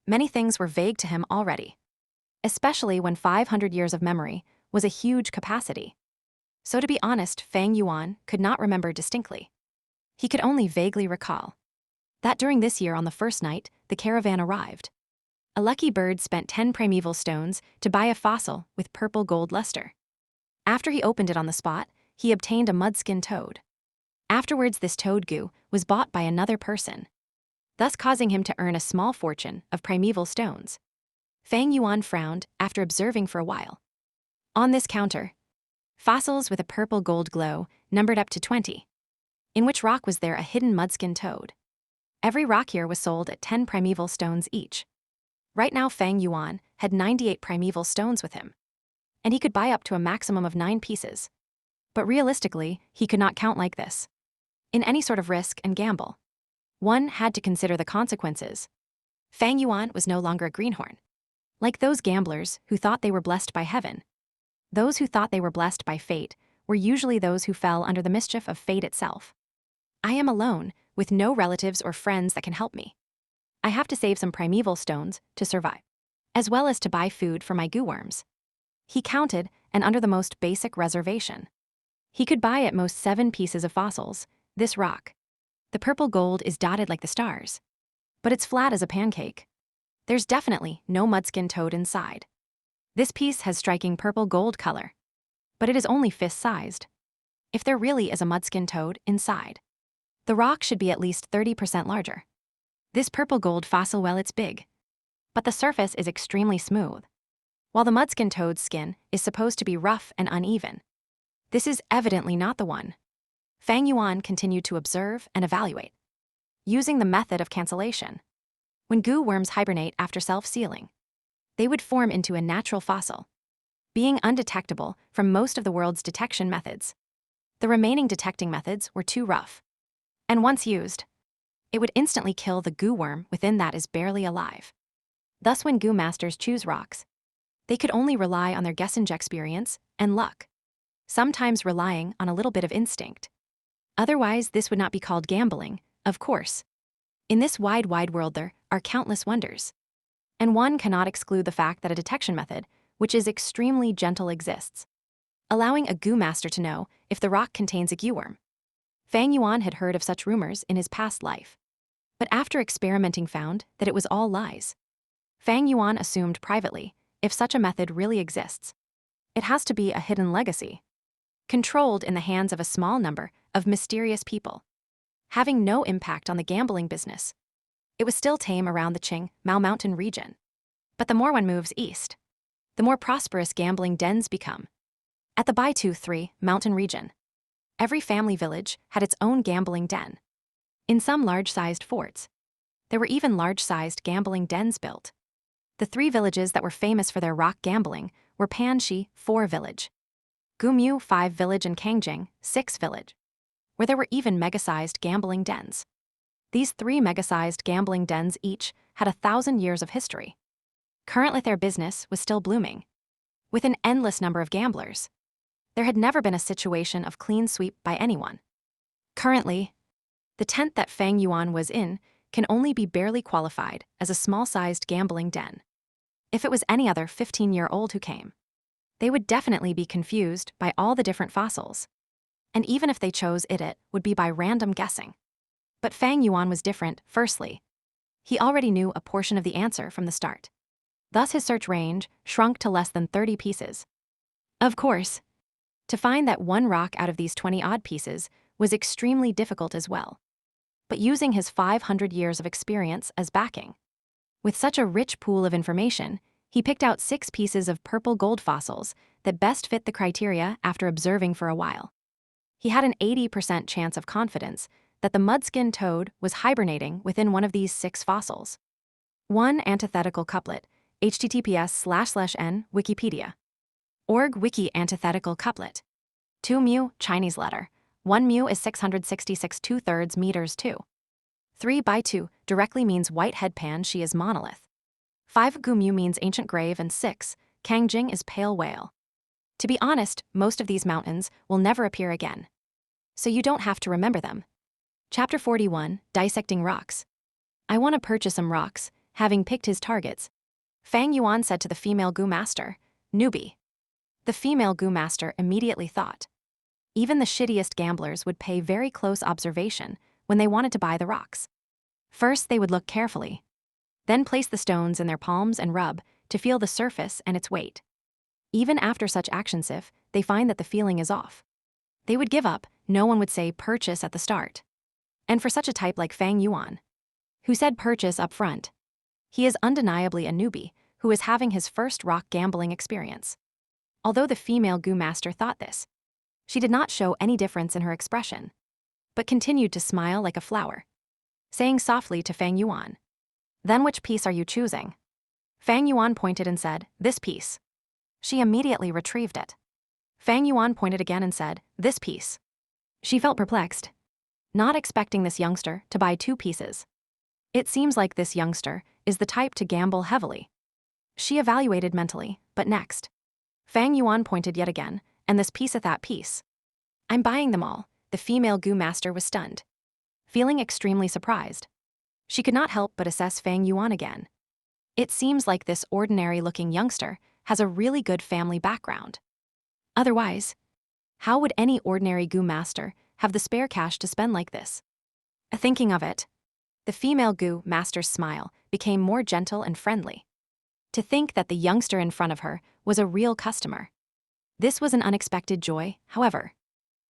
Speaker 1: Many things were vague to him already, especially when 500 years of memory was a huge capacity. So to be honest, Fang Yuan could not remember distinctly. He could only vaguely recall that during this year on the first night, the caravan arrived. A lucky bird spent 10 primeval stones to buy a fossil with purple gold luster. After he opened it on the spot, he obtained a mudskin toad. Afterwards, this toad goo was bought by another person, thus causing him to earn a small fortune of primeval stones. Fang Yuan frowned after observing for a while. On this counter, fossils with a purple gold glow numbered up to 20. In which rock was there a hidden mudskin toad? Every rock here was sold at 10 primeval stones each. Right now Fang Yuan had 98 primeval stones with him, and he could buy up to a maximum of 9 pieces. But realistically, he could not count like this. In any sort of risk and gamble, one had to consider the consequences. Fang Yuan was no longer a greenhorn, like those gamblers who thought they were blessed by heaven. Those who thought they were blessed by fate were usually those who fell under the mischief of fate itself. I am alone, with no relatives or friends that can help me. I have to save some primeval stones to survive, as well as to buy food for my goo worms. He counted, and under the most basic reservation, he could buy at most 7 pieces of fossils. This rock, the purple gold, is dotted like the stars, but it's flat as a pancake. There's definitely no mudskin toad inside. This piece has striking purple gold color, but it is only fist-sized. If there really is a mudskin toad inside, the rock should be at least 30% larger. This purple gold fossil, well, it's big, but the surface is extremely smooth, while the mudskin toad's skin is supposed to be rough and uneven. This is evidently not the one. Fang Yuan continued to observe and evaluate, using the method of cancellation. When goo worms hibernate after self-sealing, they would form into a natural fossil, being undetectable from most of the world's detection methods. The remaining detecting methods were too rough, and once used, it would instantly kill the goo worm within that is barely alive. Thus, when Gu masters choose rocks, they could only rely on their guessing experience and luck, sometimes relying on a little bit of instinct. Otherwise, this would not be called gambling, of course. In this wide world there are countless wonders. And one cannot exclude the fact that a detection method, which is extremely gentle, exists, allowing a Gu master to know if the rock contains a Gu worm. Fang Yuan had heard of such rumors in his past life, but after experimenting found that it was all lies. Fang Yuan assumed privately, if such a method really exists, it has to be a hidden legacy, controlled in the hands of a small number of mysterious people, having no impact on the gambling business. It was still tame around the Qing Mao Mountain region. But the more one moves east, the more prosperous gambling dens become. At the Baitu 3 mountain region, every family village had its own gambling den. In some large-sized forts, there were even large-sized gambling dens built. The 3 villages that were famous for their rock gambling were Panxi 4 village, Gumyu 5 village, and Kangjing 6 village, where there were even mega-sized gambling dens. These 3 mega-sized gambling dens each had 1,000 years of history. Currently their business was still blooming, with an endless number of gamblers. There had never been a situation of clean sweep by anyone. Currently, the tent that Fang Yuan was in can only be barely qualified as a small-sized gambling den. If it was any other 15-year-old who came, they would definitely be confused by all the different fossils. And even if they chose it would be by random guessing. But Fang Yuan was different. Firstly, he already knew a portion of the answer from the start. Thus his search range shrunk to less than 30 pieces. Of course, to find that one rock out of these 20-odd pieces was extremely difficult as well. But using his 500 years of experience as backing, with such a rich pool of information, he picked out 6 pieces of purple gold fossils that best fit the criteria after observing for a while. He had an 80% chance of confidence that the mudskin toad was hibernating within one of these 6 fossils. 1 antithetical couplet, https://n Wikipedia. Org wiki antithetical couplet. 2 mu, Chinese letter. 1 mu is 666 2/3 meters 2. 3 by 2 directly means white headpan, she is monolith. 5 Gumyu means ancient grave, and 6 Kangjing is pale whale. To be honest, most of these mountains will never appear again, so you don't have to remember them. Chapter 41, Dissecting Rocks. I want to purchase some rocks. Having picked his targets, Fang Yuan said to the female Gu master, "Newbie." The female Gu master immediately thought, even the shittiest gamblers would pay very close observation when they wanted to buy the rocks. First, they would look carefully, then place the stones in their palms and rub to feel the surface and its weight. Even after such actions, if they find that the feeling is off, they would give up. No one would say purchase at the start. And for such a type like Fang Yuan, who said purchase up front, he is undeniably a newbie who is having his first rock gambling experience. Although the female Gu master thought this, she did not show any difference in her expression, but continued to smile like a flower, saying softly to Fang Yuan, "Then which piece are you choosing?" Fang Yuan pointed and said, "This piece." She immediately retrieved it. Fang Yuan pointed again and said, "This piece." She felt perplexed, not expecting this youngster to buy 2 pieces. It seems like this youngster is the type to gamble heavily. She evaluated mentally, but next, Fang Yuan pointed yet again, "And this piece at that piece." "I'm buying them all." The female Gu master was stunned, feeling extremely surprised. She could not help but assess Fang Yuan again. It seems like this ordinary-looking youngster has a really good family background. Otherwise, how would any ordinary Gu master have the spare cash to spend like this? Thinking of it, the female Gu master's smile became more gentle and friendly. To think that the youngster in front of her was a real customer. This was an unexpected joy, however.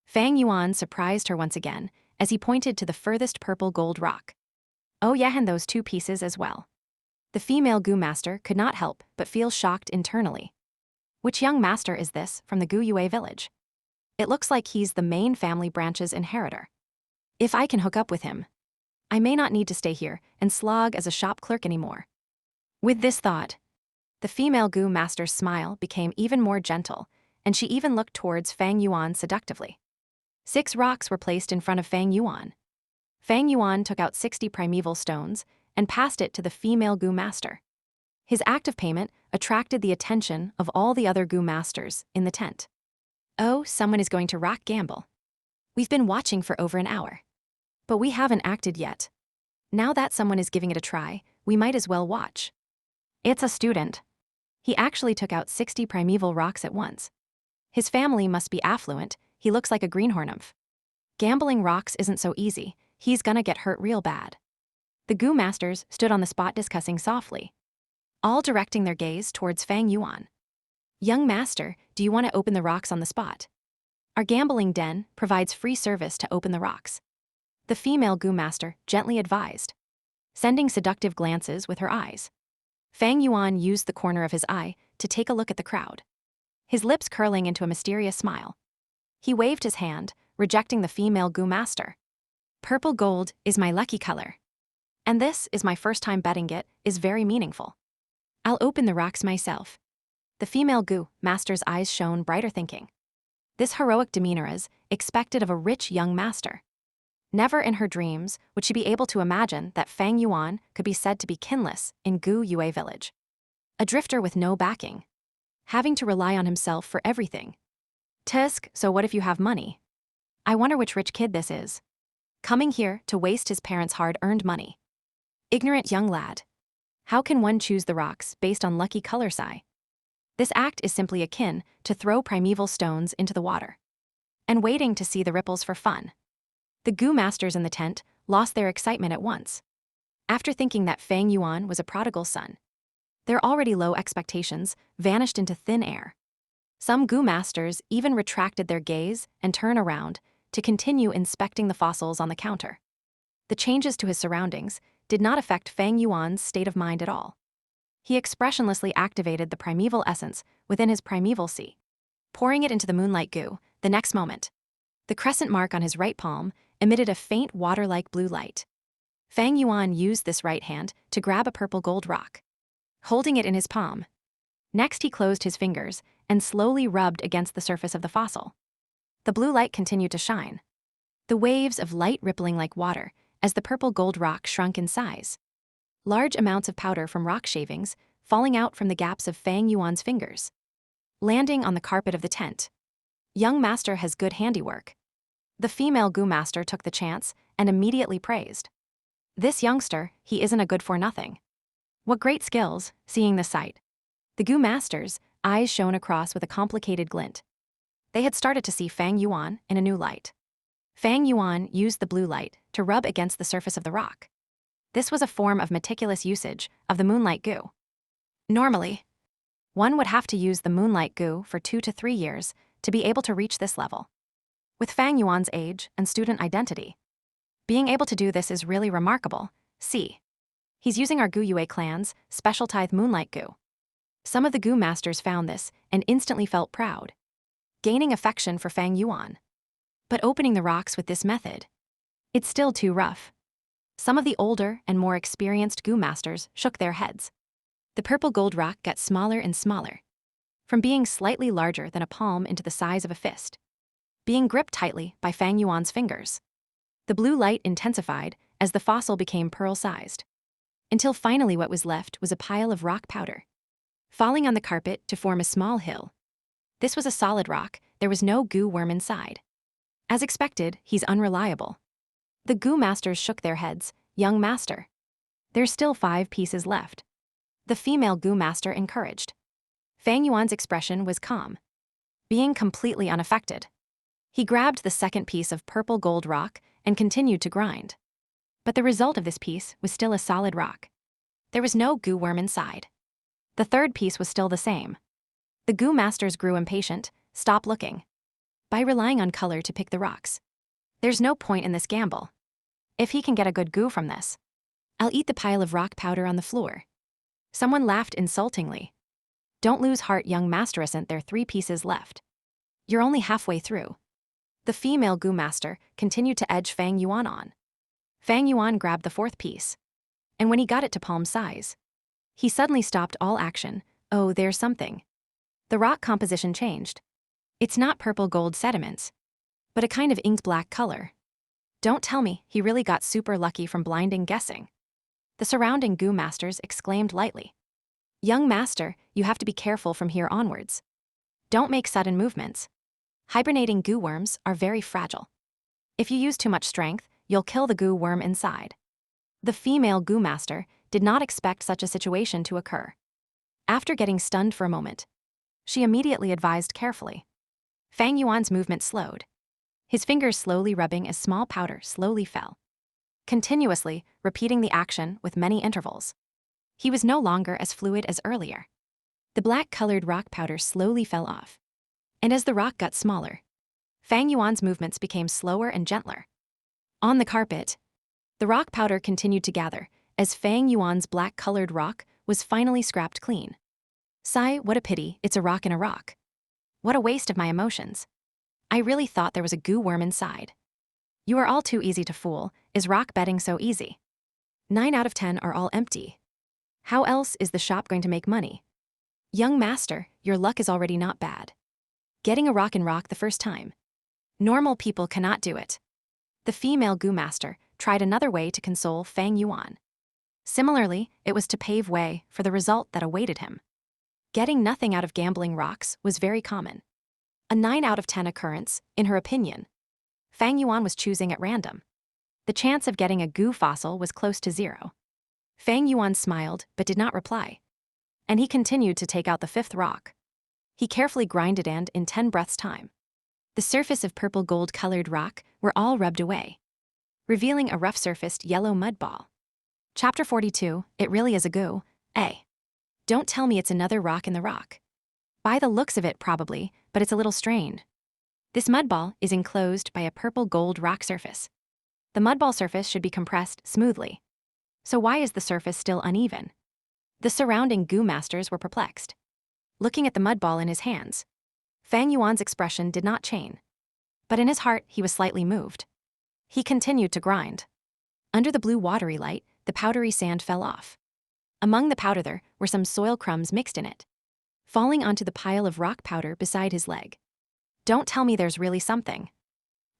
Speaker 1: Fang Yuan surprised her once again as he pointed to the furthest purple gold rock. "Oh yeah, and those 2 pieces as well." The female Gu master could not help but feel shocked internally. Which young master is this from the Gu Yue village? It looks like he's the main family branch's inheritor. If I can hook up with him, I may not need to stay here and slog as a shop clerk anymore. With this thought, the female Gu master's smile became even more gentle, and she even looked towards Fang Yuan seductively. 6 rocks were placed in front of Fang Yuan. Fang Yuan took out 60 primeval stones and passed it to the female Gu master. His act of payment attracted the attention of all the other goo masters in the tent. Oh, someone is going to rock gamble. We've been watching for over an hour. But we haven't acted yet. Now that someone is giving it a try, we might as well watch. It's a student. He actually took out 60 primeval rocks at once. His family must be affluent, he looks like a greenhorn nymph. Gambling rocks isn't so easy, he's gonna get hurt real bad. The goo masters stood on the spot discussing softly, all directing their gaze towards Fang Yuan. Young master, do you want to open the rocks on the spot? Our gambling den provides free service to open the rocks. The female goo master gently advised, sending seductive glances with her eyes. Fang Yuan used the corner of his eye to take a look at the crowd, his lips curling into a mysterious smile. He waved his hand, rejecting the female goo master. Purple gold is my lucky color. And this is my first time betting it is very meaningful. I'll open the rocks myself. The female goo master's eyes shone brighter, thinking, this heroic demeanor is expected of a rich young master. Never in her dreams would she be able to imagine that Fang Yuan could be said to be kinless in Gu Yue village. A drifter with no backing, having to rely on himself for everything. Tisk, so what if you have money? I wonder which rich kid this is, coming here to waste his parents' hard-earned money. Ignorant young lad. How can one choose the rocks based on lucky color sign? This act is simply akin to throw primeval stones into the water and waiting to see the ripples for fun. The goo masters in the tent lost their excitement at once. After thinking that Fang Yuan was a prodigal son, their already low expectations vanished into thin air. Some goo masters even retracted their gaze and turned around to continue inspecting the fossils on the counter. The changes to his surroundings did not affect Fang Yuan's state of mind at all. He expressionlessly activated the primeval essence within his primeval sea, pouring it into the moonlight goo. The next moment, the crescent mark on his right palm emitted a faint water-like blue light. Fang Yuan used this right hand to grab a purple gold rock, holding it in his palm. Next, he closed his fingers and slowly rubbed against the surface of the fossil. The blue light continued to shine, the waves of light rippling like water as the purple gold rock shrunk in size. Large amounts of powder from rock shavings falling out from the gaps of Fang Yuan's fingers, landing on the carpet of the tent. Young master has good handiwork. The female goo master took the chance and immediately praised. This youngster, he isn't a good-for-nothing. What great skills, seeing the sight. The goo master's eyes shone across with a complicated glint. They had started to see Fang Yuan in a new light. Fang Yuan used the blue light to rub against the surface of the rock. This was a form of meticulous usage of the moonlight goo. Normally, one would have to use the moonlight goo for 2 to 3 years to be able to reach this level. With Fang Yuan's age and student identity, being able to do this is really remarkable. See, he's using our Gu Yue clan's special tithe moonlight goo. Some of the goo masters found this and instantly felt proud, gaining affection for Fang Yuan. But opening the rocks with this method, it's still too rough. Some of the older and more experienced goo masters shook their heads. The purple gold rock got smaller and smaller, from being slightly larger than a palm into the size of a fist, being gripped tightly by Fang Yuan's fingers. The blue light intensified as the fossil became pearl-sized, until finally what was left was a pile of rock powder, falling on the carpet to form a small hill. This was a solid rock, there was no goo worm inside. As expected, he's unreliable. The goo masters shook their heads. Young master, there's still 5 pieces left. The female goo master encouraged. Fang Yuan's expression was calm, being completely unaffected. He grabbed the second piece of purple gold rock and continued to grind. But the result of this piece was still a solid rock. There was no goo worm inside. The third piece was still the same. The goo masters grew impatient. Stop looking. By relying on color to pick the rocks, there's no point in this gamble. If he can get a good goo from this, I'll eat the pile of rock powder on the floor. Someone laughed insultingly. Don't lose heart, young master, isn't there 3 pieces left? You're only halfway through. The female goo master continued to edge Fang Yuan on. Fang Yuan grabbed the 4th piece, and when he got it to palm size, he suddenly stopped all action. Oh, there's something. The rock composition changed. It's not purple gold sediments, but a kind of inked black color. Don't tell me he really got super lucky from blinding guessing. The surrounding goo masters exclaimed lightly. Young master, you have to be careful from here onwards. Don't make sudden movements. Hibernating goo worms are very fragile. If you use too much strength, you'll kill the goo worm inside. The female goo master did not expect such a situation to occur. After getting stunned for a moment, she immediately advised carefully. Fang Yuan's movement slowed. His fingers slowly rubbing as small powder slowly fell, continuously repeating the action with many intervals. He was no longer as fluid as earlier. The black-colored rock powder slowly fell off. And as the rock got smaller, Fang Yuan's movements became slower and gentler. On the carpet, the rock powder continued to gather as Fang Yuan's black-colored rock was finally scrapped clean. Sigh, what a pity, it's a rock in a rock. What a waste of my emotions. I really thought there was a goo worm inside. You are all too easy to fool. Is rock betting so easy? 9 out of 10 are all empty. How else is the shop going to make money? Young master, your luck is already not bad. Getting a rock in rock the first time. Normal people cannot do it. The female goo master tried another way to console Fang Yuan. Similarly, it was to pave way for the result that awaited him. Getting nothing out of gambling rocks was very common. A 9 out of 10 occurrence, in her opinion. Fang Yuan was choosing at random. The chance of getting a goo fossil was close to 0. Fang Yuan smiled but did not reply. And he continued to take out the 5th rock. He carefully grinded and, in 10 breaths' time, the surface of purple gold-colored rock were all rubbed away, revealing a rough-surfaced yellow mud ball. Chapter 42, It Really Is a Goo, A. Don't tell me it's another rock in the rock. By the looks of it, probably, but it's a little strained. This mud ball is enclosed by a purple gold rock surface. The mud ball surface should be compressed smoothly. So why is the surface still uneven? The surrounding goo masters were perplexed. Looking at the mud ball in his hands, Fang Yuan's expression did not change. But in his heart, he was slightly moved. He continued to grind. Under the blue watery light, the powdery sand fell off. Among the powder there were some soil crumbs mixed in it, falling onto the pile of rock powder beside his leg. Don't tell me there's really something.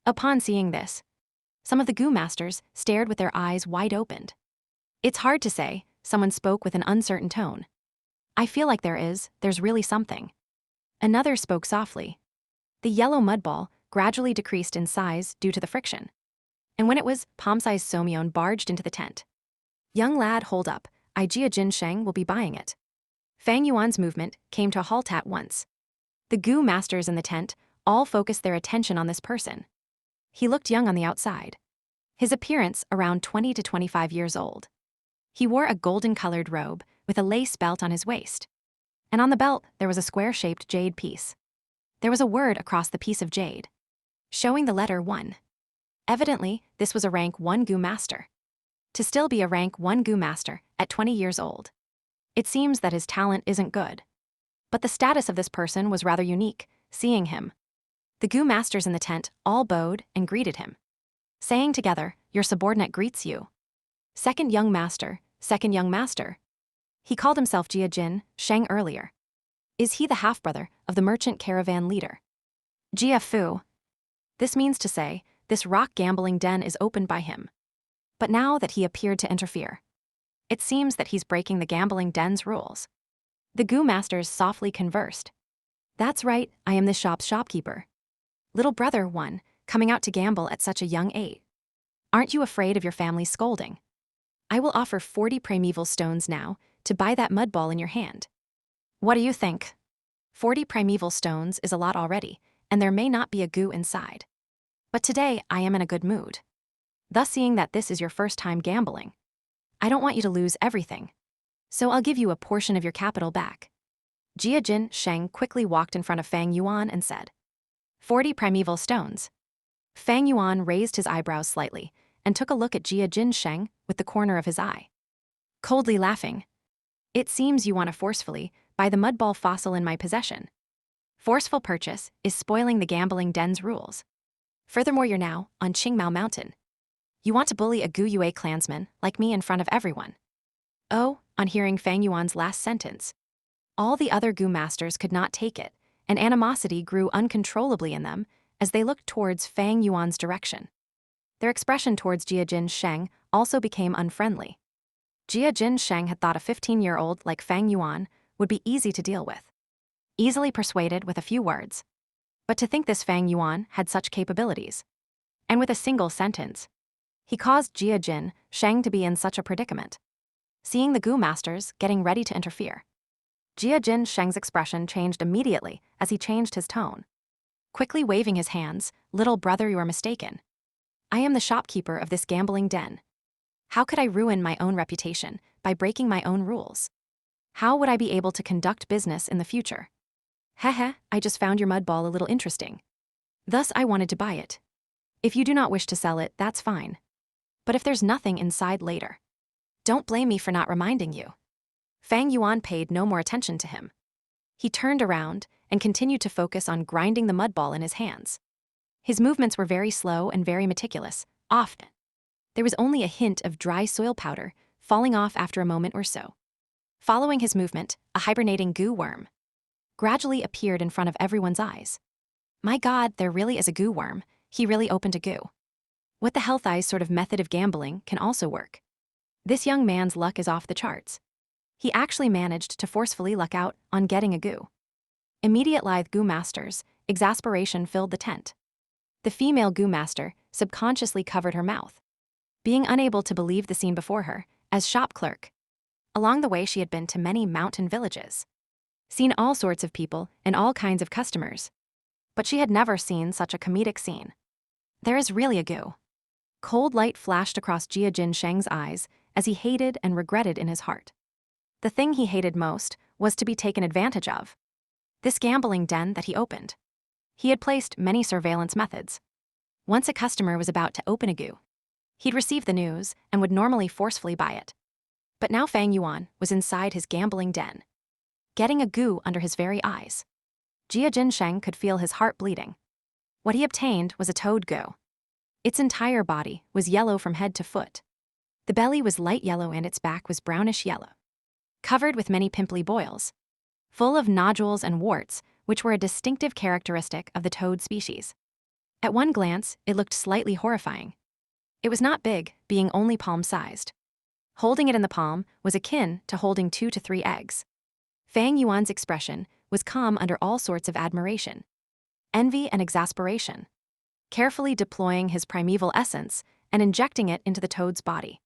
Speaker 1: Upon seeing this, some of the goo masters stared with their eyes wide opened. It's hard to say, someone spoke with an uncertain tone. I feel like there's really something. Another spoke softly. The yellow mud ball gradually decreased in size due to the friction. And when it was, palm-sized Somyeon barged into the tent. Young lad, hold up, Jia Jin Sheng will be buying it. Fang Yuan's movement came to a halt at once. The goo masters in the tent all focused their attention on this person. He looked young on the outside. His appearance around 20 to 25 years old. He wore a golden-colored robe with a lace belt on his waist. And on the belt, there was a square-shaped jade piece. There was a word across the piece of jade, showing the letter 1. Evidently, this was a rank 1 goo master. To still be a rank 1 goo master at 20 years old. It seems that his talent isn't good. But the status of this person was rather unique, seeing him. The goo masters in the tent all bowed and greeted him, saying together, your subordinate greets you. Second young master, second young master. He called himself Jia Jin Sheng earlier. Is he the half-brother of the merchant caravan leader? Jia Fu. This means to say, this rock gambling den is opened by him. But now that he appeared to interfere, it seems that he's breaking the gambling den's rules. The goo masters softly conversed. That's right, I am this shop's shopkeeper. Little brother 1, coming out to gamble at such a young age. Aren't you afraid of your family's scolding? I will offer 40 primeval stones now to buy that mud ball in your hand. What do you think? 40 primeval stones is a lot already, and there may not be a goo inside. But today I am in a good mood. Thus, seeing that this is your first time gambling, I don't want you to lose everything. So I'll give you a portion of your capital back. Jia Jin Sheng quickly walked in front of Fang Yuan and said, 40 primeval stones. Fang Yuan raised his eyebrows slightly and took a look at Jia Jin Sheng with the corner of his eye. Coldly laughing. It seems you want to forcefully buy the mud ball fossil in my possession. Forceful purchase is spoiling the gambling den's rules. Furthermore, you're now on Qingmao Mountain. You want to bully a Gu Yue clansman like me in front of everyone. Oh, on hearing Fang Yuan's last sentence, all the other Gu masters could not take it, and animosity grew uncontrollably in them as they looked towards Fang Yuan's direction. Their expression towards Jia Jin Sheng also became unfriendly. Jia Jin Sheng had thought a 15-year-old like Fang Yuan would be easy to deal with. Easily persuaded with a few words. But to think this Fang Yuan had such capabilities. And with a single sentence, he caused Jia Jin Sheng to be in such a predicament. Seeing the Gu masters getting ready to interfere, Jia Jin Sheng's expression changed immediately as he changed his tone. Quickly waving his hands, "Little brother, you are mistaken. I am the shopkeeper of this gambling den. How could I ruin my own reputation by breaking my own rules? How would I be able to conduct business in the future? Heh, I just found your mud ball a little interesting. Thus I wanted to buy it. If you do not wish to sell it, that's fine. But if there's nothing inside later, don't blame me for not reminding you." Fang Yuan paid no more attention to him. He turned around and continued to focus on grinding the mud ball in his hands. His movements were very slow and very meticulous. Often, there was only a hint of dry soil powder falling off after a moment or so. Following his movement, a hibernating goo worm gradually appeared in front of everyone's eyes. My God, there really is a goo worm. He really opened a goo. What the health eyes sort of method of gambling can also work. This young man's luck is off the charts. He actually managed to forcefully luck out on getting a goo. Immediate lithe Goo masters, exasperation filled the tent. The female Goo master subconsciously covered her mouth, being unable to believe the scene before her, as shop clerk. Along the way she had been to many mountain villages, seen all sorts of people and all kinds of customers. But she had never seen such a comedic scene. There is really a goo. Cold light flashed across Jia Jin Sheng's eyes as he hated and regretted in his heart. The thing he hated most was to be taken advantage of. This gambling den that he opened. He had placed many surveillance methods. Once a customer was about to open a goo, he'd receive the news and would normally forcefully buy it. But now Fang Yuan was inside his gambling den, getting a goo under his very eyes. Jia Jin Sheng could feel his heart bleeding. What he obtained was a toad goo. Its entire body was yellow from head to foot. The belly was light yellow and its back was brownish yellow, covered with many pimply boils, full of nodules and warts, which were a distinctive characteristic of the toad species. At one glance, it looked slightly horrifying. It was not big, being only palm-sized. Holding it in the palm was akin to holding 2 to 3 eggs. Fang Yuan's expression was calm under all sorts of admiration, envy and exasperation, carefully deploying his primeval essence and injecting it into the toad's body.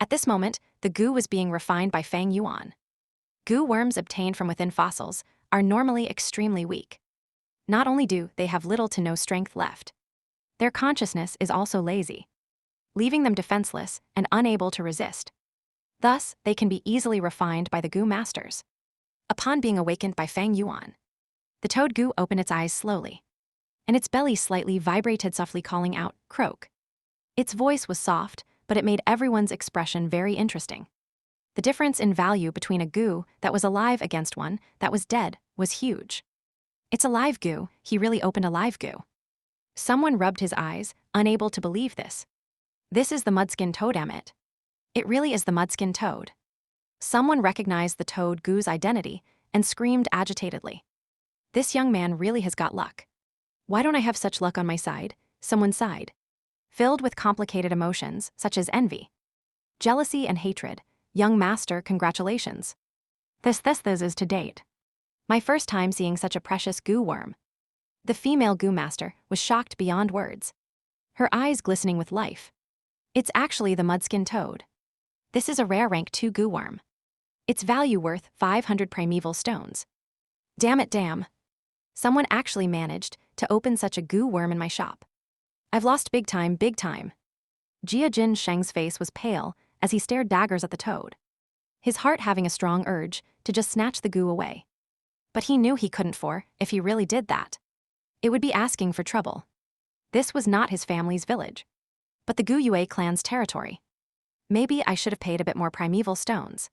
Speaker 1: At this moment, the goo was being refined by Fang Yuan. Goo worms obtained from within fossils are normally extremely weak. Not only do they have little to no strength left, their consciousness is also lazy, leaving them defenseless and unable to resist. Thus, they can be easily refined by the goo masters. Upon being awakened by Fang Yuan, the toad goo opened its eyes slowly, and its belly slightly vibrated, softly calling out, "Croak." Its voice was soft, but it made everyone's expression very interesting. The difference in value between a goo that was alive against one that was dead was huge. It's a live goo, he really opened a live goo. Someone rubbed his eyes, unable to believe this. This is the mudskin toad, damn it. It really is the mudskin toad. Someone recognized the toad goo's identity and screamed agitatedly. This young man really has got luck. Why don't I have such luck on my side? Someone sighed, filled with complicated emotions such as envy, jealousy and hatred. Young master, congratulations. This is to date my first time seeing such a precious goo worm. The female goo master was shocked beyond words, her eyes glistening with life. It's actually the mudskin toad. This is a rare rank 2 goo worm. Its value worth 500 primeval stones. Damn it, damn. Someone actually managed to open such a goo worm in my shop. I've lost big time, big time. Jia Jin Sheng's face was pale as he stared daggers at the toad, his heart having a strong urge to just snatch the goo away. But he knew he couldn't, for if he really did that, it would be asking for trouble. This was not his family's village, but the Gu Yue clan's territory. Maybe I should have paid a bit more primeval stones.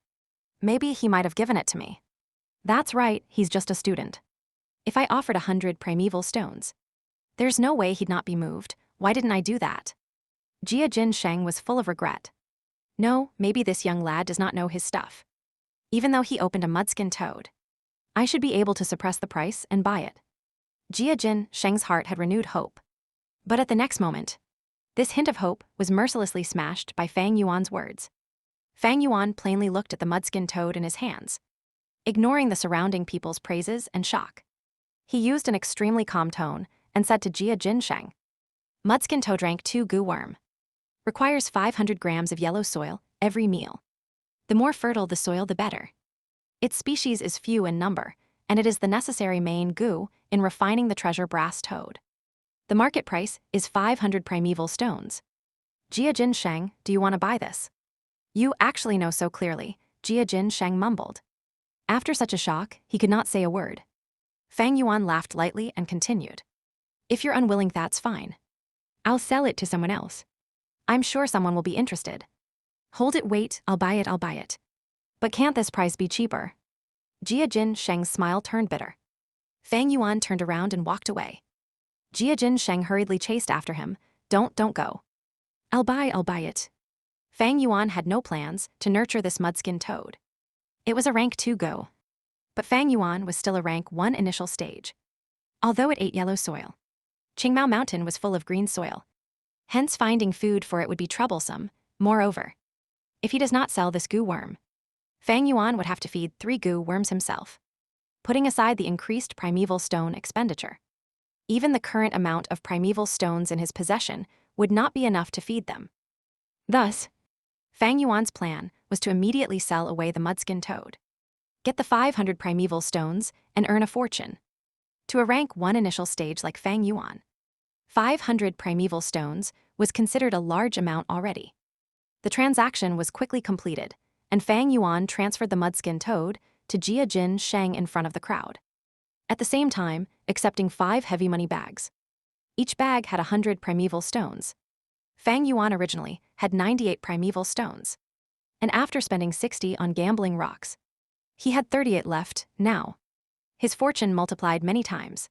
Speaker 1: Maybe he might have given it to me. That's right, he's just a student. If I offered 100 primeval stones, there's no way he'd not be moved. Why didn't I do that? Jia Jin Sheng was full of regret. No, maybe this young lad does not know his stuff. Even though he opened a mudskin toad, I should be able to suppress the price and buy it. Jia Jin Sheng's heart had renewed hope. But at the next moment, this hint of hope was mercilessly smashed by Fang Yuan's words. Fang Yuan plainly looked at the mudskin toad in his hands, ignoring the surrounding people's praises and shock. He used an extremely calm tone and said to Jia Jinsheng, "Mudskin toad rank 2 goo worm. Requires 500 grams of yellow soil every meal. The more fertile the soil, the better. Its species is few in number, and it is the necessary main goo in refining the treasure brass toad. The market price is 500 primeval stones. Jia Jinsheng, do you want to buy this?" "You actually know so clearly," Jia Jinsheng mumbled. After such a shock, he could not say a word. Fang Yuan laughed lightly and continued, "If you're unwilling, that's fine. I'll sell it to someone else. I'm sure someone will be interested." "Hold it, wait, I'll buy it. But can't this price be cheaper?" Jia Jinsheng's smile turned bitter. Fang Yuan turned around and walked away. Jia Jinsheng hurriedly chased after him. Don't go. I'll buy it." Fang Yuan had no plans to nurture this mudskin toad. It was a rank 2 go. But Fang Yuan was still a rank 1 initial stage. Although it ate yellow soil, Qingmao Mountain was full of green soil. Hence finding food for it would be troublesome. Moreover, if he does not sell this goo worm, Fang Yuan would have to feed 3 goo worms himself, putting aside the increased primeval stone expenditure. Even the current amount of primeval stones in his possession would not be enough to feed them. Thus, Fang Yuan's plan was to immediately sell away the mudskin toad, get the 500 primeval stones, and earn a fortune. To a rank 1 initial stage like Fang Yuan, 500 primeval stones was considered a large amount already. The transaction was quickly completed, and Fang Yuan transferred the mudskin toad to Jia Jinsheng in front of the crowd, at the same time accepting 5 heavy money bags. Each bag had 100 primeval stones. Fang Yuan originally had 98 primeval stones, and after spending 60 on gambling rocks, he had 38 left now. His fortune multiplied many times,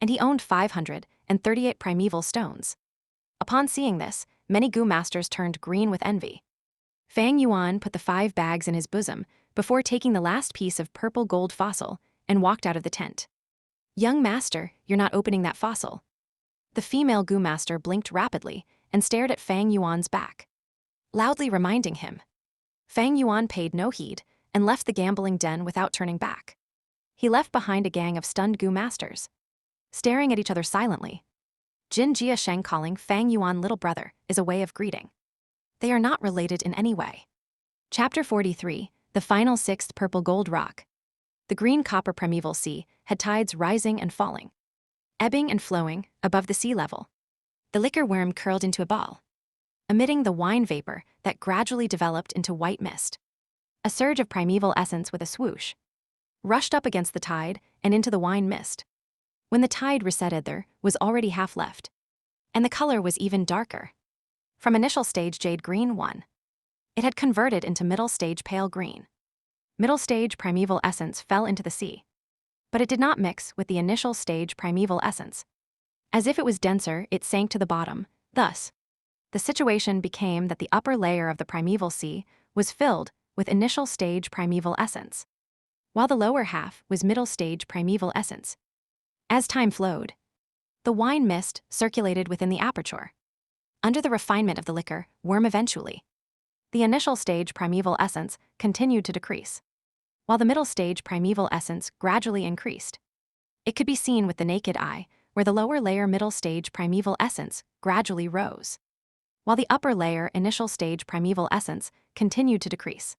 Speaker 1: and he owned 538 primeval stones. Upon seeing this, many goo masters turned green with envy. Fang Yuan put the 5 bags in his bosom before taking the last piece of purple gold fossil and walked out of the tent. "Young master, you're not opening that fossil." The female goo master blinked rapidly and stared at Fang Yuan's back, loudly reminding him. Fang Yuan paid no heed and left the gambling den without turning back. He left behind a gang of stunned goo masters, staring at each other silently. Jin Jiasheng calling Fang Yuan little brother is a way of greeting. They are not related in any way. Chapter 43, The Final 6th Purple Gold Rock. The green copper primeval sea had tides rising and falling, ebbing and flowing above the sea level. The liquor worm curled into a ball, emitting the wine vapor that gradually developed into white mist. A surge of primeval essence with a swoosh rushed up against the tide and into the wine mist. When the tide receded, there was already half left, and the color was even darker. From initial stage jade green 1, it had converted into middle stage pale green. Middle stage primeval essence fell into the sea, but it did not mix with the initial stage primeval essence. As if it was denser, it sank to the bottom. Thus, the situation became that the upper layer of the primeval sea was filled with initial stage primeval essence, while the lower half was middle stage primeval essence. As time flowed, the wine mist circulated within the aperture. Under the refinement of the liquor worm, eventually, the initial stage primeval essence continued to decrease, while the middle stage primeval essence gradually increased. It could be seen with the naked eye, where the lower layer middle stage primeval essence gradually rose, while the upper layer initial stage primeval essence continued to decrease,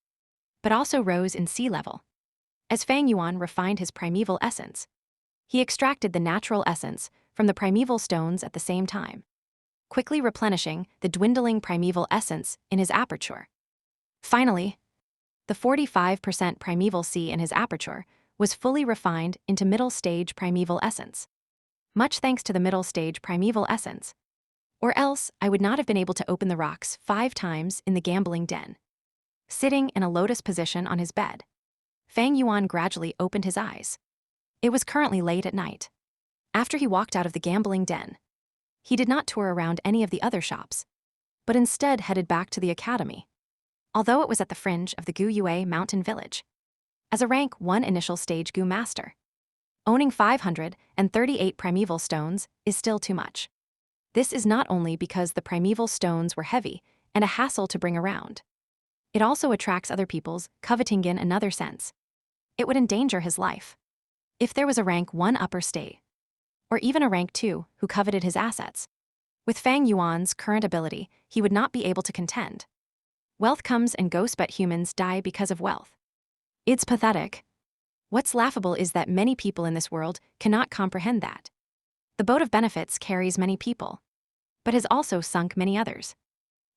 Speaker 1: but also rose in sea level. As Fang Yuan refined his primeval essence, he extracted the natural essence from the primeval stones at the same time, quickly replenishing the dwindling primeval essence in his aperture. Finally, the 45% primeval sea in his aperture was fully refined into middle stage primeval essence. Much thanks to the middle stage primeval essence, or else I would not have been able to open the rocks 5 times in the gambling den. Sitting in a lotus position on his bed, Fang Yuan gradually opened his eyes. It was currently late at night. After he walked out of the gambling den, he did not tour around any of the other shops, but instead headed back to the academy. Although it was at the fringe of the Gu Yue mountain village, as a rank 1 initial stage Gu master, owning 538 primeval stones is still too much. This is not only because the primeval stones were heavy and a hassle to bring around. It also attracts other people's, coveting in another sense. It would endanger his life. If there was a rank 1 upper state, or even a rank 2 who coveted his assets, with Fang Yuan's current ability, he would not be able to contend. Wealth comes and goes, but humans die because of wealth. It's pathetic. What's laughable is that many people in this world cannot comprehend that. The boat of benefits carries many people, but has also sunk many others.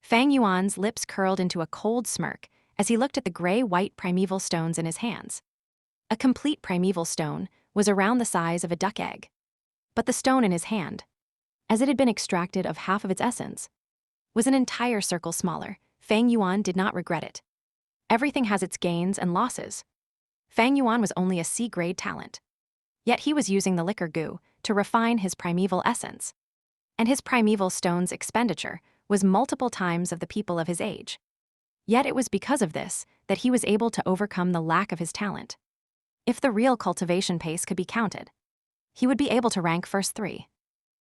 Speaker 1: Fang Yuan's lips curled into a cold smirk as he looked at the gray-white primeval stones in his hands. A complete primeval stone was around the size of a duck egg. But the stone in his hand, as it had been extracted of half of its essence, was an entire circle smaller. Fang Yuan did not regret it. Everything has its gains and losses. Fang Yuan was only a C-grade talent. Yet he was using the liquor goo to refine his primeval essence. And his primeval stone's expenditure was multiple times of the people of his age. Yet it was because of this that he was able to overcome the lack of his talent. If the real cultivation pace could be counted, he would be able to rank first 3.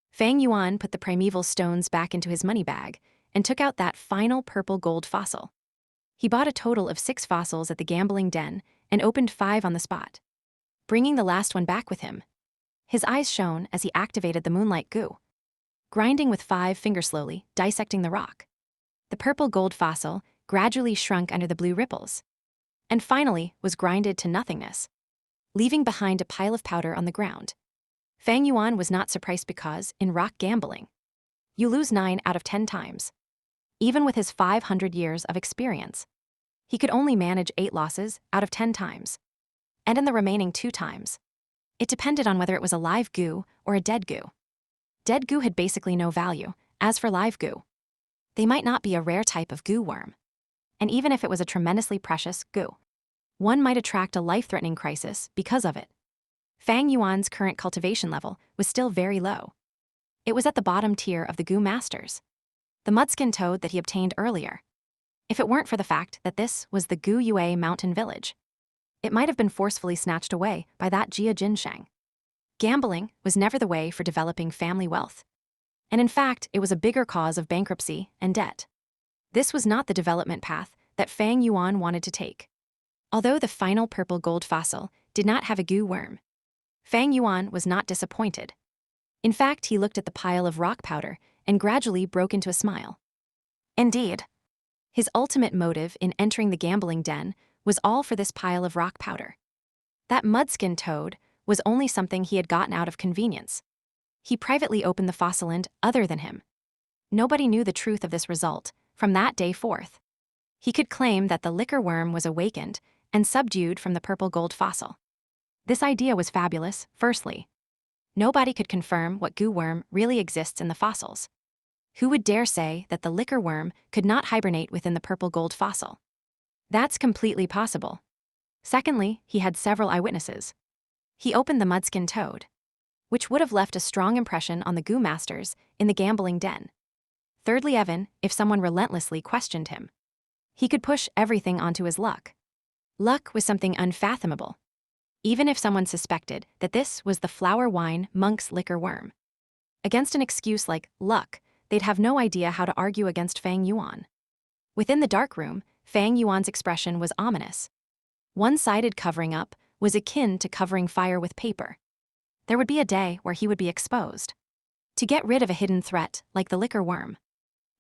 Speaker 1: Fang Yuan put the primeval stones back into his money bag and took out that final purple gold fossil. He bought a total of 6 fossils at the gambling den and opened 5 on the spot, bringing the last one back with him. His eyes shone as he activated the moonlight goo, grinding with 5 fingers slowly, dissecting the rock. The purple gold fossil gradually shrunk under the blue ripples, and finally was grinded to nothingness, leaving behind a pile of powder on the ground. Fang Yuan was not surprised because, in rock gambling, you lose 9 out of 10 times. Even with his 500 years of experience, he could only manage 8 losses out of 10 times. And in the remaining 2 times, it depended on whether it was a live goo or a dead goo. Dead goo had basically no value. As for live goo, they might not be a rare type of goo worm. And even if it was a tremendously precious goo, one might attract a life-threatening crisis because of it. Fang Yuan's current cultivation level was still very low. It was at the bottom tier of the goo masters, the mudskin toad that he obtained earlier. If it weren't for the fact that this was the Gu Yue mountain village, it might have been forcefully snatched away by that Jia Jinsheng. Gambling was never the way for developing family wealth. And in fact, it was a bigger cause of bankruptcy and debt. This was not the development path that Fang Yuan wanted to take. Although the final purple gold fossil did not have a goo worm, Fang Yuan was not disappointed. In fact, he looked at the pile of rock powder and gradually broke into a smile. Indeed, his ultimate motive in entering the gambling den was all for this pile of rock powder. That mudskin toad was only something he had gotten out of convenience. He privately opened the fossil and, other than him, nobody knew the truth of this result from that day forth. He could claim that the liquor worm was awakened and subdued from the purple gold fossil. This idea was fabulous, firstly. Nobody could confirm what goo worm really exists in the fossils. Who would dare say that the liquor worm could not hibernate within the purple gold fossil? That's completely possible. Secondly, he had several eyewitnesses. He opened the mudskin toad, which would have left a strong impression on the goo masters in the gambling den. Thirdly, even if someone relentlessly questioned him, he could push everything onto his luck. Luck was something unfathomable. Even if someone suspected that this was the flower wine monk's liquor worm, against an excuse like luck, they'd have no idea how to argue against Fang Yuan. Within the dark room, Fang Yuan's expression was ominous. One-sided covering up was akin to covering fire with paper. There would be a day where he would be exposed. To get rid of a hidden threat like the liquor worm,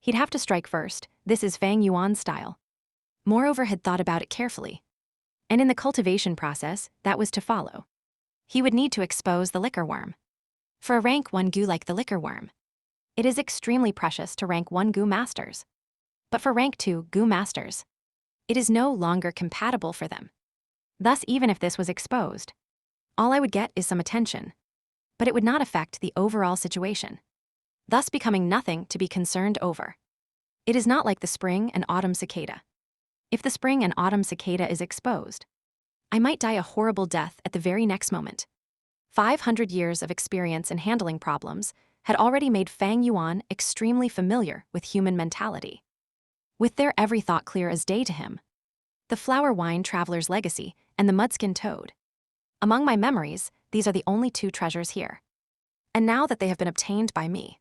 Speaker 1: he'd have to strike first. This is Fang Yuan's style. Moreover, had thought about it carefully. And in the cultivation process that was to follow, he would need to expose the liquor worm. For a rank 1 goo like the liquor worm, it is extremely precious to rank 1 goo masters. But for rank 2 goo masters, it is no longer compatible for them. Thus, even if this was exposed, all I would get is some attention, but it would not affect the overall situation, thus becoming nothing to be concerned over. It is not like the spring and autumn cicada. If the spring and autumn cicada is exposed, I might die a horrible death at the very next moment. 500 years of experience in handling problems had already made Fang Yuan extremely familiar with human mentality. With their every thought clear as day to him, the flower wine traveler's legacy and the mudskin toad. Among my memories, these are the only 2 treasures here. And now that they have been obtained by me,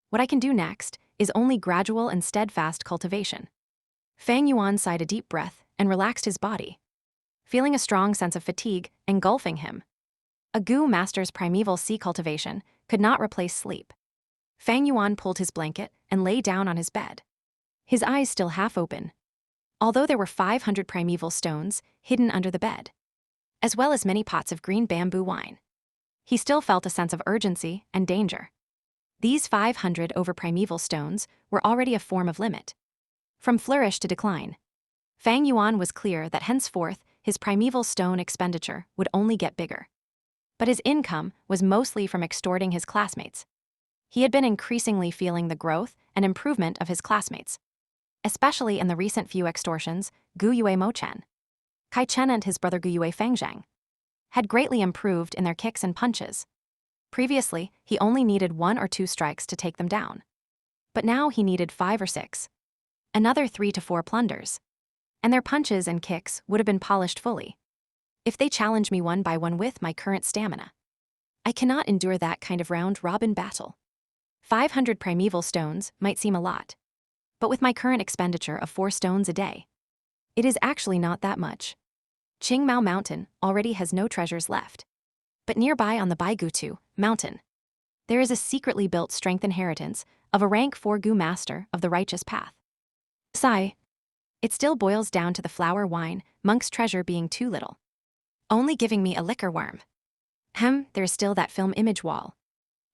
Speaker 1: what I can do next is only gradual and steadfast cultivation. Fang Yuan sighed a deep breath and relaxed his body, feeling a strong sense of fatigue engulfing him. A Gu master's primeval sea cultivation could not replace sleep. Fang Yuan pulled his blanket and lay down on his bed, his eyes still half open, although there were 500 primeval stones hidden under the bed, as well as many pots of green bamboo wine. He still felt a sense of urgency and danger. These 500 over primeval stones were already a form of limit, from flourish to decline. Fang Yuan was clear that henceforth his primeval stone expenditure would only get bigger. But his income was mostly from extorting his classmates. He had been increasingly feeling the growth and improvement of his classmates, especially in the recent few extortions. Gu Yue Mo Chen, Kai Chen and his brother Gu Yue Fangzhang had greatly improved in their kicks and punches. Previously, he only needed 1 or 2 strikes to take them down. But now he needed 5 or 6. Another 3 to 4 plunders. And their punches and kicks would have been polished fully. If they challenge me 1 by 1 with my current stamina, I cannot endure that kind of round-robin battle. 500 primeval stones might seem a lot, but with my current expenditure of 4 stones a day, it is actually not that much. Qingmao Mountain already has no treasures left. But nearby on the Baigutu Mountain, there is a secretly built strength inheritance of a rank 4 Gu master of the righteous path. Sigh. It still boils down to the flower wine, monk's treasure being too little, only giving me a liquor worm. There's still that film image wall.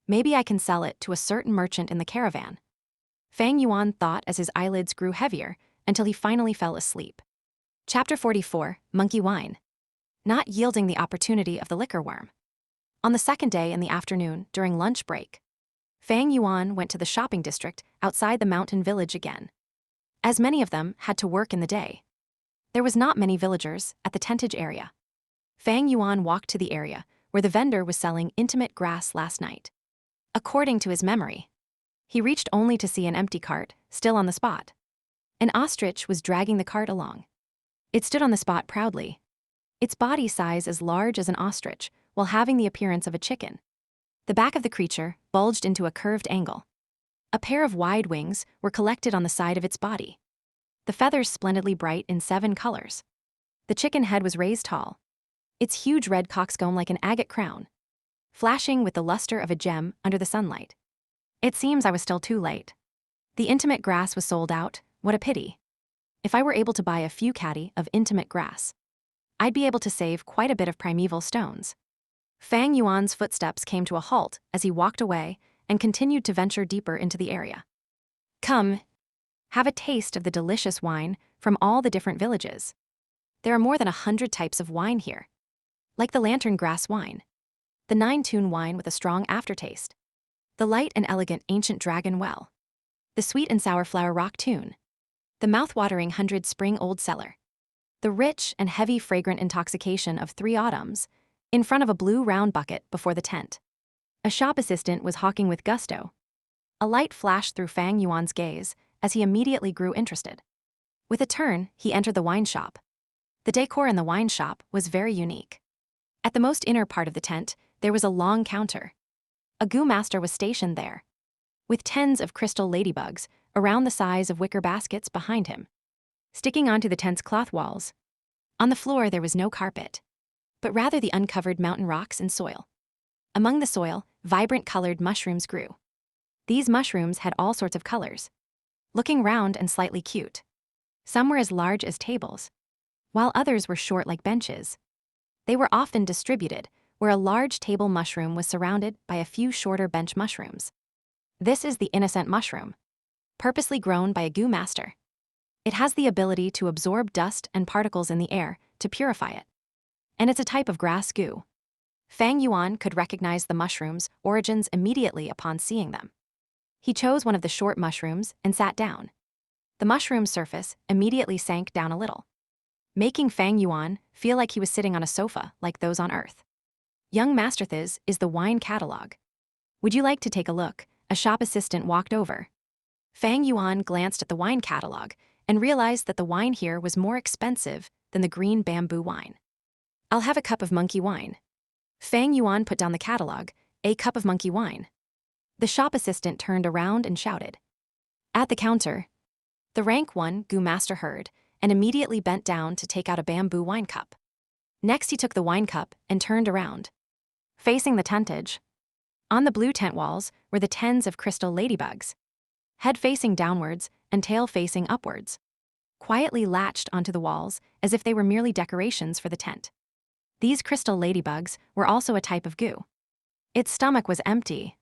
Speaker 1: Maybe I can sell it to a certain merchant in the caravan. Fang Yuan thought as his eyelids grew heavier until he finally fell asleep. Chapter 44, Monkey Wine. Not yielding the opportunity of the liquor worm. On the second day in the afternoon, during lunch break, Fang Yuan went to the shopping district outside the mountain village again. As many of them had to work in the day, there was not many villagers at the tentage area. Fang Yuan walked to the area where the vendor was selling intimate grass last night. According to his memory, he reached only to see an empty cart still on the spot. An ostrich was dragging the cart along. It stood on the spot proudly, its body size as large as an ostrich while having the appearance of a chicken. The back of the creature bulged into a curved angle. A pair of wide wings were collected on the side of its body, the feathers splendidly bright in 7 colors. The chicken head was raised tall, its huge red coxcomb like an agate crown, flashing with the luster of a gem under the sunlight. It seems I was still too late. The intimate grass was sold out. What a pity. If I were able to buy a few caddy of intimate grass, I'd be able to save quite a bit of primeval stones. Fang Yuan's footsteps came to a halt as he walked away and continued to venture deeper into the area. Come, have a taste of the delicious wine from all the different villages. There are more than 100 types of wine here, like the lantern grass wine, the 9-tune wine with a strong aftertaste, the light and elegant ancient dragon well, the sweet and sour flower rock tune, the mouth-watering 100 spring old cellar, the rich and heavy fragrant intoxication of 3 autumns, in front of a blue round bucket before the tent. A shop assistant was hawking with gusto. A light flashed through Fang Yuan's gaze as he immediately grew interested. With a turn, he entered the wine shop. The decor in the wine shop was very unique. At the most inner part of the tent, there was a long counter. A Gu master was stationed there, with tens of crystal ladybugs around the size of wicker baskets behind him, sticking onto the tent's cloth walls. On the floor there was no carpet, but rather the uncovered mountain rocks and soil. Among the soil, vibrant colored mushrooms grew. These mushrooms had all sorts of colors, looking round and slightly cute. Some were as large as tables, while others were short like benches. They were often distributed, where a large table mushroom was surrounded by a few shorter bench mushrooms. This is the innocent mushroom, purposely grown by a Gu master. It has the ability to absorb dust and particles in the air to purify it. And it's a type of grass goo. Fang Yuan could recognize the mushroom's origins immediately upon seeing them. He chose one of the short mushrooms and sat down. The mushroom's surface immediately sank down a little, making Fang Yuan feel like he was sitting on a sofa like those on Earth. Young Master, this is the wine catalog. Would you like to take a look? A shop assistant walked over. Fang Yuan glanced at the wine catalog and realized that the wine here was more expensive than the green bamboo wine. I'll have a cup of monkey wine. Fang Yuan put down the catalog. A cup of monkey wine. The shop assistant turned around and shouted. At the counter, The rank 1 goo master heard and immediately bent down to take out a bamboo wine cup. Next he took the wine cup and turned around, facing the tentage. On the blue tent walls were the tens of crystal ladybugs, head facing downwards and tail facing upwards, quietly latched onto the walls as if they were merely decorations for the tent. These crystal ladybugs were also a type of goo. Its stomach was empty,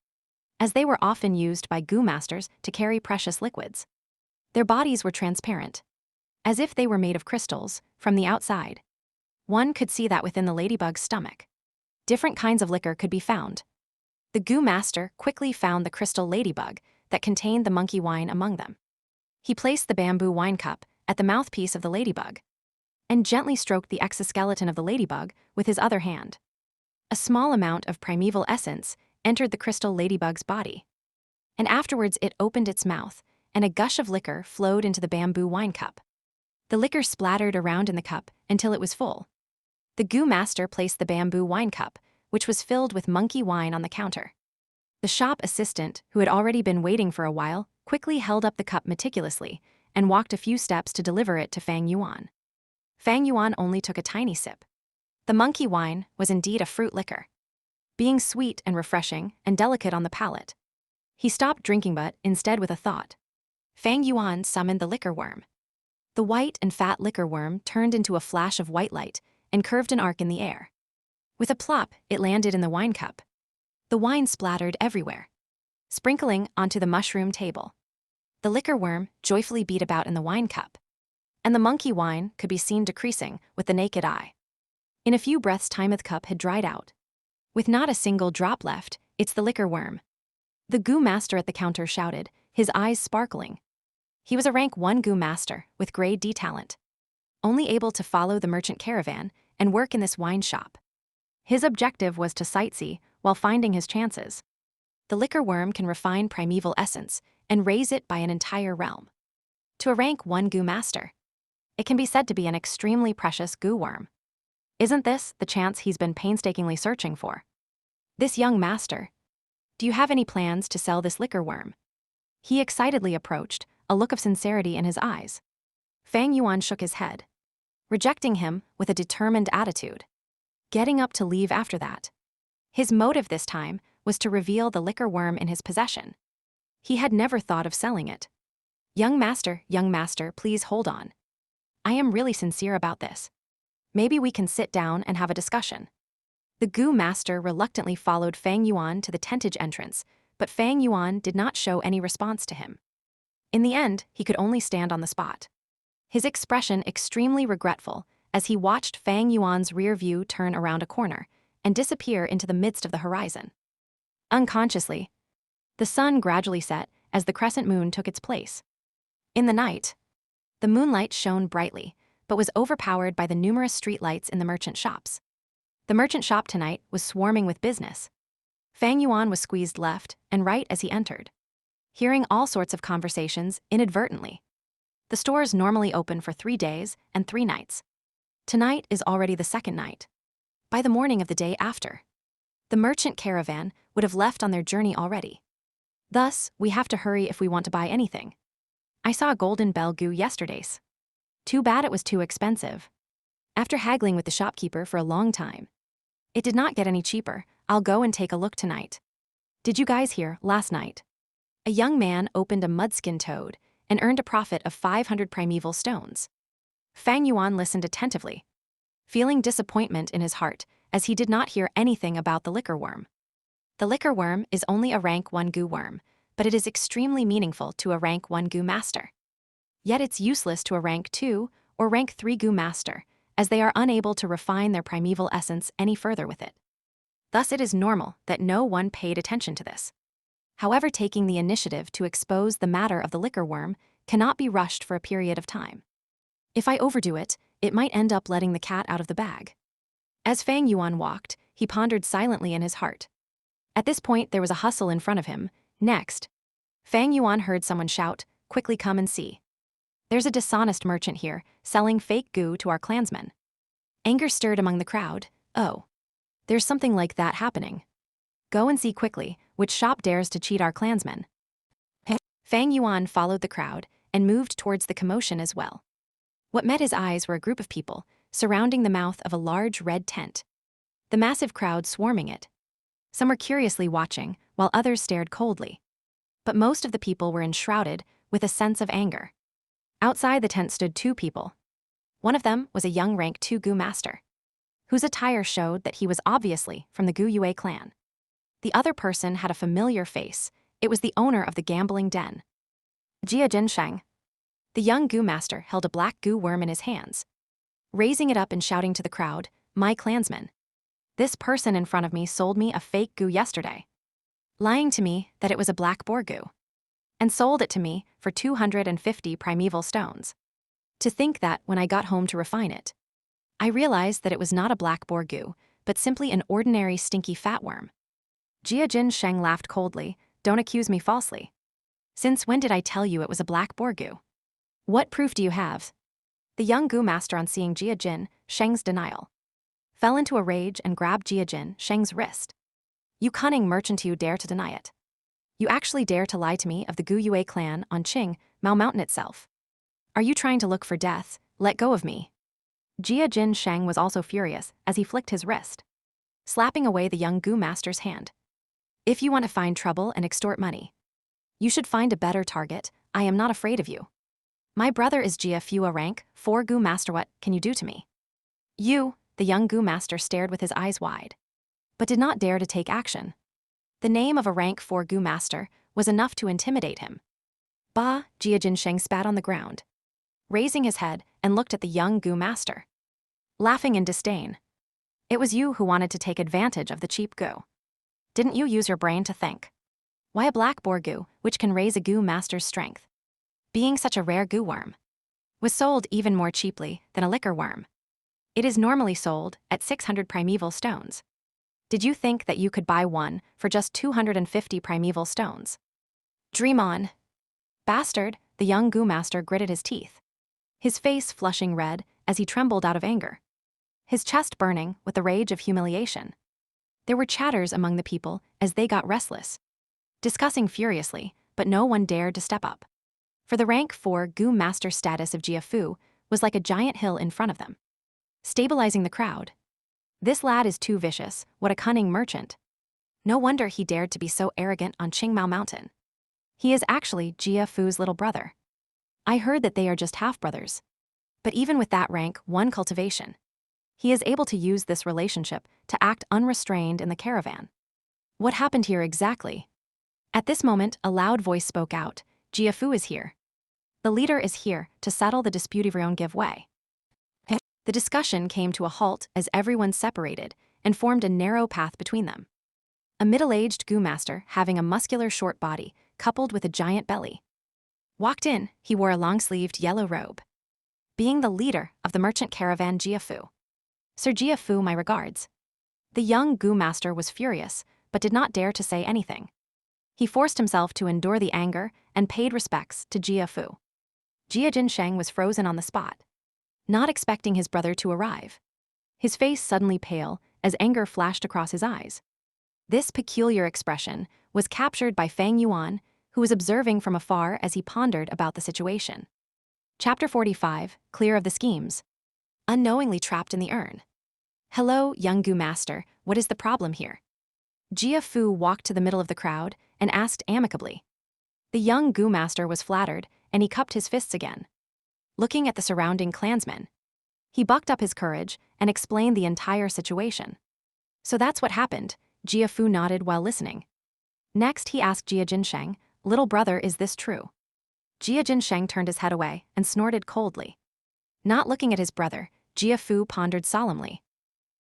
Speaker 1: as they were often used by goo masters to carry precious liquids. Their bodies were transparent, as if they were made of crystals, from the outside. One could see that within the ladybug's stomach, different kinds of liquor could be found. The goo master quickly found the crystal ladybug that contained the monkey wine among them. He placed the bamboo wine cup at the mouthpiece of the ladybug and gently stroked the exoskeleton of the ladybug with his other hand. A small amount of primeval essence entered the crystal ladybug's body, and afterwards it opened its mouth, and a gush of liquor flowed into the bamboo wine cup. The liquor splattered around in the cup until it was full. The goo master placed the bamboo wine cup, which was filled with monkey wine, on the counter. The shop assistant, who had already been waiting for a while, quickly held up the cup meticulously and walked a few steps to deliver it to Fang Yuan. Fang Yuan only took a tiny sip. The monkey wine was indeed a fruit liquor, being sweet and refreshing and delicate on the palate. He stopped drinking, but instead, with a thought, Fang Yuan summoned the liquor worm. The white and fat liquor worm turned into a flash of white light and curved an arc in the air. With a plop, it landed in the wine cup. The wine splattered everywhere, sprinkling onto the mushroom table. The liquor worm joyfully beat about in the wine cup, and the monkey wine could be seen decreasing with the naked eye. In a few breaths' time the cup had dried out, with not a single drop left. It's the liquor worm. The goo master at the counter shouted, his eyes sparkling. He was a rank 1 goo master with grade D talent, only able to follow the merchant caravan and work in this wine shop. His objective was to sightsee while finding his chances. The liquor worm can refine primeval essence and raise it by an entire realm. To a rank 1 goo master, it can be said to be an extremely precious goo worm. Isn't this the chance he's been painstakingly searching for? This young master, do you have any plans to sell this liquor worm? He excitedly approached, a look of sincerity in his eyes. Fang Yuan shook his head, rejecting him with a determined attitude, getting up to leave after that. His motive this time was to reveal the liquor worm in his possession. He had never thought of selling it. Young master, please hold on. I am really sincere about this. Maybe we can sit down and have a discussion. The goo master reluctantly followed Fang Yuan to the tentage entrance, but Fang Yuan did not show any response to him. In the end, he could only stand on the spot, his expression extremely regretful as he watched Fang Yuan's rear view turn around a corner and disappear into the midst of the horizon. Unconsciously, the sun gradually set as the crescent moon took its place. In the night, the moonlight shone brightly, but was overpowered by the numerous street lights in the merchant shops. The merchant shop tonight was swarming with business. Fang Yuan was squeezed left and right as he entered, hearing all sorts of conversations inadvertently. The stores normally open for 3 days and 3 nights. Tonight is already the second night. By the morning of the day after, the merchant caravan would have left on their journey already. Thus, we have to hurry if we want to buy anything. I saw a golden bell goo yesterday's. Too bad it was too expensive. After haggling with the shopkeeper for a long time, it did not get any cheaper. I'll go and take a look tonight. Did you guys hear, last night a young man opened a mudskin toad and earned a profit of 500 primeval stones? Fang Yuan listened attentively, feeling disappointment in his heart as he did not hear anything about the liquor worm. The liquor worm is only a rank 1 goo worm, but it is extremely meaningful to a rank 1 goo master. Yet it's useless to a rank 2 or rank 3 goo master, as they are unable to refine their primeval essence any further with it. Thus it is normal that no one paid attention to this. However, taking the initiative to expose the matter of the liquor worm cannot be rushed for a period of time. If I overdo it, it might end up letting the cat out of the bag. As Fang Yuan walked, he pondered silently in his heart. At this point, there was a hustle in front of him. Next, Fang Yuan heard someone shout, "Quickly come and see. There's a dishonest merchant here, selling fake goo to our clansmen." Anger stirred among the crowd. Oh, there's something like that happening. Go and see quickly which shop dares to cheat our clansmen. Fang Yuan followed the crowd and moved towards the commotion as well. What met his eyes were a group of people surrounding the mouth of a large red tent. The massive crowd swarming it. Some were curiously watching, while others stared coldly. But most of the people were enshrouded with a sense of anger. Outside the tent stood two people. One of them was a young rank 2 Gu master, whose attire showed that he was obviously from the Gu Yue clan. The other person had a familiar face. It was the owner of the gambling den, Jia Jinsheng. The young Gu master held a black Gu worm in his hands, raising it up and shouting to the crowd, "My clansmen. This person in front of me sold me a fake Gu yesterday, lying to me that it was a black boar Gu, and sold it to me for 250 primeval stones. To think that when I got home to refine it, I realized that it was not a black boar Gu, but simply an ordinary stinky fat worm." Jia Jinsheng laughed coldly. "Don't accuse me falsely. Since when did I tell you it was a black boar Gu? What proof do you have?" The young Gu master, on seeing Jia Jinsheng's denial, fell into a rage and grabbed Jia Jinsheng's wrist. "You cunning merchant, you dare to deny it. You actually dare to lie to me of the Gu Yue clan on Qing Mao Mountain itself. Are you trying to look for death? Let go of me." Jia Jinsheng was also furious as he flicked his wrist, slapping away the young Gu master's hand. "If you want to find trouble and extort money, you should find a better target. I am not afraid of you. My brother is Jia Fua rank 4 Gu master. What can you do to me?" "You," the young Gu master stared with his eyes wide, but did not dare to take action. The name of a rank 4 Gu master was enough to intimidate him. "Bah!" Jia Jinsheng spat on the ground, raising his head and looked at the young Gu master, laughing in disdain. "It was you who wanted to take advantage of the cheap Gu. Didn't you use your brain to think? Why a black boar Gu, which can raise a Gu master's strength, being such a rare Gu worm, was sold even more cheaply than a liquor worm? It is normally sold at 600 primeval stones. Did you think that you could buy one for just 250 primeval stones? Dream on." "Bastard," the young Gu master gritted his teeth, his face flushing red as he trembled out of anger, his chest burning with the rage of humiliation. There were chatters among the people as they got restless, discussing furiously, but no one dared to step up. For the rank 4 Gu master status of Jia Fu was like a giant hill in front of them, stabilizing the crowd. "This lad is too vicious. What a cunning merchant. No wonder he dared to be so arrogant on Qingmao Mountain. He is actually Jia Fu's little brother. I heard that they are just half-brothers. But even with that rank 1 cultivation, he is able to use this relationship to act unrestrained in the caravan. What happened here exactly?" At this moment, a loud voice spoke out. "Jia Fu is here. The leader is here to settle the dispute. Everyone give way." The discussion came to a halt as everyone separated and formed a narrow path between them. A middle-aged Gu master, having a muscular short body coupled with a giant belly, walked in. He wore a long-sleeved yellow robe, being the leader of the merchant caravan Jia Fu. "Sir Jia Fu, my regards." The young Gu master was furious, but did not dare to say anything. He forced himself to endure the anger and paid respects to Jia Fu. Jia Jinsheng was frozen on the spot, not expecting his brother to arrive. His face suddenly pale as anger flashed across his eyes. This peculiar expression was captured by Fang Yuan, who was observing from afar as he pondered about the situation. Chapter 45, Clear of the Schemes. Unknowingly trapped in the urn. "Hello, young Gu master, what is the problem here?" Jia Fu walked to the middle of the crowd and asked amicably. The young Gu master was flattered, and he cupped his fists again. Looking at the surrounding clansmen, he bucked up his courage and explained the entire situation. "So that's what happened." Jia Fu nodded while listening. Next, he asked Jia Jinsheng, "Little brother, is this true?" Jia Jinsheng turned his head away and snorted coldly. Not looking at his brother, Jia Fu pondered solemnly.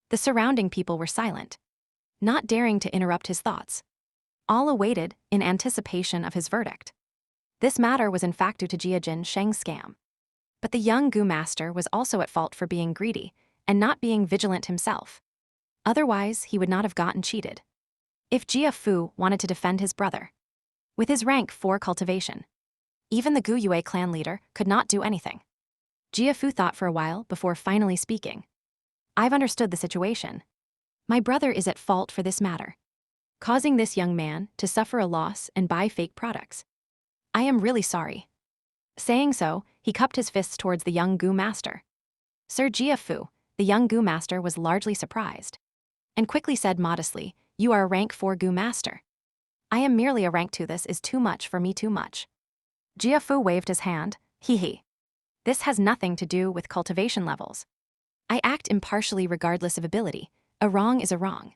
Speaker 1: The surrounding people were silent, not daring to interrupt his thoughts. All awaited in anticipation of his verdict. This matter was in fact due to Jia Jinsheng's scam. But the young Gu master was also at fault for being greedy and not being vigilant himself. Otherwise, he would not have gotten cheated. If Jia Fu wanted to defend his brother, with his rank 4 cultivation, even the Gu Yue clan leader could not do anything. Jia Fu thought for a while before finally speaking. "I've understood the situation. My brother is at fault for this matter, causing this young man to suffer a loss and buy fake products. I am really sorry." Saying so, he cupped his fists towards the young Gu master. Sir Jia Fu, the young Gu master, was largely surprised, and quickly said modestly, "You are a rank 4 Gu master. I am merely a rank 2. This is too much for me, too much." Jia Fu waved his hand, "Hee. This has nothing to do with cultivation levels. I act impartially regardless of ability. A wrong is a wrong.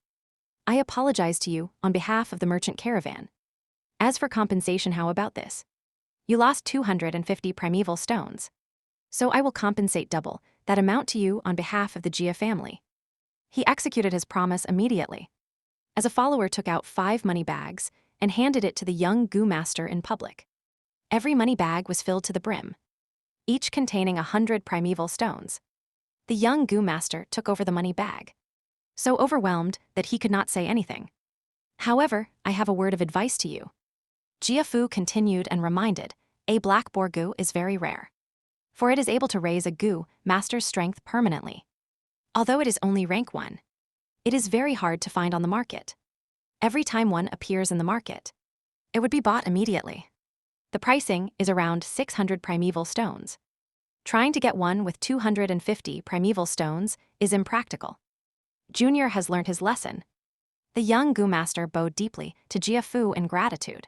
Speaker 1: I apologize to you on behalf of the merchant caravan. As for compensation, how about this? You lost 250 primeval stones. So I will compensate double that amount to you on behalf of the Jia family." He executed his promise immediately, as a follower took out 5 money bags and handed it to the young Gu master in public. Every money bag was filled to the brim, each containing 100 primeval stones. The young Gu master took over the money bag, so overwhelmed that he could not say anything. "However, I have a word of advice to you." Jia Fu continued and reminded, "A black boar Gu is very rare, for it is able to raise a Gu master's strength permanently. Although it is only rank 1, it is very hard to find on the market. Every time one appears in the market, it would be bought immediately. The pricing is around 600 primeval stones. Trying to get one with 250 primeval stones is impractical. Junior has learned his lesson." The young Gu master bowed deeply to Jia Fu in gratitude.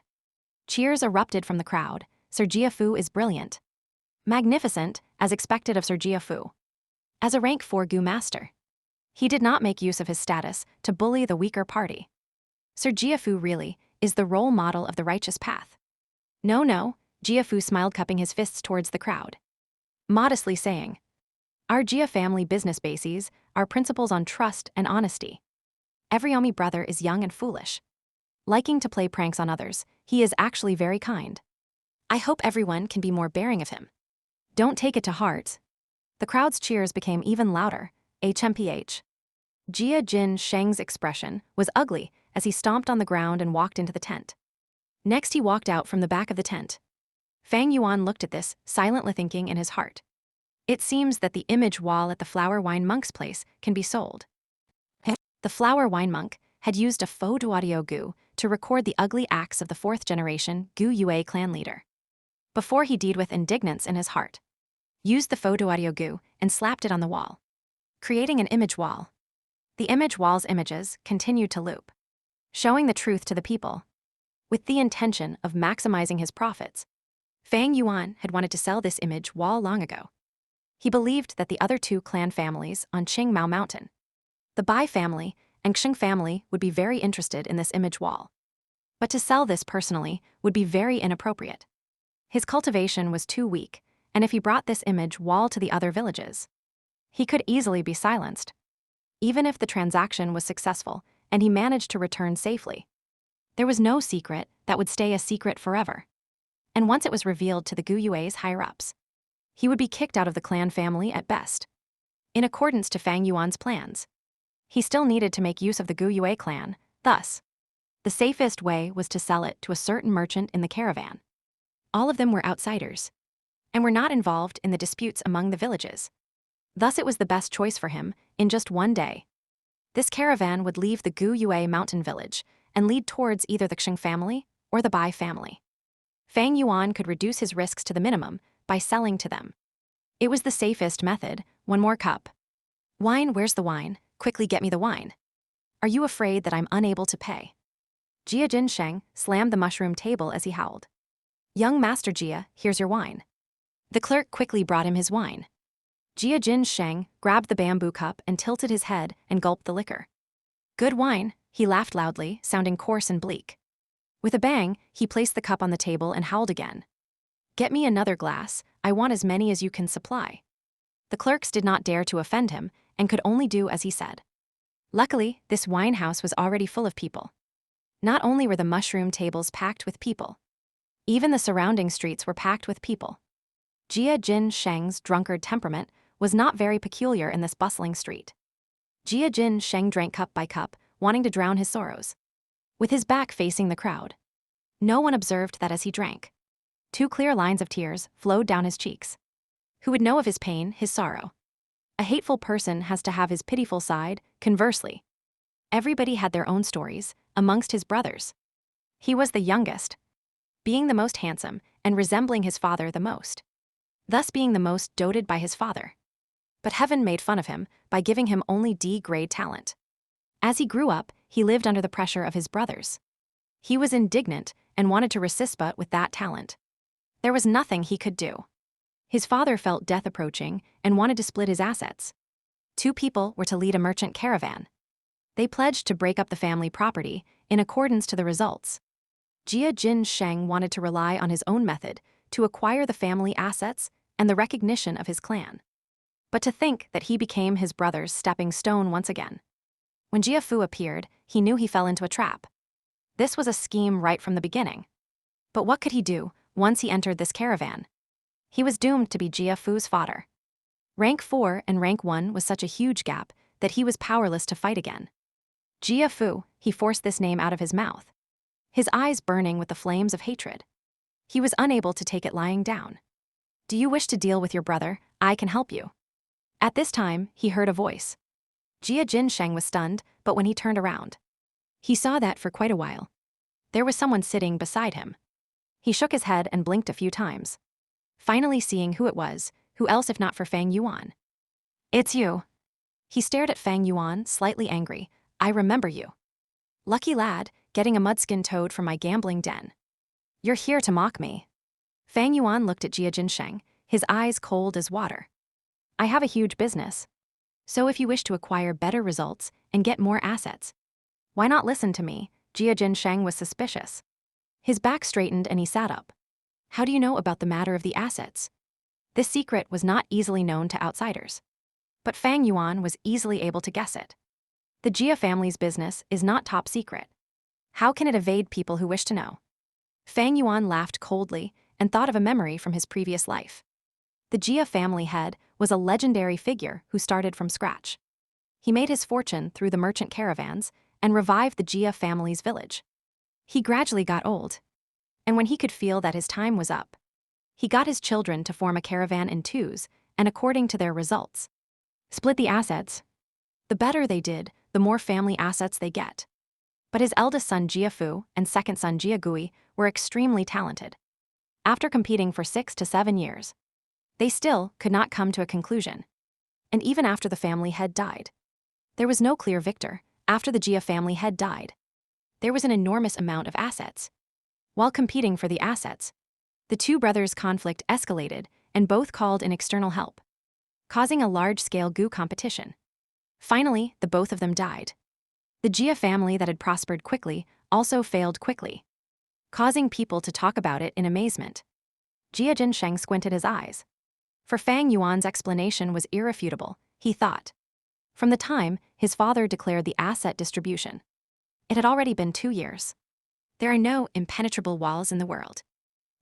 Speaker 1: Cheers erupted from the crowd. Sir Jia Fu is brilliant. Magnificent, as expected of Sir Jia Fu. As a rank 4 Gu master, he did not make use of his status to bully the weaker party. Sir Jia Fu really is the role model of the righteous path. No, Jia Fu smiled, cupping his fists towards the crowd, modestly saying, "Our Jia family business bases our principles on trust and honesty. Every Omi brother is young and foolish. Liking to play pranks on others, he is actually very kind. I hope everyone can be more bearing of him. Don't take it to heart." The crowd's cheers became even louder. HMPH. Jia Jin Sheng's expression was ugly as he stomped on the ground and walked into the tent. Next, he walked out from the back of the tent. Fang Yuan looked at this, silently thinking in his heart. It seems that the image wall at the Flower Wine Monk's place can be sold. The Flower Wine Monk had used a photo audio Gu to record the ugly acts of the 4th generation Gu Yue clan leader. Before he deed with indignance in his heart, used the photo audio Gu and slapped it on the wall, creating an image wall. The image wall's images continued to loop, showing the truth to the people. With the intention of maximizing his profits, Fang Yuan had wanted to sell this image wall long ago. He believed that the other 2 clan families on Qingmao Mountain, the Bai family and Xing family, would be very interested in this image wall. But to sell this personally would be very inappropriate. His cultivation was too weak, and if he brought this image wall to the other villages, he could easily be silenced. Even if the transaction was successful and he managed to return safely, there was no secret that would stay a secret forever. And once it was revealed to the Gu Yue's higher-ups, he would be kicked out of the clan family at best. In accordance to Fang Yuan's plans, he still needed to make use of the Gu Yue clan. Thus, the safest way was to sell it to a certain merchant in the caravan. All of them were outsiders and were not involved in the disputes among the villages. Thus it was the best choice for him. In just one day, this caravan would leave the Gu Yue mountain village and lead towards either the Xing family or the Bai family. Fang Yuan could reduce his risks to the minimum by selling to them. It was the safest method. "One more cup." "Wine, where's the wine? Quickly get me the wine. Are you afraid that I'm unable to pay?" Jia Jin Sheng slammed the mushroom table as he howled. "Young Master Jia, here's your wine." The clerk quickly brought him his wine. Jia Jin Sheng grabbed the bamboo cup and tilted his head and gulped the liquor. "Good wine," he laughed loudly, sounding coarse and bleak. With a bang, he placed the cup on the table and howled again. "Get me another glass, I want as many as you can supply." The clerks did not dare to offend him and could only do as he said. Luckily, this wine house was already full of people. Not only were the mushroom tables packed with people, even the surrounding streets were packed with people. Jia Jin Sheng's drunkard temperament was not very peculiar in this bustling street. Jia Jin Sheng drank cup by cup, wanting to drown his sorrows, with his back facing the crowd. No one observed that as he drank, 2 clear lines of tears flowed down his cheeks. Who would know of his pain, his sorrow? A hateful person has to have his pitiful side. Conversely, everybody had their own stories amongst his brothers. He was the youngest, being the most handsome and resembling his father the most, thus being the most doted by his father. But heaven made fun of him by giving him only D-grade talent. As he grew up, he lived under the pressure of his brothers. He was indignant and wanted to resist, but with that talent, there was nothing he could do. His father felt death approaching and wanted to split his assets. Two people were to lead a merchant caravan. They pledged to break up the family property in accordance to the results. Jia Jin Sheng wanted to rely on his own method to acquire the family assets and the recognition of his clan. But to think that he became his brother's stepping stone once again. When Jia Fu appeared, he knew he fell into a trap. This was a scheme right from the beginning. But what could he do once he entered this caravan? He was doomed to be Jia Fu's fodder. Rank 4 and Rank 1 was such a huge gap that he was powerless to fight again. Jia Fu, he forced this name out of his mouth, his eyes burning with the flames of hatred. He was unable to take it lying down. Do you wish to deal with your brother? I can help you. At this time, he heard a voice. Jia Jin Sheng was stunned, but when he turned around, he saw that for quite a while, there was someone sitting beside him. He shook his head and blinked a few times, finally seeing who it was, who else if not for Fang Yuan. It's you. He stared at Fang Yuan, slightly angry. I remember you. Lucky lad, getting a mudskin toad from my gambling den. You're here to mock me. Fang Yuan looked at Jia Jin Sheng, his eyes cold as water. I have a huge business. So if you wish to acquire better results and get more assets, why not listen to me? Jia Jin Sheng was suspicious. His back straightened and he sat up. How do you know about the matter of the assets? This secret was not easily known to outsiders. But Fang Yuan was easily able to guess it. The Jia family's business is not top secret. How can it evade people who wish to know? Fang Yuan laughed coldly and thought of a memory from his previous life. The Jia family head was a legendary figure who started from scratch. He made his fortune through the merchant caravans and revived the Jia family's village. He gradually got old, and when he could feel that his time was up, he got his children to form a caravan in twos and according to their results, split the assets. The better they did, the more family assets they get. But his eldest son Jia Fu and second son Jia Gui were extremely talented. After competing for 6 to 7 years, they still could not come to a conclusion. And even after the family head died, there was no clear victor. After the Jia family head died, there was an enormous amount of assets. While competing for the assets, the two brothers' conflict escalated and both called in external help, causing a large-scale Gu competition. Finally, the both of them died. The Jia family that had prospered quickly also failed quickly, causing people to talk about it in amazement. Jia Jin Sheng squinted his eyes. For Fang Yuan's explanation was irrefutable, he thought. From the time his father declared the asset distribution, it had already been 2 years. There are no impenetrable walls in the world.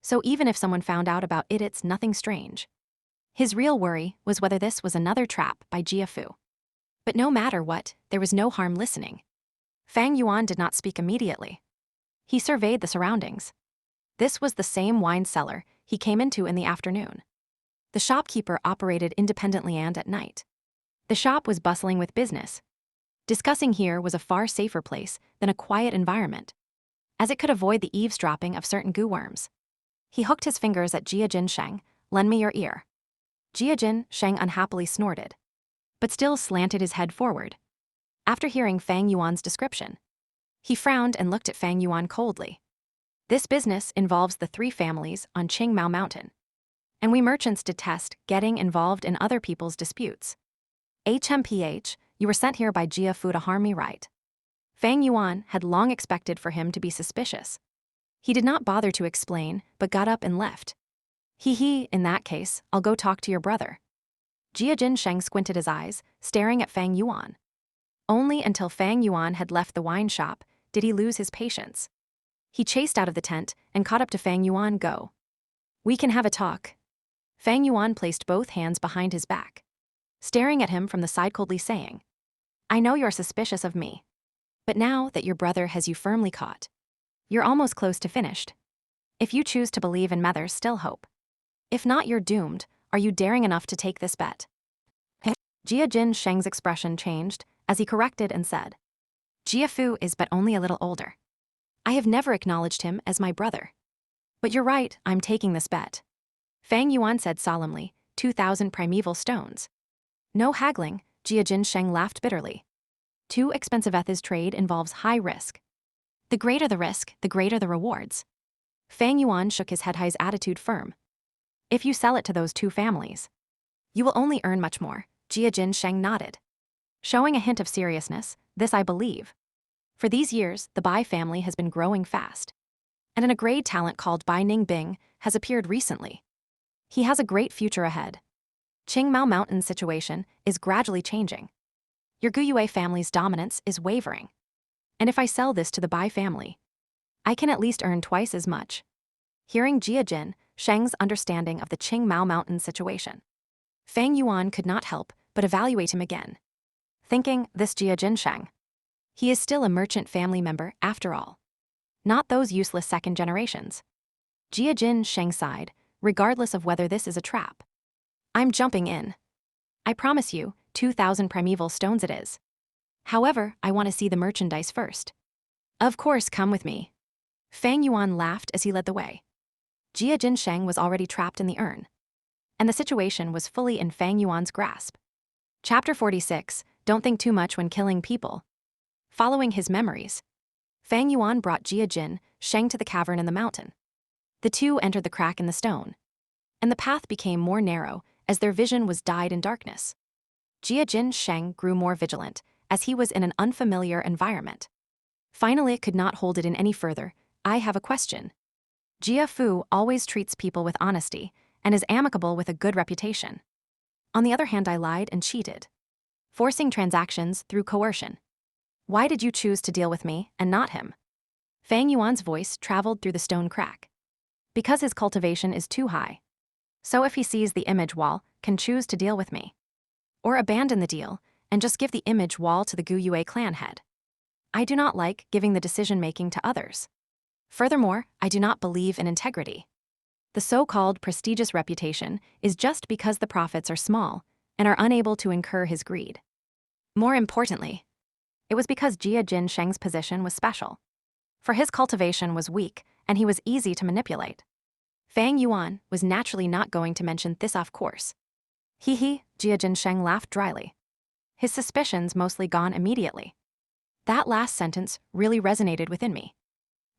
Speaker 1: So even if someone found out about it, it's nothing strange. His real worry was whether this was another trap by Jia Fu. But no matter what, there was no harm listening. Fang Yuan did not speak immediately. He surveyed the surroundings. This was the same wine cellar he came into in the afternoon. The shopkeeper operated independently and at night. The shop was bustling with business. Discussing here was a far safer place than a quiet environment, as it could avoid the eavesdropping of certain Gu worms. He hooked his fingers at Jia Jin Sheng. Lend me your ear. Jia Jin Sheng unhappily snorted, but still slanted his head forward. After hearing Fang Yuan's description, he frowned and looked at Fang Yuan coldly. This business involves the 3 families on Qingmao Mountain, and we merchants detest getting involved in other people's disputes. HMPH, you were sent here by Jia Fu to harm me, right? Fang Yuan had long expected for him to be suspicious. He did not bother to explain, but got up and left. In that case, I'll go talk to your brother. Jia Jin Sheng squinted his eyes, staring at Fang Yuan. Only until Fang Yuan had left the wine shop did he lose his patience. He chased out of the tent and caught up to Fang Yuan. Go. We can have a talk. Fang Yuan placed both hands behind his back, staring at him from the side coldly saying, I know you're suspicious of me, but now that your brother has you firmly caught, you're almost close to finished. If you choose to believe in me, there's still hope. If not, you're doomed. Are you daring enough to take this bet? Jia Jin Sheng's expression changed as he corrected and said, Jia Fu is but only a little older. I have never acknowledged him as my brother. But you're right, I'm taking this bet. Fang Yuan said solemnly, 2,000 primeval stones. No haggling, Jia Jinsheng laughed bitterly. Too expensive eth's trade involves high risk. The greater the risk, the greater the rewards. Fang Yuan shook his head, his attitude firm. If you sell it to those two families, you will only earn much more, Jia Jinsheng nodded. Showing a hint of seriousness, this I believe. For these years, the Bai family has been growing fast. And a grade talent called Bai Ningbing has appeared recently. He has a great future ahead. Qingmao Mountain's situation is gradually changing. Your Guyue family's dominance is wavering. And if I sell this to the Bai family, I can at least earn twice as much. Hearing Jia Jin Sheng's understanding of the Qingmao Mountain situation, Fang Yuan could not help but evaluate him again. Thinking, this Jia Jin Sheng. He is still a merchant family member after all. Not those useless second generations. Jia Jin Sheng sighed, regardless of whether this is a trap. I'm jumping in. I promise you, 2,000 primeval stones it is. However, I want to see the merchandise first. Of course, come with me. Fang Yuan laughed as he led the way. Jia Jin Sheng was already trapped in the urn. And the situation was fully in Fang Yuan's grasp. Chapter 46, Don't think too much when killing people. Following his memories, Fang Yuan brought Jia Jin Sheng to the cavern in the mountain. The two entered the crack in the stone. And the path became more narrow as their vision was dyed in darkness. Jia Jin Sheng grew more vigilant as he was in an unfamiliar environment. Finally, it could not hold it in any further. I have a question. Jia Fu always treats people with honesty and is amicable with a good reputation. On the other hand, I lied and cheated, forcing transactions through coercion. Why did you choose to deal with me and not him? Fang Yuan's voice traveled through the stone crack. Because his cultivation is too high. So if he sees the image wall, can choose to deal with me. Or abandon the deal and just give the image wall to the Guyue clan head. I do not like giving the decision-making to others. Furthermore, I do not believe in integrity. The so-called prestigious reputation is just because the profits are small and are unable to incur his greed. More importantly, it was because Jia Jin Sheng's position was special. For his cultivation was weak and he was easy to manipulate. Fang Yuan was naturally not going to mention this off course. Hee, Jia Jin Sheng laughed dryly. His suspicions mostly gone immediately. That last sentence really resonated within me.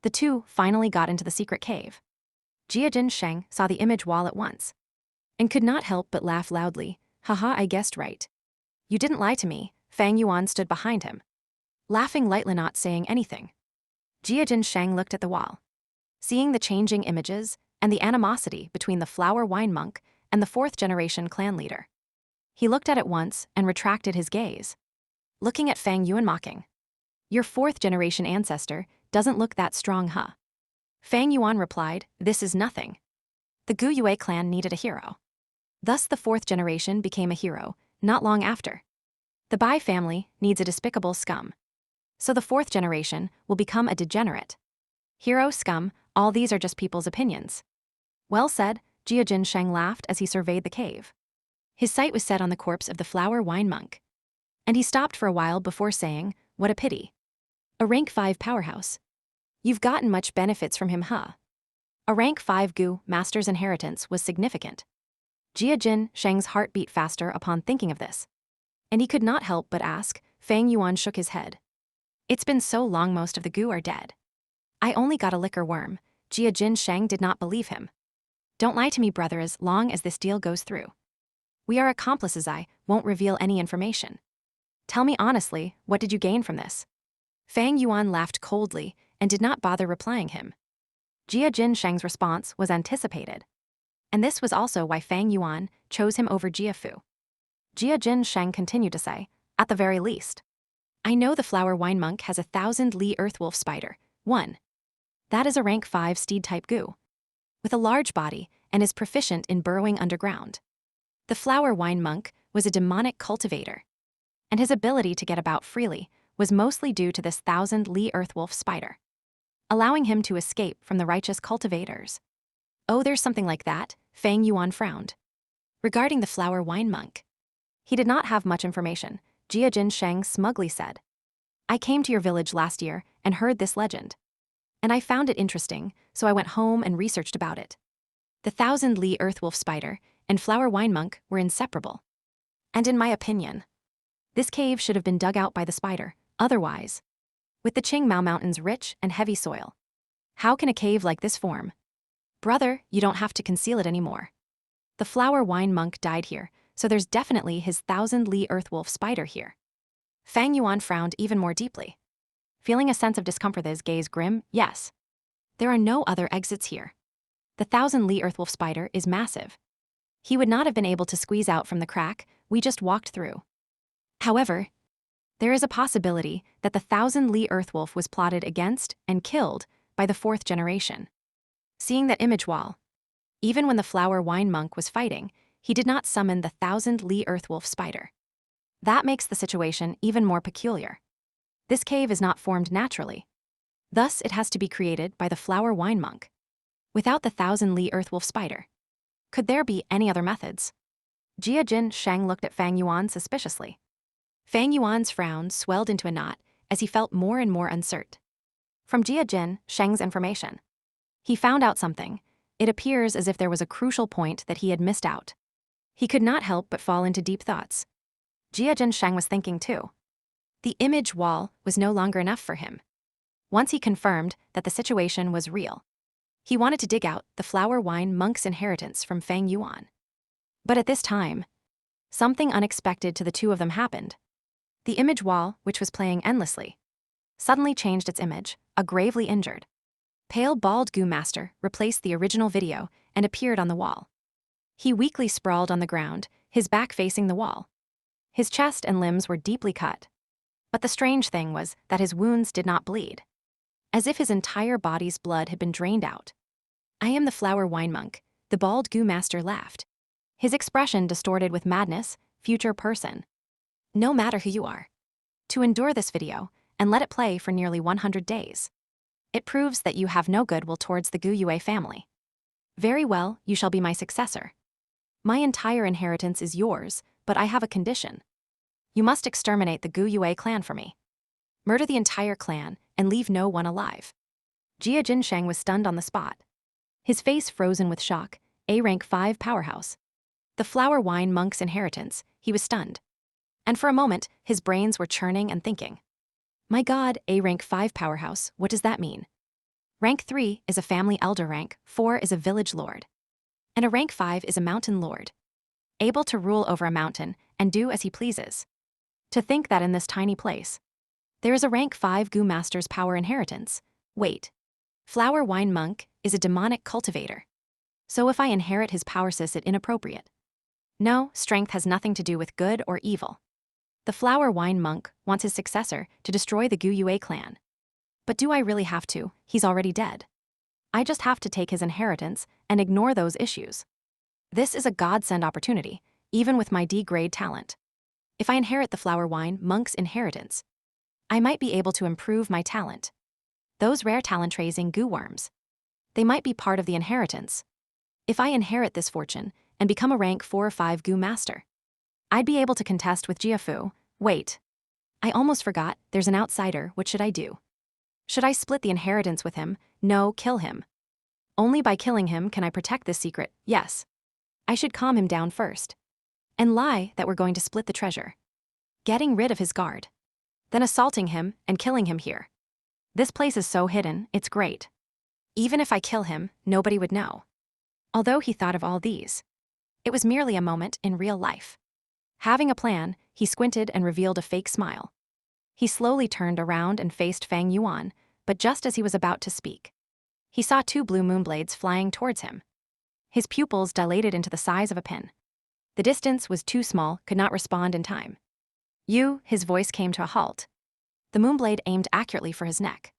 Speaker 1: The two finally got into the secret cave. Jia Jin Sheng saw the image wall at once and could not help but laugh loudly. Haha, I guessed right. You didn't lie to me. Fang Yuan stood behind him, laughing lightly, not saying anything. Jia Jin Sheng looked at the wall, seeing the changing images and the animosity between the flower wine monk and the fourth-generation clan leader. He looked at it once and retracted his gaze, looking at Fang Yuan mocking. Your fourth-generation ancestor doesn't look that strong, huh? Fang Yuan replied, this is nothing. The Guyue clan needed a hero. Thus the fourth generation became a hero, not long after. The Bai family needs a despicable scum. So the fourth generation will become a degenerate. Hero, scum, all these are just people's opinions. Well said, Jia Jin Sheng laughed as he surveyed the cave. His sight was set on the corpse of the flower wine monk. And he stopped for a while before saying, what a pity. A rank 5 powerhouse. You've gotten much benefits from him, huh? A rank 5 Gu master's inheritance was significant. Jia Jin Sheng's heart beat faster upon thinking of this. And he could not help but ask. Fang Yuan shook his head. It's been so long, most of the Gu are dead. I only got a liquor worm. Jia Jin Sheng did not believe him. Don't lie to me, brother, as long as this deal goes through. We are accomplices, I won't reveal any information. Tell me honestly, what did you gain from this? Fang Yuan laughed coldly and did not bother replying him. Jia Jin Sheng's response was anticipated. And this was also why Fang Yuan chose him over Jia Fu. Jia Jin Sheng continued to say, at the very least, I know the flower wine monk has 1,000 Li earthwolf spider, 1. That is a rank 5 steed-type Gu, with a large body and is proficient in burrowing underground. The flower wine monk was a demonic cultivator, and his ability to get about freely was mostly due to this 1,000 Li earthwolf spider, allowing him to escape from the righteous cultivators. Oh, there's something like that, Fang Yuan frowned. Regarding the flower wine monk, he did not have much information. Jia Jin Sheng smugly said, I came to your village last year and heard this legend. and I found it interesting, so I went home and researched about it. The 1,000-li earthwolf spider and flower wine monk were inseparable. And in my opinion, this cave should have been dug out by the spider, otherwise. With the Qingmao Mountains rich and heavy soil, how can a cave like this form? Brother, you don't have to conceal it anymore. The flower wine monk died here, so there's definitely his 1,000-li earthwolf spider here. Fang Yuan frowned even more deeply. Feeling a sense of discomfort, his gaze grim, yes. There are no other exits here. The 1,000-li earthwolf spider is massive. He would not have been able to squeeze out from the crack we just walked through. However, there is a possibility that the 1,000-li earthwolf was plotted against and killed by the 4th generation. Seeing that image wall, even when the flower wine monk was fighting, he did not summon the 1,000-li earthwolf spider. That makes the situation even more peculiar. This cave is not formed naturally. Thus, it has to be created by the flower wine monk. Without the 1,000-li earthwolf spider, could there be any other methods? Jia Jin Sheng looked at Fang Yuan suspiciously. Fang Yuan's frown swelled into a knot as he felt more and more uncertain. From Jia Jin Sheng's information, he found out something. It appears as if there was a crucial point that he had missed out. He could not help but fall into deep thoughts. Jia Jin Sheng was thinking too. The image wall was no longer enough for him. Once he confirmed that the situation was real, he wanted to dig out the flower wine monk's inheritance from Fang Yuan. But at this time, something unexpected to the two of them happened. The image wall, which was playing endlessly, suddenly changed its image, a gravely injured, pale bald goo master replaced the original video and appeared on the wall. He weakly sprawled on the ground, his back facing the wall. His chest and limbs were deeply cut. But the strange thing was that his wounds did not bleed, as if his entire body's blood had been drained out. I am the flower wine monk, the bald goo master laughed. His expression distorted with madness, future person. No matter who you are, to endure this video and let it play for nearly 100 days. It proves that you have no goodwill towards the Gu Yue family. Very well, you shall be my successor. My entire inheritance is yours, but I have a condition. You must exterminate the Gu Yue clan for me. Murder the entire clan and leave no one alive. Jia Jinsheng was stunned on the spot. His face frozen with shock, a rank 5 powerhouse. The flower wine monk's inheritance, he was stunned. And for a moment, his brains were churning and thinking. My god, a rank 5 powerhouse, what does that mean? Rank 3 is a family elder, rank 4 is a village lord. And a rank 5 is a mountain lord. Able to rule over a mountain and do as he pleases. To think that in this tiny place, there is a rank 5 Gu Master's power inheritance. Wait. Flower wine monk is a demonic cultivator. So if I inherit his power, is it inappropriate? No, strength has nothing to do with good or evil. The flower wine monk wants his successor to destroy the Gu Yue clan. But do I really have to? He's already dead. I just have to take his inheritance and ignore those issues. This is a godsend opportunity, even with my D-grade talent. If I inherit the flower wine monk's inheritance, I might be able to improve my talent. Those rare talent raising goo worms, they might be part of the inheritance. If I inherit this fortune and become a rank 4 or 5 Gu master, I'd be able to contest with Jiafu. Wait. I almost forgot, there's an outsider, what should I do? Should I split the inheritance with him? No, kill him. Only by killing him can I protect this secret, yes. I should calm him down first. And lie that we're going to split the treasure. Getting rid of his guard. Then assaulting him and killing him here. This place is so hidden, it's great. Even if I kill him, nobody would know. Although he thought of all these, it was merely a moment in real life. Having a plan, he squinted and revealed a fake smile. He slowly turned around and faced Fang Yuan, but just as he was about to speak, he saw 2 blue moonblades flying towards him. His pupils dilated into the size of a pin. The distance was too small, could not respond in time. His voice came to a halt. The moonblade aimed accurately for his neck.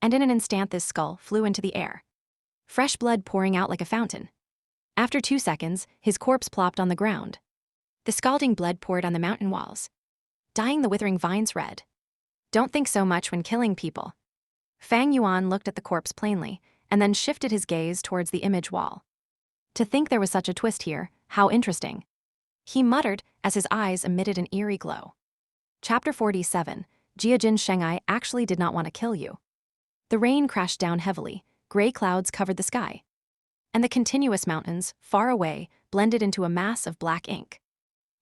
Speaker 1: And in an instant this skull flew into the air. Fresh blood pouring out like a fountain. After 2 seconds, his corpse plopped on the ground. The scalding blood poured on the mountain walls, dyeing the withering vines red. Don't think so much when killing people. Fang Yuan looked at the corpse plainly, and then shifted his gaze towards the image wall. To think there was such a twist here, how interesting. He muttered as his eyes emitted an eerie glow. Chapter 47, Jiajin Shengai actually did not want to kill you. The rain crashed down heavily, gray clouds covered the sky, and the continuous mountains, far away, blended into a mass of black ink.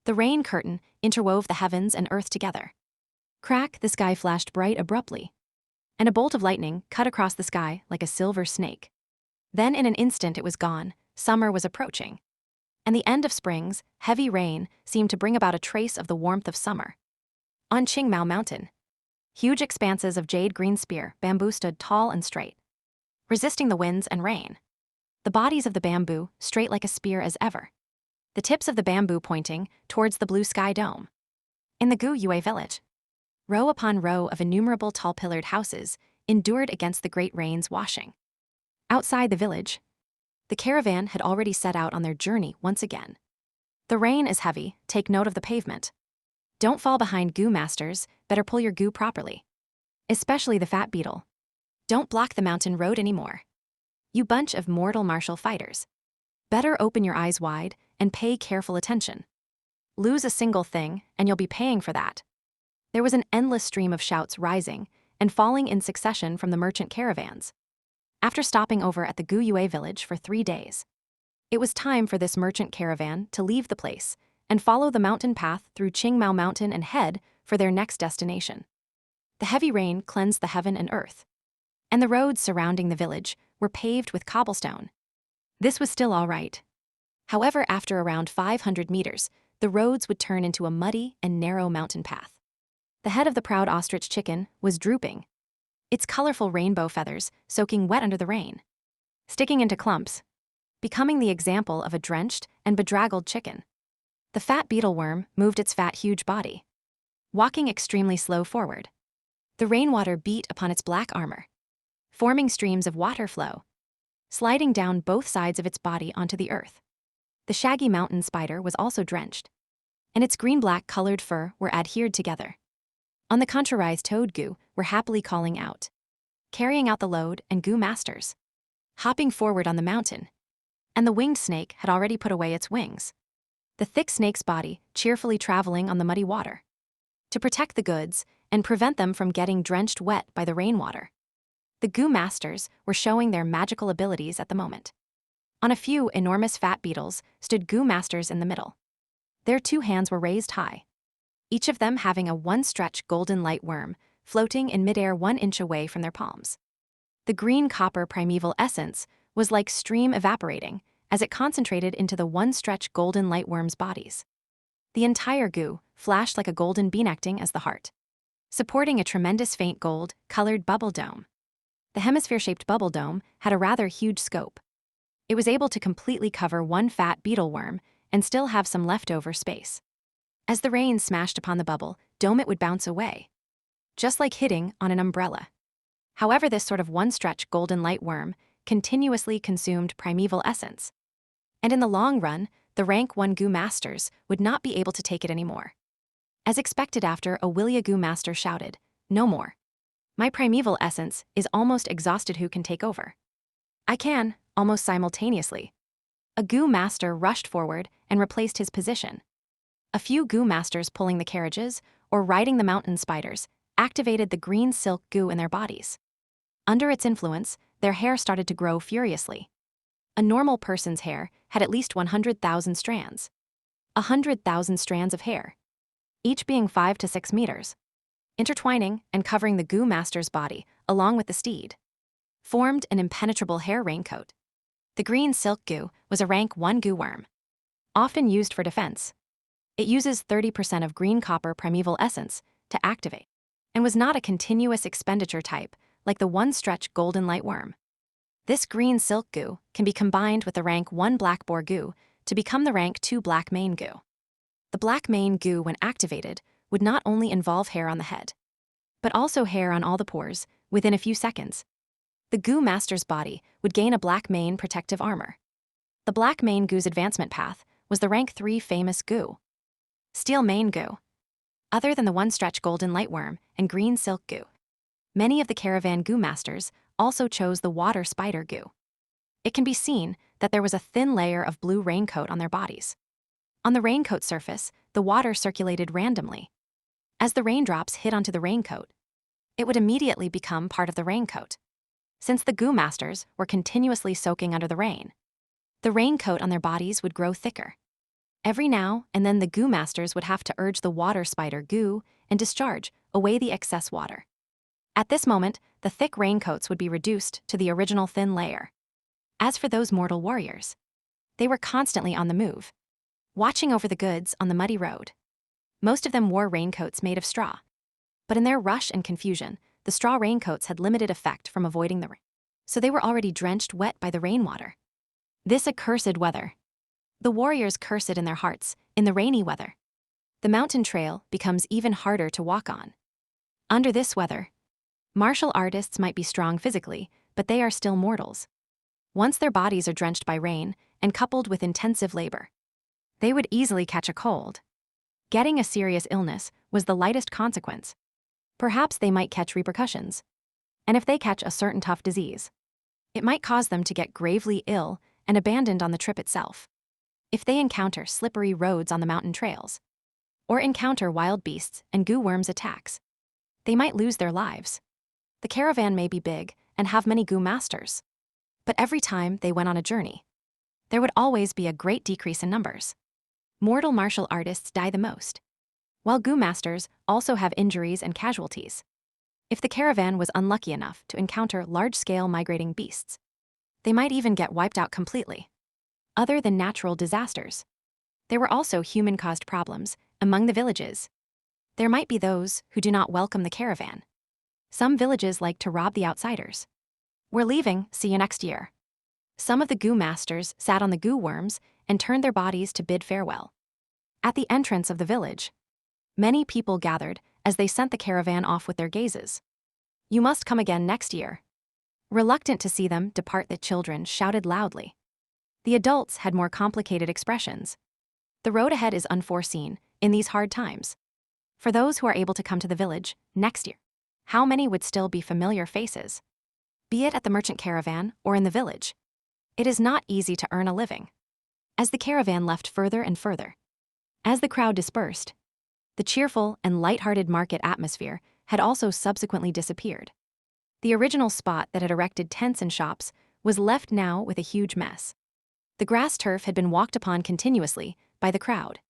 Speaker 1: The rain curtain interwove the heavens and earth together. Crack, the sky flashed bright abruptly, and a bolt of lightning cut across the sky like a silver snake. Then in an instant it was gone. Summer was approaching, and the end of spring's heavy rain seemed to bring about a trace of the warmth of summer. On Qingmao Mountain, huge expanses of jade-green spear bamboo stood tall and straight, resisting the winds and rain. The bodies of the bamboo straight like a spear as ever, the tips of the bamboo pointing towards the blue sky dome. In the Gu Yue village, row upon row of innumerable tall-pillared houses endured against the great rain's washing. Outside the village, the caravan had already set out on their journey once again. The rain is heavy, take note of the pavement. Don't fall behind Gu masters, better pull your Gu properly. Especially the fat beetle. Don't block the mountain road anymore. You bunch of mortal martial fighters. Better open your eyes wide and pay careful attention. Lose a single thing, and you'll be paying for that. There was an endless stream of shouts rising and falling in succession from the merchant caravans. After stopping over at the Gu Yue village for 3 days, it was time for this merchant caravan to leave the place and follow the mountain path through Qingmao Mountain and head for their next destination. The heavy rain cleansed the heaven and earth, and the roads surrounding the village were paved with cobblestone. This was still all right. However, after around 500 meters, the roads would turn into a muddy and narrow mountain path. The head of the proud ostrich chicken was drooping, its colorful rainbow feathers soaking wet under the rain, sticking into clumps, becoming the example of a drenched and bedraggled chicken. The fat beetle worm moved its fat, huge body, walking extremely slow forward. The rainwater beat upon its black armor, forming streams of water flow, sliding down both sides of its body onto the earth. The shaggy mountain spider was also drenched, and its green-black colored fur were adhered together. On the contrary, toad Gu were happily calling out, carrying out the load, and Gu masters, hopping forward on the mountain, and the winged snake had already put away its wings. The thick snake's body cheerfully traveling on the muddy water, to protect the goods and prevent them from getting drenched wet by the rainwater. The Gu masters were showing their magical abilities at the moment. On a few enormous fat beetles stood Gu masters in the middle. Their 2 hands were raised high, each of them having a one-stretch golden light worm floating in midair 1 inch away from their palms. The green copper primeval essence was like stream evaporating as it concentrated into the one-stretch golden light worm's bodies. The entire Gu flashed like a golden bean acting as the heart, supporting a tremendous faint gold-colored bubble dome. The hemisphere-shaped bubble dome had a rather huge scope. It was able to completely cover 1 fat beetle worm and still have some leftover space. As the rain smashed upon the bubble dome, it would bounce away, just like hitting on an umbrella. However, this sort of one-stretch golden light worm continuously consumed primeval essence, and in the long run, the rank 1 Gu masters would not be able to take it anymore. As expected, after a Willia Gu master shouted, "No more. My primeval essence is almost exhausted. Who can take over?" "I can," almost simultaneously. A Gu master rushed forward and replaced his position. A few Gu masters pulling the carriages or riding the mountain spiders activated the green silk Gu in their bodies. Under its influence, their hair started to grow furiously. A normal person's hair had at least 100,000 strands. 100,000 strands of hair, each being 5 to 6 meters, intertwining and covering the Gu master's body along with the steed, formed an impenetrable hair raincoat. The green silk Gu was a rank 1 Gu worm, often used for defense. It uses 30% of green copper primeval essence to activate, and was not a continuous expenditure type like the one-stretch golden light worm. This green silk Gu can be combined with the rank 1 black boar Gu to become the rank 2 black mane Gu. The black mane Gu, when activated, would not only involve hair on the head, but also hair on all the pores within a few seconds. The Gu master's body would gain a black mane protective armor. The black mane Gu's advancement path was the rank 3 famous Gu, steel mane Gu. Other than the one-stretch golden light worm and green silk Gu, many of the caravan Gu masters also chose the water spider Gu. It can be seen that there was a thin layer of blue raincoat on their bodies. On the raincoat surface, the water circulated randomly. As the raindrops hit onto the raincoat, it would immediately become part of the raincoat. since the Gu Masters were continuously soaking under the rain. The raincoat on their bodies would grow thicker. Every now and then the Gu Masters would have to urge the water spider Gu and discharge away the excess water. At this moment, the thick raincoats would be reduced to the original thin layer. As for those mortal warriors, they were constantly on the move, watching over the goods on the muddy road. Most of them wore raincoats made of straw. But in their rush and confusion, the straw raincoats had limited effect from avoiding the rain, so they were already drenched wet by the rainwater. This accursed weather. The warriors curse it in their hearts, in the rainy weather. The mountain trail becomes even harder to walk on. Under this weather, martial artists might be strong physically, but they are still mortals. Once their bodies are drenched by rain, and coupled with intensive labor, they would easily catch a cold. Getting a serious illness was the lightest consequence. Perhaps they might catch repercussions. And if they catch a certain tough disease, it might cause them to get gravely ill and abandoned on the trip itself. If they encounter slippery roads on the mountain trails, or encounter wild beasts and goo worms attacks, they might lose their lives. The caravan may be big and have many goo masters, but every time they went on a journey, there would always be a great decrease in numbers. Mortal martial artists die the most, while goo masters also have injuries and casualties. If the caravan was unlucky enough to encounter large-scale migrating beasts, they might even get wiped out completely. Other than natural disasters, there were also human-caused problems among the villages. There might be those who do not welcome the caravan. Some villages like to rob the outsiders. We're leaving, see you next year. Some of the goo masters sat on the goo worms and turned their bodies to bid farewell. At the entrance of the village, many people gathered as they sent the caravan off with their gazes. You must come again next year. Reluctant to see them depart, the children shouted loudly. The adults had more complicated expressions. The road ahead is unforeseen in these hard times. For those who are able to come to the village next year, how many would still be familiar faces? Be it at the merchant caravan or in the village, it is not easy to earn a living. As the caravan left further and further, as the crowd dispersed, the cheerful and light-hearted market atmosphere had also subsequently disappeared. The original spot that had erected tents and shops was left now with a huge mess. The grass turf had been walked upon continuously by the crowd.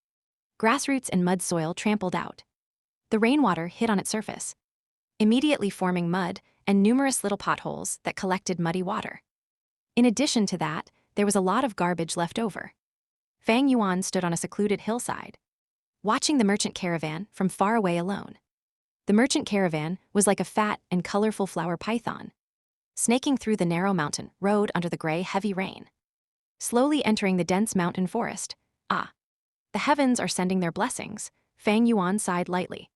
Speaker 1: Grassroots and mud soil trampled out. The rainwater hit on its surface, immediately forming mud and numerous little potholes that collected muddy water. In addition to that, there was a lot of garbage left over. Fang Yuan stood on a secluded hillside, watching the merchant caravan from far away alone. The merchant caravan was like a fat and colorful flower python, snaking through the narrow mountain road under the gray, heavy rain. Slowly entering the dense mountain forest, the heavens are sending their blessings, Fang Yuan sighed lightly.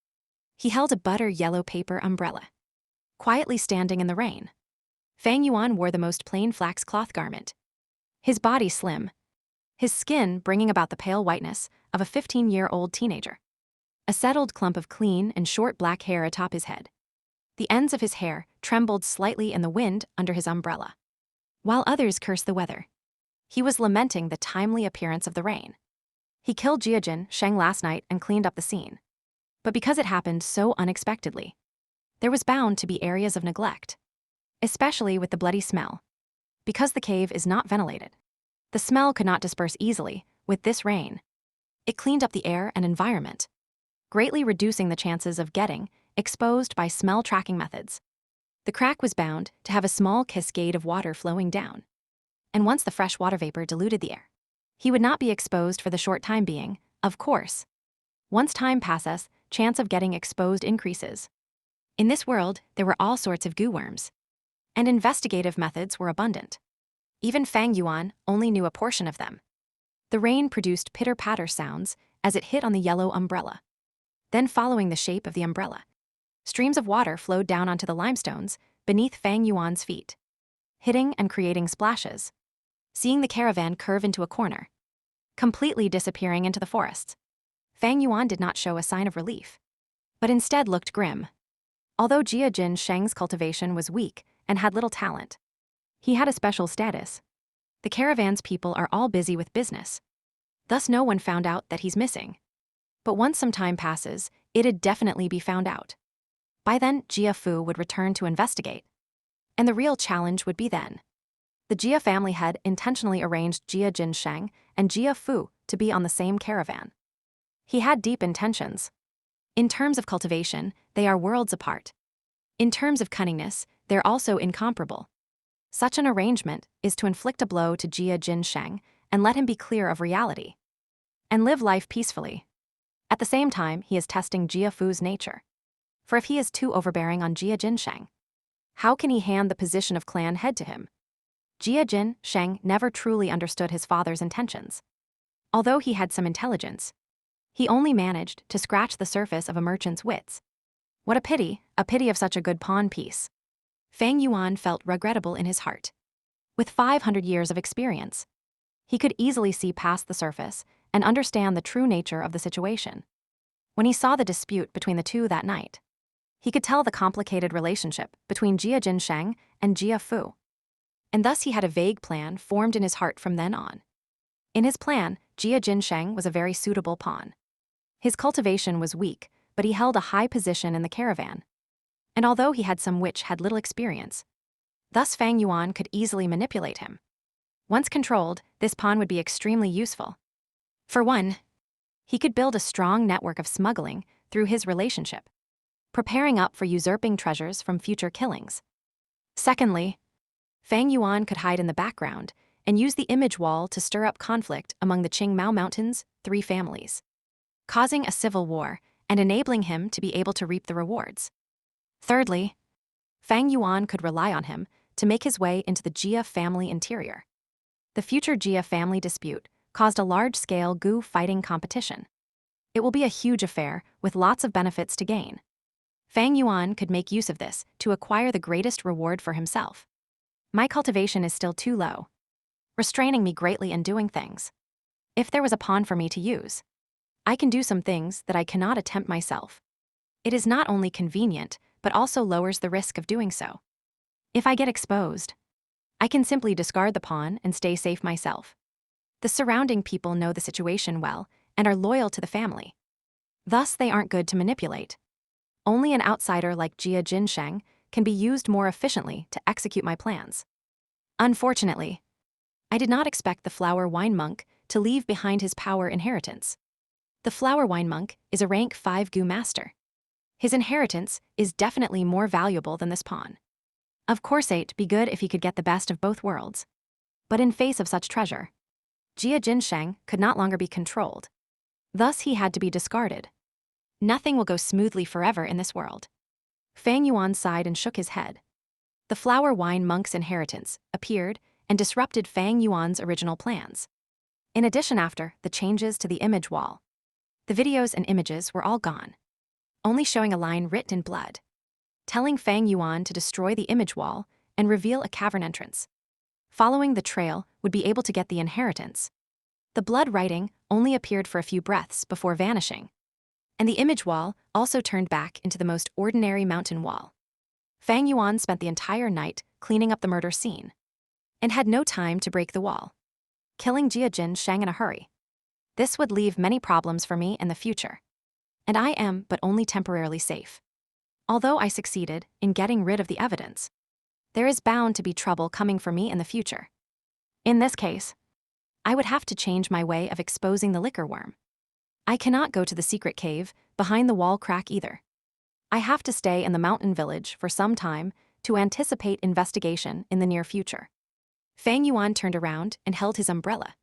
Speaker 1: He held a butter yellow paper umbrella, quietly standing in the rain. Fang Yuan wore the most plain flax cloth garment, his body slim, his skin bringing about the pale whiteness of a 15-year-old teenager. A settled clump of clean and short black hair atop his head. The ends of his hair trembled slightly in the wind under his umbrella. While others cursed the weather, he was lamenting the timely appearance of the rain. He killed Jiajin Sheng last night and cleaned up the scene. But because it happened so unexpectedly, there was bound to be areas of neglect, especially with the bloody smell. Because the cave is not ventilated, the smell could not disperse easily with this rain. It cleaned up the air and environment, greatly reducing the chances of getting exposed by smell tracking methods. The crack was bound to have a small cascade of water flowing down, and once the fresh water vapor diluted the air, he would not be exposed for the short time being, of course. Once time passes, chance of getting exposed increases. In this world, there were all sorts of goo worms, and investigative methods were abundant. Even Fang Yuan only knew a portion of them. The rain produced pitter-patter sounds as it hit on the yellow umbrella. Then, following the shape of the umbrella, streams of water flowed down onto the limestones beneath Fang Yuan's feet, hitting and creating splashes. Seeing the caravan curve into a corner, completely disappearing into the forests, Fang Yuan did not show a sign of relief, but instead looked grim. Although Jiajin Sheng's cultivation was weak and had little talent, he had a special status. The caravan's people are all busy with business, thus no one found out that he's missing. But once some time passes, it'd definitely be found out. By then, Jia Fu would return to investigate. And the real challenge would be then. The Jia family had intentionally arranged Jia Jinsheng and Jia Fu to be on the same caravan. He had deep intentions. In terms of cultivation, they are worlds apart. In terms of cunningness, they're also incomparable. Such an arrangement is to inflict a blow to Jia Jinsheng and let him be clear of reality. And live life peacefully. At the same time, he is testing Jia Fu's nature. For if he is too overbearing on Jia Jinsheng, how can he hand the position of clan head to him? Jia Jinsheng never truly understood his father's intentions. Although he had some intelligence, he only managed to scratch the surface of a merchant's wits. What a pity of such a good pawn piece. Fang Yuan felt regrettable in his heart. With 500 years of experience, he could easily see past the surface and understand the true nature of the situation. When he saw the dispute between the two that night, he could tell the complicated relationship between Jia Jinsheng and Jia Fu. And thus he had a vague plan formed in his heart from then on. In his plan, Jia Jinsheng was a very suitable pawn. His cultivation was weak, but he held a high position in the caravan. And although he had some which had little experience, thus Fang Yuan could easily manipulate him. Once controlled, this pawn would be extremely useful. For one, he could build a strong network of smuggling through his relationship, preparing up for usurping treasures from future killings. Secondly, Fang Yuan could hide in the background and use the image wall to stir up conflict among the Qingmao Mountains' 3 families, causing a civil war and enabling him to be able to reap the rewards. Thirdly, Fang Yuan could rely on him to make his way into the Jia family interior. The future Jia family dispute caused a large-scale Gu fighting competition. It will be a huge affair with lots of benefits to gain. Fang Yuan could make use of this to acquire the greatest reward for himself. My cultivation is still too low, restraining me greatly in doing things. If there was a pawn for me to use, I can do some things that I cannot attempt myself. It is not only convenient, but also lowers the risk of doing so. If I get exposed, I can simply discard the pawn and stay safe myself. The surrounding people know the situation well and are loyal to the family. Thus, they aren't good to manipulate. Only an outsider like Jia Jinsheng can be used more efficiently to execute my plans. Unfortunately, I did not expect the flower wine monk to leave behind his power inheritance. The flower wine monk is a rank 5 Gu master. His inheritance is definitely more valuable than this pawn. Of course, it'd be good if he could get the best of both worlds. But in face of such treasure, Jia Jinsheng could not longer be controlled. Thus, he had to be discarded. Nothing will go smoothly forever in this world. Fang Yuan sighed and shook his head. The flower wine monk's inheritance appeared and disrupted Fang Yuan's original plans. In addition, after the changes to the image wall, the videos and images were all gone, only showing a line written in blood, telling Fang Yuan to destroy the image wall and reveal a cavern entrance. Following the trail would be able to get the inheritance. The blood writing only appeared for a few breaths before vanishing, and the image wall also turned back into the most ordinary mountain wall. Fang Yuan spent the entire night cleaning up the murder scene, and had no time to break the wall, killing Jia Jinsheng in a hurry. This would leave many problems for me in the future, and I am but only temporarily safe. Although I succeeded in getting rid of the evidence, there is bound to be trouble coming for me in the future. In this case, I would have to change my way of exposing the liquor worm. I cannot go to the secret cave behind the wall crack either. I have to stay in the mountain village for some time to anticipate investigation in the near future. Fang Yuan turned around and held his umbrella,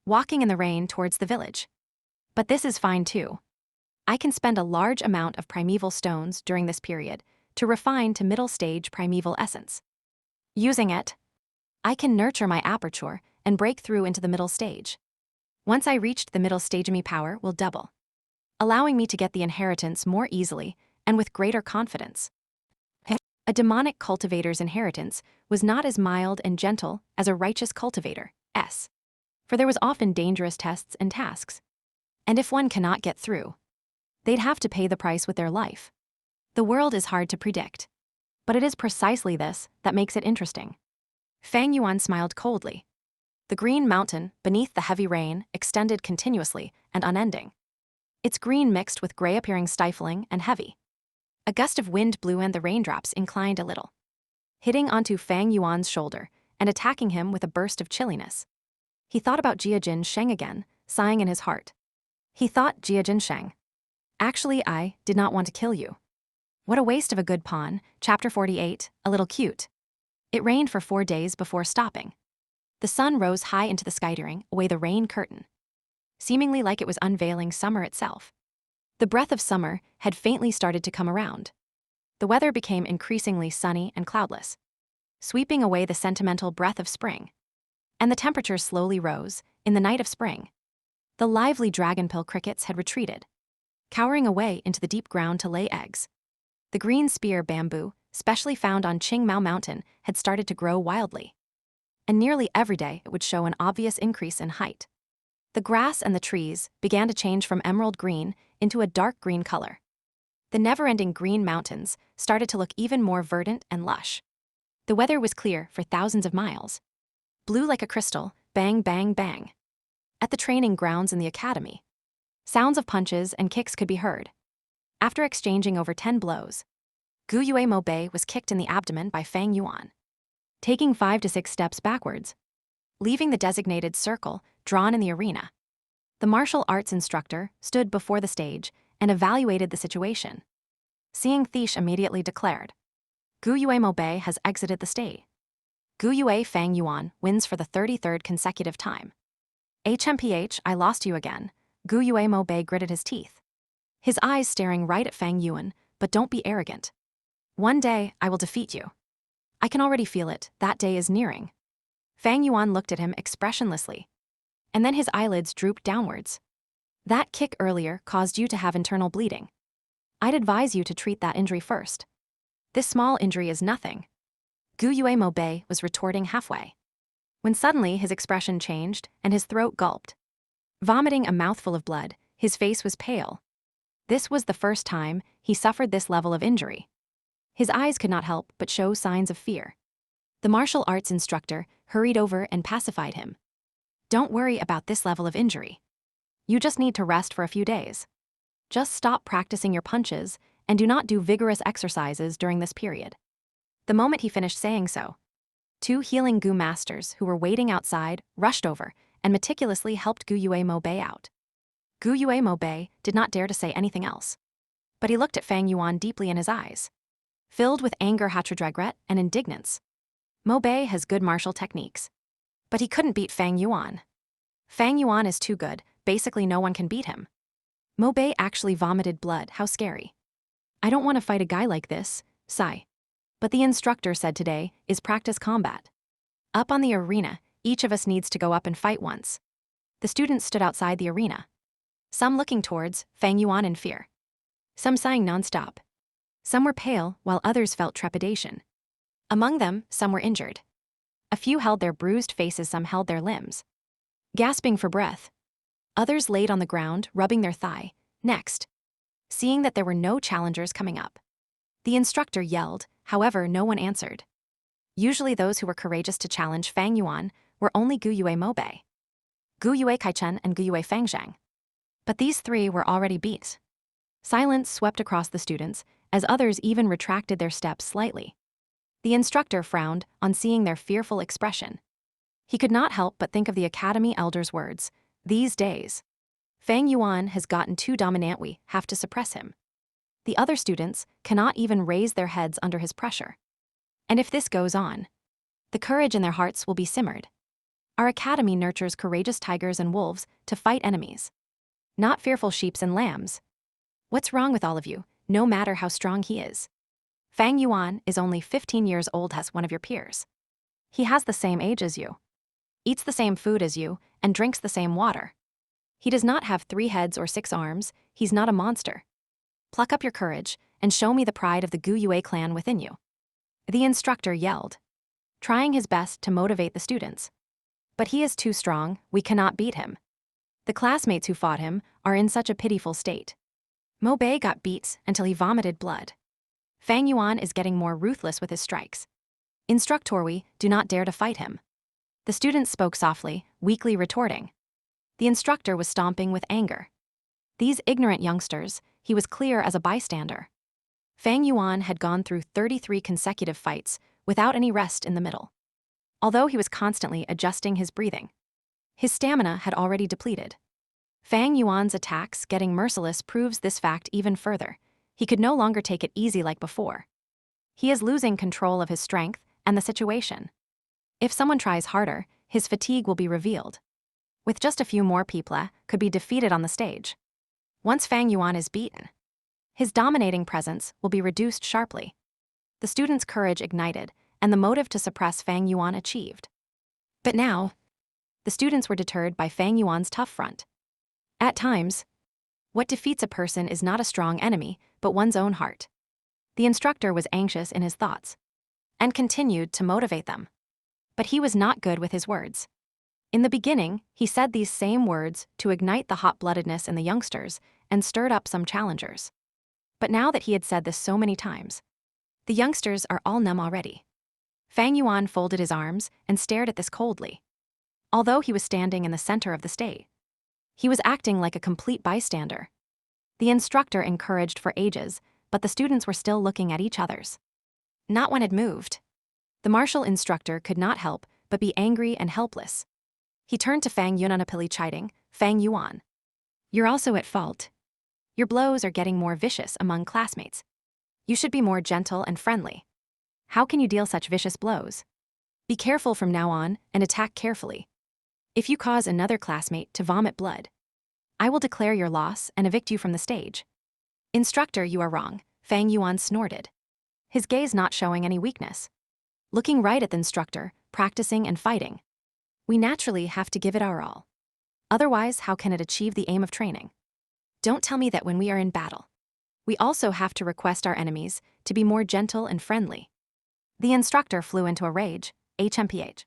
Speaker 1: walking in the rain towards the village. But this is fine too. I can spend a large amount of primeval stones during this period to refine to middle stage primeval essence. Using it, I can nurture my aperture and break through into the middle stage. Once I reached the middle stage, my power will double, allowing me to get the inheritance more easily and with greater confidence. A demonic cultivator's inheritance was not as mild and gentle as a righteous cultivator's, for there was often dangerous tests and tasks. And if one cannot get through, they'd have to pay the price with their life. The world is hard to predict, but it is precisely this that makes it interesting. Fang Yuan smiled coldly. The green mountain beneath the heavy rain extended continuously and unending. Its green mixed with gray, appearing stifling and heavy. A gust of wind blew and the raindrops inclined a little. hitting onto Fang Yuan's shoulder and attacking him with a burst of chilliness. He thought about Jiajin Sheng again, sighing in his heart. He thought, Jiajin Sheng. Actually, I did not want to kill you. What a waste of a good pawn. Chapter 48, a little cute. It rained for 4 days before stopping. The sun rose high into the sky, tearing away the rain curtain, seemingly like it was unveiling summer itself. The breath of summer had faintly started to come around. The weather became increasingly sunny and cloudless, sweeping away the sentimental breath of spring. And the temperature slowly rose in the night of spring. The lively dragonpill crickets had retreated, cowering away into the deep ground to lay eggs. The green spear bamboo, specially found on Qingmao Mountain, had started to grow wildly. And nearly every day it would show an obvious increase in height. The grass and the trees began to change from emerald green into a dark green color. The never-ending green mountains started to look even more verdant and lush. The weather was clear for thousands of miles. Blue like a crystal, bang, bang, bang. At the training grounds in the academy, sounds of punches and kicks could be heard. After exchanging over 10 blows, Gu Yue Mo Bei was kicked in the abdomen by Fang Yuan, taking 5 to 6 steps backwards, leaving the designated circle drawn in the arena. The martial arts instructor stood before the stage and evaluated the situation. Seeing Thish immediately declared, Gu Yue Mo Bei has exited the stage. Gu Yue Fang Yuan wins for the 33rd consecutive time. HMPH, I lost you again. Gu Yue Mo Bei gritted his teeth, his eyes staring right at Fang Yuan. But don't be arrogant. One day, I will defeat you. I can already feel it, that day is nearing. Fang Yuan looked at him expressionlessly, and then his eyelids drooped downwards. That kick earlier caused you to have internal bleeding. I'd advise you to treat that injury first. This small injury is nothing. Gu Yue Mo Bei was retorting halfway, when suddenly his expression changed and his throat gulped. Vomiting a mouthful of blood, his face was pale. This was the first time he suffered this level of injury. His eyes could not help but show signs of fear. The martial arts instructor hurried over and pacified him. Don't worry about this level of injury. You just need to rest for a few days. Just stop practicing your punches and do not do vigorous exercises during this period. The moment he finished saying so, 2 healing Gu masters who were waiting outside rushed over and meticulously helped Gu Yue Mo Bei out. Gu Yue Mo Bei did not dare to say anything else, but he looked at Fang Yuan deeply in his eyes, filled with anger, hatred, regret, and indignance. Mo Bei has good martial techniques, but he couldn't beat Fang Yuan. Fang Yuan is too good, basically no one can beat him. Mo Bei actually vomited blood, how scary. I don't want to fight a guy like this, sigh. But the instructor said today is practice combat. Up on the arena, each of us needs to go up and fight once. The students stood outside the arena, some looking towards Fang Yuan in fear, some sighing nonstop. Some were pale, while others felt trepidation. Among them, some were injured. A few held their bruised faces, some held their limbs, gasping for breath. Others laid on the ground, rubbing their thigh. Next, seeing that there were no challengers coming up, the instructor yelled, however no one answered. Usually those who were courageous to challenge Fang Yuan were only Gu Yue Mo Bei, Gu Yue Kaichen, and Gu Yue Fangzhang. But these 3 were already beat. Silence swept across the students, as others even retracted their steps slightly. The instructor frowned on seeing their fearful expression. He could not help but think of the academy elder's words, these days, Fang Yuan has gotten too dominant, we have to suppress him. The other students cannot even raise their heads under his pressure. And if this goes on, the courage in their hearts will be simmered. Our academy nurtures courageous tigers and wolves to fight enemies, not fearful sheep and lambs. What's wrong with all of you, no matter how strong he is? Fang Yuan is only 15 years old, as one of your peers. He has the same age as you, eats the same food as you, and drinks the same water. He does not have 3 heads or 6 arms, he's not a monster. Pluck up your courage and show me the pride of the Gu Yue clan within you. The instructor yelled, trying his best to motivate the students. But he is too strong, we cannot beat him. The classmates who fought him are in such a pitiful state. Mo Bei got beat until he vomited blood. Fang Yuan is getting more ruthless with his strikes. Instructor, we do not dare to fight him. The students spoke softly, weakly retorting. The instructor was stomping with anger. These ignorant youngsters, he was clear as a bystander. Fang Yuan had gone through 33 consecutive fights without any rest in the middle. Although he was constantly adjusting his breathing, his stamina had already depleted. Fang Yuan's attacks getting merciless proves this fact even further. He could no longer take it easy like before. He is losing control of his strength and the situation. If someone tries harder, his fatigue will be revealed. With just a few more people, could be defeated on the stage. Once Fang Yuan is beaten, his dominating presence will be reduced sharply. The students' courage ignited, and the motive to suppress Fang Yuan achieved. But now, the students were deterred by Fang Yuan's tough front. At times, what defeats a person is not a strong enemy, but one's own heart. The instructor was anxious in his thoughts and continued to motivate them. But he was not good with his words. In the beginning, he said these same words to ignite the hot-bloodedness in the youngsters and stirred up some challengers. But now that he had said this so many times, the youngsters are all numb already. Fang Yuan folded his arms and stared at this coldly. Although he was standing in the center of the stage, he was acting like a complete bystander. The instructor encouraged for ages, but the students were still looking at each other's. Not one had moved. The martial instructor could not help but be angry and helpless. He turned to Fang Yuan appeally chiding, "Fang Yuan, you're also at fault. Your blows are getting more vicious among classmates. You should be more gentle and friendly. How can you deal such vicious blows? Be careful from now on and attack carefully. If you cause another classmate to vomit blood, I will declare your loss and evict you from the stage." "Instructor, you are wrong," Fang Yuan snorted, his gaze not showing any weakness. Looking right at the instructor, practicing and fighting. "We naturally have to give it our all. Otherwise, how can it achieve the aim of training? Don't tell me that when we are in battle, we also have to request our enemies to be more gentle and friendly." The instructor flew into a rage. "HMPH.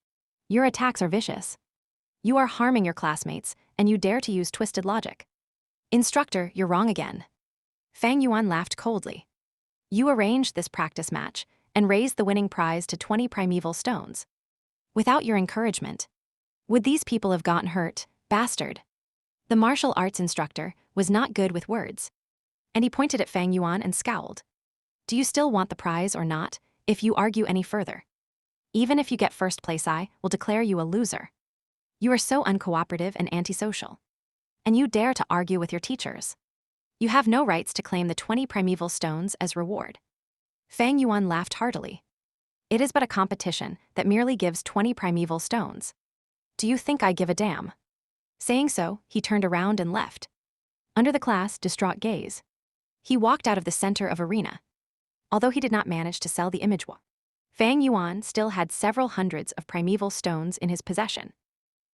Speaker 1: Your attacks are vicious. You are harming your classmates, and you dare to use twisted logic." "Instructor, you're wrong again." Fang Yuan laughed coldly. "You arranged this practice match and raised the winning prize to 20 primeval stones. Without your encouragement, would these people have gotten hurt, bastard?" The martial arts instructor was not good with words, and he pointed at Fang Yuan and scowled. "Do you still want the prize or not? If you argue any further, even if you get first place, I will declare you a loser. You are so uncooperative and antisocial. And you dare to argue with your teachers. You have no rights to claim the 20 primeval stones as reward." Fang Yuan laughed heartily. "It is but a competition that merely gives 20 primeval stones. Do you think I give a damn?" Saying so, he turned around and left. Under the class' distraught gaze, he walked out of the center of arena. Although he did not manage to sell the image, Fang Yuan still had several hundreds of primeval stones in his possession.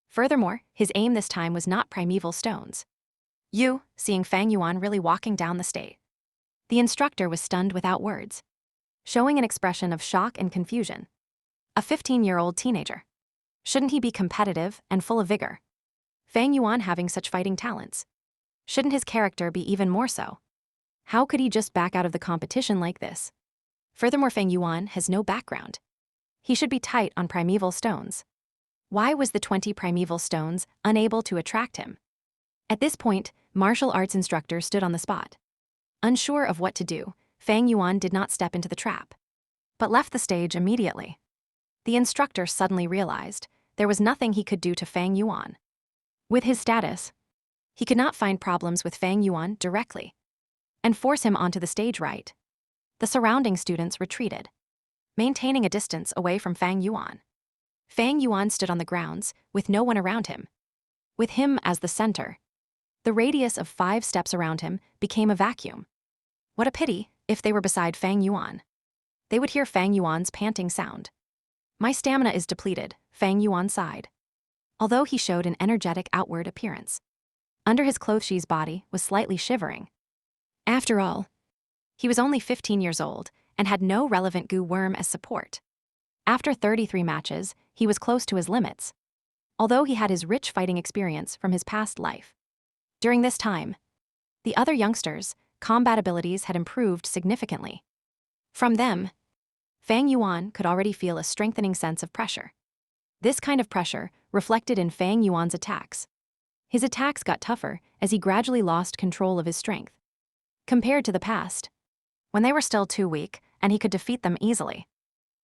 Speaker 1: Furthermore, his aim this time was not primeval stones. Seeing Fang Yuan really walking down the stage, the instructor was stunned without words, showing an expression of shock and confusion. A 15-year-old teenager. Shouldn't he be competitive and full of vigor? Fang Yuan having such fighting talents. Shouldn't his character be even more so? How could he just back out of the competition like this? Furthermore, Fang Yuan has no background. He should be tight on primeval stones. Why was the 20 primeval stones unable to attract him? At this point, martial arts instructor stood on the spot. Unsure of what to do, Fang Yuan did not step into the trap, but left the stage immediately. The instructor suddenly realized there was nothing he could do to Fang Yuan. With his status, he could not find problems with Fang Yuan directly and force him onto the stage right. The surrounding students retreated, maintaining a distance away from Fang Yuan. Fang Yuan stood on the grounds with no one around him. With him as the center, the radius of 5 steps around him became a vacuum. What a pity, if they were beside Fang Yuan, they would hear Fang Yuan's panting sound. "My stamina is depleted," Fang Yuan sighed. Although he showed an energetic outward appearance, under his clothes's body was slightly shivering. After all, he was only 15 years old and had no relevant goo worm as support. After 33 matches, he was close to his limits, although he had his rich fighting experience from his past life. During this time, the other youngsters' combat abilities had improved significantly. From them, Fang Yuan could already feel a strengthening sense of pressure. This kind of pressure reflected in Fang Yuan's attacks. His attacks got tougher as he gradually lost control of his strength, compared to the past, when they were still too weak and he could defeat them easily.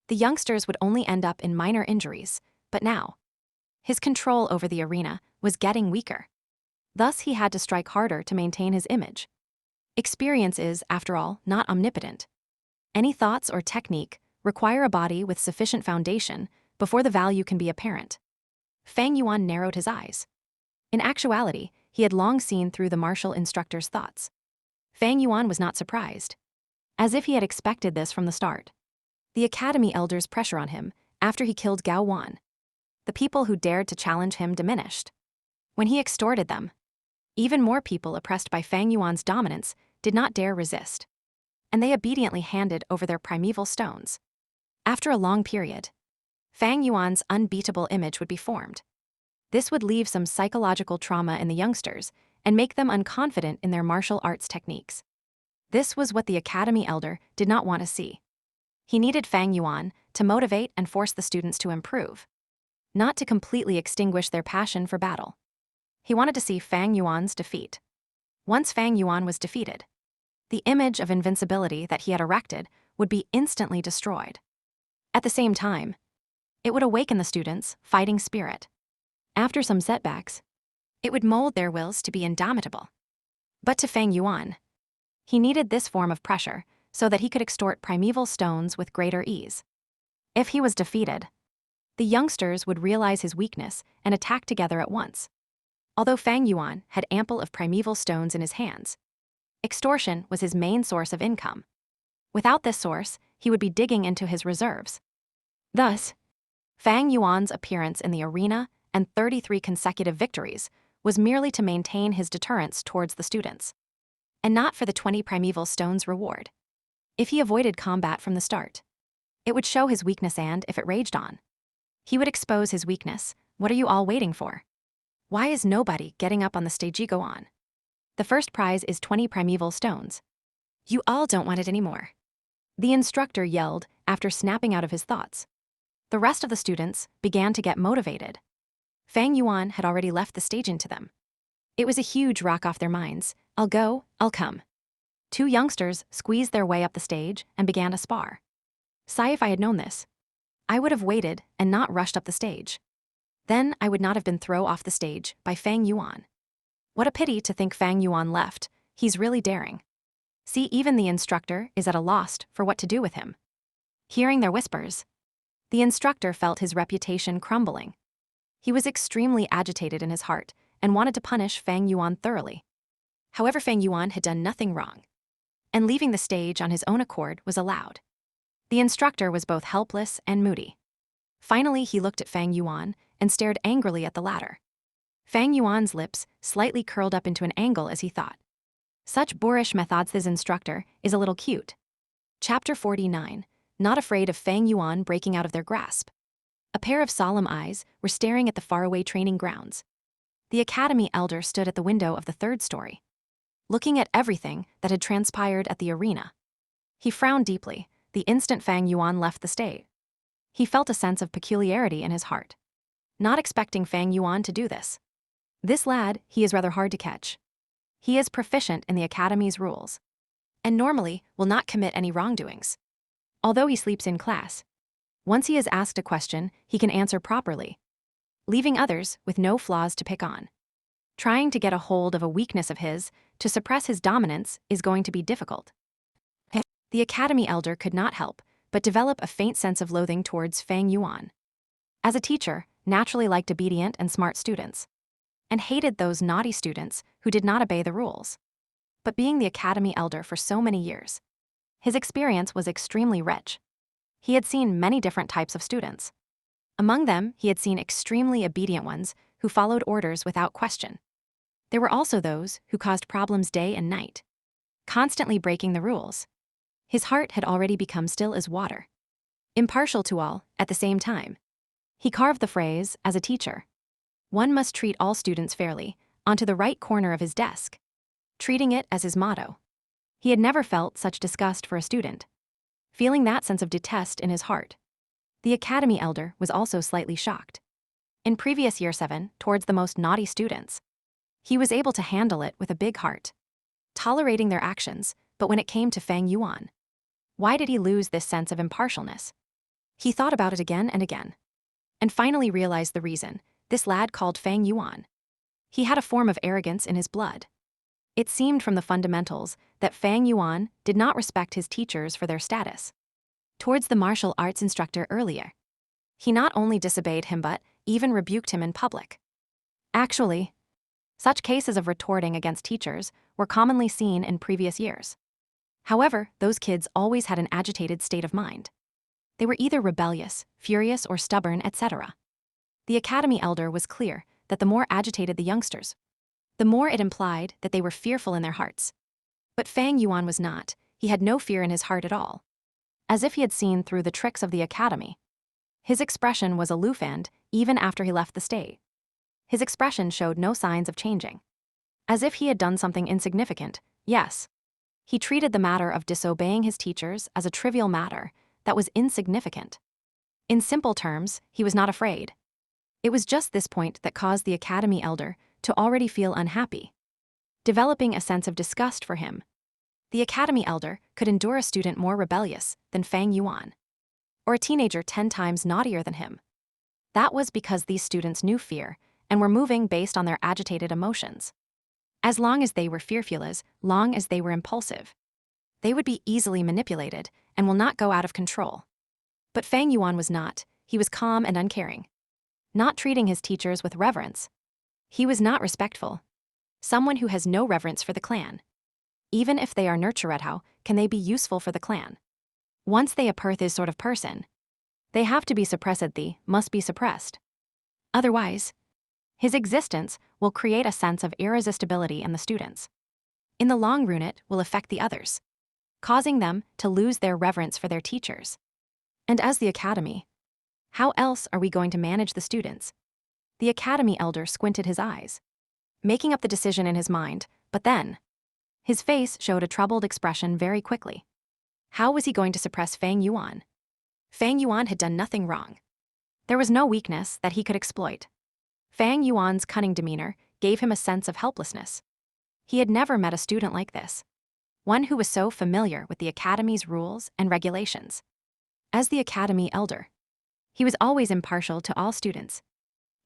Speaker 1: The youngsters would only end up in minor injuries, but now, his control over the arena was getting weaker. Thus, he had to strike harder to maintain his image. Experience is, after all, not omnipotent. Any thoughts or technique require a body with sufficient foundation before the value can be apparent. Fang Yuan narrowed his eyes. In actuality, he had long seen through the martial instructor's thoughts. Fang Yuan was not surprised, as if he had expected this from the start. The academy elders' pressure on him after he killed Gao Wan. The people who dared to challenge him diminished. When he extorted them, even more people oppressed by Fang Yuan's dominance did not dare resist, and they obediently handed over their primeval stones. After a long period, Fang Yuan's unbeatable image would be formed. This would leave some psychological trauma in the youngsters and make them unconfident in their martial arts techniques. This was what the academy elder did not want to see. He needed Fang Yuan to motivate and force the students to improve, not to completely extinguish their passion for battle. He wanted to see Fang Yuan's defeat. Once Fang Yuan was defeated, the image of invincibility that he had erected would be instantly destroyed. At the same time, it would awaken the students' fighting spirit. After some setbacks, it would mold their wills to be indomitable. But to Fang Yuan, he needed this form of pressure so that he could extort primeval stones with greater ease. If he was defeated, the youngsters would realize his weakness and attack together at once. Although Fang Yuan had ample of primeval stones in his hands, extortion was his main source of income. Without this source, he would be digging into his reserves. Thus, Fang Yuan's appearance in the arena and 33 consecutive victories was merely to maintain his deterrence towards the students, and not for the 20 primeval stones reward. If he avoided combat from the start, it would show his weakness, and if it raged on, he would expose his weakness. What are you all waiting for? Why is nobody getting up on the stage? Go on. The first prize is 20 primeval stones. You all don't want it anymore, the instructor yelled after snapping out of his thoughts. The rest of the students began to get motivated. Fang Yuan had already left the stage into them. It was a huge rock off their minds. I'll go, I'll come. Two youngsters squeezed their way up the stage and began to spar. Sigh, if I had known this, I would have waited and not rushed up the stage. Then I would not have been thrown off the stage by Fang Yuan. What a pity to think Fang Yuan left. He's really daring. See, even the instructor is at a loss for what to do with him. Hearing their whispers, the instructor felt his reputation crumbling. He was extremely agitated in his heart and wanted to punish Fang Yuan thoroughly. However, Fang Yuan had done nothing wrong, and leaving the stage on his own accord was allowed. The instructor was both helpless and moody. Finally, he looked at Fang Yuan and stared angrily at the latter. Fang Yuan's lips slightly curled up into an angle as he thought, such boorish methods. This instructor is a little cute. Chapter 49. Not afraid of Fang Yuan breaking out of their grasp. A pair of solemn eyes were staring at the faraway training grounds. The academy elder stood at the window of the third story, looking at everything that had transpired at the arena. He frowned deeply the instant Fang Yuan left the stage. He felt a sense of peculiarity in his heart, not expecting Fang Yuan to do this. This lad, he is rather hard to catch. He is proficient in the academy's rules, and normally will not commit any wrongdoings. Although he sleeps in class, once he is asked a question, he can answer properly, leaving others with no flaws to pick on. Trying to get a hold of a weakness of his to suppress his dominance is going to be difficult. The academy elder could not help but develop a faint sense of loathing towards Fang Yuan. As a teacher, naturally liked obedient and smart students, and hated those naughty students who did not obey the rules. But being the academy elder for so many years, his experience was extremely rich. He had seen many different types of students. Among them, he had seen extremely obedient ones who followed orders without question. There were also those who caused problems day and night, constantly breaking the rules. His heart had already become still as water, impartial to all at the same time. He carved the phrase, as a teacher, one must treat all students fairly, onto the right corner of his desk, treating it as his motto. He had never felt such disgust for a student, feeling that sense of detest in his heart. The academy elder was also slightly shocked. In previous year 7, towards the most naughty students, he was able to handle it with a big heart, tolerating their actions, but when it came to Fang Yuan, why did he lose this sense of impartialness? He thought about it again and again, and finally realized the reason: this lad called Fang Yuan. He had a form of arrogance in his blood. It seemed from the fundamentals that Fang Yuan did not respect his teachers for their status. Towards the martial arts instructor earlier, he not only disobeyed him but even rebuked him in public. Actually, such cases of retorting against teachers were commonly seen in previous years. However, those kids always had an agitated state of mind. They were either rebellious, furious, or stubborn, etc. The academy elder was clear that the more agitated the youngsters, the more it implied that they were fearful in their hearts. But Fang Yuan was not. He had no fear in his heart at all. As if he had seen through the tricks of the academy. His expression was aloof and, even after he left the stage, his expression showed no signs of changing. As if he had done something insignificant, yes. He treated the matter of disobeying his teachers as a trivial matter that was insignificant. In simple terms, he was not afraid. It was just this point that caused the academy elder to already feel unhappy, developing a sense of disgust for him. The academy elder could endure a student more rebellious than Fang Yuan, or a teenager 10 times naughtier than him. That was because these students knew fear and were moving based on their agitated emotions. As long as they were fearful, as long as they were impulsive, they would be easily manipulated and will not go out of control. But Fang Yuan was not. He was calm and uncaring, not treating his teachers with reverence. He was not respectful. Someone who has no reverence for the clan, even if they are nurtured, how can they be useful for the clan? Once they appear this sort of person, they have to be suppressed, they must be suppressed. Otherwise, his existence will create a sense of irresistibility in the students. In the long run, it will affect the others, causing them to lose their reverence for their teachers. And as the academy, how else are we going to manage the students? The academy elder squinted his eyes, making up the decision in his mind, but then his face showed a troubled expression very quickly. How was he going to suppress Fang Yuan? Fang Yuan had done nothing wrong. There was no weakness that he could exploit. Fang Yuan's cunning demeanor gave him a sense of helplessness. He had never met a student like this, one who was so familiar with the academy's rules and regulations. As the academy elder, he was always impartial to all students.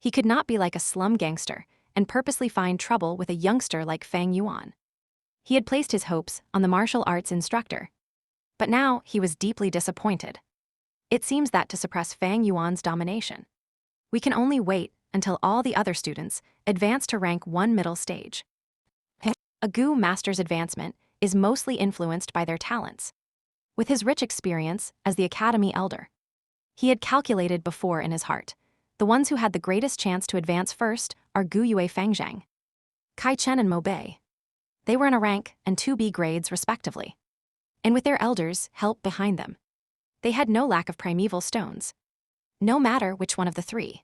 Speaker 1: He could not be like a slum gangster and purposely find trouble with a youngster like Fang Yuan. He had placed his hopes on the martial arts instructor, but now he was deeply disappointed. It seems that to suppress Fang Yuan's domination, we can only wait until all the other students advance to rank 1 middle stage. A Gu master's advancement is mostly influenced by their talents. With his rich experience as the academy elder, he had calculated before in his heart, the ones who had the greatest chance to advance first are Gu Yue Fangzhang, Kai Chen and Mo Bei. They were in a rank and 2B grades respectively. And with their elders' help behind them, they had no lack of primeval stones. No matter which one of the three,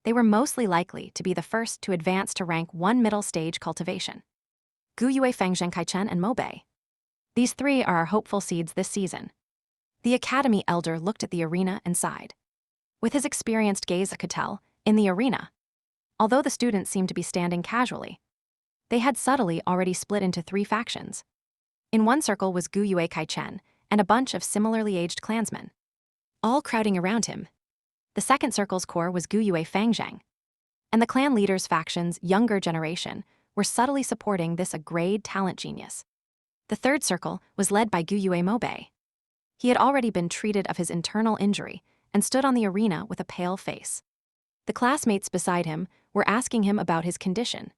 Speaker 1: they were mostly likely to be the first to advance to rank 1 middle stage cultivation. Gu Yue Fangzheng, Kai Chen, and Mo Bei. These three are our hopeful seeds this season. The academy elder looked at the arena and sighed. With his experienced gaze, I could tell, in the arena, although the students seemed to be standing casually, they had subtly already split into 3 factions. In one circle was Gu Yue Kai Chen and a bunch of similarly aged clansmen, all crowding around him. The second circle's core was Gu Yue Fangzhang, and the clan leader's faction's younger generation were subtly supporting this grade talent genius. The third circle was led by Gu Yue Mo Bei. He had already been treated of his internal injury and stood on the arena with a pale face. The classmates beside him were asking him about his condition.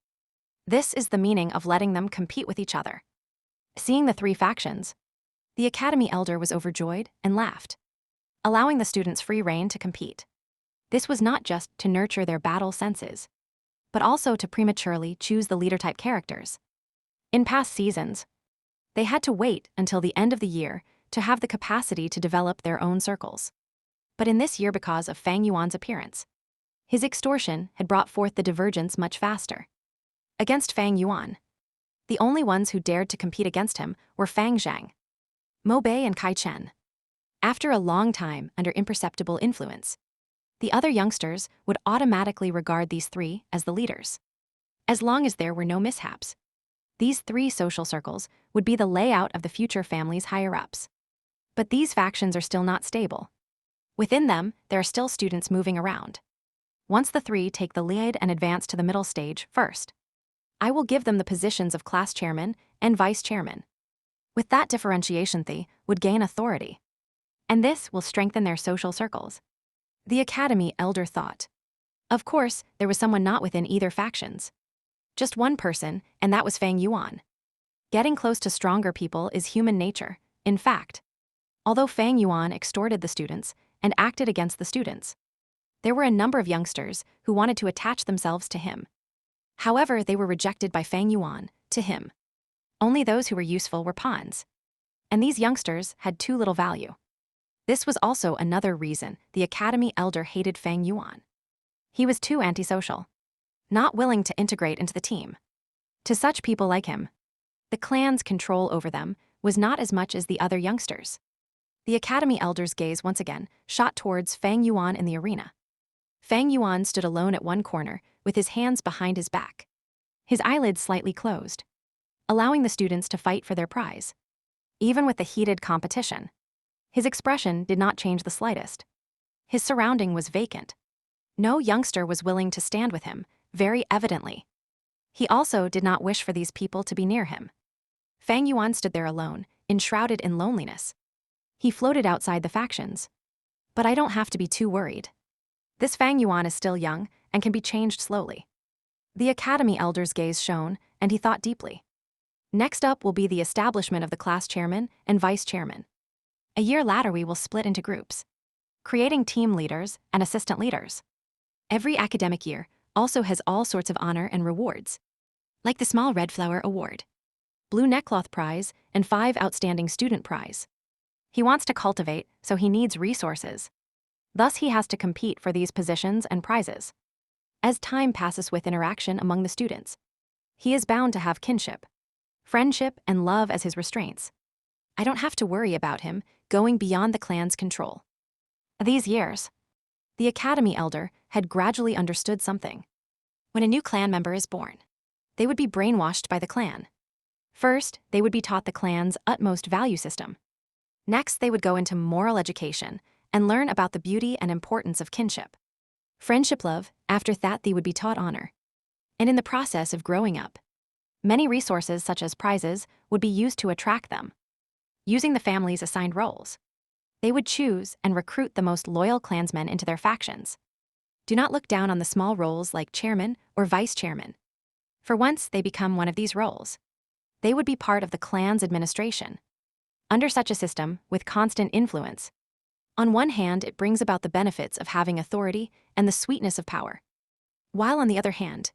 Speaker 1: This is the meaning of letting them compete with each other. Seeing the 3 factions, the academy elder was overjoyed and laughed, allowing the students free rein to compete. This was not just to nurture their battle senses, but also to prematurely choose the leader-type characters. In past seasons, they had to wait until the end of the year to have the capacity to develop their own circles. But in this year, because of Fang Yuan's appearance, his extortion had brought forth the divergence much faster. Against Fang Yuan, the only ones who dared to compete against him were Fang Zhang, Mo Bei, and Kai Chen. After a long time under imperceptible influence, the other youngsters would automatically regard these 3 as the leaders. As long as there were no mishaps, these 3 social circles would be the layout of the future family's higher-ups. But these factions are still not stable. Within them, there are still students moving around. Once the three take the lead and advance to the middle stage first, I will give them the positions of class chairman and vice chairman. With that differentiation, they would gain authority. And this will strengthen their social circles. The academy elder thought. Of course, there was someone not within either factions. Just one person, and that was Fang Yuan. Getting close to stronger people is human nature, in fact. Although Fang Yuan extorted the students and acted against the students, there were a number of youngsters who wanted to attach themselves to him. However, they were rejected by Fang Yuan, to him. Only those who were useful were pawns. And these youngsters had too little value. This was also another reason the academy elder hated Fang Yuan. He was too antisocial, not willing to integrate into the team. To such people like him, the clan's control over them was not as much as the other youngsters. The academy elder's gaze once again shot towards Fang Yuan in the arena. Fang Yuan stood alone at one corner, with his hands behind his back. His eyelids slightly closed, allowing the students to fight for their prize. Even with the heated competition, his expression did not change the slightest. His surrounding was vacant. No youngster was willing to stand with him, very evidently. He also did not wish for these people to be near him. Fang Yuan stood there alone, enshrouded in loneliness. He floated outside the factions. But I don't have to be too worried. This Fang Yuan is still young and can be changed slowly. The academy elder's gaze shone, and he thought deeply. Next up will be the establishment of the class chairman and vice chairman. A year later we will split into groups, creating team leaders and assistant leaders. Every academic year also has all sorts of honor and rewards, like the Small Red Flower Award, Blue Neckcloth Prize, and 5 Outstanding Student Prize. He wants to cultivate, so he needs resources. Thus he has to compete for these positions and prizes. As time passes with interaction among the students, he is bound to have kinship, friendship, and love as his restraints. I don't have to worry about him going beyond the clan's control. These years, the academy elder had gradually understood something. When a new clan member is born, they would be brainwashed by the clan. First, they would be taught the clan's utmost value system. Next, they would go into moral education and learn about the beauty and importance of kinship. Friendship, love. After that, they would be taught honor. And in the process of growing up, many resources such as prizes would be used to attract them. Using the family's assigned roles, they would choose and recruit the most loyal clansmen into their factions. Do not look down on the small roles like chairman or vice chairman. For once they become one of these roles, they would be part of the clan's administration. Under such a system, with constant influence, on one hand it brings about the benefits of having authority and the sweetness of power, while on the other hand,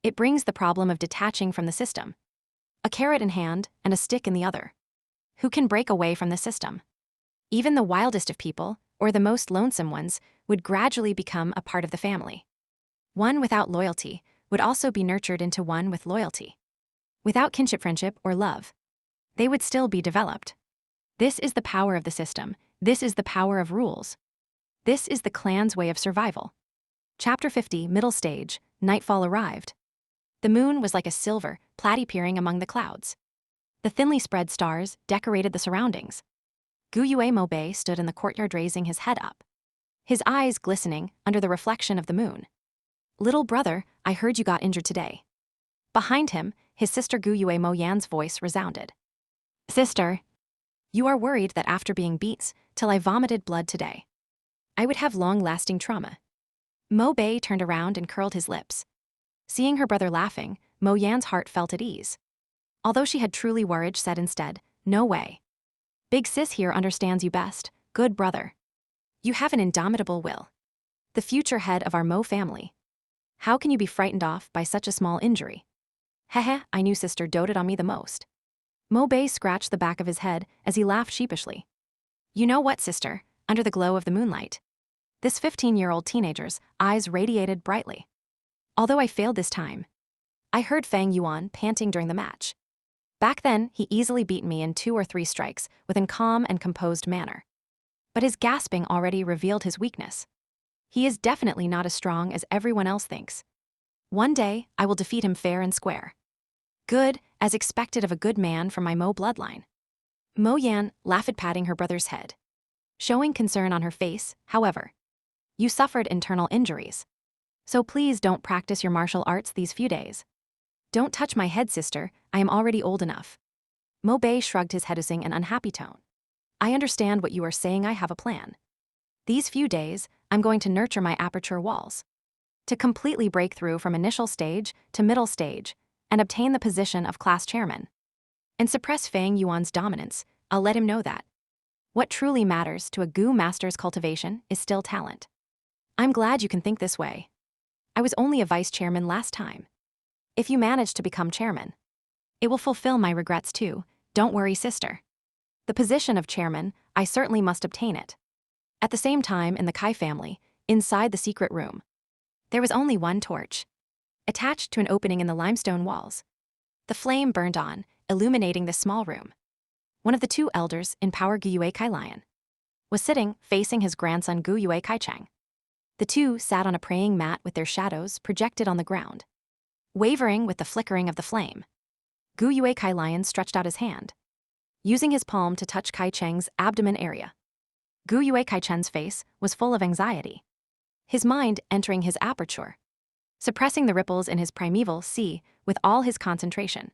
Speaker 1: it brings the problem of detaching from the system. A carrot in hand and a stick in the other. Who can break away from the system? Even the wildest of people, or the most lonesome ones, would gradually become a part of the family. One without loyalty would also be nurtured into one with loyalty. Without kinship, friendship, or love, they would still be developed. This is the power of the system. This is the power of rules. This is the clan's way of survival. Chapter 50, Middle Stage. Nightfall arrived. The moon was like a silver platy peering among the clouds. The thinly spread stars decorated the surroundings. Gu Yue Mo Bei stood in the courtyard raising his head up, his eyes glistening under the reflection of the moon. Little brother, I heard you got injured today. Behind him, his sister Gu Yue Mo Yan's voice resounded. Sister, you are worried that after being beat till I vomited blood today, I would have long-lasting trauma. Mo Bei turned around and curled his lips. Seeing her brother laughing, Mo Yan's heart felt at ease. Although she had truly worried, said instead, no way. Big sis here understands you best, good brother. You have an indomitable will. The future head of our Mo family. How can you be frightened off by such a small injury? Heh, I knew sister doted on me the most. Mo Bei scratched the back of his head as he laughed sheepishly. You know what, sister, under the glow of the moonlight, this 15-year-old teenager's eyes radiated brightly. Although I failed this time, I heard Fang Yuan panting during the match. Back then, he easily beat me in 2 or 3 strikes with a calm and composed manner. But his gasping already revealed his weakness. He is definitely not as strong as everyone else thinks. One day, I will defeat him fair and square. Good, as expected of a good man from my Mo bloodline. Mo Yan laughed, patting her brother's head. showing concern on her face. However, you suffered internal injuries. So please don't practice your martial arts these few days. Don't touch my head, sister, I am already old enough. Mo Bei shrugged his head using an unhappy tone. I understand what you are saying, I have a plan. These few days, I'm going to nurture my aperture walls. To completely break through from initial stage to middle stage, and obtain the position of class chairman. And suppress Fang Yuan's dominance, I'll let him know that. What truly matters to a Gu master's cultivation is still talent. I'm glad you can think this way. I was only a vice chairman last time. If you manage to become chairman, it will fulfill my regrets too, don't worry, sister. The position of chairman, I certainly must obtain it. At the same time, in the Kai family, inside the secret room, there was only one torch, attached to an opening in the limestone walls. The flame burned on, illuminating the small room. One of the two elders in power, Gu Yue Kai Lion, was sitting facing his grandson Gu Yue Kai Cheng. The two sat on a praying mat with their shadows projected on the ground. Wavering with the flickering of the flame, Gu Yue Kai Lion stretched out his hand, using his palm to touch Kai Cheng's abdomen area. Gu Yue Kai Chen's face was full of anxiety, his mind entering his aperture, suppressing the ripples in his primeval sea with all his concentration.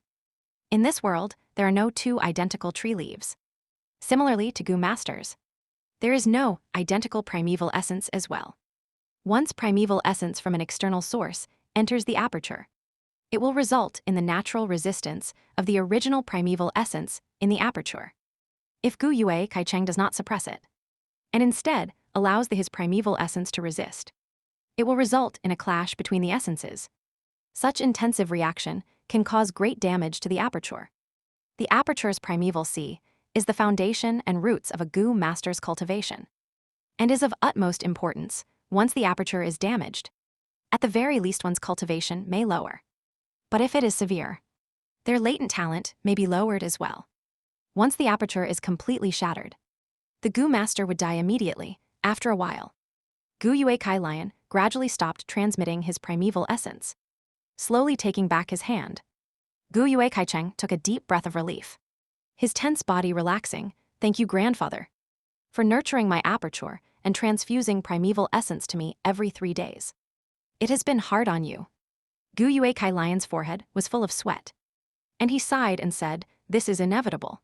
Speaker 1: In this world, there are no two identical tree leaves. Similarly to Gu masters, there is no identical primeval essence as well. Once primeval essence from an external source enters the aperture, it will result in the natural resistance of the original primeval essence in the aperture. If Gu Yue Kai Cheng does not suppress it, and instead allows his primeval essence to resist, it will result in a clash between the essences. Such intensive reaction can cause great damage to the aperture. The aperture's primeval sea is the foundation and roots of a Gu master's cultivation, and is of utmost importance. Once the aperture is damaged, at the very least one's cultivation may lower. But if it is severe, their latent talent may be lowered as well. Once the aperture is completely shattered, the Gu master would die immediately. After a while, Gu Yue Kai Lion gradually stopped transmitting his primeval essence. Slowly taking back his hand, Gu Yue Kai Cheng took a deep breath of relief, his tense body relaxing. Thank you, grandfather, for nurturing my aperture and transfusing primeval essence to me every 3 days. It has been hard on you. Gu Yue Kai Lion's forehead was full of sweat, and he sighed and said, this is inevitable.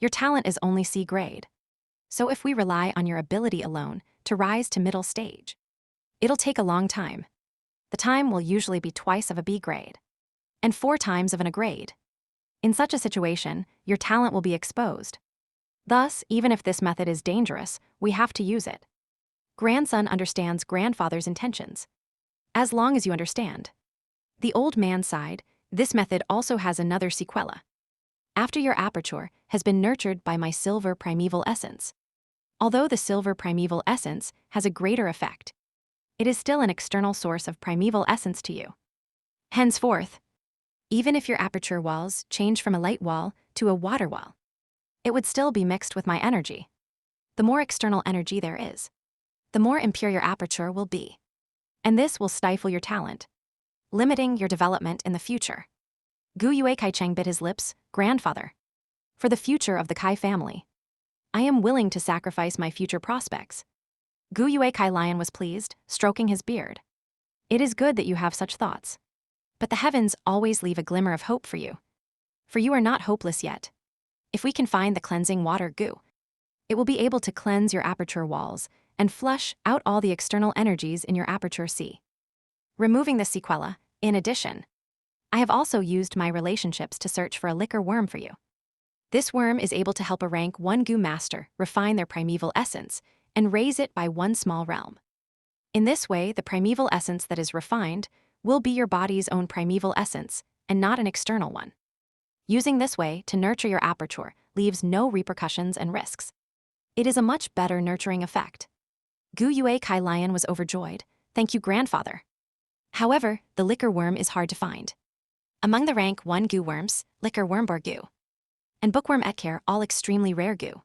Speaker 1: Your talent is only C grade. So if we rely on your ability alone to rise to middle stage, it'll take a long time. The time will usually be twice of a B grade, and 4 times of an A grade. In such a situation, your talent will be exposed. Thus, even if this method is dangerous, we have to use it. Grandson understands grandfather's intentions. As long as you understand. The old man sighed, this method also has another sequela. After your aperture has been nurtured by my silver primeval essence, although the silver primeval essence has a greater effect, it is still an external source of primeval essence to you. Henceforth, even if your aperture walls change from a light wall to a water wall, it would still be mixed with my energy. The more external energy there is, the more impure your aperture will be. And this will stifle your talent, limiting your development in the future. Gu Yue Kai Cheng bit his lips, grandfather. For the future of the Kai family, I am willing to sacrifice my future prospects. Gu Yue Kai Lion was pleased, stroking his beard. It is good that you have such thoughts. But the heavens always leave a glimmer of hope for you. For you are not hopeless yet. If we can find the cleansing water Gu, it will be able to cleanse your aperture walls and flush out all the external energies in your aperture sea. Removing the sequela, in addition, I have also used my relationships to search for a liquor worm for you. This worm is able to help a rank 1 Gu master refine their primeval essence and raise it by 1 small realm. In this way, the primeval essence that is refined will be your body's own primeval essence and not an external one. Using this way to nurture your aperture leaves no repercussions and risks. It is a much better nurturing effect. Gu Yue Kai Lion was overjoyed. Thank you, grandfather. However, the liquor worm is hard to find. Among the rank 1 Gu worms, liquor wormbor Gu, and bookworm etcare all extremely rare Gu.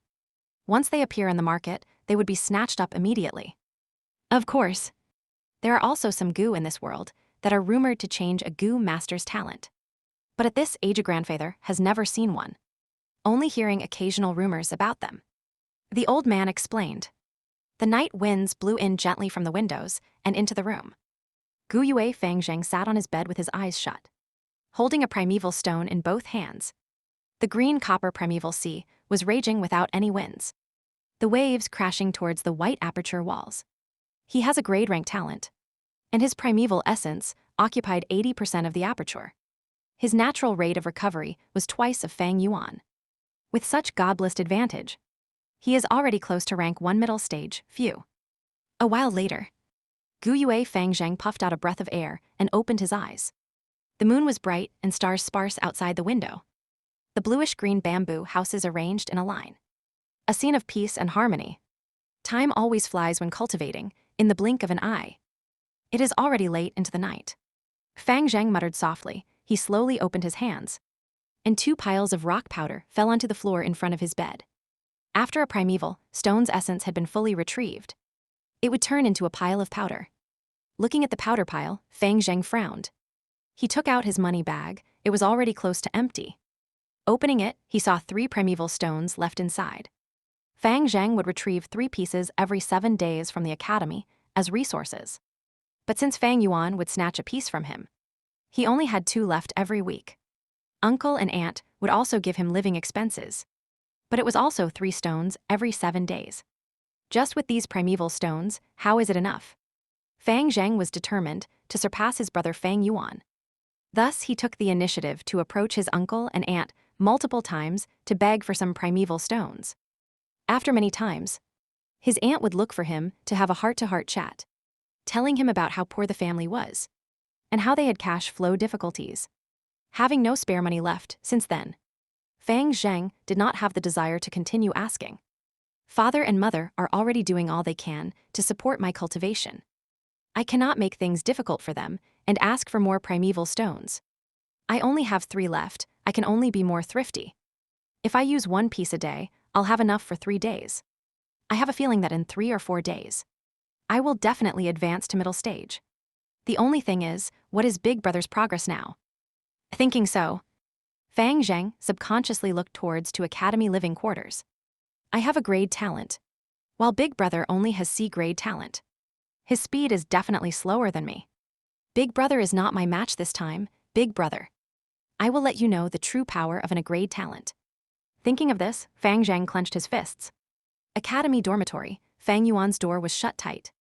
Speaker 1: Once they appear in the market, they would be snatched up immediately. Of course, there are also some Gu in this world that are rumored to change a Gu master's talent. But at this age a grandfather has never seen one, only hearing occasional rumors about them. The old man explained. The night winds blew in gently from the windows and into the room. Gu Yue Fangzheng sat on his bed with his eyes shut, holding a primeval stone in both hands. The green copper primeval sea was raging without any winds, the waves crashing towards the white aperture walls. He has a grade rank talent, and his primeval essence occupied 80% of the aperture. His natural rate of recovery was twice of Fang Yuan. With such godblessed advantage, he is already close to rank 1 middle stage, few. A while later, Gu Yue Fangzheng puffed out a breath of air and opened his eyes. The moon was bright and stars sparse outside the window. The bluish-green bamboo houses arranged in a line. A scene of peace and harmony. Time always flies when cultivating, in the blink of an eye. It is already late into the night. Fangzheng muttered softly. He slowly opened his hands, and 2 piles of rock powder fell onto the floor in front of his bed. After a primeval stone's essence had been fully retrieved, it would turn into a pile of powder. Looking at the powder pile, Fangzheng frowned. He took out his money bag. It was already close to empty. Opening it, he saw 3 primeval stones left inside. Fangzheng would retrieve 3 pieces every 7 days from the academy as resources. But since Fang Yuan would snatch a piece from him, he only had 2 left every week. Uncle and aunt would also give him living expenses. But it was also 3 stones every 7 days. Just with these primeval stones, how is it enough? Fangzheng was determined to surpass his brother Fang Yuan. Thus, he took the initiative to approach his uncle and aunt multiple times to beg for some primeval stones. After many times, his aunt would look for him to have a heart-to-heart chat, telling him about how poor the family was and how they had cash flow difficulties. Having no spare money left since then, Fangzheng did not have the desire to continue asking. Father and mother are already doing all they can to support my cultivation. I cannot make things difficult for them and ask for more primeval stones. I only have 3 left. I can only be more thrifty. If I use 1 piece a day, I'll have enough for 3 days. I have a feeling that in 3 or 4 days, I will definitely advance to middle stage. The only thing is, what is Big Brother's progress now? Thinking so, Fangzheng subconsciously looked towards to Academy living quarters. I have a grade talent, while Big Brother only has C grade talent. His speed is definitely slower than me. Big Brother is not my match this time, Big Brother. I will let you know the true power of an A grade talent. Thinking of this, Fangzheng clenched his fists. Academy dormitory, Fang Yuan's door was shut tight.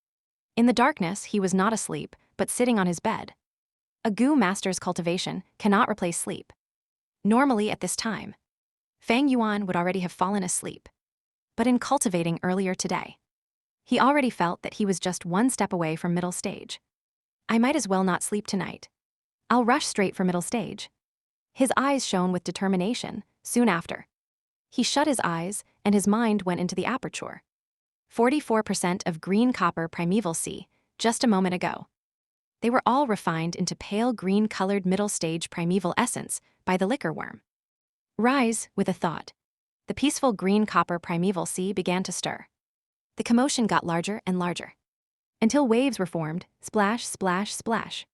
Speaker 1: In the darkness, he was not asleep, but sitting on his bed. A Gu master's cultivation cannot replace sleep. Normally at this time, Fang Yuan would already have fallen asleep. But in cultivating earlier today, he already felt that he was just 1 step away from middle stage. I might as well not sleep tonight. I'll rush straight for middle stage. His eyes shone with determination. Soon after, he shut his eyes and his mind went into the aperture. 44% of green copper primeval sea, just a moment ago. They were all refined into pale green-colored middle-stage primeval essence by the liquor worm. Rise, with a thought. The peaceful green copper primeval sea began to stir. The commotion got larger and larger, until waves were formed, splash, splash, splash.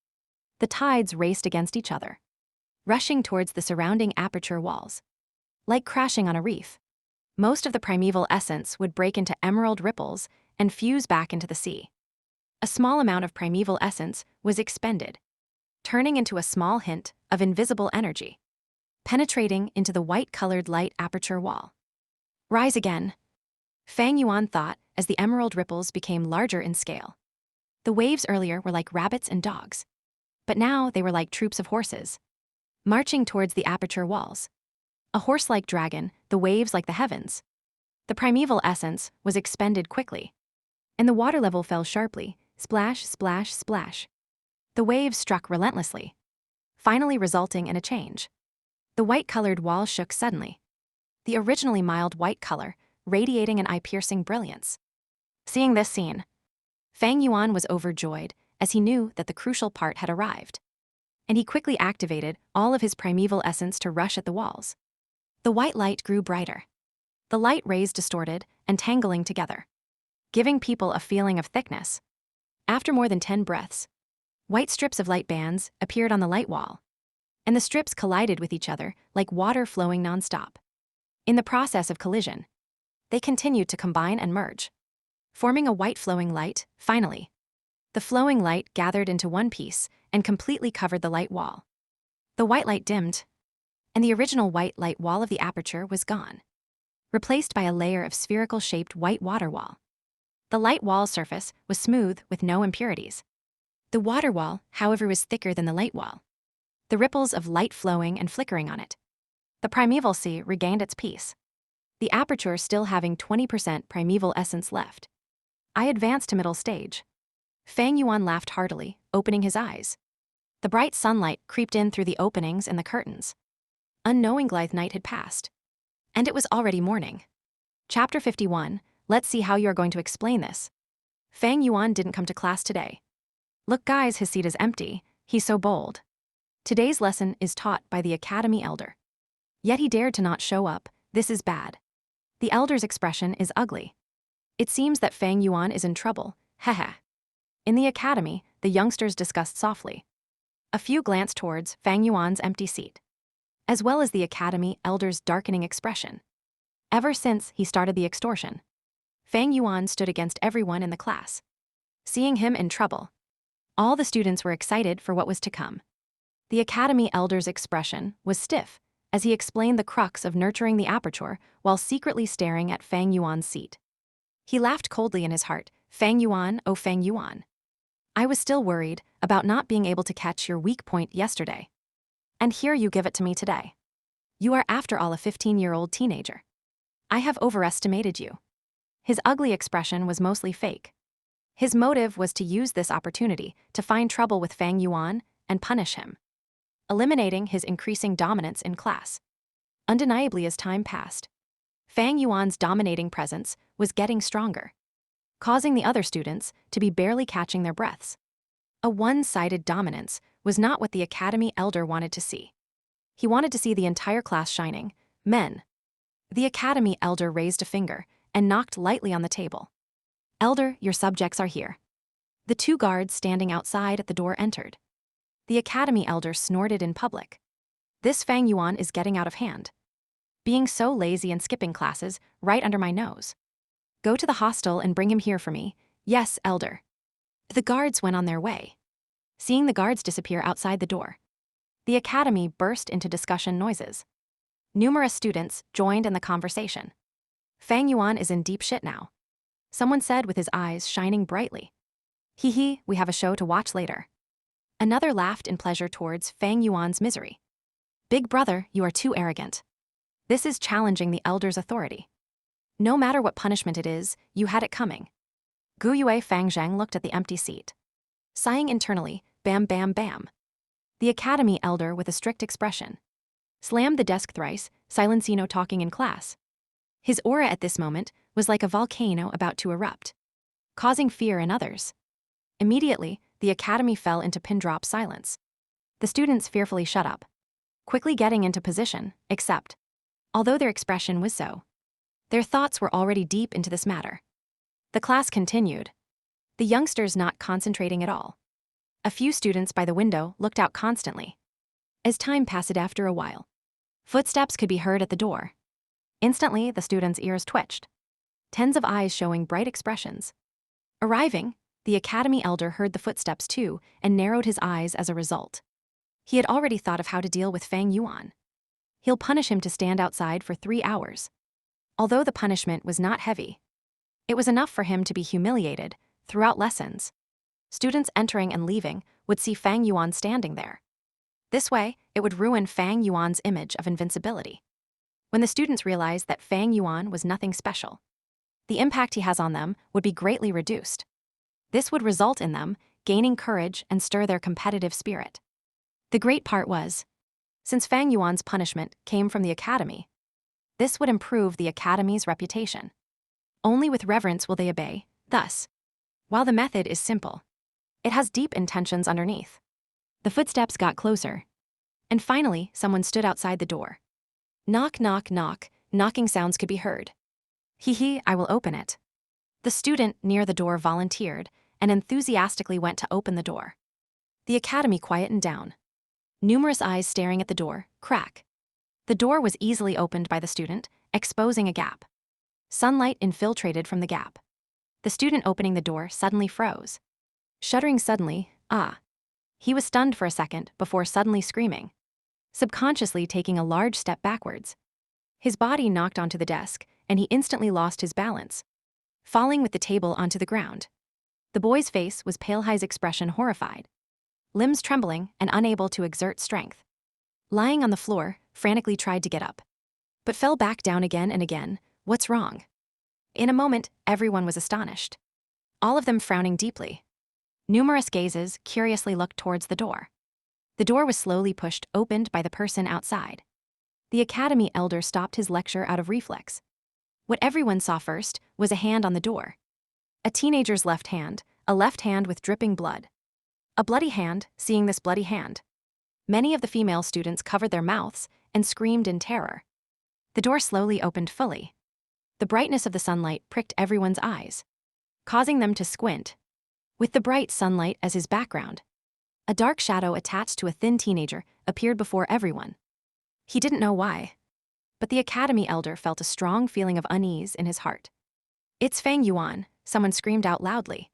Speaker 1: The tides raced against each other, rushing towards the surrounding aperture walls. Like crashing on a reef, most of the primeval essence would break into emerald ripples and fuse back into the sea. A small amount of primeval essence was expended, turning into a small hint of invisible energy, penetrating into the white-colored light aperture wall. Rise again, Fang Yuan thought as the emerald ripples became larger in scale. The waves earlier were like rabbits and dogs, but now they were like troops of horses, marching towards the aperture walls. A horse-like dragon, the waves like the heavens. The primeval essence was expended quickly, and the water level fell sharply. Splash, splash, splash. The waves struck relentlessly, finally resulting in a change. The white-colored wall shook suddenly, the originally mild white color radiating an eye-piercing brilliance. Seeing this scene, Fang Yuan was overjoyed as he knew that the crucial part had arrived, and he quickly activated all of his primeval essence to rush at the walls. The white light grew brighter. The light rays distorted and tangling together, giving people a feeling of thickness. After more than 10 breaths, white strips of light bands appeared on the light wall, and the strips collided with each other like water flowing nonstop. In the process of collision, They continued to combine and merge, forming a white flowing light, finally. The flowing light gathered into one piece and completely covered the light wall. The white light dimmed, and the original white light wall of the aperture was gone, replaced by a layer of spherical-shaped white water wall. The light wall surface was smooth with no impurities. The water wall, however, was thicker than the light wall, the ripples of light flowing and flickering on it. The primeval sea regained its peace, the aperture still having 20% primeval essence left. I advanced to middle stage. Fang Yuan laughed heartily, opening his eyes. The bright sunlight creeped in through the openings in the curtains. Unknowingly, night had passed, and it was already morning. Chapter 51, let's see how you are going to explain this. Fang Yuan didn't come to class today. Look guys, his seat is empty, he's so bold. Today's lesson is taught by the Academy Elder. Yet he dared to not show up, this is bad. The Elder's expression is ugly. It seems that Fang Yuan is in trouble, haha. In the academy, the youngsters discussed softly. A few glanced towards Fang Yuan's empty seat, as well as the Academy Elder's darkening expression. Ever since he started the extortion, Fang Yuan stood against everyone in the class. Seeing him in trouble, all the students were excited for what was to come. The Academy Elder's expression was stiff as he explained the crux of nurturing the aperture while secretly staring at Fang Yuan's seat. He laughed coldly in his heart, Fang Yuan, oh Fang Yuan. I was still worried about not being able to catch your weak point yesterday. And here you give it to me today. You are after all a 15-year-old teenager. I have overestimated you. His ugly expression was mostly fake. His motive was to use this opportunity to find trouble with Fang Yuan and punish him, eliminating his increasing dominance in class. Undeniably, as time passed, Fang Yuan's dominating presence was getting stronger, causing the other students to be barely catching their breaths. A one-sided dominance was not what the Academy Elder wanted to see. He wanted to see the entire class shining, men. The Academy Elder raised a finger and knocked lightly on the table. Elder, your subjects are here. The two guards standing outside at the door entered. The Academy Elder snorted in public. This Fang Yuan is getting out of hand, being so lazy and skipping classes right under my nose. Go to the hostel and bring him here for me. Yes, Elder. The guards went on their way. Seeing the guards disappear outside the door, the academy burst into discussion noises. Numerous students joined in the conversation. Fang Yuan is in deep shit now, someone said with his eyes shining brightly. Hee hee, we have a show to watch later. Another laughed in pleasure towards Fang Yuan's misery. Big brother, you are too arrogant. This is challenging the Elder's authority. No matter what punishment it is, you had it coming. Gu Yue Fang Zhang looked at the empty seat, sighing internally, bam bam bam. The Academy Elder, with a strict expression, slammed the desk thrice, silencing no talking in class. His aura at this moment was like a volcano about to erupt, causing fear in others. Immediately, the academy fell into pin-drop silence. The students fearfully shut up, quickly getting into position, except, although their expression was so, their thoughts were already deep into this matter. The class continued, the youngsters not concentrating at all. A few students by the window looked out constantly. As time passed, after a while, footsteps could be heard at the door. Instantly, the students' ears twitched, tens of eyes showing bright expressions. Arriving, the Academy Elder heard the footsteps too and narrowed his eyes as a result. He had already thought of how to deal with Fang Yuan. He'll punish him to stand outside for 3 hours. Although the punishment was not heavy, it was enough for him to be humiliated throughout lessons. Students entering and leaving would see Fang Yuan standing there. This way, it would ruin Fang Yuan's image of invincibility. When the students realized that Fang Yuan was nothing special, the impact he has on them would be greatly reduced. This would result in them gaining courage and stir their competitive spirit. The great part was, since Fang Yuan's punishment came from the academy, this would improve the academy's reputation. Only with reverence will they obey, thus, while the method is simple, it has deep intentions underneath. The footsteps got closer, and finally someone stood outside the door. Knock, knock, knock, knocking sounds could be heard. Hee hee, I will open it. The student near the door volunteered and enthusiastically went to open the door. The academy quietened down. Numerous eyes staring at the door, crack. The door was easily opened by the student, exposing a gap. Sunlight infiltrated from the gap. The student opening the door suddenly froze. Shuddering suddenly, he was stunned for a second before suddenly screaming, subconsciously taking a large step backwards. His body knocked onto the desk, and he instantly lost his balance, falling with the table onto the ground. The boy's face was pale, his expression horrified, limbs trembling and unable to exert strength. Lying on the floor, frantically tried to get up, but fell back down again and again. What's wrong? In a moment, everyone was astonished, all of them frowning deeply. Numerous gazes curiously looked towards the door. The door was slowly pushed open by the person outside. The academy elder stopped his lecture out of reflex. What everyone saw first was a hand on the door. A teenager's left hand, a left hand with dripping blood. A bloody hand. Seeing this bloody hand, many of the female students covered their mouths and screamed in terror. The door slowly opened fully. The brightness of the sunlight pricked everyone's eyes, causing them to squint. With the bright sunlight as his background, a dark shadow attached to a thin teenager appeared before everyone. He didn't know why, but the academy elder felt a strong feeling of unease in his heart. It's Fang Yuan, someone screamed out loudly.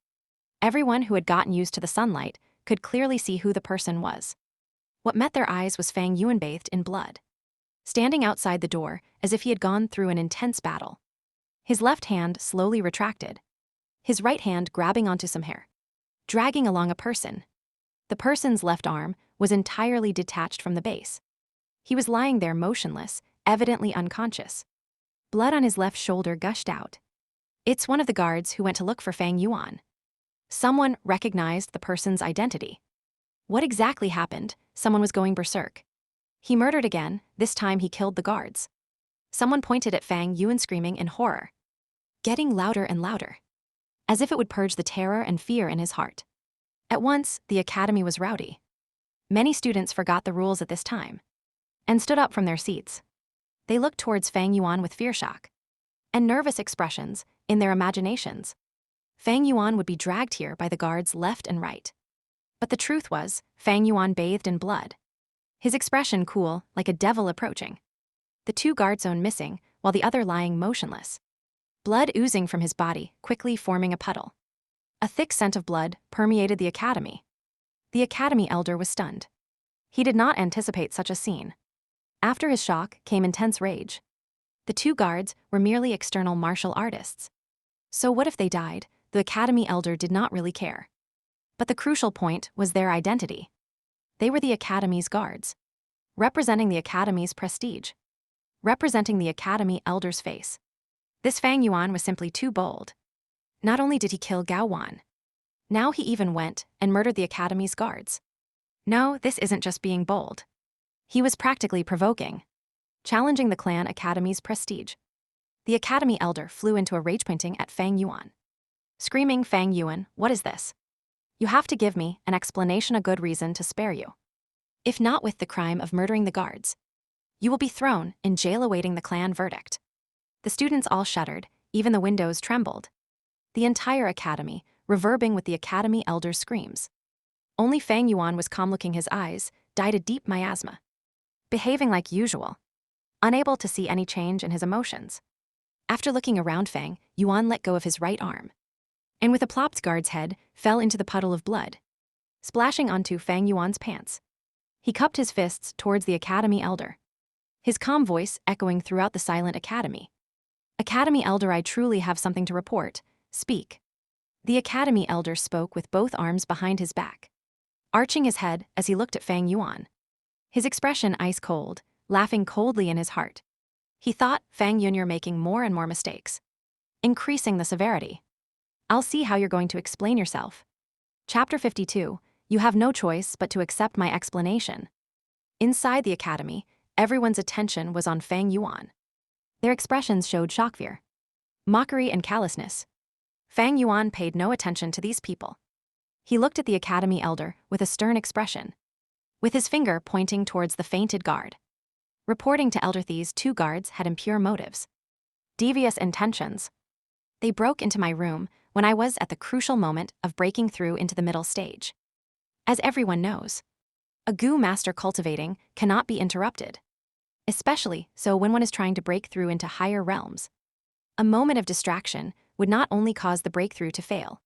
Speaker 1: Everyone who had gotten used to the sunlight could clearly see who the person was. What met their eyes was Fang Yuan bathed in blood, standing outside the door as if he had gone through an intense battle. His left hand slowly retracted, his right hand grabbing onto some hair, dragging along a person. The person's left arm was entirely detached from the base. He was lying there motionless, evidently unconscious. Blood on his left shoulder gushed out. It's one of the guards who went to look for Fang Yuan. Someone recognized the person's identity. What exactly happened? Someone was going berserk. He murdered again. This time he killed the guards. Someone pointed at Fang Yuan, screaming in horror, getting louder and louder, as if it would purge the terror and fear in his heart. At once, the academy was rowdy. Many students forgot the rules at this time and stood up from their seats. They looked towards Fang Yuan with fear, shock, and nervous expressions in their imaginations. Fang Yuan would be dragged here by the guards left and right. But the truth was, Fang Yuan bathed in blood, his expression cool, like a devil approaching. The two guards own missing, while the other lying motionless. Blood oozing from his body, quickly forming a puddle. A thick scent of blood permeated the academy. The academy elder was stunned. He did not anticipate such a scene. After his shock came intense rage. The two guards were merely external martial artists. So what if they died? The academy elder did not really care. But the crucial point was their identity. They were the academy's guards, representing the academy's prestige, representing the academy elder's face. This Fang Yuan was simply too bold. Not only did he kill Gao Wan, now he even went and murdered the academy's guards. No, this isn't just being bold. He was practically provoking, challenging the clan academy's prestige. The academy elder flew into a rage, pointing at Fang Yuan, screaming, Fang Yuan, what is this? You have to give me an explanation, a good reason to spare you. If not with the crime of murdering the guards, you will be thrown in jail awaiting the clan verdict. The students all shuddered, even the windows trembled. The entire academy, reverbing with the academy elder's screams. Only Fang Yuan was calm, looking his eyes, dyed a deep miasma. Behaving like usual, unable to see any change in his emotions. After looking around, Fang Yuan let go of his right arm, and with a plop, guard's head fell into the puddle of blood, splashing onto Fang Yuan's pants. He cupped his fists towards the academy elder, his calm voice echoing throughout the silent academy. Academy elder, I truly have something to report. Speak. The academy elder spoke with both arms behind his back, arching his head as he looked at Fang Yuan. His expression ice cold, laughing coldly in his heart. He thought, Fang Yuan, you're making more and more mistakes, increasing the severity. I'll see how you're going to explain yourself. Chapter 52, you have no choice but to accept my explanation. Inside the academy, everyone's attention was on Fang Yuan. Their expressions showed shock, fear, mockery, and callousness. Fang Yuan paid no attention to these people. He looked at the academy elder with a stern expression, with his finger pointing towards the fainted guard, reporting to elder, these two guards had impure motives, devious intentions. They broke into my room when I was at the crucial moment of breaking through into the middle stage. As everyone knows, a Gu master cultivating cannot be interrupted, especially so when one is trying to break through into higher realms. A moment of distraction would not only cause the breakthrough to fail,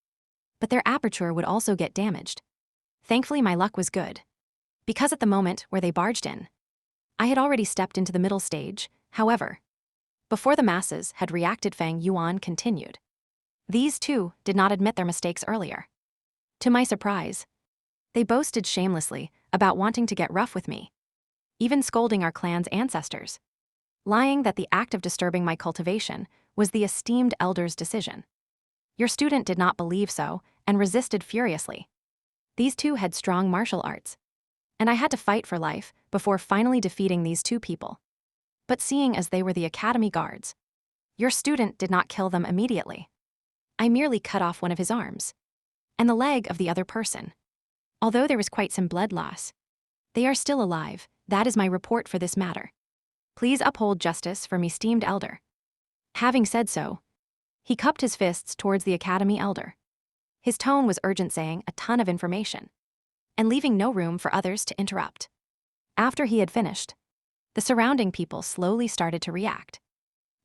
Speaker 1: but their aperture would also get damaged. Thankfully, my luck was good, because at the moment where they barged in, I had already stepped into the middle stage. However, before the masses had reacted, Fang Yuan continued. These two did not admit their mistakes earlier. To my surprise, they boasted shamelessly about wanting to get rough with me, even scolding our clan's ancestors, lying that the act of disturbing my cultivation was the esteemed elder's decision. Your student did not believe so and resisted furiously. These two had strong martial arts, and I had to fight for life before finally defeating these two people. But seeing as they were the academy guards, your student did not kill them immediately. I merely cut off one of his arms and the leg of the other person. Although there was quite some blood loss, they are still alive. That is my report for this matter. Please uphold justice for me, esteemed elder. Having said so, he cupped his fists towards the academy elder. His tone was urgent, saying a ton of information, and leaving no room for others to interrupt. After he had finished, the surrounding people slowly started to react.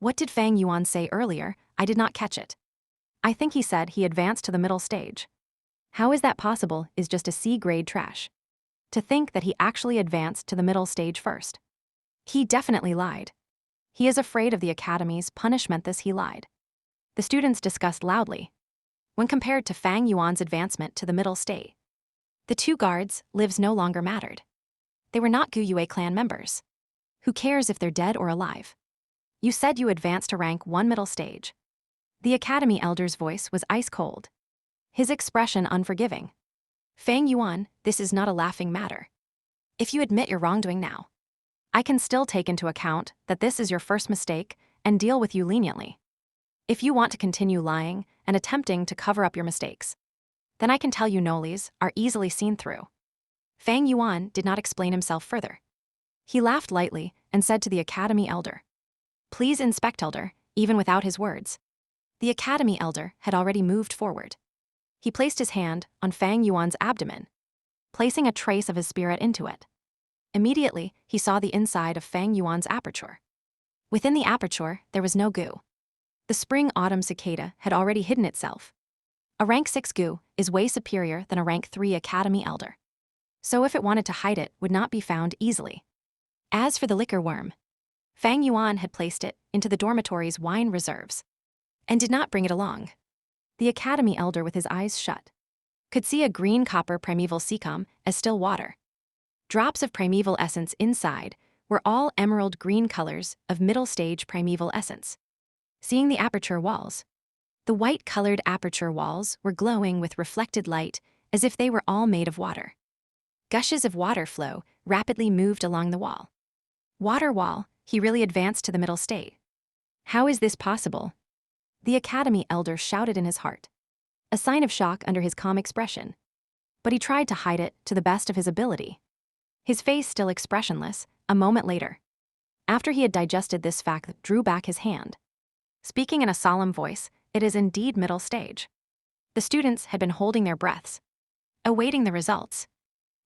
Speaker 1: What did Fang Yuan say earlier? I did not catch it. I think he said he advanced to the middle stage. How is that possible? Is just a C-grade trash. To think that he actually advanced to the middle stage first. He definitely lied. He is afraid of the academy's punishment. This he lied. The students discussed loudly. When compared to Fang Yuan's advancement to the middle state, the two guards' lives no longer mattered. They were not Gu Yue clan members. Who cares if they're dead or alive? You said you advanced to rank 1 middle stage. The academy elder's voice was ice cold, his expression unforgiving. Fang Yuan, this is not a laughing matter. If you admit your wrongdoing now, I can still take into account that this is your first mistake and deal with you leniently. If you want to continue lying and attempting to cover up your mistakes, then I can tell you Nolies are easily seen through. Fang Yuan did not explain himself further. He laughed lightly and said to the academy elder, "Please inspect, elder," even without his words. The academy elder had already moved forward. He placed his hand on Fang Yuan's abdomen, placing a trace of his spirit into it. Immediately, he saw the inside of Fang Yuan's aperture. Within the aperture, there was no goo. The spring-autumn cicada had already hidden itself. A rank 6 goo is way superior than a rank 3 academy elder. So if it wanted to hide it, would not be found easily. As for the liquor worm, Fang Yuan had placed it into the dormitory's wine reserves and did not bring it along. The academy elder, with his eyes shut, could see a green copper primeval secum as still water. Drops of primeval essence inside were all emerald green colors of middle stage primeval essence. Seeing the aperture walls, the white-colored aperture walls were glowing with reflected light as if they were all made of water. Gushes of water flow rapidly moved along the wall. Water wall, he really advanced to the middle state. How is this possible? The academy elder shouted in his heart, a sign of shock under his calm expression. But he tried to hide it to the best of his ability. His face still expressionless, a moment later, after he had digested this fact, drew back his hand. Speaking in a solemn voice, it is indeed middle stage. The students had been holding their breaths, awaiting the results.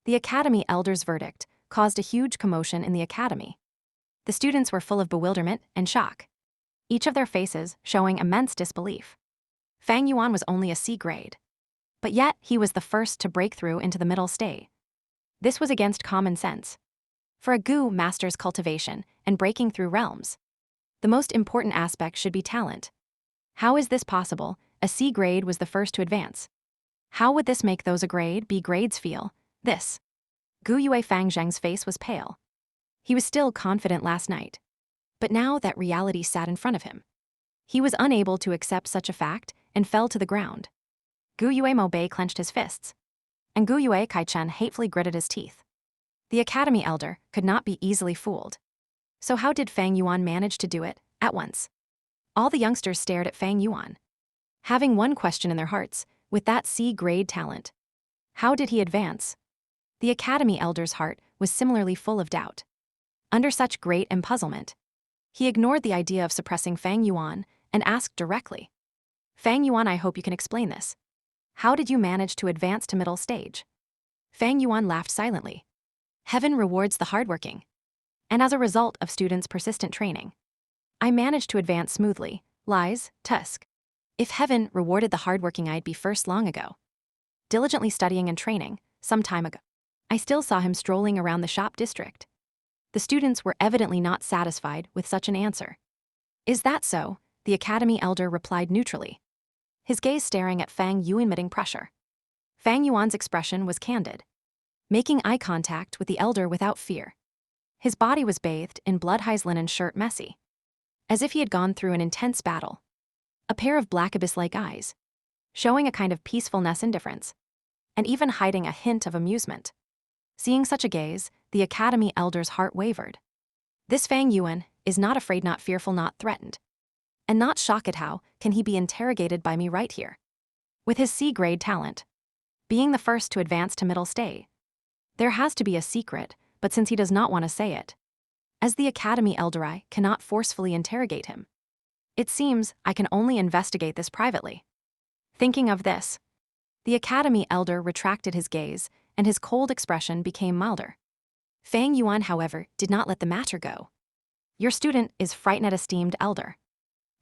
Speaker 1: The academy elder's verdict caused a huge commotion in the academy. The students were full of bewilderment and shock, each of their faces showing immense disbelief. Fang Yuan was only a C grade, but yet he was the first to break through into the middle state. This was against common sense. For a Gu master's cultivation and breaking through realms, the most important aspect should be talent. How is this possible? A C grade was the first to advance. How would this make those A grade B grades feel? This. Gu Yue Fang Zheng's face was pale. He was still confident last night, but now that reality sat in front of him, he was unable to accept such a fact and fell to the ground. Gu Yue Mo Bei clenched his fists, and Gu Yue Kai Chen hatefully gritted his teeth. The academy elder could not be easily fooled. So how did Fang Yuan manage to do it at once? All the youngsters stared at Fang Yuan, having one question in their hearts: with that C-grade talent, how did he advance? The academy elder's heart was similarly full of doubt. Under such great empuzzlement, he ignored the idea of suppressing Fang Yuan and asked directly, "Fang Yuan, I hope you can explain this. How did you manage to advance to middle stage?" Fang Yuan laughed silently. Heaven rewards the hardworking. And as a result of students' persistent training, I managed to advance smoothly, Lies, tusk. If heaven rewarded the hardworking, I'd be first long ago. Diligently studying and training, some time ago. I still saw him strolling around the shop district. The students were evidently not satisfied with such an answer. Is that so? The academy elder replied neutrally, his gaze staring at Fang Yuan emitting pressure. Fang Yuan's expression was candid, making eye contact with the elder without fear. His body was bathed in blood-his linen shirt messy, as if he had gone through an intense battle. A pair of black abyss-like eyes, showing a kind of peacefulness, indifference, and even hiding a hint of amusement. Seeing such a gaze, the academy elder's heart wavered. This Fang Yuan is not afraid, not fearful, not threatened. And not shocked. How can he be interrogated by me right here? With his C-grade talent, being the first to advance to middle state. There has to be a secret, but since he does not want to say it, as the academy elder, I cannot forcefully interrogate him. It seems I can only investigate this privately. Thinking of this, the academy elder retracted his gaze, and his cold expression became milder. Fang Yuan, however, did not let the matter go. Your student is frightened, esteemed elder.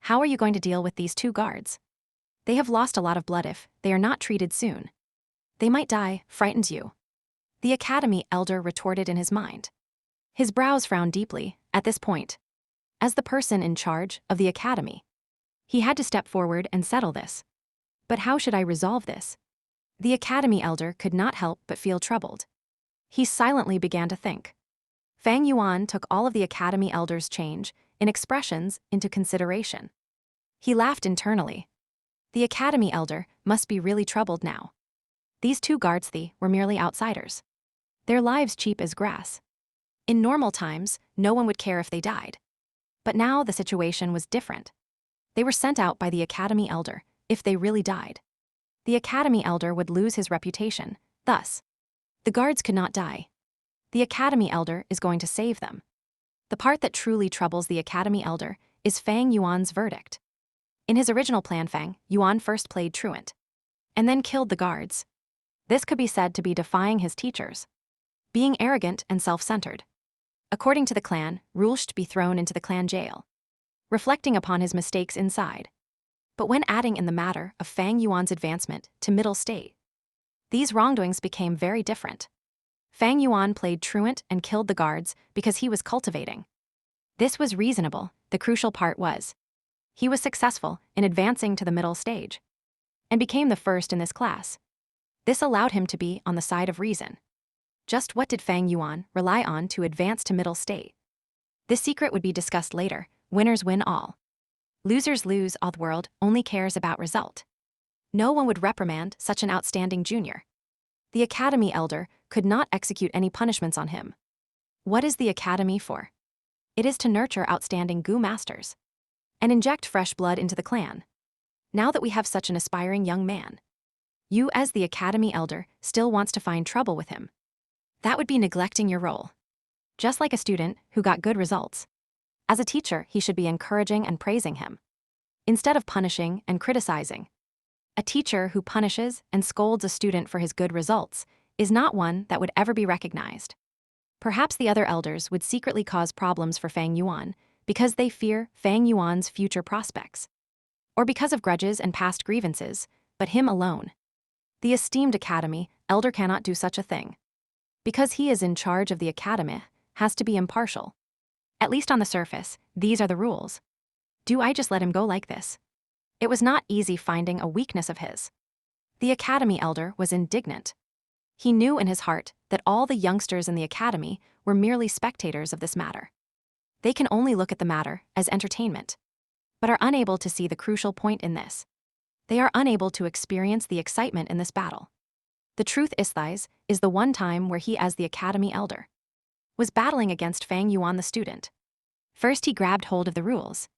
Speaker 1: How are you going to deal with these two guards? They have lost a lot of blood. If they are not treated soon, they might die. Frightens you? The academy elder retorted in his mind. His brows frowned deeply at this point. As the person in charge of the academy, he had to step forward and settle this. But how should I resolve this? The academy elder could not help but feel troubled. He silently began to think. Fang Yuan took all of the academy elder's change in expressions into consideration. He laughed internally. The academy elder must be really troubled now. These two guards were merely outsiders. Their lives cheap as grass. In normal times, no one would care if they died. But now the situation was different. They were sent out by the academy elder. If they really died, the academy elder would lose his reputation. Thus, the guards could not die. The academy elder is going to save them. The part that truly troubles the academy elder is Fang Yuan's verdict. In his original plan, Fang Yuan first played truant, and then killed the guards. This could be said to be defying his teachers, being arrogant and self-centered. According to the clan, rules should be thrown into the clan jail, reflecting upon his mistakes inside. But when adding in the matter of Fang Yuan's advancement to middle state, these wrongdoings became very different. Fang Yuan played truant and killed the guards because he was cultivating. This was reasonable. The crucial part was, he was successful in advancing to the middle stage, and became the first in this class. This allowed him to be on the side of reason. Just what did Fang Yuan rely on to advance to middle state? This secret would be discussed later. Winners win all. Losers lose all. The world only cares about result. No one would reprimand such an outstanding junior. The academy elder could not execute any punishments on him. What is the academy for? It is to nurture outstanding Gu masters and inject fresh blood into the clan. Now that we have such an aspiring young man, you as the academy elder still wants to find trouble with him. That would be neglecting your role. Just like a student who got good results. As a teacher, he should be encouraging and praising him, instead of punishing and criticizing. A teacher who punishes and scolds a student for his good results is not one that would ever be recognized. Perhaps the other elders would secretly cause problems for Fang Yuan because they fear Fang Yuan's future prospects, or because of grudges and past grievances, but him alone. The esteemed academy elder cannot do such a thing. Because he is in charge of the academy, has to be impartial. At least on the surface, these are the rules. Do I just let him go like this? It was not easy finding a weakness of his. The academy elder was indignant. He knew in his heart that all the youngsters in the academy were merely spectators of this matter. They can only look at the matter as entertainment, but are unable to see the crucial point in this. They are unable to experience the excitement in this battle. The truth is the one time where he, as the academy elder, was battling against Fang Yuan the student. First he grabbed hold of the rules,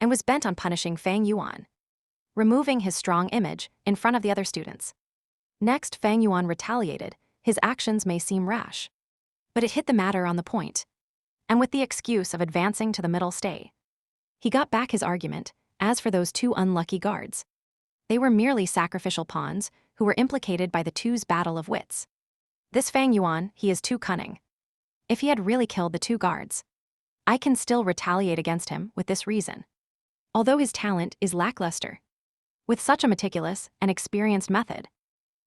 Speaker 1: and was bent on punishing Fang Yuan, removing his strong image in front of the other students. Next, Fang Yuan retaliated. His actions may seem rash, but it hit the matter on the point, and with the excuse of advancing to the middle state, he got back his argument. As for those two unlucky guards, they were merely sacrificial pawns who were implicated by the two's battle of wits. This Fang Yuan, he is too cunning. If he had really killed the two guards, I can still retaliate against him with this reason. although his talent is lackluster. With such a meticulous and experienced method,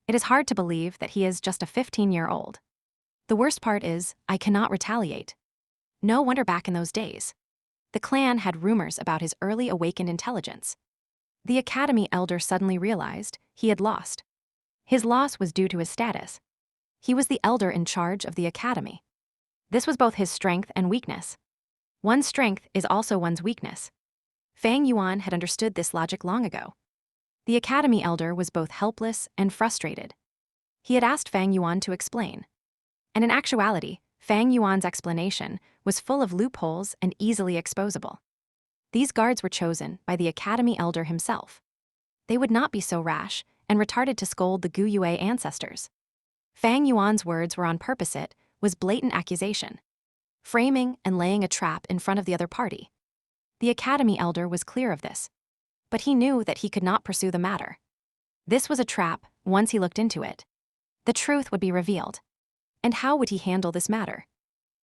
Speaker 1: it is hard to believe that he is just a 15-year-old. The worst part is, I cannot retaliate. No wonder back in those days, the clan had rumors about his early awakened intelligence. The academy elder suddenly realized he had lost. His loss was due to his status. He was the elder in charge of the academy. This was both his strength and weakness. One's strength is also one's weakness. Fang Yuan had understood this logic long ago. The academy elder was both helpless and frustrated. He had asked Fang Yuan to explain. And in actuality, Fang Yuan's explanation was full of loopholes and easily exposable. These guards were chosen by the academy elder himself. They would not be so rash and retarded to scold the Gu Yue ancestors. Fang Yuan's words were on purpose. It was blatant accusation, framing and laying a trap in front of the other party. The academy elder was clear of this, but he knew that he could not pursue the matter. This was a trap. Once he looked into it, the truth would be revealed. And how would he handle this matter?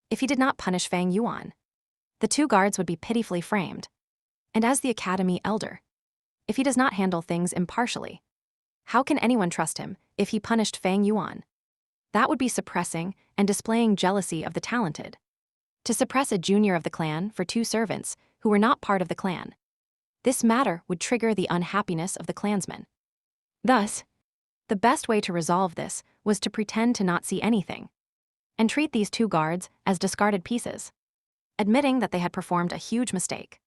Speaker 1: If he did not punish Fang Yuan, the two guards would be pitifully framed. And as the academy elder, if he does not handle things impartially, how can anyone trust him if he punished Fang Yuan? That would be suppressing and displaying jealousy of the talented. To suppress a junior of the clan for two servants who were not part of the clan, this matter would trigger the unhappiness of the clansmen. Thus, the best way to resolve this was to pretend to not see anything and treat these two guards as discarded pieces, admitting that they had performed a huge mistake,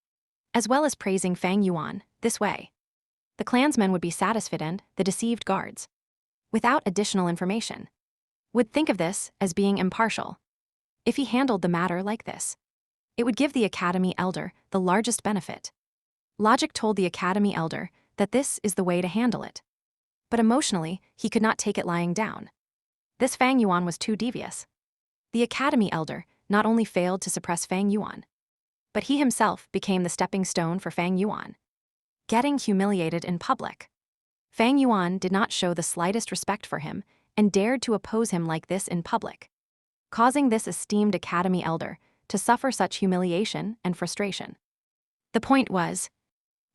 Speaker 1: as well as praising Fang Yuan. This way, the clansmen would be satisfied and the deceived guards, without additional information, would think of this as being impartial. If he handled the matter like this, it would give the academy elder the largest benefit. Logic told the academy elder that this is the way to handle it. But emotionally, he could not take it lying down. This Fang Yuan was too devious. The academy elder not only failed to suppress Fang Yuan, but he himself became the stepping stone for Fang Yuan, getting humiliated in public. Fang Yuan did not show the slightest respect for him and dared to oppose him like this in public, causing this esteemed academy elder to suffer such humiliation and frustration. The point was,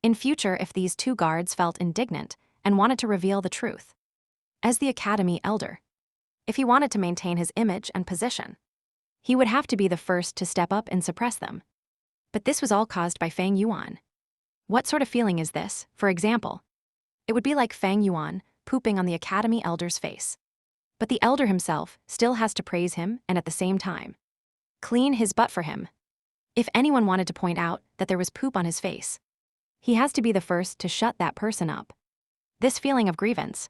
Speaker 1: in future, if these two guards felt indignant and wanted to reveal the truth, as the academy elder, if he wanted to maintain his image and position, he would have to be the first to step up and suppress them. But this was all caused by Fang Yuan. What sort of feeling is this, for example? It would be like Fang Yuan pooping on the academy elder's face. But the elder himself still has to praise him and at the same time clean his butt for him. If anyone wanted to point out that there was poop on his face, he has to be the first to shut that person up. This feeling of grievance,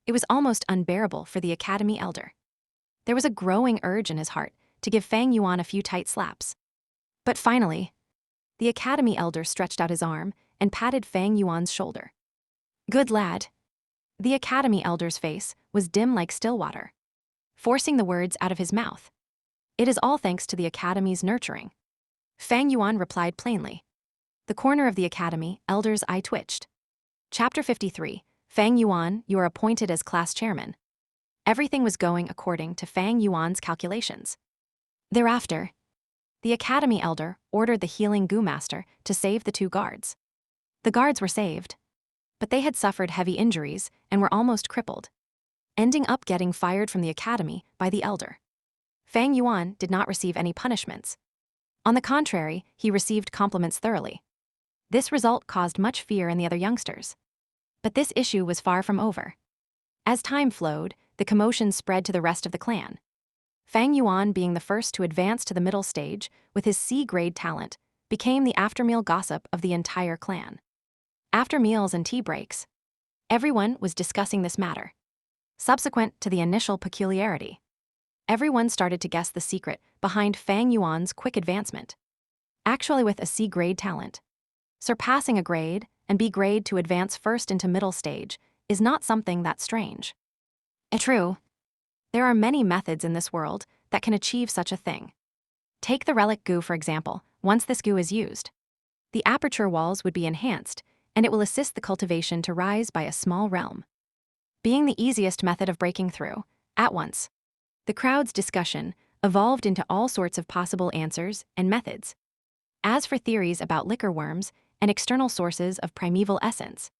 Speaker 1: it was almost unbearable for the academy elder. There was a growing urge in his heart to give Fang Yuan a few tight slaps. But finally, the academy elder stretched out his arm and patted Fang Yuan's shoulder. Good lad. The academy elder's face was dim like still water, forcing the words out of his mouth. It is all thanks to the academy's nurturing. Fang Yuan replied plainly. The corner of the academy elder's eye twitched. Chapter 53. Fang Yuan, you are appointed as class chairman. Everything was going according to Fang Yuan's calculations. Thereafter, the academy elder ordered the healing Gu master to save the two guards. The guards were saved, but they had suffered heavy injuries and were almost crippled, ending up getting fired from the academy by the elder. Fang Yuan did not receive any punishments. On the contrary, he received compliments thoroughly. This result caused much fear in the other youngsters. But this issue was far from over. As time flowed, the commotion spread to the rest of the clan. Fang Yuan, being the first to advance to the middle stage with his C-grade talent, became the after-meal gossip of the entire clan. After meals and tea breaks, everyone was discussing this matter. Subsequent to the initial peculiarity, everyone started to guess the secret behind Fang Yuan's quick advancement. Actually, with a C-grade talent, surpassing a grade and B grade to advance first into middle stage is not something that strange. True, there are many methods in this world that can achieve such a thing. Take the relic Gu for example. Once this Gu is used, the aperture walls would be enhanced and it will assist the cultivation to rise by a small realm, being the easiest method of breaking through. At once, the crowd's discussion evolved into all sorts of possible answers and methods. As for theories about liquor worms and external sources of primeval essence.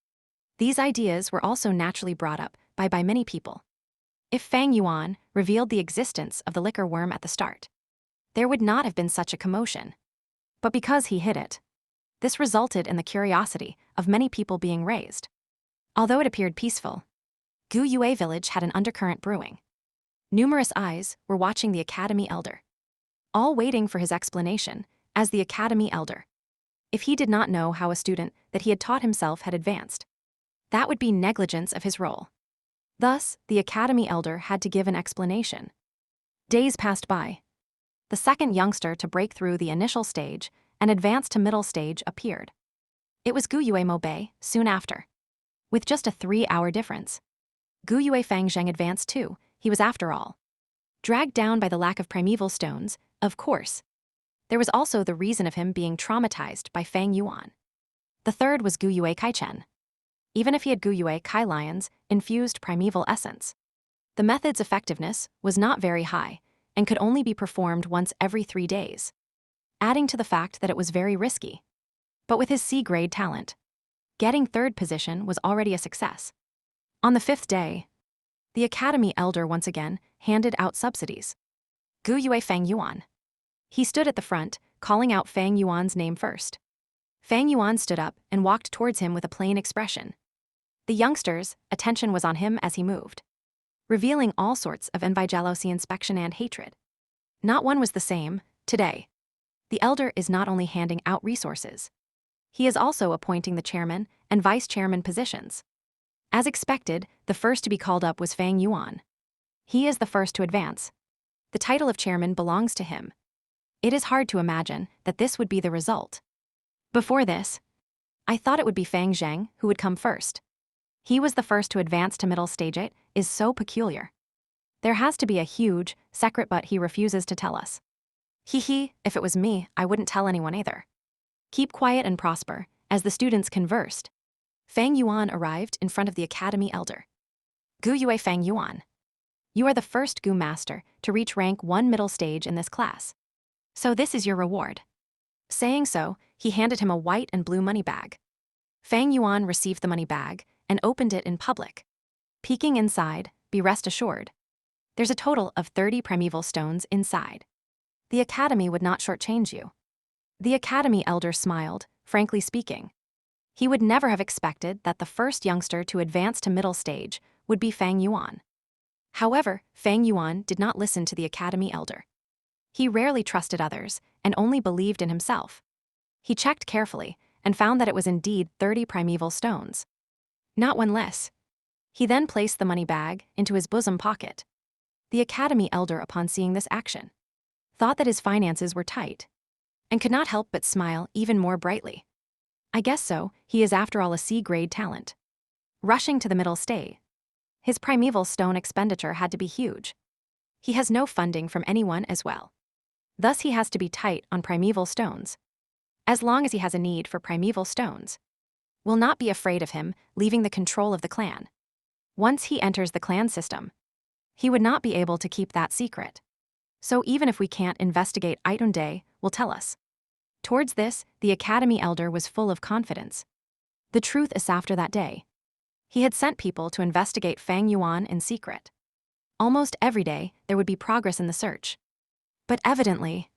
Speaker 1: These ideas were also naturally brought up by many people. If Fang Yuan revealed the existence of the liquor worm at the start, there would not have been such a commotion. But because he hid it, this resulted in the curiosity of many people being raised. Although it appeared peaceful, Gu Yue village had an undercurrent brewing. Numerous eyes were watching the academy elder, all waiting for his explanation as the academy elder. If he did not know how a student that he had taught himself had advanced, that would be negligence of his role. Thus, the academy elder had to give an explanation. Days passed by. The second youngster to break through the initial stage and advance to middle stage appeared. It was Gu Yue Mobei soon after. With just a 3-hour difference, Gu Yue Fangzheng advanced too. He was, after all, dragged down by the lack of primeval stones, of course. There was also the reason of him being traumatized by Fang Yuan. The third was Gu Yue Kaichen. Even if he had Gu Yue Kai-Lions infused primeval essence, the method's effectiveness was not very high and could only be performed once every 3 days, adding to the fact that it was very risky. But with his C-grade talent, getting third position was already a success. On the 5th day, the academy elder once again handed out subsidies. Gu Yue Fang Yuan. He stood at the front, calling out Fang Yuan's name first. Fang Yuan stood up and walked towards him with a plain expression. The youngsters' attention was on him as he moved, revealing all sorts of jealousy, inspection, and hatred. Not one was the same. Today, the elder is not only handing out resources, he is also appointing the chairman and vice chairman positions. As expected, the first to be called up was Fang Yuan. He is the first to advance. The title of chairman belongs to him. It is hard to imagine that this would be the result. Before this, I thought it would be Fang Zheng who would come first. He was the first to advance to middle stage. It is so peculiar. There has to be a huge secret, but he refuses to tell us. If it was me, I wouldn't tell anyone either. Keep quiet and prosper. As the students conversed, Fang Yuan arrived in front of the academy elder. Gu Yue Fang Yuan. You are the first Gu master to reach rank 1 middle stage in this class. So this is your reward. Saying so, he handed him a white and blue money bag. Fang Yuan received the money bag and opened it in public. Peeking inside, be rest assured, there's a total of 30 primeval stones inside. The academy would not shortchange you. The academy elder smiled, frankly speaking. He would never have expected that the first youngster to advance to middle stage would be Fang Yuan. However, Fang Yuan did not listen to the academy elder. He rarely trusted others and only believed in himself. He checked carefully and found that it was indeed 30 primeval stones. Not one less. He then placed the money bag into his bosom pocket. The academy elder, upon seeing this action, thought that his finances were tight and could not help but smile even more brightly. I guess so, he is after all a C-grade talent. Rushing to the middle stage, his primeval stone expenditure had to be huge. He has no funding from anyone as well. Thus he has to be tight on primeval stones. As long as he has a need for primeval stones, will not be afraid of him leaving the control of the clan. Once he enters the clan system, he would not be able to keep that secret. So even if we can't investigate, Itunde will tell us. Towards this, the academy elder was full of confidence. The truth is, after that day, he had sent people to investigate Fang Yuan in secret. Almost every day, there would be progress in the search. But evidently,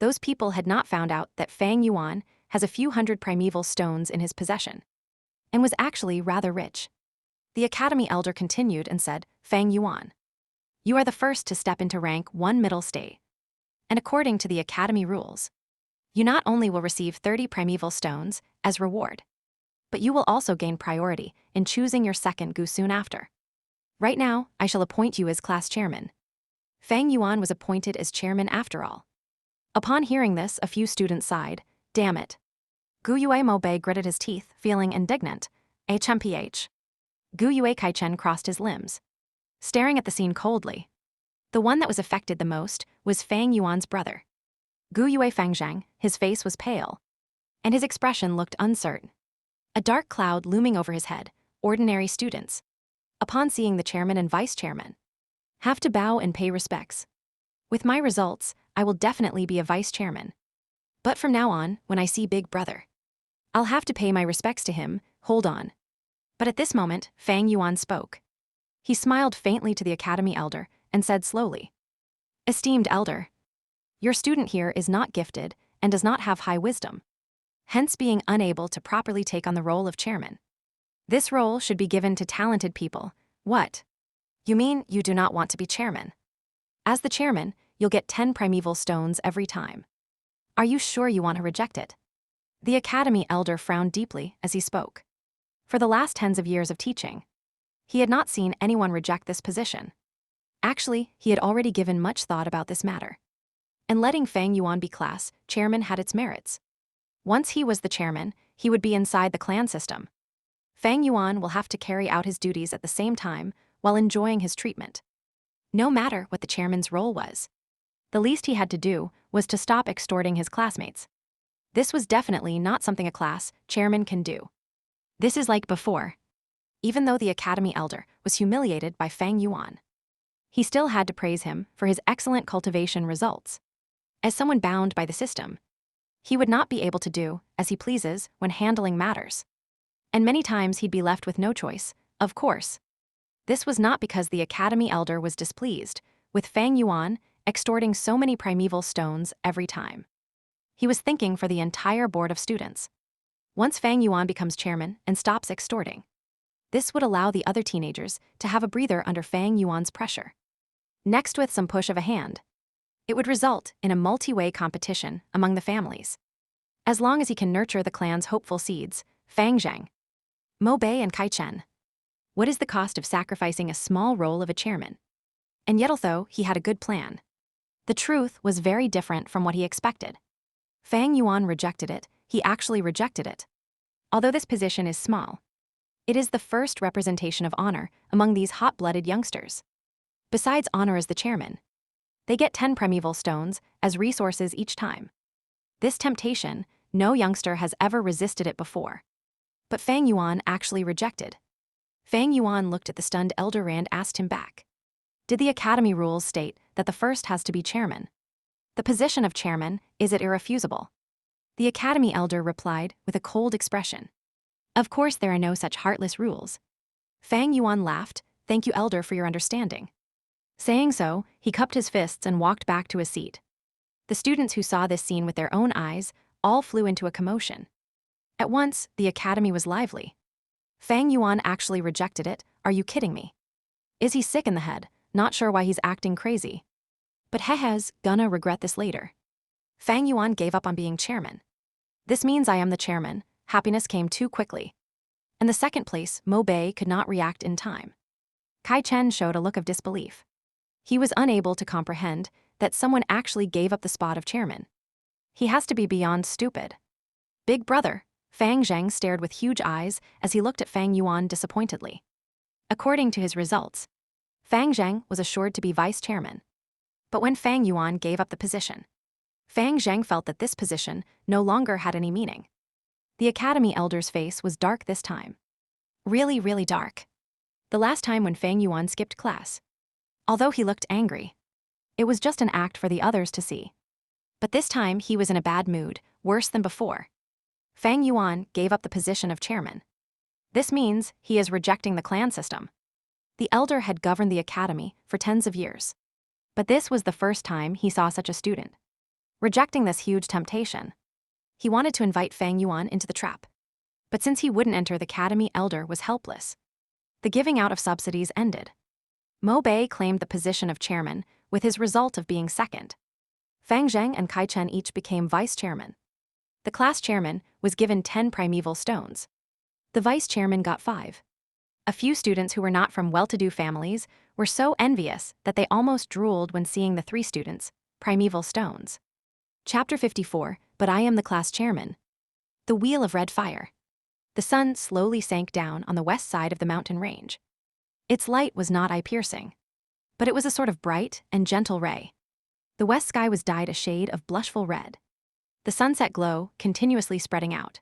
Speaker 1: those people had not found out that Fang Yuan has a few hundred primeval stones in his possession, and was actually rather rich. The academy elder continued and said, Fang Yuan, you are the first to step into rank 1 middle stage. And according to the academy rules, you not only will receive 30 primeval stones as reward, but you will also gain priority in choosing your second Gu soon after. Right now, I shall appoint you as class chairman. Fang Yuan was appointed as chairman after all. Upon hearing this, a few students sighed. Damn it. Gu Yue Mobei gritted his teeth, feeling indignant. HMPH. Gu Yue Kaichen crossed his limbs, staring at the scene coldly. The one that was affected the most was Fang Yuan's brother. Gu Yue Fangzhang, his face was pale, and his expression looked uncertain. A dark cloud looming over his head. Ordinary students, upon seeing the chairman and vice chairman, have to bow and pay respects. With my results, I will definitely be a vice chairman. But from now on, when I see Big Brother, I'll have to pay my respects to him, hold on. But at this moment, Fang Yuan spoke. He smiled faintly to the academy elder and said slowly, Esteemed elder, your student here is not gifted and does not have high wisdom, hence being unable to properly take on the role of chairman. This role should be given to talented people. What? You mean you do not want to be chairman? As the chairman, you'll get 10 primeval stones every time. Are you sure you want to reject it? The academy elder frowned deeply as he spoke. For the last tens of years of teaching, he had not seen anyone reject this position. Actually, he had already given much thought about this matter. And letting Fang Yuan be class chairman had its merits. Once he was the chairman, he would be inside the clan system. Fang Yuan will have to carry out his duties at the same time while enjoying his treatment. No matter what the chairman's role was, the least he had to do was to stop extorting his classmates. This was definitely not something a class chairman can do. This is like before. Even though the academy elder was humiliated by Fang Yuan, he still had to praise him for his excellent cultivation results. As someone bound by the system, he would not be able to do as he pleases when handling matters. And many times he'd be left with no choice, of course. This was not because the academy elder was displeased with Fang Yuan extorting so many primeval stones every time. He was thinking for the entire board of students. Once Fang Yuan becomes chairman and stops extorting, this would allow the other teenagers to have a breather under Fang Yuan's pressure. Next, with some push of a hand, it would result in a multi-way competition among the families. As long as he can nurture the clan's hopeful seeds, Fang Zheng, Mo Bei and Kai Chen. What is the cost of sacrificing a small role of a chairman? And yet although he had a good plan, the truth was very different from what he expected. Fang Yuan rejected it, he actually rejected it. Although this position is small, it is the first representation of honor among these hot-blooded youngsters. Besides honor as the chairman, they get 10 primeval stones as resources each time. This temptation, no youngster has ever resisted it before. But Fang Yuan actually rejected. Fang Yuan looked at the stunned elder and asked him back. Did the academy rules state that the first has to be chairman? The position of chairman, is it irrefusable? The academy elder replied with a cold expression. Of course there are no such heartless rules. Fang Yuan laughed, thank you elder for your understanding. Saying so, he cupped his fists and walked back to his seat. The students who saw this scene with their own eyes all flew into a commotion. At once, the academy was lively. Fang Yuan actually rejected it, are you kidding me? Is he sick in the head, not sure why he's acting crazy? But he's gonna regret this later. Fang Yuan gave up on being chairman. This means I am the chairman, happiness came too quickly. In the second place, Mo Bei could not react in time. Kai Chen showed a look of disbelief. He was unable to comprehend that someone actually gave up the spot of chairman. He has to be beyond stupid. Big brother, Fang Zheng stared with huge eyes as he looked at Fang Yuan disappointedly. According to his results, Fang Zheng was assured to be vice chairman. But when Fang Yuan gave up the position, Fang Zheng felt that this position no longer had any meaning. The academy elder's face was dark this time. Really, really dark. The last time when Fang Yuan skipped class, although he looked angry, it was just an act for the others to see. But this time he was in a bad mood, worse than before. Fang Yuan gave up the position of chairman. This means he is rejecting the clan system. The elder had governed the academy for tens of years. But this was the first time he saw such a student rejecting this huge temptation. He wanted to invite Fang Yuan into the trap. But since he wouldn't enter, the academy elder was helpless. The giving out of subsidies ended. Mo Bei claimed the position of chairman with his result of being second. Fang Zheng and Kai Chen each became vice chairman. The class chairman was given 10 primeval stones. The vice chairman got 5. A few students who were not from well-to-do families were so envious that they almost drooled when seeing the 3 students' primeval stones. Chapter 54, But I am the class chairman. The Wheel of Red Fire. The sun slowly sank down on the west side of the mountain range. Its light was not eye-piercing, but it was a sort of bright and gentle ray. The west sky was dyed a shade of blushful red, the sunset glow continuously spreading out.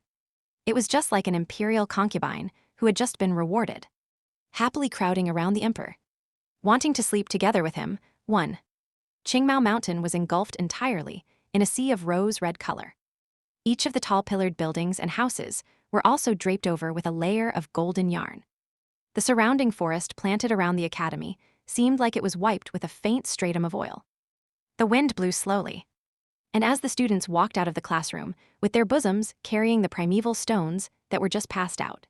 Speaker 1: It was just like an imperial concubine who had just been rewarded, happily crowding around the emperor, wanting to sleep together with him. 1. Qingmao Mountain was engulfed entirely in a sea of rose-red color. Each of the tall pillared buildings and houses were also draped over with a layer of golden yarn. The surrounding forest planted around the academy seemed like it was wiped with a faint stratum of oil. The wind blew slowly, and as the students walked out of the classroom, with their bosoms carrying the primeval stones that were just passed out,